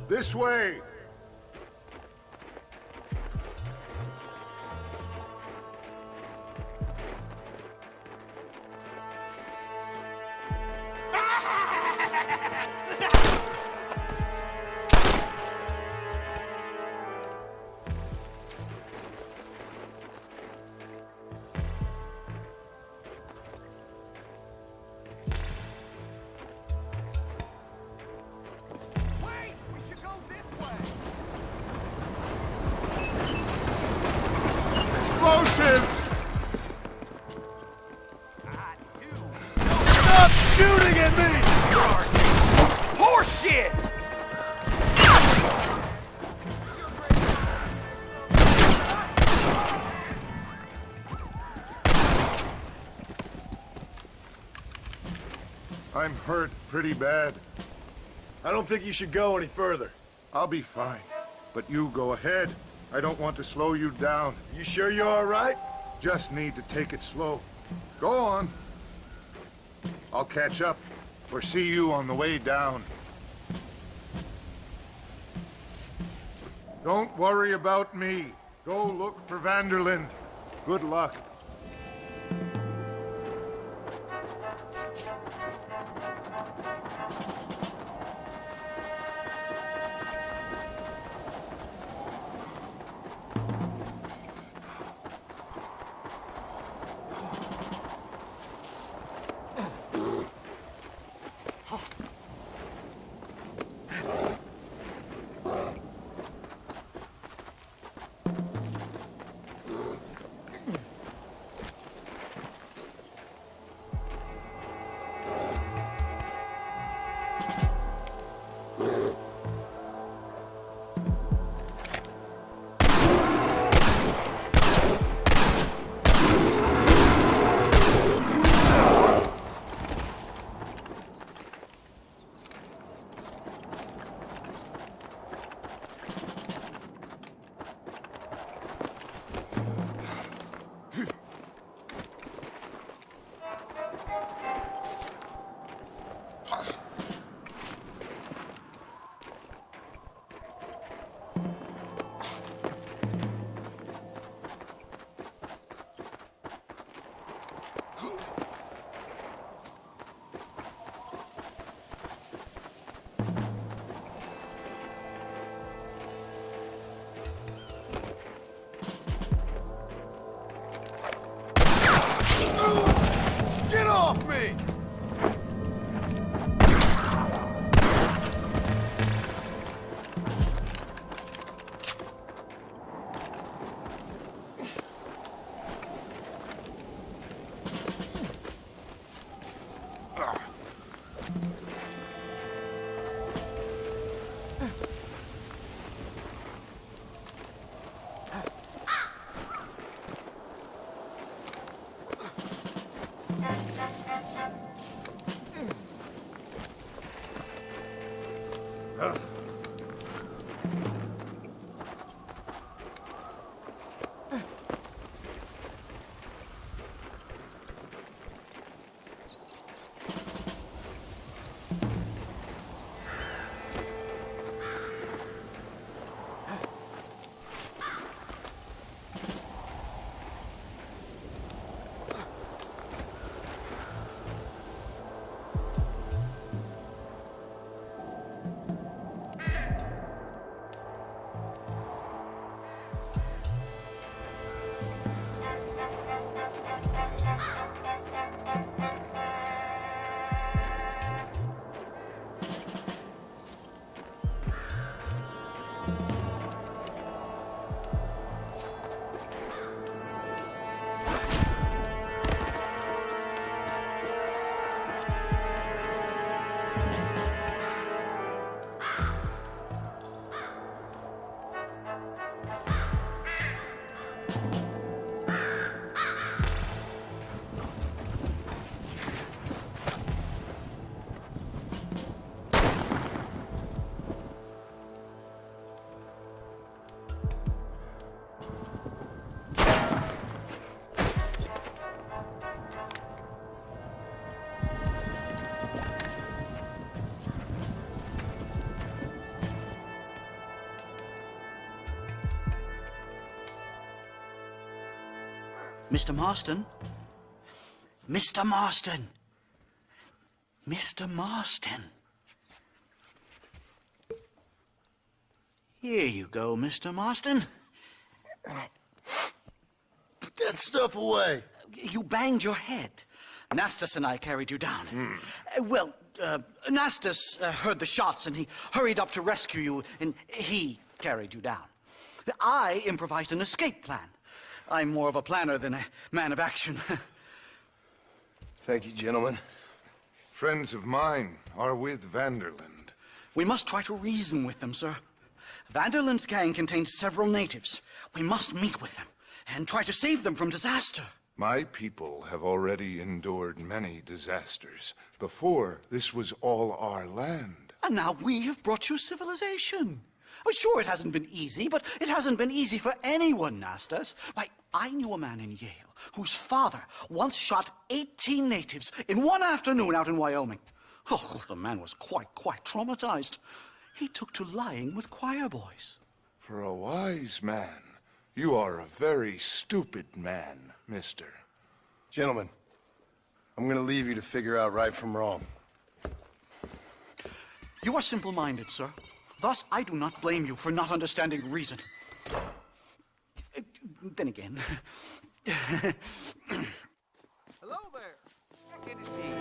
This way! Stop shooting at me! Horseshit! I'm hurt pretty bad. I don't think you should go any further. I'll be fine. But you go ahead. I don't want to slow you down. You sure you're all right? Just need to take it slow. Go on. I'll catch up or see you on the way down. Don't worry about me. Go look for Vanderland. Good luck. Get off me! Mr. Marston? Mr. Marston! Mr. Marston! Here you go, Mr. Marston. Put that stuff away. You banged your head. Nastas and I carried you down. Nastas heard the shots and he hurried up to rescue you, and he carried you down. I improvised an escape plan. I'm more of a planner than a man of action. Thank you, gentlemen. Friends of mine are with Vanderland. We must try to reason with them, sir. Vanderland's gang contains several natives. We must meet with them and try to save them from disaster. My people have already endured many disasters. Before, this was all our land. And now we have brought you civilization. Well, sure, it hasn't been easy, but it hasn't been easy for anyone, Nastas. Why, I knew a man in Yale whose father once shot 18 natives in one afternoon out in Wyoming. Oh, the man was quite traumatized. He took to lying with choir boys. For a wise man, you are a very stupid man, mister. Gentlemen, I'm gonna leave you to figure out right from wrong. You are simple-minded, sir. Thus, I do not blame you for not understanding reason. Then again... Hello there. Good to see you.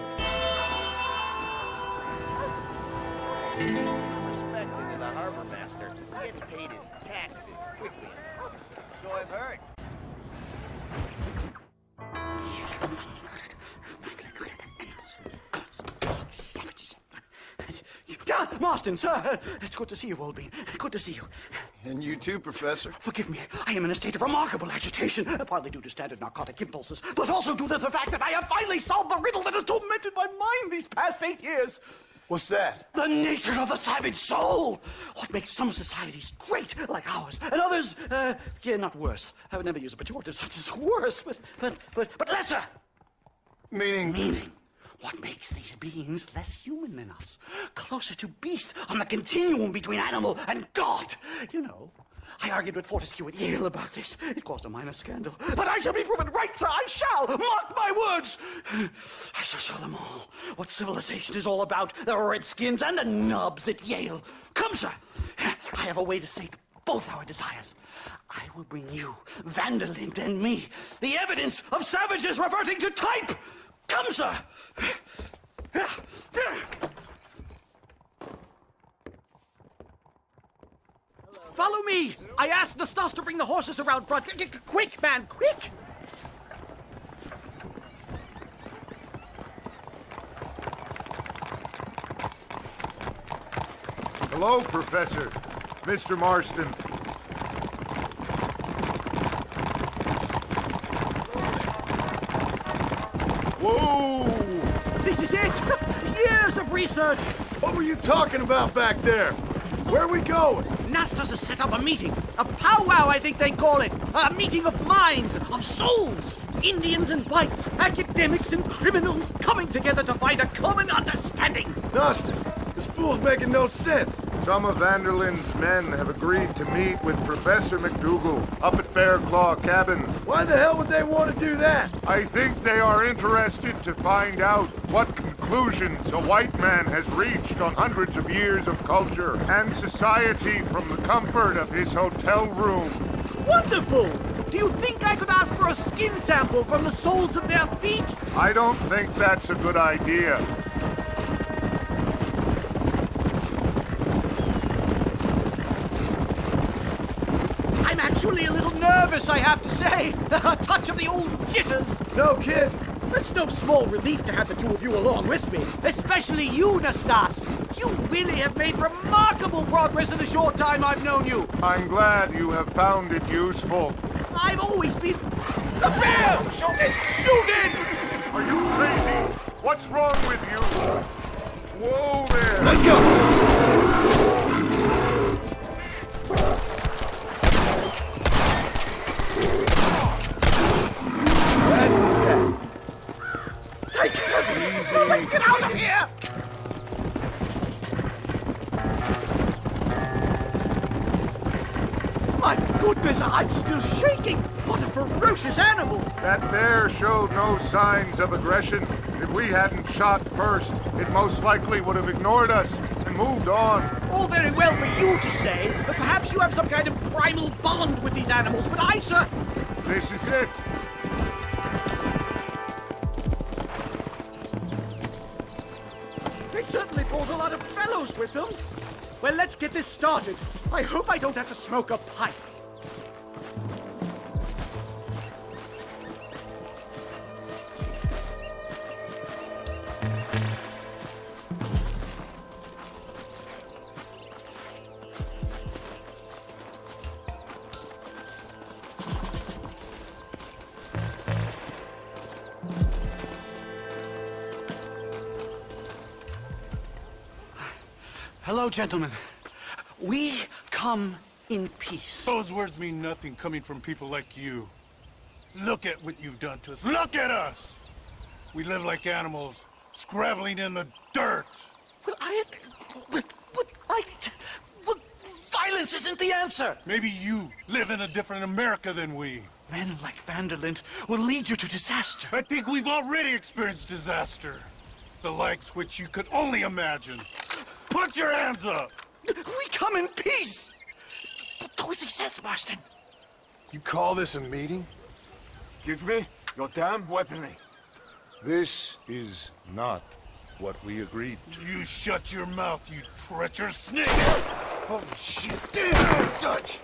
Respect to the harbor master. He hadn't paid his taxes quickly enough. So I've heard. Marston, sir! It's good to see you, old bean. Good to see you. And you too, Professor. Forgive me. I am in a state of remarkable agitation, partly due to standard narcotic impulses, but also due to the fact that I have finally solved the riddle that has tormented my mind these past 8 years. What's that? The nature of the savage soul. What makes some societies great, like ours, and others, not worse. I would never use a pejorative such as worse, but lesser. Meaning? What makes these beings less human than us? Closer to beast on the continuum between animal and God. You know, I argued with Fortescue at Yale about this. It caused a minor scandal. But I shall be proven right, sir. I shall. Mark my words. I shall show them all what civilization is all about. The redskins and the nubs at Yale. Come, sir. I have a way to sate both our desires. I will bring you, Vanderland and me, the evidence of savages reverting to type. Come, sir! Follow me! I asked Nastas to bring the horses around front. Quick, man, quick! Hello, Professor. Mr. Marston. Whoa! This is it! Years of research! What were you talking about back there? Where are we going? Nastas has set up a meeting. A powwow, I think they call it. A meeting of minds, of souls. Indians and whites, academics and criminals coming together to find a common understanding. Nastas, this fool's making no sense. Some of Vanderland's men have agreed to meet with Professor McDougal up at Bearclaw Cabin. Why the hell would they want to do that? I think they are interested to find out what conclusions a white man has reached on hundreds of years of culture and society from the comfort of his hotel room. Wonderful! Do you think I could ask for a skin sample from the soles of their feet? I don't think that's a good idea. I'm actually a little nervous, I have to say. A touch of the old jitters. No kid. It's no small relief to have the two of you along with me, especially you, Nastas. You really have made remarkable progress in the short time I've known you. I'm glad you have found it useful. I've always been... A bear! Shoot it! Shoot it! Are you crazy? What's wrong with you? Whoa there! Let's go! Get out of here! My goodness! goodness, I'm still shaking! What a ferocious animal! That bear showed no signs of aggression. If we hadn't shot first, it most likely would have ignored us and moved on. All very well for you to say, but perhaps you have some kind of primal bond with these animals, but I, sir... This is it. They certainly brought a lot of fellows with them. Well, let's get this started. I hope I don't have to smoke a pipe. Hello, gentlemen. We come in peace. Those words mean nothing coming from people like you. Look at what you've done to us. Look at us! We live like animals, scrabbling in the dirt. Well, violence isn't the answer. Maybe you live in a different America than we. Men like Vanderlint will lead you to disaster. I think we've already experienced disaster. The likes which you could only imagine. Put your hands up! We come in peace! Do as he says, Marston. You call this a meeting? Give me your damn weaponry. This is not what we agreed to. You shut your mouth, you treacherous snake! Holy shit! Damn, Dutch!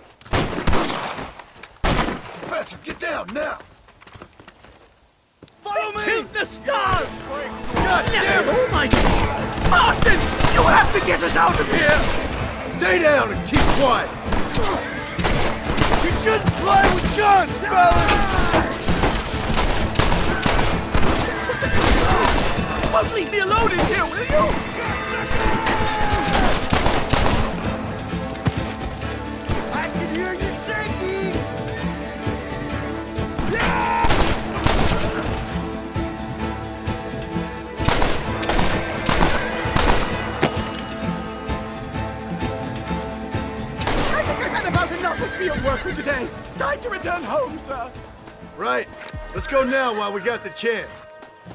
Professor, get down now! Follow me! To the stars! God damn! Oh my God! Marston! You have to get us out of here! Stay down and keep quiet. You shouldn't play with guns, fellas! You won't leave me alone in here, will you? I can hear you shaking! Enough of field work for today. Time to return home, sir. Right. Let's go now while we got the chance.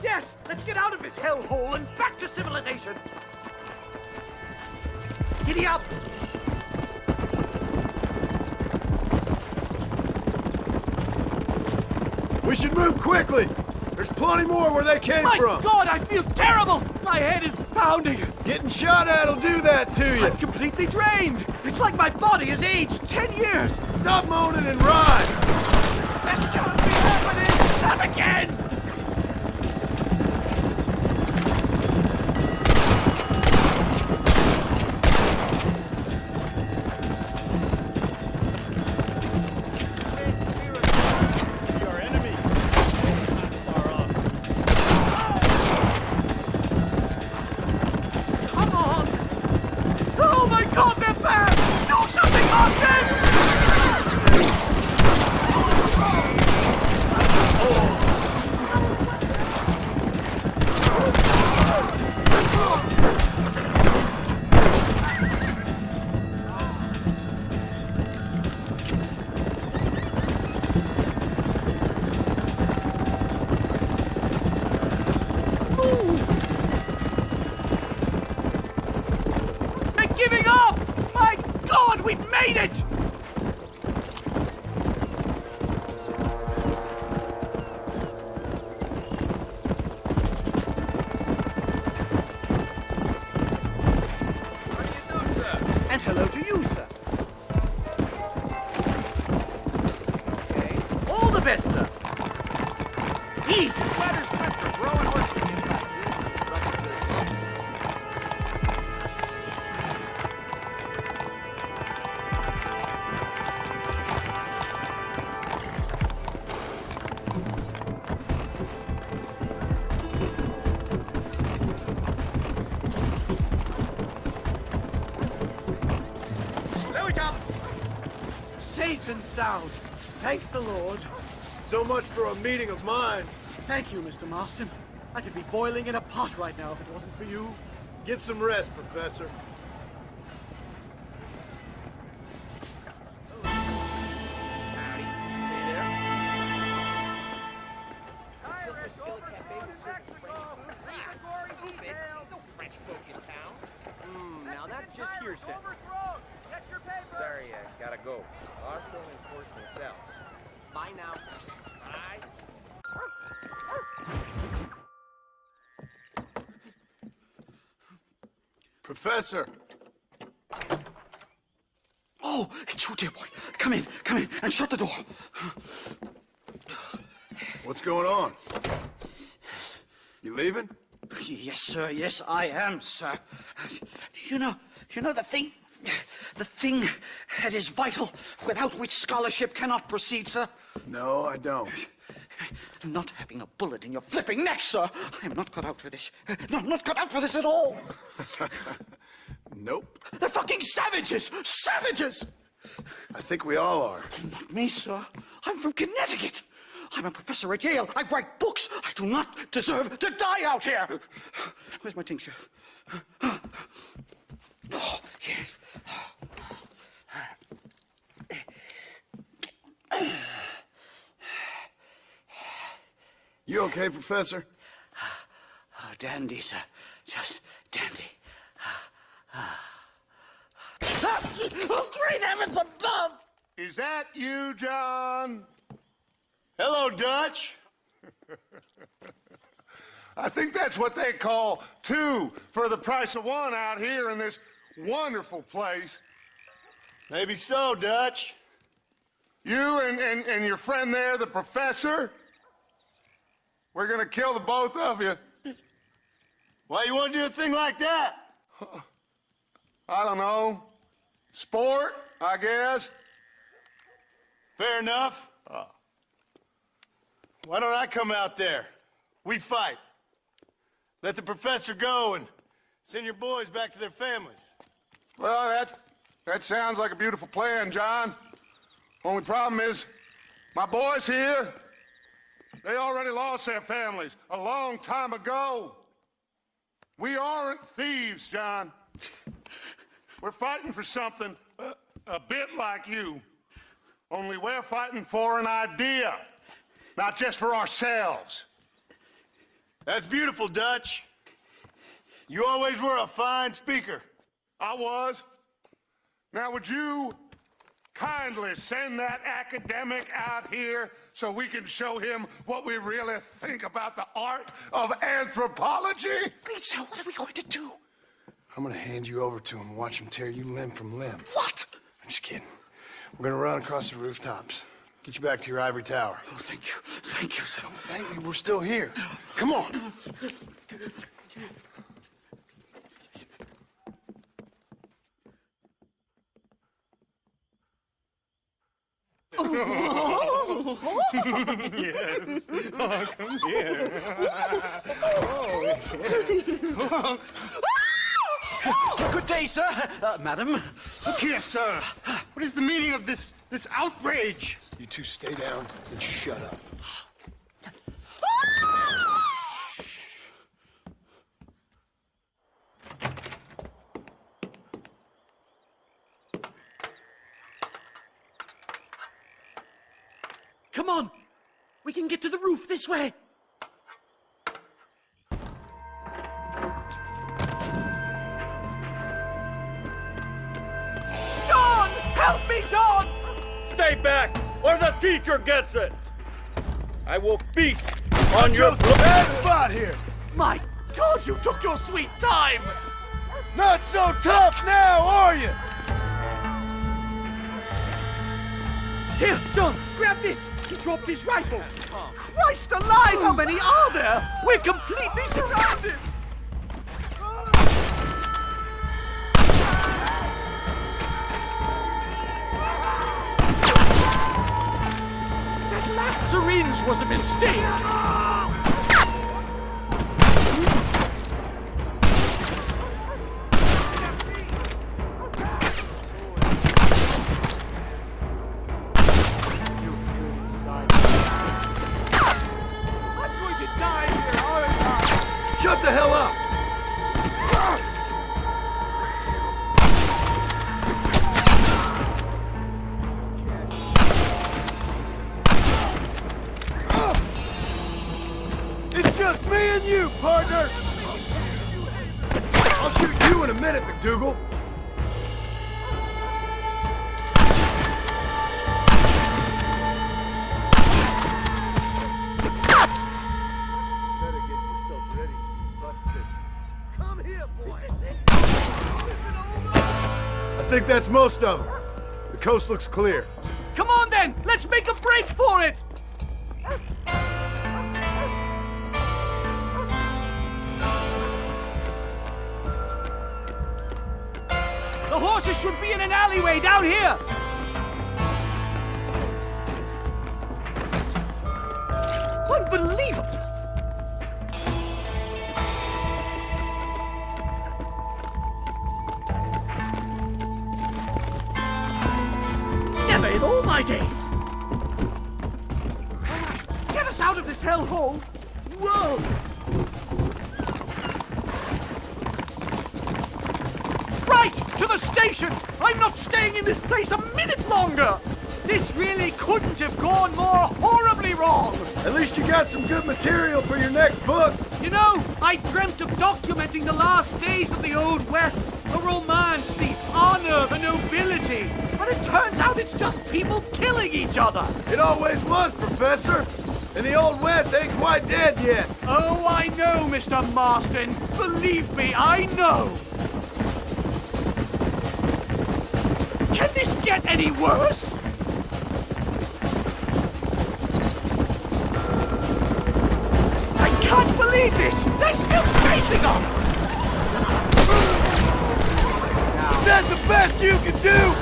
Yes, let's get out of this hellhole and back to civilization. Giddy up. We should move quickly. There's plenty more where they came from. My God, I feel terrible. My head is pounding. Getting shot at'll do that to you. I'm completely drained. It's like my body has aged 10 years. Stop moaning and ride. This can't be happening. Not again. Made it! And hello to you, sir. Okay. All the best, sir. Easy. Ladder's quicker, growing work. Safe and sound. Thank the Lord. So much for a meeting of minds. Thank you, Mr. Marston. I could be boiling in a pot right now if it wasn't for you. Get some rest, Professor. your sentence. Sorry, I gotta go. Hostile enforcement cell. Bye now. Bye. Professor! Oh, it's you, dear boy. Come in, and shut the door. What's going on? You leaving? Yes, sir. Yes, I am, sir. You know the thing that is vital, without which scholarship cannot proceed, sir? No, I don't. Not having a bullet in your flipping neck, sir. I am not cut out for this. No, I'm not cut out for this at all. Nope. They're fucking savages! Savages! I think we all are. Not me, sir. I'm from Connecticut. I'm a professor at Yale. I write books. I do not deserve to die out here. Where's my tincture? Oh, yes. You okay, Professor? Oh, dandy, sir. Just dandy. Oh, great heavens above! Is that you, John? Hello, Dutch. I think that's what they call two for the price of one out here in this wonderful place. Maybe so, Dutch. You and your friend there, the professor, we're gonna kill the both of you. Why you want to do a thing like that? I don't know. Sport, I guess. Fair enough. Why don't I come out there? We fight. Let the professor go and send your boys back to their families. Well, that sounds like a beautiful plan, John. Only problem is, my boys here, they already lost their families a long time ago. We aren't thieves, John. We're fighting for something a bit like you, only we're fighting for an idea, not just for ourselves. That's beautiful, Dutch. You always were a fine speaker. I was. Now, would you kindly send that academic out here so we can show him what we really think about the art of anthropology? Please, sir, what are we going to do? I'm gonna hand you over to him and watch him tear you limb from limb. What? I'm just kidding. We're gonna run across the rooftops. Get you back to your ivory tower. Oh, thank you. Thank you, sir. Don't thank me. We're still here. Come on. Yes. Oh, come here. Good day, sir. Madam. Look here, sir. What is the meaning of this outrage? You two stay down and shut up. Come on! We can get to the roof this way! John! Help me, John! Stay back, or the teacher gets it! I will feast on your bad spot here! My God, you took your sweet time! Not so tough now, are you? Here, John, grab this! He dropped his rifle! Christ alive, how many are there? We're completely surrounded! That last syringe was a mistake! Shut the hell up! It's just me and you, partner! I'll shoot you in a minute, McDougal. think that's most of them. The coast looks clear. Come on then, let's make a break for it! The horses should be in an alleyway down here! Unbelievable! Never in all my days! Get us out of this hellhole! Whoa! Right! To the station! I'm not staying in this place a minute longer! This really couldn't have gone more horribly wrong! At least you got some good material for your next book. You know, I dreamt of documenting the last days of the Old West. The romance, the honor, the nobility. But it turns out it's just people killing each other. It always was, Professor. And the Old West ain't quite dead yet. Oh, I know, Mr. Marston. Believe me, I know. Can this get any worse? I can't believe this! They're still chasing us! Is that the best you can do?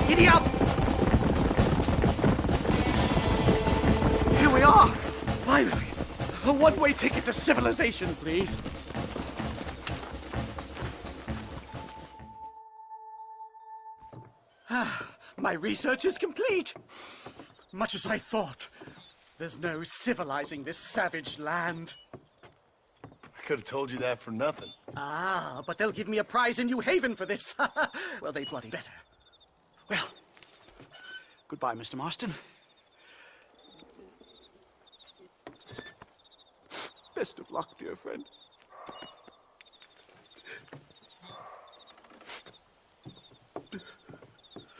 Giddy up! Here we are! Finally! A one-way ticket to civilization, please. My research is complete. Much as I thought. There's no civilizing this savage land. I could have told you that for nothing. Ah, but they'll give me a prize in New Haven for this. Well, they bloody better. Well, goodbye, Mr. Marston. Best of luck, dear friend.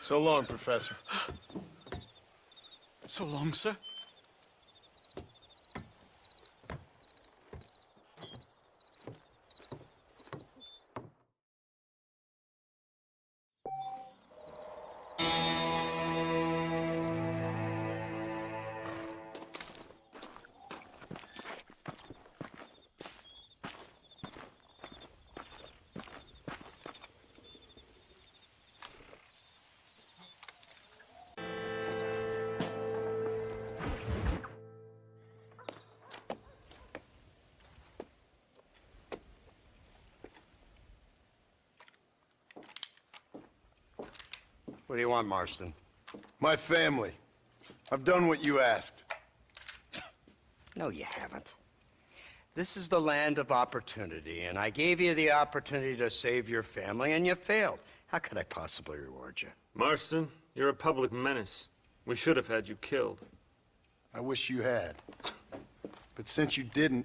So long, Professor. So long, sir. What do you want, Marston? My family. I've done what you asked. No, you haven't. This is the land of opportunity, and I gave you the opportunity to save your family, and you failed. How could I possibly reward you? Marston, you're a public menace. We should have had you killed. I wish you had. But since you didn't,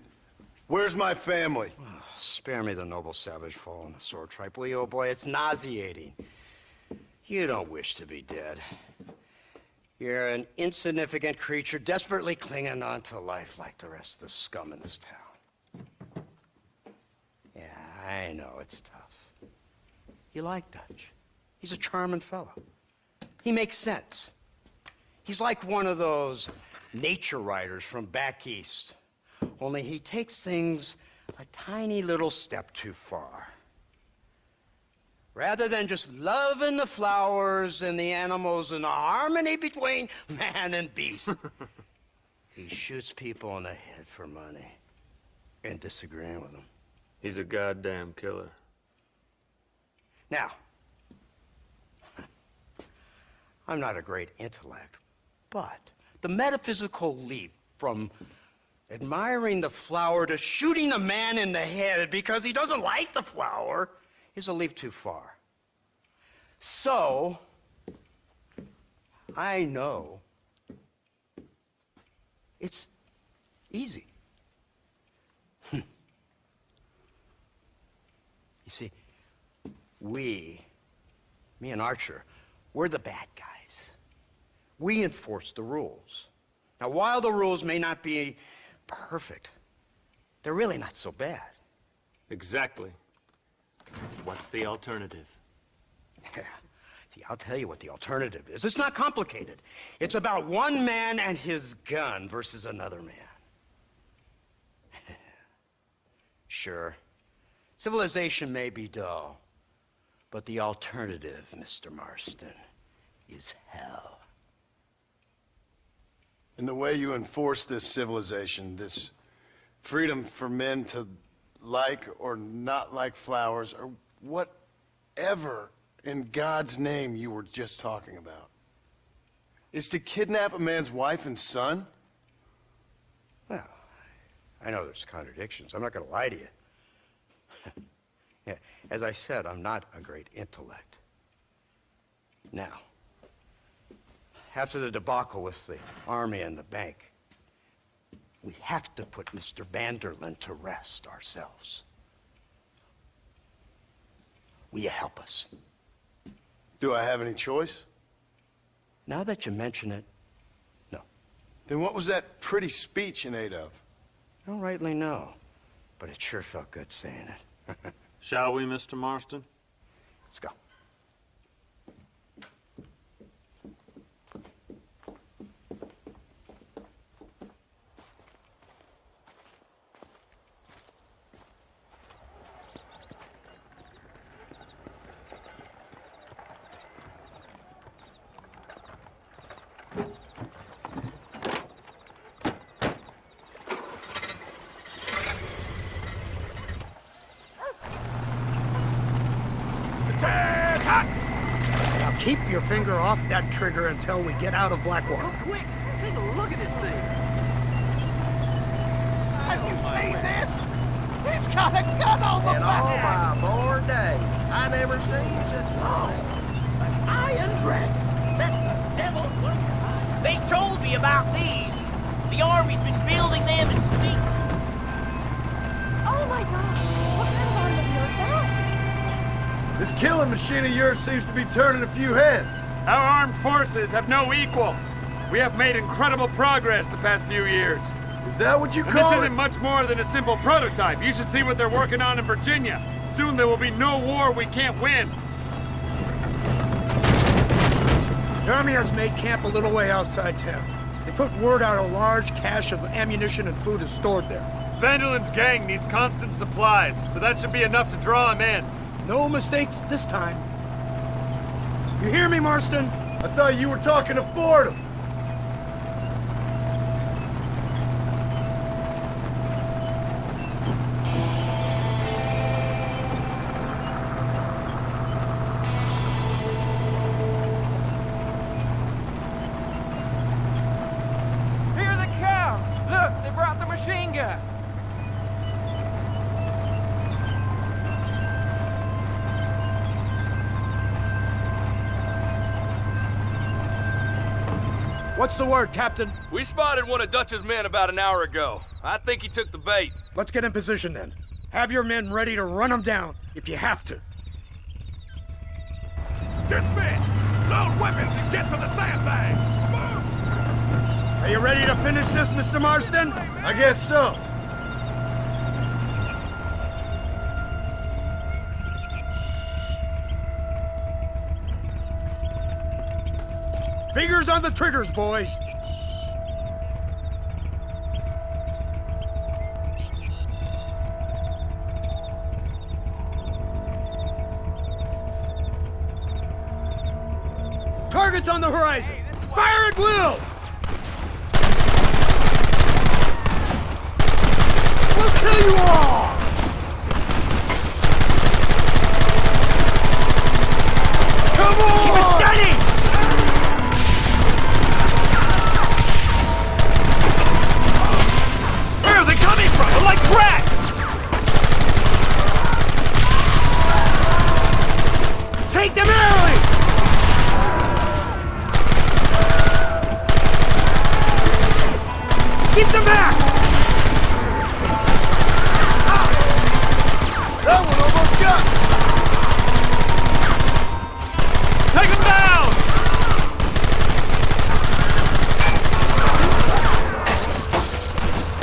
where's my family? Oh, spare me the noble savage fall on the sword tripe, will you, old boy? It's nauseating. You don't wish to be dead. You're an insignificant creature desperately clinging on to life like the rest of the scum in this town. Yeah, I know it's tough. You like Dutch. He's a charming fellow. He makes sense. He's like one of those nature writers from back east. Only he takes things a tiny little step too far. Rather than just loving the flowers and the animals and the harmony between man and beast, He shoots people in the head for money. And disagreeing with him. He's a goddamn killer. Now, I'm not a great intellect, but the metaphysical leap from admiring the flower to shooting a man in the head because he doesn't like the flower is a leap too far. So, I know it's easy. You see, me and Archer, we're the bad guys. We enforce the rules. Now, while the rules may not be perfect, they're really not so bad. Exactly. What's the alternative? Yeah. See, I'll tell you what the alternative is. It's not complicated. It's about one man and his gun versus another man. Sure, civilization may be dull, but the alternative, Mr. Marston, is hell. And the way you enforce this civilization, this freedom for men to like or not like flowers, or whatever in God's name you were just talking about, is to kidnap a man's wife and son? Well, I know there's contradictions. I'm not going to lie to you. Yeah, as I said, I'm not a great intellect. Now, after the debacle with the army and the bank, we have to put Mr. Vanderlyn to rest ourselves. Will you help us? Do I have any choice? Now that you mention it, no. Then what was that pretty speech in aid of? I don't rightly know, but it sure felt good saying it. Shall we, Mr. Marston? Let's go. Now keep your finger off that trigger until we get out of Blackwater. Oh, quick! Take a look at this thing! Have you seen this? He's got a gun on the back! all my born days, I never seen such a thing. An iron dragon! That's the devil! They told me about these. The Army's been building them in secret. Oh my god! What kind of automobile is that? This killing machine of yours seems to be turning a few heads. Our armed forces have no equal. We have made incredible progress the past few years. Is that what you And call this it? isn't much more than a simple prototype. You should see what they're working on in Virginia. Soon there will be no war we can't win. The Army has made camp a little way outside town. They put word out a large cache of ammunition and food is stored there. Vanderlyn's gang needs constant supplies, so that should be enough to draw him in. No mistakes this time. You hear me, Marston? I thought you were talking to Fordham. Here they come! Look, they brought the machine gun! What's the word, Captain? We spotted one of Dutch's men about an hour ago. I think he took the bait. Let's get in position then. Have your men ready to run them down if you have to. Dismiss! Load weapons and get to the sandbags! Move! Are you ready to finish this, Mr. Marston? I guess so. Fingers on the triggers, boys. Targets on the horizon. Fire at will! That one almost got me! Take him down!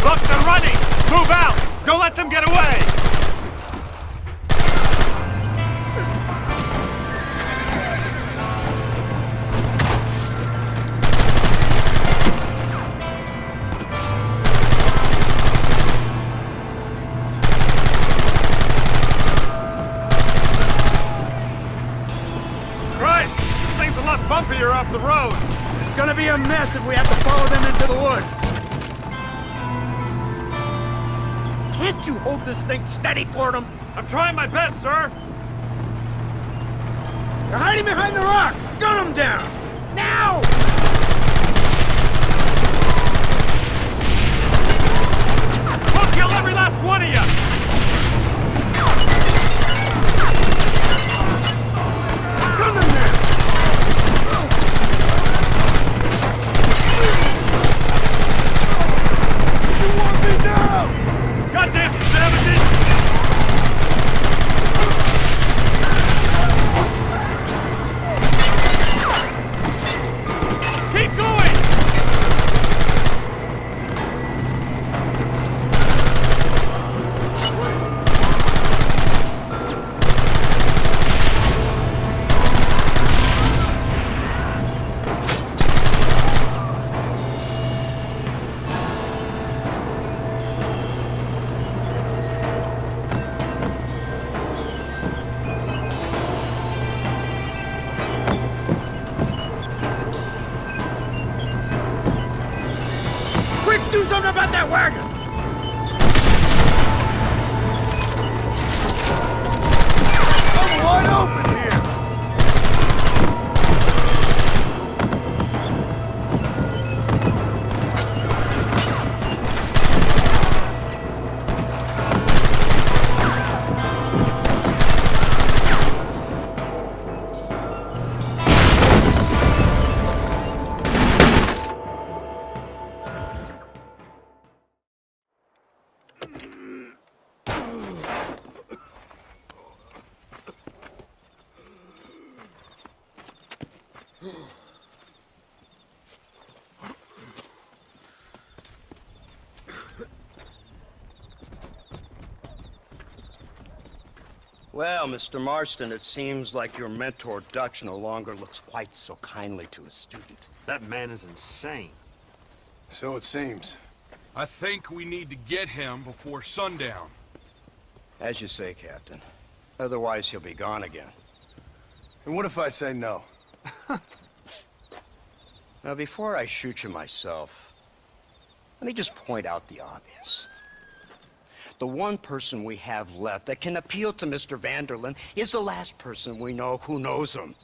Look, they're running! Move out! Don't let them get away! Bumpier off the road. It's gonna be a mess if we have to follow them into the woods. Can't you hold this thing steady for them? I'm trying my best, sir. They're hiding behind the rock. Gun them down. Now! We'll kill every last one of you. Gun them down. Goddamn savages! Keep going! Do something about that wagon! I'm wide open here! Well, Mr. Marston, it seems like your mentor Dutch no longer looks quite so kindly to his student. That man is insane. So it seems. I think we need to get him before sundown. As you say, Captain. Otherwise, he'll be gone again. And what if I say no? Now, before I shoot you myself, let me just point out the obvious. The one person we have left that can appeal to Mr. Vanderlyn is the last person we know who knows him.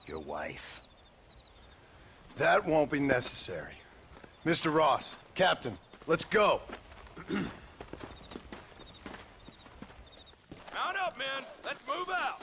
Your wife. That won't be necessary. Mr. Ross, Captain, let's go. Mount up, men. Let's move out.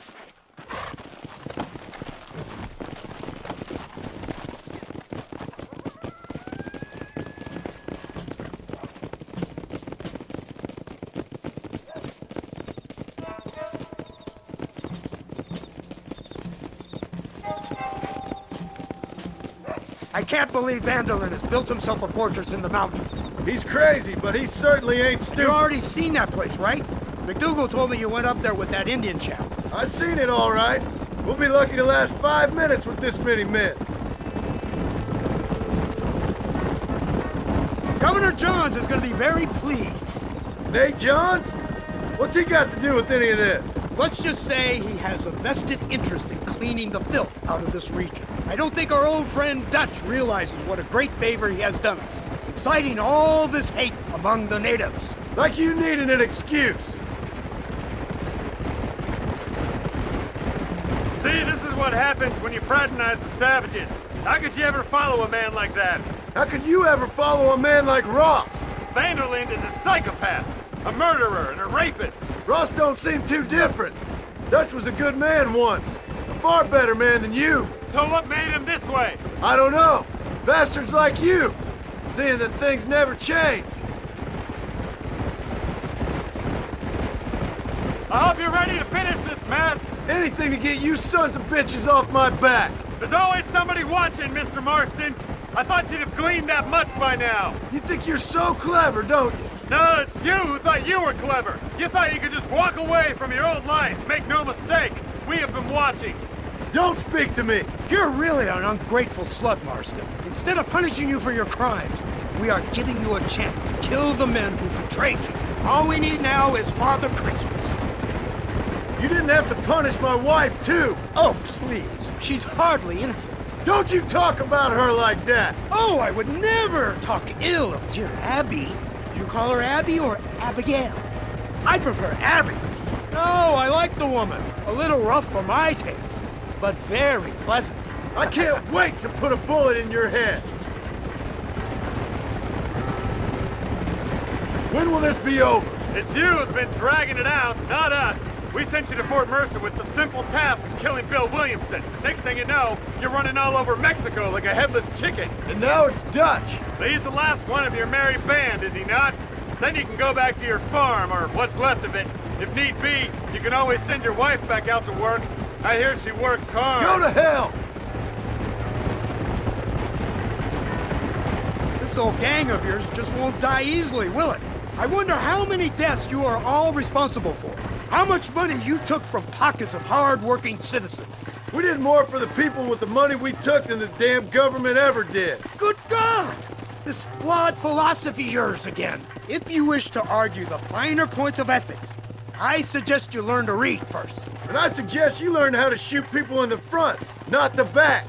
I can't believe Vanderlyn has built himself a fortress in the mountains. He's crazy, but he certainly ain't stupid. You already seen that place, right? McDougal told me you went up there with that Indian chap. I seen it all right. We'll be lucky to last 5 minutes with this many men. Governor Johns is going to be very pleased. Nate Johns? What's he got to do with any of this? Let's just say he has a vested interest in cleaning the filth out of this region. I don't think our old friend Dutch realizes what a great favor he has done us, inciting all this hate among the natives. Like you needed an excuse. See, this is what happens when you fraternize with savages. How could you ever follow a man like that? How could you ever follow a man like Ross? Vanderlyn is a psychopath, a murderer, and a rapist. Ross don't seem too different. Dutch was a good man once. A far better man than you. So what made him this way? I don't know. Bastards like you. Seeing that things never change. I hope you're ready to finish this mess. Anything to get you sons of bitches off my back. There's always somebody watching, Mr. Marston. I thought you'd have gleaned that much by now. You think you're so clever, don't you? No, it's you who thought you were clever. You thought you could just walk away from your old life. Make no mistake, we have been watching. Don't speak to me. You're really an ungrateful slut, Marston. Instead of punishing you for your crimes, we are giving you a chance to kill the men who betrayed you. All we need now is Father Christmas. You didn't have to punish my wife, too. Oh, please. She's hardly innocent. Don't you talk about her like that. Oh, I would never talk ill of dear Abby. Do you call her Abby or Abigail? I prefer Abby. No, I like the woman. A little rough for my taste, but very pleasant. I can't wait to put a bullet in your head. When will this be over? It's you who's been dragging it out, not us. We sent you to Fort Mercer with the simple task of killing Bill Williamson. Next thing you know, you're running all over Mexico like a headless chicken. And now it's Dutch. So he's the last one of your merry band, is he not? Then you can go back to your farm, or what's left of it. If need be, you can always send your wife back out to work. I hear she works hard. Go to hell! This old gang of yours just won't die easily, will it? I wonder how many deaths you are all responsible for. How much money you took from pockets of hard-working citizens. We did more for the people with the money we took than the damn government ever did. Good God! This flawed philosophy of yours again. If you wish to argue the finer points of ethics, I suggest you learn to read first. And I suggest you learn how to shoot people in the front, not the back.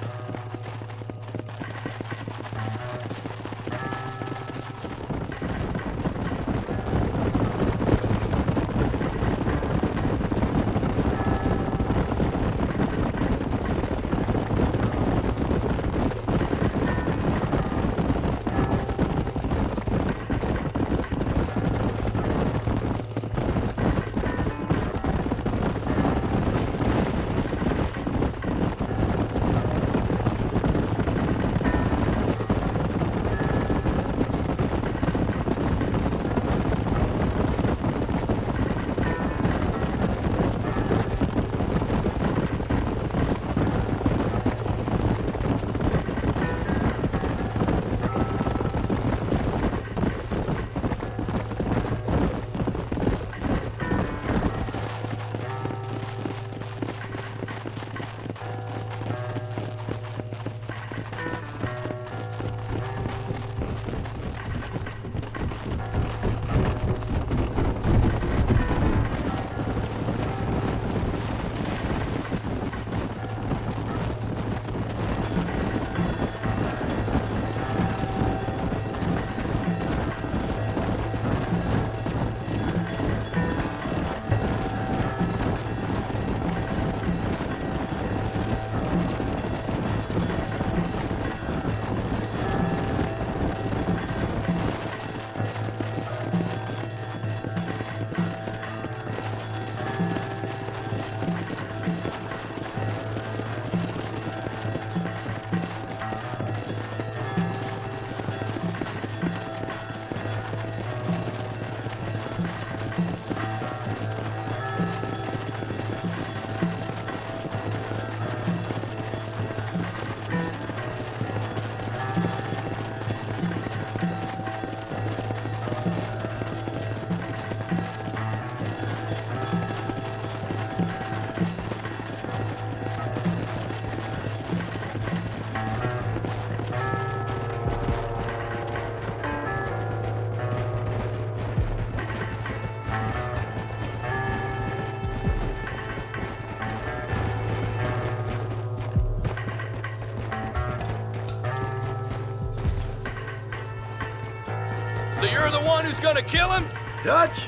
So you're the one who's gonna kill him? Dutch?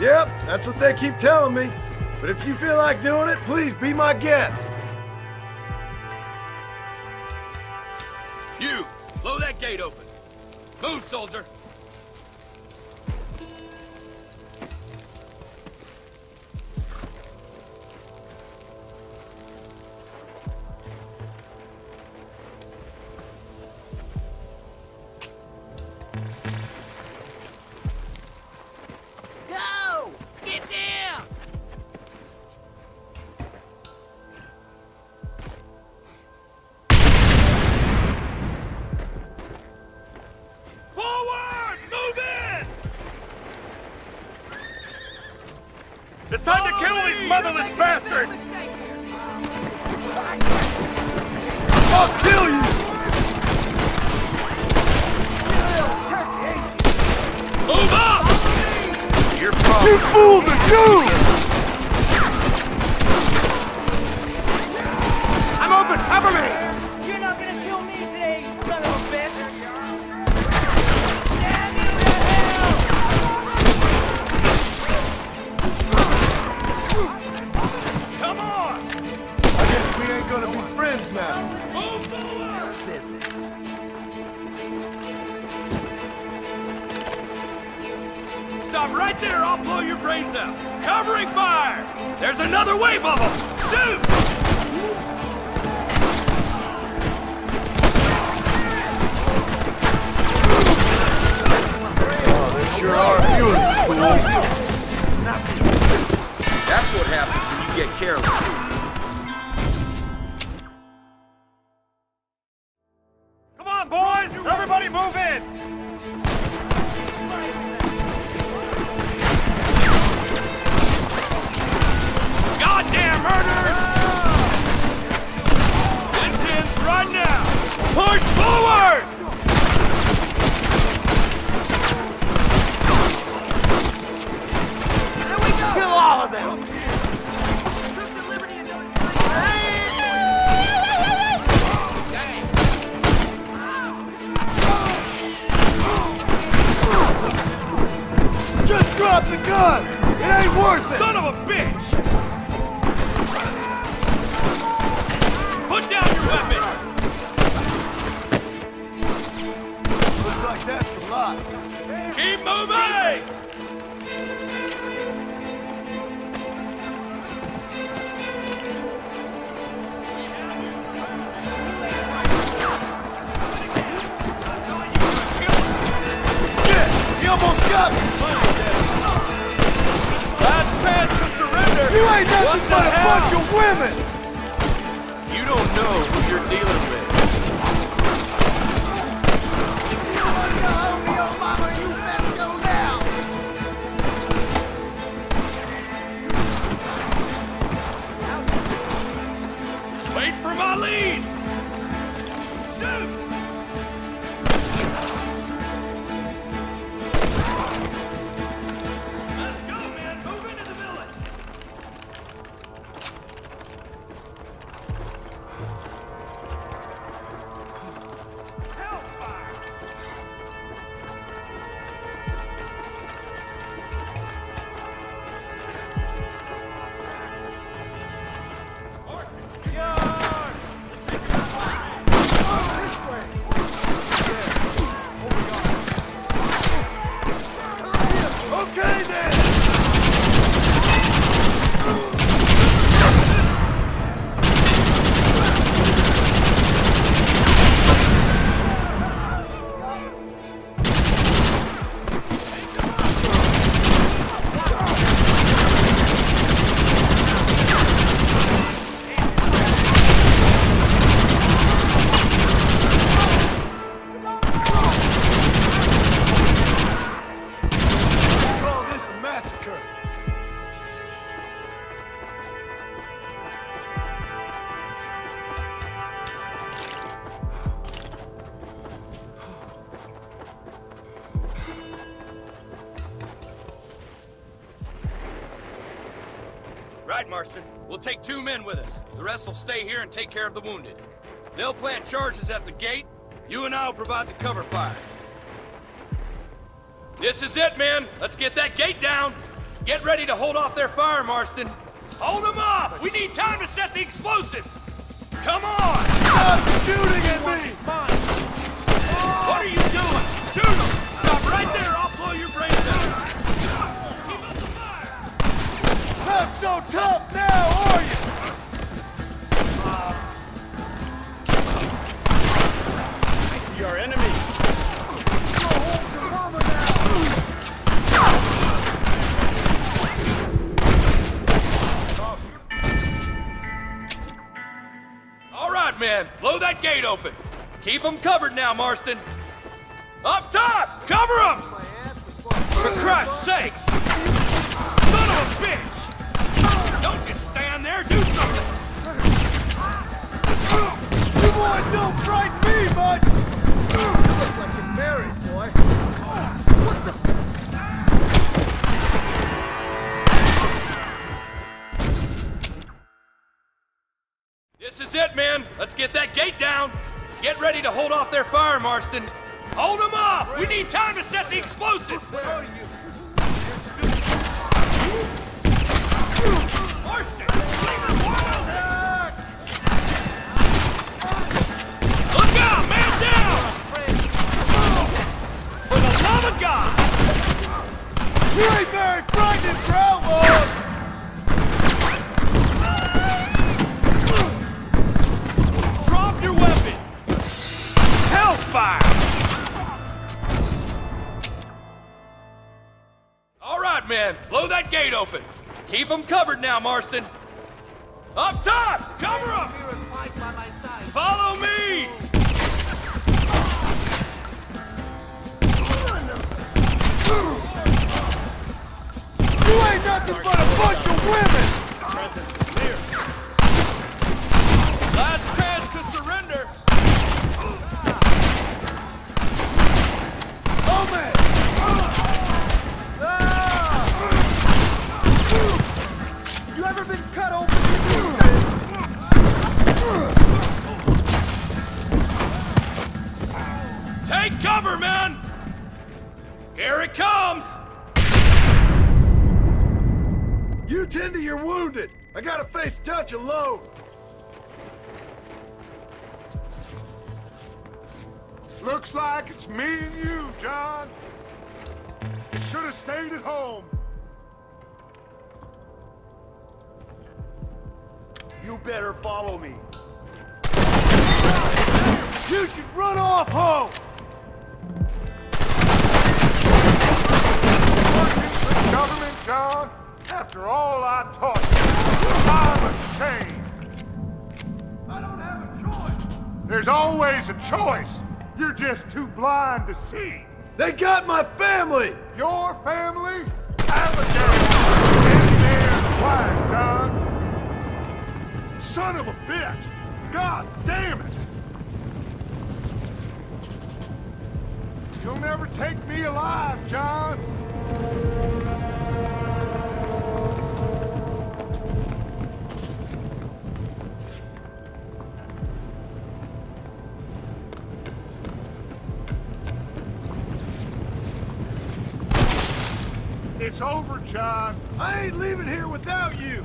Yep, that's what they keep telling me. But if you feel like doing it, please be my guest. You, blow that gate open. Move, soldier. Go! Get down! It's time to kill these motherless bastards! I'll kill you! Move up! You're You fools are doomed! I'm open! Cover me! You're not gonna kill me today, you son of a bitch! Come on! I guess we ain't gonna be friends now. Move forward! Stop right there, I'll blow your brains out. Covering fire! There's another wave of them! Shoot! Oh, there sure are few fools. That's what happens when you get careless. Come on, boys! Everybody move in! Goddamn murders! This ends right now! Push forward! Kill all of them! Just drop the gun! It ain't worth it! Son of a bitch! Put down your weapon! Looks like that's a lot. Keep moving! He almost got me! Last chance to surrender! You ain't nothing but a bunch of women! You don't know who you're dealing with. Wait for my lead! Shoot! Let's go, man! Move into the village! Hellfire! Okay then! Call this a massacre. Right, Marston. We'll take 2 men with us. The rest will stay here and take care of the wounded. They'll plant charges at the gate. You and I'll provide the cover fire. This is it, men. Let's get that gate down. Get ready to hold off their fire, Marston. Hold them off! We need time to set the explosives! Come on! Stop shooting at me! What are you doing? Shoot them! Stop right there! I'll blow your brains out! Keep up the fire! Not so tough now, are you? Your enemy! All right, men. Blow that gate open. Keep them covered now, Marston. Up top! Cover them! For Christ's sakes! Son of a bitch! is it, men. Let's get that gate down. Get ready to hold off their fire, Marston. Hold them off! We need time to set the explosives! Marston! Look out! Man down! For the love of God! You ain't very frightening for outlaws! Drop your weapon! Hellfire! All right, men. Blow that gate open. Keep them covered now, Marston. Up top! Cover them! Follow me! You ain't nothing but a bunch of women! Last chance to surrender. Oh, man! You ever been cut open? Take cover, men! Here it comes! You tend to your wounded. I gotta face Dutch alone. Looks like it's me and you, John. You should have stayed at home. You better follow me. You should run off home. Working for the government, John. After all I taught you, I'm ashamed. I don't have a choice. There's always a choice. You're just too blind to see. They got my family. Your family? Abigail! In there quiet, John. Son of a bitch. God damn it. You'll never take me alive, John. It's over, John. I ain't leaving here without you.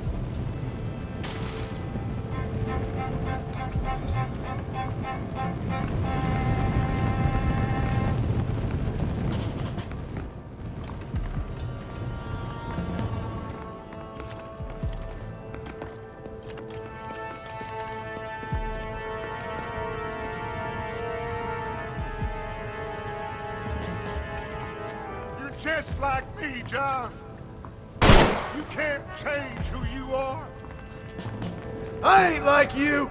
Just like me, John. You can't change who you are. I ain't like you.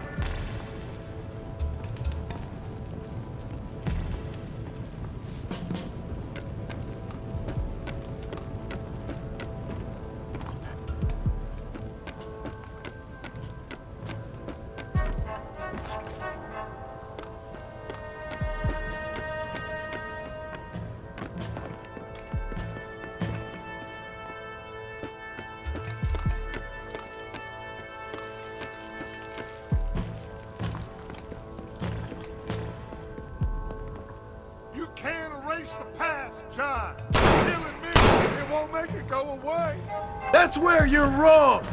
The past, John. Killing me, it won't make it go away. That's where you're wrong.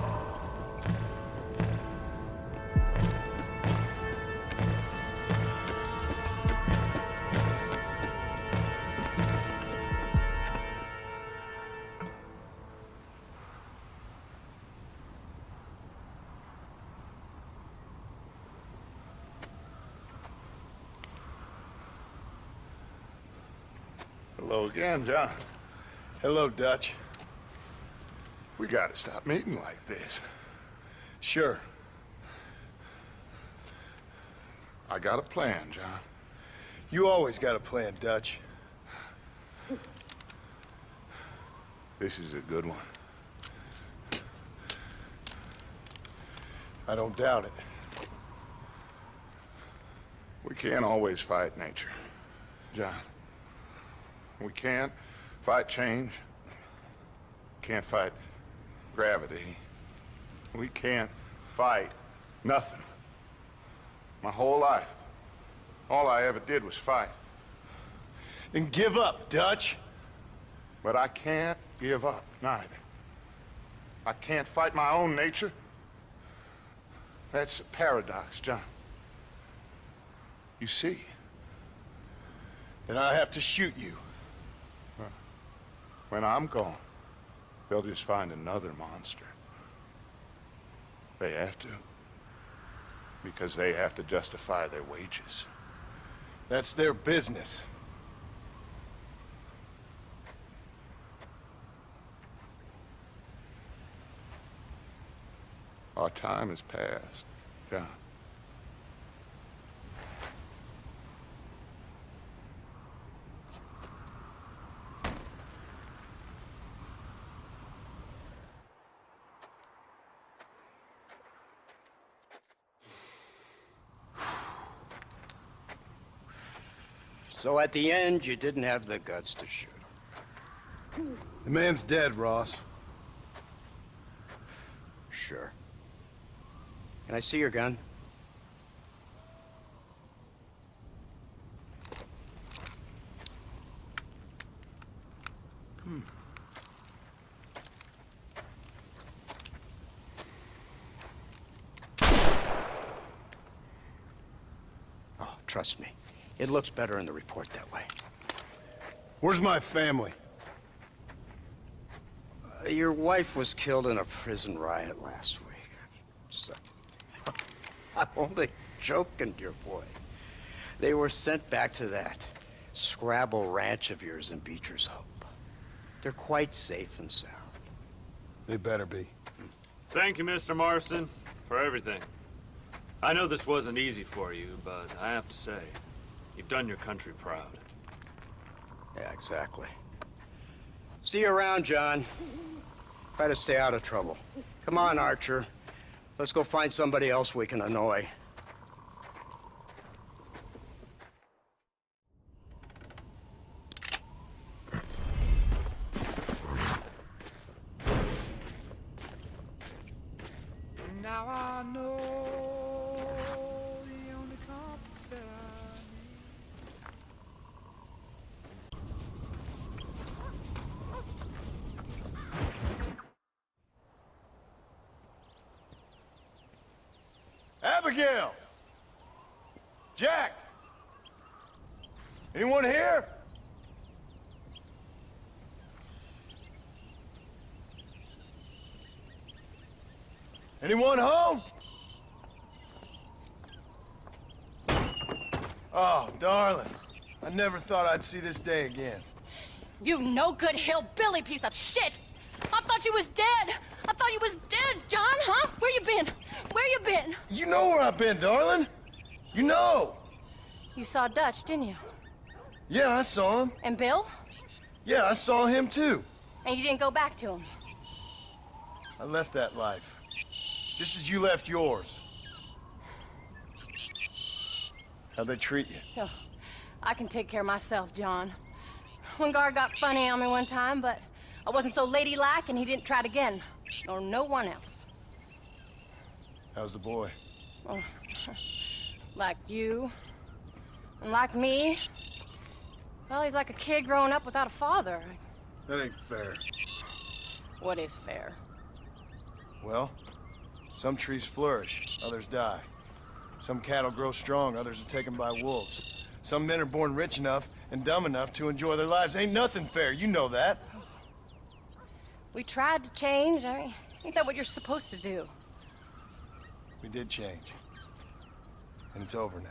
Hello again, John. Hello, Dutch. We gotta stop meeting like this. Sure. I got a plan, John. You always got a plan, Dutch. This is a good one. I don't doubt it. We can't always fight nature, John. We can't fight change. Can't fight gravity. We can't fight nothing. My whole life. All I ever did was fight. Then give up, Dutch. But I can't give up, neither. I can't fight my own nature. That's a paradox, John. You see? Then I have to shoot you. When I'm gone, they'll just find another monster. They have to. Because they have to justify their wages. That's their business. Our time has passed, John. So at the end, you didn't have the guts to shoot him. The man's dead, Ross. Sure. Can I see your gun? Oh, trust me. It looks better in the report that way. Where's my family? Your wife was killed in a prison riot last week. So, I'm only joking, dear boy. They were sent back to that Scrabble ranch of yours in Beecher's Hope. They're quite safe and sound. They better be. Thank you, Mr. Marston, for everything. I know this wasn't easy for you, but I have to say, you've done your country proud. Yeah, exactly. See you around, John. Try to stay out of trouble. Come on, Archer. Let's go find somebody else we can annoy. Now I know the only compass that I need. Abigail! Jack! Anyone here? Anyone home? Oh, darling. I never thought I'd see this day again. You no-good hillbilly piece of shit! I thought you was dead! I thought you was dead, John, huh? Where you been? Where you been? You know where I've been, darling. You know. You saw Dutch, didn't you? Yeah, I saw him. And Bill? Yeah, I saw him too. And you didn't go back to him? I left that life. Just as you left yours. How'd they treat you? Oh, I can take care of myself, John. One guard got funny on me one time, but I wasn't so ladylike and he didn't try it again. Nor no one else. How's the boy? Oh, like you. And like me. Well, he's like a kid growing up without a father. That ain't fair. What is fair? Well, some trees flourish, others die. Some cattle grow strong, others are taken by wolves. Some men are born rich enough and dumb enough to enjoy their lives. Ain't nothing fair, you know that. We tried to change. I mean, ain't that what you're supposed to do? We did change. And it's over now.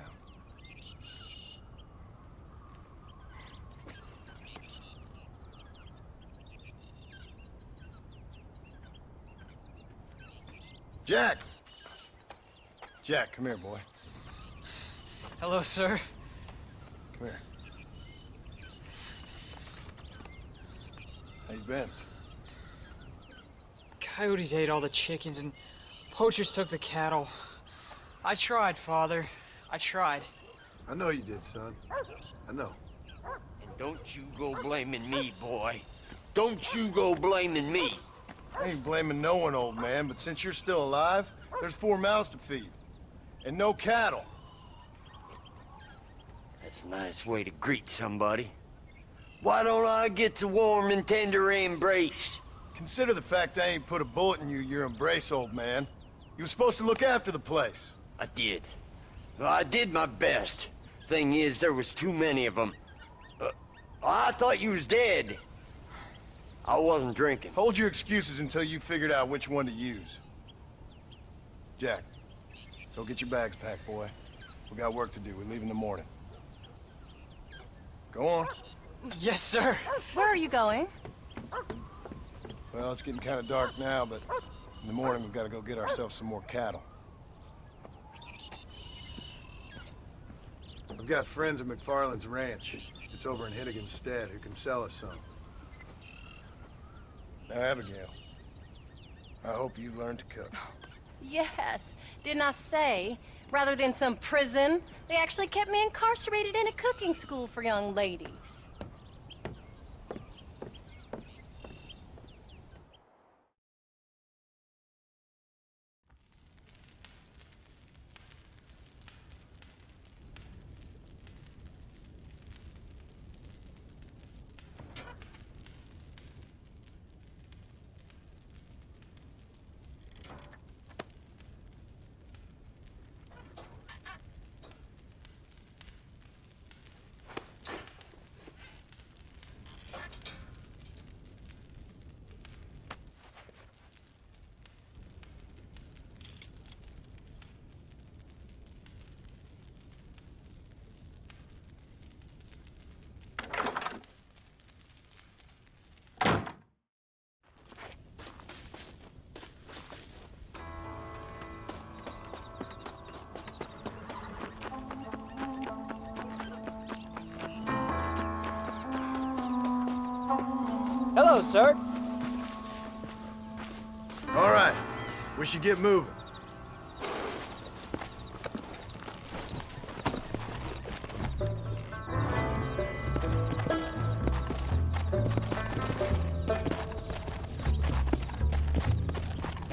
Jack! Jack, come here, boy. Hello, sir. Come here. How you been? Coyotes ate all the chickens and poachers took the cattle. I tried, Father. I tried. I know you did, son. I know. And don't you go blaming me, boy. Don't you go blaming me. I ain't blaming no one, old man, but since you're still alive, there's 4 mouths to feed. And no cattle. That's a nice way to greet somebody. Why don't I get a warm and tender embrace? Consider the fact I ain't put a bullet in your embrace, old man. You were supposed to look after the place. I did. Well, I did my best. Thing is, there was too many of them. I thought you was dead. I wasn't drinking. Hold your excuses until you figured out which one to use. Jack, go get your bags packed, boy. We got work to do. We leave in the morning. Go on. Yes, sir. Where are you going? Well, it's getting kind of dark now, but in the morning we've got to go get ourselves some more cattle. I've got friends at McFarland's ranch. It's over in Hittigan's Stead who can sell us some. Now, Abigail, I hope you learned to cook. Yes. Didn't I say, rather than some prison, they actually kept me incarcerated in a cooking school for young ladies. Hello, sir. All right, we should get moving.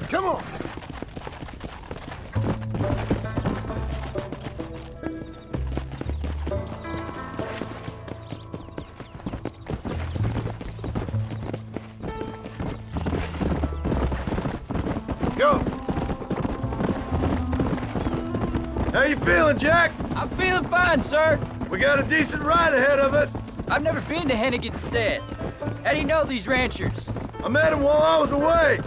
Come on. Go. How you feeling, Jack? I'm feeling fine, sir. We got a decent ride ahead of us. I've never been to Hennigan's Stead. How do you know these ranchers? I met them while I was away.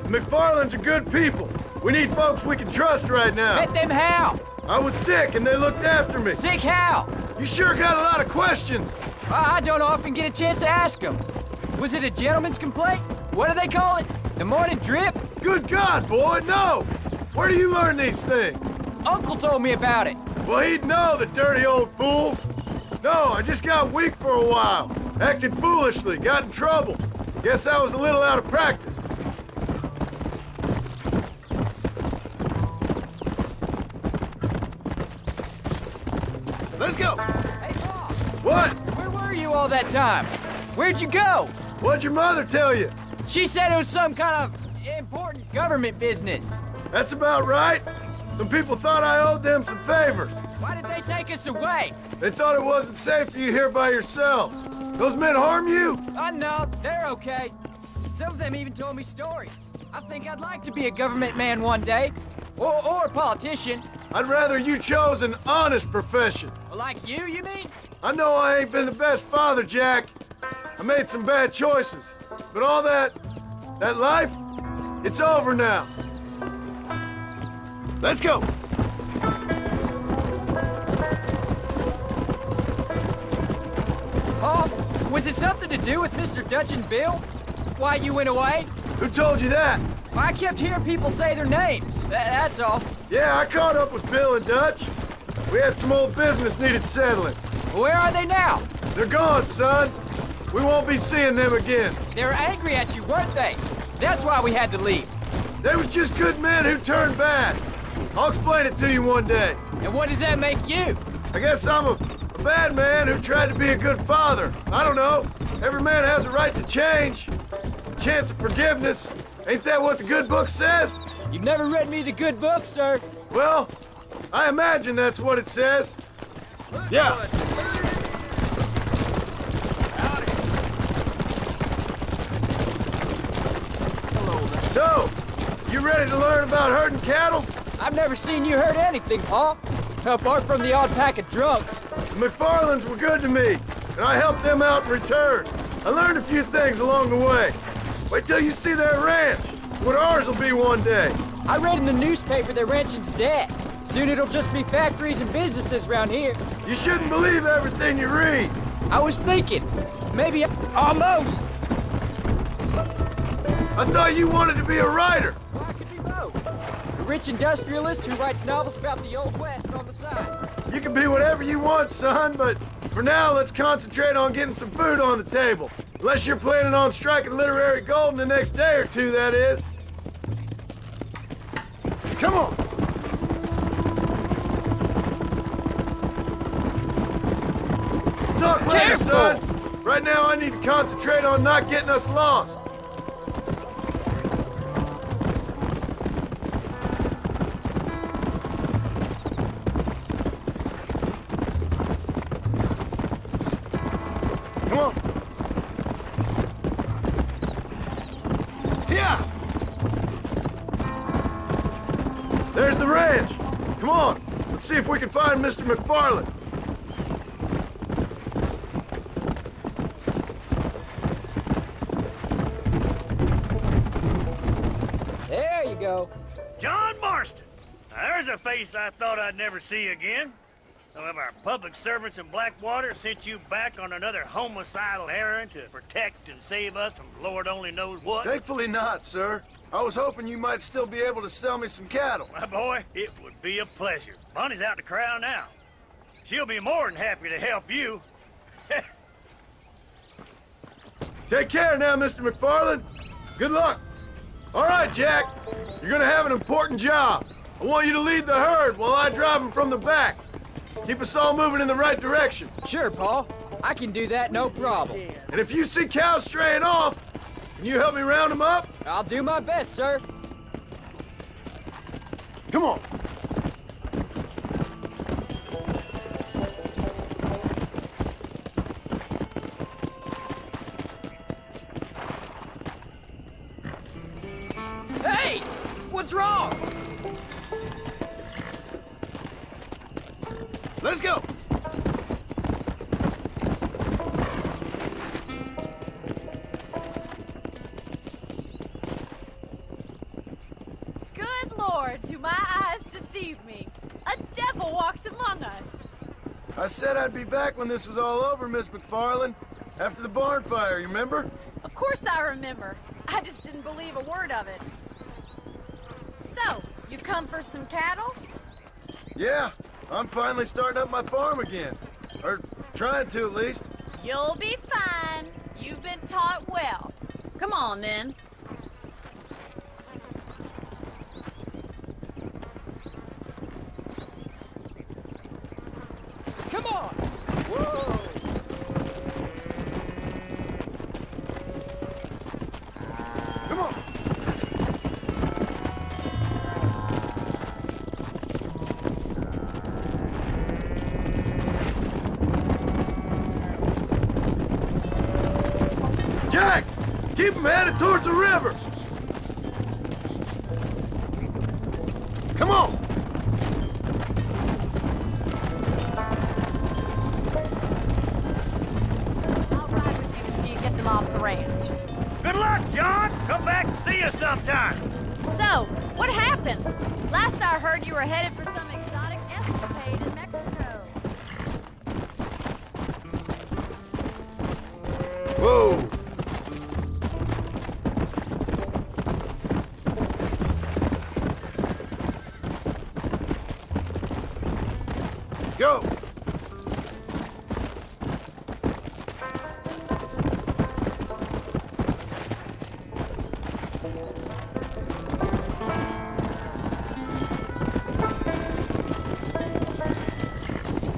The McFarlands are good people. We need folks we can trust right now. Met them how? I was sick and they looked after me. Sick how? You sure got a lot of questions. I don't often get a chance to ask them. Was it a gentleman's complaint? What do they call it? The morning drip? Good God, boy, no! Where do you learn these things? Uncle told me about it. Well, he'd know, the dirty old fool. No, I just got weak for a while. Acted foolishly, got in trouble. Guess I was a little out of practice. Let's go. Hey, Bob. What? Where were you all that time? Where'd you go? What'd your mother tell you? She said it was some kind of important government business. That's about right. Some people thought I owed them some favors. Why did they take us away? They thought it wasn't safe for you here by yourselves. Those men harm you? Oh, no, they're okay. Some of them even told me stories. I think I'd like to be a government man one day. Or a politician. I'd rather you chose an honest profession. Like you mean? I know I ain't been the best father, Jack. I made some bad choices. But all that life, it's over now. Let's go. Paul, was it something to do with Mr. Dutch and Bill? Why you went away? Who told you that? I kept hearing people say their names. That's all. Yeah, I caught up with Bill and Dutch. We had some old business needed settling. Where are they now? They're gone, son. We won't be seeing them again. They were angry at you, weren't they? That's why we had to leave. They was just good men who turned bad. I'll explain it to you one day. And what does that make you? I guess I'm a bad man who tried to be a good father. I don't know. Every man has a right to change. A chance of forgiveness. Ain't that what the good book says? You've never read me the good book, sir. Well, I imagine that's what it says. Yeah. So, you ready to learn about herding cattle? I've never seen you hurt anything, Pa. Apart from the odd pack of drugs. The McFarlands were good to me, and I helped them out in return. I learned a few things along the way. Wait till you see their ranch, what ours will be one day. I read in the newspaper their ranching's dead. Soon it'll just be factories and businesses around here. You shouldn't believe everything you read. I was thinking, maybe almost. I thought you wanted to be a writer. Well, I could be both. A rich industrialist who writes novels about the Old West on the side. You can be whatever you want, son, but for now, let's concentrate on getting some food on the table. Unless you're planning on striking literary gold in the next day or two, that is. Come on. Talk later, son. Right now, I need to concentrate on not getting us lost. Come on. Here. There's the ranch. Come on. Let's see if we can find Mr. McFarland. There you go. John Marston. Now, there's a face I thought I'd never see again. Some of our public servants in Blackwater sent you back on another homicidal errand to protect and save us from Lord only knows what. Thankfully not, sir. I was hoping you might still be able to sell me some cattle. My boy, it would be a pleasure. Bonnie's out to corral now. She'll be more than happy to help you. Take care now, Mr. McFarland. Good luck. All right, Jack. You're gonna have an important job. I want you to lead the herd while I drive them from the back. Keep us all moving in the right direction. Sure, Pa. I can do that, no problem. And if you see cows straying off, can you help me round them up? I'll do my best, sir. Come on. Hey! What's wrong? Let's go. Good Lord, do my eyes deceive me? A devil walks among us. I said I'd be back when this was all over, Miss McFarland. After the barn fire, you remember? Of course I remember. I just didn't believe a word of it. So, you've come for some cattle? Yeah, I'm finally starting up my farm again. Or trying to, at least. You'll be fine. You've been taught well. Come on, then. Come on! Whoa! Come on! Jack! Keep them headed towards the river! Come on! I'll ride with you until you get them off the ranch. Good luck, John. Come back and see us sometime. So, what happened? Last I heard you were headed for some exotic escapade in Mexico. Whoa! Go!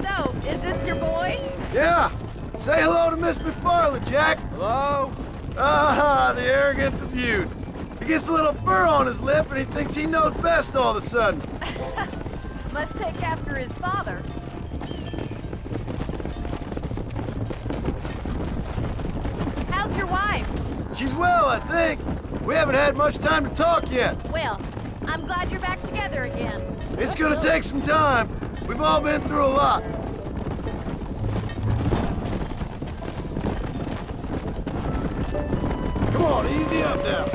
So, is this your boy? Yeah! Say hello to Miss McFarland, Jack! Hello? Ah, the arrogance of youth. He gets a little fur on his lip and he thinks he knows best all of a sudden. Must take after his father. wife? She's well, I think. We haven't had much time to talk yet. Well, I'm glad you're back together again. It's gonna take some time. We've all been through a lot. Come on, easy up now.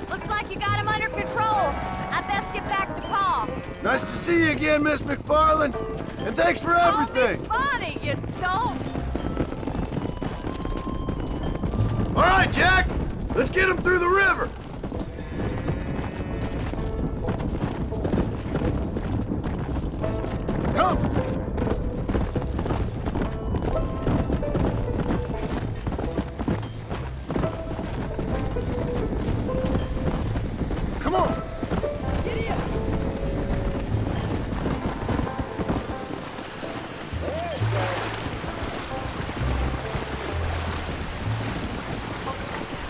Looks like you got him under control. I best get back to Pa. Nice to see you again, Miss McFarland. And thanks for everything. Bonnie, you don't. All right, Jack. Let's get him through the river. Come. Come on.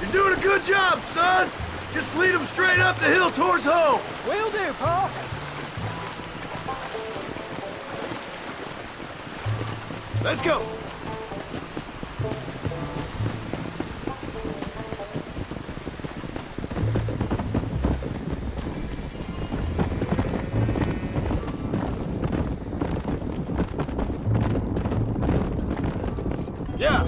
You're doing a good job, son. Just lead them straight up the hill towards home. Will do, Pa. Let's go. Yeah.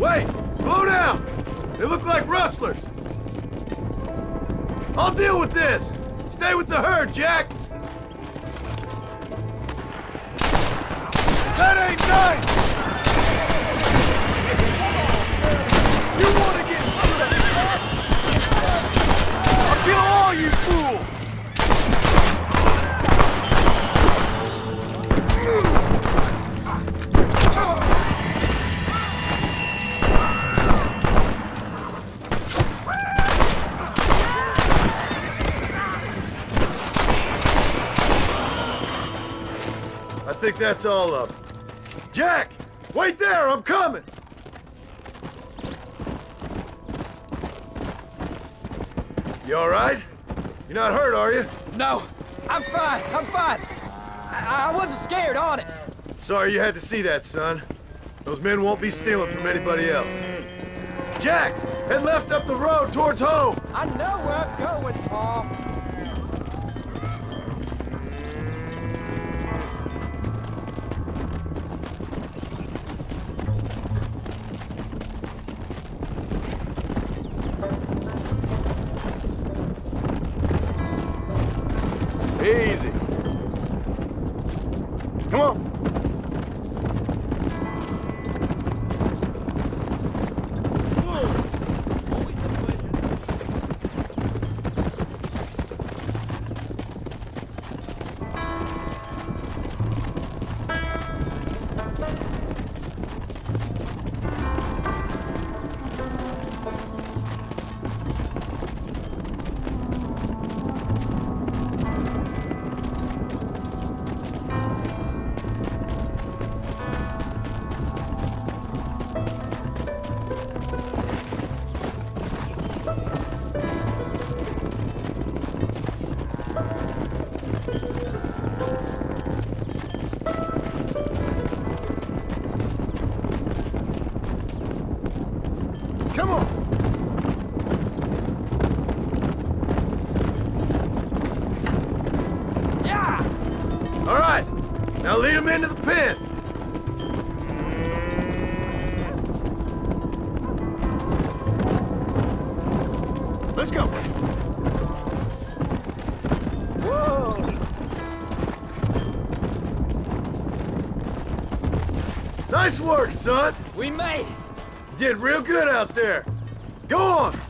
Wait! Slow down! They look like rustlers! I'll deal with this! Stay with the herd, Jack! That ain't nice! You wanna get... I'll kill all you fools! I think that's all of them. Jack! Wait there! I'm coming! You all right? You're not hurt, are you? No, I'm fine. I'm fine. I wasn't scared, honest. Sorry you had to see that, son. Those men won't be stealing from anybody else. Jack! Head left up the road towards home! I know where I'm going, Pa. Easy. Come on. All right, now lead him into the pen. Let's go. Whoa! Nice work, son. We made it. You did real good out there. Go on.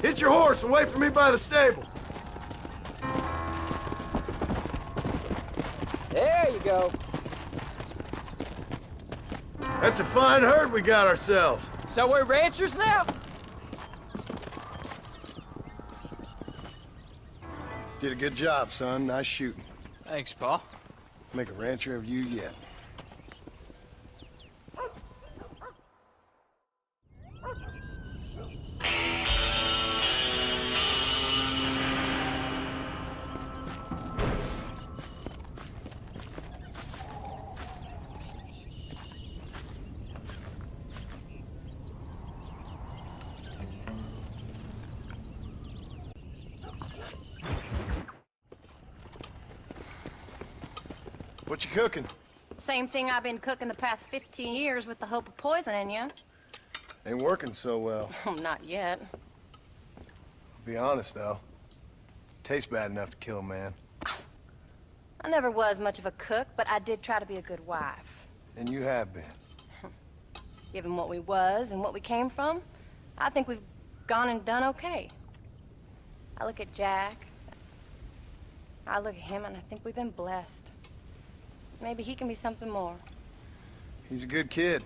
Hit your horse and wait for me by the stable. There you go. That's a fine herd we got ourselves. So we're ranchers now? Did a good job, son. Nice shooting. Thanks, Pa. Make a rancher of you yet. What you cooking? Same thing I've been cooking the past 15 years with the hope of poisoning you. Ain't working so well. Not yet. Be honest, though. Tastes bad enough to kill a man. I never was much of a cook, but I did try to be a good wife. And you have been. Given what we was and what we came from, I think we've gone and done okay. I look at Jack. I look at him, and I think we've been blessed. Maybe he can be something more. He's a good kid.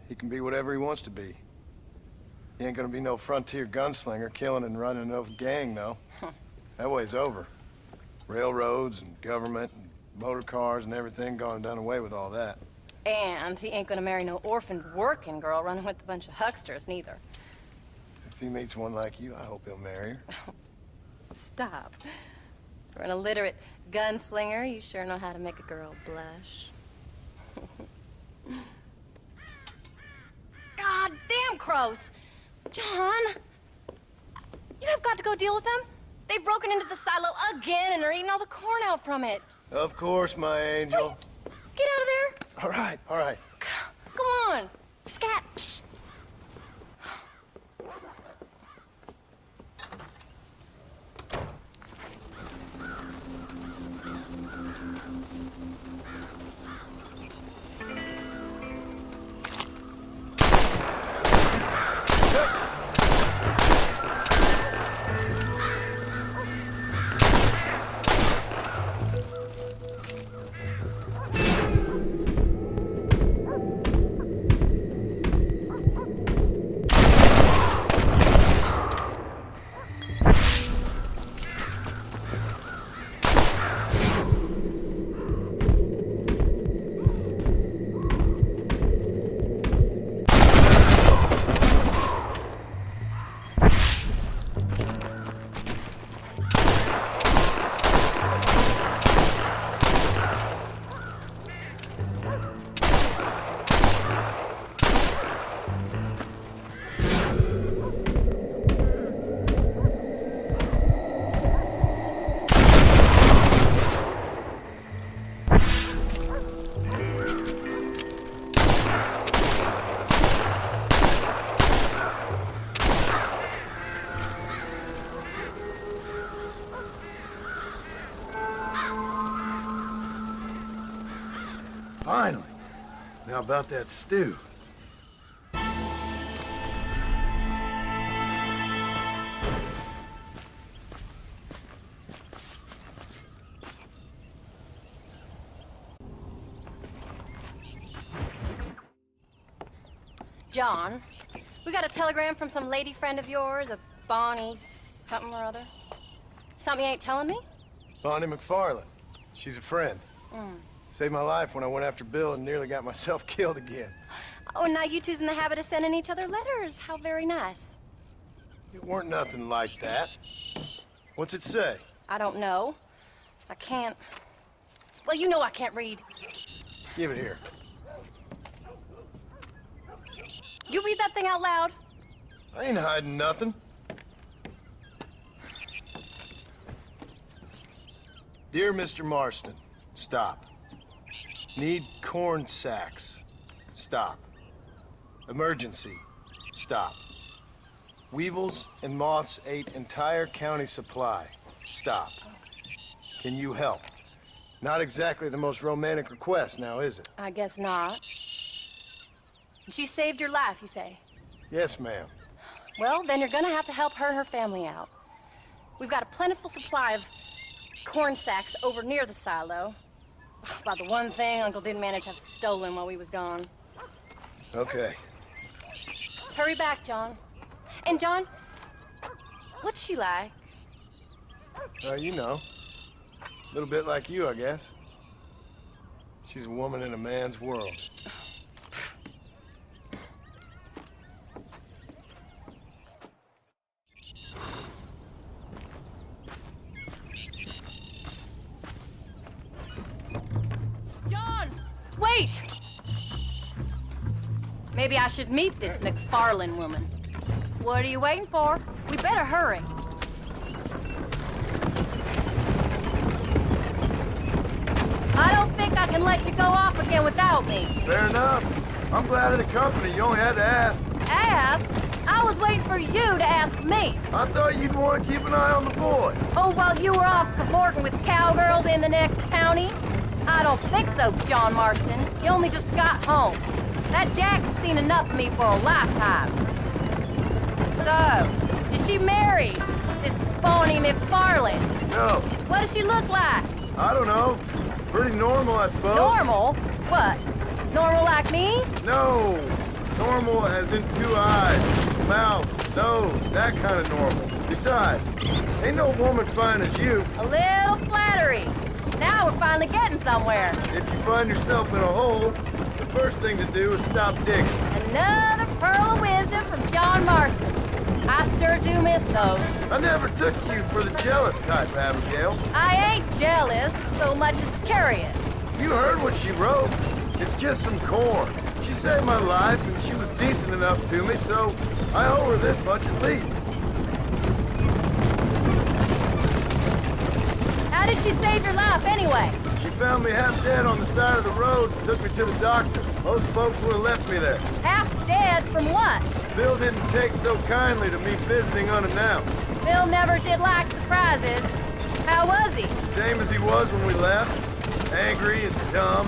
He can be whatever he wants to be. He ain't gonna be no frontier gunslinger killing and running no gang, though. That way's over. Railroads and government and motor cars and everything gone and done away with all that. And he ain't gonna marry no orphaned working girl running with a bunch of hucksters, neither. If he meets one like you, I hope he'll marry her. Stop. For an illiterate gunslinger, you sure know how to make a girl blush. God damn crows! John! You have got to go deal with them. They've broken into the silo again and are eating all the corn out from it. Of course, my angel. Wait, get out of there! All right, all right. Come on! Scat! Shh. Finally. Now about that stew. John, we got a telegram from some lady friend of yours, a Bonnie something or other. Something you ain't telling me? Bonnie McFarland. She's a friend. Saved my life when I went after Bill and nearly got myself killed again. Oh, now you two's in the habit of sending each other letters. How very nice. It weren't nothing like that. What's it say? I don't know. I can't. Well, you know I can't read. Give it here. You read that thing out loud? I ain't hiding nothing. Dear Mr. Marston, Stop. Need corn sacks. Stop. Emergency. Stop. Weevils and moths ate entire county supply. Stop. Can you help? Not exactly the most romantic request, now is it? I guess not. She saved your life, you say? Yes, ma'am. Well, then you're gonna have to help her and her family out. We've got a plentiful supply of corn sacks over near the silo. About the one thing Uncle didn't manage to have stolen while we was gone. Okay. Hurry back, John. And John, what's she like? You know. A little bit like you, I guess. She's a woman in a man's world. John, wait! Maybe I should meet this McFarlane woman. What are you waiting for? We better hurry. I don't think I can let you go off again without me. Fair enough. I'm glad of the company. You only had to ask. Ask? I was waiting for you to ask me. I thought you'd want to keep an eye on the boy. Oh, while you were off cavorting with cowgirls in the next county? I don't think so, John Marston. You only just got home. That Jack has seen enough of me for a lifetime. So, is she married? This phony McFarlane? No. What does she look like? I don't know. Pretty normal, I suppose. Normal? What? Normal like me? No. Normal as in 2 eyes, mouth, nose, that kind of normal. Besides, ain't no woman fine as you. A little flattery. Now we're finally getting somewhere. If you find yourself in a hole, the first thing to do is stop digging. Another pearl of wisdom from John Marston. I sure do miss those. I never took you for the jealous type, Abigail. I ain't jealous so much as curious. You heard what she wrote. It's just some corn. She saved my life, and she was decent enough to me, so I owe her this much at least. How did she save your life anyway? She found me half dead on the side of the road and took me to the doctor. Most folks would have left me there. Half dead from what? Bill didn't take so kindly to me visiting unannounced. Bill never did like surprises. How was he? Same as he was when we left. Angry and dumb.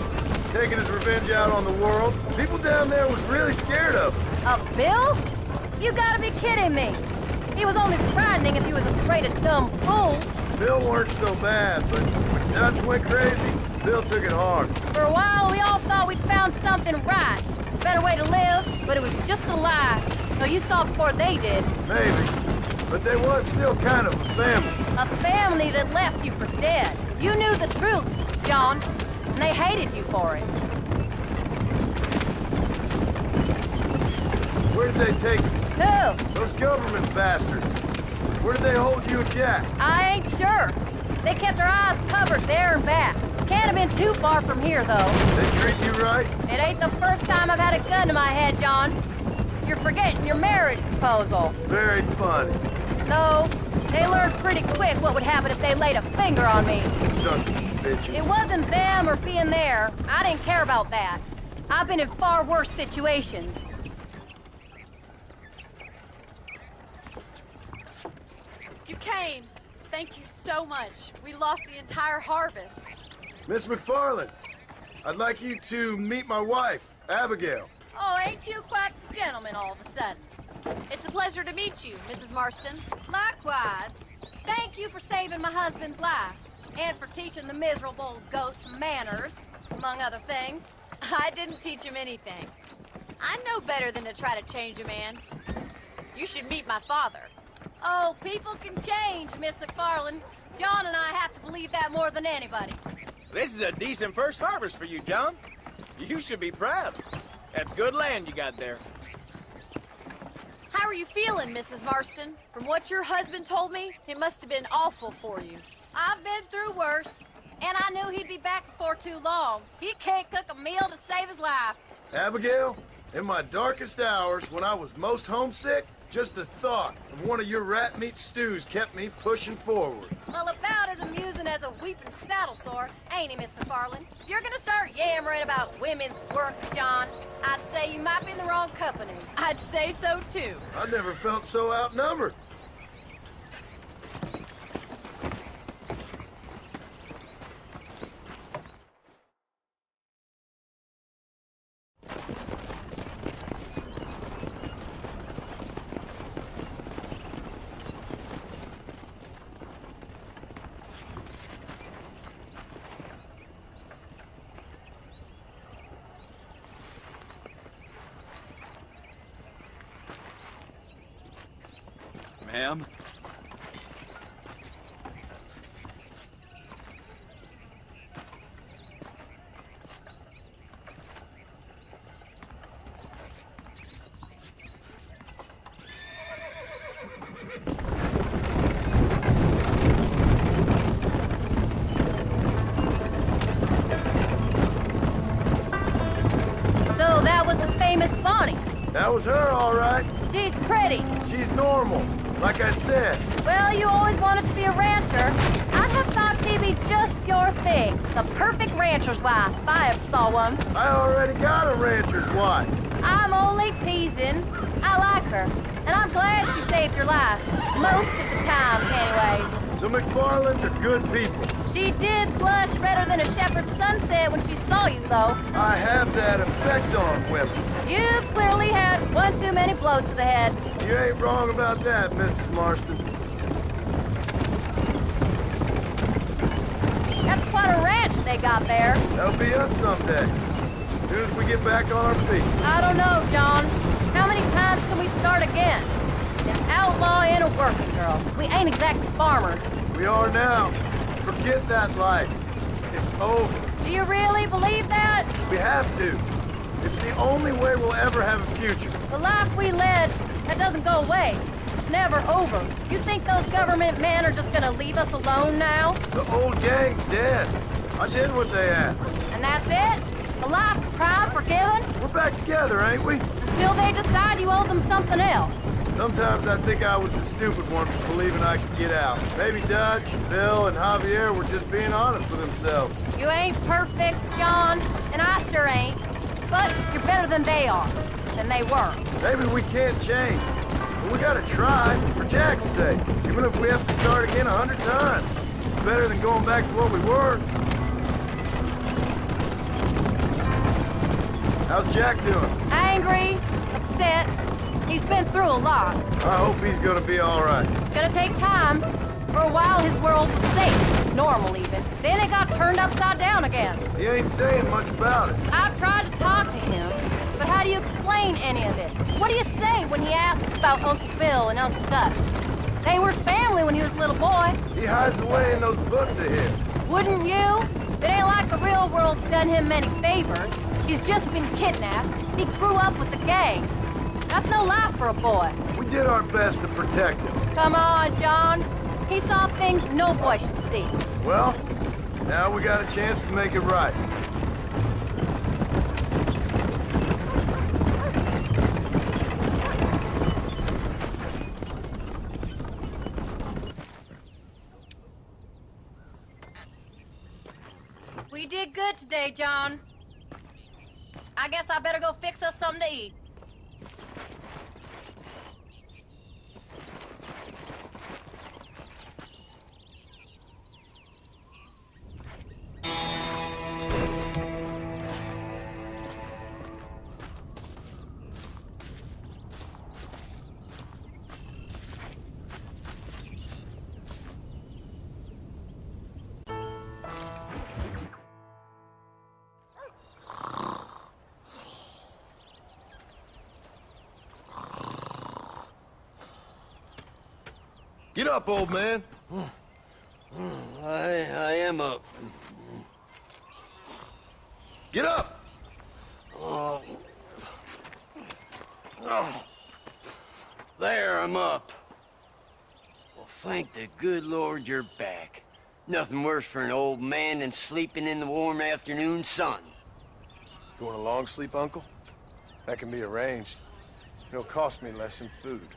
Taking his revenge out on the world. People down there was really scared of him. Of Bill? You gotta be kidding me. He was only frightening if he was afraid of dumb fools. Bill weren't so bad, but when Dutch went crazy, Bill took it hard. For a while, we all thought we'd found something right. A better way to live, but it was just a lie. So you saw before they did. Maybe. But they was still kind of a family. A family that left you for dead. You knew the truth, John, and they hated you for it. Where did they take you? Who? Those government bastards. Where did they hold you and Jack? I ain't sure. They kept our eyes covered there and back. Can't have been too far from here, though. They treat you right? It ain't the first time I've had a gun to my head, John. You're forgetting your marriage proposal. Very funny. No, they learned pretty quick what would happen if they laid a finger on me. Sons of bitches. It wasn't them or being there. I didn't care about that. I've been in far worse situations. You came. Thank you so much. We lost the entire harvest. Miss McFarlane, I'd like you to meet my wife, Abigail. Oh, ain't you quite the gentleman all of a sudden? It's a pleasure to meet you, Mrs. Marston. Likewise. Thank you for saving my husband's life, and for teaching the miserable goat some manners, among other things. I didn't teach him anything. I know better than to try to change a man. You should meet my father. Oh, people can change, Miss McFarlane. John and I have to believe that more than anybody. This is a decent first harvest for you, John. You should be proud. That's good land you got there. How are you feeling, Mrs. Marston? From what your husband told me, it must have been awful for you. I've been through worse, and I knew he'd be back before too long. He can't cook a meal to save his life. Abigail, in my darkest hours, when I was most homesick, Just the thought of one of your rat meat stews kept me pushing forward. Well, about as amusing as a weeping saddle sore, ain't he, Miss McFarland? If you're gonna start yammering about women's work, John, I'd say you might be in the wrong company. I'd say so, too. I never felt so outnumbered. Ma'am? So that was the famous Bonnie. That was her, all right. She's pretty. She's normal, like I said. Well, you always wanted to be a rancher. I'd have thought she'd be just your thing. The perfect rancher's wife, if I ever saw one. I already got a rancher's wife. I'm only teasing. I like her, and I'm glad she saved your life. Most of the time, anyways. The McFarlands are good people. She did blush redder than a shepherd's sunset when she saw you, though. I have that effect on women. You've clearly had one too many blows to the head. You ain't wrong about that, Mrs. Marston. That's quite a ranch they got there. That'll be us someday. As soon as we get back on our feet. I don't know, John. How many times can we start again? An outlaw and a working girl. We ain't exactly farmers. We are now. Forget that life. It's over. Do you really believe that? We have to. It's the only way we'll ever have a future. The life we led, that doesn't go away. It's never over. You think those government men are just gonna leave us alone now? The old gang's dead. I did what they asked. And that's it? A life of crime forgiven? We're back together, ain't we? Until they decide you owe them something else. Sometimes I think I was the stupid one for believing I could get out. Maybe Dutch, Bill, and Javier were just being honest with themselves. You ain't perfect, John, and I sure ain't. But you're better than they are, than they were. Maybe we can't change, but we gotta try, for Jack's sake. Even if we have to start again 100 times. It's better than going back to what we were. How's Jack doing? Angry, upset. He's been through a lot. I hope he's gonna be all right. It's gonna take time. For a while, his world was safe, normal even. Then it got turned upside down again. He ain't saying much about it. I've tried to talk to him, but how do you explain any of this? What do you say when he asks about Uncle Bill and Uncle Dutch? They were family when he was a little boy. He hides away in those books of his. Wouldn't you? It ain't like the real world's done him many favors. He's just been kidnapped. He grew up with the gang. That's no life for a boy. We did our best to protect him. Come on, John. He saw things no boy should see. Well, now we got a chance to make it right. We did good today, John. I guess I better go fix us something to eat. Get up, old man. I am up. Get up! Oh. There, I'm up. Well, thank the good Lord you're back. Nothing worse for an old man than sleeping in the warm afternoon sun. You want a long sleep, Uncle? That can be arranged. It'll cost me less than food.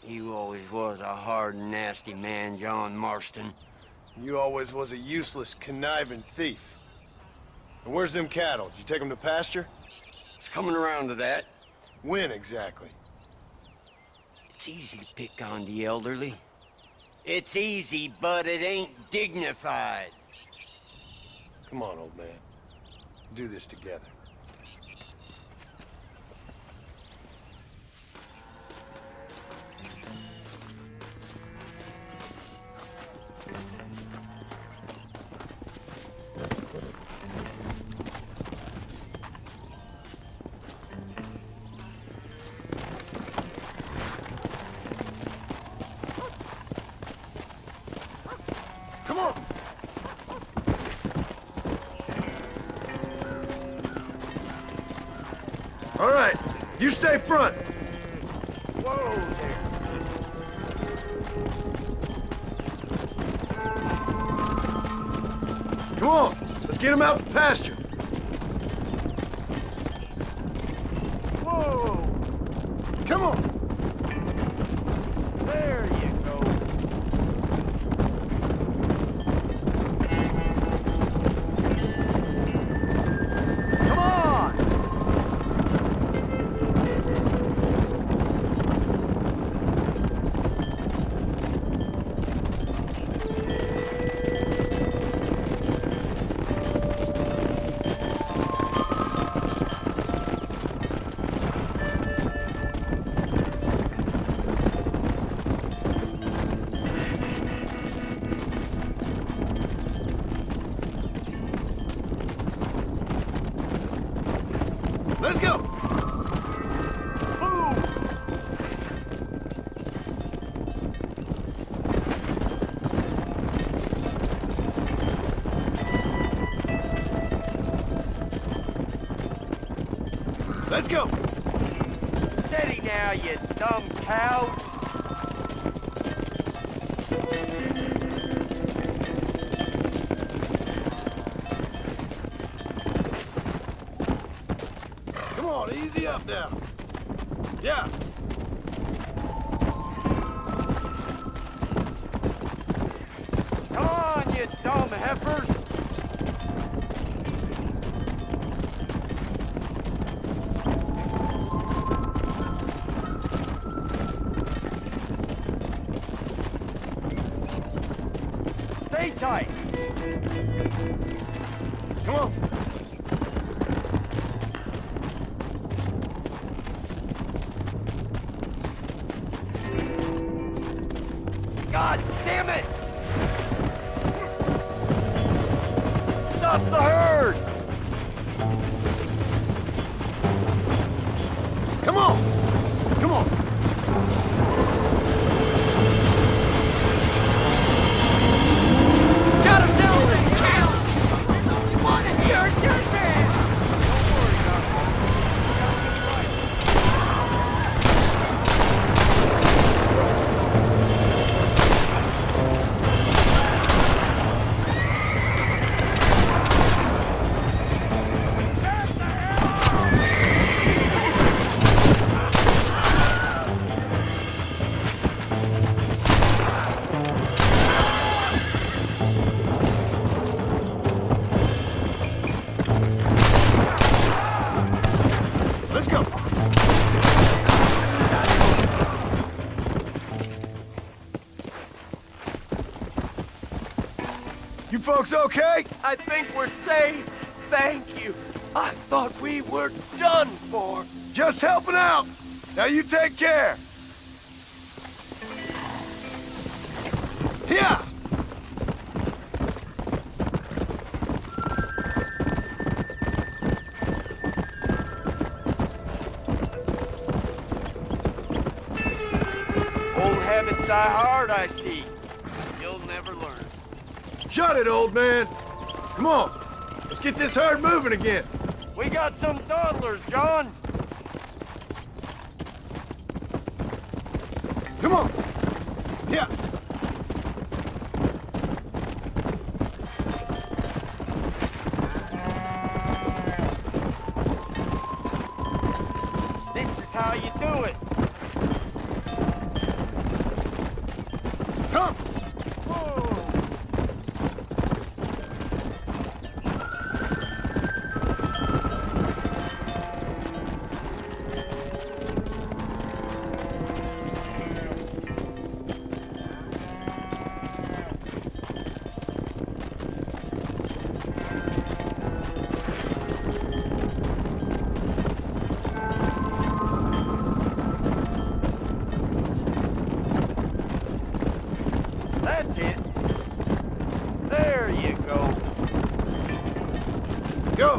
You always was a hard and nasty man, John Marston. You always was a useless, conniving thief. And where's them cattle? Did you take them to pasture? It's coming around to that. When exactly? It's easy to pick on the elderly. It's easy, but it ain't dignified. Come on, old man. Do this together. Come on! All right, you stay front. Whoa there. Come on, let's get him out to pasture. Whoa! Come on. There you go. Come on! Let's go. Let's go. Steady now, you dumb cow. Come on, easy up now. Yeah. Come on, you dumb heifers. Stay tight. Come on. God damn it! Stop the herd! Come on. Come on. Gotta sell the cow! There's only one in here, dirtbag! Don't worry, Let's go. You folks okay? I think we're safe. Thank you. I thought we were done for. Just helping out. Now you take care. Here. old habits die hard, I see. You'll never learn. Shut it, old man. Come on. Let's get this herd moving again. We got some dawdlers, John. Come on. Yeah. This is how you do it. Go!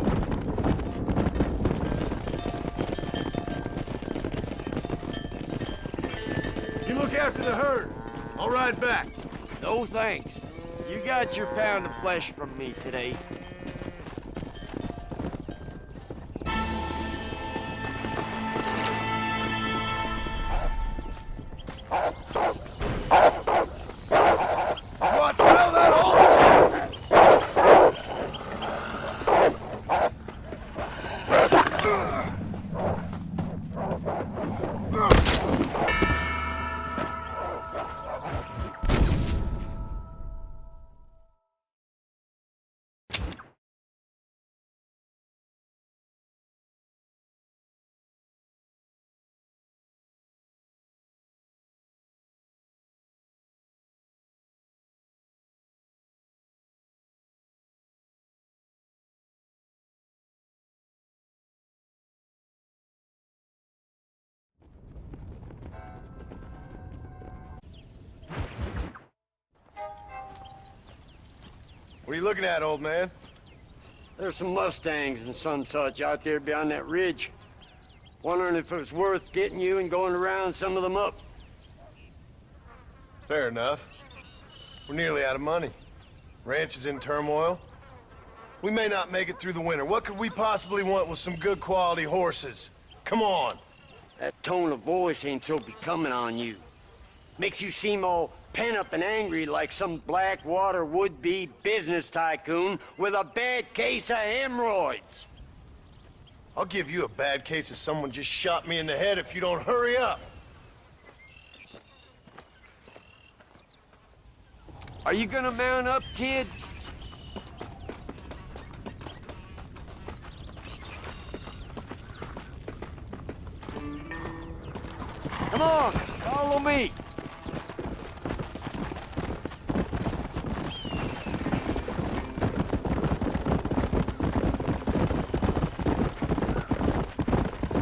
You look after the herd. I'll ride back. No thanks. You got your pound of flesh from me today. What, smell that hole? What are you looking at, old man? There's some Mustangs and some such out there beyond that ridge. Wondering if it was worth getting you and going around some of them up. Fair enough. We're nearly out of money. Ranch is in turmoil. We may not make it through the winter. What could we possibly want with some good quality horses? Come on. That tone of voice ain't so becoming on you. Makes you seem all pent up and angry like some Blackwater would-be business tycoon with a bad case of hemorrhoids. I'll give you a bad case of someone just shot me in the head if you don't hurry up. Are you gonna mount up, kid? Come on, follow me.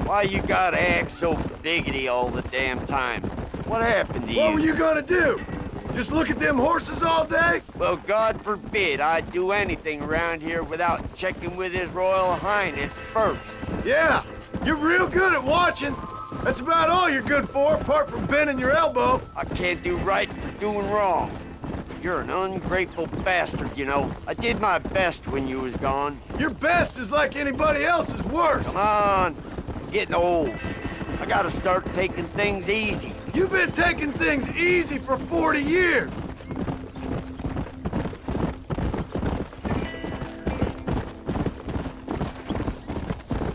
Why you gotta act so biggity all the damn time? What happened to you? What were you gonna do? Just look at them horses all day? Well, God forbid I'd do anything around here without checking with His Royal Highness first. Yeah, you're real good at watching. That's about all you're good for, apart from bending your elbow. I can't do right for doing wrong. You're an ungrateful bastard, you know. I did my best when you was gone. Your best is like anybody else's worst. Come on. I'm getting old. I gotta start taking things easy. You've been taking things easy for 40 years.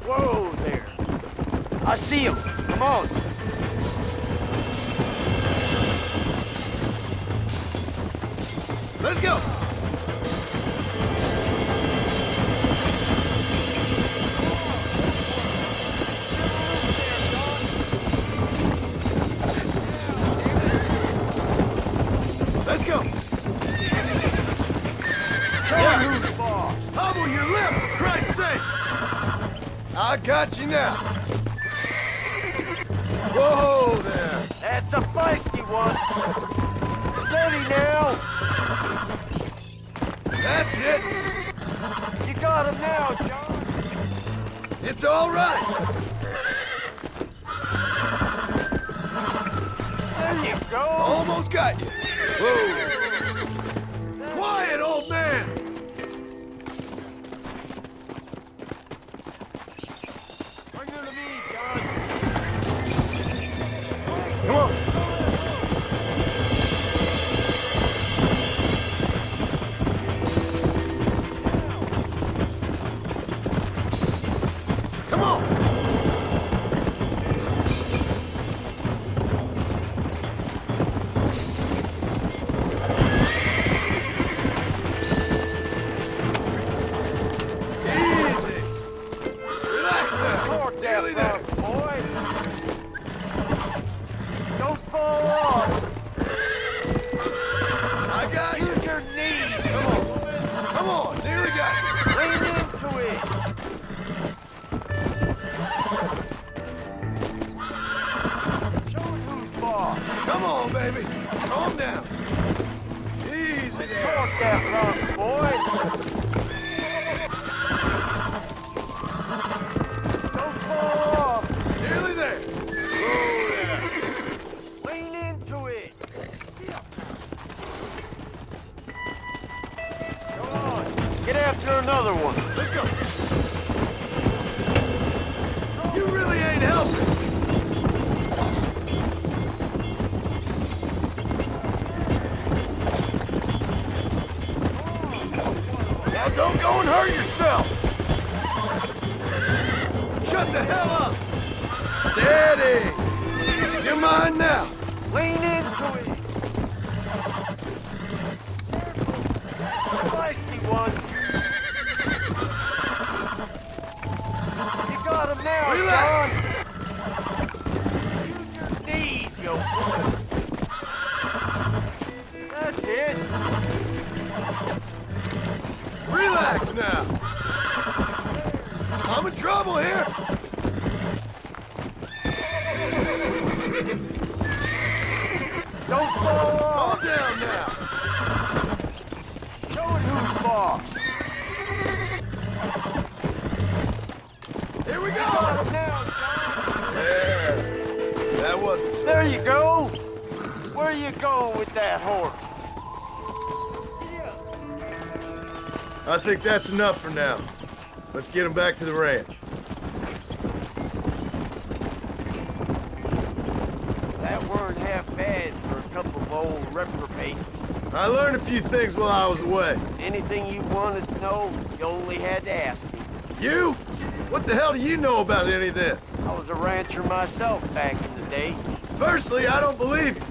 Whoa there. I see him. Come on. Let's go. Let's go. Yeah. Who's boss? Hobble your lip, for Christ's sake. I got you now. Whoa there. That's a feisty one. Steady now. That's it. You got him now, John. It's all right. There you go. Almost got you. Whoa. Quiet, old man. Bring her to me, John. Come on. Come on. one. Let's go. You really ain't helping. Now don't go and hurt yourself. Shut the hell up. Steady. You're mine now. Lean into it. Feisty one. You got him now, Relax. John. Use your knees, yo. That's it. Relax now. I'm in trouble here. Don't fall off. Calm down now. Show it who's boss. Here we go. Got him now, John. There. That wasn't so There you go. Where you going with that horse? I think that's enough for now. Let's get him back to the ranch. That weren't half bad for a couple of old reprobates. I learned a few things while I was away. Anything you wanted to know, you only had to ask me. You? What the hell do you know about any of this? I was a rancher myself back in the day. Firstly, I don't believe you.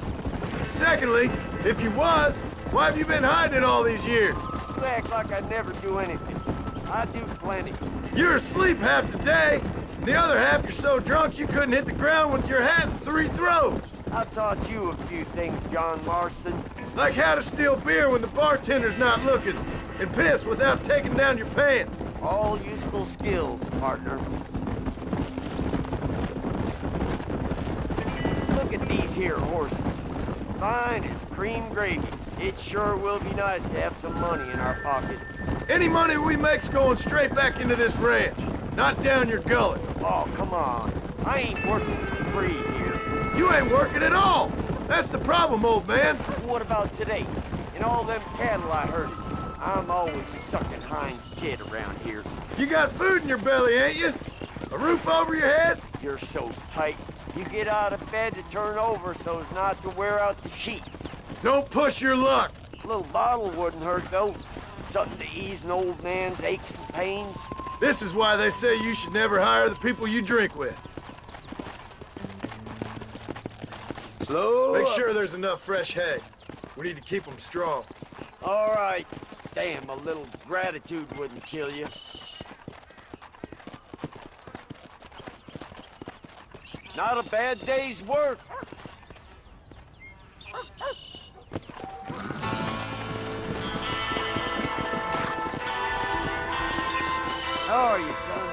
And secondly, if you was, why have you been hiding it all these years? You act like I never do anything. I do plenty. You're asleep half the day. The other half you're so drunk you couldn't hit the ground with your hat in 3 throws. I taught you a few things, John Marston. Like how to steal beer when the bartender's not looking, and piss without taking down your pants. All useful skills, partner. Look at these here horses. Fine as cream gravy. It sure will be nice to have some money in our pockets. Any money we make's going straight back into this ranch, not down your gullet. Oh, come on. I ain't working for free here. You ain't working at all. That's the problem, old man. What about today? And all them cattle I herded. I'm always sucking Heinz kid around here. You got food in your belly, ain't you? A roof over your head? You're so tight. You get out of bed to turn over so as not to wear out the sheets. Don't push your luck. A little bottle wouldn't hurt, though. Something to ease an old man's aches and pains. This is why they say you should never hire the people you drink with. Slow Make up. sure there's enough fresh hay. We need to keep them strong. All right. Damn, a little gratitude wouldn't kill you. Not a bad day's work. How are you, son?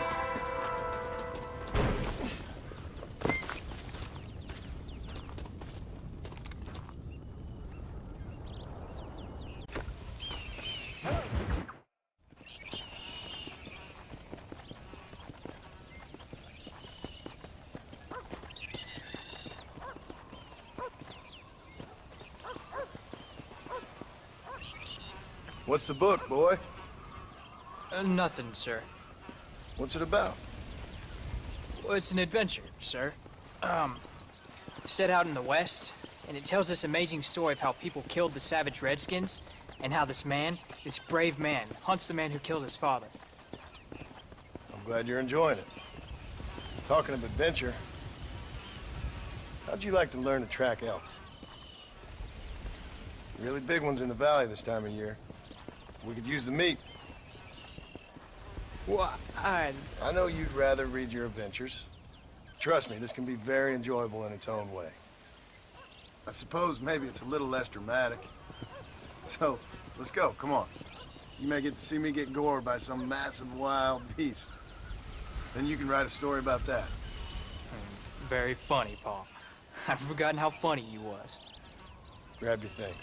What's the book, boy? Nothing, sir. What's it about? Well, it's an adventure, sir. Set out in the West, and it tells this amazing story of how people killed the savage Redskins, and how this man, this brave man, hunts the man who killed his father. I'm glad you're enjoying it. Talking of adventure, how'd you like to learn to track elk? Really big ones in the valley this time of year. We could use the meat. Well, I know you'd rather read your adventures. Trust me, this can be very enjoyable in its own way. I suppose maybe it's a little less dramatic. So, let's go, come on. You may get to see me get gored by some massive wild beast. Then you can write a story about that. Very funny, Paul. I'd forgotten how funny you was. Grab your things.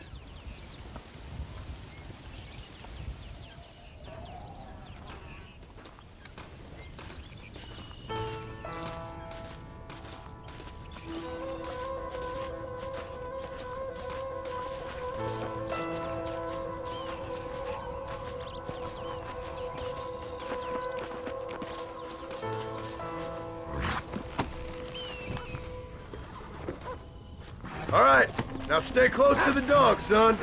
All right, now stay close to the dog, son.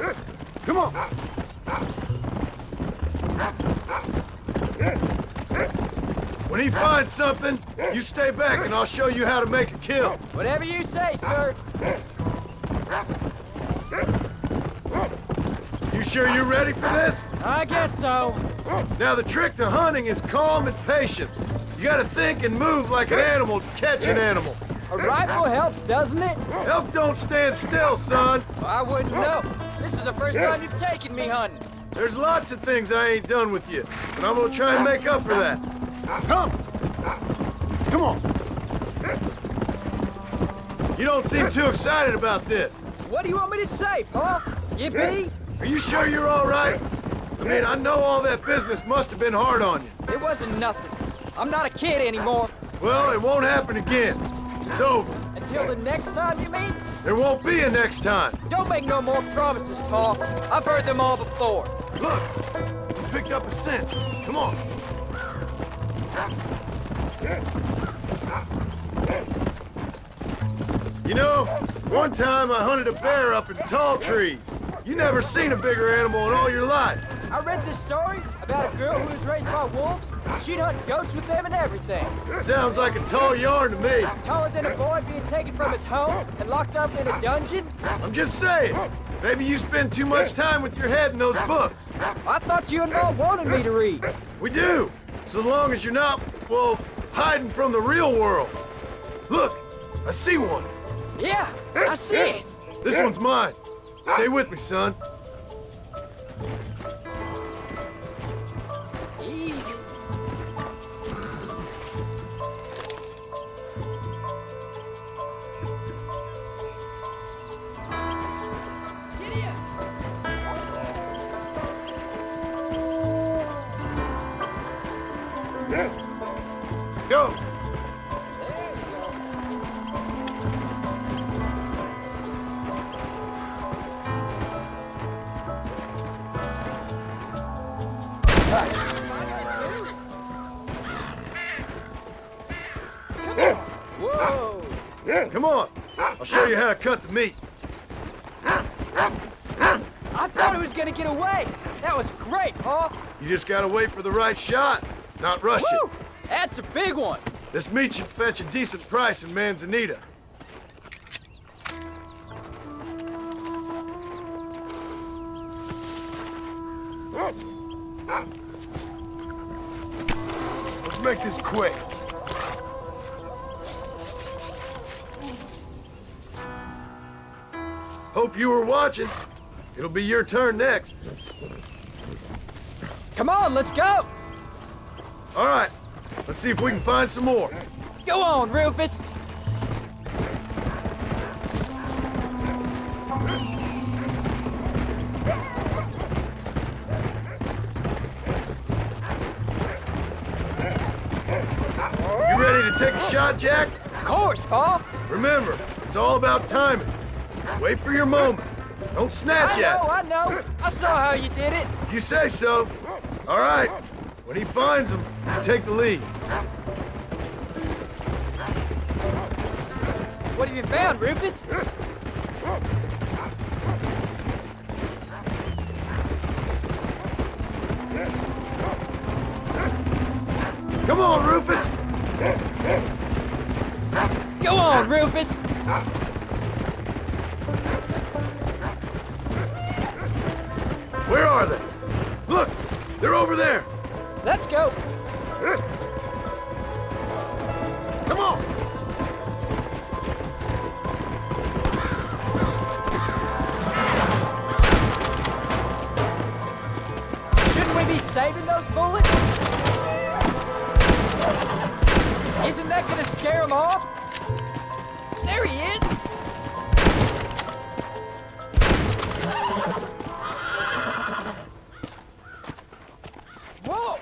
Come on. When he finds something, you stay back and I'll show you how to make a kill. Whatever you say, sir. You sure you're ready for this? I guess so. Now the trick to hunting is calm and patience. You gotta think and move like an animal to catch an animal. A rifle helps, doesn't it? Elk don't stand still, son. Well, I wouldn't know. This is the first time you've taken me hunting. There's lots of things I ain't done with you, but I'm gonna try and make up for that. Come! Come on! You don't seem too excited about this. What do you want me to say, Paul? Yippee? Are you sure you're all right? I mean, I know all that business must have been hard on you. It wasn't nothing. I'm not a kid anymore. Well, it won't happen again. It's over. Until the next time, you mean? There won't be a next time. Don't make no more promises, Paul. I've heard them all before. Look, we picked up a scent. Come on. You know, one time I hunted a bear up in tall trees. You never seen a bigger animal in all your life. I read this story about a girl who was raised by wolves. She'd hunt goats with them and everything. Sounds like a tall yarn to me. Taller than a boy being taken from his home and locked up in a dungeon? I'm just saying. Maybe you spend too much time with your head in those books. I thought you and Mom wanted me to read. We do. So long as you're not, well, hiding from the real world. Look, I see one. Yeah, I see it. This one's mine. Stay with me, son. Easy. Go. Whoa! Come on. I'll show you how to cut the meat. I thought he was gonna get away. That was great, Paul. You just gotta wait for the right shot, not rush Woo! it. That's a big one. This meat should fetch a decent price in Manzanita. Let's make this quick. Hope you were watching. It'll be your turn next. Come on, let's go. All right, let's see if we can find some more. Go on, Rufus. You ready to take a shot, Jack? Of course, Paul. Remember, it's all about timing. Wait for your moment. Don't snatch at it. I know. I saw how you did it. If you say so. All right. When he finds them, you take the lead. What have you found, Rufus? Come on, Rufus. Go on, Rufus. Where are they? Look, they're over there. Let's go. Come on. Shouldn't we be saving those bullets? Isn't that gonna scare them off? There he is. Whoa!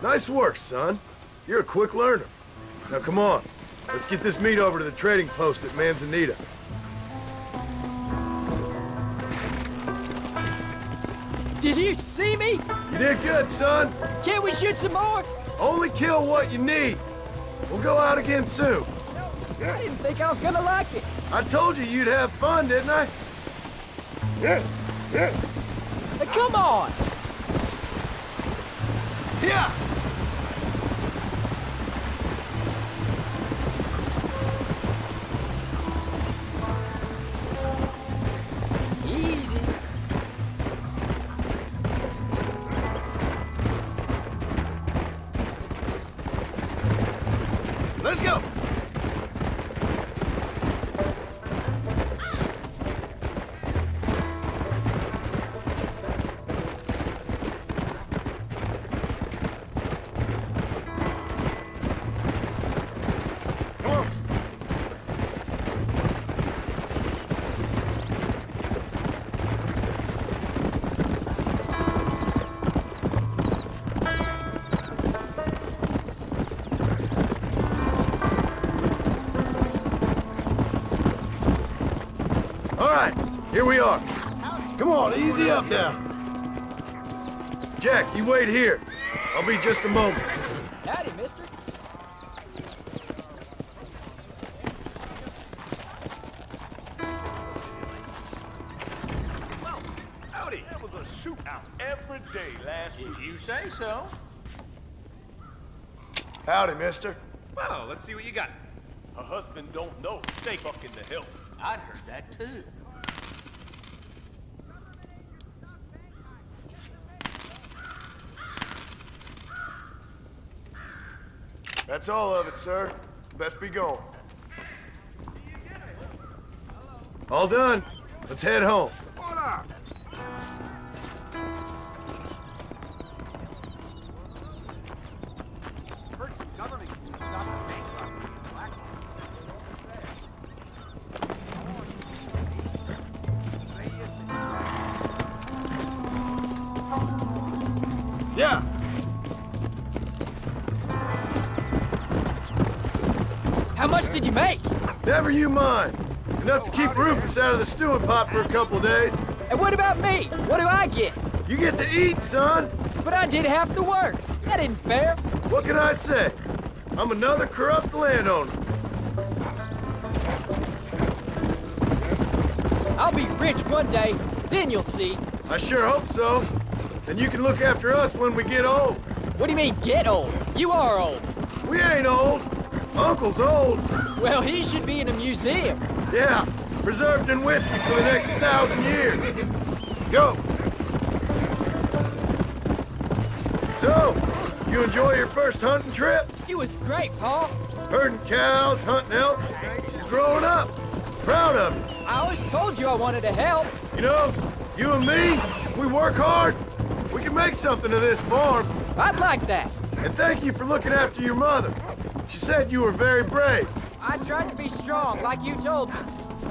Nice work, son. You're a quick learner. Now come on, let's get this meat over to the trading post at Manzanita. Did you see me? You did good, son. Can't we shoot some more? Only kill what you need. We'll go out again soon. I didn't think I was gonna like it. I told you you'd have fun, didn't I? Now, come on! Yeah! Easy. Let's go! Here we are. Come on, easy up now. Jack, you wait here. I'll be just a moment. Howdy, mister. Well, howdy. There was a shootout every day last week. You say so? Howdy, mister. Well, let's see what you got. Her husband don't know. Stay fucking the hill. I'd heard that too. That's all of it, sir. Best be going. All done. Let's head home. Hola. Yeah. How much did you make? Never you mind. Enough to keep Rufus out of the stewing pot for a couple days. And what about me? What do I get? You get to eat, son. But I did half the work. That isn't fair. What can I say? I'm another corrupt landowner. I'll be rich one day, then you'll see. I sure hope so. Then you can look after us when we get old. What do you mean, get old? You are old. We ain't old. Uncle's old. Well, he should be in a museum. Yeah, preserved in whiskey for the next 1,000 years. Go. So, you enjoy your first hunting trip? It was great, Paul. Herding cows, hunting elk. You're growing up. Proud of you. I always told you I wanted to help. You know, you and me, if we work hard, we can make something of this farm. I'd like that. And thank you for looking after your mother. She said you were very brave. I tried to be strong, like you told me.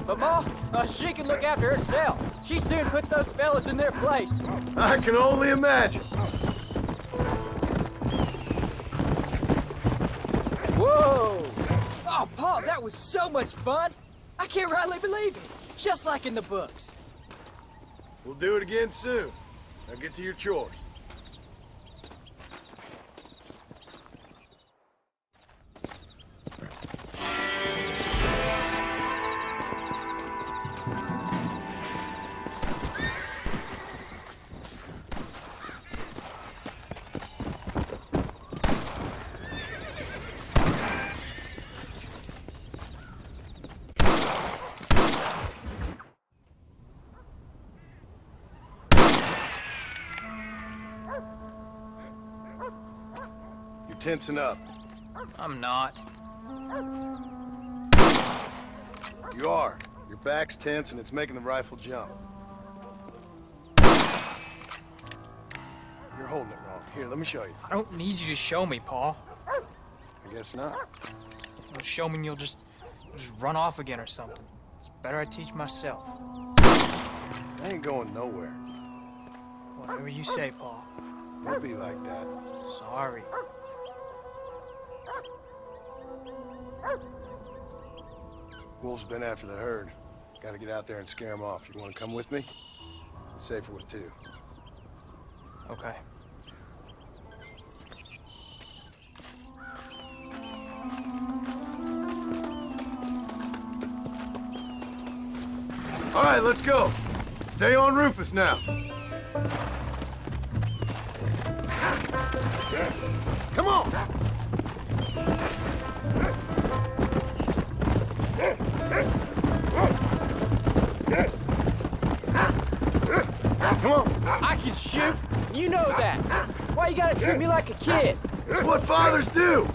But Ma, she can look after herself. She soon put those fellas in their place. I can only imagine. Whoa! Oh, Paul, that was so much fun. I can't rightly believe it. Just like in the books. We'll do it again soon. Now get to your chores. Tensing up. I'm not. You are. Your back's tense and it's making the rifle jump. You're holding it wrong. Here, let me show you. I don't need you to show me, Paul. I guess not. You'll show me and you'll just run off again or something. It's better I teach myself. I ain't going nowhere. Whatever you say, Paul. Don't be like that. Sorry. Wolves been after the herd. Gotta get out there and scare them off. You wanna come with me? It's safer with two. Okay. All right, let's go. Stay on Rufus now. Come on! Come on! I can shoot. You know that. Why you gotta treat me like a kid? It's what fathers do.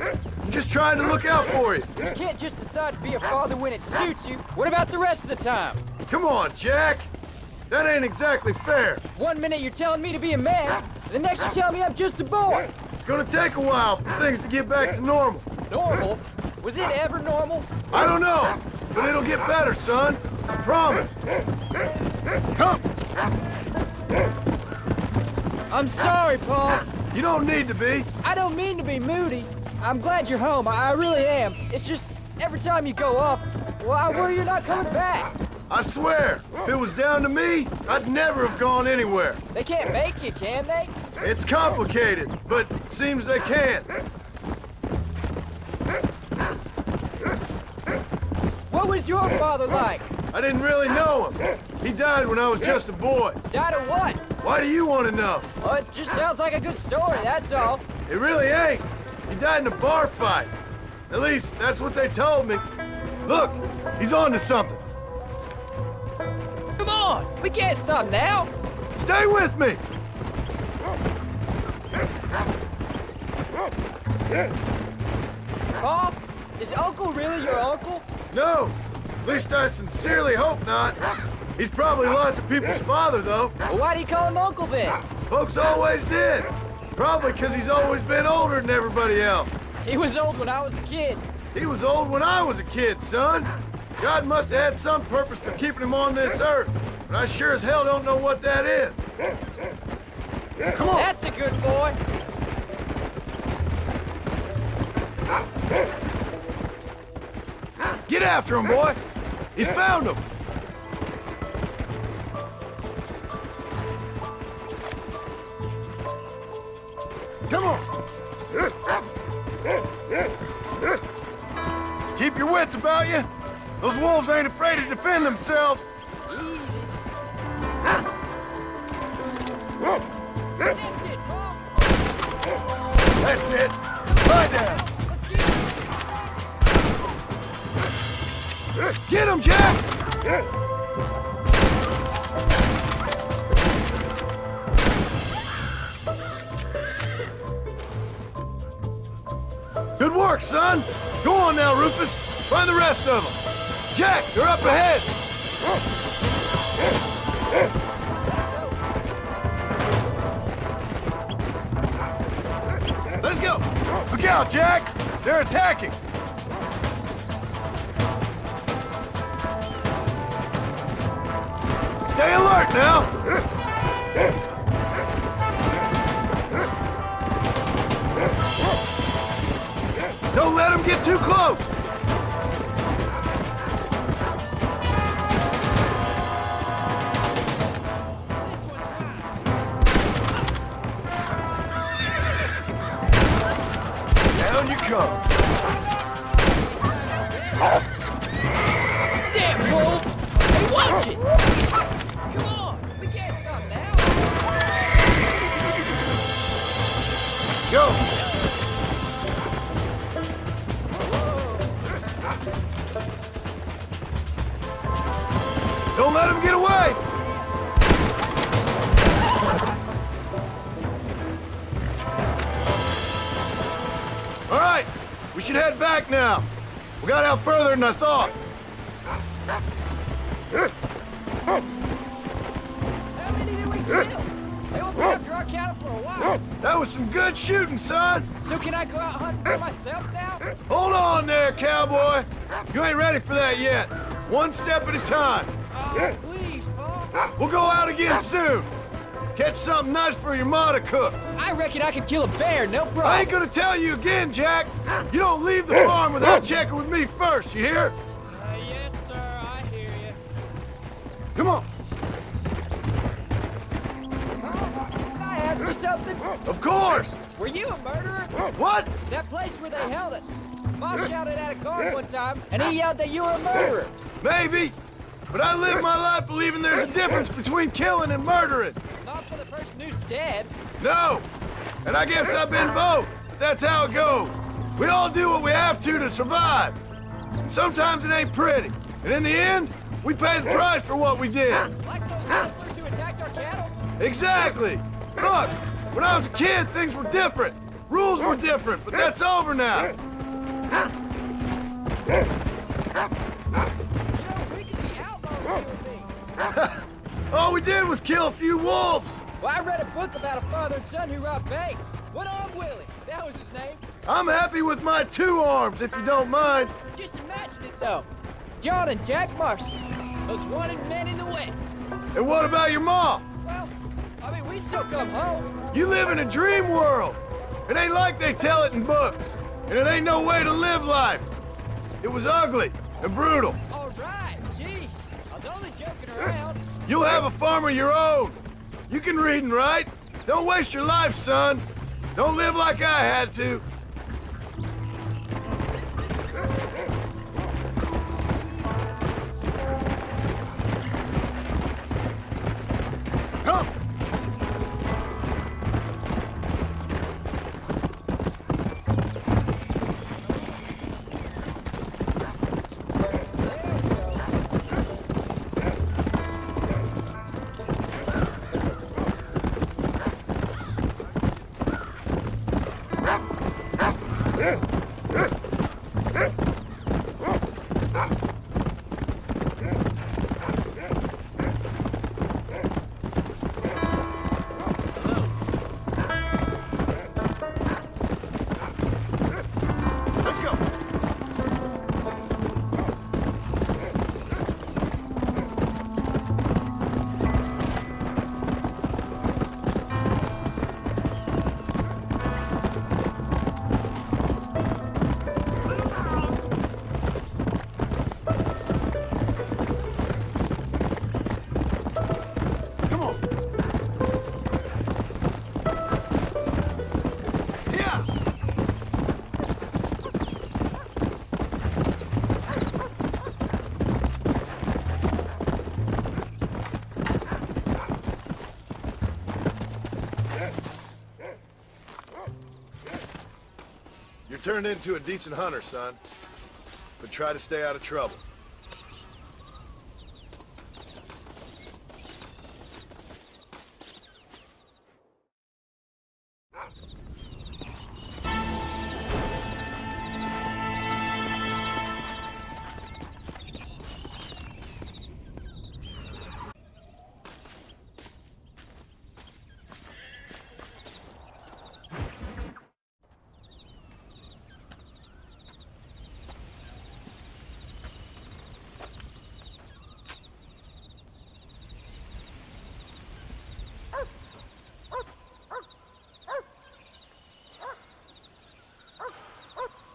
I'm just trying to look out for you. You can't just decide to be a father when it suits you. What about the rest of the time? Come on, Jack. That ain't exactly fair. 1 minute you're telling me to be a man, the next you tell me I'm just a boy. It's gonna take a while for things to get back to normal. Normal? Was it ever normal? I don't know, but it'll get better, son. I promise. Come. I'm sorry, Paul. You don't need to be. I don't mean to be moody. I'm glad you're home. I really am. It's just every time you go off, well, I worry you're not coming back. I swear, if it was down to me, I'd never have gone anywhere. They can't make you, can they? It's complicated, but it seems they can. What was your father like? I didn't really know him. He died when I was just a boy. Died of what? Why do you want to know? Well, it just sounds like a good story, that's all. It really ain't. He died in a bar fight. At least, that's what they told me. Look, he's on to something. Come on, we can't stop now. Stay with me. Paul, is Uncle really your uncle? No, at least I sincerely hope not. He's probably lots of people's father, though. Well, why do you call him Uncle then? Folks always did. Probably because he's always been older than everybody else. He was old when I was a kid. He was old when I was a kid, son. God must have had some purpose for keeping him on this earth, but I sure as hell don't know what that is. Come on. That's a good boy. Get after him, boy. He's found him. Come on. Keep your wits about you. Those wolves ain't afraid to defend themselves. Easy. That's it. Lie down. Get him, Jack! Good work, son. Go on now, Rufus. Find the rest of them. Jack, they're up ahead. Let's go. Look out, Jack. They're attacking. Stay alert now. Don't let them get too close. Down you come. Damn, wolf! Hey, watch it! Come on, we can't stop now. Go. Don't let him get away! All right, we should head back now. We got out further than I thought. How many did we kill? They won't be after our cattle for a while. That was some good shooting, son. So can I go out hunting for myself now? Hold on there, cowboy. You ain't ready for that yet. One step at a time. Oh, please, Paul. We'll go out again soon. Catch something nice for your ma to cook. I reckon I could kill a bear, no problem. I ain't gonna tell you again, Jack. You don't leave the farm without checking with me first, you hear? Yes, sir, I hear you. Come on. Can I ask you something? Of course. Were you a murderer? What? That place where they held us. Ma shouted at a guard one time, and he yelled that you were a murderer. Maybe. But I live my life believing there's a difference between killing and murdering. Not for the person who's dead. No. And I guess I've been both. But that's how it goes. We all do what we have to survive. And sometimes it ain't pretty. And in the end, we pay the price for what we did. Like those rustlers who attacked our cattle? Exactly. Look, when I was a kid, things were different. Rules were different, but that's over now. All we did was kill a few wolves. Well, I read a book about a father and son who robbed banks. What arm Willie? That was his name. I'm happy with my 2 arms, if you don't mind. Just imagine it, though. John and Jack Marston, those wanted men in the West. And what about your mom? Well, I mean, we still come home. You live in a dream world. It ain't like they tell it in books. And it ain't no way to live life. It was ugly and brutal. All right, geez. I was only joking around. You'll have a farm of your own. You can read and write. Don't waste your life, son. Don't live like I had to. Come. Turned into a decent hunter, son. But try to stay out of trouble.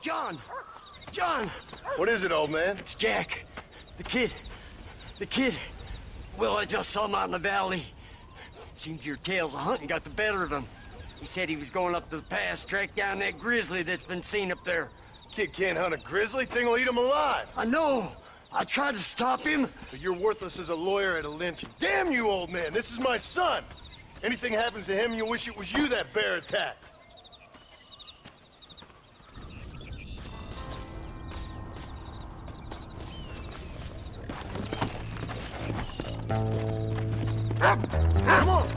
John! John! What is it, old man? It's Jack. The kid. The kid. Well, I just saw him out in the valley. Seems your tales of hunting got the better of him. He said he was going up to the pass, track down that grizzly that's been seen up there. Kid can't hunt a grizzly. Thing will eat him alive. I know. I tried to stop him. But you're worthless as a lawyer at a lynching. Damn you, old man. This is my son. Anything happens to him, you'll wish it was you that bear attacked. Come on!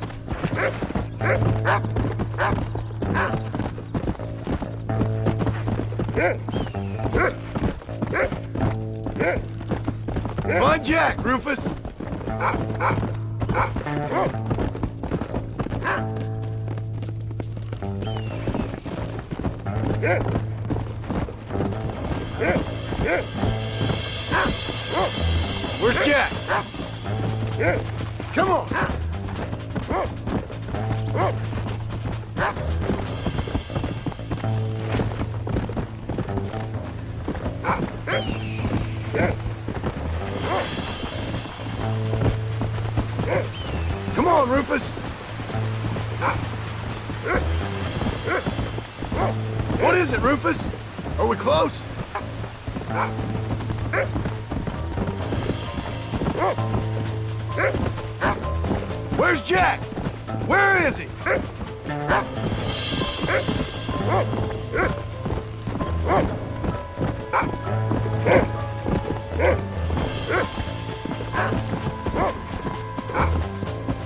Come on, Jack, Rufus! Where's Jack? Come on! What is it, Rufus? Are we close? Where's Jack? Where is he?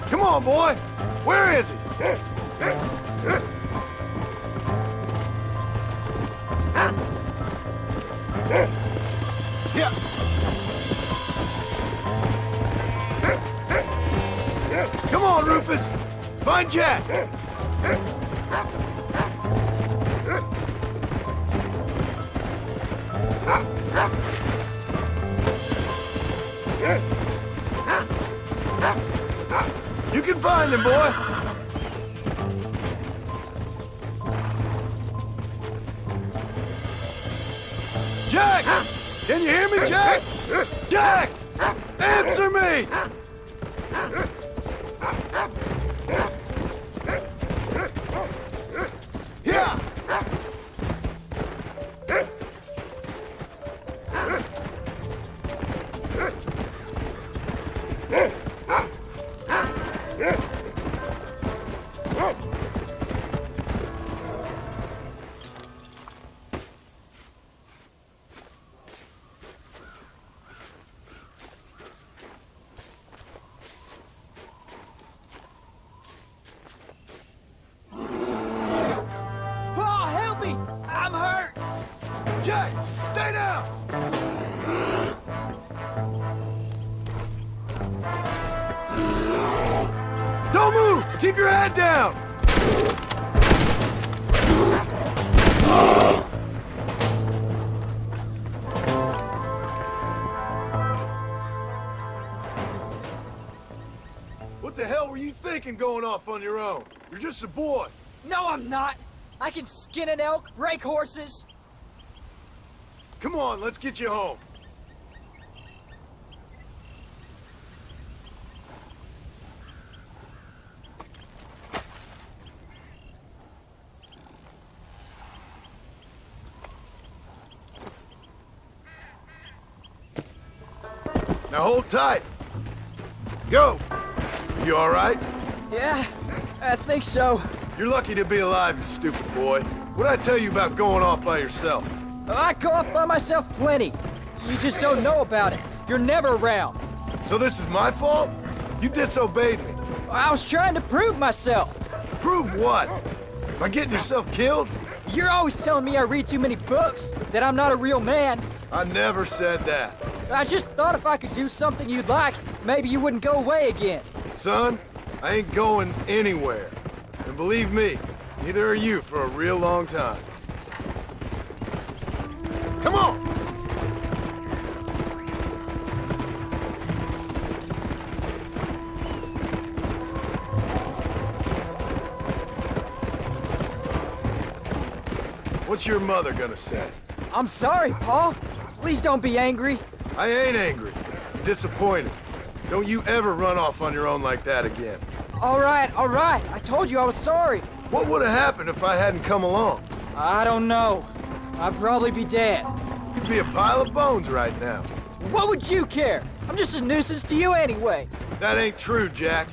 Come on, boy. Where is he? Yeah. Come on, Rufus. Find Jack. You can find him, boy. Jack! Can you hear me, Jack? Jack! Answer me! Yeah! Paul, help me! I'm hurt! Jack, stay down! Don't move! Keep your head down! What the hell were you thinking going off on your own? You're just a boy. No, I'm not! I can skin an elk, break horses. Come on, let's get you home. Now hold tight. Go. You all right? Yeah, I think so. You're lucky to be alive, you stupid boy. What'd I tell you about going off by yourself? I go off by myself plenty. You just don't know about it. You're never around. So this is my fault? You disobeyed me. I was trying to prove myself. Prove what? By getting yourself killed? You're always telling me I read too many books, that I'm not a real man. I never said that. I just thought if I could do something you'd like, maybe you wouldn't go away again. Son, I ain't going anywhere. And believe me, neither are you for a real long time. Come on! What's your mother gonna say? I'm sorry, Paul. Please don't be angry. I ain't angry. I'm disappointed. Don't you ever run off on your own like that again. All right. I told you I was sorry. What would have happened if I hadn't come along? I don't know. I'd probably be dead. You'd be a pile of bones right now. What would you care? I'm just a nuisance to you anyway. That ain't true, Jack.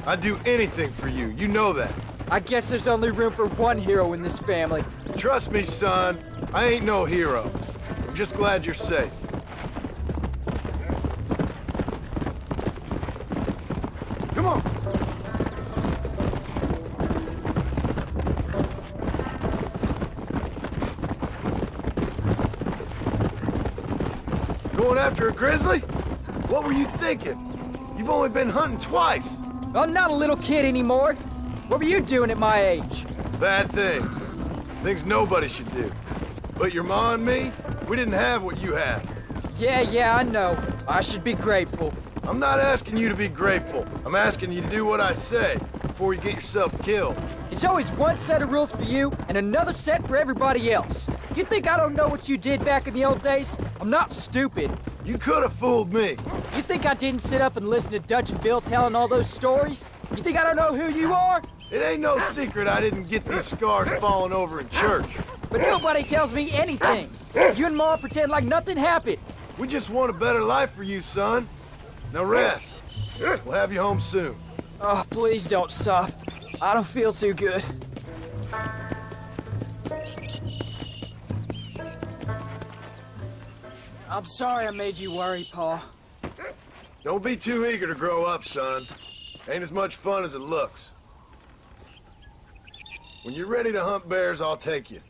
I'd do anything for you. You know that. I guess there's only room for one hero in this family. Trust me, son. I ain't no hero. I'm just glad you're safe. Come on. Going after a grizzly? What were you thinking? You've only been hunting twice. I'm not a little kid anymore. What were you doing at my age? Bad things. Things nobody should do. But your ma and me, we didn't have what you had. Yeah, I know. I should be grateful. I'm not asking you to be grateful. I'm asking you to do what I say before you get yourself killed. It's always one set of rules for you and another set for everybody else. You think I don't know what you did back in the old days? I'm not stupid. You could have fooled me. You think I didn't sit up and listen to Dutch and Bill telling all those stories? You think I don't know who you are? It ain't no secret I didn't get these scars falling over in church. But nobody tells me anything. You and Ma pretend like nothing happened. We just want a better life for you, son. Now rest. We'll have you home soon. Oh, please don't stop. I don't feel too good. I'm sorry I made you worry, Pa. Don't be too eager to grow up, son. Ain't as much fun as it looks. When you're ready to hunt bears, I'll take you.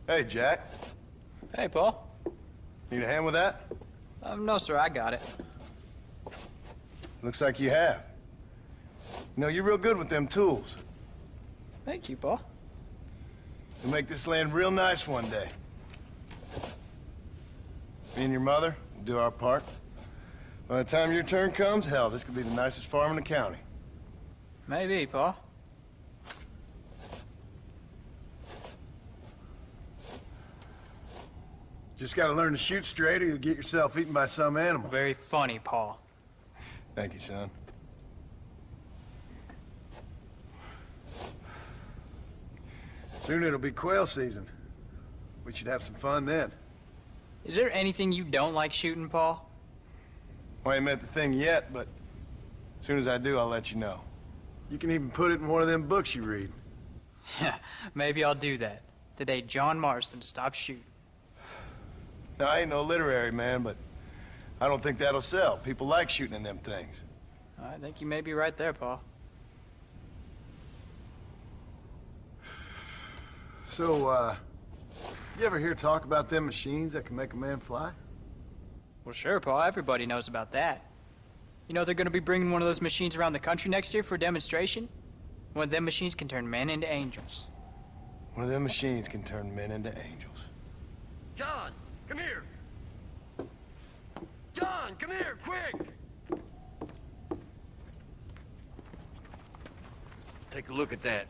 Hey, Jack. Hey, Paul. Need a hand with that? No, sir, I got it. Looks like you have. You know, you're real good with them tools. Thank you, Paul. You'll make this land real nice one day. Me and your mother will do our part. By the time your turn comes, hell, this could be the nicest farm in the county. Maybe, Paul. Just gotta learn to shoot straight or you'll get yourself eaten by some animal. Very funny, Paul. Thank you, son. Soon it'll be quail season. We should have some fun then. Is there anything you don't like shooting, Paul? Well, I ain't met the thing yet, but as soon as I do, I'll let you know. You can even put it in one of them books you read. Yeah, maybe I'll do that. Today, John Marston stopped shooting. Now, I ain't no literary man, but I don't think that'll sell. People like shooting in them things. I think you may be right there, Paul. So, you ever hear talk about them machines that can make a man fly? Well, sure, Paul. Everybody knows about that. You know they're gonna be bringing one of those machines around the country next year for a demonstration? One of them machines can turn men into angels. One of them machines can turn men into angels. John, come here. John, come here, quick. Take a look at that.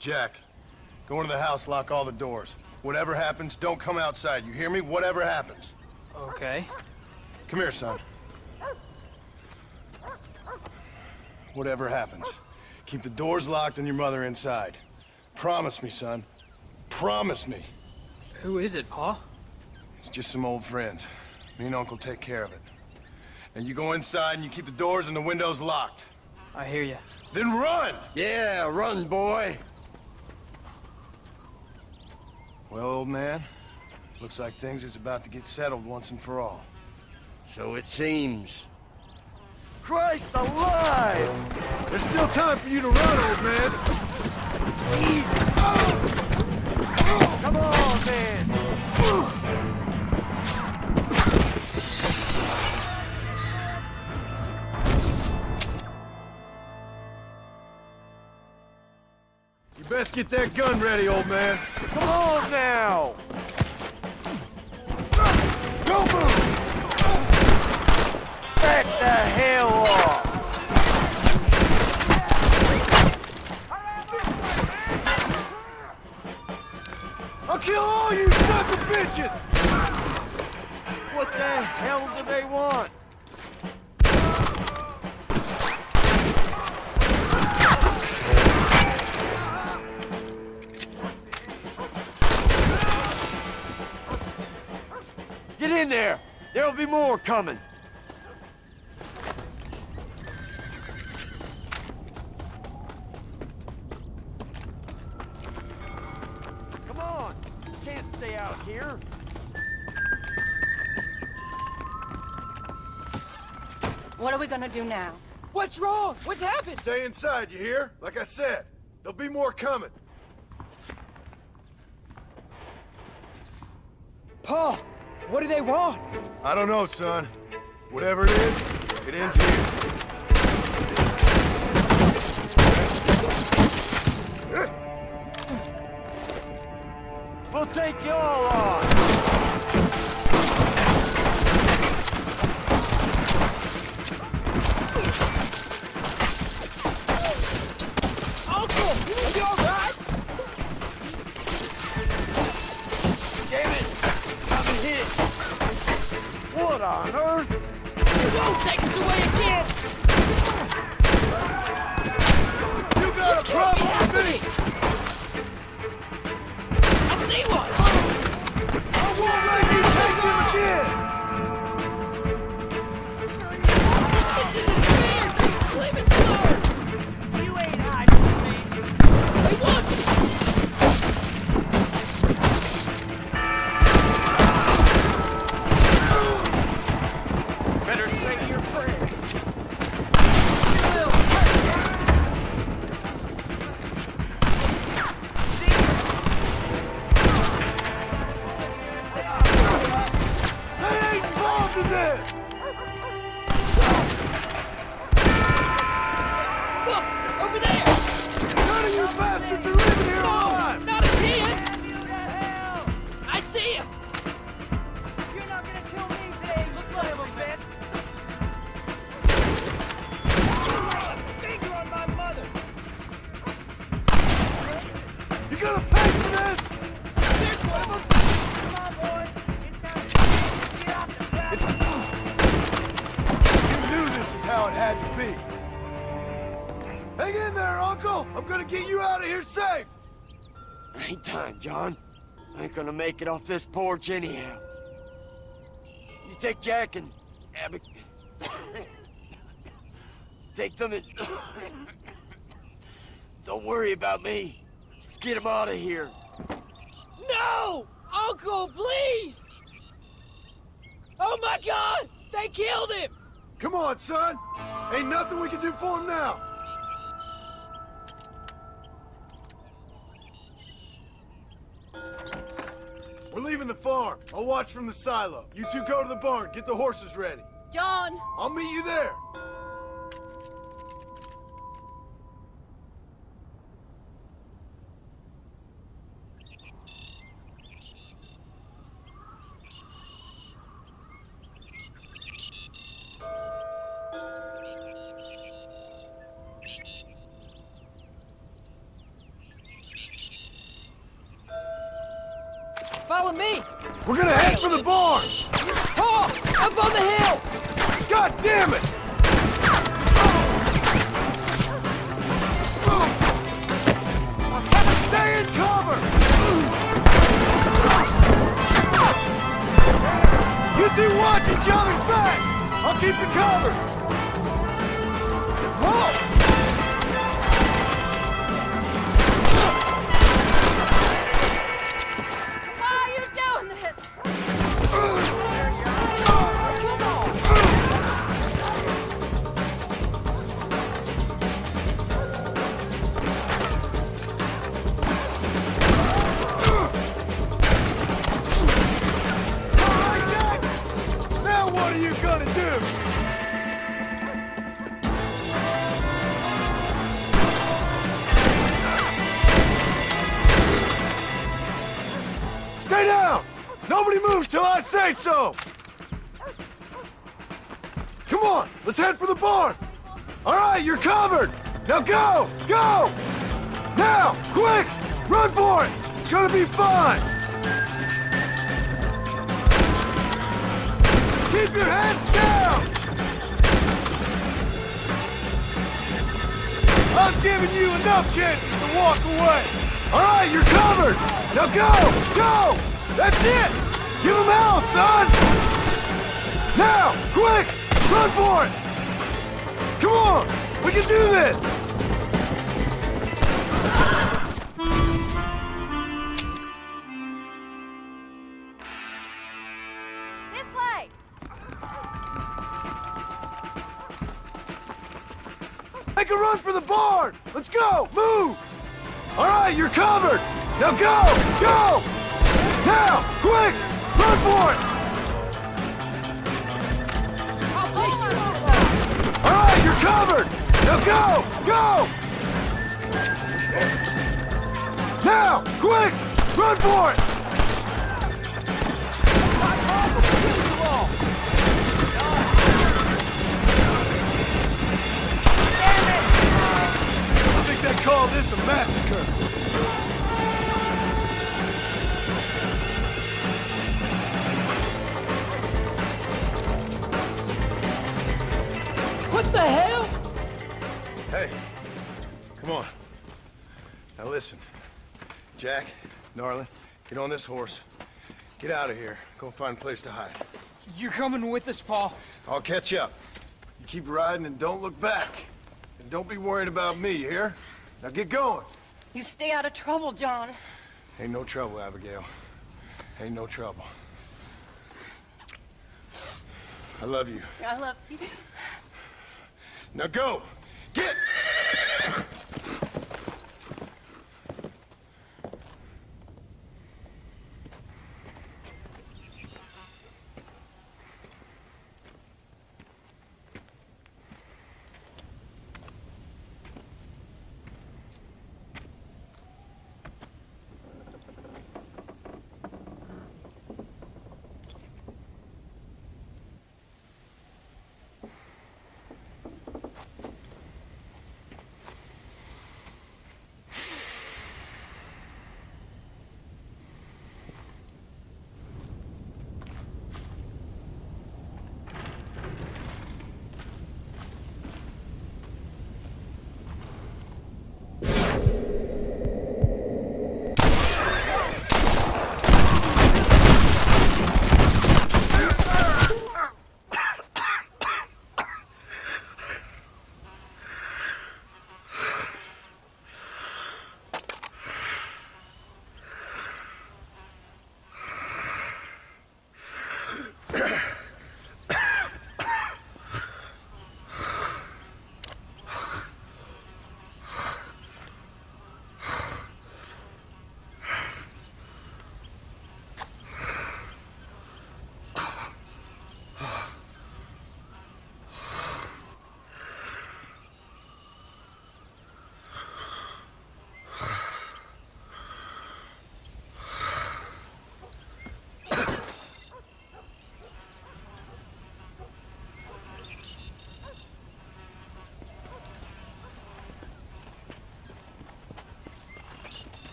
Jack, go into the house, lock all the doors. Whatever happens, don't come outside. You hear me? Whatever happens. Okay. Come here, son. Whatever happens, keep the doors locked and your mother inside. Promise me, son. Promise me. Who is it, Pa? It's just some old friends. Me and Uncle take care of it. And you go inside and you keep the doors and the windows locked. I hear you. Then run! Yeah, run, boy. Well, old man, looks like things is about to get settled once and for all. So it seems. Christ alive! There's still time for you to run, old man. Come on, man. You best get that gun ready, old man. Come on now. Don't move! Back the hell off. I'll kill all you sons of bitches! What the hell do they want? Get in there! There'll be more coming! Come on! You can't stay out here! What are we gonna do now? What's wrong? What's happened? Stay inside, you hear? Like I said, there'll be more coming. Pa, what do they want? I don't know, son. Whatever it is, it ends here. We'll take you all on. Uncle, are you all right? Damn it! Got me hit. What on earth? You won't take us away again! You got a problem with me? I see one! I won't let you take him again! This isn't fair! Leave us alone! You ain't hiding from me! They want me! Better say your prayer. They ain't involved in this! Look! Over there! None of you bastards are living here alive! Not again! I see him! You're not gonna kill me, Dave. Look like him, bitch. Finger on my mother. You gonna pay for this? There's one of them! Come on, boy. It's time to get off the ground. You knew this is how it had to be. Hang in there, Uncle! I'm gonna get you out of here safe! Ain't time, John. I ain't gonna make it off this porch anyhow. You take Jack and Abby. Take them and don't worry about me. Just get him out of here. No! Uncle, please! Oh my God! They killed him! Come on, son! Ain't nothing we can do for him now! We're leaving the farm. I'll watch from the silo. You two go to the barn, get the horses ready. John! I'll meet you there. Follow me. We're gonna head for the barn! Paul, up on the hill. God damn it! Stay in cover! You two watch each other's backs! I'll keep you covered! Whoa! Why are you doing this? Now what are you gonna do? Stay down! Nobody moves till I say so! Come on, let's head for the barn! All right, you're covered! Now go! Go! Now, quick! Run for it! It's gonna be fun! Keep your heads down! I've given you enough chances to walk away! All right, you're covered! Now go! Go! That's it! Give them hell, son! Now, quick! Run for it! Come on! We can do this! This way! Make a run for the barn! Let's go! Move! All right, you're covered! Now go! Go! Now! Quick! Run for it! All right, you're covered! Now go! Go! Now! Quick! Run for it! call this a massacre. What the hell? Hey, come on. Now listen, Jack, darling, get on this horse. Get out of here. Go find a place to hide. You're coming with us, Paul. I'll catch up. You keep riding and don't look back. And don't be worried about me, you hear? Now get going. You stay out of trouble, John. Ain't no trouble, Abigail. Ain't no trouble. I love you. I love you. Now go! Get!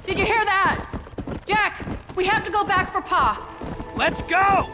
Did you hear that? Jack, we have to go back for Pa. Let's go!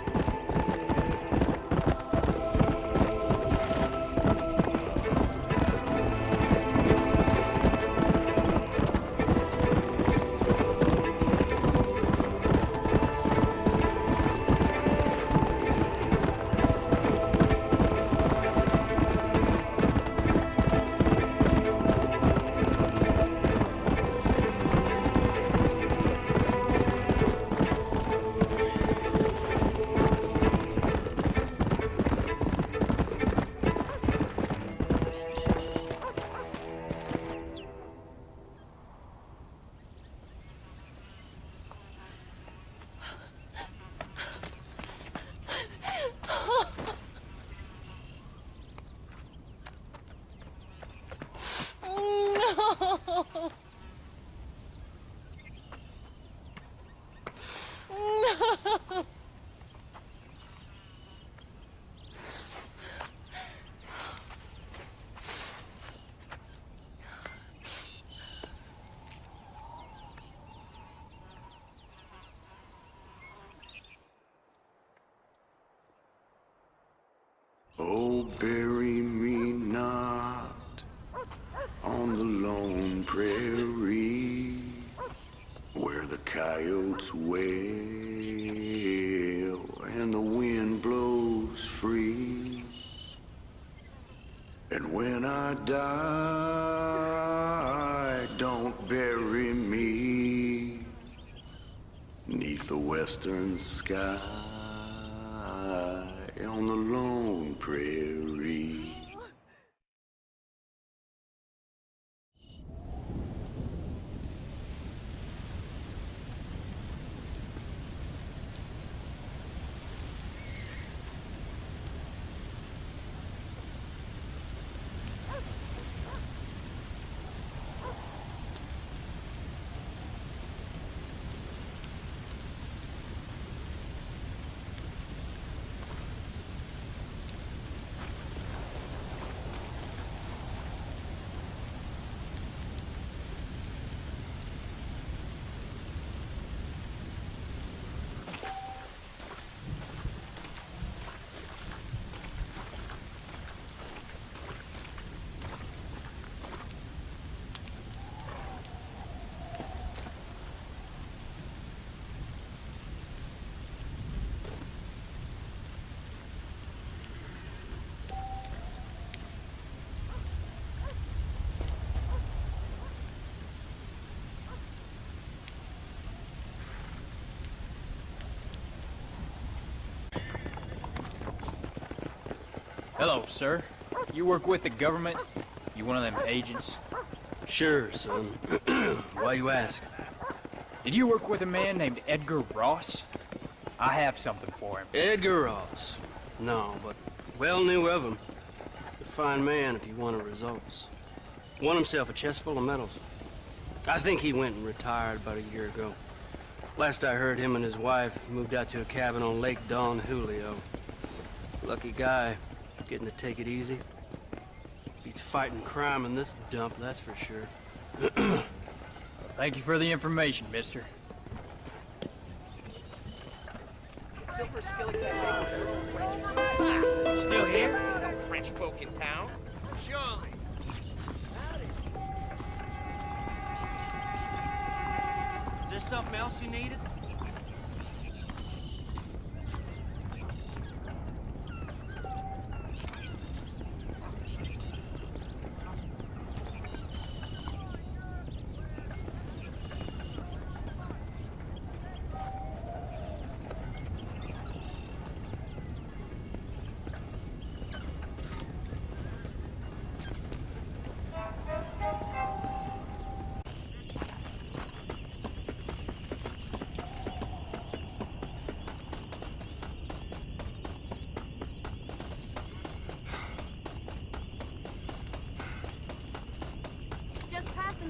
Oh, bury me not on the lone prairie where the coyotes wail and the wind blows free. And when I die, don't bury me 'neath the western sky on the lone prairie. Hello, sir. You work with the government? You one of them agents? Sure, son. Why you ask? Did you work with a man named Edgar Ross? I have something for him. Edgar Ross? No, but well knew of him. A fine man if he wanted results. Won himself a chest full of medals. I think he went and retired about a year ago. Last I heard, him and his wife moved out to a cabin on Lake Don Julio. Lucky guy, getting to take it easy. Beats fighting crime in this dump, that's for sure. Well, thank you for the information, mister. Still here? No French folk in town. Surely. Is there something else you needed?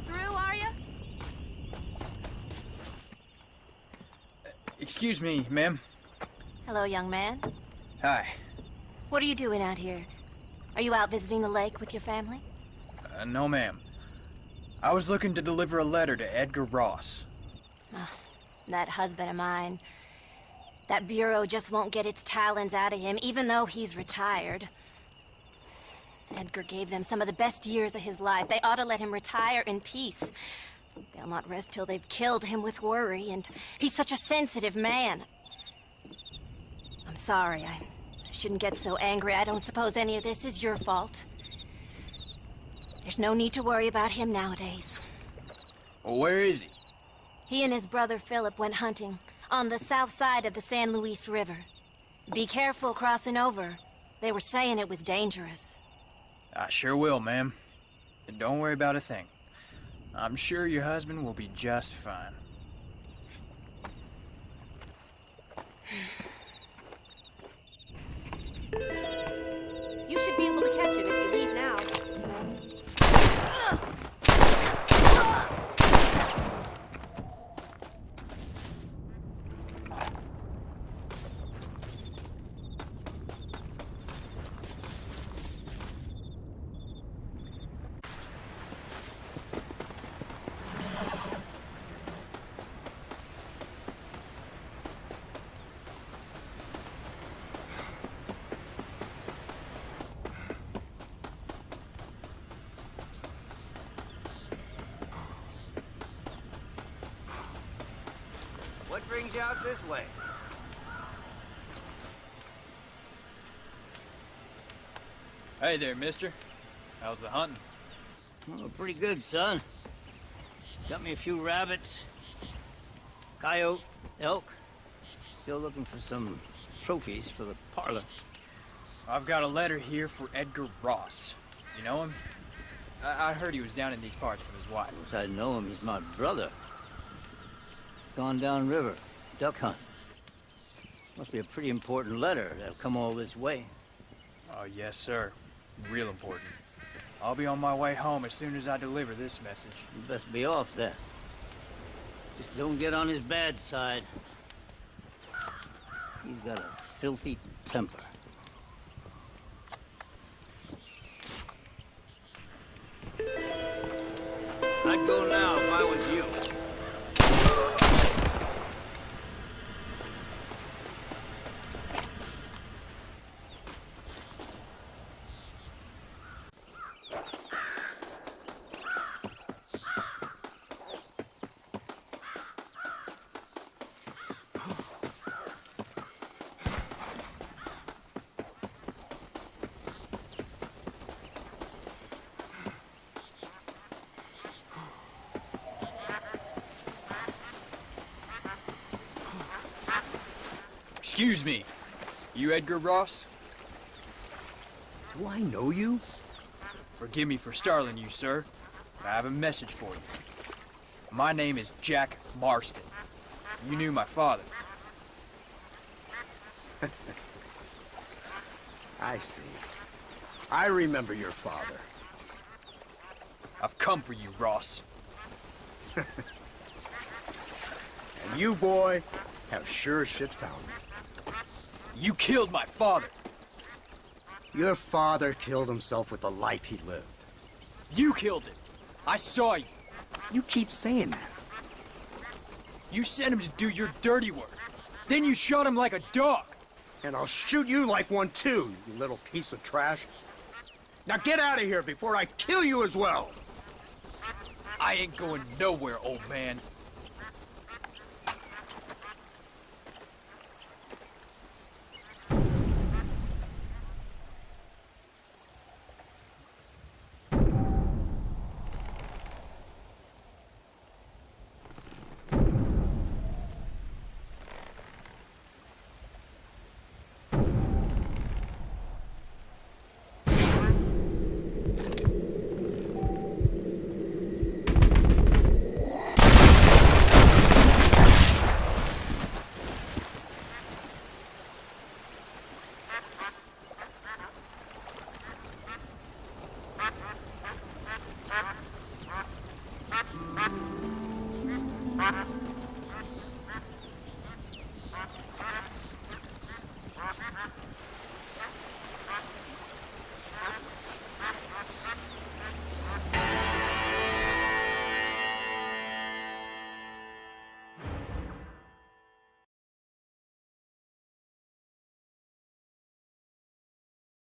Through, are you? Excuse me, ma'am. Hello, young man. Hi. What are you doing out here? Are you out visiting the lake with your family? No, ma'am. I was looking to deliver a letter to Edgar Ross. Oh, that husband of mine. That bureau just won't get its talons out of him, even though he's retired. Edgar gave them some of the best years of his life. They ought to let him retire in peace. They'll not rest till they've killed him with worry, and he's such a sensitive man. I'm sorry, I shouldn't get so angry. I don't suppose any of this is your fault. There's no need to worry about him nowadays. Well, where is he? He and his brother Philip went hunting on the south side of the San Luis River. Be careful crossing over. They were saying it was dangerous. I sure will, ma'am. And don't worry about a thing. I'm sure your husband will be just fine. You should be able to catch him if you leave now. What brings you out this way? Hey there, mister. How's the hunting? Oh, pretty good, son. Got me a few rabbits, coyote, elk. Still looking for some trophies for the parlor. I've got a letter here for Edgar Ross. You know him? I heard he was down in these parts with his wife. Of course I know him. He's my brother. Gone down river, duck hunt. Must be a pretty important letter to have come all this way. Oh, yes, sir. Real important. I'll be on my way home as soon as I deliver this message. You best be off then. Just don't get on his bad side. He's got a filthy temper. I'd go now if I was you. Excuse me. You Edgar Ross? Do I know you? Forgive me for startling you, sir. I have a message for you. My name is Jack Marston. You knew my father. I see. I remember your father. I've come for you, Ross. And you, boy, have sure as shit found me. You killed my father. Your father killed himself with the life he lived. You killed him. I saw you. You keep saying that. You sent him to do your dirty work. Then you shot him like a dog. And I'll shoot you like one too, you little piece of trash. Now get out of here before I kill you as well. I ain't going nowhere, old man.